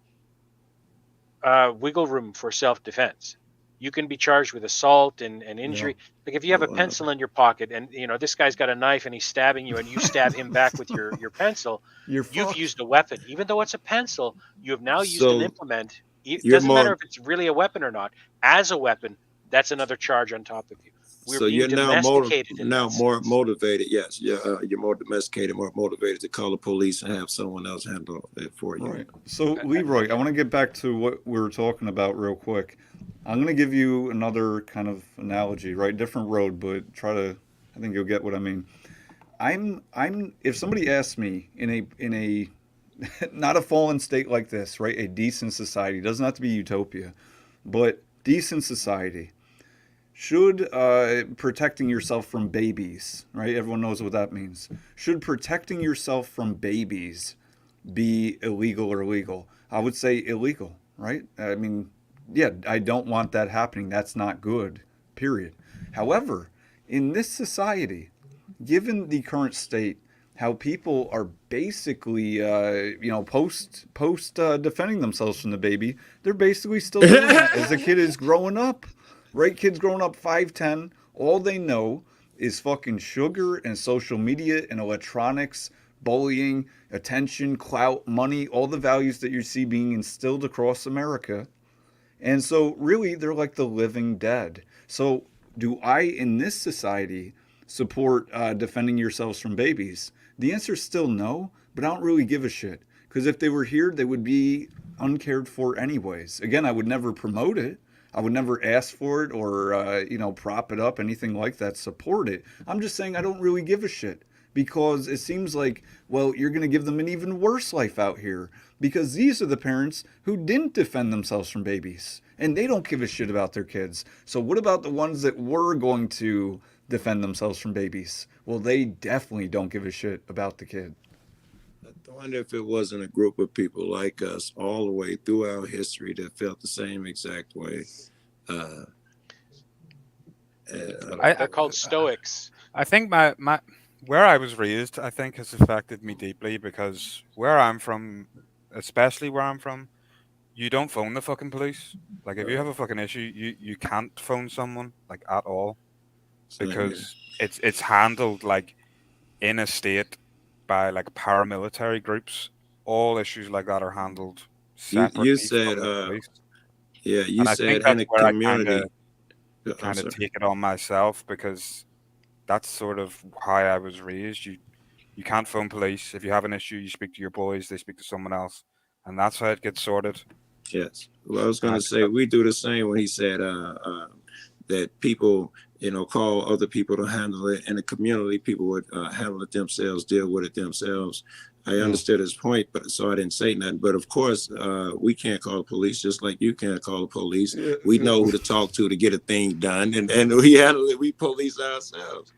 wiggle room for self-defense. You can be charged with assault and injury. Like if you have a pencil in your pocket and this guy's got a knife and he's stabbing you and you stab him back with your pencil, you've used a weapon. Even though it's a pencil, you have now used an implement. It doesn't matter if it's really a weapon or not. As a weapon, that's another charge on top of you. We're So being you're domesticated in now that more sense. motivated. Yes, you're more domesticated, more motivated to call the police and have someone else handle it for you. Right. So, Leroy, I want to get back to what we were talking about real quick. I'm going to give you another kind of analogy, right? Different road, but I think you'll get what I mean. If somebody asks me in a not a fallen state like this, right? A decent society, doesn't have to be utopia, but decent society. Should protecting yourself from babies, right? Everyone knows what that means. Should protecting yourself from babies be illegal or legal? I would say illegal, right? I mean, yeah, I don't want that happening. That's not good, period. However, in this society, given the current state, how people are basically, post defending themselves from the baby, they're basically still doing that as the kid is growing up, right? Kids growing up 5'10", all they know is fucking sugar and social media and electronics, bullying, attention, clout, money, all the values that you see being instilled across America. And so really they're like the living dead. So do I, in this society, support defending yourselves from babies? The answer is still no, but I don't really give a shit. Because if they were here, they would be uncared for anyways. Again, I would never promote it. I would never ask for it or, prop it up, anything like that, support it. I'm just saying I don't really give a shit. Because it seems like, well, you're going to give them an even worse life out here. Because these are the parents who didn't defend themselves from babies. And they don't give a shit about their kids. So what about the ones that were going to defend themselves from babies? Well, they definitely don't give a shit about the kid. I wonder if it wasn't a group of people like us all the way through our history that felt the same exact way. They're called Stoics. I think my where I was raised, I think, has affected me deeply because where I'm from, especially where I'm from, you don't phone the fucking police. Like, if you have a fucking issue, you can't phone someone, like, at all, because it's handled, like, in a state by, like, paramilitary groups. All issues like that are handled separately You said, from the police. you And I said think in that's a where community. I kind of take it on myself, because that's sort of how I was raised. You can't phone police. If you have an issue, you speak to your boys, they speak to someone else, and that's how it gets sorted. Yes. Well, I was going to say, we do the same when he said that people, call other people to handle it. In the community, people would handle it themselves, deal with it themselves. I understood his point, but so I didn't say nothing. But of course, we can't call the police, just like you can't call the police. We know who to talk to get a thing done, and we handle it. We police ourselves.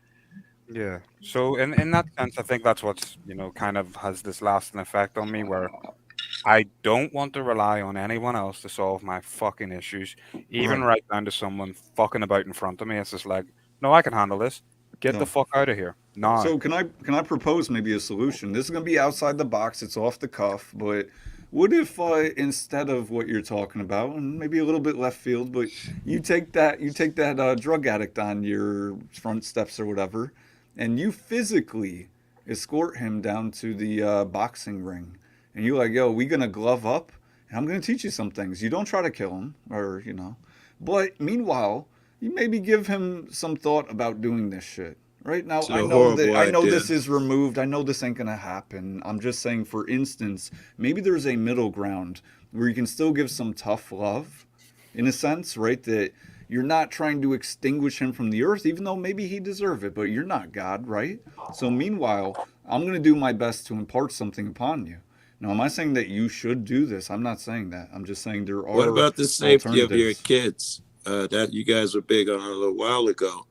Yeah. So in that sense, I think that's what's, kind of has this lasting effect on me, where I don't want to rely on anyone else to solve my fucking issues, even right down to someone fucking about in front of me. It's just like, no, I can handle this. Get the fuck out of here. No. So can I propose maybe a solution? This is going to be outside the box. It's off the cuff, but what if instead of what you're talking about, and maybe a little bit left field, but you take that drug addict on your front steps or whatever, and you physically escort him down to the boxing ring, and you're like, yo, we gonna glove up, and I'm gonna teach you some things. You don't try to kill him, or but meanwhile, you maybe give him some thought about doing this shit. Right now, I know this is removed. I know this ain't gonna happen. I'm just saying, for instance, maybe there's a middle ground where you can still give some tough love, in a sense, right? That you're not trying to extinguish him from the earth, even though maybe he deserves it, but you're not God, right? So meanwhile, I'm gonna do my best to impart something upon you. Now, am I saying that you should do this? I'm not saying that. I'm just saying there are. What about the safety of your kids? That you guys were big on a little while ago.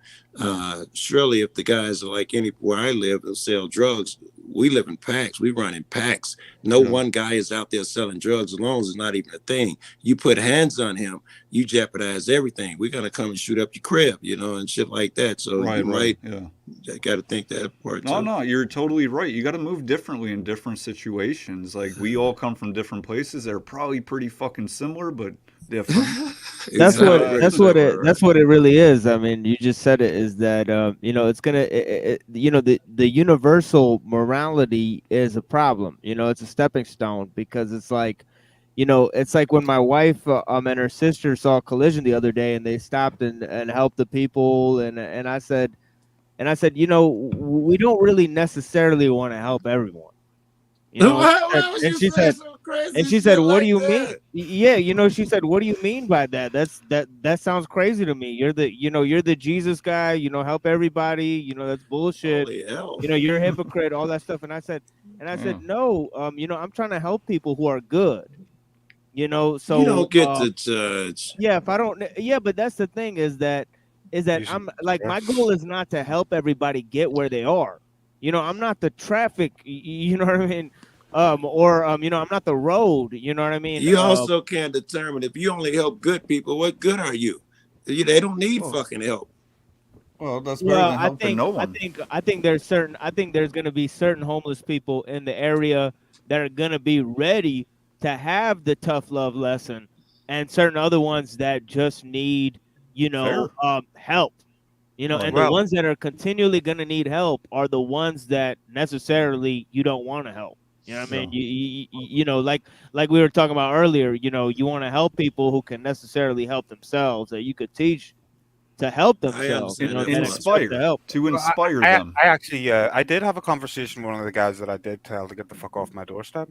Surely if the guys are like where I live and sell drugs, we live in packs. We run in packs. No one guy is out there selling drugs alone. It's not even a thing. You put hands on him, you jeopardize everything. We're going to come and shoot up your crib, and shit like that. So you might got to think that part too. No, you're totally right. You got to move differently in different situations. Like, we all come from different places. They're probably pretty fucking similar, but different. That's what it really is. I mean, you just said it, is that it's gonna the universal morality is a problem. It's a stepping stone, because it's like, you know, it's like when my wife and her sister saw a collision the other day, and they stopped and helped the people, and I said, you know, we don't really necessarily want to help everyone. You know, Why was and you she saying said, some crazy and she said, shit "What do like you mean?" that? Yeah, you know, she said, "What do you mean by that? That sounds crazy to me. You're the Jesus guy. You know, help everybody. You know, that's bullshit. Holy hell. You know, you're a hypocrite. All that stuff." And I said, no, you know, I'm trying to help people who are good. You know, so You don't get to judge. yeah, if I don't, yeah, but that's the thing is that I'm like, my goal is not to help everybody get where they are. You know, I'm not the traffic. You know what I mean? Or you know, I'm not the road. You know what I mean? You also can't determine if you only help good people, what good are you? They don't need fucking help. Well, that's better Yeah, than helping no one. I think there's going to be certain homeless people in the area that are going to be ready to have the tough love lesson, and certain other ones that just need, you know, help. You know, and the ones that are continually going to need help are the ones that necessarily you don't want to help. You know what I mean? You know, like we were talking about earlier, you know, you want to help people who can necessarily help themselves, that you could teach to help themselves, you know, that accept the help. I actually, I did have a conversation with one of the guys that I did tell to get the fuck off my doorstep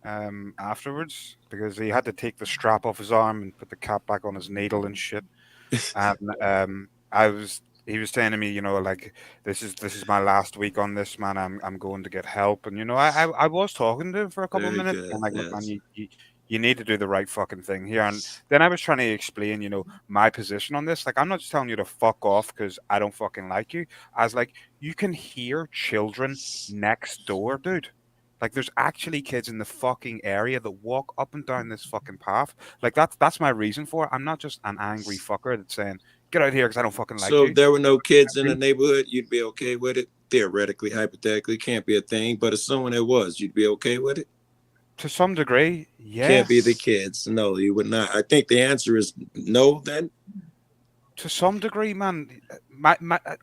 afterwards, because he had to take the strap off his arm and put the cap back on his needle and shit. And he was saying to me, you know, like, this is my last week on this, man. I'm going to get help. And, you know, I was talking to him for a couple of minutes. Good, and like, look, yes. man, you need to do the right fucking thing here. And then I was trying to explain, you know, my position on this. Like, I'm not just telling you to fuck off because I don't fucking like you. I was like, you can hear children next door, dude. Like, there's actually kids in the fucking area that walk up and down this fucking path. Like, that's my reason for it. I'm not just an angry fucker that's saying, get out here because I don't fucking like So you. if there were no kids in the neighborhood, you'd be okay with it? Theoretically, hypothetically, can't be a thing. But if someone there was, you'd be okay with it? To some degree, yes. Can't be the kids. No, you would not. I think the answer is no then. To some degree, man.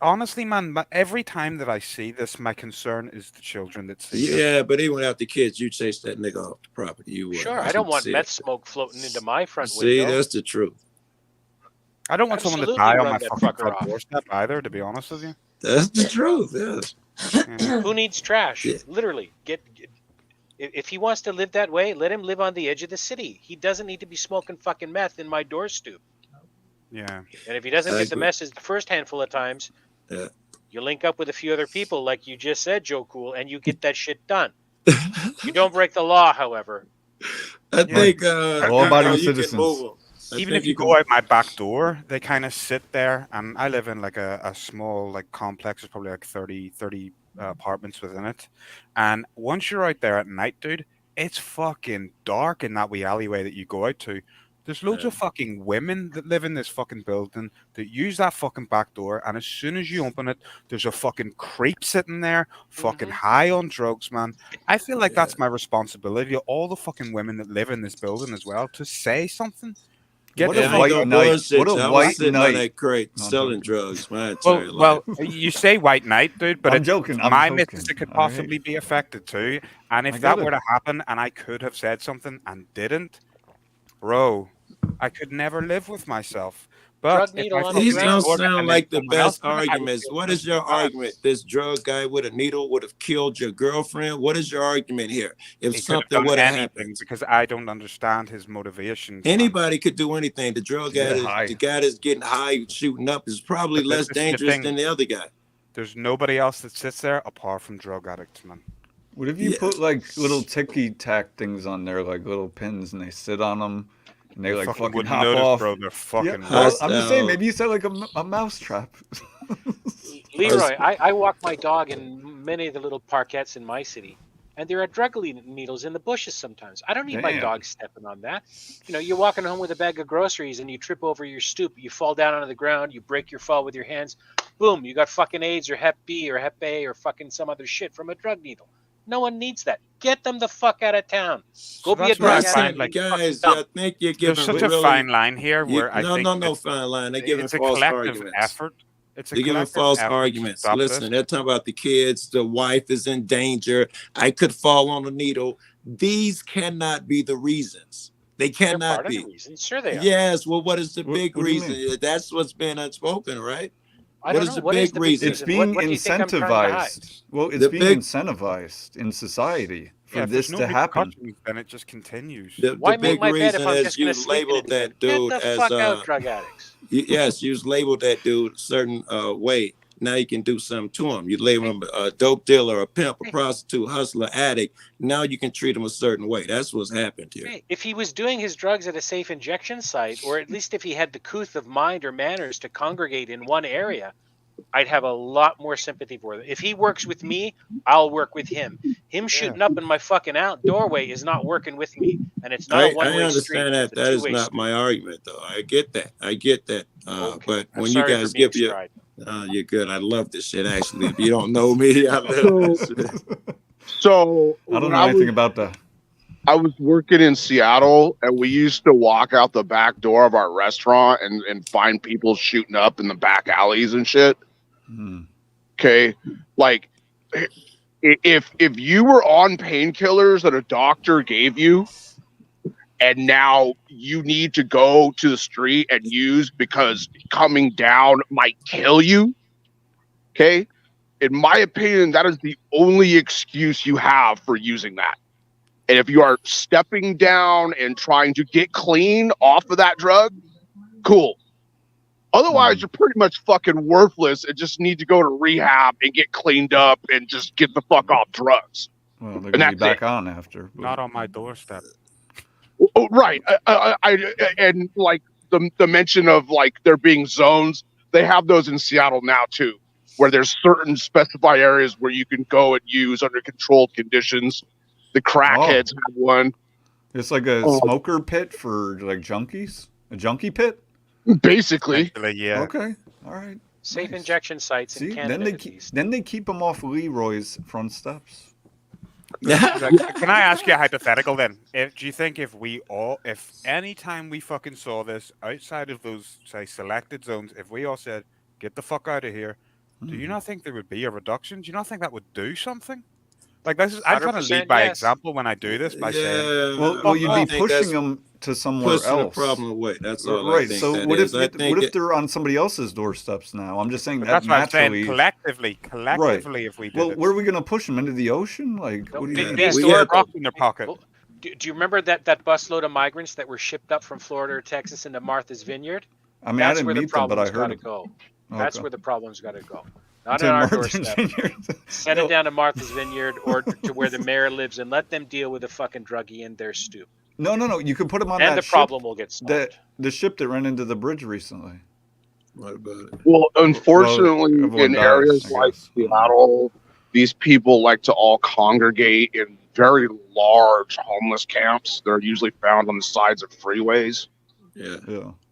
Honestly, man, every time that I see this, my concern is the children that see this. Yeah, but even without the kids, you chase that nigga off the property. You would. Sure, I don't want meth smoke floating into my front See, window. that's the truth. I don't want someone to Absolutely die on run my that fucking fucker front off. doorstep either, to be honest with you. That's the truth, yes. Who needs trash? Literally, if he wants to live that way, let him live on the edge of the city. He doesn't need to be smoking fucking meth in my door stoop. Yeah. And if he doesn't get the message the first handful of times, you link up with a few other people, like you just said, Joe Cool, and you get that shit done. You don't break the law, however. I think law-abiding citizens. Even if you go out my back door, they kind of sit there, and I live in like a small like complex. There's probably like 30 apartments within it, and once you're out there at night, dude, it's fucking dark in that wee alleyway that you go out to. There's loads of fucking women that live in this fucking building that use that fucking back door, and as soon as you open it, there's a fucking creep sitting there, fucking high on drugs, man. I feel like that's my responsibility to all the fucking women that live in this building as well, to say something. What a white night! What a white night! That crate selling drugs my entire life. Well, you say white night, dude, but I'm joking. I'm my joking. missus could All right. possibly be affected too. And I if get that it. were to happen, and I could have said something and didn't, bro, I could never live with myself. But if I These fucking don't ignored it sound and like then the someone else best did it, I would arguments. feel What is just your as bad. argument? This drug guy with a needle would have killed your girlfriend. What is your argument here? If He could have something done would have anything happened, because I don't understand his motivations. man. anybody could do anything. The drug guy, get high. the guy that's getting high, shooting up, is probably But less this is the dangerous thing. than the other guy. There's nobody else that sits there apart from drug addicts, man. What if you put like little ticky tack things on there, like little pins, and they sit on them, and they You like fucking fucking wouldn't hop notice, off? bro. They're fucking Yeah, well, rust. I'm just saying, maybe you set like a mouse trap. Leroy, I walk my dog in many of the little parkettes in my city, and there are drug needles in the bushes sometimes. I don't need my Damn. dog stepping on that. You know, you're walking home with a bag of groceries and you trip over your stoop, you fall down onto the ground, you break your fall with your hands, boom, you got fucking AIDS or Hep B or Hep A or fucking some other shit from a drug needle. No one needs that. Get them the fuck out of town. Go be a that's where I drug find, addict. like, Guys, dumb. I think you're giving There's such really a fine line here where I think no that fine line. They're giving it's a false collective arguments. effort. It's a They're giving collective false effort to arguments. stop Listen, this. they're talking about the kids. The wife is in danger. I could fall on a needle. These cannot be the reasons. They They're cannot part of the be. reason. Sure they are. Yes. Well, what is the big What do you mean? reason? That's what's been unspoken, right? I What don't is know. the What is big the big reason? It's reason? being What do you think I'm trying to hide? incentivized. Well, it's The being big incentivized in society for Yeah, if this there's to no happen. repercussions, then it just continues. the Why make big my bed if reason I'm is just going you to sleep in labeled it again? that Get dude the as fuck out, drug addicts. yes, you labeled that dude certain way. Now you can do something to him. You label him a dope dealer, a pimp, a prostitute, hustler, addict. Now you can treat him a certain way. That's what's happened here. Hey, if he was doing his drugs at a safe injection site, or at least if he had the couth of mind or manners to congregate in one area, I'd have a lot more sympathy for him. If he works with me, I'll work with him. Him shooting up in my fucking doorway is not working with me, and it's not a I one-way street. understand It's that. a That is two-way not street. my argument, though. I get that. I get that. Okay. But I'm when you sorry for guys being give your, strident. you're good. I love this shit. Actually, if you don't know me, I love this shit. So I don't when know anything about that. I was working in Seattle, and we used to walk out the back door of our restaurant and find people shooting up in the back alleys and shit. Okay, like if you were on painkillers that a doctor gave you, and now you need to go to the street and use because coming down might kill you. Okay, in my opinion, that is the only excuse you have for using that. And if you are stepping down and trying to get clean off of that drug, cool. Otherwise, you're pretty much fucking worthless and just need to go to rehab and get cleaned up and just get the fuck off drugs. Well, they're And gonna be that's back on after. but- Not on my doorstep. Oh, right. And like the mention of like there being zones, they have those in Seattle now too, where there's certain specified areas where you can go and use under controlled conditions. The crackheads have one. It's like a smoker pit for like junkies. A junkie pit. Basically. Actually, yeah. Okay. All right. Safe injection sites in See, Canada. then they keep them off Leroy's front steps. Can I ask you a hypothetical then? Do you think if any time we fucking saw this outside of those, say, selected zones, if we all said, get the fuck out of here, do you not think there would be a reduction? Do you not think that would do something? Like, this is, I'm trying to lead by example when I do this by saying, well, you'd be pushing them to somewhere pushing else. the problem away. That's all. Right. I think So that what is. if they're on somebody else's doorsteps now? I'm just saying that that's what I'm saying. naturally. Collectively, if we did Well, it. where are we going to push them into the ocean? Like, what do you They mean? store rock in their pocket. Do you remember that busload of migrants that were shipped up from Florida or Texas into Martha's Vineyard? I mean, I That's didn't where the meet them, but I problem's heard got to them. go. That's Okay. where the problem's got to go. Not To at our Martha's doorstep. Vineyard. Send it down to Martha's Vineyard or to where the mayor lives and let them deal with the fucking druggie in their stoop. No. You could put them on And that the ship problem will get solved. The ship that ran into the bridge recently. What about it? Well, unfortunately, everyone in dies, areas I like guess. Seattle, these people like to all congregate in very large homeless camps. They're usually found on the sides of freeways. Yeah.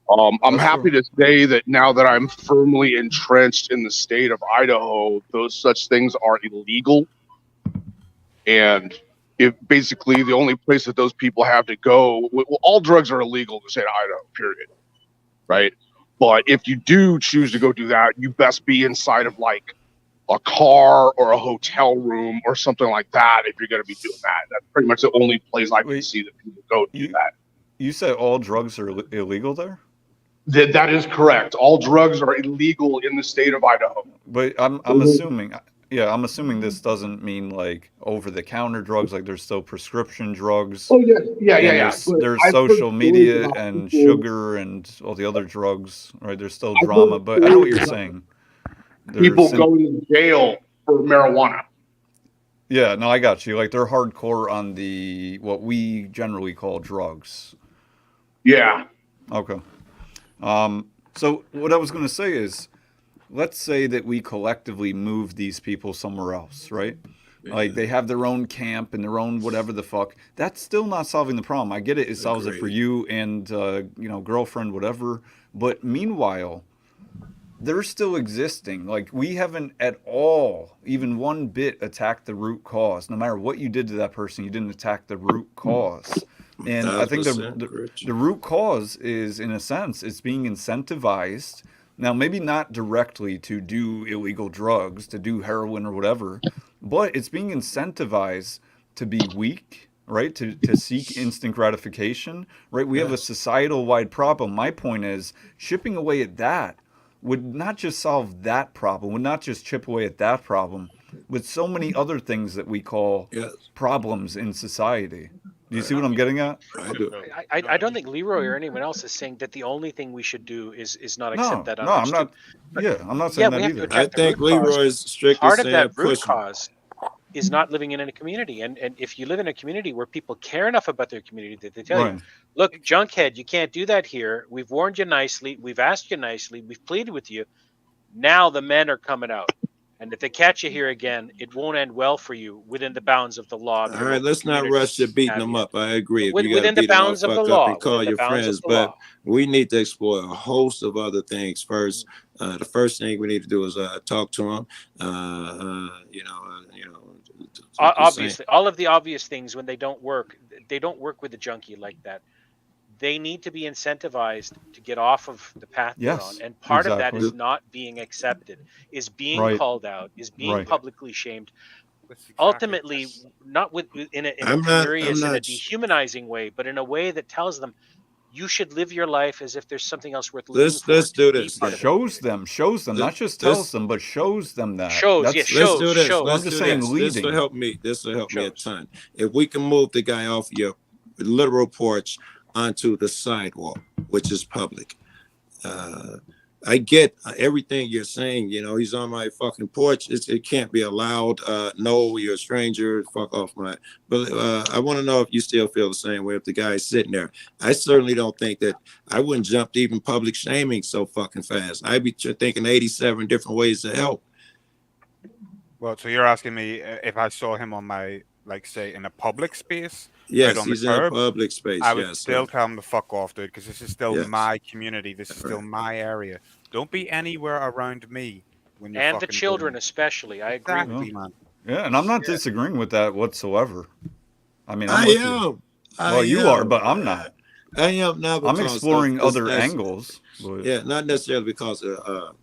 I'm happy to say that now that I'm firmly entrenched in the state of Idaho, those such things are illegal. And if basically the only place that those people have to go, well, all drugs are illegal in the state of Idaho, period. Right? But if you do choose to go do that, you best be inside of like a car or a hotel room or something like that if you're going to be doing that. That's pretty much the only place I can see that people go do that. You said all drugs are illegal there? That is correct. All drugs are illegal in the state of Idaho. But I'm assuming, I'm assuming this doesn't mean like over-the-counter drugs. Like there's still prescription drugs. Oh yeah. There's I've heard social stories media about and people- sugar and all the other drugs. Right? There's still I've drama, heard but I know what stories you're about saying. People There's going to jail for marijuana. Yeah, no, I got you. Like they're hardcore on the what we generally call drugs. Yeah. Okay. So what I was going to say is, let's say that we collectively move these people somewhere else, right? Like they have their own camp and their own whatever the fuck. That's still not solving the problem. I get it. It solves it for you and girlfriend, whatever. But meanwhile, they're still existing. Like we haven't at all, even one bit, attacked the root cause. No matter what you did to that person, you didn't attack the root cause. And I think the root cause is, in a sense, it's being incentivized. Now, maybe not directly to do illegal drugs, to do heroin or whatever, but it's being incentivized to be weak, right? To seek instant gratification, right? We have a societal-wide problem. My point is, chipping away at that would not just solve that problem, would not just chip away at that problem, with so many other things that we call problems in society. Do you see what I'm getting at? I do. I don't think Leroy or anyone else is saying that the only thing we should do is not accept that No, I'm not. But Yeah, I'm not saying we that have to either. attack I think the root cause. Leroy's strictly Part of saying that root pushing. cause is not living in a community, and if you live in a community where people care enough about their community that they tell you, Right. look, junkhead, you can't do that here. We've warned you nicely. We've asked you nicely. We've pleaded with you. Now the men are coming out. And if they catch you here again, it won't end well for you within the bounds of the law. All right, let's not rush to beating them up. I agree. If you got to Within the beat them up, bounds of the fuck law. up and call Within the your bounds of friends, the but law. we need to explore a host of other things first. The first thing we need to do is talk to them. Obviously, all of the obvious things, when they don't work with a junkie like that. They need to be incentivized to get off of the path they're on. And part of that is not being accepted, is being called out, is being publicly shamed. Ultimately, not in a furious, in a dehumanizing way, but in a way that tells them you should live your life as if there's something else worth living for. Let's do this. Shows them, not just tells them, but shows them that. Shows. Let's do this. I'm just saying leading. This will help me. This will help me a ton. If we can move the guy off your literal porch onto the sidewalk, which is public. I get everything you're saying. You know, he's on my fucking porch. It can't be allowed. No, you're a stranger. Fuck off my. But I want to know if you still feel the same way if the guy's sitting there. I certainly don't think that I wouldn't jump to even public shaming so fucking fast. I'd be thinking 87 different ways to help. Well, so you're asking me if I saw him on my, like, say, in a public space? Yes, right on he's the in a curb, public space. I would Yes, still sir. tell him to fuck off, dude, because this is still Yes. my community. This is still my area. Don't be anywhere around me when you're And the fucking doing children it. especially. I agree with Exactly, you. man. Yeah, and I'm not disagreeing with that whatsoever. I mean, I I'm with am. you. I Well, you am. are, but I'm not. I am now. I'm because exploring of other that's- angles. But Yeah, not necessarily because of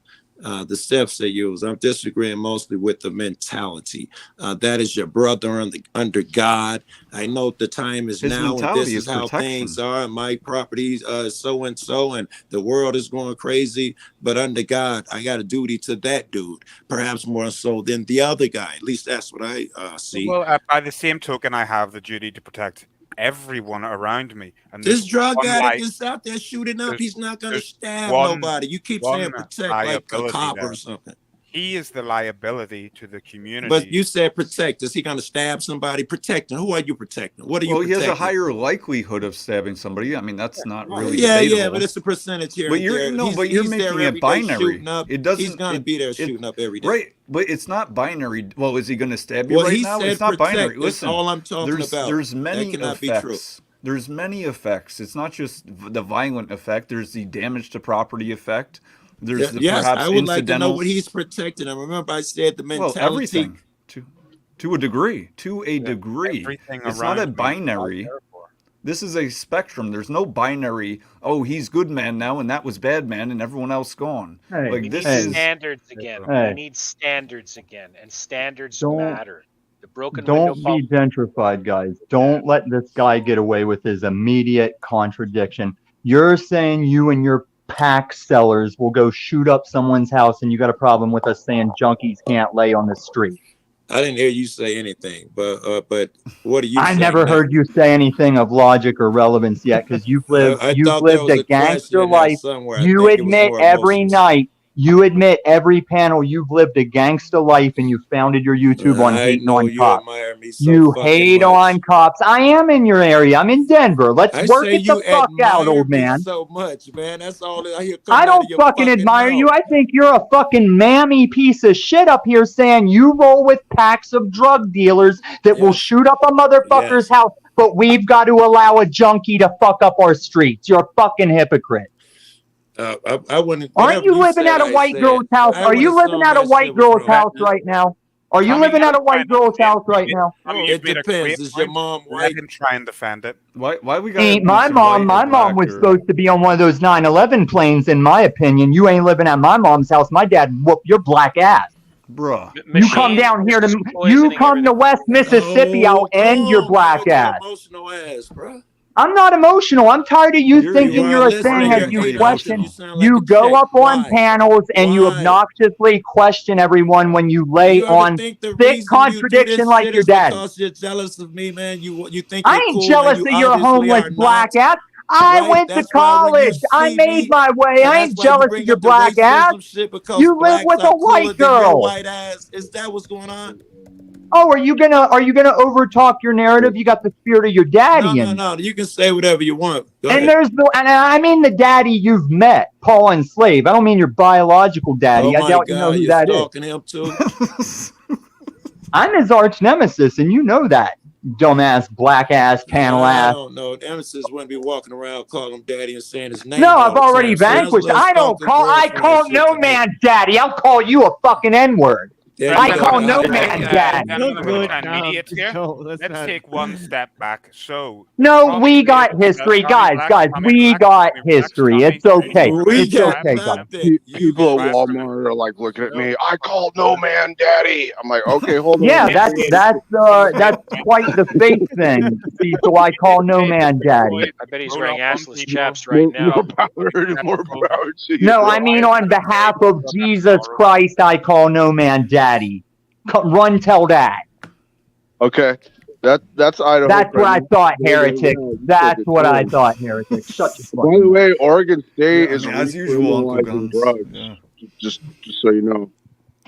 the steps they use. I'm disagreeing mostly with the mentality. That is your brother under God. I know the time is His now, and this mentality is is how protection. things are. My property so and so, and the world is going crazy. But under God, I got a duty to that dude, perhaps more so than the other guy. At least that's what I see. Well, by the same token, I have the duty to protect everyone around me. And This there's drug one addict life- is out there shooting up. there's- He's not going to there's stab one- nobody. You keep saying one protect like a liability cop there. or something. He is the liability to the community. But you said protect. Is he going to stab somebody? Protecting. Who are you protecting? What are you well, he protecting? has a higher likelihood of stabbing somebody. I mean, that's not really Yeah, debatable. yeah, but it's a percentage here. But and you're there. no, He's- but you're he's there making it every day binary. shooting up. It doesn't. He's going to be there shooting up every day. Right, but it's not binary. Well, is he going to stab you Well, right he now? said It's not protect. binary. That's Listen, all I'm talking about. There's That many cannot be effects. true. There's many effects. It's not just the violent effect. There's the damage to property effect. There's the Yes, perhaps I would like to know incidental. what he's protecting. And remember, I said the mentality. Well, everything to a degree. To a degree, everything it's not a around me, binary. This is a spectrum. There's no binary. Oh, he's good man now, and that was bad man, and everyone else gone. Hey, like We this need is standards again. Hey. We need standards again, and standards Don't- matter. The broken window Don't be gentrified, guys. Don't let this guy get away with his immediate contradiction. You're saying you and your pack sellers will go shoot up someone's house, and you got a problem with us saying junkies can't lay on the street. I didn't hear you say anything, but what do you? I say never now? heard you say anything of logic or relevance yet, because you've lived I you've thought there lived was a a question gangster in there life. somewhere. I You think it was admit more every emotions. night. You admit every panel you've lived a gangster life, and you founded your YouTube on I hating know on you cops. admire me so You fucking hate much. on cops. I am in your area. I'm in Denver. Let's I work say it the you fuck out, admire old me man. so much, man. That's all that I hear coming I out don't of your fucking admire mouth. you. I think you're a fucking mammy piece of shit up here saying you roll with packs of drug dealers that will shoot up a motherfucker's house, but we've got to allow a junkie to fuck up our streets. You're a fucking hypocrite. I wouldn't. Aren't you living at a white girl's house? Are you living at a white girl's house right now? Are you living at a white girl's house right now? I mean, It you've made a depends. great Is your point. mom Let white? him try and defend it. Why we got Ain't my mom. My mom was supposed to be on one of those 9/11 planes, in my opinion. You ain't living at my mom's house. My dad whooped your black ass. Bruh. You come down here to West Mississippi, I'll end your black ass. Emotional ass, bro. I'm not emotional. I'm tired of you thinking you're a thing as you question. You go up on panels and you obnoxiously question everyone when you lay on thick contradiction like your daddy. Because you're jealous of me, man. You think I you're ain't cool, jealous and of you your obviously homeless are black not. ass. I Right? went to That's why when you college. I see made me, my way. and I that's ain't why you jealous of bring your up the black ass. racism shit, because You live blacks with are a white cooler than your girl. white ass. Is that what's going on? Oh, are you gonna overtalk your narrative? You got the spirit of your daddy in. No. You can say whatever you want. Go And ahead. and I mean the daddy you've met, Paul Enslaved. I don't mean your biological daddy. Oh I my doubt you know God, who you're that is. stalking him too. I'm his arch nemesis, and you know that. Dumbass, black ass, panel I ass. don't know. Emerson wouldn't be walking around calling him daddy and saying his name No, all I've the already time. Sounds a vanquished. little stalker I girlfriend call shit no to me. man daddy. I'll call you a fucking N-word. There I you go. call no There man you go. daddy. Gentlemen, we're gonna try and mediate here. Let's take one step back. So, No, Tommy we is got history. Tommy Guys, Black, we got history. Tommy, It's okay. We It's got okay, guys. nothing. People at Walmart are like looking at me. I called no man daddy. I'm like, okay, hold on. Yeah, that's quite the fake thing. See, so I call no man daddy. I bet he's wearing assless chaps right now. More power to you, No, bro. I mean on behalf of Jesus Christ, I call no man daddy. Run, tell that. Okay, that's Idaho. That's what I friendly. thought, heretic. That's what I thought, heretic. Shut your By the way, Oregon State Yeah, I is mean, as usual, Uncle recriminalizing Guns. drugs. Yeah. Just so you know.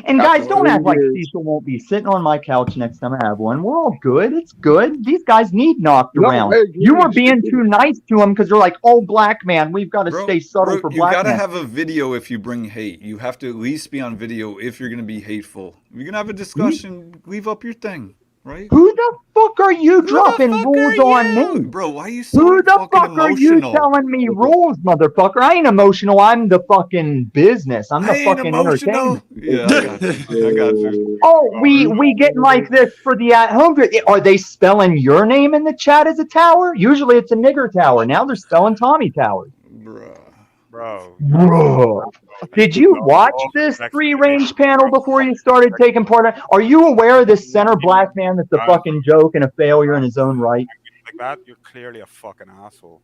And guys, After don't 3 act like years- Cecil won't be sitting on my couch next time I have one. We're all good. It's good. These guys need knocked No, around. I agree. You were being too nice to them because you're like, oh, black man, we've got to stay subtle for You black gotta men. have a video if you bring hate. You have to at least be on video if you're gonna be hateful. If you're gonna have a discussion, leave up your thing, right? Who the fuck are you dropping rules on me? Bro, why are you so Who the fucking fuck are you emotional? telling me rules, motherfucker? I ain't emotional. I'm the fucking business. I'm the I ain't fucking emotional. entertainment. Yeah, I got you. I got you. Oh, we getting like this for the at-home. Are they spelling your name in the chat as a tower? Usually it's a nigger tower. Now they're spelling Tommy Tower. Bro. Bro, did you watch this three-range panel before you started taking part in? Are you aware of this center black man that's a fucking joke and a failure in his own right? Like that, you're clearly a fucking asshole.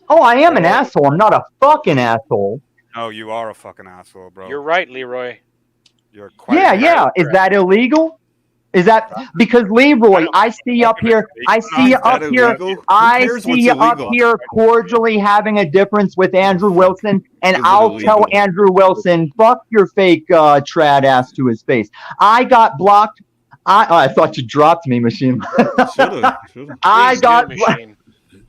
Oh, I am an asshole. I'm not a fucking asshole. No, you are a fucking asshole, bro. You're right, Leroy. You're quite Yeah. Is that illegal? Is that because Leroy? I see up here. I see up here. I see up here cordially having a difference with Andrew Wilson, and I'll tell Andrew Wilson, "Fuck your fake trad ass to his face." I got blocked. I thought you dropped me, machine.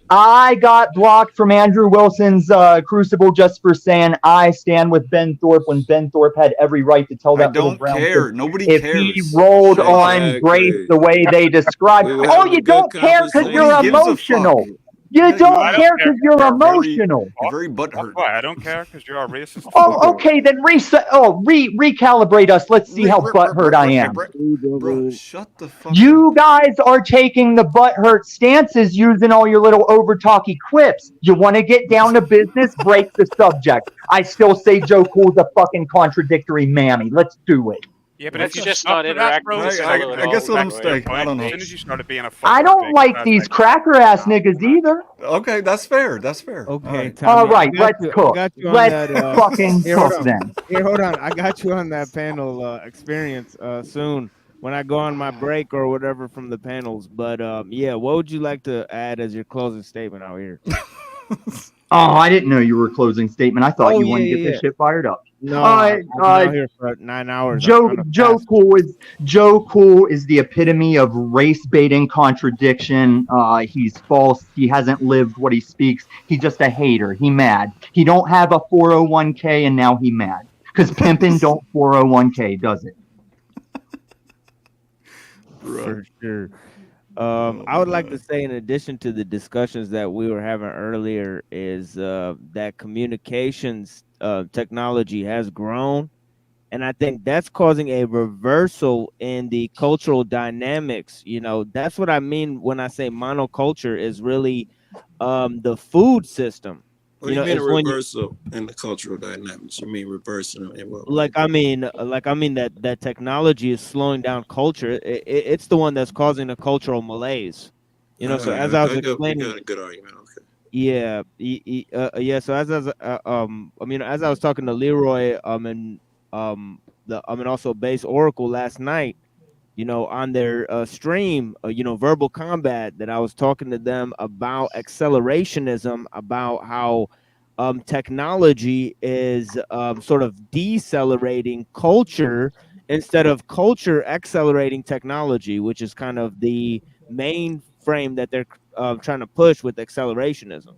I got blocked from Andrew Wilson's Crucible just for saying I stand with Ben Thorpe when Ben Thorpe had every right to tell that little brown care. kid Nobody if cares. he rolled on Grace the way they described. Oh, you don't care because you're emotional. You don't care because you're emotional. You're very butthurt. Why? I don't care because you're a racist. Oh, okay, then recalibrate us. Let's see how butthurt I am. Bro, shut the fuck You guys are taking the butthurt stances using all your little over-talky quips. You want to get down to business, break the subject. I still say Joe Cool's a fucking contradictory mammy. Let's do it. Yeah, but Let's if you just stop not with that, interact bro, with this fellow at I guess all, let him Leroy. stay. I don't know. As soon as you started being a I don't like these cracker-ass niggas either. Okay, that's fair. That's fair. Okay, All right, I got let's you- I cook. got you on Let's that, fucking here, hold cook on. then. Here, hold on. I got you on that panel experience soon when I go on my break or whatever from the panels. But yeah, what would you like to add as your closing statement out here? Oh, I didn't know you were closing statement. I thought Oh, you wanted to yeah, get yeah. this shit fired up. No, I've been out here for 9 hours. Joe Cool is the epitome of race baiting contradiction. He's false. He hasn't lived what he speaks. He's just a hater. He mad. He don't have a 401k and now he mad because pimping don't 401k, does it? For sure. I would like to say, in addition to the discussions that we were having earlier, is that communications technology has grown, and I think that's causing a reversal in the cultural dynamics. You know, that's what I mean when I say monoculture is really the food system. What do you mean a reversal in the cultural dynamics? You mean reversing in what way? like I mean that technology is slowing down culture. It's the one that's causing a cultural malaise. So as I was explaining, you got a good argument. Okay. yeah, so as I was talking to Leroy, and also Base Oracle last night, on their stream, Verbal Combat, that I was talking to them about accelerationism, about how technology is sort of decelerating culture instead of culture accelerating technology, which is kind of the main frame that they're trying to push with accelerationism.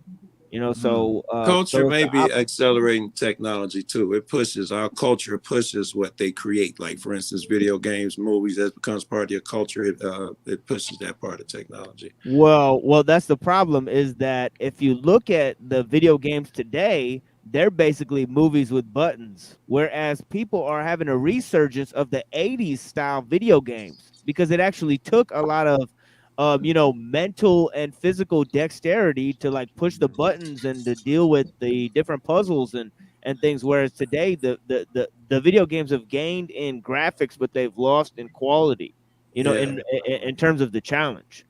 So Culture so may be accelerating technology too. It pushes our culture, pushes what they create. Like for instance, video games, movies, that becomes part of your culture. It pushes that part of technology. Well, that's the problem, is that if you look at the video games today, they're basically movies with buttons, whereas people are having a resurgence of the 80s style video games, because it actually took a lot of mental and physical dexterity to like push the buttons and to deal with the different puzzles and things, whereas today the video games have gained in graphics, but they've lost in quality, in terms of the challenge.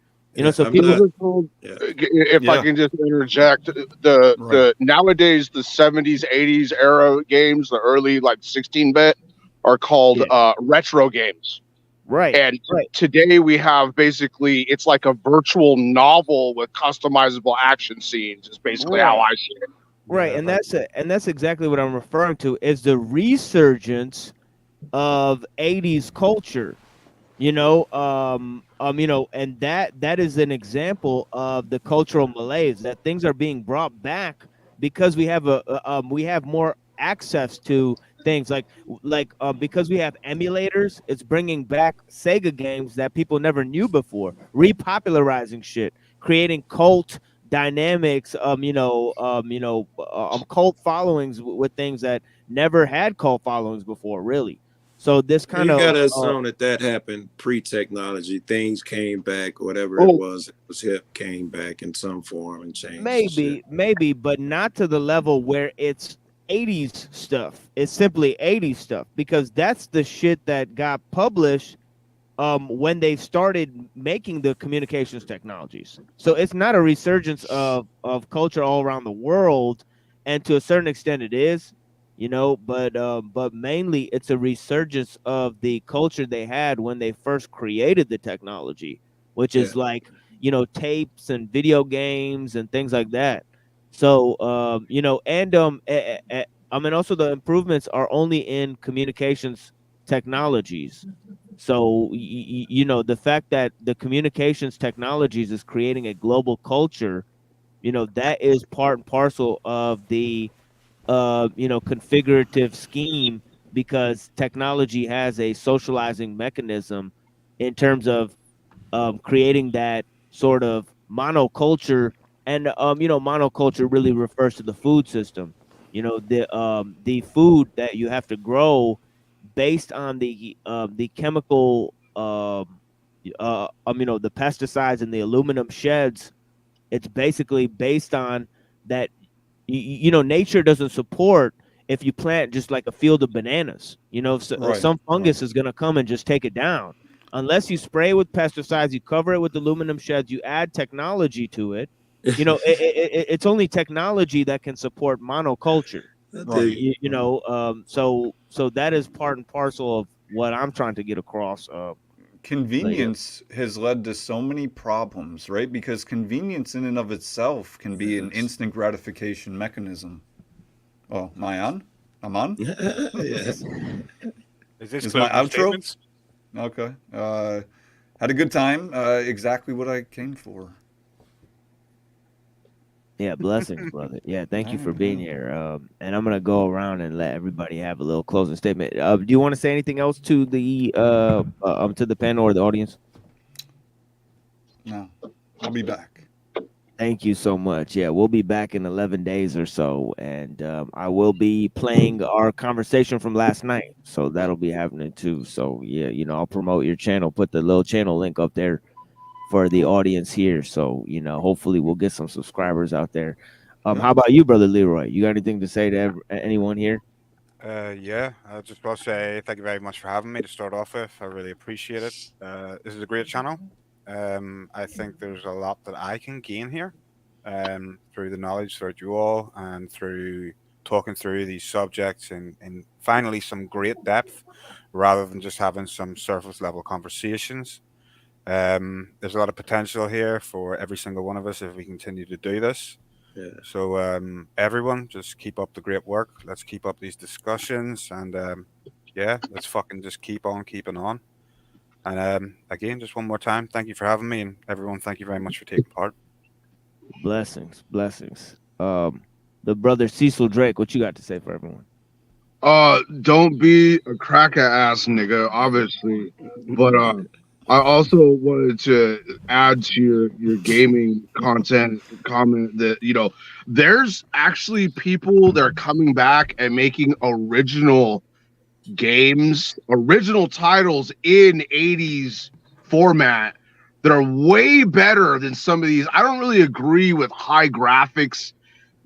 So people if I can just interject, the nowadays the 70s, 80s era games, the early like 16-bit, are called retro games. Right. And today we have basically, it's like a virtual novel with customizable action scenes, is basically how I see it. Right, and that's exactly what I'm referring to, is the resurgence of 80s culture. And that is an example of the cultural malaise, that things are being brought back because we have we have more access to things, because we have emulators. It's bringing back Sega games that people never knew before, repopularizing shit, creating cult dynamics, cult followings with things that never had cult followings before, really. So this kind of, you gotta assume that happened pre-technology. Things came back, whatever it was hip came back in some form and changed. maybe, but not to the level where it's 80s stuff. It's simply 80s stuff, because that's the shit that got published when they started making the communications technologies. So it's not a resurgence of culture all around the world, and to a certain extent it is, but mainly it's a resurgence of the culture they had when they first created the technology, which is like, tapes and video games and things like that. So also the improvements are only in communications technologies. So the fact that the communications technologies is creating a global culture, that is part and parcel of the configurative scheme, because technology has a socializing mechanism in terms of creating that sort of monoculture. And monoculture really refers to the food system. The food that you have to grow based on the chemical the pesticides and the aluminum sheds. It's basically based on that. Nature doesn't support if you plant just like a field of bananas. Some fungus is going to come and just take it down. Unless you spray with pesticides, you cover it with aluminum sheds, you add technology to it. It's only technology that can support monoculture. So that is part and parcel of what I'm trying to get across. Convenience has led to so many problems, right? Because convenience in and of itself can be an instant gratification mechanism. Oh, am I on? I'm on? Yes. Is my outro? Statements? Okay. Had a good time. Exactly what I came for. Yeah, blessings, brother. Yeah, thank you for being here. And I'm gonna go around and let everybody have a little closing statement. Do you want to say anything else to the panel or the audience? No, I'll be back. Thank you so much. Yeah, we'll be back in 11 days or so, and I will be playing our conversation from last night, so that'll be happening too. So yeah, I'll promote your channel, put the little channel link up there for the audience here. So hopefully we'll get some subscribers out there. How about you, brother Leroy? You got anything to say to anyone here? Yeah, I just want to say thank you very much for having me to start off with. I really appreciate it. This is a great channel. I think there's a lot that I can gain here through the knowledge throughout you all and through talking through these subjects and finally some great depth rather than just having some surface level conversations. There's a lot of potential here for every single one of us if we continue to do this. Yeah. So everyone, just keep up the great work. Let's keep up these discussions, and yeah, let's fucking just keep on keeping on. And again, just one more time, thank you for having me, and everyone, thank you very much for taking part. Blessings, blessings. The brother Cecil Drake, what you got to say for everyone? Don't be a cracker ass nigga, obviously, but I also wanted to add to your gaming content comment that, you know, there's actually people that are coming back and making original games, original titles in 80s format that are way better than some of these. I don't really agree with high graphics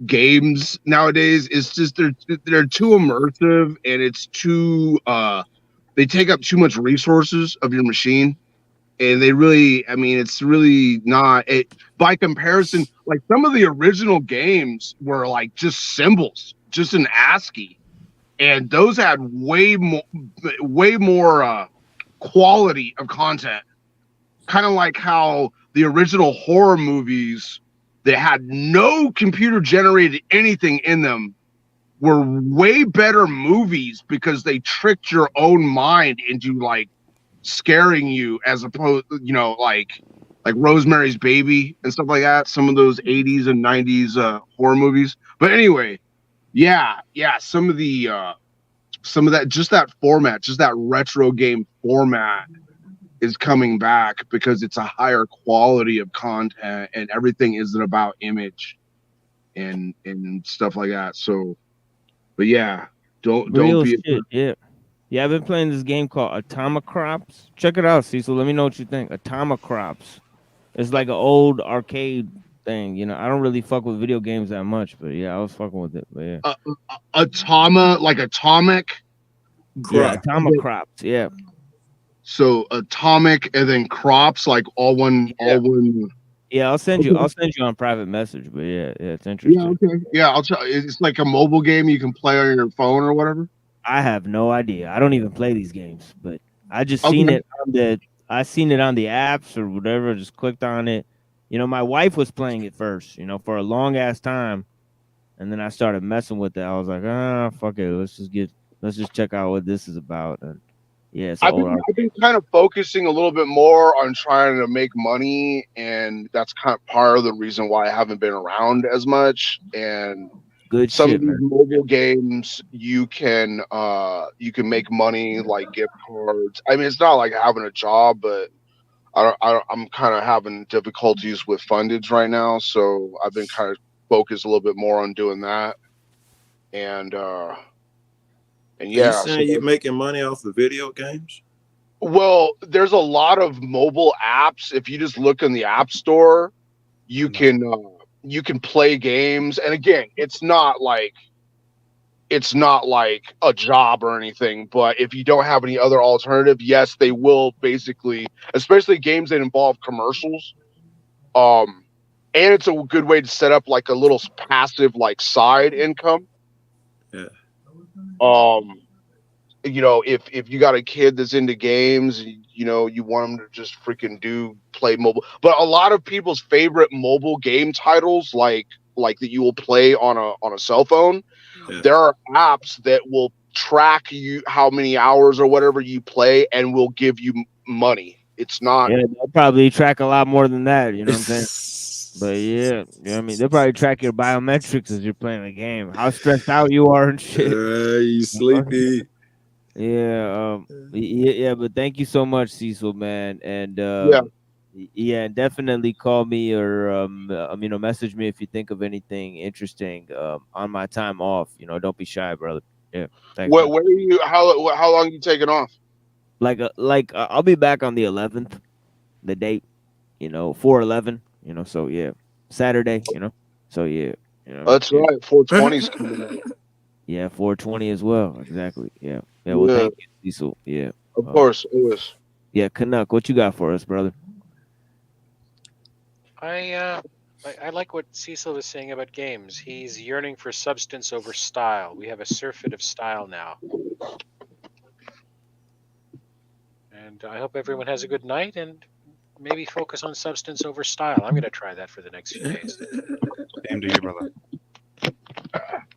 games nowadays. It's just they're too immersive, and it's too they take up too much resources of your machine. And they really, I mean, it's really not it by comparison. Like some of the original games were like just symbols, just an ASCII, and those had way more quality of content. Kind of like how the original horror movies that had no computer generated anything in them were way better movies because they tricked your own mind into like scaring you, as opposed, you know, like Rosemary's Baby and stuff like that. Some of those 80s and 90s horror movies. But anyway, yeah, some of that, just that format, just that retro game format is coming back because it's a higher quality of content and everything isn't about image and stuff like that. So, but yeah, don't be shit, yeah. I've been playing this game called Atomocrops. Check it out, Cecil. Let me know what you think. Atomocrops. It's like an old arcade thing. You know, I don't really fuck with video games that much, but yeah, I was fucking with it. But yeah, like atomic. Yeah, Atomocrops. Yeah. So atomic and then crops, like all one. Yeah, I'll send you on private message. But yeah, it's interesting. Yeah, okay. Yeah, I'll tell. It's like a mobile game you can play on your phone or whatever. I have no idea. I don't even play these games, but I just seen it on the apps or whatever. Just clicked on it. You know, my wife was playing it first, you know, for a long ass time, and then I started messing with it. I was like, fuck it, let's just check out what this is about. And yeah, I've been kind of focusing a little bit more on trying to make money, and that's kind of part of the reason why I haven't been around as much. And some of these mobile games you can make money, like gift cards. I mean, it's not like having a job, but I'm kind of having difficulties with fundage right now, so I've been kind of focused a little bit more on doing that. And yeah, Are you saying you're making money off the video games? Well, there's a lot of mobile apps. If you just look in the App Store, you can play games. And again, it's not like a job or anything, but if you don't have any other alternative, yes, they will basically, especially games that involve commercials. And it's a good way to set up like a little passive like side income. Yeah. You know, if you got a kid that's into games, you know, you want them to just freaking play mobile. But a lot of people's favorite mobile game titles, like that you will play on a cell phone, there are apps that will track you how many hours or whatever you play and will give you money. It's not. Yeah, they'll probably track a lot more than that. You know what I'm saying? But yeah, you know what I mean, they'll probably track your biometrics as you're playing the game, how stressed out you are and shit. You sleepy. Yeah, but thank you so much, Cecil, man, and yeah, definitely call me or you know, message me if you think of anything interesting on my time off. You know, don't be shy, brother. Yeah, thanks. Where are you? How long are you taking off? I'll be back on the 11th, the date, you know, 4/11, you know, so yeah, Saturday, you know, so yeah. You know, That's right. 420's coming up. yeah, 420 as well. Exactly. Yeah. Yeah. Well, Yeah, thank you, Cecil. Yeah. of course, always. Yeah, Canuck, what you got for us, brother? I like what Cecil was saying about games. He's yearning for substance over style. We have a surfeit of style now. And I hope everyone has a good night and maybe focus on substance over style. I'm going to try that for the next few days. Same to you, brother.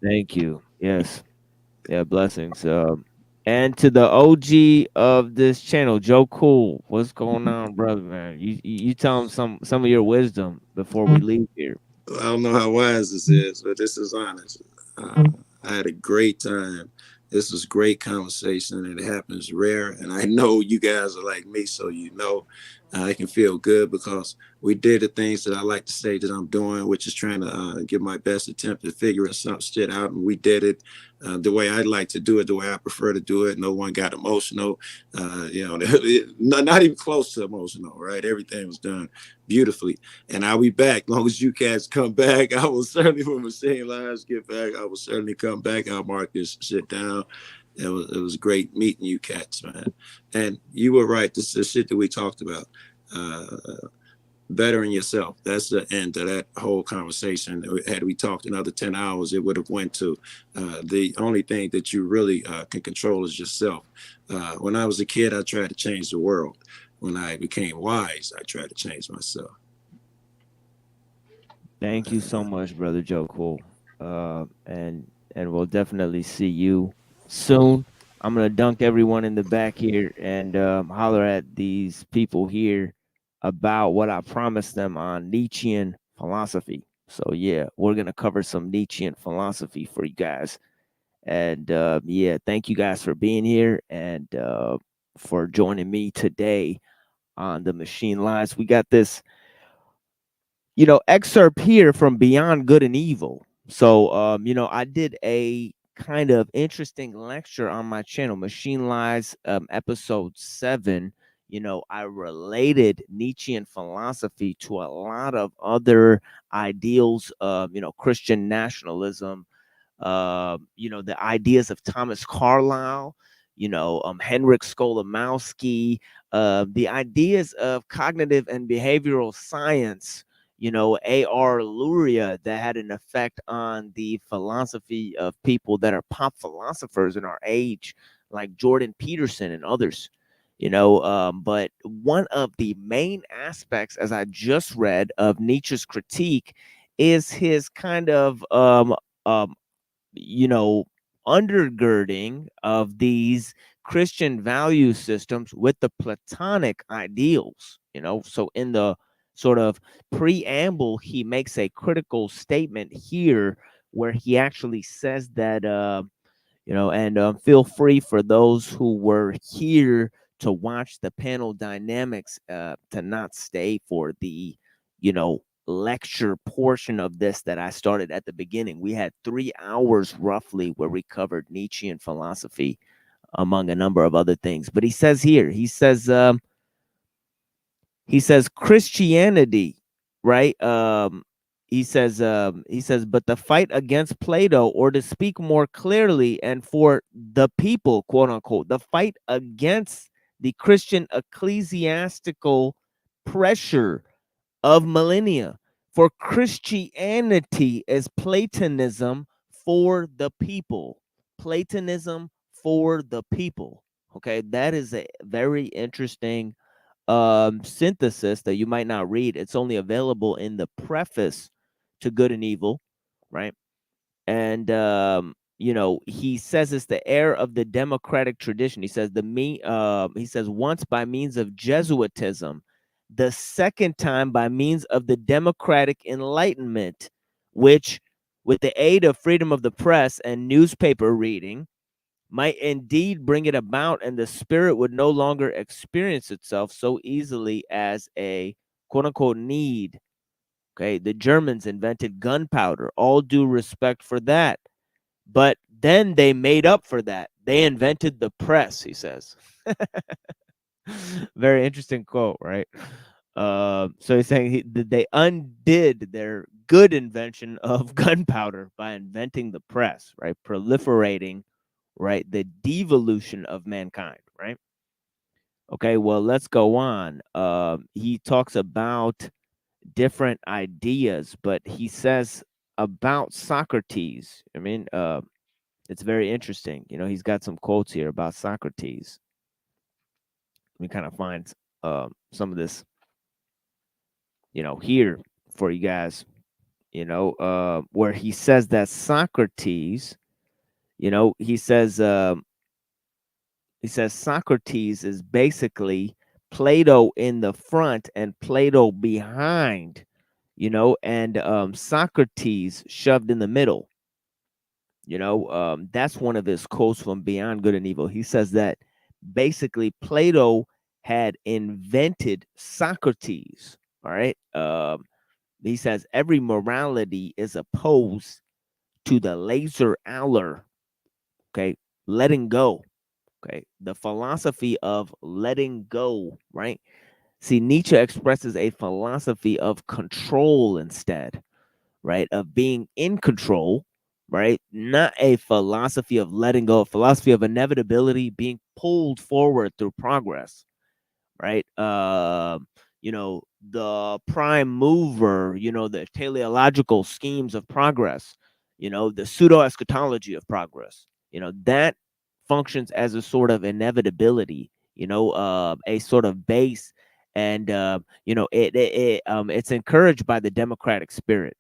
Thank you. Yes. Yeah, blessings. And to the OG of this channel, Joe Cool, what's going on, brother, man? You tell him some of your wisdom before we leave here. I don't know how wise this is, but this is honest. I had a great time. This was great conversation, and it happens rare. And I know you guys are like me, so you know I can feel good because we did the things that I like to say that I'm doing, which is trying to give my best attempt at figuring some shit out. And we did it the way I like to do it, the way I prefer to do it. No one got emotional, not even close to emotional, right? Everything was done beautifully. And I'll be back. As long as you cats come back, I will certainly, when Machine Lives get back, I will certainly come back. I'll mark this shit down. It was great meeting you cats, man. And you were right. This is the shit that we talked about. Bettering yourself. That's the end of that whole conversation. Had we talked another 10 hours, it would have went to the only thing that you really can control is yourself. When I was a kid, I tried to change the world. When I became wise, I tried to change myself. Thank you so much, brother Joe Cool. And we'll definitely see you soon. I'm gonna dunk everyone in the back here and holler at these people here about what I promised them on Nietzschean philosophy. So yeah, we're gonna cover some Nietzschean philosophy for you guys. And yeah, thank you guys for being here and for joining me today on the Machine Lives. We got this, excerpt here from Beyond Good and Evil. So, I did a kind of interesting lecture on my channel, Machine Lives, episode 7. I related Nietzschean philosophy to a lot of other ideals of, Christian nationalism, the ideas of Thomas Carlyle, Henryk Skolimowski, the ideas of cognitive and behavioral science, A.R. Luria, that had an effect on the philosophy of people that are pop philosophers in our age, like Jordan Peterson and others. But one of the main aspects, as I just read, of Nietzsche's critique is his kind of undergirding of these Christian value systems with the Platonic ideals. So in the sort of preamble, he makes a critical statement here where he actually says that and feel free for those who were here to watch the panel dynamics to not stay for the lecture portion of this that I started at the beginning. We had 3 hours roughly where we covered Nietzschean philosophy among a number of other things. But he says here, he says Christianity, right? He says, but the fight against Plato, or to speak more clearly, and for the people, quote unquote, the fight against the Christian ecclesiastical pressure of millennia. For Christianity is Platonism for the people. Platonism for the people. Okay, that is a very interesting synthesis that you might not read. It's only available in the preface to Good and Evil, right? And he says it's the heir of the democratic tradition. He says he says once by means of Jesuitism, the second time by means of the democratic enlightenment, which with the aid of freedom of the press and newspaper reading might indeed bring it about, and the spirit would no longer experience itself so easily as a quote unquote need. Okay, the Germans invented gunpowder, all due respect for that. But then they made up for that. They invented the press, he says. Very interesting quote, right? So he's saying that they undid their good invention of gunpowder by inventing the press, right? Proliferating, right? The devolution of mankind, right? Okay, well, let's go on. He talks about different ideas, but he says about Socrates. I mean, it's very interesting. You know, he's got some quotes here about Socrates. Let me kind of find some of this, you know, here for you guys, you know, where he says that Socrates, you know, he says Socrates is basically Plato in the front and Plato behind, you know, and Socrates shoved in the middle. You know, that's one of his quotes from Beyond Good and Evil. He says that basically Plato had invented Socrates. All right. He says every morality is opposed to the laser aller. Okay. Letting go. Okay. The philosophy of letting go. Right. See, Nietzsche expresses a philosophy of control instead, right? Of being in control, right? Not a philosophy of letting go, a philosophy of inevitability, being pulled forward through progress, right? You know, the prime mover, you know, the teleological schemes of progress, you know, the pseudo eschatology of progress, you know, that functions as a sort of inevitability, you know, a sort of base. And you know, it's encouraged by the democratic spirit,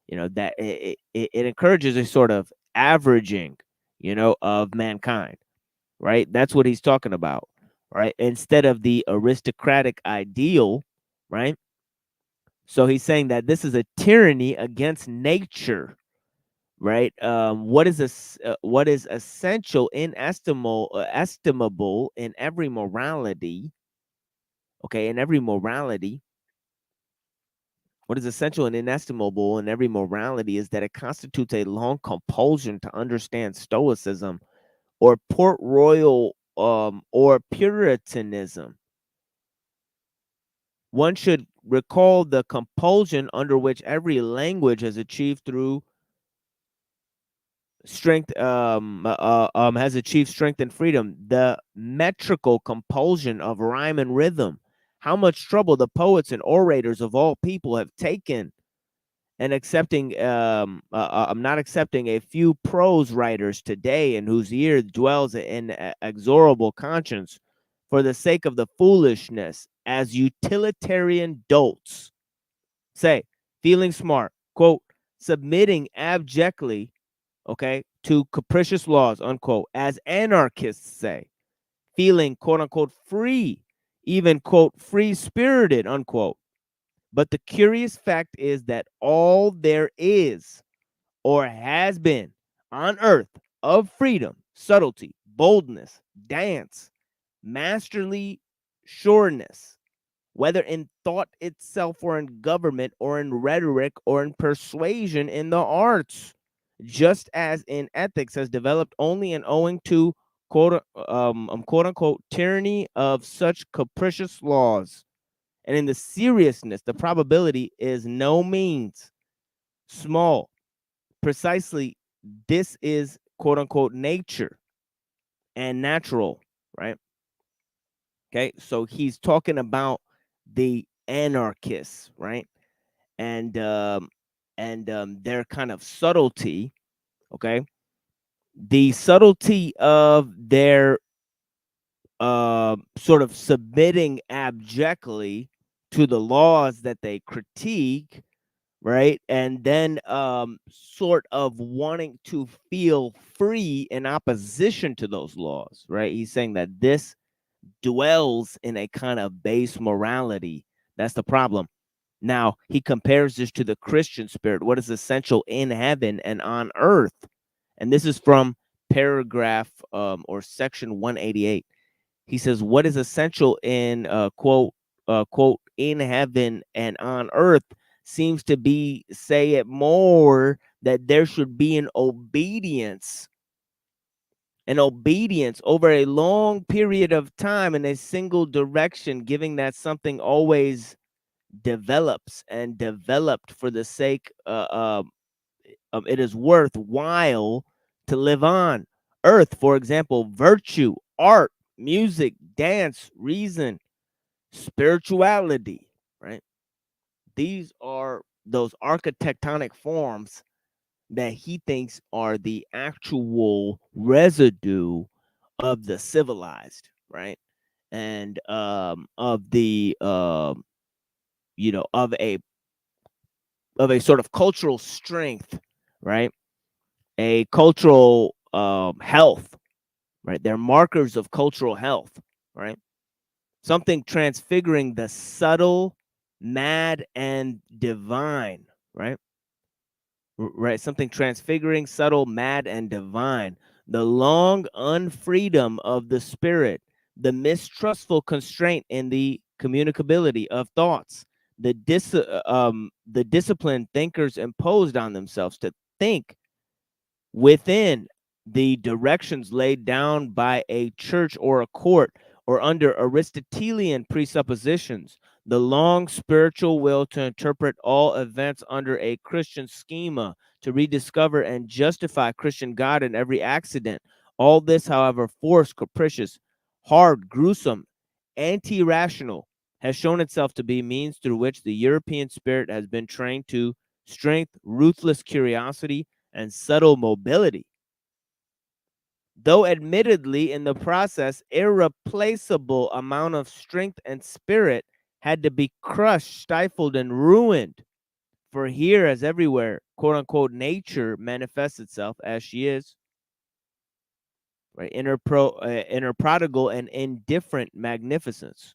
you know, that it encourages a sort of averaging, you know, of mankind, right? That's what he's talking about, right? Instead of the aristocratic ideal, right? So he's saying that this is a tyranny against nature, right? What is essential, estimable in every morality, okay? In every morality, what is essential and inestimable in every morality is that it constitutes a long compulsion to understand Stoicism or Port Royal or Puritanism. One should recall the compulsion under which every language has achieved through strength has achieved strength and freedom, the metrical compulsion of rhyme and rhythm. How much trouble the poets and orators of all people have taken and accepting I'm not accepting a few prose writers today in whose ear dwells an exorable conscience for the sake of the foolishness as utilitarian dolts. Say, feeling smart, quote, submitting abjectly, okay, to capricious laws, unquote, as anarchists say, feeling, quote unquote, free, even, quote, free spirited, unquote. But the curious fact is that all there is or has been on earth of freedom, subtlety, boldness, dance, masterly sureness, whether in thought itself or in government or in rhetoric or in persuasion in the arts, just as in ethics has developed only and owing to quote unquote tyranny of such capricious laws. And in the seriousness, the probability is no means small. Precisely, this is quote unquote nature and natural, right? Okay, so he's talking about the anarchists, right? And their kind of subtlety, okay? The subtlety of their sort of submitting abjectly to the laws that they critique, right? And then sort of wanting to feel free in opposition to those laws, right? He's saying that this dwells in a kind of base morality. That's the problem. Now, he compares this to the Christian spirit, what is essential in heaven and on earth. And this is from paragraph or section 188. He says, what is essential in quote in heaven and on earth seems to be, say it more, that there should be an obedience over a long period of time in a single direction, giving that something always develops and developed for the sake it is worthwhile to live on earth. For example, virtue, art, music, dance, reason, spirituality, right? These are those architectonic forms that he thinks are the actual residue of the civilized, right? And of the of a sort of cultural strength, right? A cultural health, right? They're markers of cultural health, right? Something transfiguring the subtle, mad, and divine, right? Right, something transfiguring, subtle, mad, and divine. The long unfreedom of the spirit, the mistrustful constraint in the communicability of thoughts, the discipline thinkers imposed on themselves to think within the directions laid down by a church or a court or under Aristotelian presuppositions, the long spiritual will to interpret all events under a Christian schema, to rediscover and justify Christian God in every accident. All this, however, forced, capricious, hard, gruesome, anti-rational, has shown itself to be means through which the European spirit has been trained to strength, ruthless curiosity, and subtle mobility. Though admittedly in the process, irreplaceable amount of strength and spirit had to be crushed, stifled, and ruined. For here, as everywhere, quote unquote, nature manifests itself as she is, right? In her prodigal and indifferent magnificence.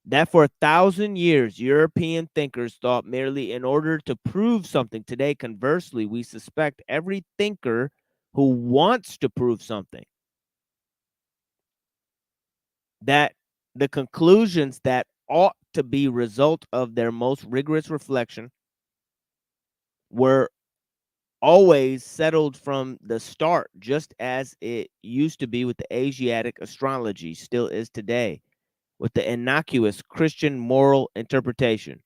That for 1,000 years, European thinkers thought merely in order to prove something. Today, conversely, we suspect every thinker who wants to prove something that the conclusions that ought to be result of their most rigorous reflection were always settled from the start, just as it used to be with the Asiatic astrology, still is today, with the innocuous Christian moral interpretation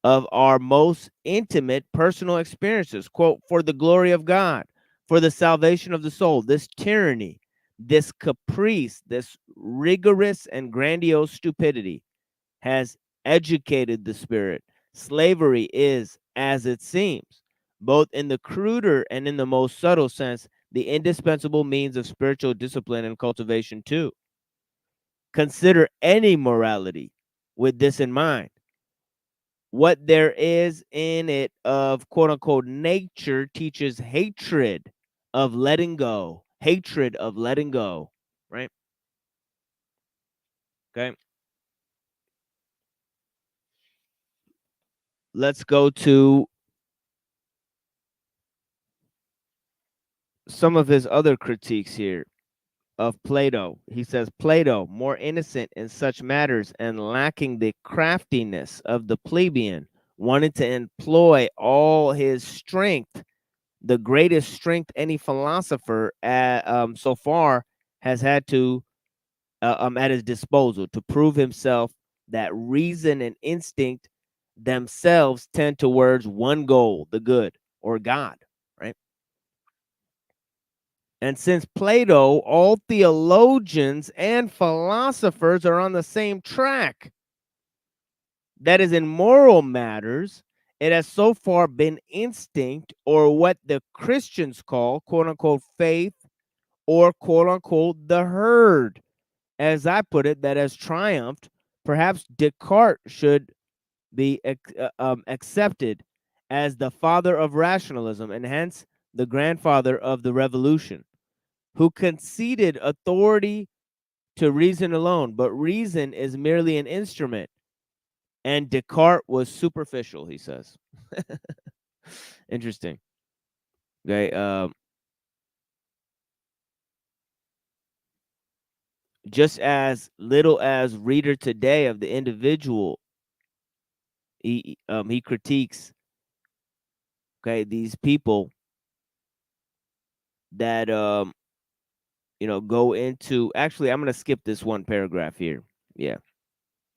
of our most intimate personal experiences, quote, for the glory of God, for the salvation of the soul. This tyranny, this caprice, this rigorous and grandiose stupidity has educated the spirit. Slavery is, as it seems, both in the cruder and in the most subtle sense, the indispensable means of spiritual discipline and cultivation too. Consider any morality with this in mind. What there is in it of quote unquote nature teaches hatred of letting go, right? Okay. Let's go to some of his other critiques here of Plato. He says, Plato, more innocent in such matters and lacking the craftiness of the plebeian, wanted to employ all his strength, the greatest strength any philosopher so far has had to at his disposal, to prove himself that reason and instinct themselves tend towards one goal, the good, or God, right? And since Plato, all theologians and philosophers are on the same track. That is, in moral matters, it has so far been instinct, or what the Christians call, quote unquote, faith, or quote unquote, the herd. As I put it, that has triumphed. Perhaps Descartes should be accepted as the father of rationalism and hence the grandfather of the revolution, who conceded authority to reason alone, but reason is merely an instrument. And Descartes was superficial, he says. Interesting. Okay. Just as little as reader today of the individual, he critiques, okay, these people that go into, actually I'm going to skip this one paragraph here. Yeah.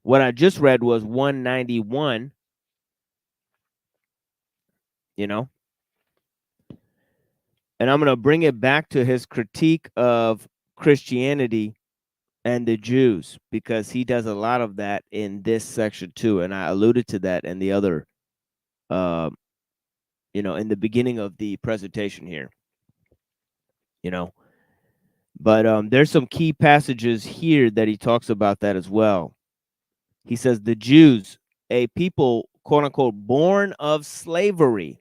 What I just read was 191, you know. And I'm going to bring it back to his critique of Christianity and the Jews, because he does a lot of that in this section too. And I alluded to that in the other, you know, in the beginning of the presentation here, you know. But there's some key passages here that he talks about that as well. He says the Jews, a people, quote unquote, born of slavery,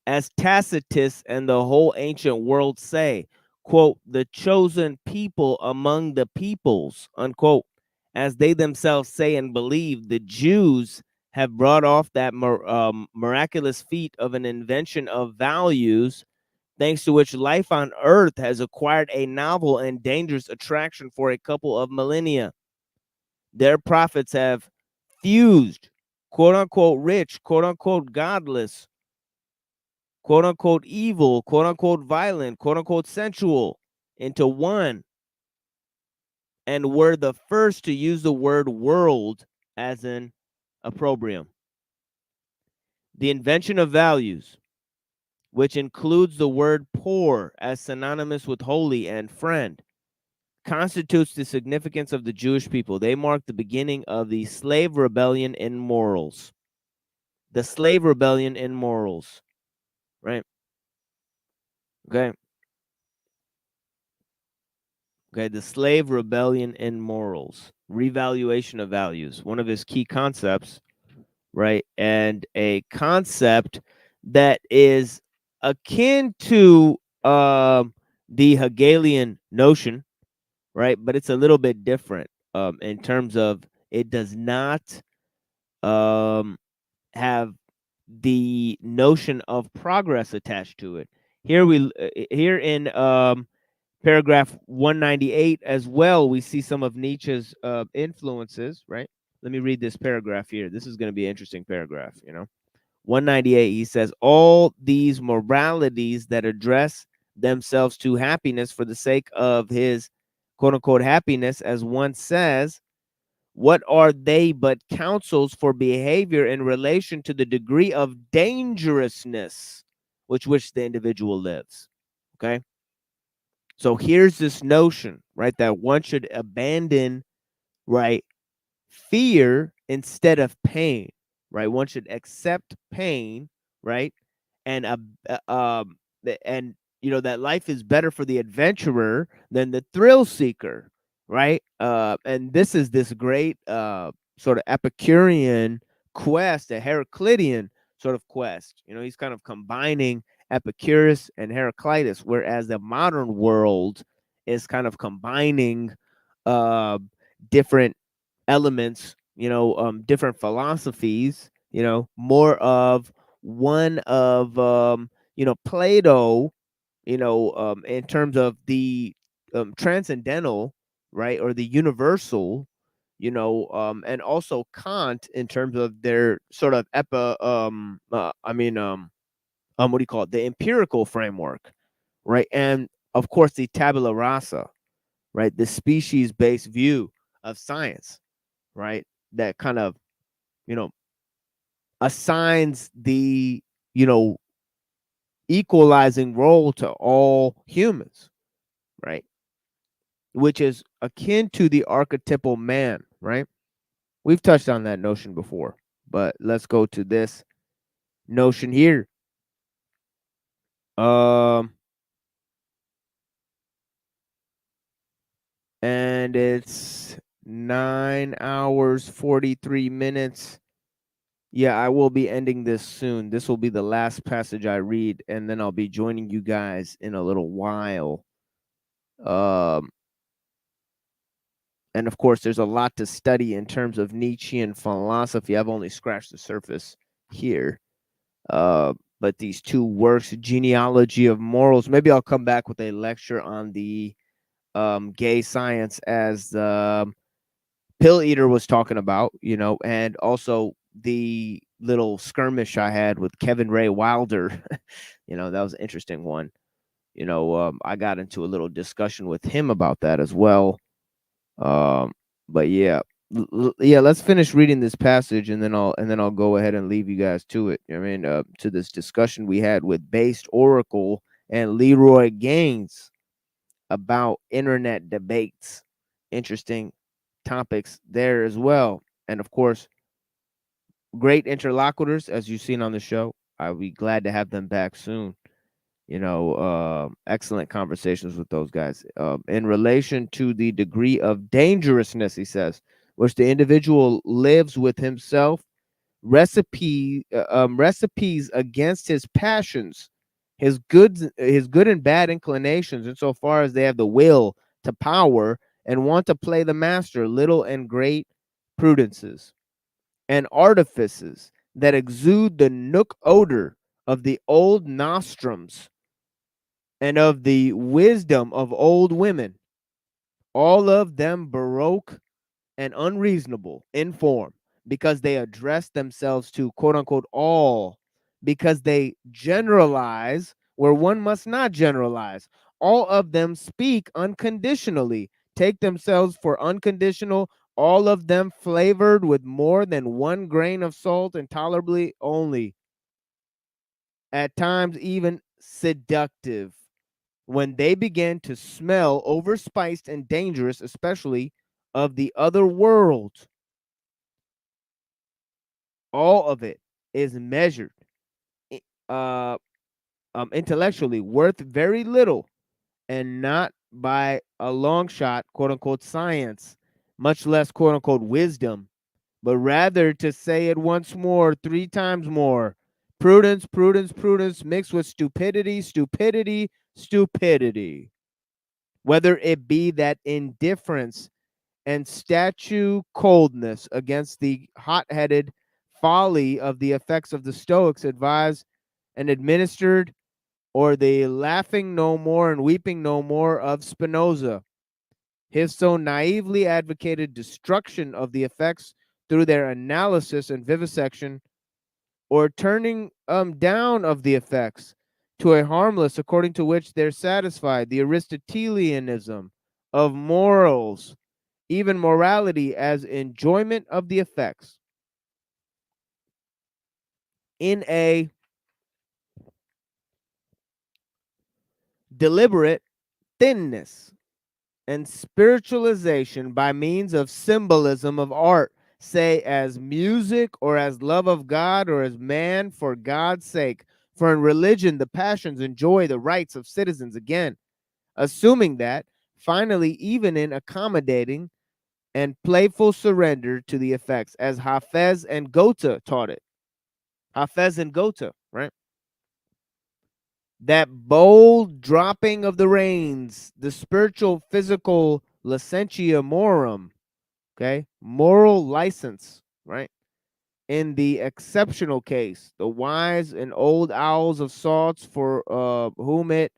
as Tacitus and the whole ancient world say, quote, the chosen people among the peoples, unquote, as they themselves say and believe. The Jews have brought off that miraculous feat of an invention of values, thanks to which life on earth has acquired a novel and dangerous attraction for a couple of millennia. Their prophets have fused, quote unquote, rich, quote unquote, godless, quote unquote, evil, quote unquote, violent, quote unquote, sensual into one, and were the first to use the word world as an opprobrium. The invention of values, which includes the word poor as synonymous with holy and friend, constitutes the significance of the Jewish people. They mark the beginning of the slave rebellion in morals. The slave rebellion in morals, right? Okay. Okay, the slave rebellion in morals, revaluation of values, one of his key concepts, right? And a concept that is akin to the Hegelian notion, right? But it's a little bit different in terms of it does not have the notion of progress attached to it. Here in paragraph 198 as well, we see some of Nietzsche's influences, right? Let me read this paragraph here. This is going to be an interesting paragraph, you know. 198, he says, all these moralities that address themselves to happiness for the sake of his quote unquote happiness, as one says, what are they but counsels for behavior in relation to the degree of dangerousness which the individual lives? Okay. So here's this notion, right, that one should abandon, right, fear instead of pain, right? One should accept pain, right, and and you know that life is better for the adventurer than the thrill seeker, right? And this is this great sort of Epicurean quest, a Heraclitean sort of quest. You know, he's kind of combining Epicurus and Heraclitus, whereas the modern world is kind of combining different elements, you know, different philosophies, you know, more of one of, you know, Plato, you know, in terms of the transcendental, right, or the universal, you know, and also Kant in terms of their sort of what do you call it? The empirical framework, right? And of course, the tabula rasa, right? The species-based view of science, right? That kind of, you know, assigns the, you know, equalizing role to all humans, right? Which is akin to the archetypal man, right? We've touched on that notion before, but let's go to this notion here. And it's 9 hours 43 minutes. Yeah, I will be ending this soon. This will be the last passage I read, and then I'll be joining you guys in a little while. And of course, there's a lot to study in terms of Nietzschean philosophy. I've only scratched the surface here. But these two works, Genealogy of Morals, maybe I'll come back with a lecture on the gay science, as Pill Eater was talking about, you know, and also the little skirmish I had with Kevin Ray Wilder. You know, that was an interesting one. You know, I got into a little discussion with him about that as well. But yeah, yeah. Let's finish reading this passage, and then I'll go ahead and leave you guys to it. I mean, to this discussion we had with Based Oracle and Leroy Gaines about internet debates. Interesting topics there as well, and of course, great interlocutors as you've seen on the show. I'll be glad to have them back soon. Excellent conversations with those guys. In relation to the degree of dangerousness, he says, which the individual lives with himself, recipes against his passions, his good and bad inclinations, insofar as they have the will to power and want to play the master, little and great prudences and artifices that exude the nook odor of the old nostrums and of the wisdom of old women, all of them baroque and unreasonable in form, because they address themselves to quote unquote all, because they generalize where one must not generalize. All of them speak unconditionally, take themselves for unconditional, all of them flavored with more than 1 grain of salt, intolerably only, at times even seductive, when they begin to smell overspiced and dangerous, especially of the other world. All of it is measured intellectually, worth very little, and not by a long shot, quote unquote, science, much less, quote unquote, wisdom, but rather, to say it once more, 3 times more, prudence, prudence, prudence, mixed with stupidity, stupidity, stupidity. Whether it be that indifference and statue coldness against the hot-headed folly of the effects of the Stoics advised and administered, or the laughing no more and weeping no more of Spinoza, his so naively advocated destruction of the effects through their analysis and vivisection, or turning down of the effects to a harmless, according to which they're satisfied, the Aristotelianism of morals, even morality as enjoyment of the effects, in a deliberate thinness and spiritualization by means of symbolism of art, say as music or as love of God or as man for God's sake. For in religion, the passions enjoy the rights of citizens again, assuming that, finally, even in accommodating and playful surrender to the effects, as Hafez and Goethe taught it. Hafez and Goethe, right? That bold dropping of the reins, the spiritual, physical licentia morum, okay? Moral license, right? In the exceptional case, the wise and old owls of sorts for whom it,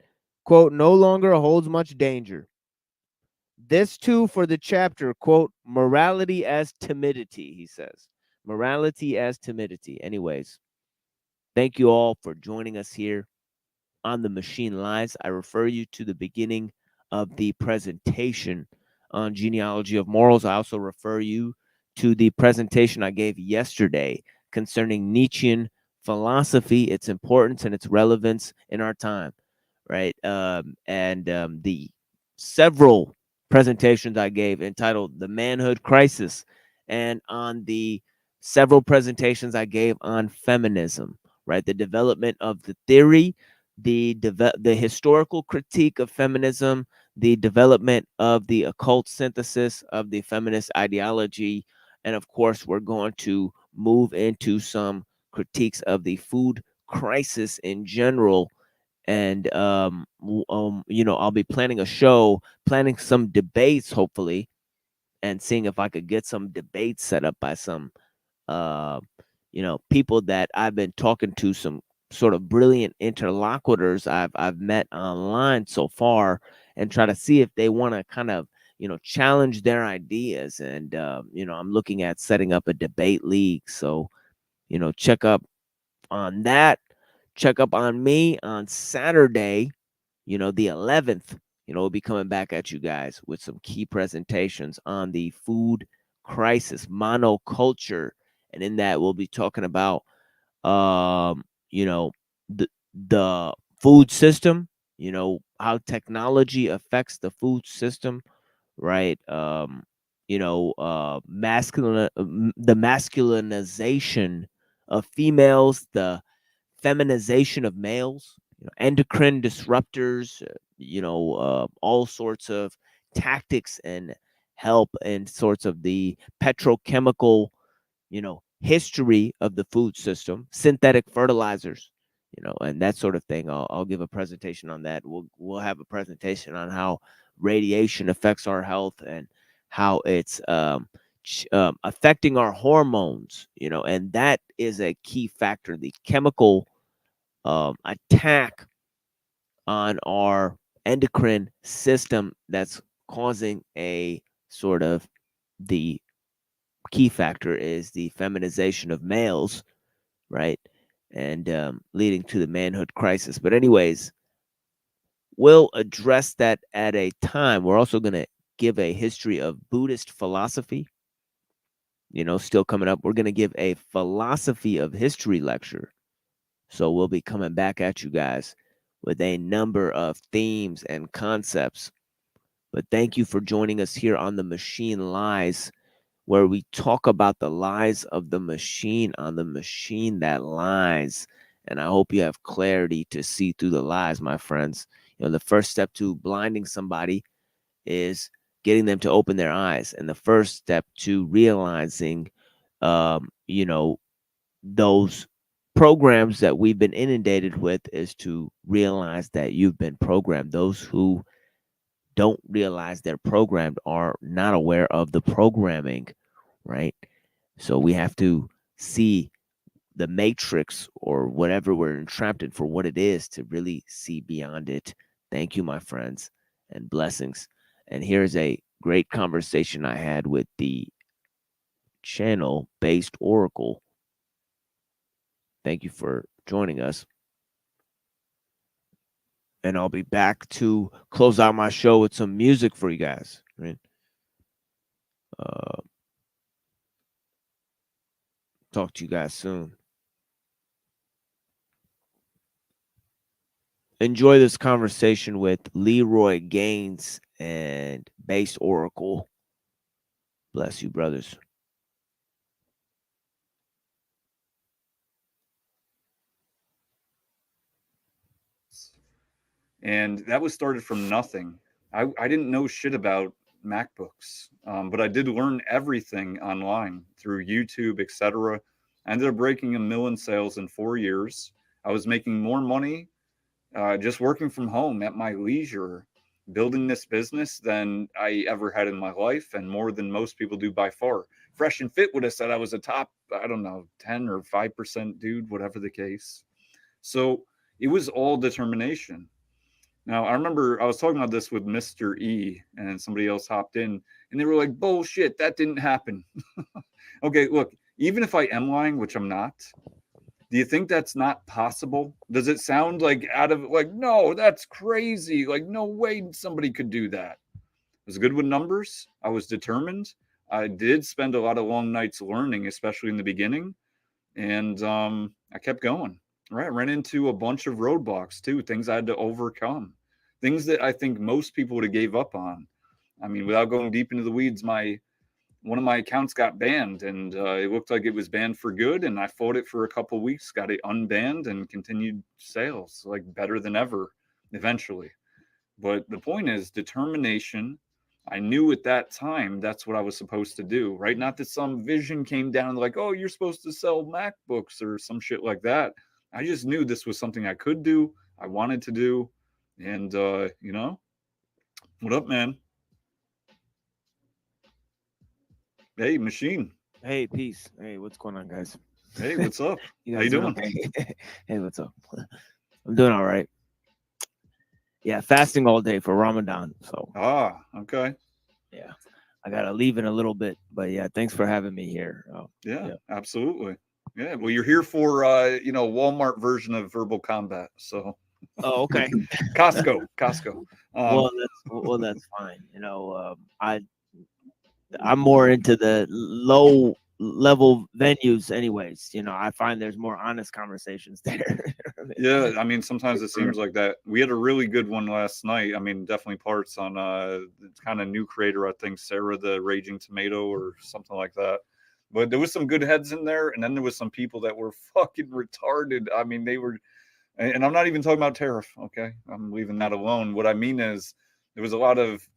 quote, no longer holds much danger. This too for the chapter, quote, morality as timidity, he says. Morality as timidity. Anyways, thank you all for joining us here on The Machine Lies. I refer you to the beginning of the presentation on genealogy of morals. I also refer you to the presentation I gave yesterday concerning Nietzschean philosophy, its importance and its relevance in our time, right? The several presentations I gave entitled The Manhood Crisis, and on the several presentations I gave on feminism, right? The development of the theory, the historical critique of feminism, the development of the occult synthesis of the feminist ideology, and of course, we're going to move into some critiques of the food crisis in general. And I'll be planning a show, planning some debates, hopefully, and seeing if I could get some debates set up by some people that I've been talking to, some sort of brilliant interlocutors I've met online so far, and try to see if they want to kind of challenge their ideas. And I'm looking at setting up a debate league. So check up on that. Check up on me on Saturday, the 11th we'll be coming back at you guys with some key presentations on the food crisis, monoculture. And in that, we'll be talking about, the food system, how technology affects the food system, right? The masculinization of females, the feminization of males, endocrine disruptors, all sorts of tactics and help and sorts of the petrochemical, history of the food system, synthetic fertilizers, and that sort of thing. I'll give a presentation on that. We'll have a presentation on how radiation affects our health and how it's affecting our hormones, and that is a key factor. The chemical attack on our endocrine system that's causing a sort of, the key factor is the feminization of males, right? And leading to the manhood crisis. But anyways, we'll address that at a time. We're also going to give a history of Buddhist philosophy. Still coming up, we're going to give a philosophy of history lecture. So we'll be coming back at you guys with a number of themes and concepts. But thank you for joining us here on The Machine Lies, where we talk about the lies of the machine on the machine that lies. And I hope you have clarity to see through the lies, my friends. The first step to blinding somebody is getting them to open their eyes. And the first step to realizing, those programs that we've been inundated with is to realize that you've been programmed. Those who don't realize they're programmed are not aware of the programming, right? So we have to see the matrix or whatever we're entrapped in for what it is to really see beyond it. Thank you, my friends, and blessings. And here's a great conversation I had with the channel-based Oracle. Thank you for joining us. And I'll be back to close out my show with some music for you guys, right? Talk to you guys soon. Enjoy this conversation with Leroy Gaines and Based Oracle. Bless you, brothers. And that was started from nothing. I didn't know shit about MacBooks, but I did learn everything online through YouTube, etc. I ended up breaking 1 million sales in 4 years. I was making more money just working from home at my leisure, building this business than I ever had in my life, and more than most people do by far. Fresh and Fit would have said I was a top, 10 or 5% dude, whatever the case. So it was all determination. Now, I remember I was talking about this with Mr. E, and somebody else hopped in, and they were like, bullshit, that didn't happen. Okay, look, even if I am lying, which I'm not, do you think that's not possible? Does it sound like no, that's crazy. Like, no way somebody could do that. I was good with numbers. I was determined. I did spend a lot of long nights learning, especially in the beginning. And I kept going. Right. I ran into a bunch of roadblocks too, things I had to overcome, things that I think most people would have gave up on. I mean, without going deep into the weeds, one of my accounts got banned, and it looked like it was banned for good. And I fought it for a couple of weeks, got it unbanned, and continued sales like better than ever eventually. But the point is determination. I knew at that time that's what I was supposed to do, right? Not that some vision came down like, oh, you're supposed to sell MacBooks or some shit like that. I just knew this was something I could do, I wanted to do. And, what up, man? Hey, Machine. Hey, peace. Hey, what's going on, guys? Hey, what's up? How you guys doing? Okay? Hey, what's up? I'm doing all right. Yeah, fasting all day for Ramadan. So. Okay. Yeah, I gotta leave in a little bit, but yeah, thanks for having me here. Yeah, absolutely. Yeah, well, you're here for Walmart version of verbal combat. So. Oh, okay. Costco. That's fine. I'm more into the low level venues anyways. I find there's more honest conversations there. Yeah, I mean, sometimes it seems like that. We had a really good one last night. I mean, definitely parts on kind of new creator, I think, Sarah the Raging Tomato or something like that. But there was some good heads in there, and then there was some people that were fucking retarded. I mean, they were, and I'm not even talking about tariff, okay? I'm leaving that alone. What I mean is there was a lot of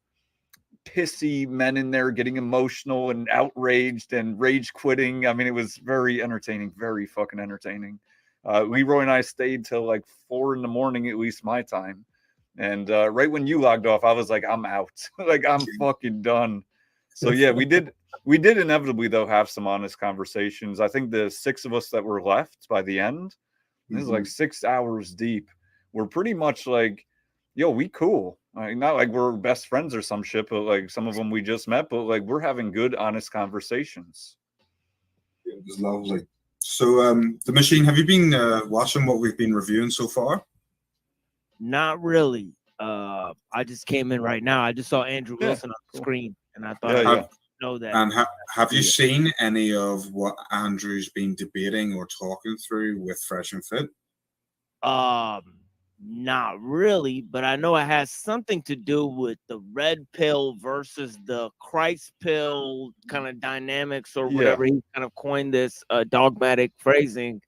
pissy men in there getting emotional and outraged and rage quitting. I mean, it was very entertaining, very fucking entertaining. Leroy and I stayed till like 4 a.m, at least my time. And right when you logged off, I was like, I'm out. Like, I'm fucking done. So yeah, we did inevitably though have some honest conversations. I think the 6 of us that were left by the end, this is like 6 hours deep. We're pretty much like, yo, we cool. Like, not like we're best friends or some shit, but like some of them we just met, but like we're having good, honest conversations. Yeah, it was lovely. So the machine, have you been watching what we've been reviewing so far? Not really. I just came in right now. I just saw Andrew Wilson on the screen, and I thought I'd know that. And have you seen any of what Andrew's been debating or talking through with Fresh and Fit? Not really, but I know it has something to do with the red pill versus the Christ pill kind of dynamics or whatever. He kind of coined this dogmatic phrasing.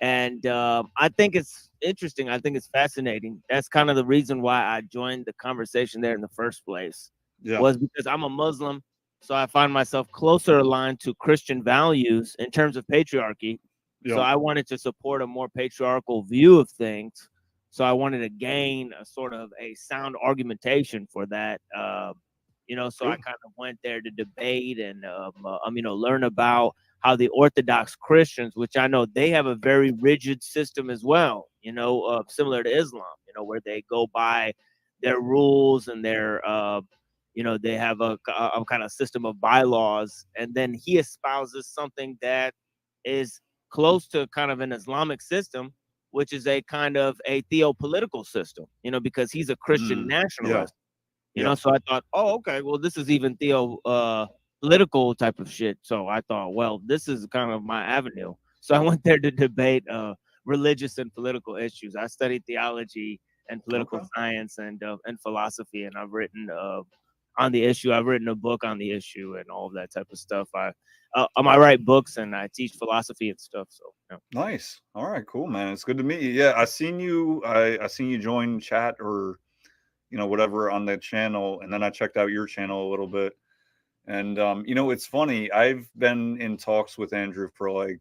And I think it's interesting. I think it's fascinating. That's kind of the reason why I joined the conversation there in the first place. Was because I'm a Muslim. So I find myself closer aligned to Christian values in terms of patriarchy. So I wanted to support a more patriarchal view of things. So I wanted to gain a sort of a sound argumentation for that. So I kind of went there to debate and, learn about how the Orthodox Christians, which I know they have a very rigid system as well, similar to Islam, where they go by their rules and their, they have a kind of system of bylaws. And then he espouses something that is close to kind of an Islamic system, which is a kind of a theopolitical system, because he's a Christian nationalist. So I thought, oh, okay, well, this is even political type of shit. So I thought, well, this is kind of my avenue. So I went there to debate religious and political issues. I studied theology and political science and philosophy, and I've written on the issue. I've written a book on the issue and all of that type of stuff. I write books and I teach philosophy and stuff. So nice. All right, cool, man. It's good to meet you. Yeah, I seen you. I seen you join chat or whatever on that channel, and then I checked out your channel a little bit. And it's funny. I've been in talks with Andrew for like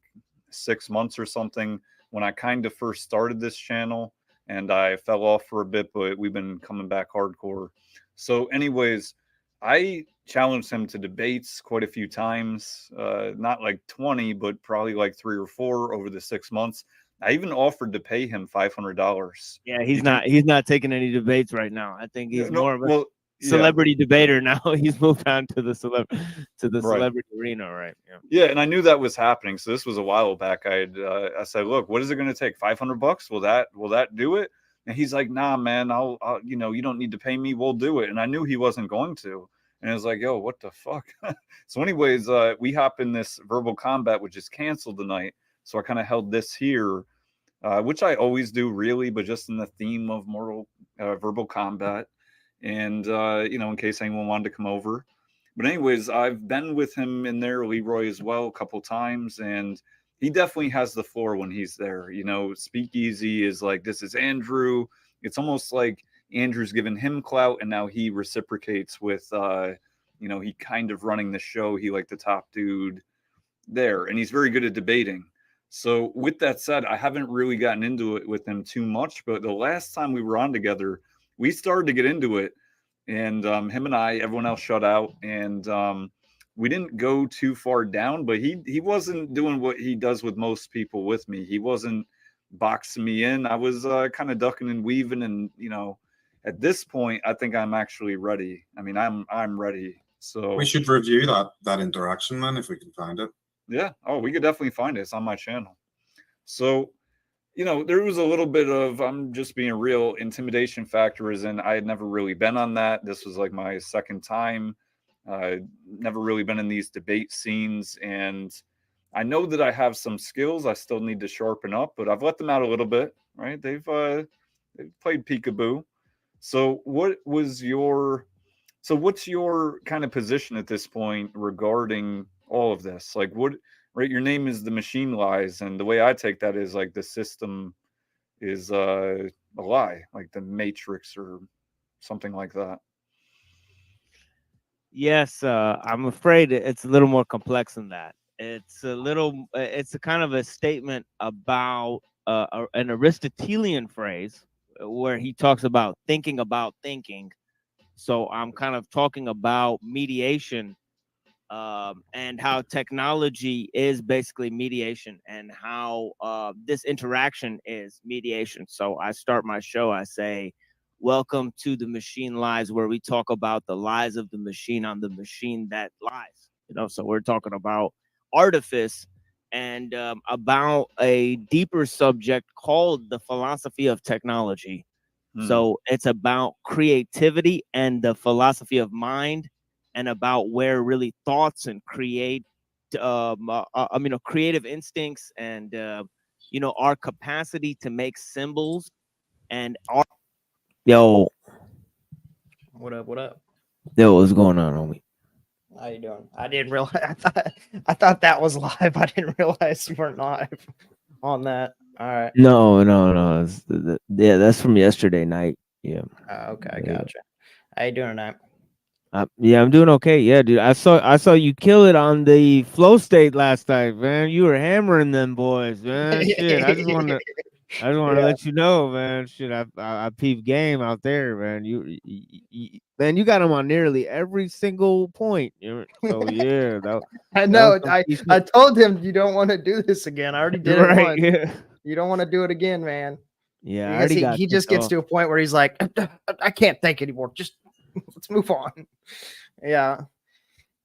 6 months or something when I kind of first started this channel, and I fell off for a bit, but we've been coming back hardcore. So, anyways, I challenged him to debates quite a few times, not like 20, but probably like 3 or 4 over the 6 months. I even offered to pay him $500. Yeah, he's not taking any debates right now. I think he's more of a celebrity debater now. He's moved on to the celebrity arena, right? Yeah, and I knew that was happening. So this was a while back. I said, look, what is it going to take? $500? Will that do it? And he's like, nah, man, I'll you don't need to pay me. We'll do it. And I knew he wasn't going to. And I was like, yo, what the fuck? So anyways, we hop in this verbal combat, which is canceled tonight. So I kind of held this here, which I always do really, but just in the theme of verbal combat. And, in case anyone wanted to come over. But anyways, I've been with him in there, Leroy as well, a couple times. And he definitely has the floor when he's there. Speakeasy is like, this is Andrew. It's almost like Andrew's given him clout, and now he reciprocates with, he kind of running the show. He like the top dude there, and he's very good at debating. So with that said, I haven't really gotten into it with him too much, but the last time we were on together, we started to get into it, and him and I, everyone else shut out, and we didn't go too far down, but he wasn't doing what he does with most people with me. He wasn't boxing me in. I was kind of ducking and weaving, and at this point, I think I'm actually ready. I mean, I'm ready. So we should review that interaction, man, if we can find it. Yeah. Oh, we could definitely find it. It's on my channel. So you know, there was a little bit of, I'm just being real, intimidation factor is in. I had never really been on that. This was like my second time. Never really been in these debate scenes, and I know that I have some skills I still need to sharpen up, but I've let them out a little bit, right? They've played peekaboo. So what's your kind of position at this point regarding all of this? Like, what, right? Your name is The Machine Lies, and the way I take that is like the system is a lie, like the Matrix or something like that. Yes, I'm afraid it's a little more complex than that. It's a kind of a statement about an Aristotelian phrase where he talks about thinking. So I'm kind of talking about mediation, and how technology is basically mediation, and how this interaction is mediation. So I start my show, I say, welcome to The Machine Lies, where we talk about the lies of the machine on the machine that lies. So we're talking about artifice and about a deeper subject called the philosophy of technology. So it's about creativity and the philosophy of mind, and about where really thoughts and creative instincts and our capacity to make symbols and our yo What up? What up? yo what's going on, homie? How you doing? I didn't realize. I thought that was live. I didn't realize you weren't live on that. All right. No. Yeah, that's from yesterday night. Yeah. Okay, gotcha. How you doing tonight? Yeah, I'm doing okay. Yeah, dude. I saw you kill it on the flow state last night, man. You were hammering them boys, man. Shit. I just want to let you know, man. Shit, I peep game out there, man. You got them on nearly every single point. So yeah, I know. I told him you don't want to do this again. I already did it once. Yeah. You don't want to do it again, man. Yeah, I because already he just gets to a point where he's like, I can't think anymore. Just let's move on. Yeah.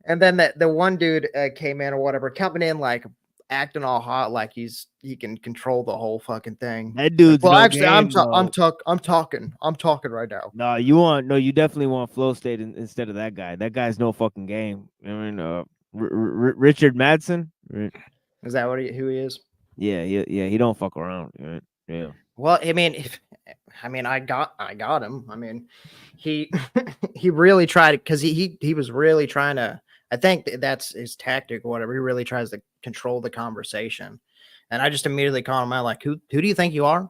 And then the one dude came in or whatever, coming in like acting all hot, like he can control the whole fucking thing. That dude's well, no actually, game, I'm talking right now. No, you definitely want flow state instead of that guy. That guy's no fucking game. I mean, Richard Madsen. Is that who he is? Yeah, he don't fuck around. Right? Yeah. Well, I mean, I got him. I mean, he he really tried it because he was really trying to. I think that's his tactic or whatever. He really tries to control the conversation, and I just immediately called him out like, "Who do you think you are?"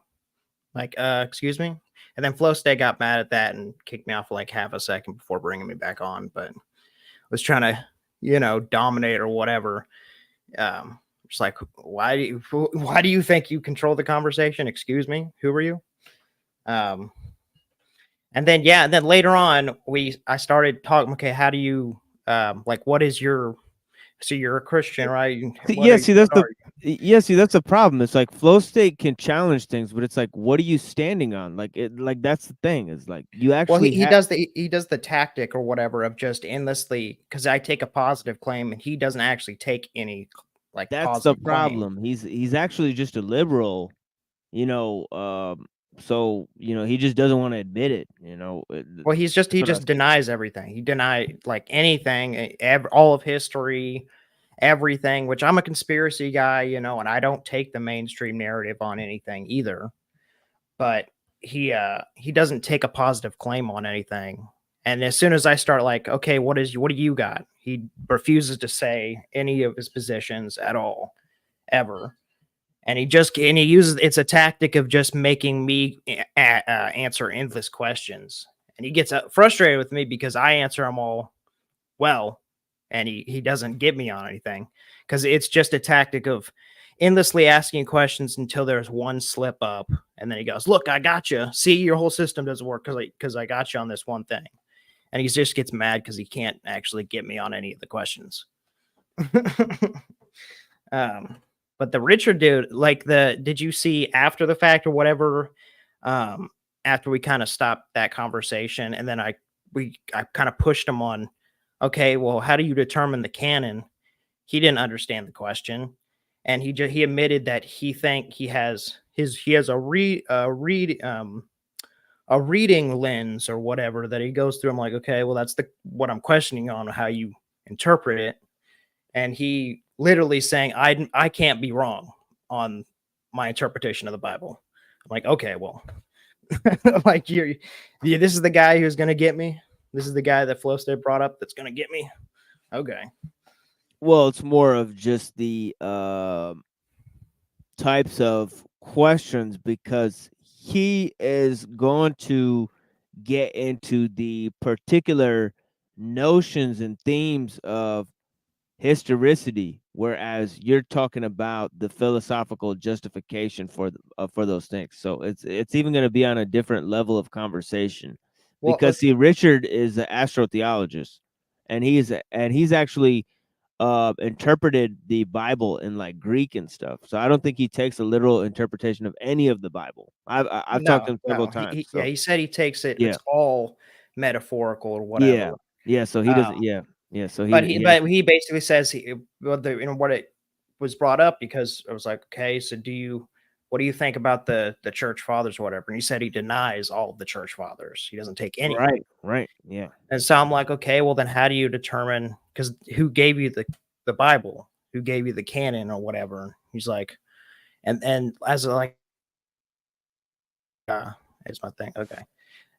Like, excuse me. And then Flow State got mad at that and kicked me off for like half a second before bringing me back on. But was trying to, dominate or whatever. Just like, why do you think you control the conversation? Excuse me, who are you? And then later on I started talking. Okay, how do you what is your? So you're a Christian, right? That's a problem. It's like flow state can challenge things, but it's like, what are you standing on? Like that's the thing. Is like you actually. Well, he does the tactic or whatever of just endlessly, because I take a positive claim and he doesn't actually take any That's the problem. Claim. He's actually just a liberal, so he just doesn't want to admit it. Well, he just denies everything. He denied anything, all of history, everything. Which I'm a conspiracy guy, and I don't take the mainstream narrative on anything either. But he doesn't take a positive claim on anything. And as soon as I start okay, what do you got? He refuses to say any of his positions at all, ever. And he uses, it's a tactic of just making me answer endless questions. And he gets frustrated with me because I answer them all well, and he doesn't get me on anything, because it's just a tactic of endlessly asking questions until there's one slip up. And then he goes, look, I got you. See, your whole system doesn't work because I got you on this one thing. And he just gets mad because he can't actually get me on any of the questions. But the Richard dude, did you see after the fact or whatever, after we kind of stopped that conversation, and then I kind of pushed him on, okay, well, how do you determine the canon? He didn't understand the question. And he admitted that he think he has he has a reading lens or whatever that he goes through. I'm like, okay, well, that's what I'm questioning on how you interpret it. And he literally saying, I can't be wrong on my interpretation of the Bible. I'm like, okay, well, like this is the guy who's gonna get me. This is the guy that Flow State brought up that's gonna get me. Okay. Well, it's more of just the types of questions, because he is going to get into the particular notions and themes of historicity, whereas you're talking about the philosophical justification for those things. So it's even going to be on a different level of conversation, because see, Richard is an astrotheologist, and he's actually interpreted the Bible in like Greek and stuff. So I don't think he takes a literal interpretation of any of the Bible. I've talked to him several times. Yeah, he said he takes it. Yeah. It's all metaphorical or whatever. Yeah. So he doesn't. Yeah. So but he basically says what it was brought up, because I was like, okay, so what do you think about the church fathers or whatever? And he said he denies all of the church fathers. He doesn't take any. Right. Yeah. And so I'm like, okay, well then how do you determine, because who gave you the Bible? Who gave you the canon or whatever? And he's like, and as like is my thing. Okay.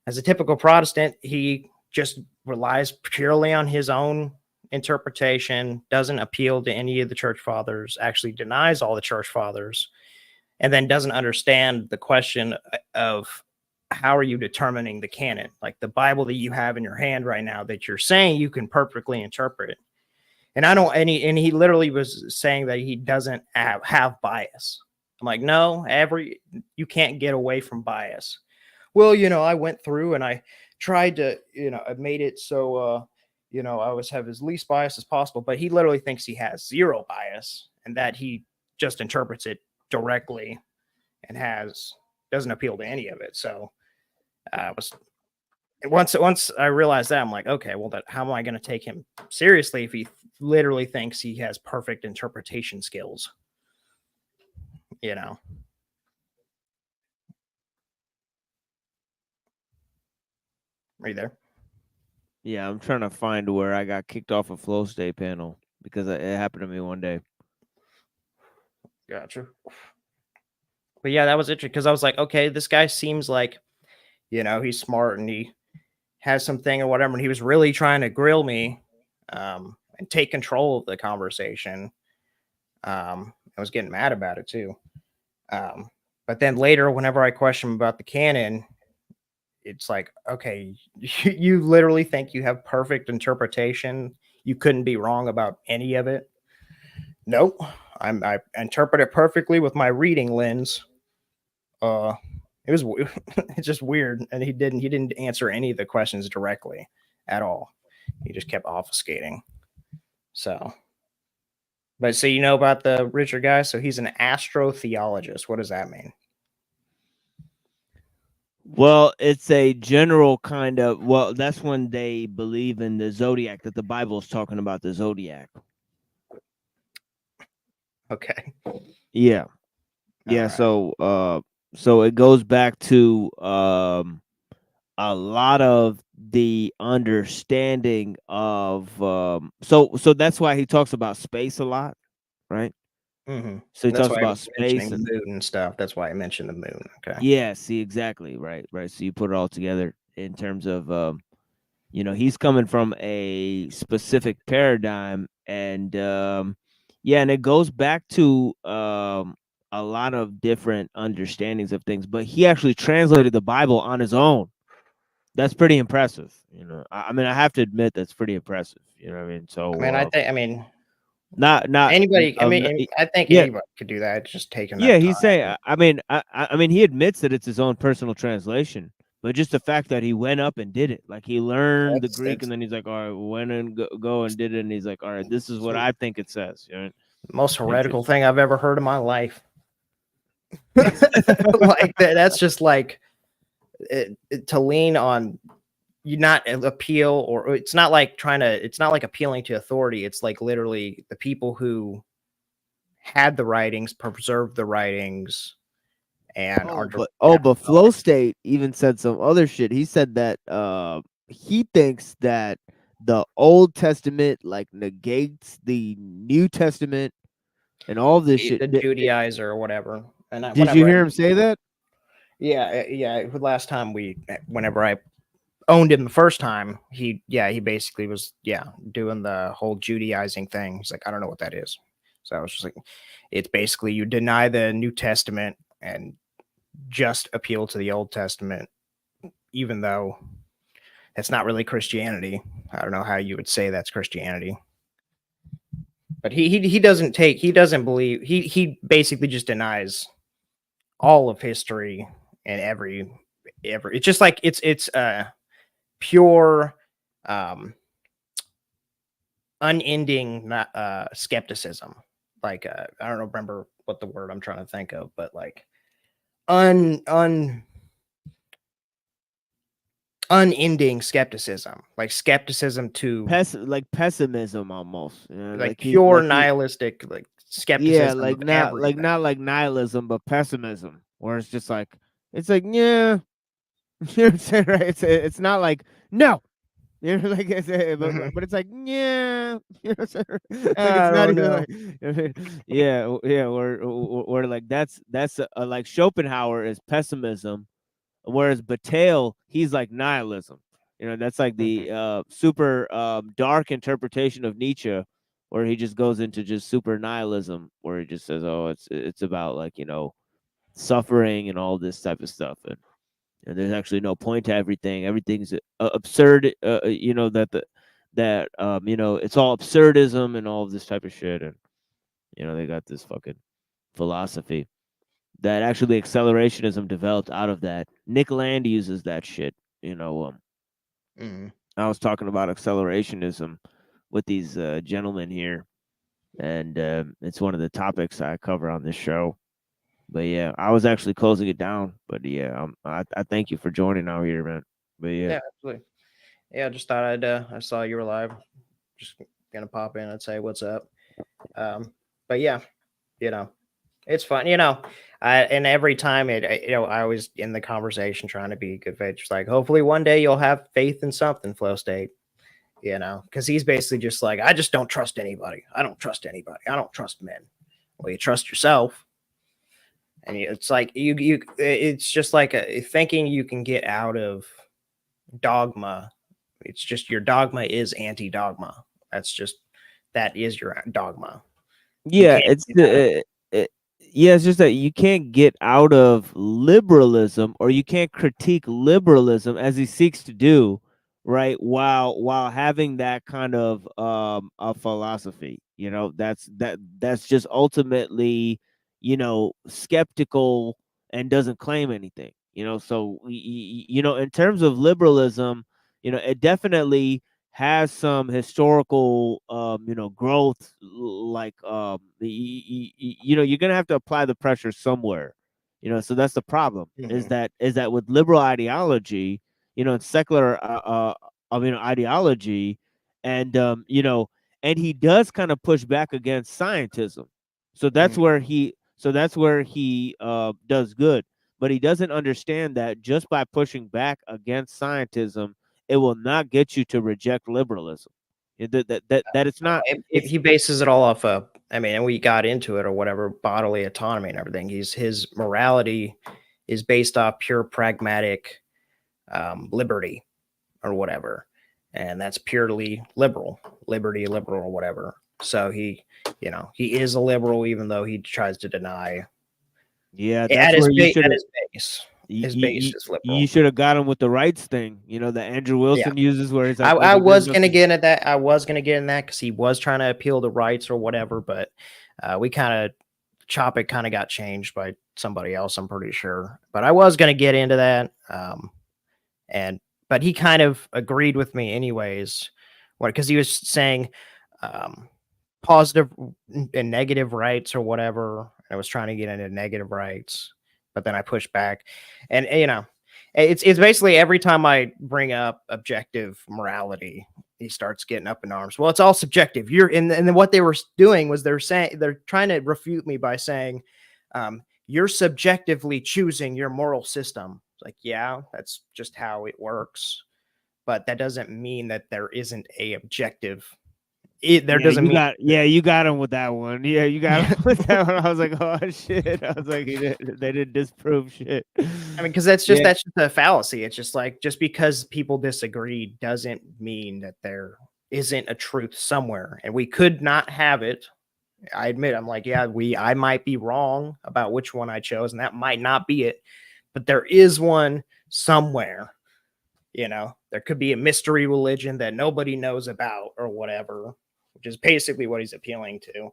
As a typical Protestant, he just relies purely on his own interpretation, doesn't appeal to any of the church fathers, actually denies all the church fathers, and then doesn't understand the question of how are you determining the canon? Like the Bible that you have in your hand right now that you're saying you can perfectly interpret. And he literally was saying that he doesn't have bias. I'm like, no, you can't get away from bias. Well, I went through and I tried to, I made it so, I always have as least bias as possible, but he literally thinks he has zero bias and that he just interprets it directly and doesn't appeal to any of it. So once I realized that, I'm like, okay, well, how am I going to take him seriously if he literally thinks he has perfect interpretation skills? Are you there? Yeah, I'm trying to find where I got kicked off a Flow State panel because it happened to me one day. Gotcha. But yeah, that was interesting because I was like, okay, this guy seems like, he's smart and he has something or whatever. And he was really trying to grill me and take control of the conversation. I was getting mad about it too. But then later, whenever I question him about the canon, it's like, okay, you literally think you have perfect interpretation. You couldn't be wrong about any of it. Nope. I interpret it perfectly with my reading lens. It's just weird. And he didn't answer any of the questions directly at all. He just kept obfuscating. So, but so about the Richard guy. So he's an astrotheologist. What does that mean? Well, it's a general kind of, that's when they believe in the zodiac, that the Bible is talking about the zodiac. Okay. Yeah. Yeah. Right. So it goes back to a lot of the understanding of so that's why he talks about space a lot, right? Mm-hmm. So he talks about space and the moon and stuff. That's why I mentioned the moon. Okay. Yeah. See, exactly. Right. So you put it all together in terms of he's coming from a specific paradigm, and and it goes back to a lot of different understandings of things, but he actually translated the Bible on his own. That's pretty impressive. I mean, I have to admit that's pretty impressive. You know what I mean? So not anybody. I think anybody could do that. Just taking. Yeah, he's saying. I mean, he admits that it's his own personal translation, but just the fact that he went up and did it, like he learned the Greek, and then he's like, all right, went and go and did it, and he's like, all right, this is what I think it says. Most heretical thing I've ever heard in my life. Like that's just like to lean on you not appeal, or it's not like appealing to authority. It's like literally the people who had the writings, preserved the writings, And but Flow State even said some other shit. He said that he thinks that the Old Testament like negates the New Testament and all this shit. the Judaizer or whatever. And Did you hear him say that? Yeah. Last time whenever I owned him the first time, he basically was doing the whole Judaizing thing. He's like, I don't know what that is. So I was just like, it's basically you deny the New Testament and just appeal to the Old Testament, even though it's not really Christianity. I don't know how you would say that's Christianity. But he doesn't believe, he basically just denies all of history and every it's just like it's pure unending skepticism. Like I don't remember what the word I'm trying to think of, but like unending skepticism, like skepticism to like pessimism almost, you know, like pure nihilistic, like skepticism. Yeah, like not like nihilism, but pessimism, where it's just like yeah, you know what I'm saying, right? It's not like no, you know, like but it's like yeah, you know what I'm saying? Like it's not even like yeah, or like that's like Schopenhauer is pessimism, whereas Bataille, he's like nihilism. You know, that's like the super dark interpretation of Nietzsche, where he just goes into just super nihilism, where he just says, oh, it's about like, you know, suffering and all this type of stuff, and there's actually no point to everything. Everything's absurd. You know, you know, it's all absurdism and all of this type of shit, and you know, they got this fucking philosophy that actually accelerationism developed out of that. Nick Land uses that shit, you know. I was talking about accelerationism with these gentlemen here, and it's one of the topics I cover on this show. But yeah, I was actually closing it down. But yeah, I thank you for joining out here, man. But yeah, absolutely. Yeah, I just thought I saw you were live. Just gonna pop in and say what's up. But yeah, you know, it's fun, you know. And every time you know, I always in the conversation trying to be good faith, just like hopefully one day you'll have faith in something, Flow State. You know, because he's basically just like, I just don't trust anybody. I don't trust anybody. I don't trust men. Well, you trust yourself. And it's like it's just like thinking you can get out of dogma. It's just your dogma is anti-dogma. That is your dogma. Yeah, it's just that you can't get out of liberalism, or you can't critique liberalism as he seeks to do, right? While having that kind of a philosophy, you know, that's just ultimately, you know, skeptical and doesn't claim anything, you know. So you know, in terms of liberalism, you know, it definitely has some historical you know, growth, like you know, you're gonna have to apply the pressure somewhere, you know. So that's the problem, is that with liberal ideology, you know, and secular you know, ideology, and you know, and he does kind of push back against scientism. So that's where he does good, but he doesn't understand that just by pushing back against scientism, it will not get you to reject liberalism. That it's not. He bases it all off of, I mean, and we got into it or whatever, bodily autonomy and everything. His morality is based off pure pragmatic liberty or whatever, and that's purely liberal, liberal or whatever. So he, you know, he is a liberal, even though he tries to deny. Yeah, that's where you should. His base is liberal. You should have got him with the rights thing, you know, that Andrew Wilson uses, where he's like, I was gonna get into that. I was gonna get in that because he was trying to appeal to rights or whatever, but we kind of Chopic kind of got changed by somebody else, I'm pretty sure. But I was gonna get into that, but he kind of agreed with me anyways, because he was saying positive and negative rights or whatever. I was trying to get into negative rights, but then I pushed back, and you know, it's basically every time I bring up objective morality, he starts getting up in arms. Well, it's all subjective. And then what they were doing was they're trying to refute me by saying, you're subjectively choosing your moral system. It's like, yeah, that's just how it works. But that doesn't mean that there isn't a objective. There doesn't mean you got him with that one. Yeah, you got him with that one. I was like, oh shit. I was like, they didn't disprove shit. I mean, because that's just a fallacy. It's just like, just because people disagree doesn't mean that there isn't a truth somewhere, and we could not have it. I admit, I'm like, yeah, I might be wrong about which one I chose, and that might not be it, but there is one somewhere. You know, there could be a mystery religion that nobody knows about or whatever, which is basically what he's appealing to.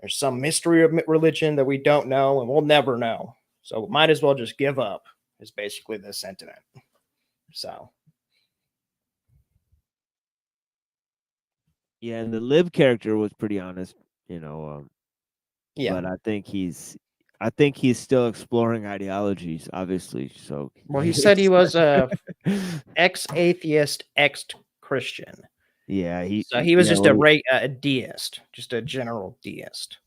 There's some mystery of religion that we don't know and we'll never know. So might as well just give up is basically the sentiment. So. Yeah, and the Liv character was pretty honest, you know. Yeah. But I think he's still exploring ideologies, obviously. So well, he said he was a ex-atheist, ex-Christian. Yeah, he was just a deist, just a general deist,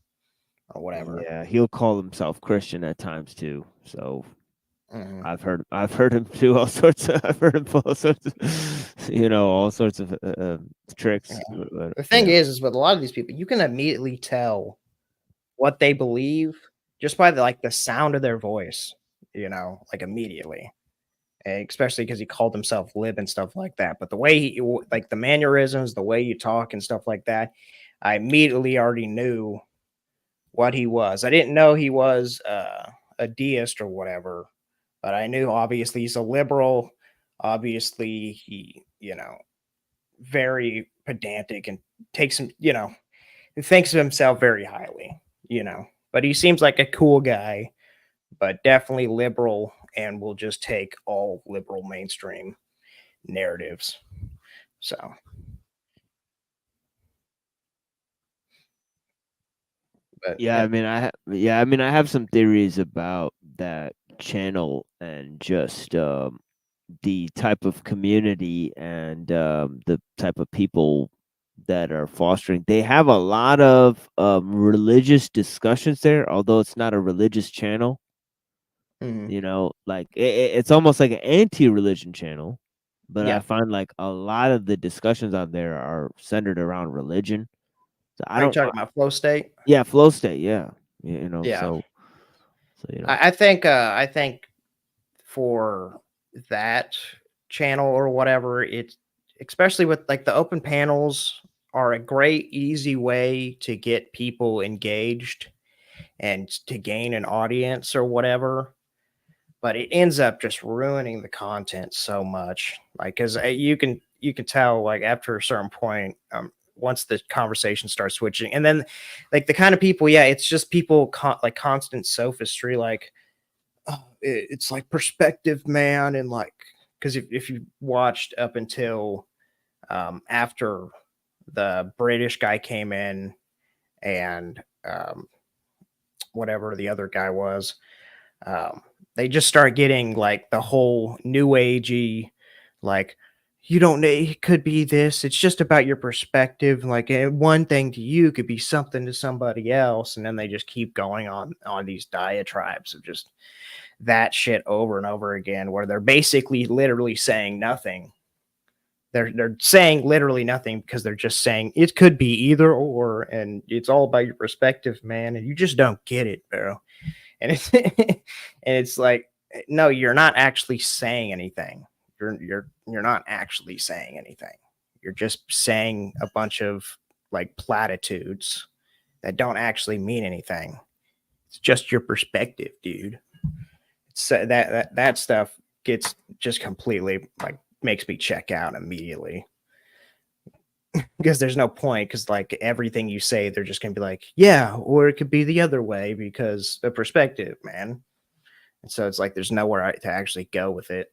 or whatever. Yeah, he'll call himself Christian at times too. So I've heard him do all sorts of all sorts of tricks. Yeah. The thing is with a lot of these people, you can immediately tell what they believe just by the sound of their voice, like immediately. Especially because he called himself Lib and stuff like that. But the way the mannerisms, the way you talk and stuff like that, I immediately already knew what he was. I didn't know he was a deist or whatever, but I knew obviously he's a liberal. Obviously he, very pedantic and takes him, thinks of himself very highly, but he seems like a cool guy, but definitely liberal and will just take all liberal mainstream narratives. So. But, yeah, I mean, I have some theories about that channel and just the type of community and the type of people that are fostering. They have a lot of religious discussions there, although it's not a religious channel. Like it's almost like an anti-religion channel, but I find like a lot of the discussions on there are centered around religion. So are you talking about Flow State? Yeah, Flow State. Yeah, Yeah. So I think for that channel or whatever, it's especially with the open panels are a great, easy way to get people engaged and to gain an audience or whatever. But it ends up just ruining the content so much. Because you can tell after a certain point, once the conversation starts switching, and then the kind of people, it's just people constant sophistry, it's like perspective, man, and because if you watched up until after the British guy came in and whatever the other guy was, they just start getting the whole new agey, you don't know, it could be this, it's just about your perspective, one thing to you could be something to somebody else, and then they just keep going on these diatribes of just that shit over and over again, where they're basically literally saying nothing. They're saying literally nothing because they're just saying it could be either or, and it's all about your perspective, man, and you just don't get it, bro. And it's and it's like, no, you're not actually saying anything. You're not actually saying anything. You're just saying a bunch of platitudes that don't actually mean anything. It's just your perspective, dude. So that stuff gets just completely makes me check out immediately. Because there's no point, because everything you say, they're just gonna be like, yeah, or it could be the other way because the perspective, man. And so it's there's nowhere to actually go with it.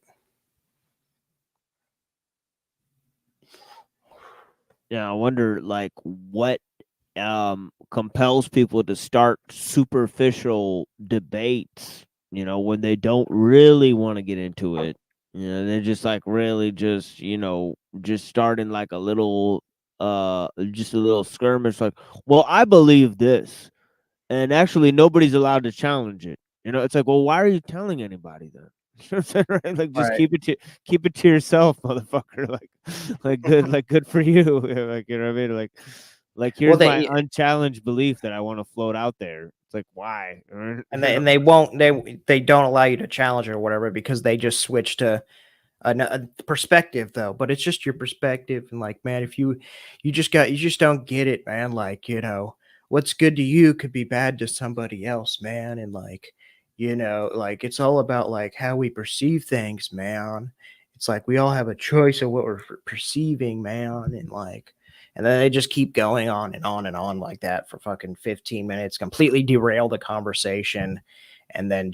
Yeah, I wonder what compels people to start superficial debates, when they don't really want to get into it. They're just really just, just starting a little just a little skirmish, well, I believe this, and actually nobody's allowed to challenge it. You know, it's like, well, why are you telling anybody then? You know what I'm saying, right? Like, just Right. keep it to yourself, motherfucker. Like good for you. Like, you know what I mean? Like here's Well, my unchallenged belief that I want to float out there. It's like, why? and they won't they don't allow you to challenge it or whatever because they just switch to a perspective though. But it's just your perspective, and like, man, if you just don't get it, man. Like, you know, what's good to you could be bad to somebody else, man. And like, you know, like it's all about like how we perceive things, man. It's like we all have a choice of what we're perceiving, man. And like, and then they just keep going on and on and on like that for fucking 15 minutes, completely derail the conversation, and then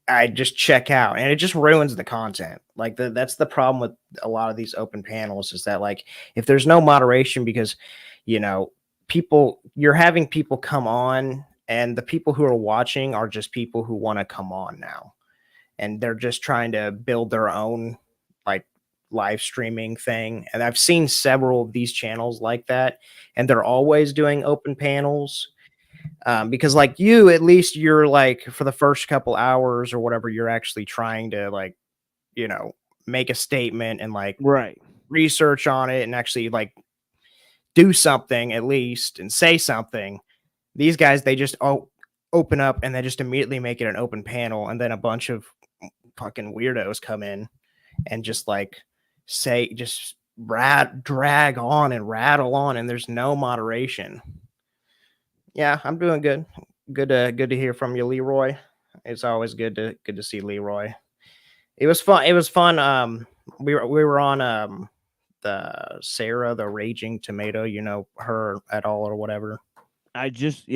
I just check out, and it just ruins the content. Like that's the problem with a lot of these open panels is that like if there's no moderation, because you know you're having people come on, and the people who are watching are just people who want to come on now, and they're just trying to build their own like live streaming thing. And I've seen several of these channels like that, and they're always doing open panels. Because like you, at least you're like for the first couple hours or whatever, you're actually trying to like, you know, make a statement and like right research on it and actually like do something at least and say something. These guys, they just open up and they just immediately make it an open panel, and then a bunch of fucking weirdos come in and just like drag on and rattle on, and there's no moderation. Yeah, I'm doing good. Good to hear from you, Leroy. It's always good to see Leroy. It was fun. It was fun. We were on the Sarah the Raging Tomato, you know, her at all or whatever. I just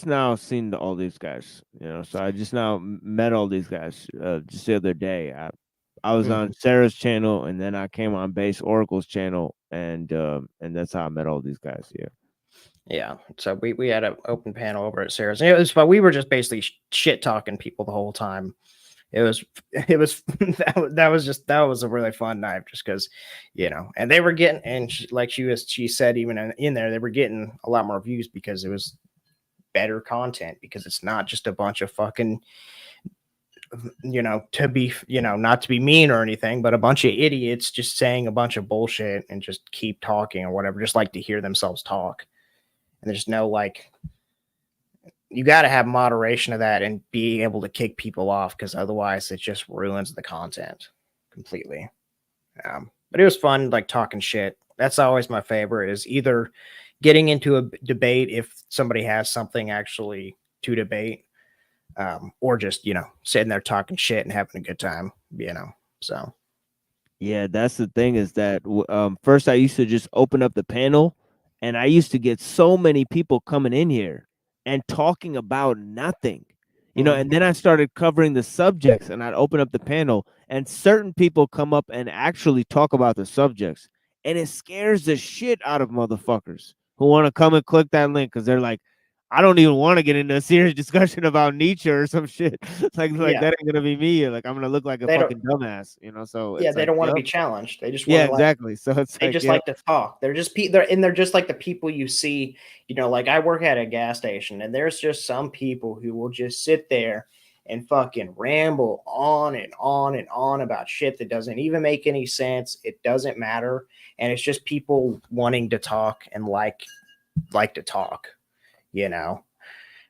now seen all these guys, you know, so I just now met all these guys just the other day. I was on Sarah's channel, and then I came on Base Oracle's channel, and that's how I met all these guys. Yeah, so we had an open panel over at Sarah's. And it was fun. We were just basically shit talking people the whole time. It was that was a really fun night, just because, you know, and they were getting, and she said even in there, they were getting a lot more views because it was better content, because it's not just a bunch of fucking, you know, to be, you know, not to be mean or anything, but a bunch of idiots just saying a bunch of bullshit and just keep talking or whatever, just like to hear themselves talk. And there's no like, you got to have moderation of that and being able to kick people off, because otherwise it just ruins the content completely. But it was fun, like talking shit. That's always my favorite, is either getting into a debate if somebody has something actually to debate, or just, you know, sitting there talking shit and having a good time, you know. So yeah, that's the thing, is that first I used to just open up the panel, and I used to get so many people coming in here and talking about nothing, you know, and then I started covering the subjects, and I'd open up the panel, and certain people come up and actually talk about the subjects, and it scares the shit out of motherfuckers who want to come and click that link, because they're like, I don't even want to get into a serious discussion about Nietzsche or some shit. like Yeah. that ain't gonna be me. Like, I'm gonna look like a They fucking dumbass, you know. So yeah, it's they like, don't want to yep. be challenged. They just want Yeah, to exactly. So it's they like, just yep. like to talk. They're just they're just like the people you see, you know, like I work at a gas station, and there's just some people who will just sit there and fucking ramble on and on and on about shit that doesn't even make any sense. It doesn't matter, and it's just people wanting to talk and like to talk, you know.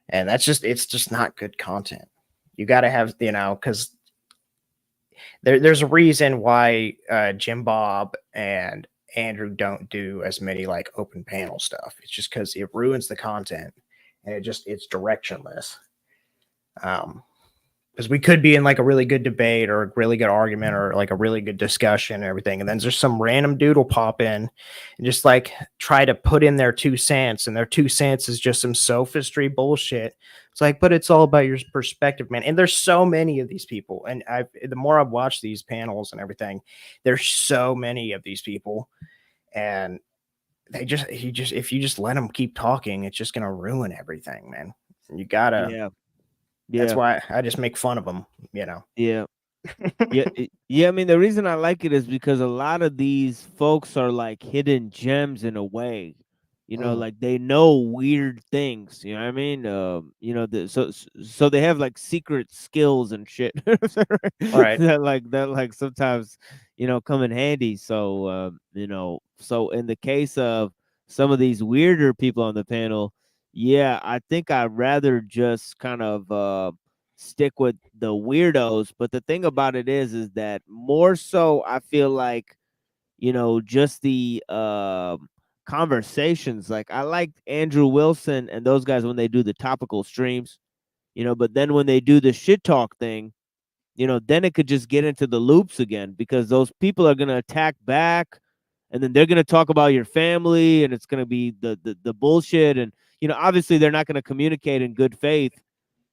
And it's just not good content. You got to have, you know, because there's a reason why Jim Bob and Andrew don't do as many like open panel stuff. It's just because it ruins the content, and it's directionless. Because we could be in like a really good debate or a really good argument or like a really good discussion and everything, and then there's some random dude will pop in and just like try to put in their 2 cents, and their 2 cents is just some sophistry bullshit. It's like, but it's all about your perspective, man. And there's so many of these people, and the more I've watched these panels and everything, there's so many of these people, and if you just let them keep talking, it's just gonna ruin everything, man. You gotta. Yeah. That's Yeah. why I just make fun of them, you know. Yeah. Yeah. I mean, the reason I like it is because a lot of these folks are like hidden gems in a way. You know, like they know weird things. You know what I mean? So they have like secret skills and shit Right. that sometimes come in handy. So so in the case of some of these weirder people on the panel, yeah, I think I'd rather just kind of stick with the weirdos. But the thing about it is that more so I feel like just the conversations. Like I like Andrew Wilson and those guys when they do the topical streams, but then when they do the shit talk thing, then it could just get into the loops again because those people are gonna attack back, and then they're gonna talk about your family, and it's gonna be the bullshit, and obviously they're not gonna communicate in good faith.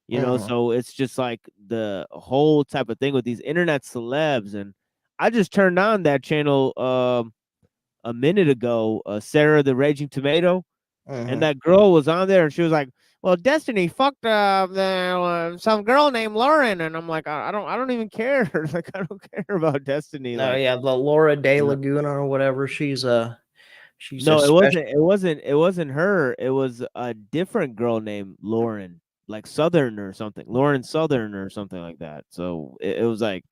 So it's just like the whole type of thing with these internet celebs. And I just turned on that channel a minute ago, Sarah the Raging Tomato, and that girl was on there, and she was like, "Well, Destiny fucked some girl named Lauren," and I'm like, I don't even care. Like, I don't care about Destiny. No, Like, yeah, the Laura De Laguna or whatever. She's no, a special. It wasn't her. It was a different girl named Lauren, like Southern or something, Lauren Southern or something like that. So it was like.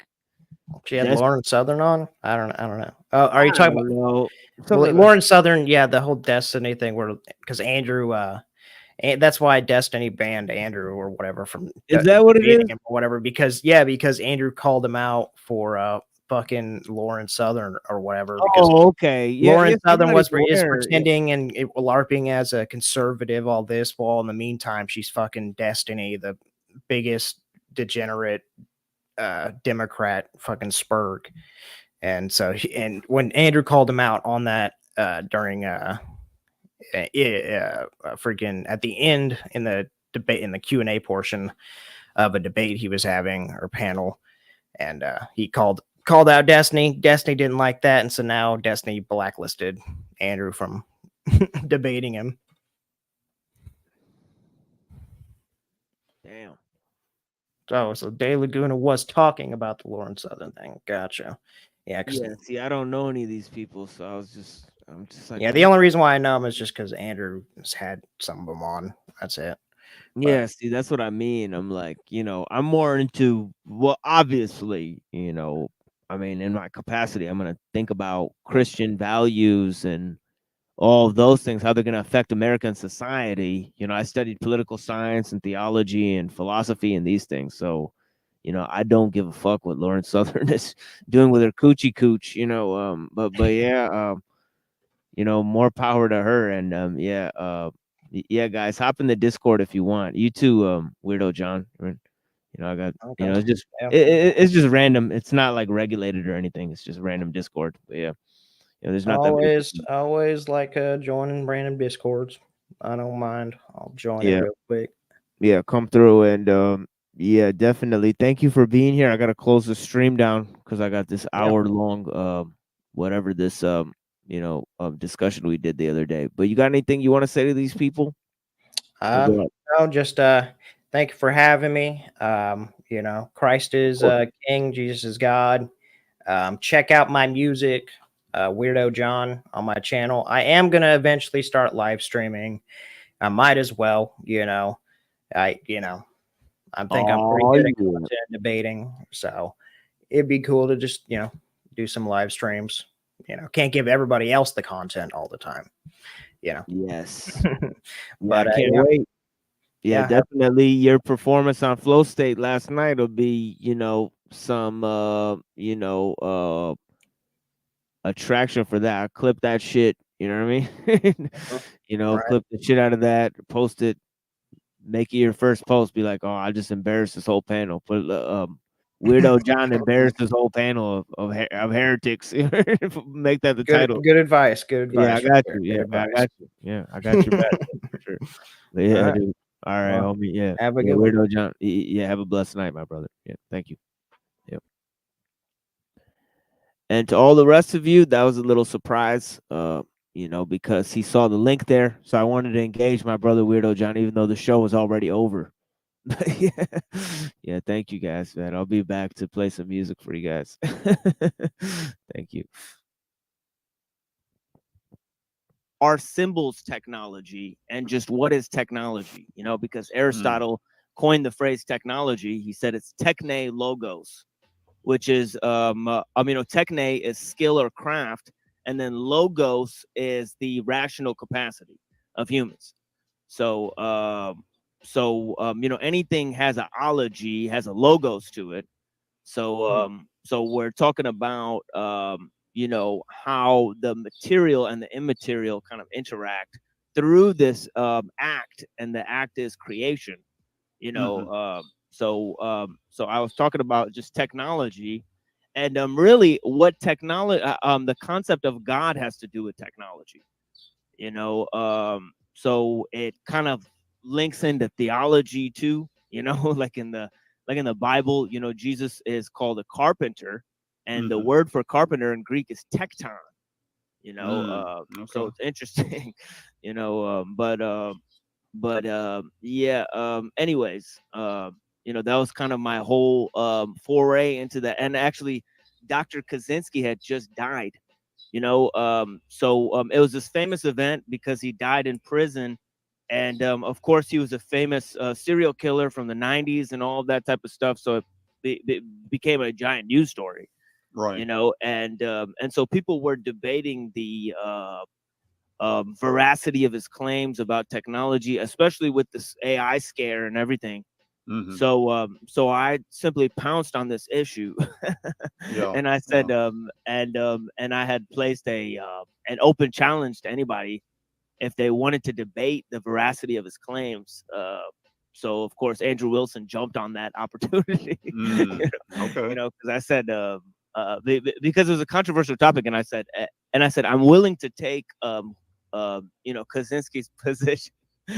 She had Lauren Southern on. I don't know. Are you talking about? Well, Lauren Southern, yeah, the whole Destiny thing, where because Andrew, and that's why Destiny banned Andrew or whatever from. Is that what it is? Him or whatever, because Andrew called him out for fucking Lauren Southern or whatever. Because okay. Yeah, Lauren Southern is aware, pretending and LARPing as a conservative. All this while in the meantime, she's fucking Destiny, the biggest degenerate Democrat fucking spurg. And so and when Andrew called him out on that during freaking at the end in the debate, in the Q&A portion of a debate he was having or panel, and he called out Destiny didn't like that, and so now Destiny blacklisted Andrew from debating him. Damn. Oh, so De Laguna was talking about the Lauren Southern thing. Gotcha. Yeah. Yeah. See, I don't know any of these people, so I'm just like. Yeah. The only reason why I know him is just because Andrew has had some of them on. That's it. Yeah. See, that's what I mean. I'm like, I'm more into. Well, obviously, I mean, in my capacity, I'm gonna think about Christian values and all of those things, how they're going to affect American society. I studied political science and theology and philosophy and these things. So, I don't give a fuck what Lauren Southern is doing with her coochie cooch, but yeah, more power to her. And yeah, guys, hop in the Discord if you want. You too, Weirdo John. I got, it's just, it's just random. It's not like regulated or anything. It's just random Discord. But yeah. There's not always like joining random Discords. I don't mind. I'll join it real quick. Yeah, come through, and yeah, definitely. Thank you for being here. I gotta close the stream down because I got this hour-long whatever this discussion we did the other day. But you got anything you want to say to these people? No, just thank you for having me. Christ is King, Jesus is God. Check out my music. Weirdo John on my channel. I am gonna eventually start live streaming. I might as well, I think I'm pretty good at content debating, so it'd be cool to just do some live streams. Can't give everybody else the content all the time. Yes. But I can't wait. Yeah, definitely. Your performance on Flow State last night will be, some attraction for that. I clip that shit, you know what I mean? Clip the shit out of that, post it, make it your first post, be like, oh, I just embarrassed this whole panel. Put Weirdo John embarrassed this whole panel of heretics. Make that the title. Good advice. Yeah, I got you. Yeah, I got you. Yeah, I got your back for sure. But yeah, All right. dude. All right, homie. Yeah. Have a good one. Weirdo John. Yeah, have a blessed night, my brother. Yeah, thank you. Yep. And to all the rest of you, that was a little surprise, because he saw the link there. So I wanted to engage my brother Weirdo John, even though the show was already over. Yeah, thank you guys, man. I'll be back to play some music for you guys. Thank you. are symbols technology, and just what is technology? You know, because Aristotle coined the phrase technology. He said it's techne logos, which is techne is skill or craft, and then logos is the rational capacity of humans. So anything has an ology, has a logos to it. So so we're talking about how the material and the immaterial kind of interact through this act, and the act is creation. So I was talking about just technology, and really what technology, the concept of God has to do with technology. So it kind of links into theology too. like in the Bible, Jesus is called a carpenter, and the word for carpenter in Greek is tekton. So it's interesting. Anyways, that was kind of my whole foray into that. And actually, Dr. Kaczynski had just died. It was this famous event because he died in prison, and of course he was a famous serial killer from the 90s and all of that type of stuff. So it became a giant news story, right? And so people were debating the veracity of his claims about technology, especially with this AI scare and everything. So I simply pounced on this issue, and I said, and I had placed an open challenge to anybody if they wanted to debate the veracity of his claims. So of course Andrew Wilson jumped on that opportunity. Okay. Because I said because it was a controversial topic, and I said I'm willing to take Kaczynski's position.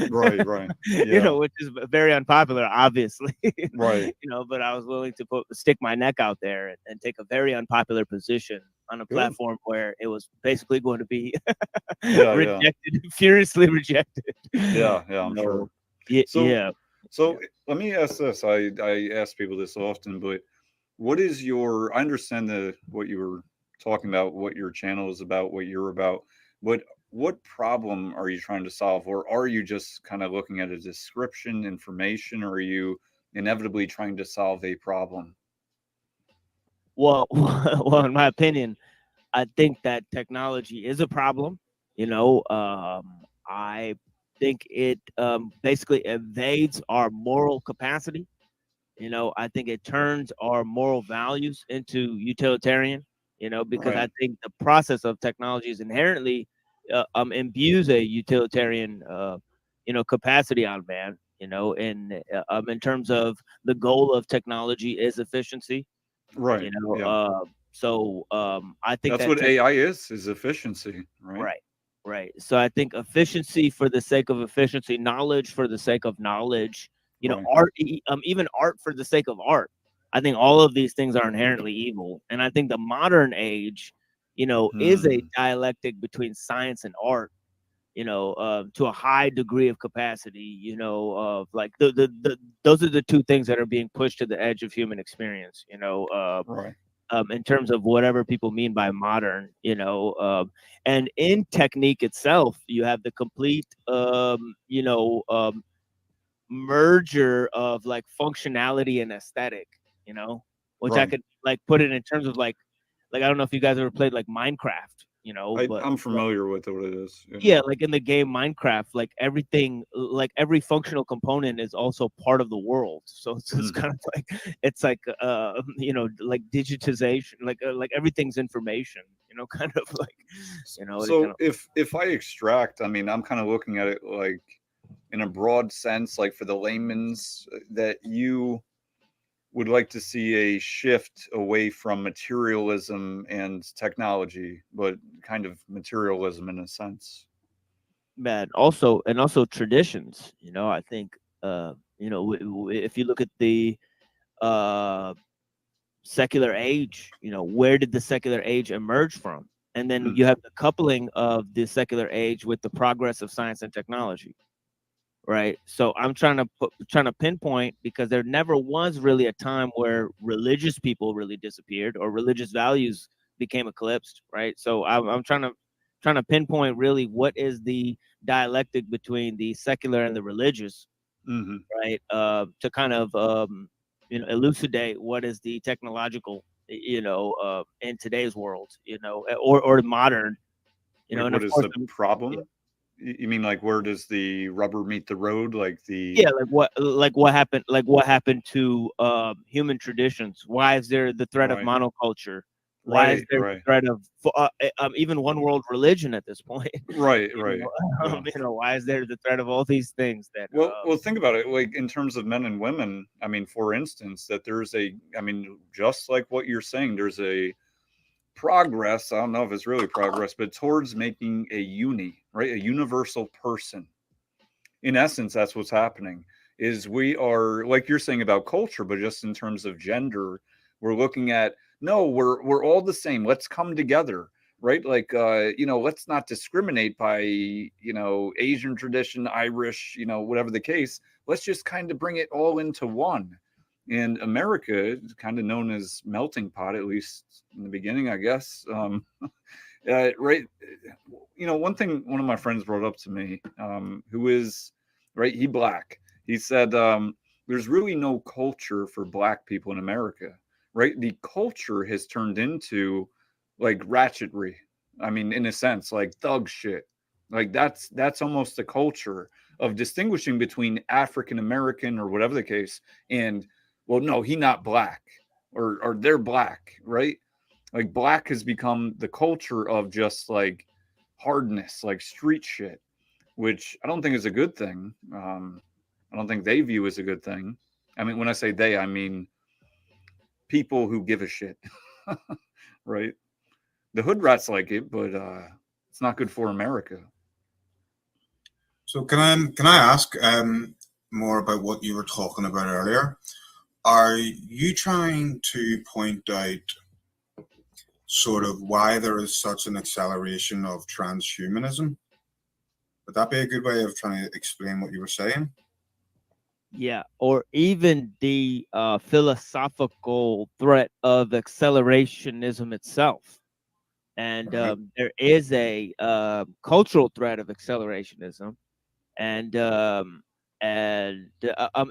Right. Yeah. Which is very unpopular, obviously. Right. But I was willing to stick my neck out there and take a very unpopular position on a platform where it was basically going to be rejected, furiously rejected. Yeah, I'm sure. So let me ask this. I ask people this often, but what is I understand what you were talking about, what your channel is about, what you're about, but what problem are you trying to solve? Or are you just kind of looking at a description, information, or are you inevitably trying to solve a problem? Well, in my opinion, I think that technology is a problem. I think it basically evades our moral capacity. I think it turns our moral values into utilitarian, because I think the process of technology is inherently imbues a utilitarian, capacity on man, in terms of the goal of technology is efficiency. Right. I think that's what AI is efficiency, right? Right. So I think efficiency for the sake of efficiency, knowledge for the sake of knowledge, art, even art for the sake of art. I think all of these things are inherently evil. And I think the modern age, is a dialectic between science and art, to a high degree of capacity, of like those are the two things that are being pushed to the edge of human experience, in terms of whatever people mean by modern, and in technique itself, you have the complete, merger of like functionality and aesthetic, which I could like put it in terms of like I don't know if you guys ever played like Minecraft, but I'm familiar with what it is. Yeah, like in the game Minecraft, like everything, like every functional component is also part of the world. So it's kind of like like digitization, like everything's information, kind of like So if I extract, I mean, I'm kind of looking at it like in a broad sense, like for the layman's, that you would like to see a shift away from materialism and technology, but kind of materialism in a sense. Man, also traditions, I think, if you look at the secular age, where did the secular age emerge from? And then you have the coupling of the secular age with the progress of science and technology. Right. So I'm trying to pinpoint, because there never was really a time where religious people really disappeared or religious values became eclipsed. Right. So I'm trying to pinpoint really what is the dialectic between the secular and the religious, right? To kind of elucidate what is the technological, in today's world, or modern, Wait, and what of is course, the problem? You mean like where does the rubber meet the road? Like the yeah, like what happened to human traditions? Why is there the threat of Right. monoculture? Why is Right, there the right. threat of even one world religion at this point? Right, right. Yeah. Why is there the threat of all these things that? Well, think about it. Like in terms of men and women, I mean, for instance, that there's just like what you're saying, there's a progress. I don't know if it's really progress, but towards making a right? A universal person. In essence, that's what's happening. Is we are, like you're saying about culture, but just in terms of gender, we're looking at, no, we're all the same. Let's come together, right? Like let's not discriminate by Asian tradition, Irish, whatever the case. Let's just kind of bring it all into one. And America is kind of known as melting pot, at least in the beginning, I guess. Right. One thing one of my friends brought up to me, who is, right, he black. He said, there's really no culture for black people in America, right? The culture has turned into like ratchetry. I mean, in a sense, like thug shit. Like that's almost the culture of distinguishing between African American or whatever the case, and well, no, he not black, or they're black, right? Like black has become the culture of just like hardness, like street shit, which I don't think is a good thing. I don't think they view as a good thing. I mean, when I say they, I mean people who give a shit, right? The hood rats like it, but it's not good for America. So can I ask more about what you were talking about earlier? Are you trying to point out sort of why there is such an acceleration of transhumanism? Would that be a good way of trying to explain what you were saying? Yeah, or even the philosophical threat of accelerationism itself. And there is a cultural threat of accelerationism, and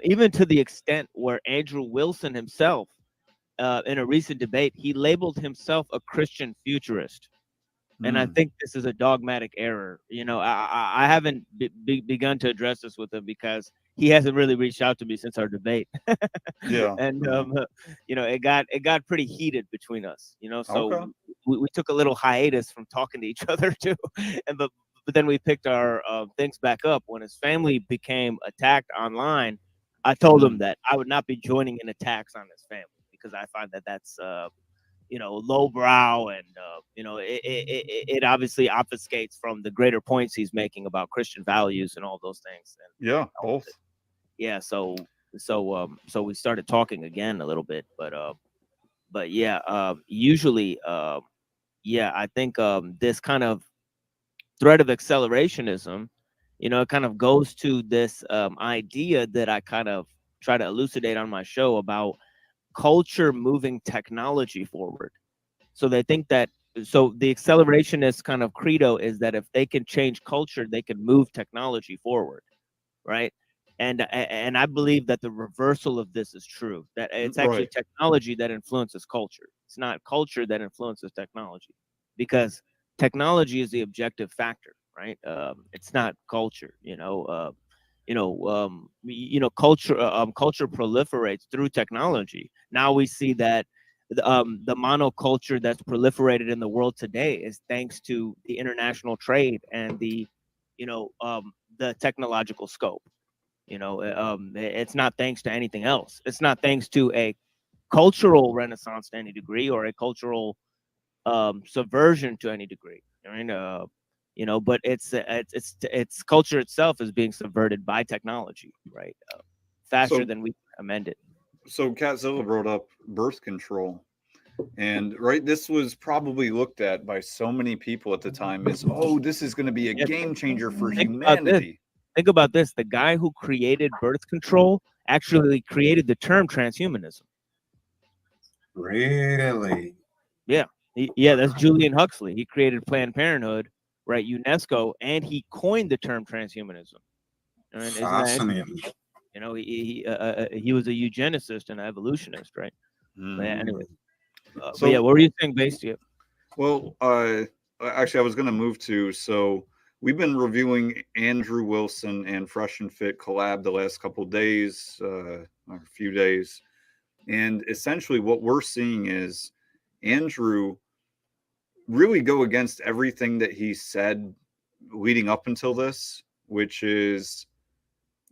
even to the extent where Andrew Wilson himself, in a recent debate, he labeled himself a Christian futurist. And I think this is a dogmatic error. I haven't begun to address this with him because he hasn't really reached out to me since our debate. Yeah. And it got pretty heated between us. So Okay. we took a little hiatus from talking to each other too. But then we picked our things back up when his family became attacked online. I told him that I would not be joining in attacks on his family because I find that that's lowbrow, and it obviously obfuscates from the greater points he's making about Christian values and all those things. And, yeah, both. Yeah, so we started talking again a little bit, but yeah, usually, yeah, I think this kind of threat of accelerationism, it kind of goes to this idea that I kind of try to elucidate on my show about culture moving technology forward. So they think that, so the accelerationist kind of credo is that if they can change culture, they can move technology forward, right? And I believe that the reversal of this is true, that it's actually Right. technology that influences culture. It's not culture that influences technology, because technology is the objective factor, right? It's not culture. Culture proliferates through technology. Now we see that the monoculture that's proliferated in the world today is thanks to the international trade and the technological scope. It's not thanks to anything else. It's not thanks to a cultural renaissance to any degree, or a cultural subversion to any degree. But it's culture itself is being subverted by technology, right? Faster So- than we can amend it. So Catzilla brought up birth control. And right, this was probably looked at by so many people at the time as, oh, this is going to be a game changer for humanity. Think about this. The guy who created birth control actually created the term transhumanism. Really? Yeah. That's Julian Huxley. He created Planned Parenthood, right? UNESCO, and he coined the term transhumanism. And isn't that Fascinating. interesting? You know, he was a eugenicist and an evolutionist, right? But yeah, anyway. So, but yeah, what were you saying, based here? Well, actually, I was going to move to, so we've been reviewing Andrew Wilson and Fresh and Fit collab the last couple of days, or a few days. And essentially what we're seeing is Andrew really go against everything that he said leading up until this, which is,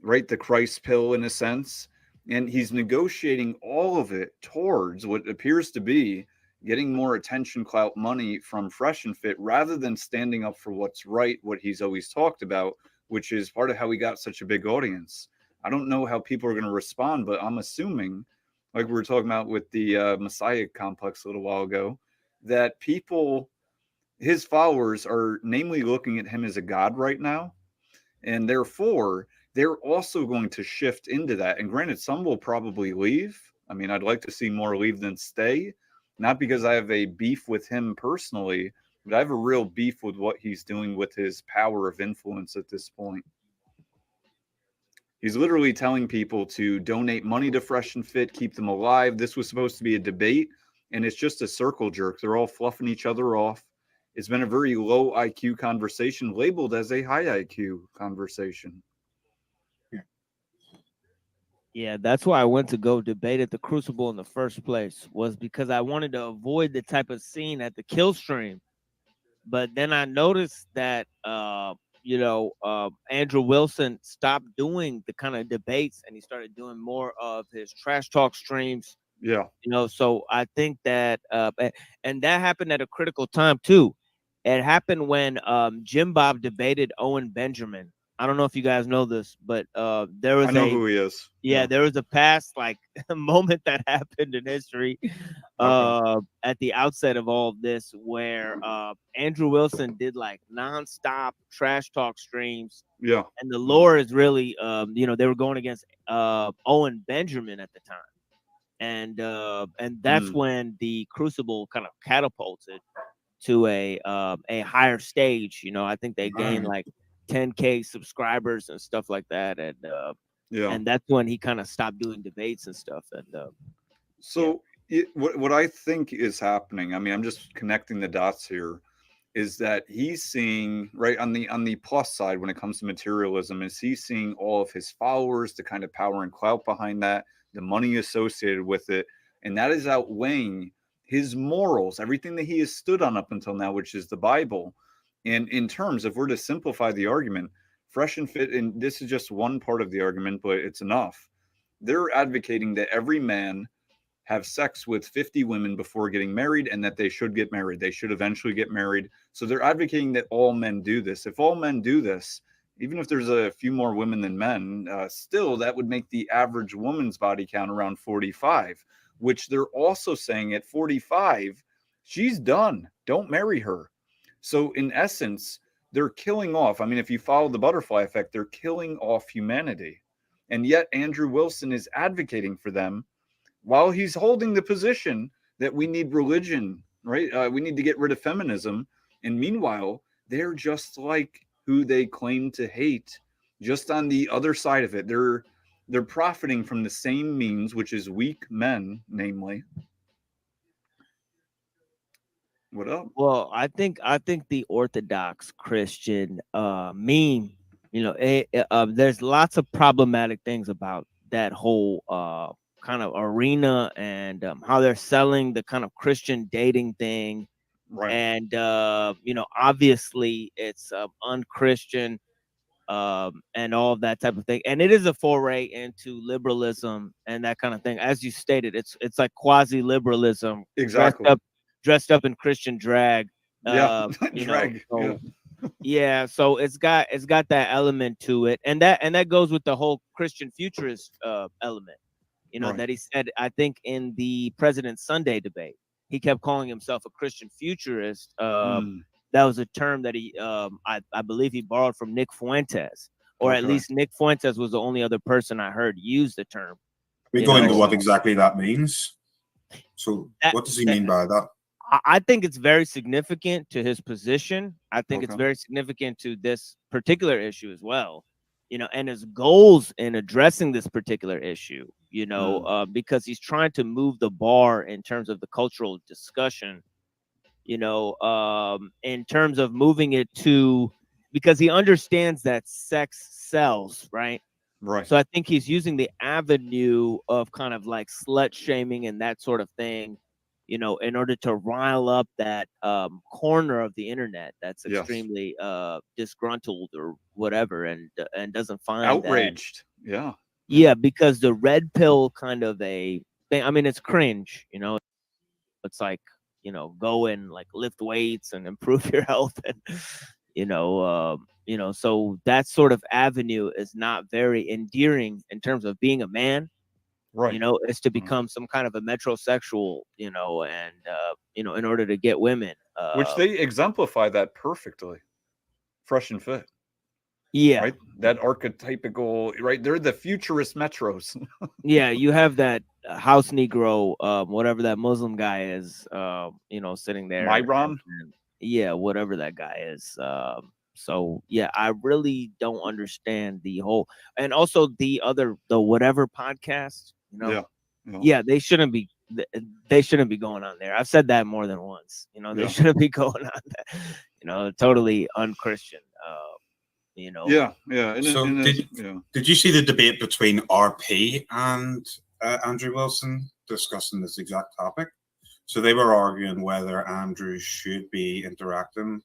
right, the Christ pill in a sense. And he's negotiating all of it towards what appears to be getting more attention, clout, money from Fresh and Fit, rather than standing up for what's right, what he's always talked about, which is part of how he got such a big audience. I don't know how people are going to respond, but I'm assuming, like we were talking about with the Messiah complex a little while ago, that people, his followers, are namely looking at him as a god right now. And therefore, they're also going to shift into that. And granted, some will probably leave. I mean, I'd like to see more leave than stay. Not because I have a beef with him personally, but I have a real beef with what he's doing with his power of influence at this point. He's literally telling people to donate money to Fresh and Fit, keep them alive. This was supposed to be a debate, and it's just a circle jerk. They're all fluffing each other off. It's been a very low IQ conversation labeled as a high IQ conversation. Yeah, that's why I went to go debate at the Crucible in the first place, was because I wanted to avoid the type of scene at the kill stream. But then I noticed that, Andrew Wilson stopped doing the kind of debates, and he started doing more of his trash talk streams. Yeah. So I think that, and that happened at a critical time too. It happened when Jim Bob debated Owen Benjamin. I don't know if you guys know this, but there was I know who he is. Yeah, there was a past moment that happened in history at the outset of all of this, where Andrew Wilson did nonstop trash talk streams. Yeah. And the lore is really, they were going against Owen Benjamin at the time. And that's when the Crucible kind of catapulted to a higher stage. I think they gained 10K subscribers and stuff like that, and and that's when he kind of stopped doing debates and stuff. And what I think is happening, I mean, I'm just connecting the dots here, is that he's seeing, right, on the plus side when it comes to materialism, is he's seeing all of his followers, the kind of power and clout behind that, the money associated with it, and that is outweighing his morals, everything that he has stood on up until now, which is the Bible. And in terms, if we're to simplify the argument, Fresh and Fit, and this is just one part of the argument, but it's enough. They're advocating that every man have sex with 50 women before getting married, and that they should get married. They should eventually get married. So they're advocating that all men do this. If all men do this, even if there's a few more women than men, still that would make the average woman's body count around 45, which they're also saying at 45, she's done. Don't marry her. So in essence, they're killing off. I mean, if you follow the butterfly effect, they're killing off humanity. And yet Andrew Wilson is advocating for them while he's holding the position that we need religion, right? We need to get rid of feminism. And meanwhile, they're just like who they claim to hate, just on the other side of it. They're profiting from the same means, which is weak men, namely. What up? Well, I think the Orthodox Christian meme, there's lots of problematic things about that whole kind of arena, and how they're selling the kind of Christian dating thing. Right. And obviously it's unchristian, and all of that type of thing. And it is a foray into liberalism and that kind of thing. As you stated, it's like quasi-liberalism, Exactly. dressed up in Christian drag. Drag. So it's got that element to it, and that goes with the whole Christian futurist element. That he said, I think in the President Sunday debate, he kept calling himself a Christian futurist. That was a term that he, I believe he borrowed from Nick Fuentes, or at least Nick Fuentes was the only other person I heard use the term. We go into what exactly that means. So what does he mean by that? I think it's very significant to his position. I think it's Okay. very significant to this particular issue as well, and his goals in addressing this particular issue, because he's trying to move the bar in terms of the cultural discussion, in terms of moving it to, because he understands that sex sells, right? Right. So I think he's using the avenue of kind of like slut shaming and that sort of thing, in order to rile up that corner of the internet that's Yes. extremely disgruntled or whatever, and doesn't find Outraged. Yeah. Yeah, because the red pill kind of a thing. I mean, it's cringe. It's like, go and like lift weights and improve your health, and so that sort of avenue is not very endearing in terms of being a man. Right. Is to become some kind of a metrosexual, and in order to get women. Which they exemplify that perfectly. Fresh and Fit. Yeah. Right? That archetypical, right? They're the futurist metros. Yeah, you have that house Negro, whatever that Muslim guy is, sitting there. Myron? Yeah, whatever that guy is. So yeah, I really don't understand the whole, and also the whatever podcast, Yeah, they shouldn't be. They shouldn't be going on there. I've said that more than once. They shouldn't be going on there. Totally unchristian. Yeah. Did you see the debate between RP and Andrew Wilson discussing this exact topic? So they were arguing whether Andrew should be interacting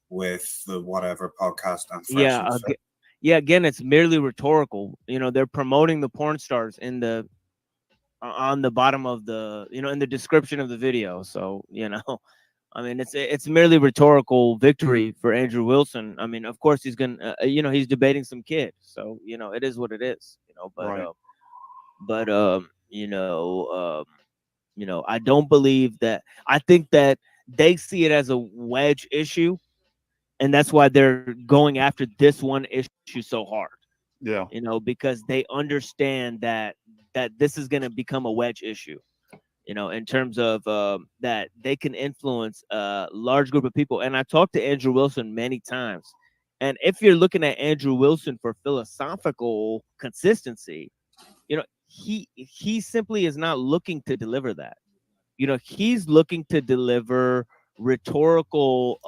with the whatever podcast and Fresh and Fit. Again, it's merely rhetorical. They're promoting the porn stars in the on the bottom of the in the description of the video. So I mean, it's merely rhetorical victory for Andrew Wilson. I mean, of course he's gonna, he's debating some kid, so it is what it is. I don't believe that. I think that they see it as a wedge issue, and that's why they're going after this one issue so hard. Yeah. Because they understand that this is going to become a wedge issue. In terms of that they can influence a large group of people. And I talked to Andrew Wilson many times. And if you're looking at Andrew Wilson for philosophical consistency, he simply is not looking to deliver that. He's looking to deliver rhetorical,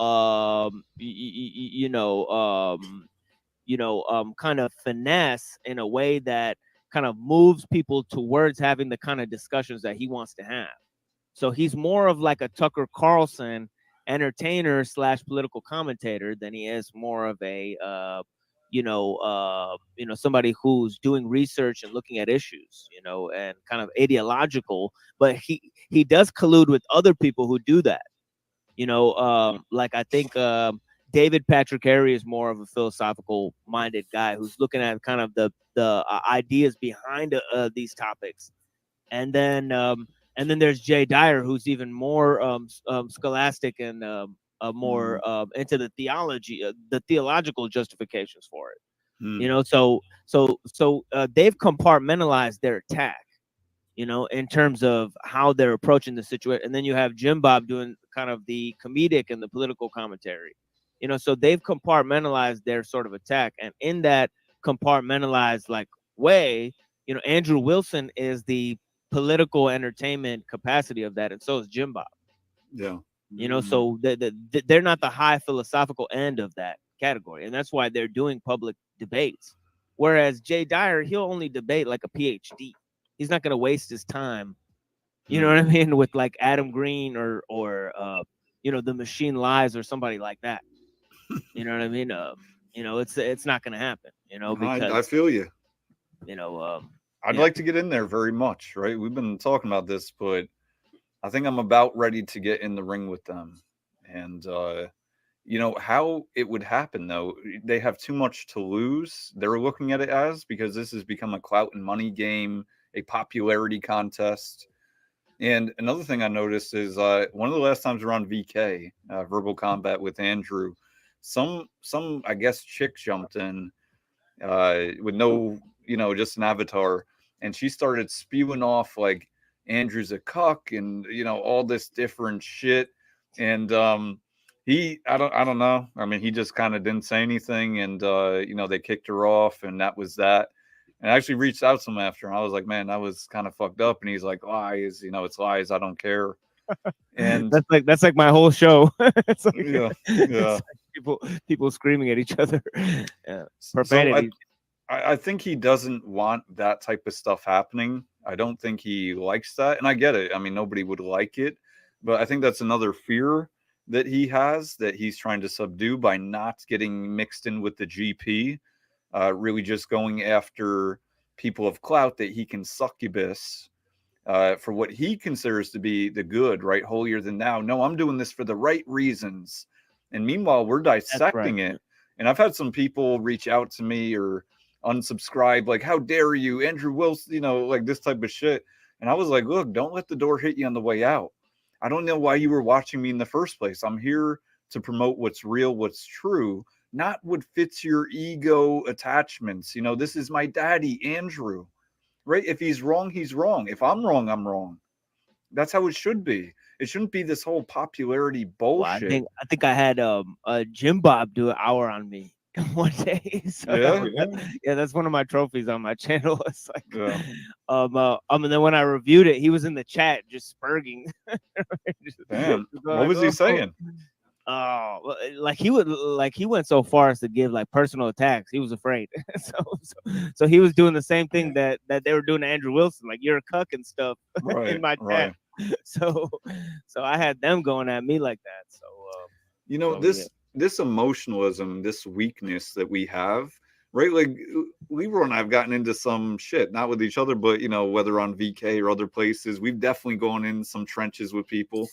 kind of finesse in a way that kind of moves people towards having the kind of discussions that he wants to have. So he's more of like a Tucker Carlson entertainer / political commentator than he is more of a somebody who's doing research and looking at issues, and kind of ideological. But he does collude with other people who do that. Like I think David Patrick Harry is more of a philosophical minded guy who's looking at kind of the ideas behind these topics. And then there's Jay Dyer, who's even more scholastic and more into the theology, the theological justifications for it. So they've compartmentalized their attack, in terms of how they're approaching the situation. And then you have Jim Bob doing kind of the comedic and the political commentary. So they've compartmentalized their sort of attack, and in that compartmentalized like way, Andrew Wilson is the political entertainment capacity of that, and so is Jim Bob. Yeah. So they're not the high philosophical end of that category, and that's why they're doing public debates. Whereas Jay Dyer, he'll only debate like a PhD. He's not going to waste his time, you know what I mean, with like Adam Green or The Machine Lies or somebody like that. You know what I mean? It's not going to happen. Because I feel you. I'd yeah. like to get in there very much, right? We've been talking about this, but I think I'm about ready to get in the ring with them. And how it would happen though, they have too much to lose. They're looking at it as, because this has become a clout and money game, a popularity contest. And another thing I noticed is one of the last times we were on VK, Verbal Combat with Andrew, some I guess chick jumped in with no, just an avatar, and she started spewing off like Andrew's a cuck and all this different shit. And I don't know. I mean, he just kind of didn't say anything, and they kicked her off, and that was that. And I actually reached out to him after, and I was like, man, that was kind of fucked up. And he's like, lies, it's lies. I don't care. And that's like my whole show. It's like, yeah. it's like people screaming at each other. Profanity. So I think he doesn't want that type of stuff happening. I don't think he likes that, and I get it. I mean, nobody would like it, but I think that's another fear that he has that he's trying to subdue by not getting mixed in with the GP. Really, just going after people of clout that he can succubus for what he considers to be the good, right? Holier than thou. No, I'm doing this for the right reasons. And meanwhile, we're dissecting it. And I've had some people reach out to me or unsubscribe, like, how dare you, Andrew Wilson, like this type of shit. And I was like, look, don't let the door hit you on the way out. I don't know why you were watching me in the first place. I'm here to promote what's real, what's true, not what fits your ego attachments. This is my daddy, Andrew, right? If he's wrong, he's wrong. If I'm wrong, I'm wrong. That's how it should be. It shouldn't be this whole popularity bullshit. Well, I think I had Jim Bob do an hour on me one day. So that's one of my trophies on my channel. It's like, and then when I reviewed it, he was in the chat just spurging. Damn. What was he saying? Oh, like he went so far as to give like personal attacks. He was afraid. so he was doing the same thing that they were doing to Andrew Wilson, like, you're a cuck and stuff in my chat. So I had them going at me like that. So this emotionalism, this weakness that we have, right? Like, Leroy and I have gotten into some shit, not with each other, but whether on VK or other places, we've definitely gone in some trenches with people.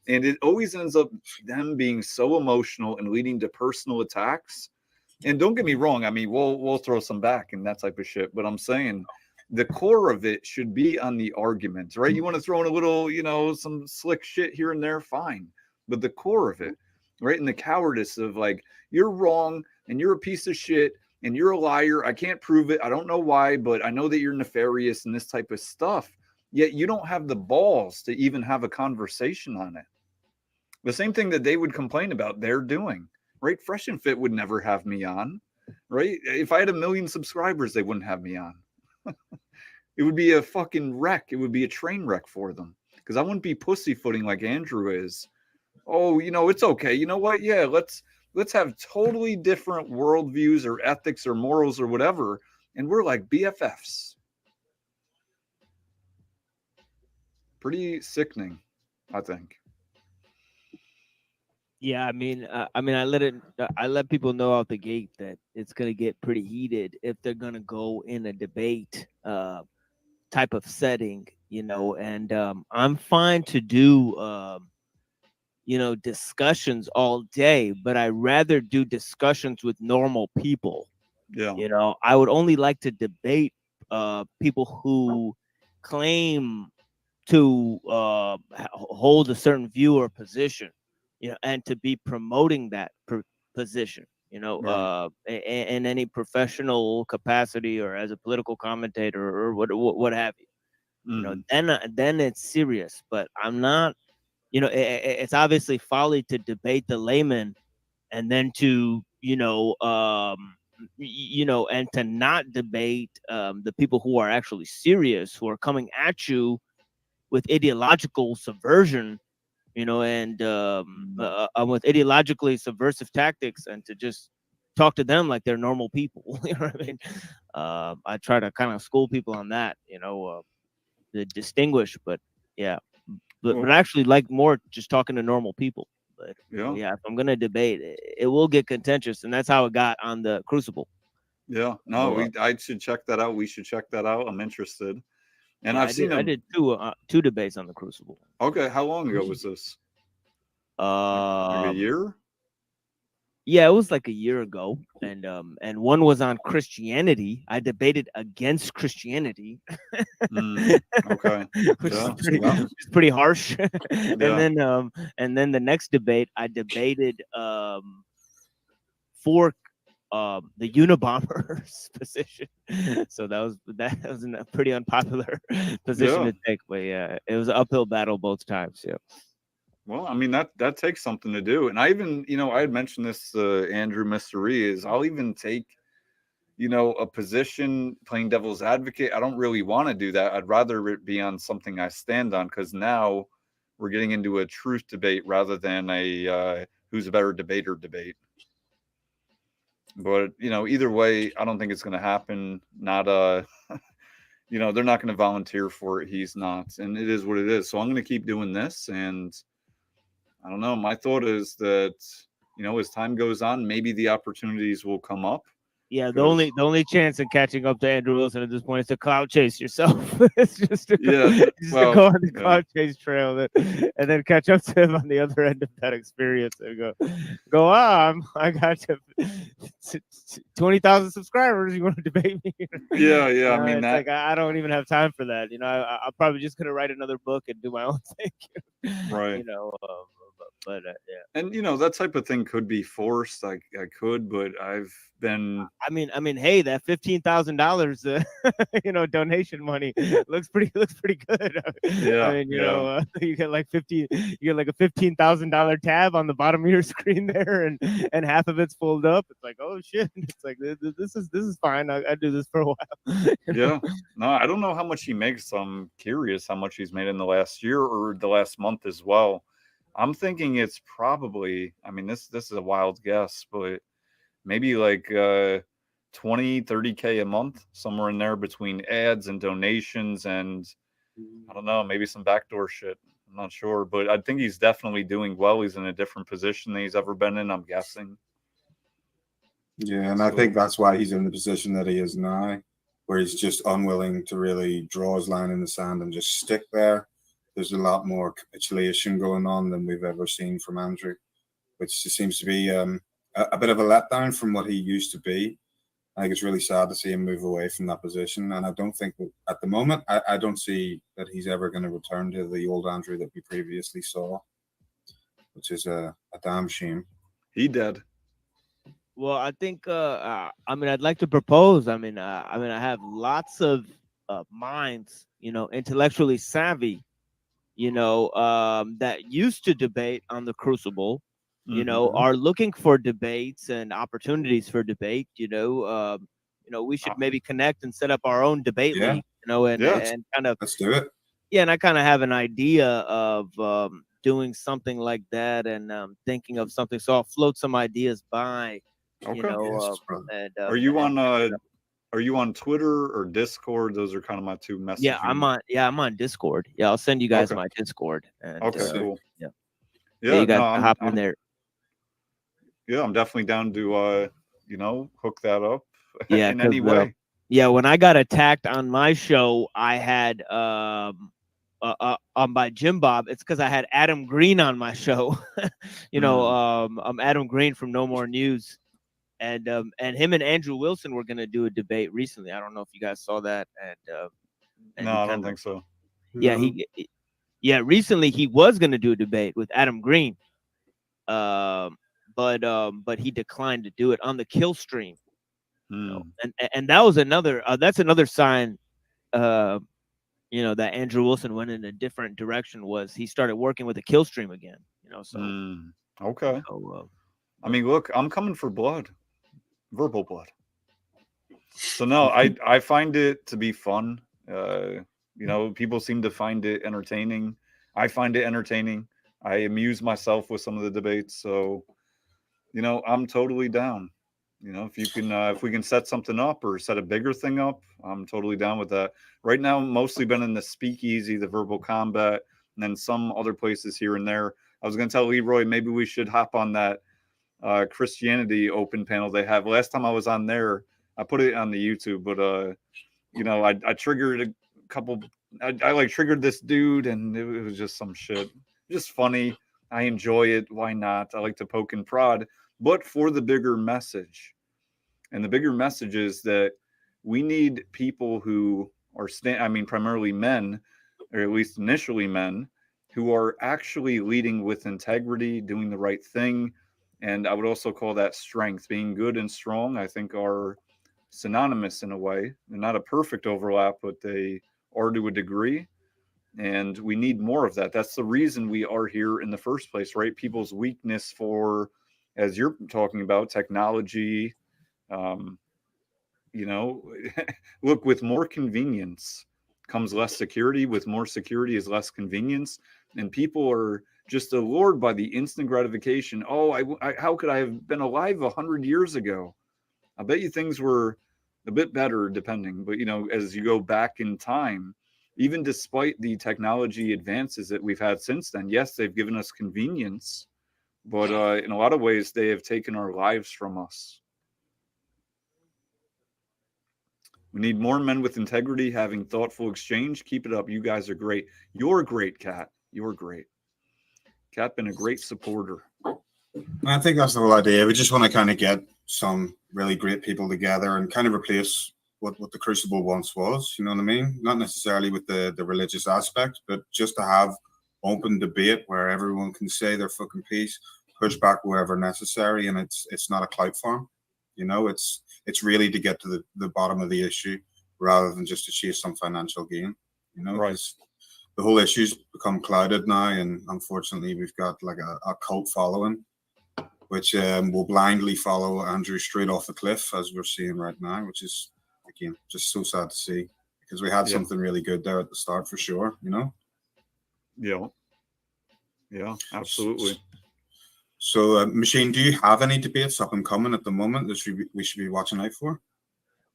And it always ends up them being so emotional and leading to personal attacks. And don't get me wrong, I mean, we'll throw some back and that type of shit. But I'm saying the core of it should be on the argument, right? You want to throw in a little, some slick shit here and there, fine. But the core of it, right? And the cowardice of like, you're wrong and you're a piece of shit and you're a liar. I can't prove it. I don't know why, but I know that you're nefarious and this type of stuff. Yet you don't have the balls to even have a conversation on it. The same thing that they would complain about, they're doing, right? Fresh and Fit would never have me on, right? If I had 1 million subscribers, they wouldn't have me on. It would be a fucking wreck. It would be a train wreck for them because I wouldn't be pussyfooting like Andrew is. Oh, it's okay. You know what? Yeah, let's have totally different worldviews or ethics or morals or whatever. And we're like BFFs. Pretty sickening, I think. Yeah, I mean, I let people know out the gate that it's gonna get pretty heated if they're gonna go in a debate type of setting, and I'm fine to do discussions all day, but I rather do discussions with normal people. Yeah. I would only like to debate people who claim to hold a certain view or position, and to be promoting that position, in any professional capacity or as a political commentator or what have you. Then it's serious. But I'm not. It's obviously folly to debate the layman, and then to and to not debate the people who are actually serious, who are coming at you with ideological subversion, and with ideologically subversive tactics, and to just talk to them like they're normal people. You know what I mean? I try to kind of school people on that, to distinguish, but yeah. But I actually like more just talking to normal people. But yeah, if I'm gonna debate, it will get contentious, and that's how it got on the Crucible. Yeah, no, I should check that out. We should check that out. I'm interested. And yeah, I've seen I did two debates on the Crucible. Okay, how long ago was this? Like a year? Yeah, it was like a year ago, and one was on Christianity. I debated against Christianity. Okay, which is pretty harsh. And then the next debate, I debated for the Unabomber's position. So that was a pretty unpopular position to take. But yeah, it was an uphill battle both times. Yeah. Well, I mean, that takes something to do. And I even, I had mentioned this, Andrew Mystery, is I'll even take, a position playing devil's advocate. I don't really want to do that. I'd rather it be on something I stand on, because now we're getting into a truth debate rather than a who's a better debater debate. But, either way, I don't think it's going to happen. Not, they're not going to volunteer for it. He's not. And it is what it is. So I'm going to keep doing this. And I don't know. My thought is that, as time goes on, maybe the opportunities will come up. Yeah, the only chance of catching up to Andrew Wilson at this point is to cloud chase yourself. It's just to to go on the cloud chase trail and then catch up to him on the other end of that experience and go I got 20,000 subscribers. You want to debate me? Yeah. I mean, it's like I don't even have time for that. I'm probably just gonna write another book and do my own thing. Right. But yeah. And that type of thing could be forced. I could, but I've been. I mean, hey, that $15,000, donation money looks pretty good. Yeah. I mean, you get like a $15,000 tab on the bottom of your screen there, and half of it's pulled up. It's like, oh shit! It's like this is fine. I do this for a while. Yeah. No, I don't know how much he makes. I'm curious how much he's made in the last year or the last month as well. I'm thinking it's probably, I mean, this is a wild guess, but maybe like 20-30K a month, somewhere in there between ads and donations and I don't know, maybe some backdoor shit. I'm not sure, but I think he's definitely doing well. He's in a different position than he's ever been in, I'm guessing. Yeah, and I think that's why he's in the position that he is now, where he's just unwilling to really draw his line in the sand and just stick there. There's a lot more capitulation going on than we've ever seen from Andrew, which just seems to be a bit of a letdown from what he used to be. I think it's really sad to see him move away from that position. And I don't think that at the moment, I don't see that he's ever going to return to the old Andrew that we previously saw, which is a damn shame. He did. Well, I think, I'd like to propose. I have lots of minds, intellectually savvy, that used to debate on the Crucible, are looking for debates and opportunities for debate. We should maybe connect and set up our own debate league, and kind of let's do it. Yeah, and I kind of have an idea of doing something like that, and thinking of something. So I'll float some ideas by. Okay. And, are you on Twitter or Discord? Those are kind of my two messages. Yeah, I'm on Discord. Yeah, I'll send you guys my Discord. And, cool. Yeah, you guys hop in there. Yeah, I'm definitely down to hook that up. Yeah, in any way. When I got attacked on my show, I had by Jim Bob. It's because I had Adam Green on my show. I'm Adam Green from No More News. And him and Andrew Wilson were gonna do a debate recently. I don't know if you guys saw that. And no, I don't think so. Yeah, recently he was gonna do a debate with Adam Green, but he declined to do it on the Kill stream. And that was that's another sign, that Andrew Wilson went in a different direction. Was he started working with the Kill stream again? Okay. So, I mean, look, I'm coming for blood. Verbal blood. So no, I find it to be fun. People seem to find it entertaining. I find it entertaining. I amuse myself with some of the debates. So, I'm totally down. If we can set something up or set a bigger thing up, I'm totally down with that. Right now, mostly been in the speakeasy, the verbal combat, and then some other places here and there. I was going to tell Leroy, maybe we should hop on that Christianity open panel they have. Last time I was on there, I put it on the YouTube, but I triggered a couple. I triggered this dude, and it was just some shit. Just funny. I enjoy it. Why not? I like to poke and prod, but for the bigger message. And the bigger message is that we need people who are primarily men, or at least initially men, who are actually leading with integrity, doing the right thing. And I would also call that strength. Being good and strong, I think, are synonymous in a way. They're not a perfect overlap, but they are to a degree. And we need more of that. That's the reason we are here in the first place, right? People's weakness for, as you're talking about, technology, you know, look, with more convenience comes less security. With more security is less convenience. And people are just allured by the instant gratification. Oh, how could I have been alive 100 years ago? I bet you things were a bit better depending. But, you know, as you go back in time, even despite the technology advances that we've had since then, yes, they've given us convenience, but in a lot of ways, they have taken our lives from us. We need more men with integrity, having thoughtful exchange. Keep it up. You guys are great. You're great, Kat. You're great. Kat, been a great supporter. I think that's the whole idea. We just want to kind of get some really great people together and kind of replace what the Crucible once was. You know what I mean? Not necessarily with the religious aspect, but just to have open debate where everyone can say their fucking piece, push back wherever necessary, and it's not a clout farm. You know, it's really to get to the bottom of the issue rather than just to chase some financial gain. You know, right. The whole issue's become clouded now, and unfortunately, we've got like a cult following, which will blindly follow Andrew straight off the cliff, as we're seeing right now, which is, again, just so sad to see, because we had something really good there at the start for sure, you know? Yeah, absolutely. So, Machine, do you have any debates up and coming at the moment that we should be watching out for?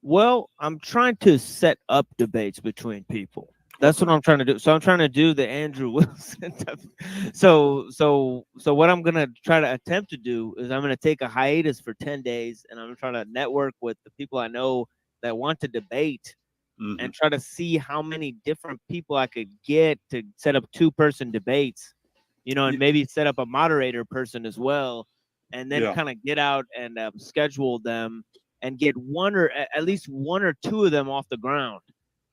Well, I'm trying to set up debates between people. That's what I'm trying to do. So I'm trying to do the Andrew Wilson. So what I'm gonna try to attempt to do is I'm gonna take a hiatus for 10 days, and I'm trying to network with the people I know that want to debate, and try to see how many different people I could get to set up 2-person debates, you know, and maybe set up a moderator person as well, and then kind of get out and schedule them and get at least one or two of them off the ground.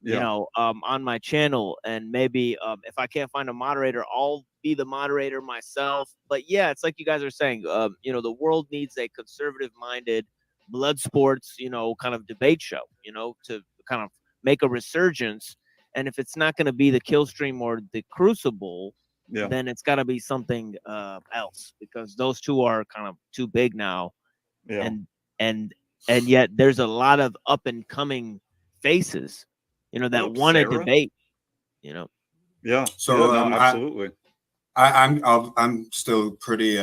You know, on my channel, and maybe if I can't find a moderator, I'll be the moderator myself. But yeah, it's like you guys are saying, you know, the world needs a conservative-minded blood sports, you know, kind of debate show, you know, to kind of make a resurgence. And if it's not going to be the Killstream or the Crucible, then it's got to be something else, because those two are kind of too big now. And yet there's a lot of up and coming faces, you know, that want to debate, you know. So absolutely. I'm still pretty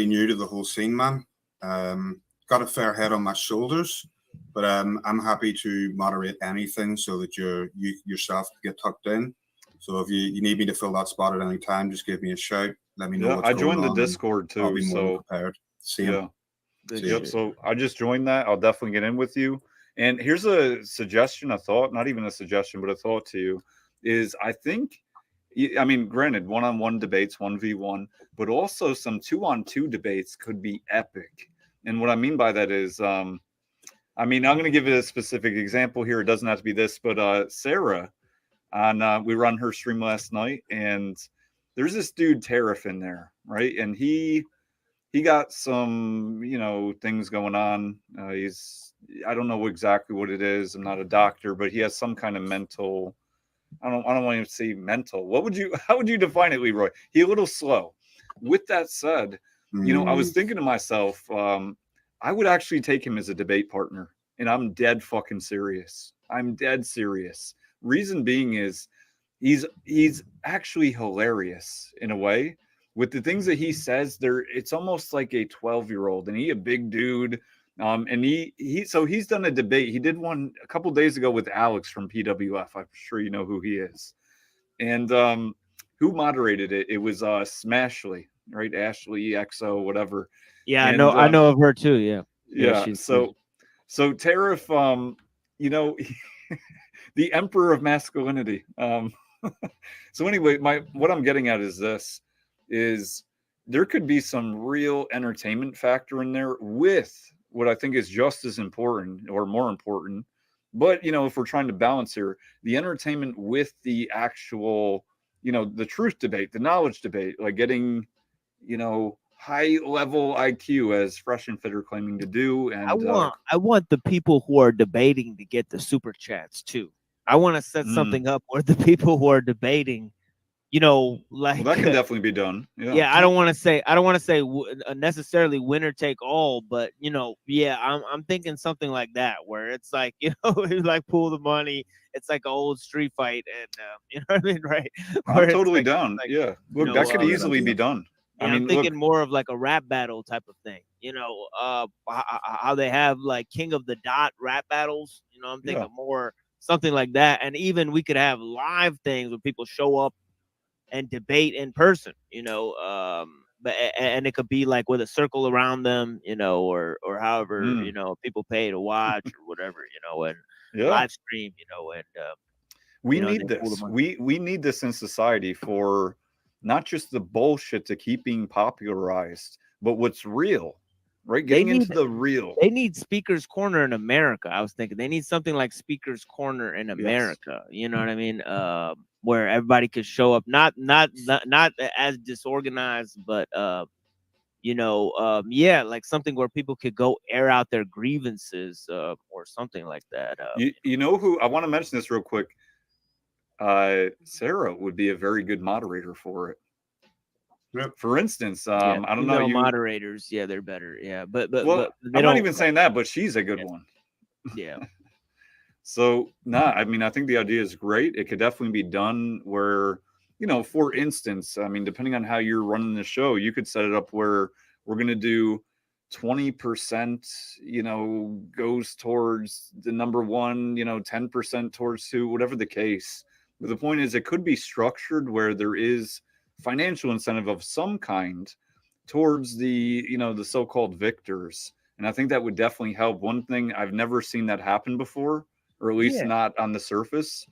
new to the whole scene, man. Got a fair head on my shoulders, but I'm happy to moderate anything so that you yourself get tucked in. So if you need me to fill that spot at any time, just give me a shout. Let me know what's going on. I joined the Discord too, I'll be more so prepared. See you. So I just joined that. I'll definitely get in with you. And here's a suggestion, a thought, not even a suggestion, but a thought to you is, I think, I mean, granted, 1-on-1 debates, 1v1, but also some 2-on-2 debates could be epic. And what I mean by that is, I mean, I'm going to give you a specific example here. It doesn't have to be this, but Sarah, we run her stream last night, and there's this dude, Tariff, in there, right? And he got some, you know, things going on. I don't know exactly what it is. I'm not a doctor, but he has some kind of mental, I don't want to say mental. How would you define it, Leroy? He's a little slow. With that said, you know, I was thinking to myself, I would actually take him as a debate partner, and I'm dead fucking serious. I'm dead serious. Reason being is he's actually hilarious in a way. With the things that he says, it's almost like a 12-year-old, and he a big dude. And he's done a debate. He did one a couple days ago with Alex from PWF. I'm sure you know who he is. And who moderated it? It was Smashley, right? Ashley XO, whatever. Yeah, and, I know of her too. Yeah. So Tariff, you know, the emperor of masculinity. So anyway, what I'm getting at is this. Is there could be some real entertainment factor in there with what I think is just as important or more important. But, you know, if we're trying to balance here, the entertainment with the actual, you know, the truth debate, the knowledge debate, like getting, you know, high level IQ, as Fresh and Fit are claiming to do. And I want the people who are debating to get the super chats too. I want to set something up where the people who are debating you know, like Well, that can definitely be done. Yeah. yeah, I don't want to say necessarily winner take all, but you know, yeah, I'm thinking something like that where it's like, you know, it's like pool the money. It's like an old street fight, and you know what I mean, right? I'm Where it's totally like, down. Yeah. Look, that could easily be done. yeah, I I'm mean, thinking look, more of like a rap battle type of thing. You know, how they have like King of the Dot rap battles. You know, I'm thinking more something like that, and even we could have live things where people show up and debate in person, you know, but and it could be like with a circle around them, you know, or however, you know, people pay to watch or whatever, you know, and live stream, you know, and we you know, need they pull this. them on. We need this in society for not just the bullshit to keep being popularized, but what's real, right? Getting into the real. They need Speaker's Corner in America. I was thinking they need something like Speaker's Corner in America. You know what I mean? Where everybody could show up, not as disorganized, but you know, yeah, like something where people could go air out their grievances, or something like that. You know who I want to mention this real quick. Sarah would be a very good moderator for it. For instance, I don't know, you moderators, yeah, they're better, yeah, but well, they I'm don't not even saying that, but she's a good one. Yeah. So, I mean, I think the idea is great. It could definitely be done where, you know, for instance, I mean, depending on how you're running the show, you could set it up where we're going to do 20%, you know, goes towards the number one, you know, 10% towards two, whatever the case. But the point is, it could be structured where there is financial incentive of some kind towards the, you know, the so-called victors. And I think that would definitely help. One thing, I've never seen that happen before, or at least not on the surface.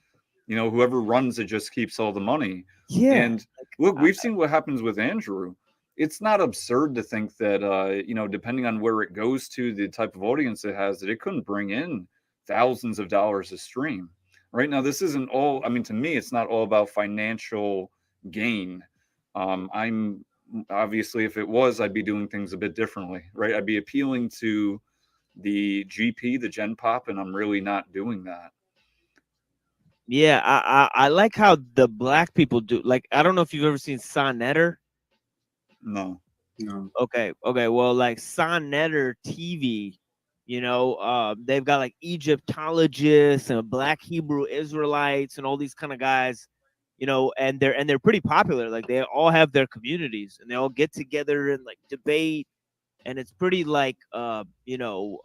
You know, whoever runs it just keeps all the money. Yeah. And look, we've seen what happens with Andrew. It's not absurd to think that, you know, depending on where it goes to, the type of audience it has, that it couldn't bring in thousands of dollars a stream. Right now, this isn't all, I mean, to me, it's not all about financial gain. I'm obviously, if it was, I'd be doing things a bit differently, right? I'd be appealing to the GP, the Gen Pop, and I'm really not doing that. Yeah, I like how the black people do. Like, I don't know if you've ever seen Sonetter. No. Okay. Well, like Sonetter TV, you know, they've got like Egyptologists and Black Hebrew Israelites and all these kind of guys, you know, and they're pretty popular. Like they all have their communities and they all get together and like debate. And it's pretty like, you know,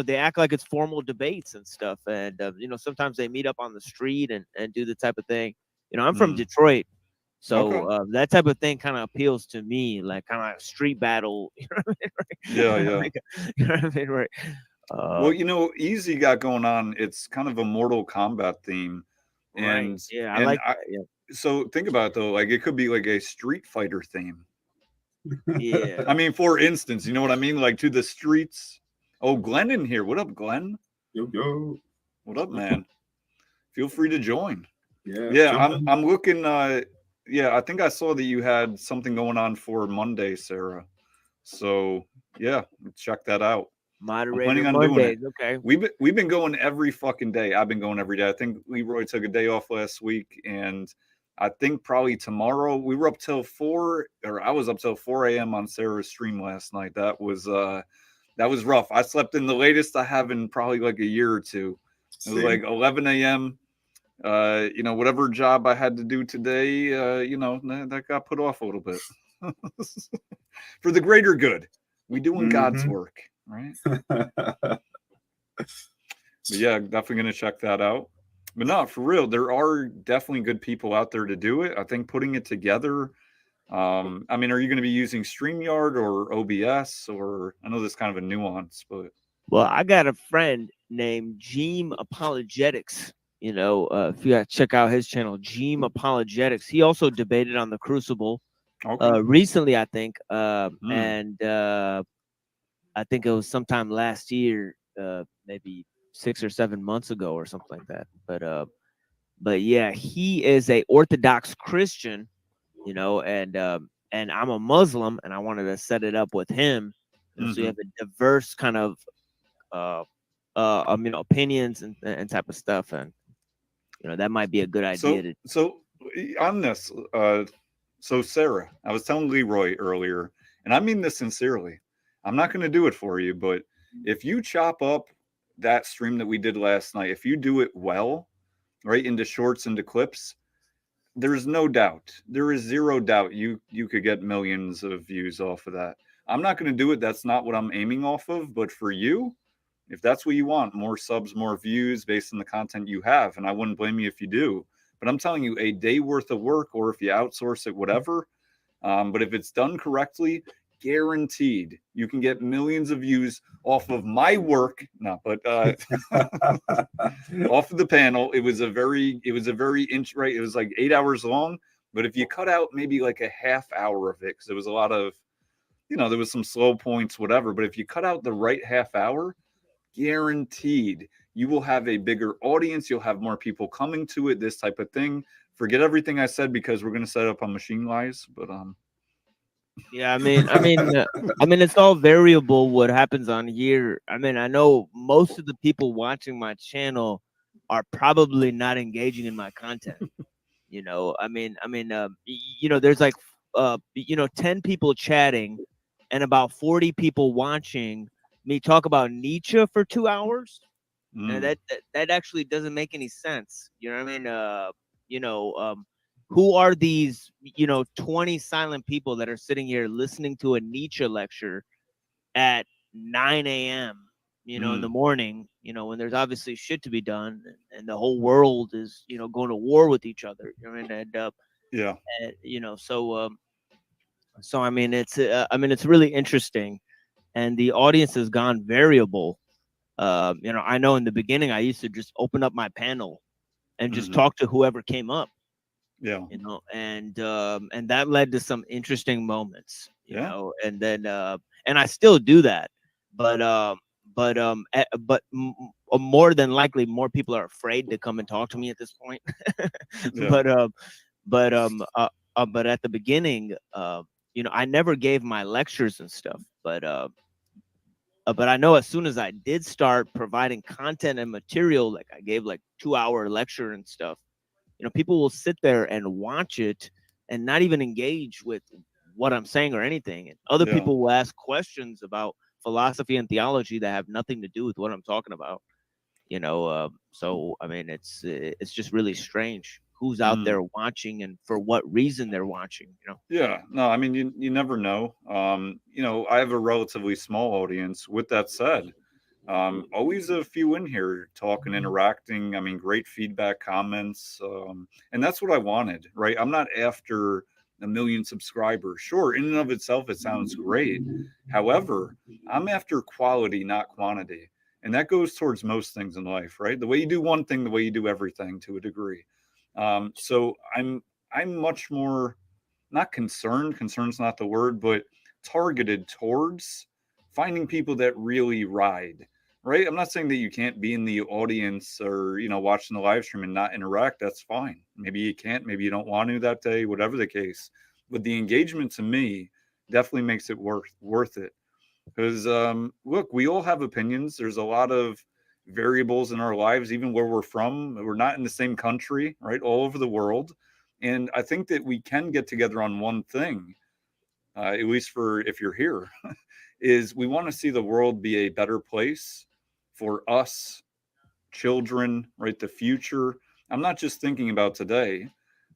they act like it's formal debates and stuff. And, you know, sometimes they meet up on the street and do the type of thing. You know, I'm from Detroit. So that type of thing kind of appeals to me, like kind of like a street battle. You know what I mean? Right? Yeah. Like, you know what I mean? Right. Well, you know, Easy got going on. It's kind of a Mortal Kombat theme. And, right. Yeah, I like that. Yeah. So think about it, though. Like it could be like a Street Fighter theme. Yeah. I mean, for instance, you know what I mean? Like to the streets. Oh, Glenn in here. What up, Glenn? Yo. What up, man? Feel free to join. Yeah. I'm looking. Yeah, I think I saw that you had something going on for Monday, Sarah. So yeah, check that out. Moderator I'm planning on Mondays, doing it. okay. We've been going every fucking day. I've been going every day. I think Leroy took a day off last week, and I think probably tomorrow. We were up till 4, or I was up till 4 a.m. on Sarah's stream last night. That was rough. I slept in the latest I have in probably like a year or two. It was like 11 a.m. You know, whatever job I had to do today, you know, that got put off a little bit for the greater good. We doing God's work, right? But yeah, definitely going to check that out. But no, for real, there are definitely good people out there to do it. I think putting it together. I mean, are you going to be using StreamYard or OBS, or I know there's kind of a nuance, but well, I got a friend named Jeem Apologetics. You know, if you got to check out his channel, Jeem Apologetics. He also debated on the Crucible recently, I think, and I think it was sometime last year, maybe 6 or 7 months ago or something like that. But yeah, he is a Orthodox Christian, you know, and I'm a Muslim, and I wanted to set it up with him, so you have a diverse kind of you know, opinions and type of stuff, and you know, that might be a good idea. So on this, so Sarah, I was telling Leroy earlier, and I mean this sincerely. I'm not going to do it for you, but if you chop up that stream that we did last night, if you do it well, right, into shorts, into clips, there's no doubt, there is zero doubt you could get millions of views off of that. I'm not going to do it. That's not what I'm aiming off of. But for you, if that's what you want, more subs, more views based on the content you have, and I wouldn't blame you if you do. But I'm telling you, a day worth of work, or if you outsource it, whatever. But if it's done correctly, guaranteed you can get millions of views off of my work. No, but off of the panel. It was a very right. It was like 8 hours long. But if you cut out maybe like a half hour of it, because there was a lot of, there was some slow points, whatever. But if you cut out the right half hour, guaranteed you will have a bigger audience. You'll have more people coming to it, this type of thing. Forget everything I said, because we're going to set up on machine lies. But yeah, I mean, it's all variable what happens on here. I mean, I know most of the people watching my channel are probably not engaging in my content. There's like 10 people chatting and about 40 people watching me talk about Nietzsche for 2 hours. And that actually doesn't make any sense. You know what I mean? Who are these, 20 silent people that are sitting here listening to a Nietzsche lecture at 9 a.m., in the morning, when there's obviously shit to be done, and the whole world is, going to war with each other. You know what I mean? And, so I mean, it's really interesting, and the audience has gone variable. I know in the beginning I used to just open up my panel and just talk to whoever came up. And that led to some interesting moments, and then and I still do that, but more than likely more people are afraid to come and talk to me at this point. But at the beginning, I never gave my lectures and stuff, but I know as soon as I did start providing content and material, like I gave like 2-hour lecture and stuff, people will sit there and watch it and not even engage with what I'm saying or anything. And other people will ask questions about philosophy and theology that have nothing to do with what I'm talking about. So I mean, it's just really strange who's out there watching and for what reason they're watching. Yeah, no, I mean, you never know. I have a relatively small audience. With that said, always a few in here talking, interacting. I mean, great feedback, comments, and that's what I wanted, right? I'm not after 1 million subscribers. Sure, in and of itself, it sounds great. However, I'm after quality, not quantity, and that goes towards most things in life, right? The way you do one thing, the way you do everything, to a degree. So I'm much more not concerned. Concern's not the word, but targeted towards finding people that really ride. Right? I'm not saying that you can't be in the audience or, watching the live stream and not interact. That's fine. Maybe you can't. Maybe you don't want to that day, whatever the case. But the engagement to me definitely makes it worth it. Because, look, we all have opinions. There's a lot of variables in our lives, even where we're from. We're not in the same country, right? All over the world. And I think that we can get together on one thing, at least for if you're here, is we want to see the world be a better place for us, children, right? The future. I'm not just thinking about today,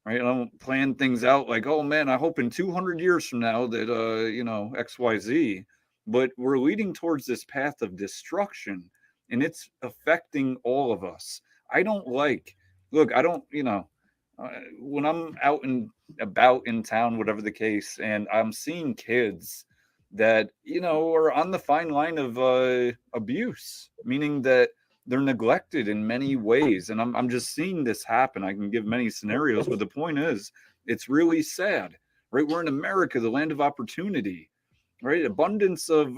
right? I don't plan things out like, oh man, I hope in 200 years from now that, XYZ, but we're leading towards this path of destruction, and it's affecting all of us. I don't when I'm out and about in town, whatever the case, and I'm seeing kids that are on the fine line of abuse, meaning that they're neglected in many ways, and I'm just seeing this happen. I can give many scenarios, but the point is, it's really sad, right? We're in America, the land of opportunity, right? Abundance of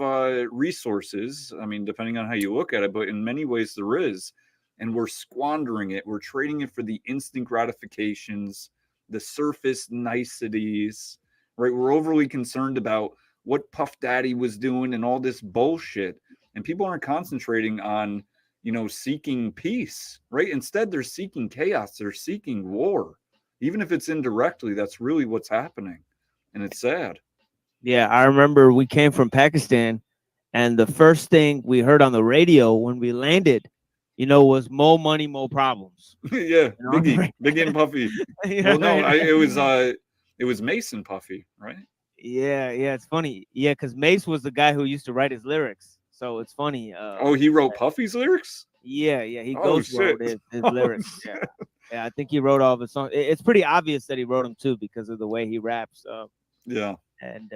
resources. I mean, depending on how you look at it, but in many ways there is, and we're squandering it. We're trading it for the instant gratifications, the surface niceties, right? We're overly concerned about what Puff Daddy was doing and all this bullshit. And people aren't concentrating on, seeking peace, right? Instead, they're seeking chaos. They're seeking war. Even if it's indirectly, that's really what's happening, and it's sad. Yeah, I remember we came from Pakistan, and the first thing we heard on the radio when we landed, was more money, more problems. Yeah, You know? Biggie and Puffy. You Well, know, no, it was Mason Puffy, right? Yeah, it's funny. Yeah, because Mace was the guy who used to write his lyrics, so it's funny. Oh, he wrote Puffy's lyrics? Yeah, he Oh, ghost wrote shit. his Oh, lyrics. Yeah, I think he wrote all of his songs. It's pretty obvious that he wrote them too because of the way he raps. Yeah. And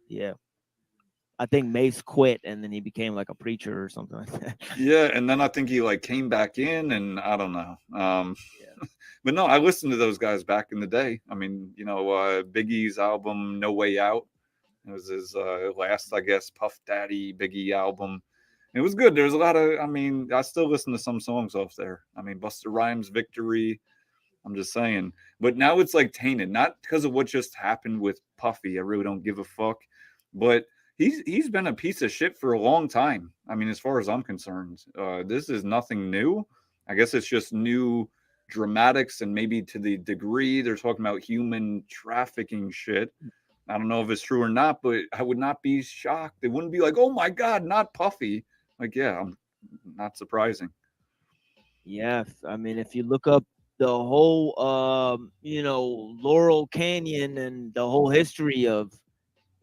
yeah, I think Mace quit and then he became like a preacher or something like that. Yeah, and then I think he like came back in, and I don't know. But no, I listened to those guys back in the day. I mean, Biggie's album No Way Out. It was his last, I guess, Puff Daddy Biggie album. It was good. There's a lot of, I still listen to some songs off there. Busta Rhymes Victory. I'm just saying. But now it's like tainted, not because of what just happened with Puffy. I really don't give a fuck. But he's been a piece of shit for a long time. As far as I'm concerned, this is nothing new. I guess it's just new dramatics, and maybe to the degree they're talking about human trafficking shit. I don't know if it's true or not, but I would not be shocked. They wouldn't be like, oh my God, not Puffy. Like, yeah, I'm not surprising. Yeah, if you look up the whole, Laurel Canyon and the whole history of,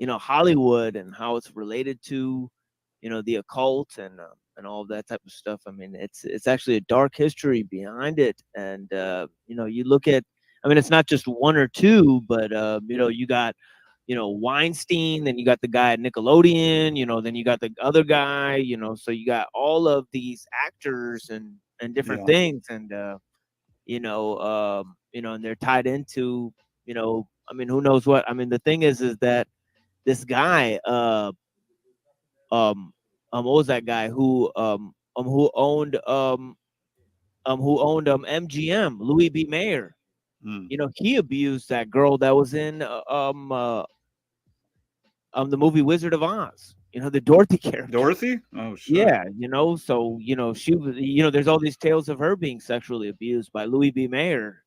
Hollywood and how it's related to, the occult and all of that type of stuff. It's actually a dark history behind it. And, you look at, it's not just one or two, but, you got, Weinstein, then you got the guy at Nickelodeon, then you got the other guy, so you got all of these actors and different things. And, and they're tied into, who knows what. The thing is that this guy, what was that guy who owned MGM, Louis B. Mayer. He abused that girl that was in the movie Wizard of Oz. The Dorothy character. Dorothy? Oh shit. Yeah, so she was, there's all these tales of her being sexually abused by Louis B. Mayer,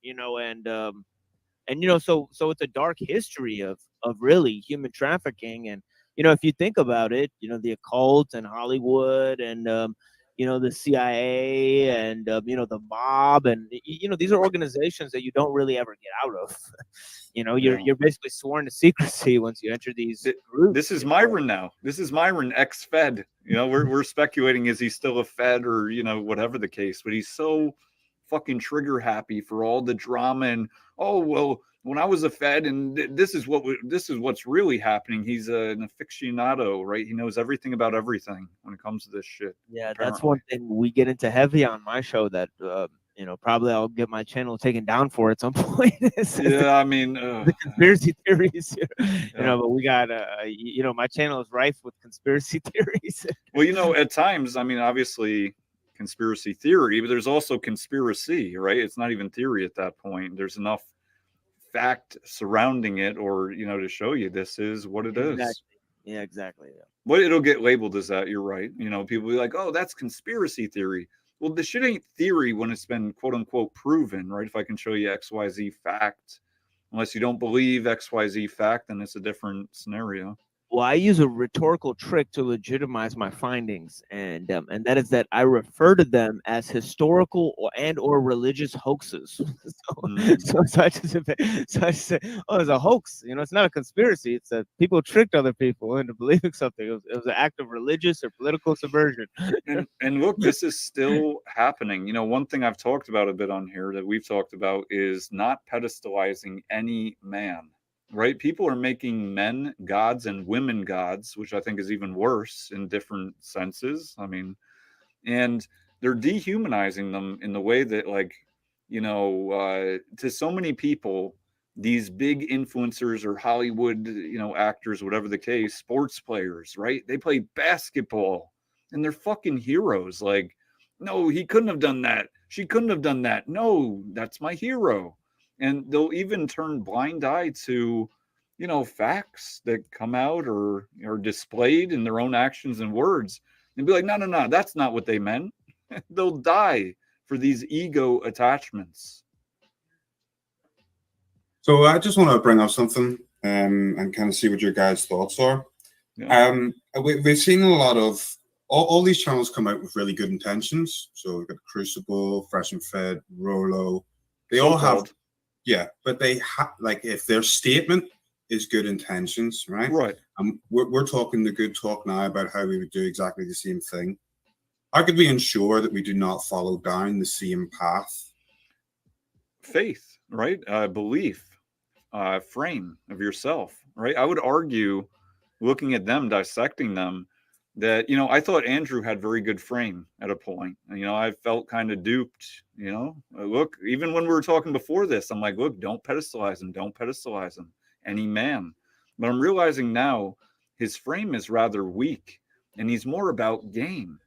so it's a dark history of really human trafficking. And if you think about it, the occult and Hollywood and the CIA and the mob, and these are organizations that you don't really ever get out of. You're basically sworn to secrecy once you enter these groups. This is Myron now. This is Myron, ex-Fed. We're speculating, is he still a Fed or whatever the case, but he's so fucking trigger happy for all the drama and, oh well, when I was a Fed and this is what's really happening. He's an aficionado, right? He knows everything about everything when it comes to this shit. Yeah, apparently. That's one thing we get into heavy on my show that probably I'll get my channel taken down for at some point. The conspiracy theories, but we got my channel is rife with conspiracy theories. Well, at times, obviously conspiracy theory, but there's also conspiracy, right? It's not even theory at that point. There's enough fact surrounding it, or to show you this is what it is. Yeah, exactly. Yeah. But it'll get labeled as that. You're right. People be like, oh, that's conspiracy theory. Well, the shit ain't theory when it's been quote unquote proven, right? If I can show you XYZ fact, unless you don't believe XYZ fact, then it's a different scenario. Well, I use a rhetorical trick to legitimize my findings, and that is that I refer to them as historical or religious hoaxes. So I just say, oh, it's a hoax. It's not a conspiracy. It's that people tricked other people into believing something. It was an act of religious or political subversion. And look, this is still happening. One thing I've talked about a bit on here that we've talked about is not pedestalizing any man. Right? People are making men gods and women gods, which I think is even worse in different senses. And they're dehumanizing them in the way that, to so many people, these big influencers or Hollywood, actors, whatever the case, sports players, right? They play basketball and they're fucking heroes. Like, no, he couldn't have done that. She couldn't have done that. No, that's my hero. And they'll even turn blind eye to, facts that come out or are displayed in their own actions and words and be like, no, that's not what they meant. They'll die for these ego attachments. So I just want to bring up something and kind of see what your guys' thoughts are. Yeah. We've seen a lot of all these channels come out with really good intentions. So we've got Crucible, Fresh and Fed, Rolo. They all have, yeah, but they have, like, if their statement is good intentions, right? Right. We're talking the good talk now about how we would do exactly the same thing. How could we ensure that we do not follow down the same path? Faith, right? Belief, frame of yourself, right? I would argue, looking at them, dissecting them, that, you know, I thought Andrew had very good frame at a point. You know, I felt kind of duped, you know. Look, even when we were talking before this, I'm like, look, don't pedestalize him. Don't pedestalize him. Any man. But I'm realizing now his frame is rather weak and he's more about game.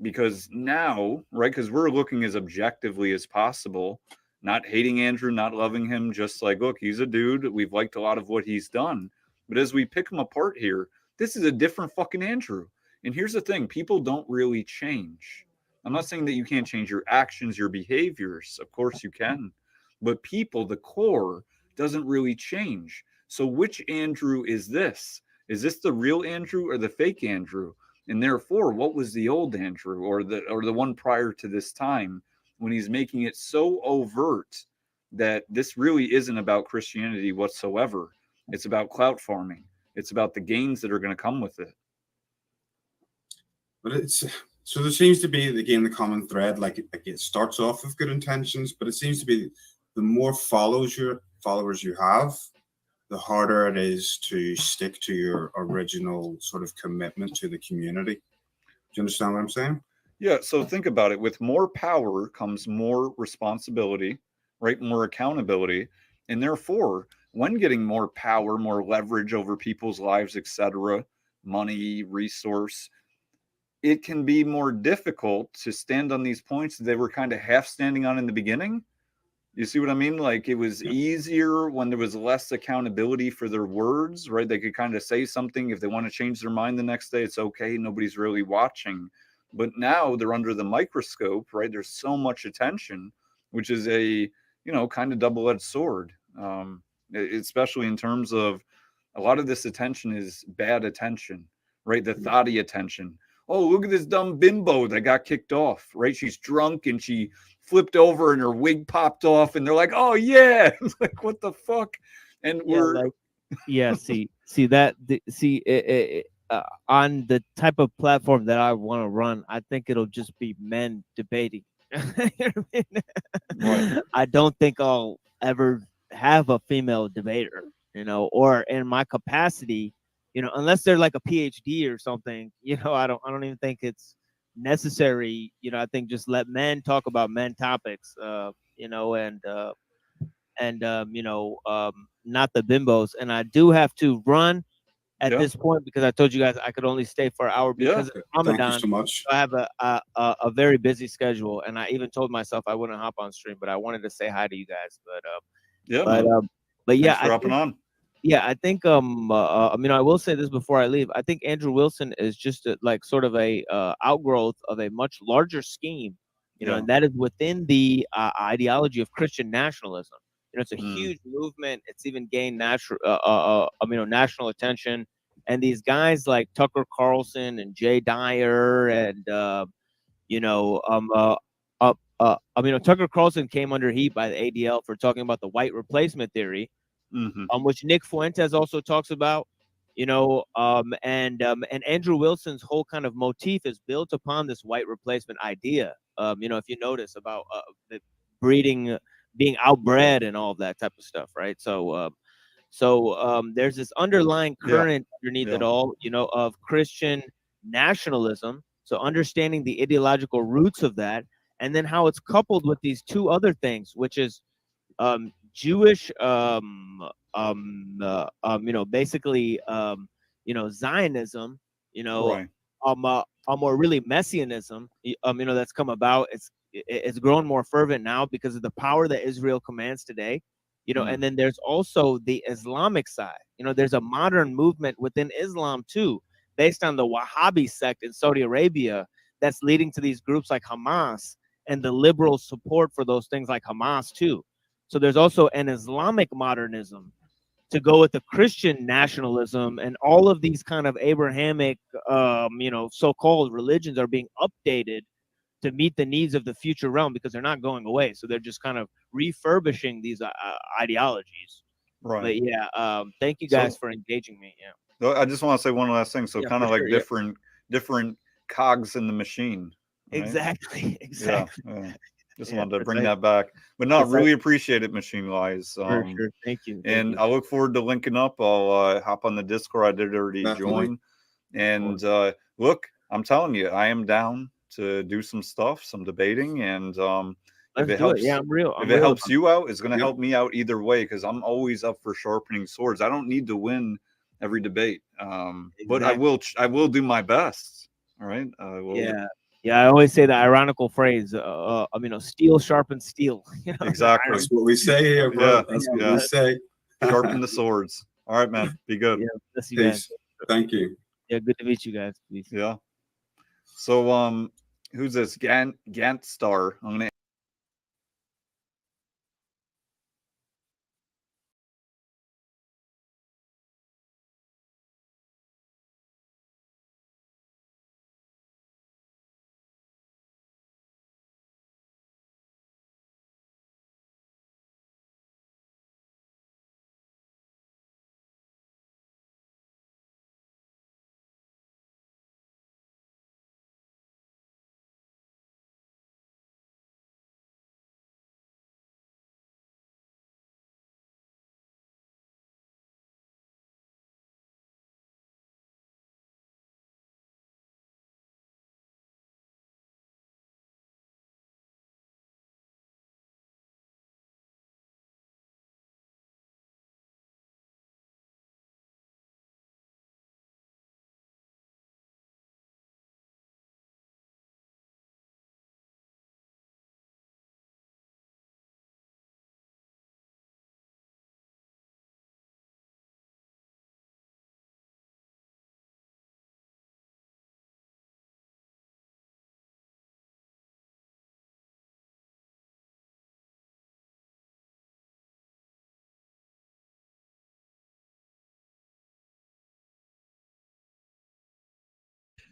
Because now, right, because we're looking as objectively as possible, not hating Andrew, not loving him, just like, look, he's a dude. We've liked a lot of what he's done. But as we pick him apart here, this is a different fucking Andrew. And here's the thing, people don't really change. I'm not saying that you can't change your actions, your behaviors. Of course you can. But people, the core, doesn't really change. So which Andrew is this? Is this the real Andrew or the fake Andrew? And therefore, what was the old Andrew or the one prior to this time, when he's making it so overt that this really isn't about Christianity whatsoever? It's about clout farming. It's about the gains that are going to come with it. But it's so there seems to be, again, the common thread. Like it starts off with good intentions, but it seems to be the more followers you have, the harder it is to stick to your original sort of commitment to the community. Do you understand what I'm saying? Yeah, so think about it. With more power comes more responsibility, right? More accountability. And therefore, when getting more power, more leverage over people's lives, etc., money, resource, it can be more difficult to stand on these points that they were kind of half standing on in the beginning. You see what I mean? Like, it was easier when there was less accountability for their words, right? They could kind of say something. If they want to change their mind the next day, it's okay. Nobody's really watching. But now they're under the microscope, right? There's so much attention, which is a, you know, kind of double-edged sword, especially in terms of a lot of this attention is bad attention, right? The thoughty attention. Oh, look at this dumb bimbo that got kicked off, right? She's drunk and she flipped over and her wig popped off and they're like, oh yeah. It's like, what the fuck? And we're like, on the type of platform that I want to run, I think it'll just be men debating. Right. I don't think I'll ever have a female debater, you know, or in my capacity, you know, unless they're like a PhD or something, you know. I don't even think it's necessary. You know, I think just let men talk about men topics, you know, and you know, not the bimbos. And I do have to run at this point because I told you guys I could only stay for an hour because of Ramadan. Thank you so much. So I have a very busy schedule, and I even told myself I wouldn't hop on stream, but I wanted to say hi to you guys. But yeah, thanks for hopping on. Yeah, I think I mean, I will say this before I leave. I think Andrew Wilson is just like sort of a outgrowth of a much larger scheme, you know, and that is within the ideology of Christian nationalism. You know, it's a huge movement. It's even gained national attention. And these guys like Tucker Carlson and Jay Dyer and Tucker Carlson came under heat by the ADL for talking about the white replacement theory, which Nick Fuentes also talks about. You know, and Andrew Wilson's whole kind of motif is built upon this white replacement idea. You know, if you notice about the breeding, being outbred and all of that type of stuff, right? So there's this underlying current underneath it all, you know, of Christian nationalism. So understanding the ideological roots of that, and then how it's coupled with these two other things, which is Jewish, you know, basically, you know, Zionism, you know, or really Messianism, you know, that's come about. It's grown more fervent now because of the power that Israel commands today, you know. And then there's also the Islamic side. You know, there's a modern movement within Islam too, based on the Wahhabi sect in Saudi Arabia, that's leading to these groups like Hamas and the liberal support for those things like Hamas too. So there's also an Islamic modernism to go with the Christian nationalism, and all of these kind of Abrahamic, so-called religions are being updated to meet the needs of the future realm because they're not going away. So they're just kind of refurbishing these ideologies. Right. But yeah, thank you guys for engaging me. Yeah. I just want to say one last thing. So Yeah, kind of for like sure, different cogs in the machine. Right? Exactly. Exactly. Yeah. Just Yeah, wanted to bring precisely. that back. But no, Precisely. really appreciate it, Machine Wise. For sure. Thank you. Thank And you. I look forward to linking up. I'll hop on the Discord. I did already Definitely. join. And look, I'm telling you, I am down to do some stuff, some debating, and if Let's it do helps, it. Yeah, I'm real. if it helps you out, it's going to Yep. help me out either way, because I'm always up for sharpening swords. I don't need to win every debate, but I will do my best. All right. Yeah, I always say the ironical phrase, steel sharpens steel. Exactly. That's what we say here, bro. Yeah, That's what yeah. we say. Sharpen the swords. All right, man. Be good. Yeah, bless you guys. Peace. Thank you. Yeah, good to meet you guys. Peace. Yeah. So who's this? Gantstar. I'm gonna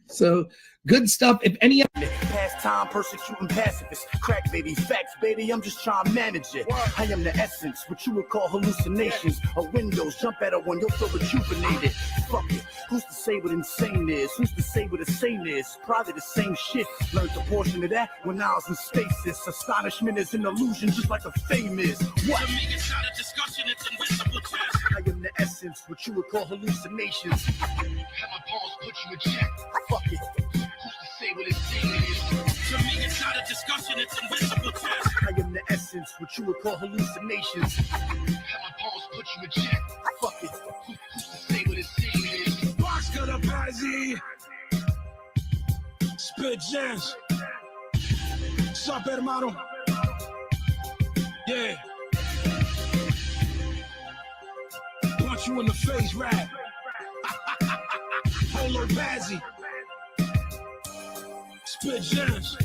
So good stuff. If any pastime persecuting pacifists, crack baby, facts, baby, I'm just trying to manage it. I am the essence, what you would call hallucinations. A windows, jump at a one, you'll feel rejuvenated. Fuck it, who's to say what insane is? Who's to say what a sane is? Probably the same shit. Learned a portion of that when I was in stasis. Astonishment is an illusion, just like a fame is. What? I am the essence, what you would call hallucinations. Have my balls put you in check. Fuck it. Who's to say what it's saying is? To me, it's not a discussion, it's invisible test. I am the essence, what you would call hallucinations. Have my balls put you in check. Fuck it. Who's to say what it's saying is? Box cut up, Pazzy. Spit jams. Sup, hermano? Yeah. Punch you in the face, rap. Polo Bazzy. Spit jams.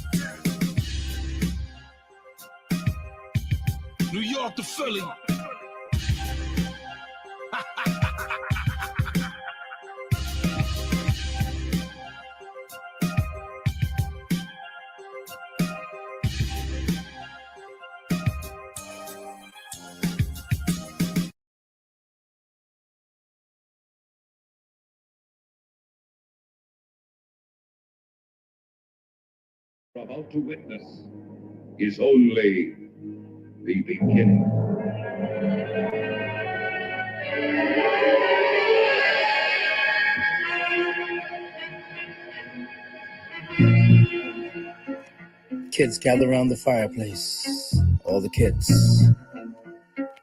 New York to Philly. About to witness is only the beginning. Kids, gather around the fireplace. All the kids.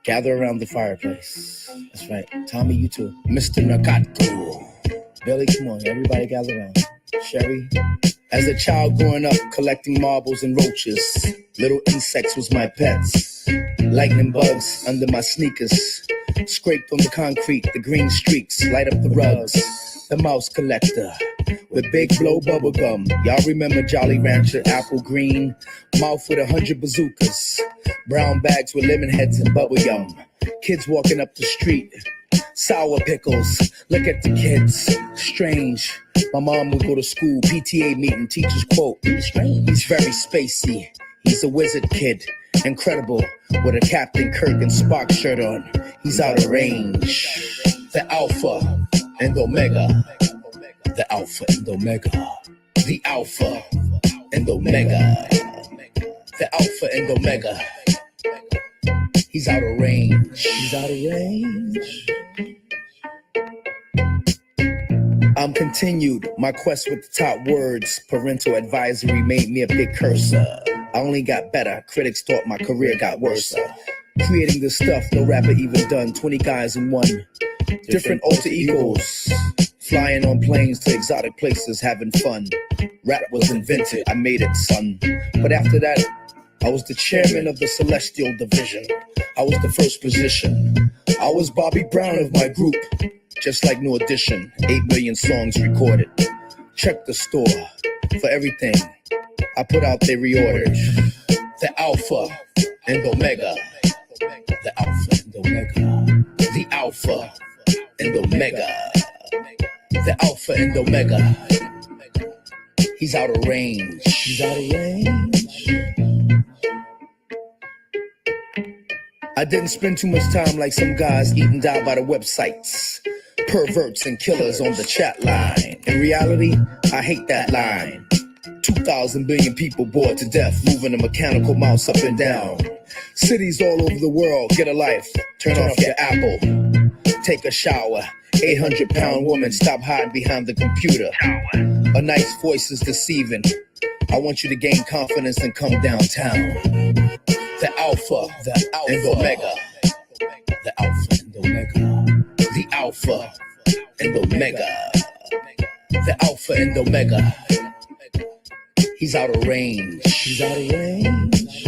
Gather around the fireplace. That's right. Tommy, you too. Mr. Nakatko. Billy, come on. Everybody gather around. Sherry. As a child growing up, collecting marbles and roaches. Little insects was my pets. Lightning bugs under my sneakers. Scraped on the concrete, the green streaks light up the rugs. The mouse collector. with big blow bubble gum. Y'all remember Jolly Rancher apple green? Mouth with 100 bazookas. Brown bags with lemon heads and bubble yum. Kids walking up the street. Sour pickles. Look at the kids. Strange. My mom would go to school. PTA meeting. Teachers quote. He's strange. He's very spacey. He's a wizard kid. Incredible. With a Captain Kirk and Spock shirt on. He's out of range. The Alpha and Omega. The Alpha and Omega. The Alpha and Omega. The Alpha and Omega. He's out of range. He's out of range. I'm continued. My quest with the top words. Parental advisory made me a big cursor. I only got better. Critics thought my career got worse. Creating this stuff no rapper even done. 20 guys in one. Different alter egos. Flying on planes to exotic places, having fun. Rap was invented. I made it, son. But after that, I was the chairman of the Celestial Division. I was the first position. I was Bobby Brown of my group. Just like New Edition, 8 million songs recorded. Check the store for everything. I put out they reordered. The Alpha and Omega. The Alpha and Omega. The Alpha and Omega. The Alpha and Omega. He's out of range. He's out of range. I didn't spend too much time like some guys eating down by the websites. Perverts and killers on the chat line. In reality, I hate that line. 2,000 billion people bored to death, moving a mechanical mouse up and down. Cities all over the world, get a life. Turn off your Apple. Take a shower. 800-pound woman, stop hiding behind the computer. A nice voice is deceiving. I want you to gain confidence and come downtown. The Alpha and Omega. The Alpha and Omega. The Alpha and Omega. The Alpha and Omega. He's out of range. He's out of range.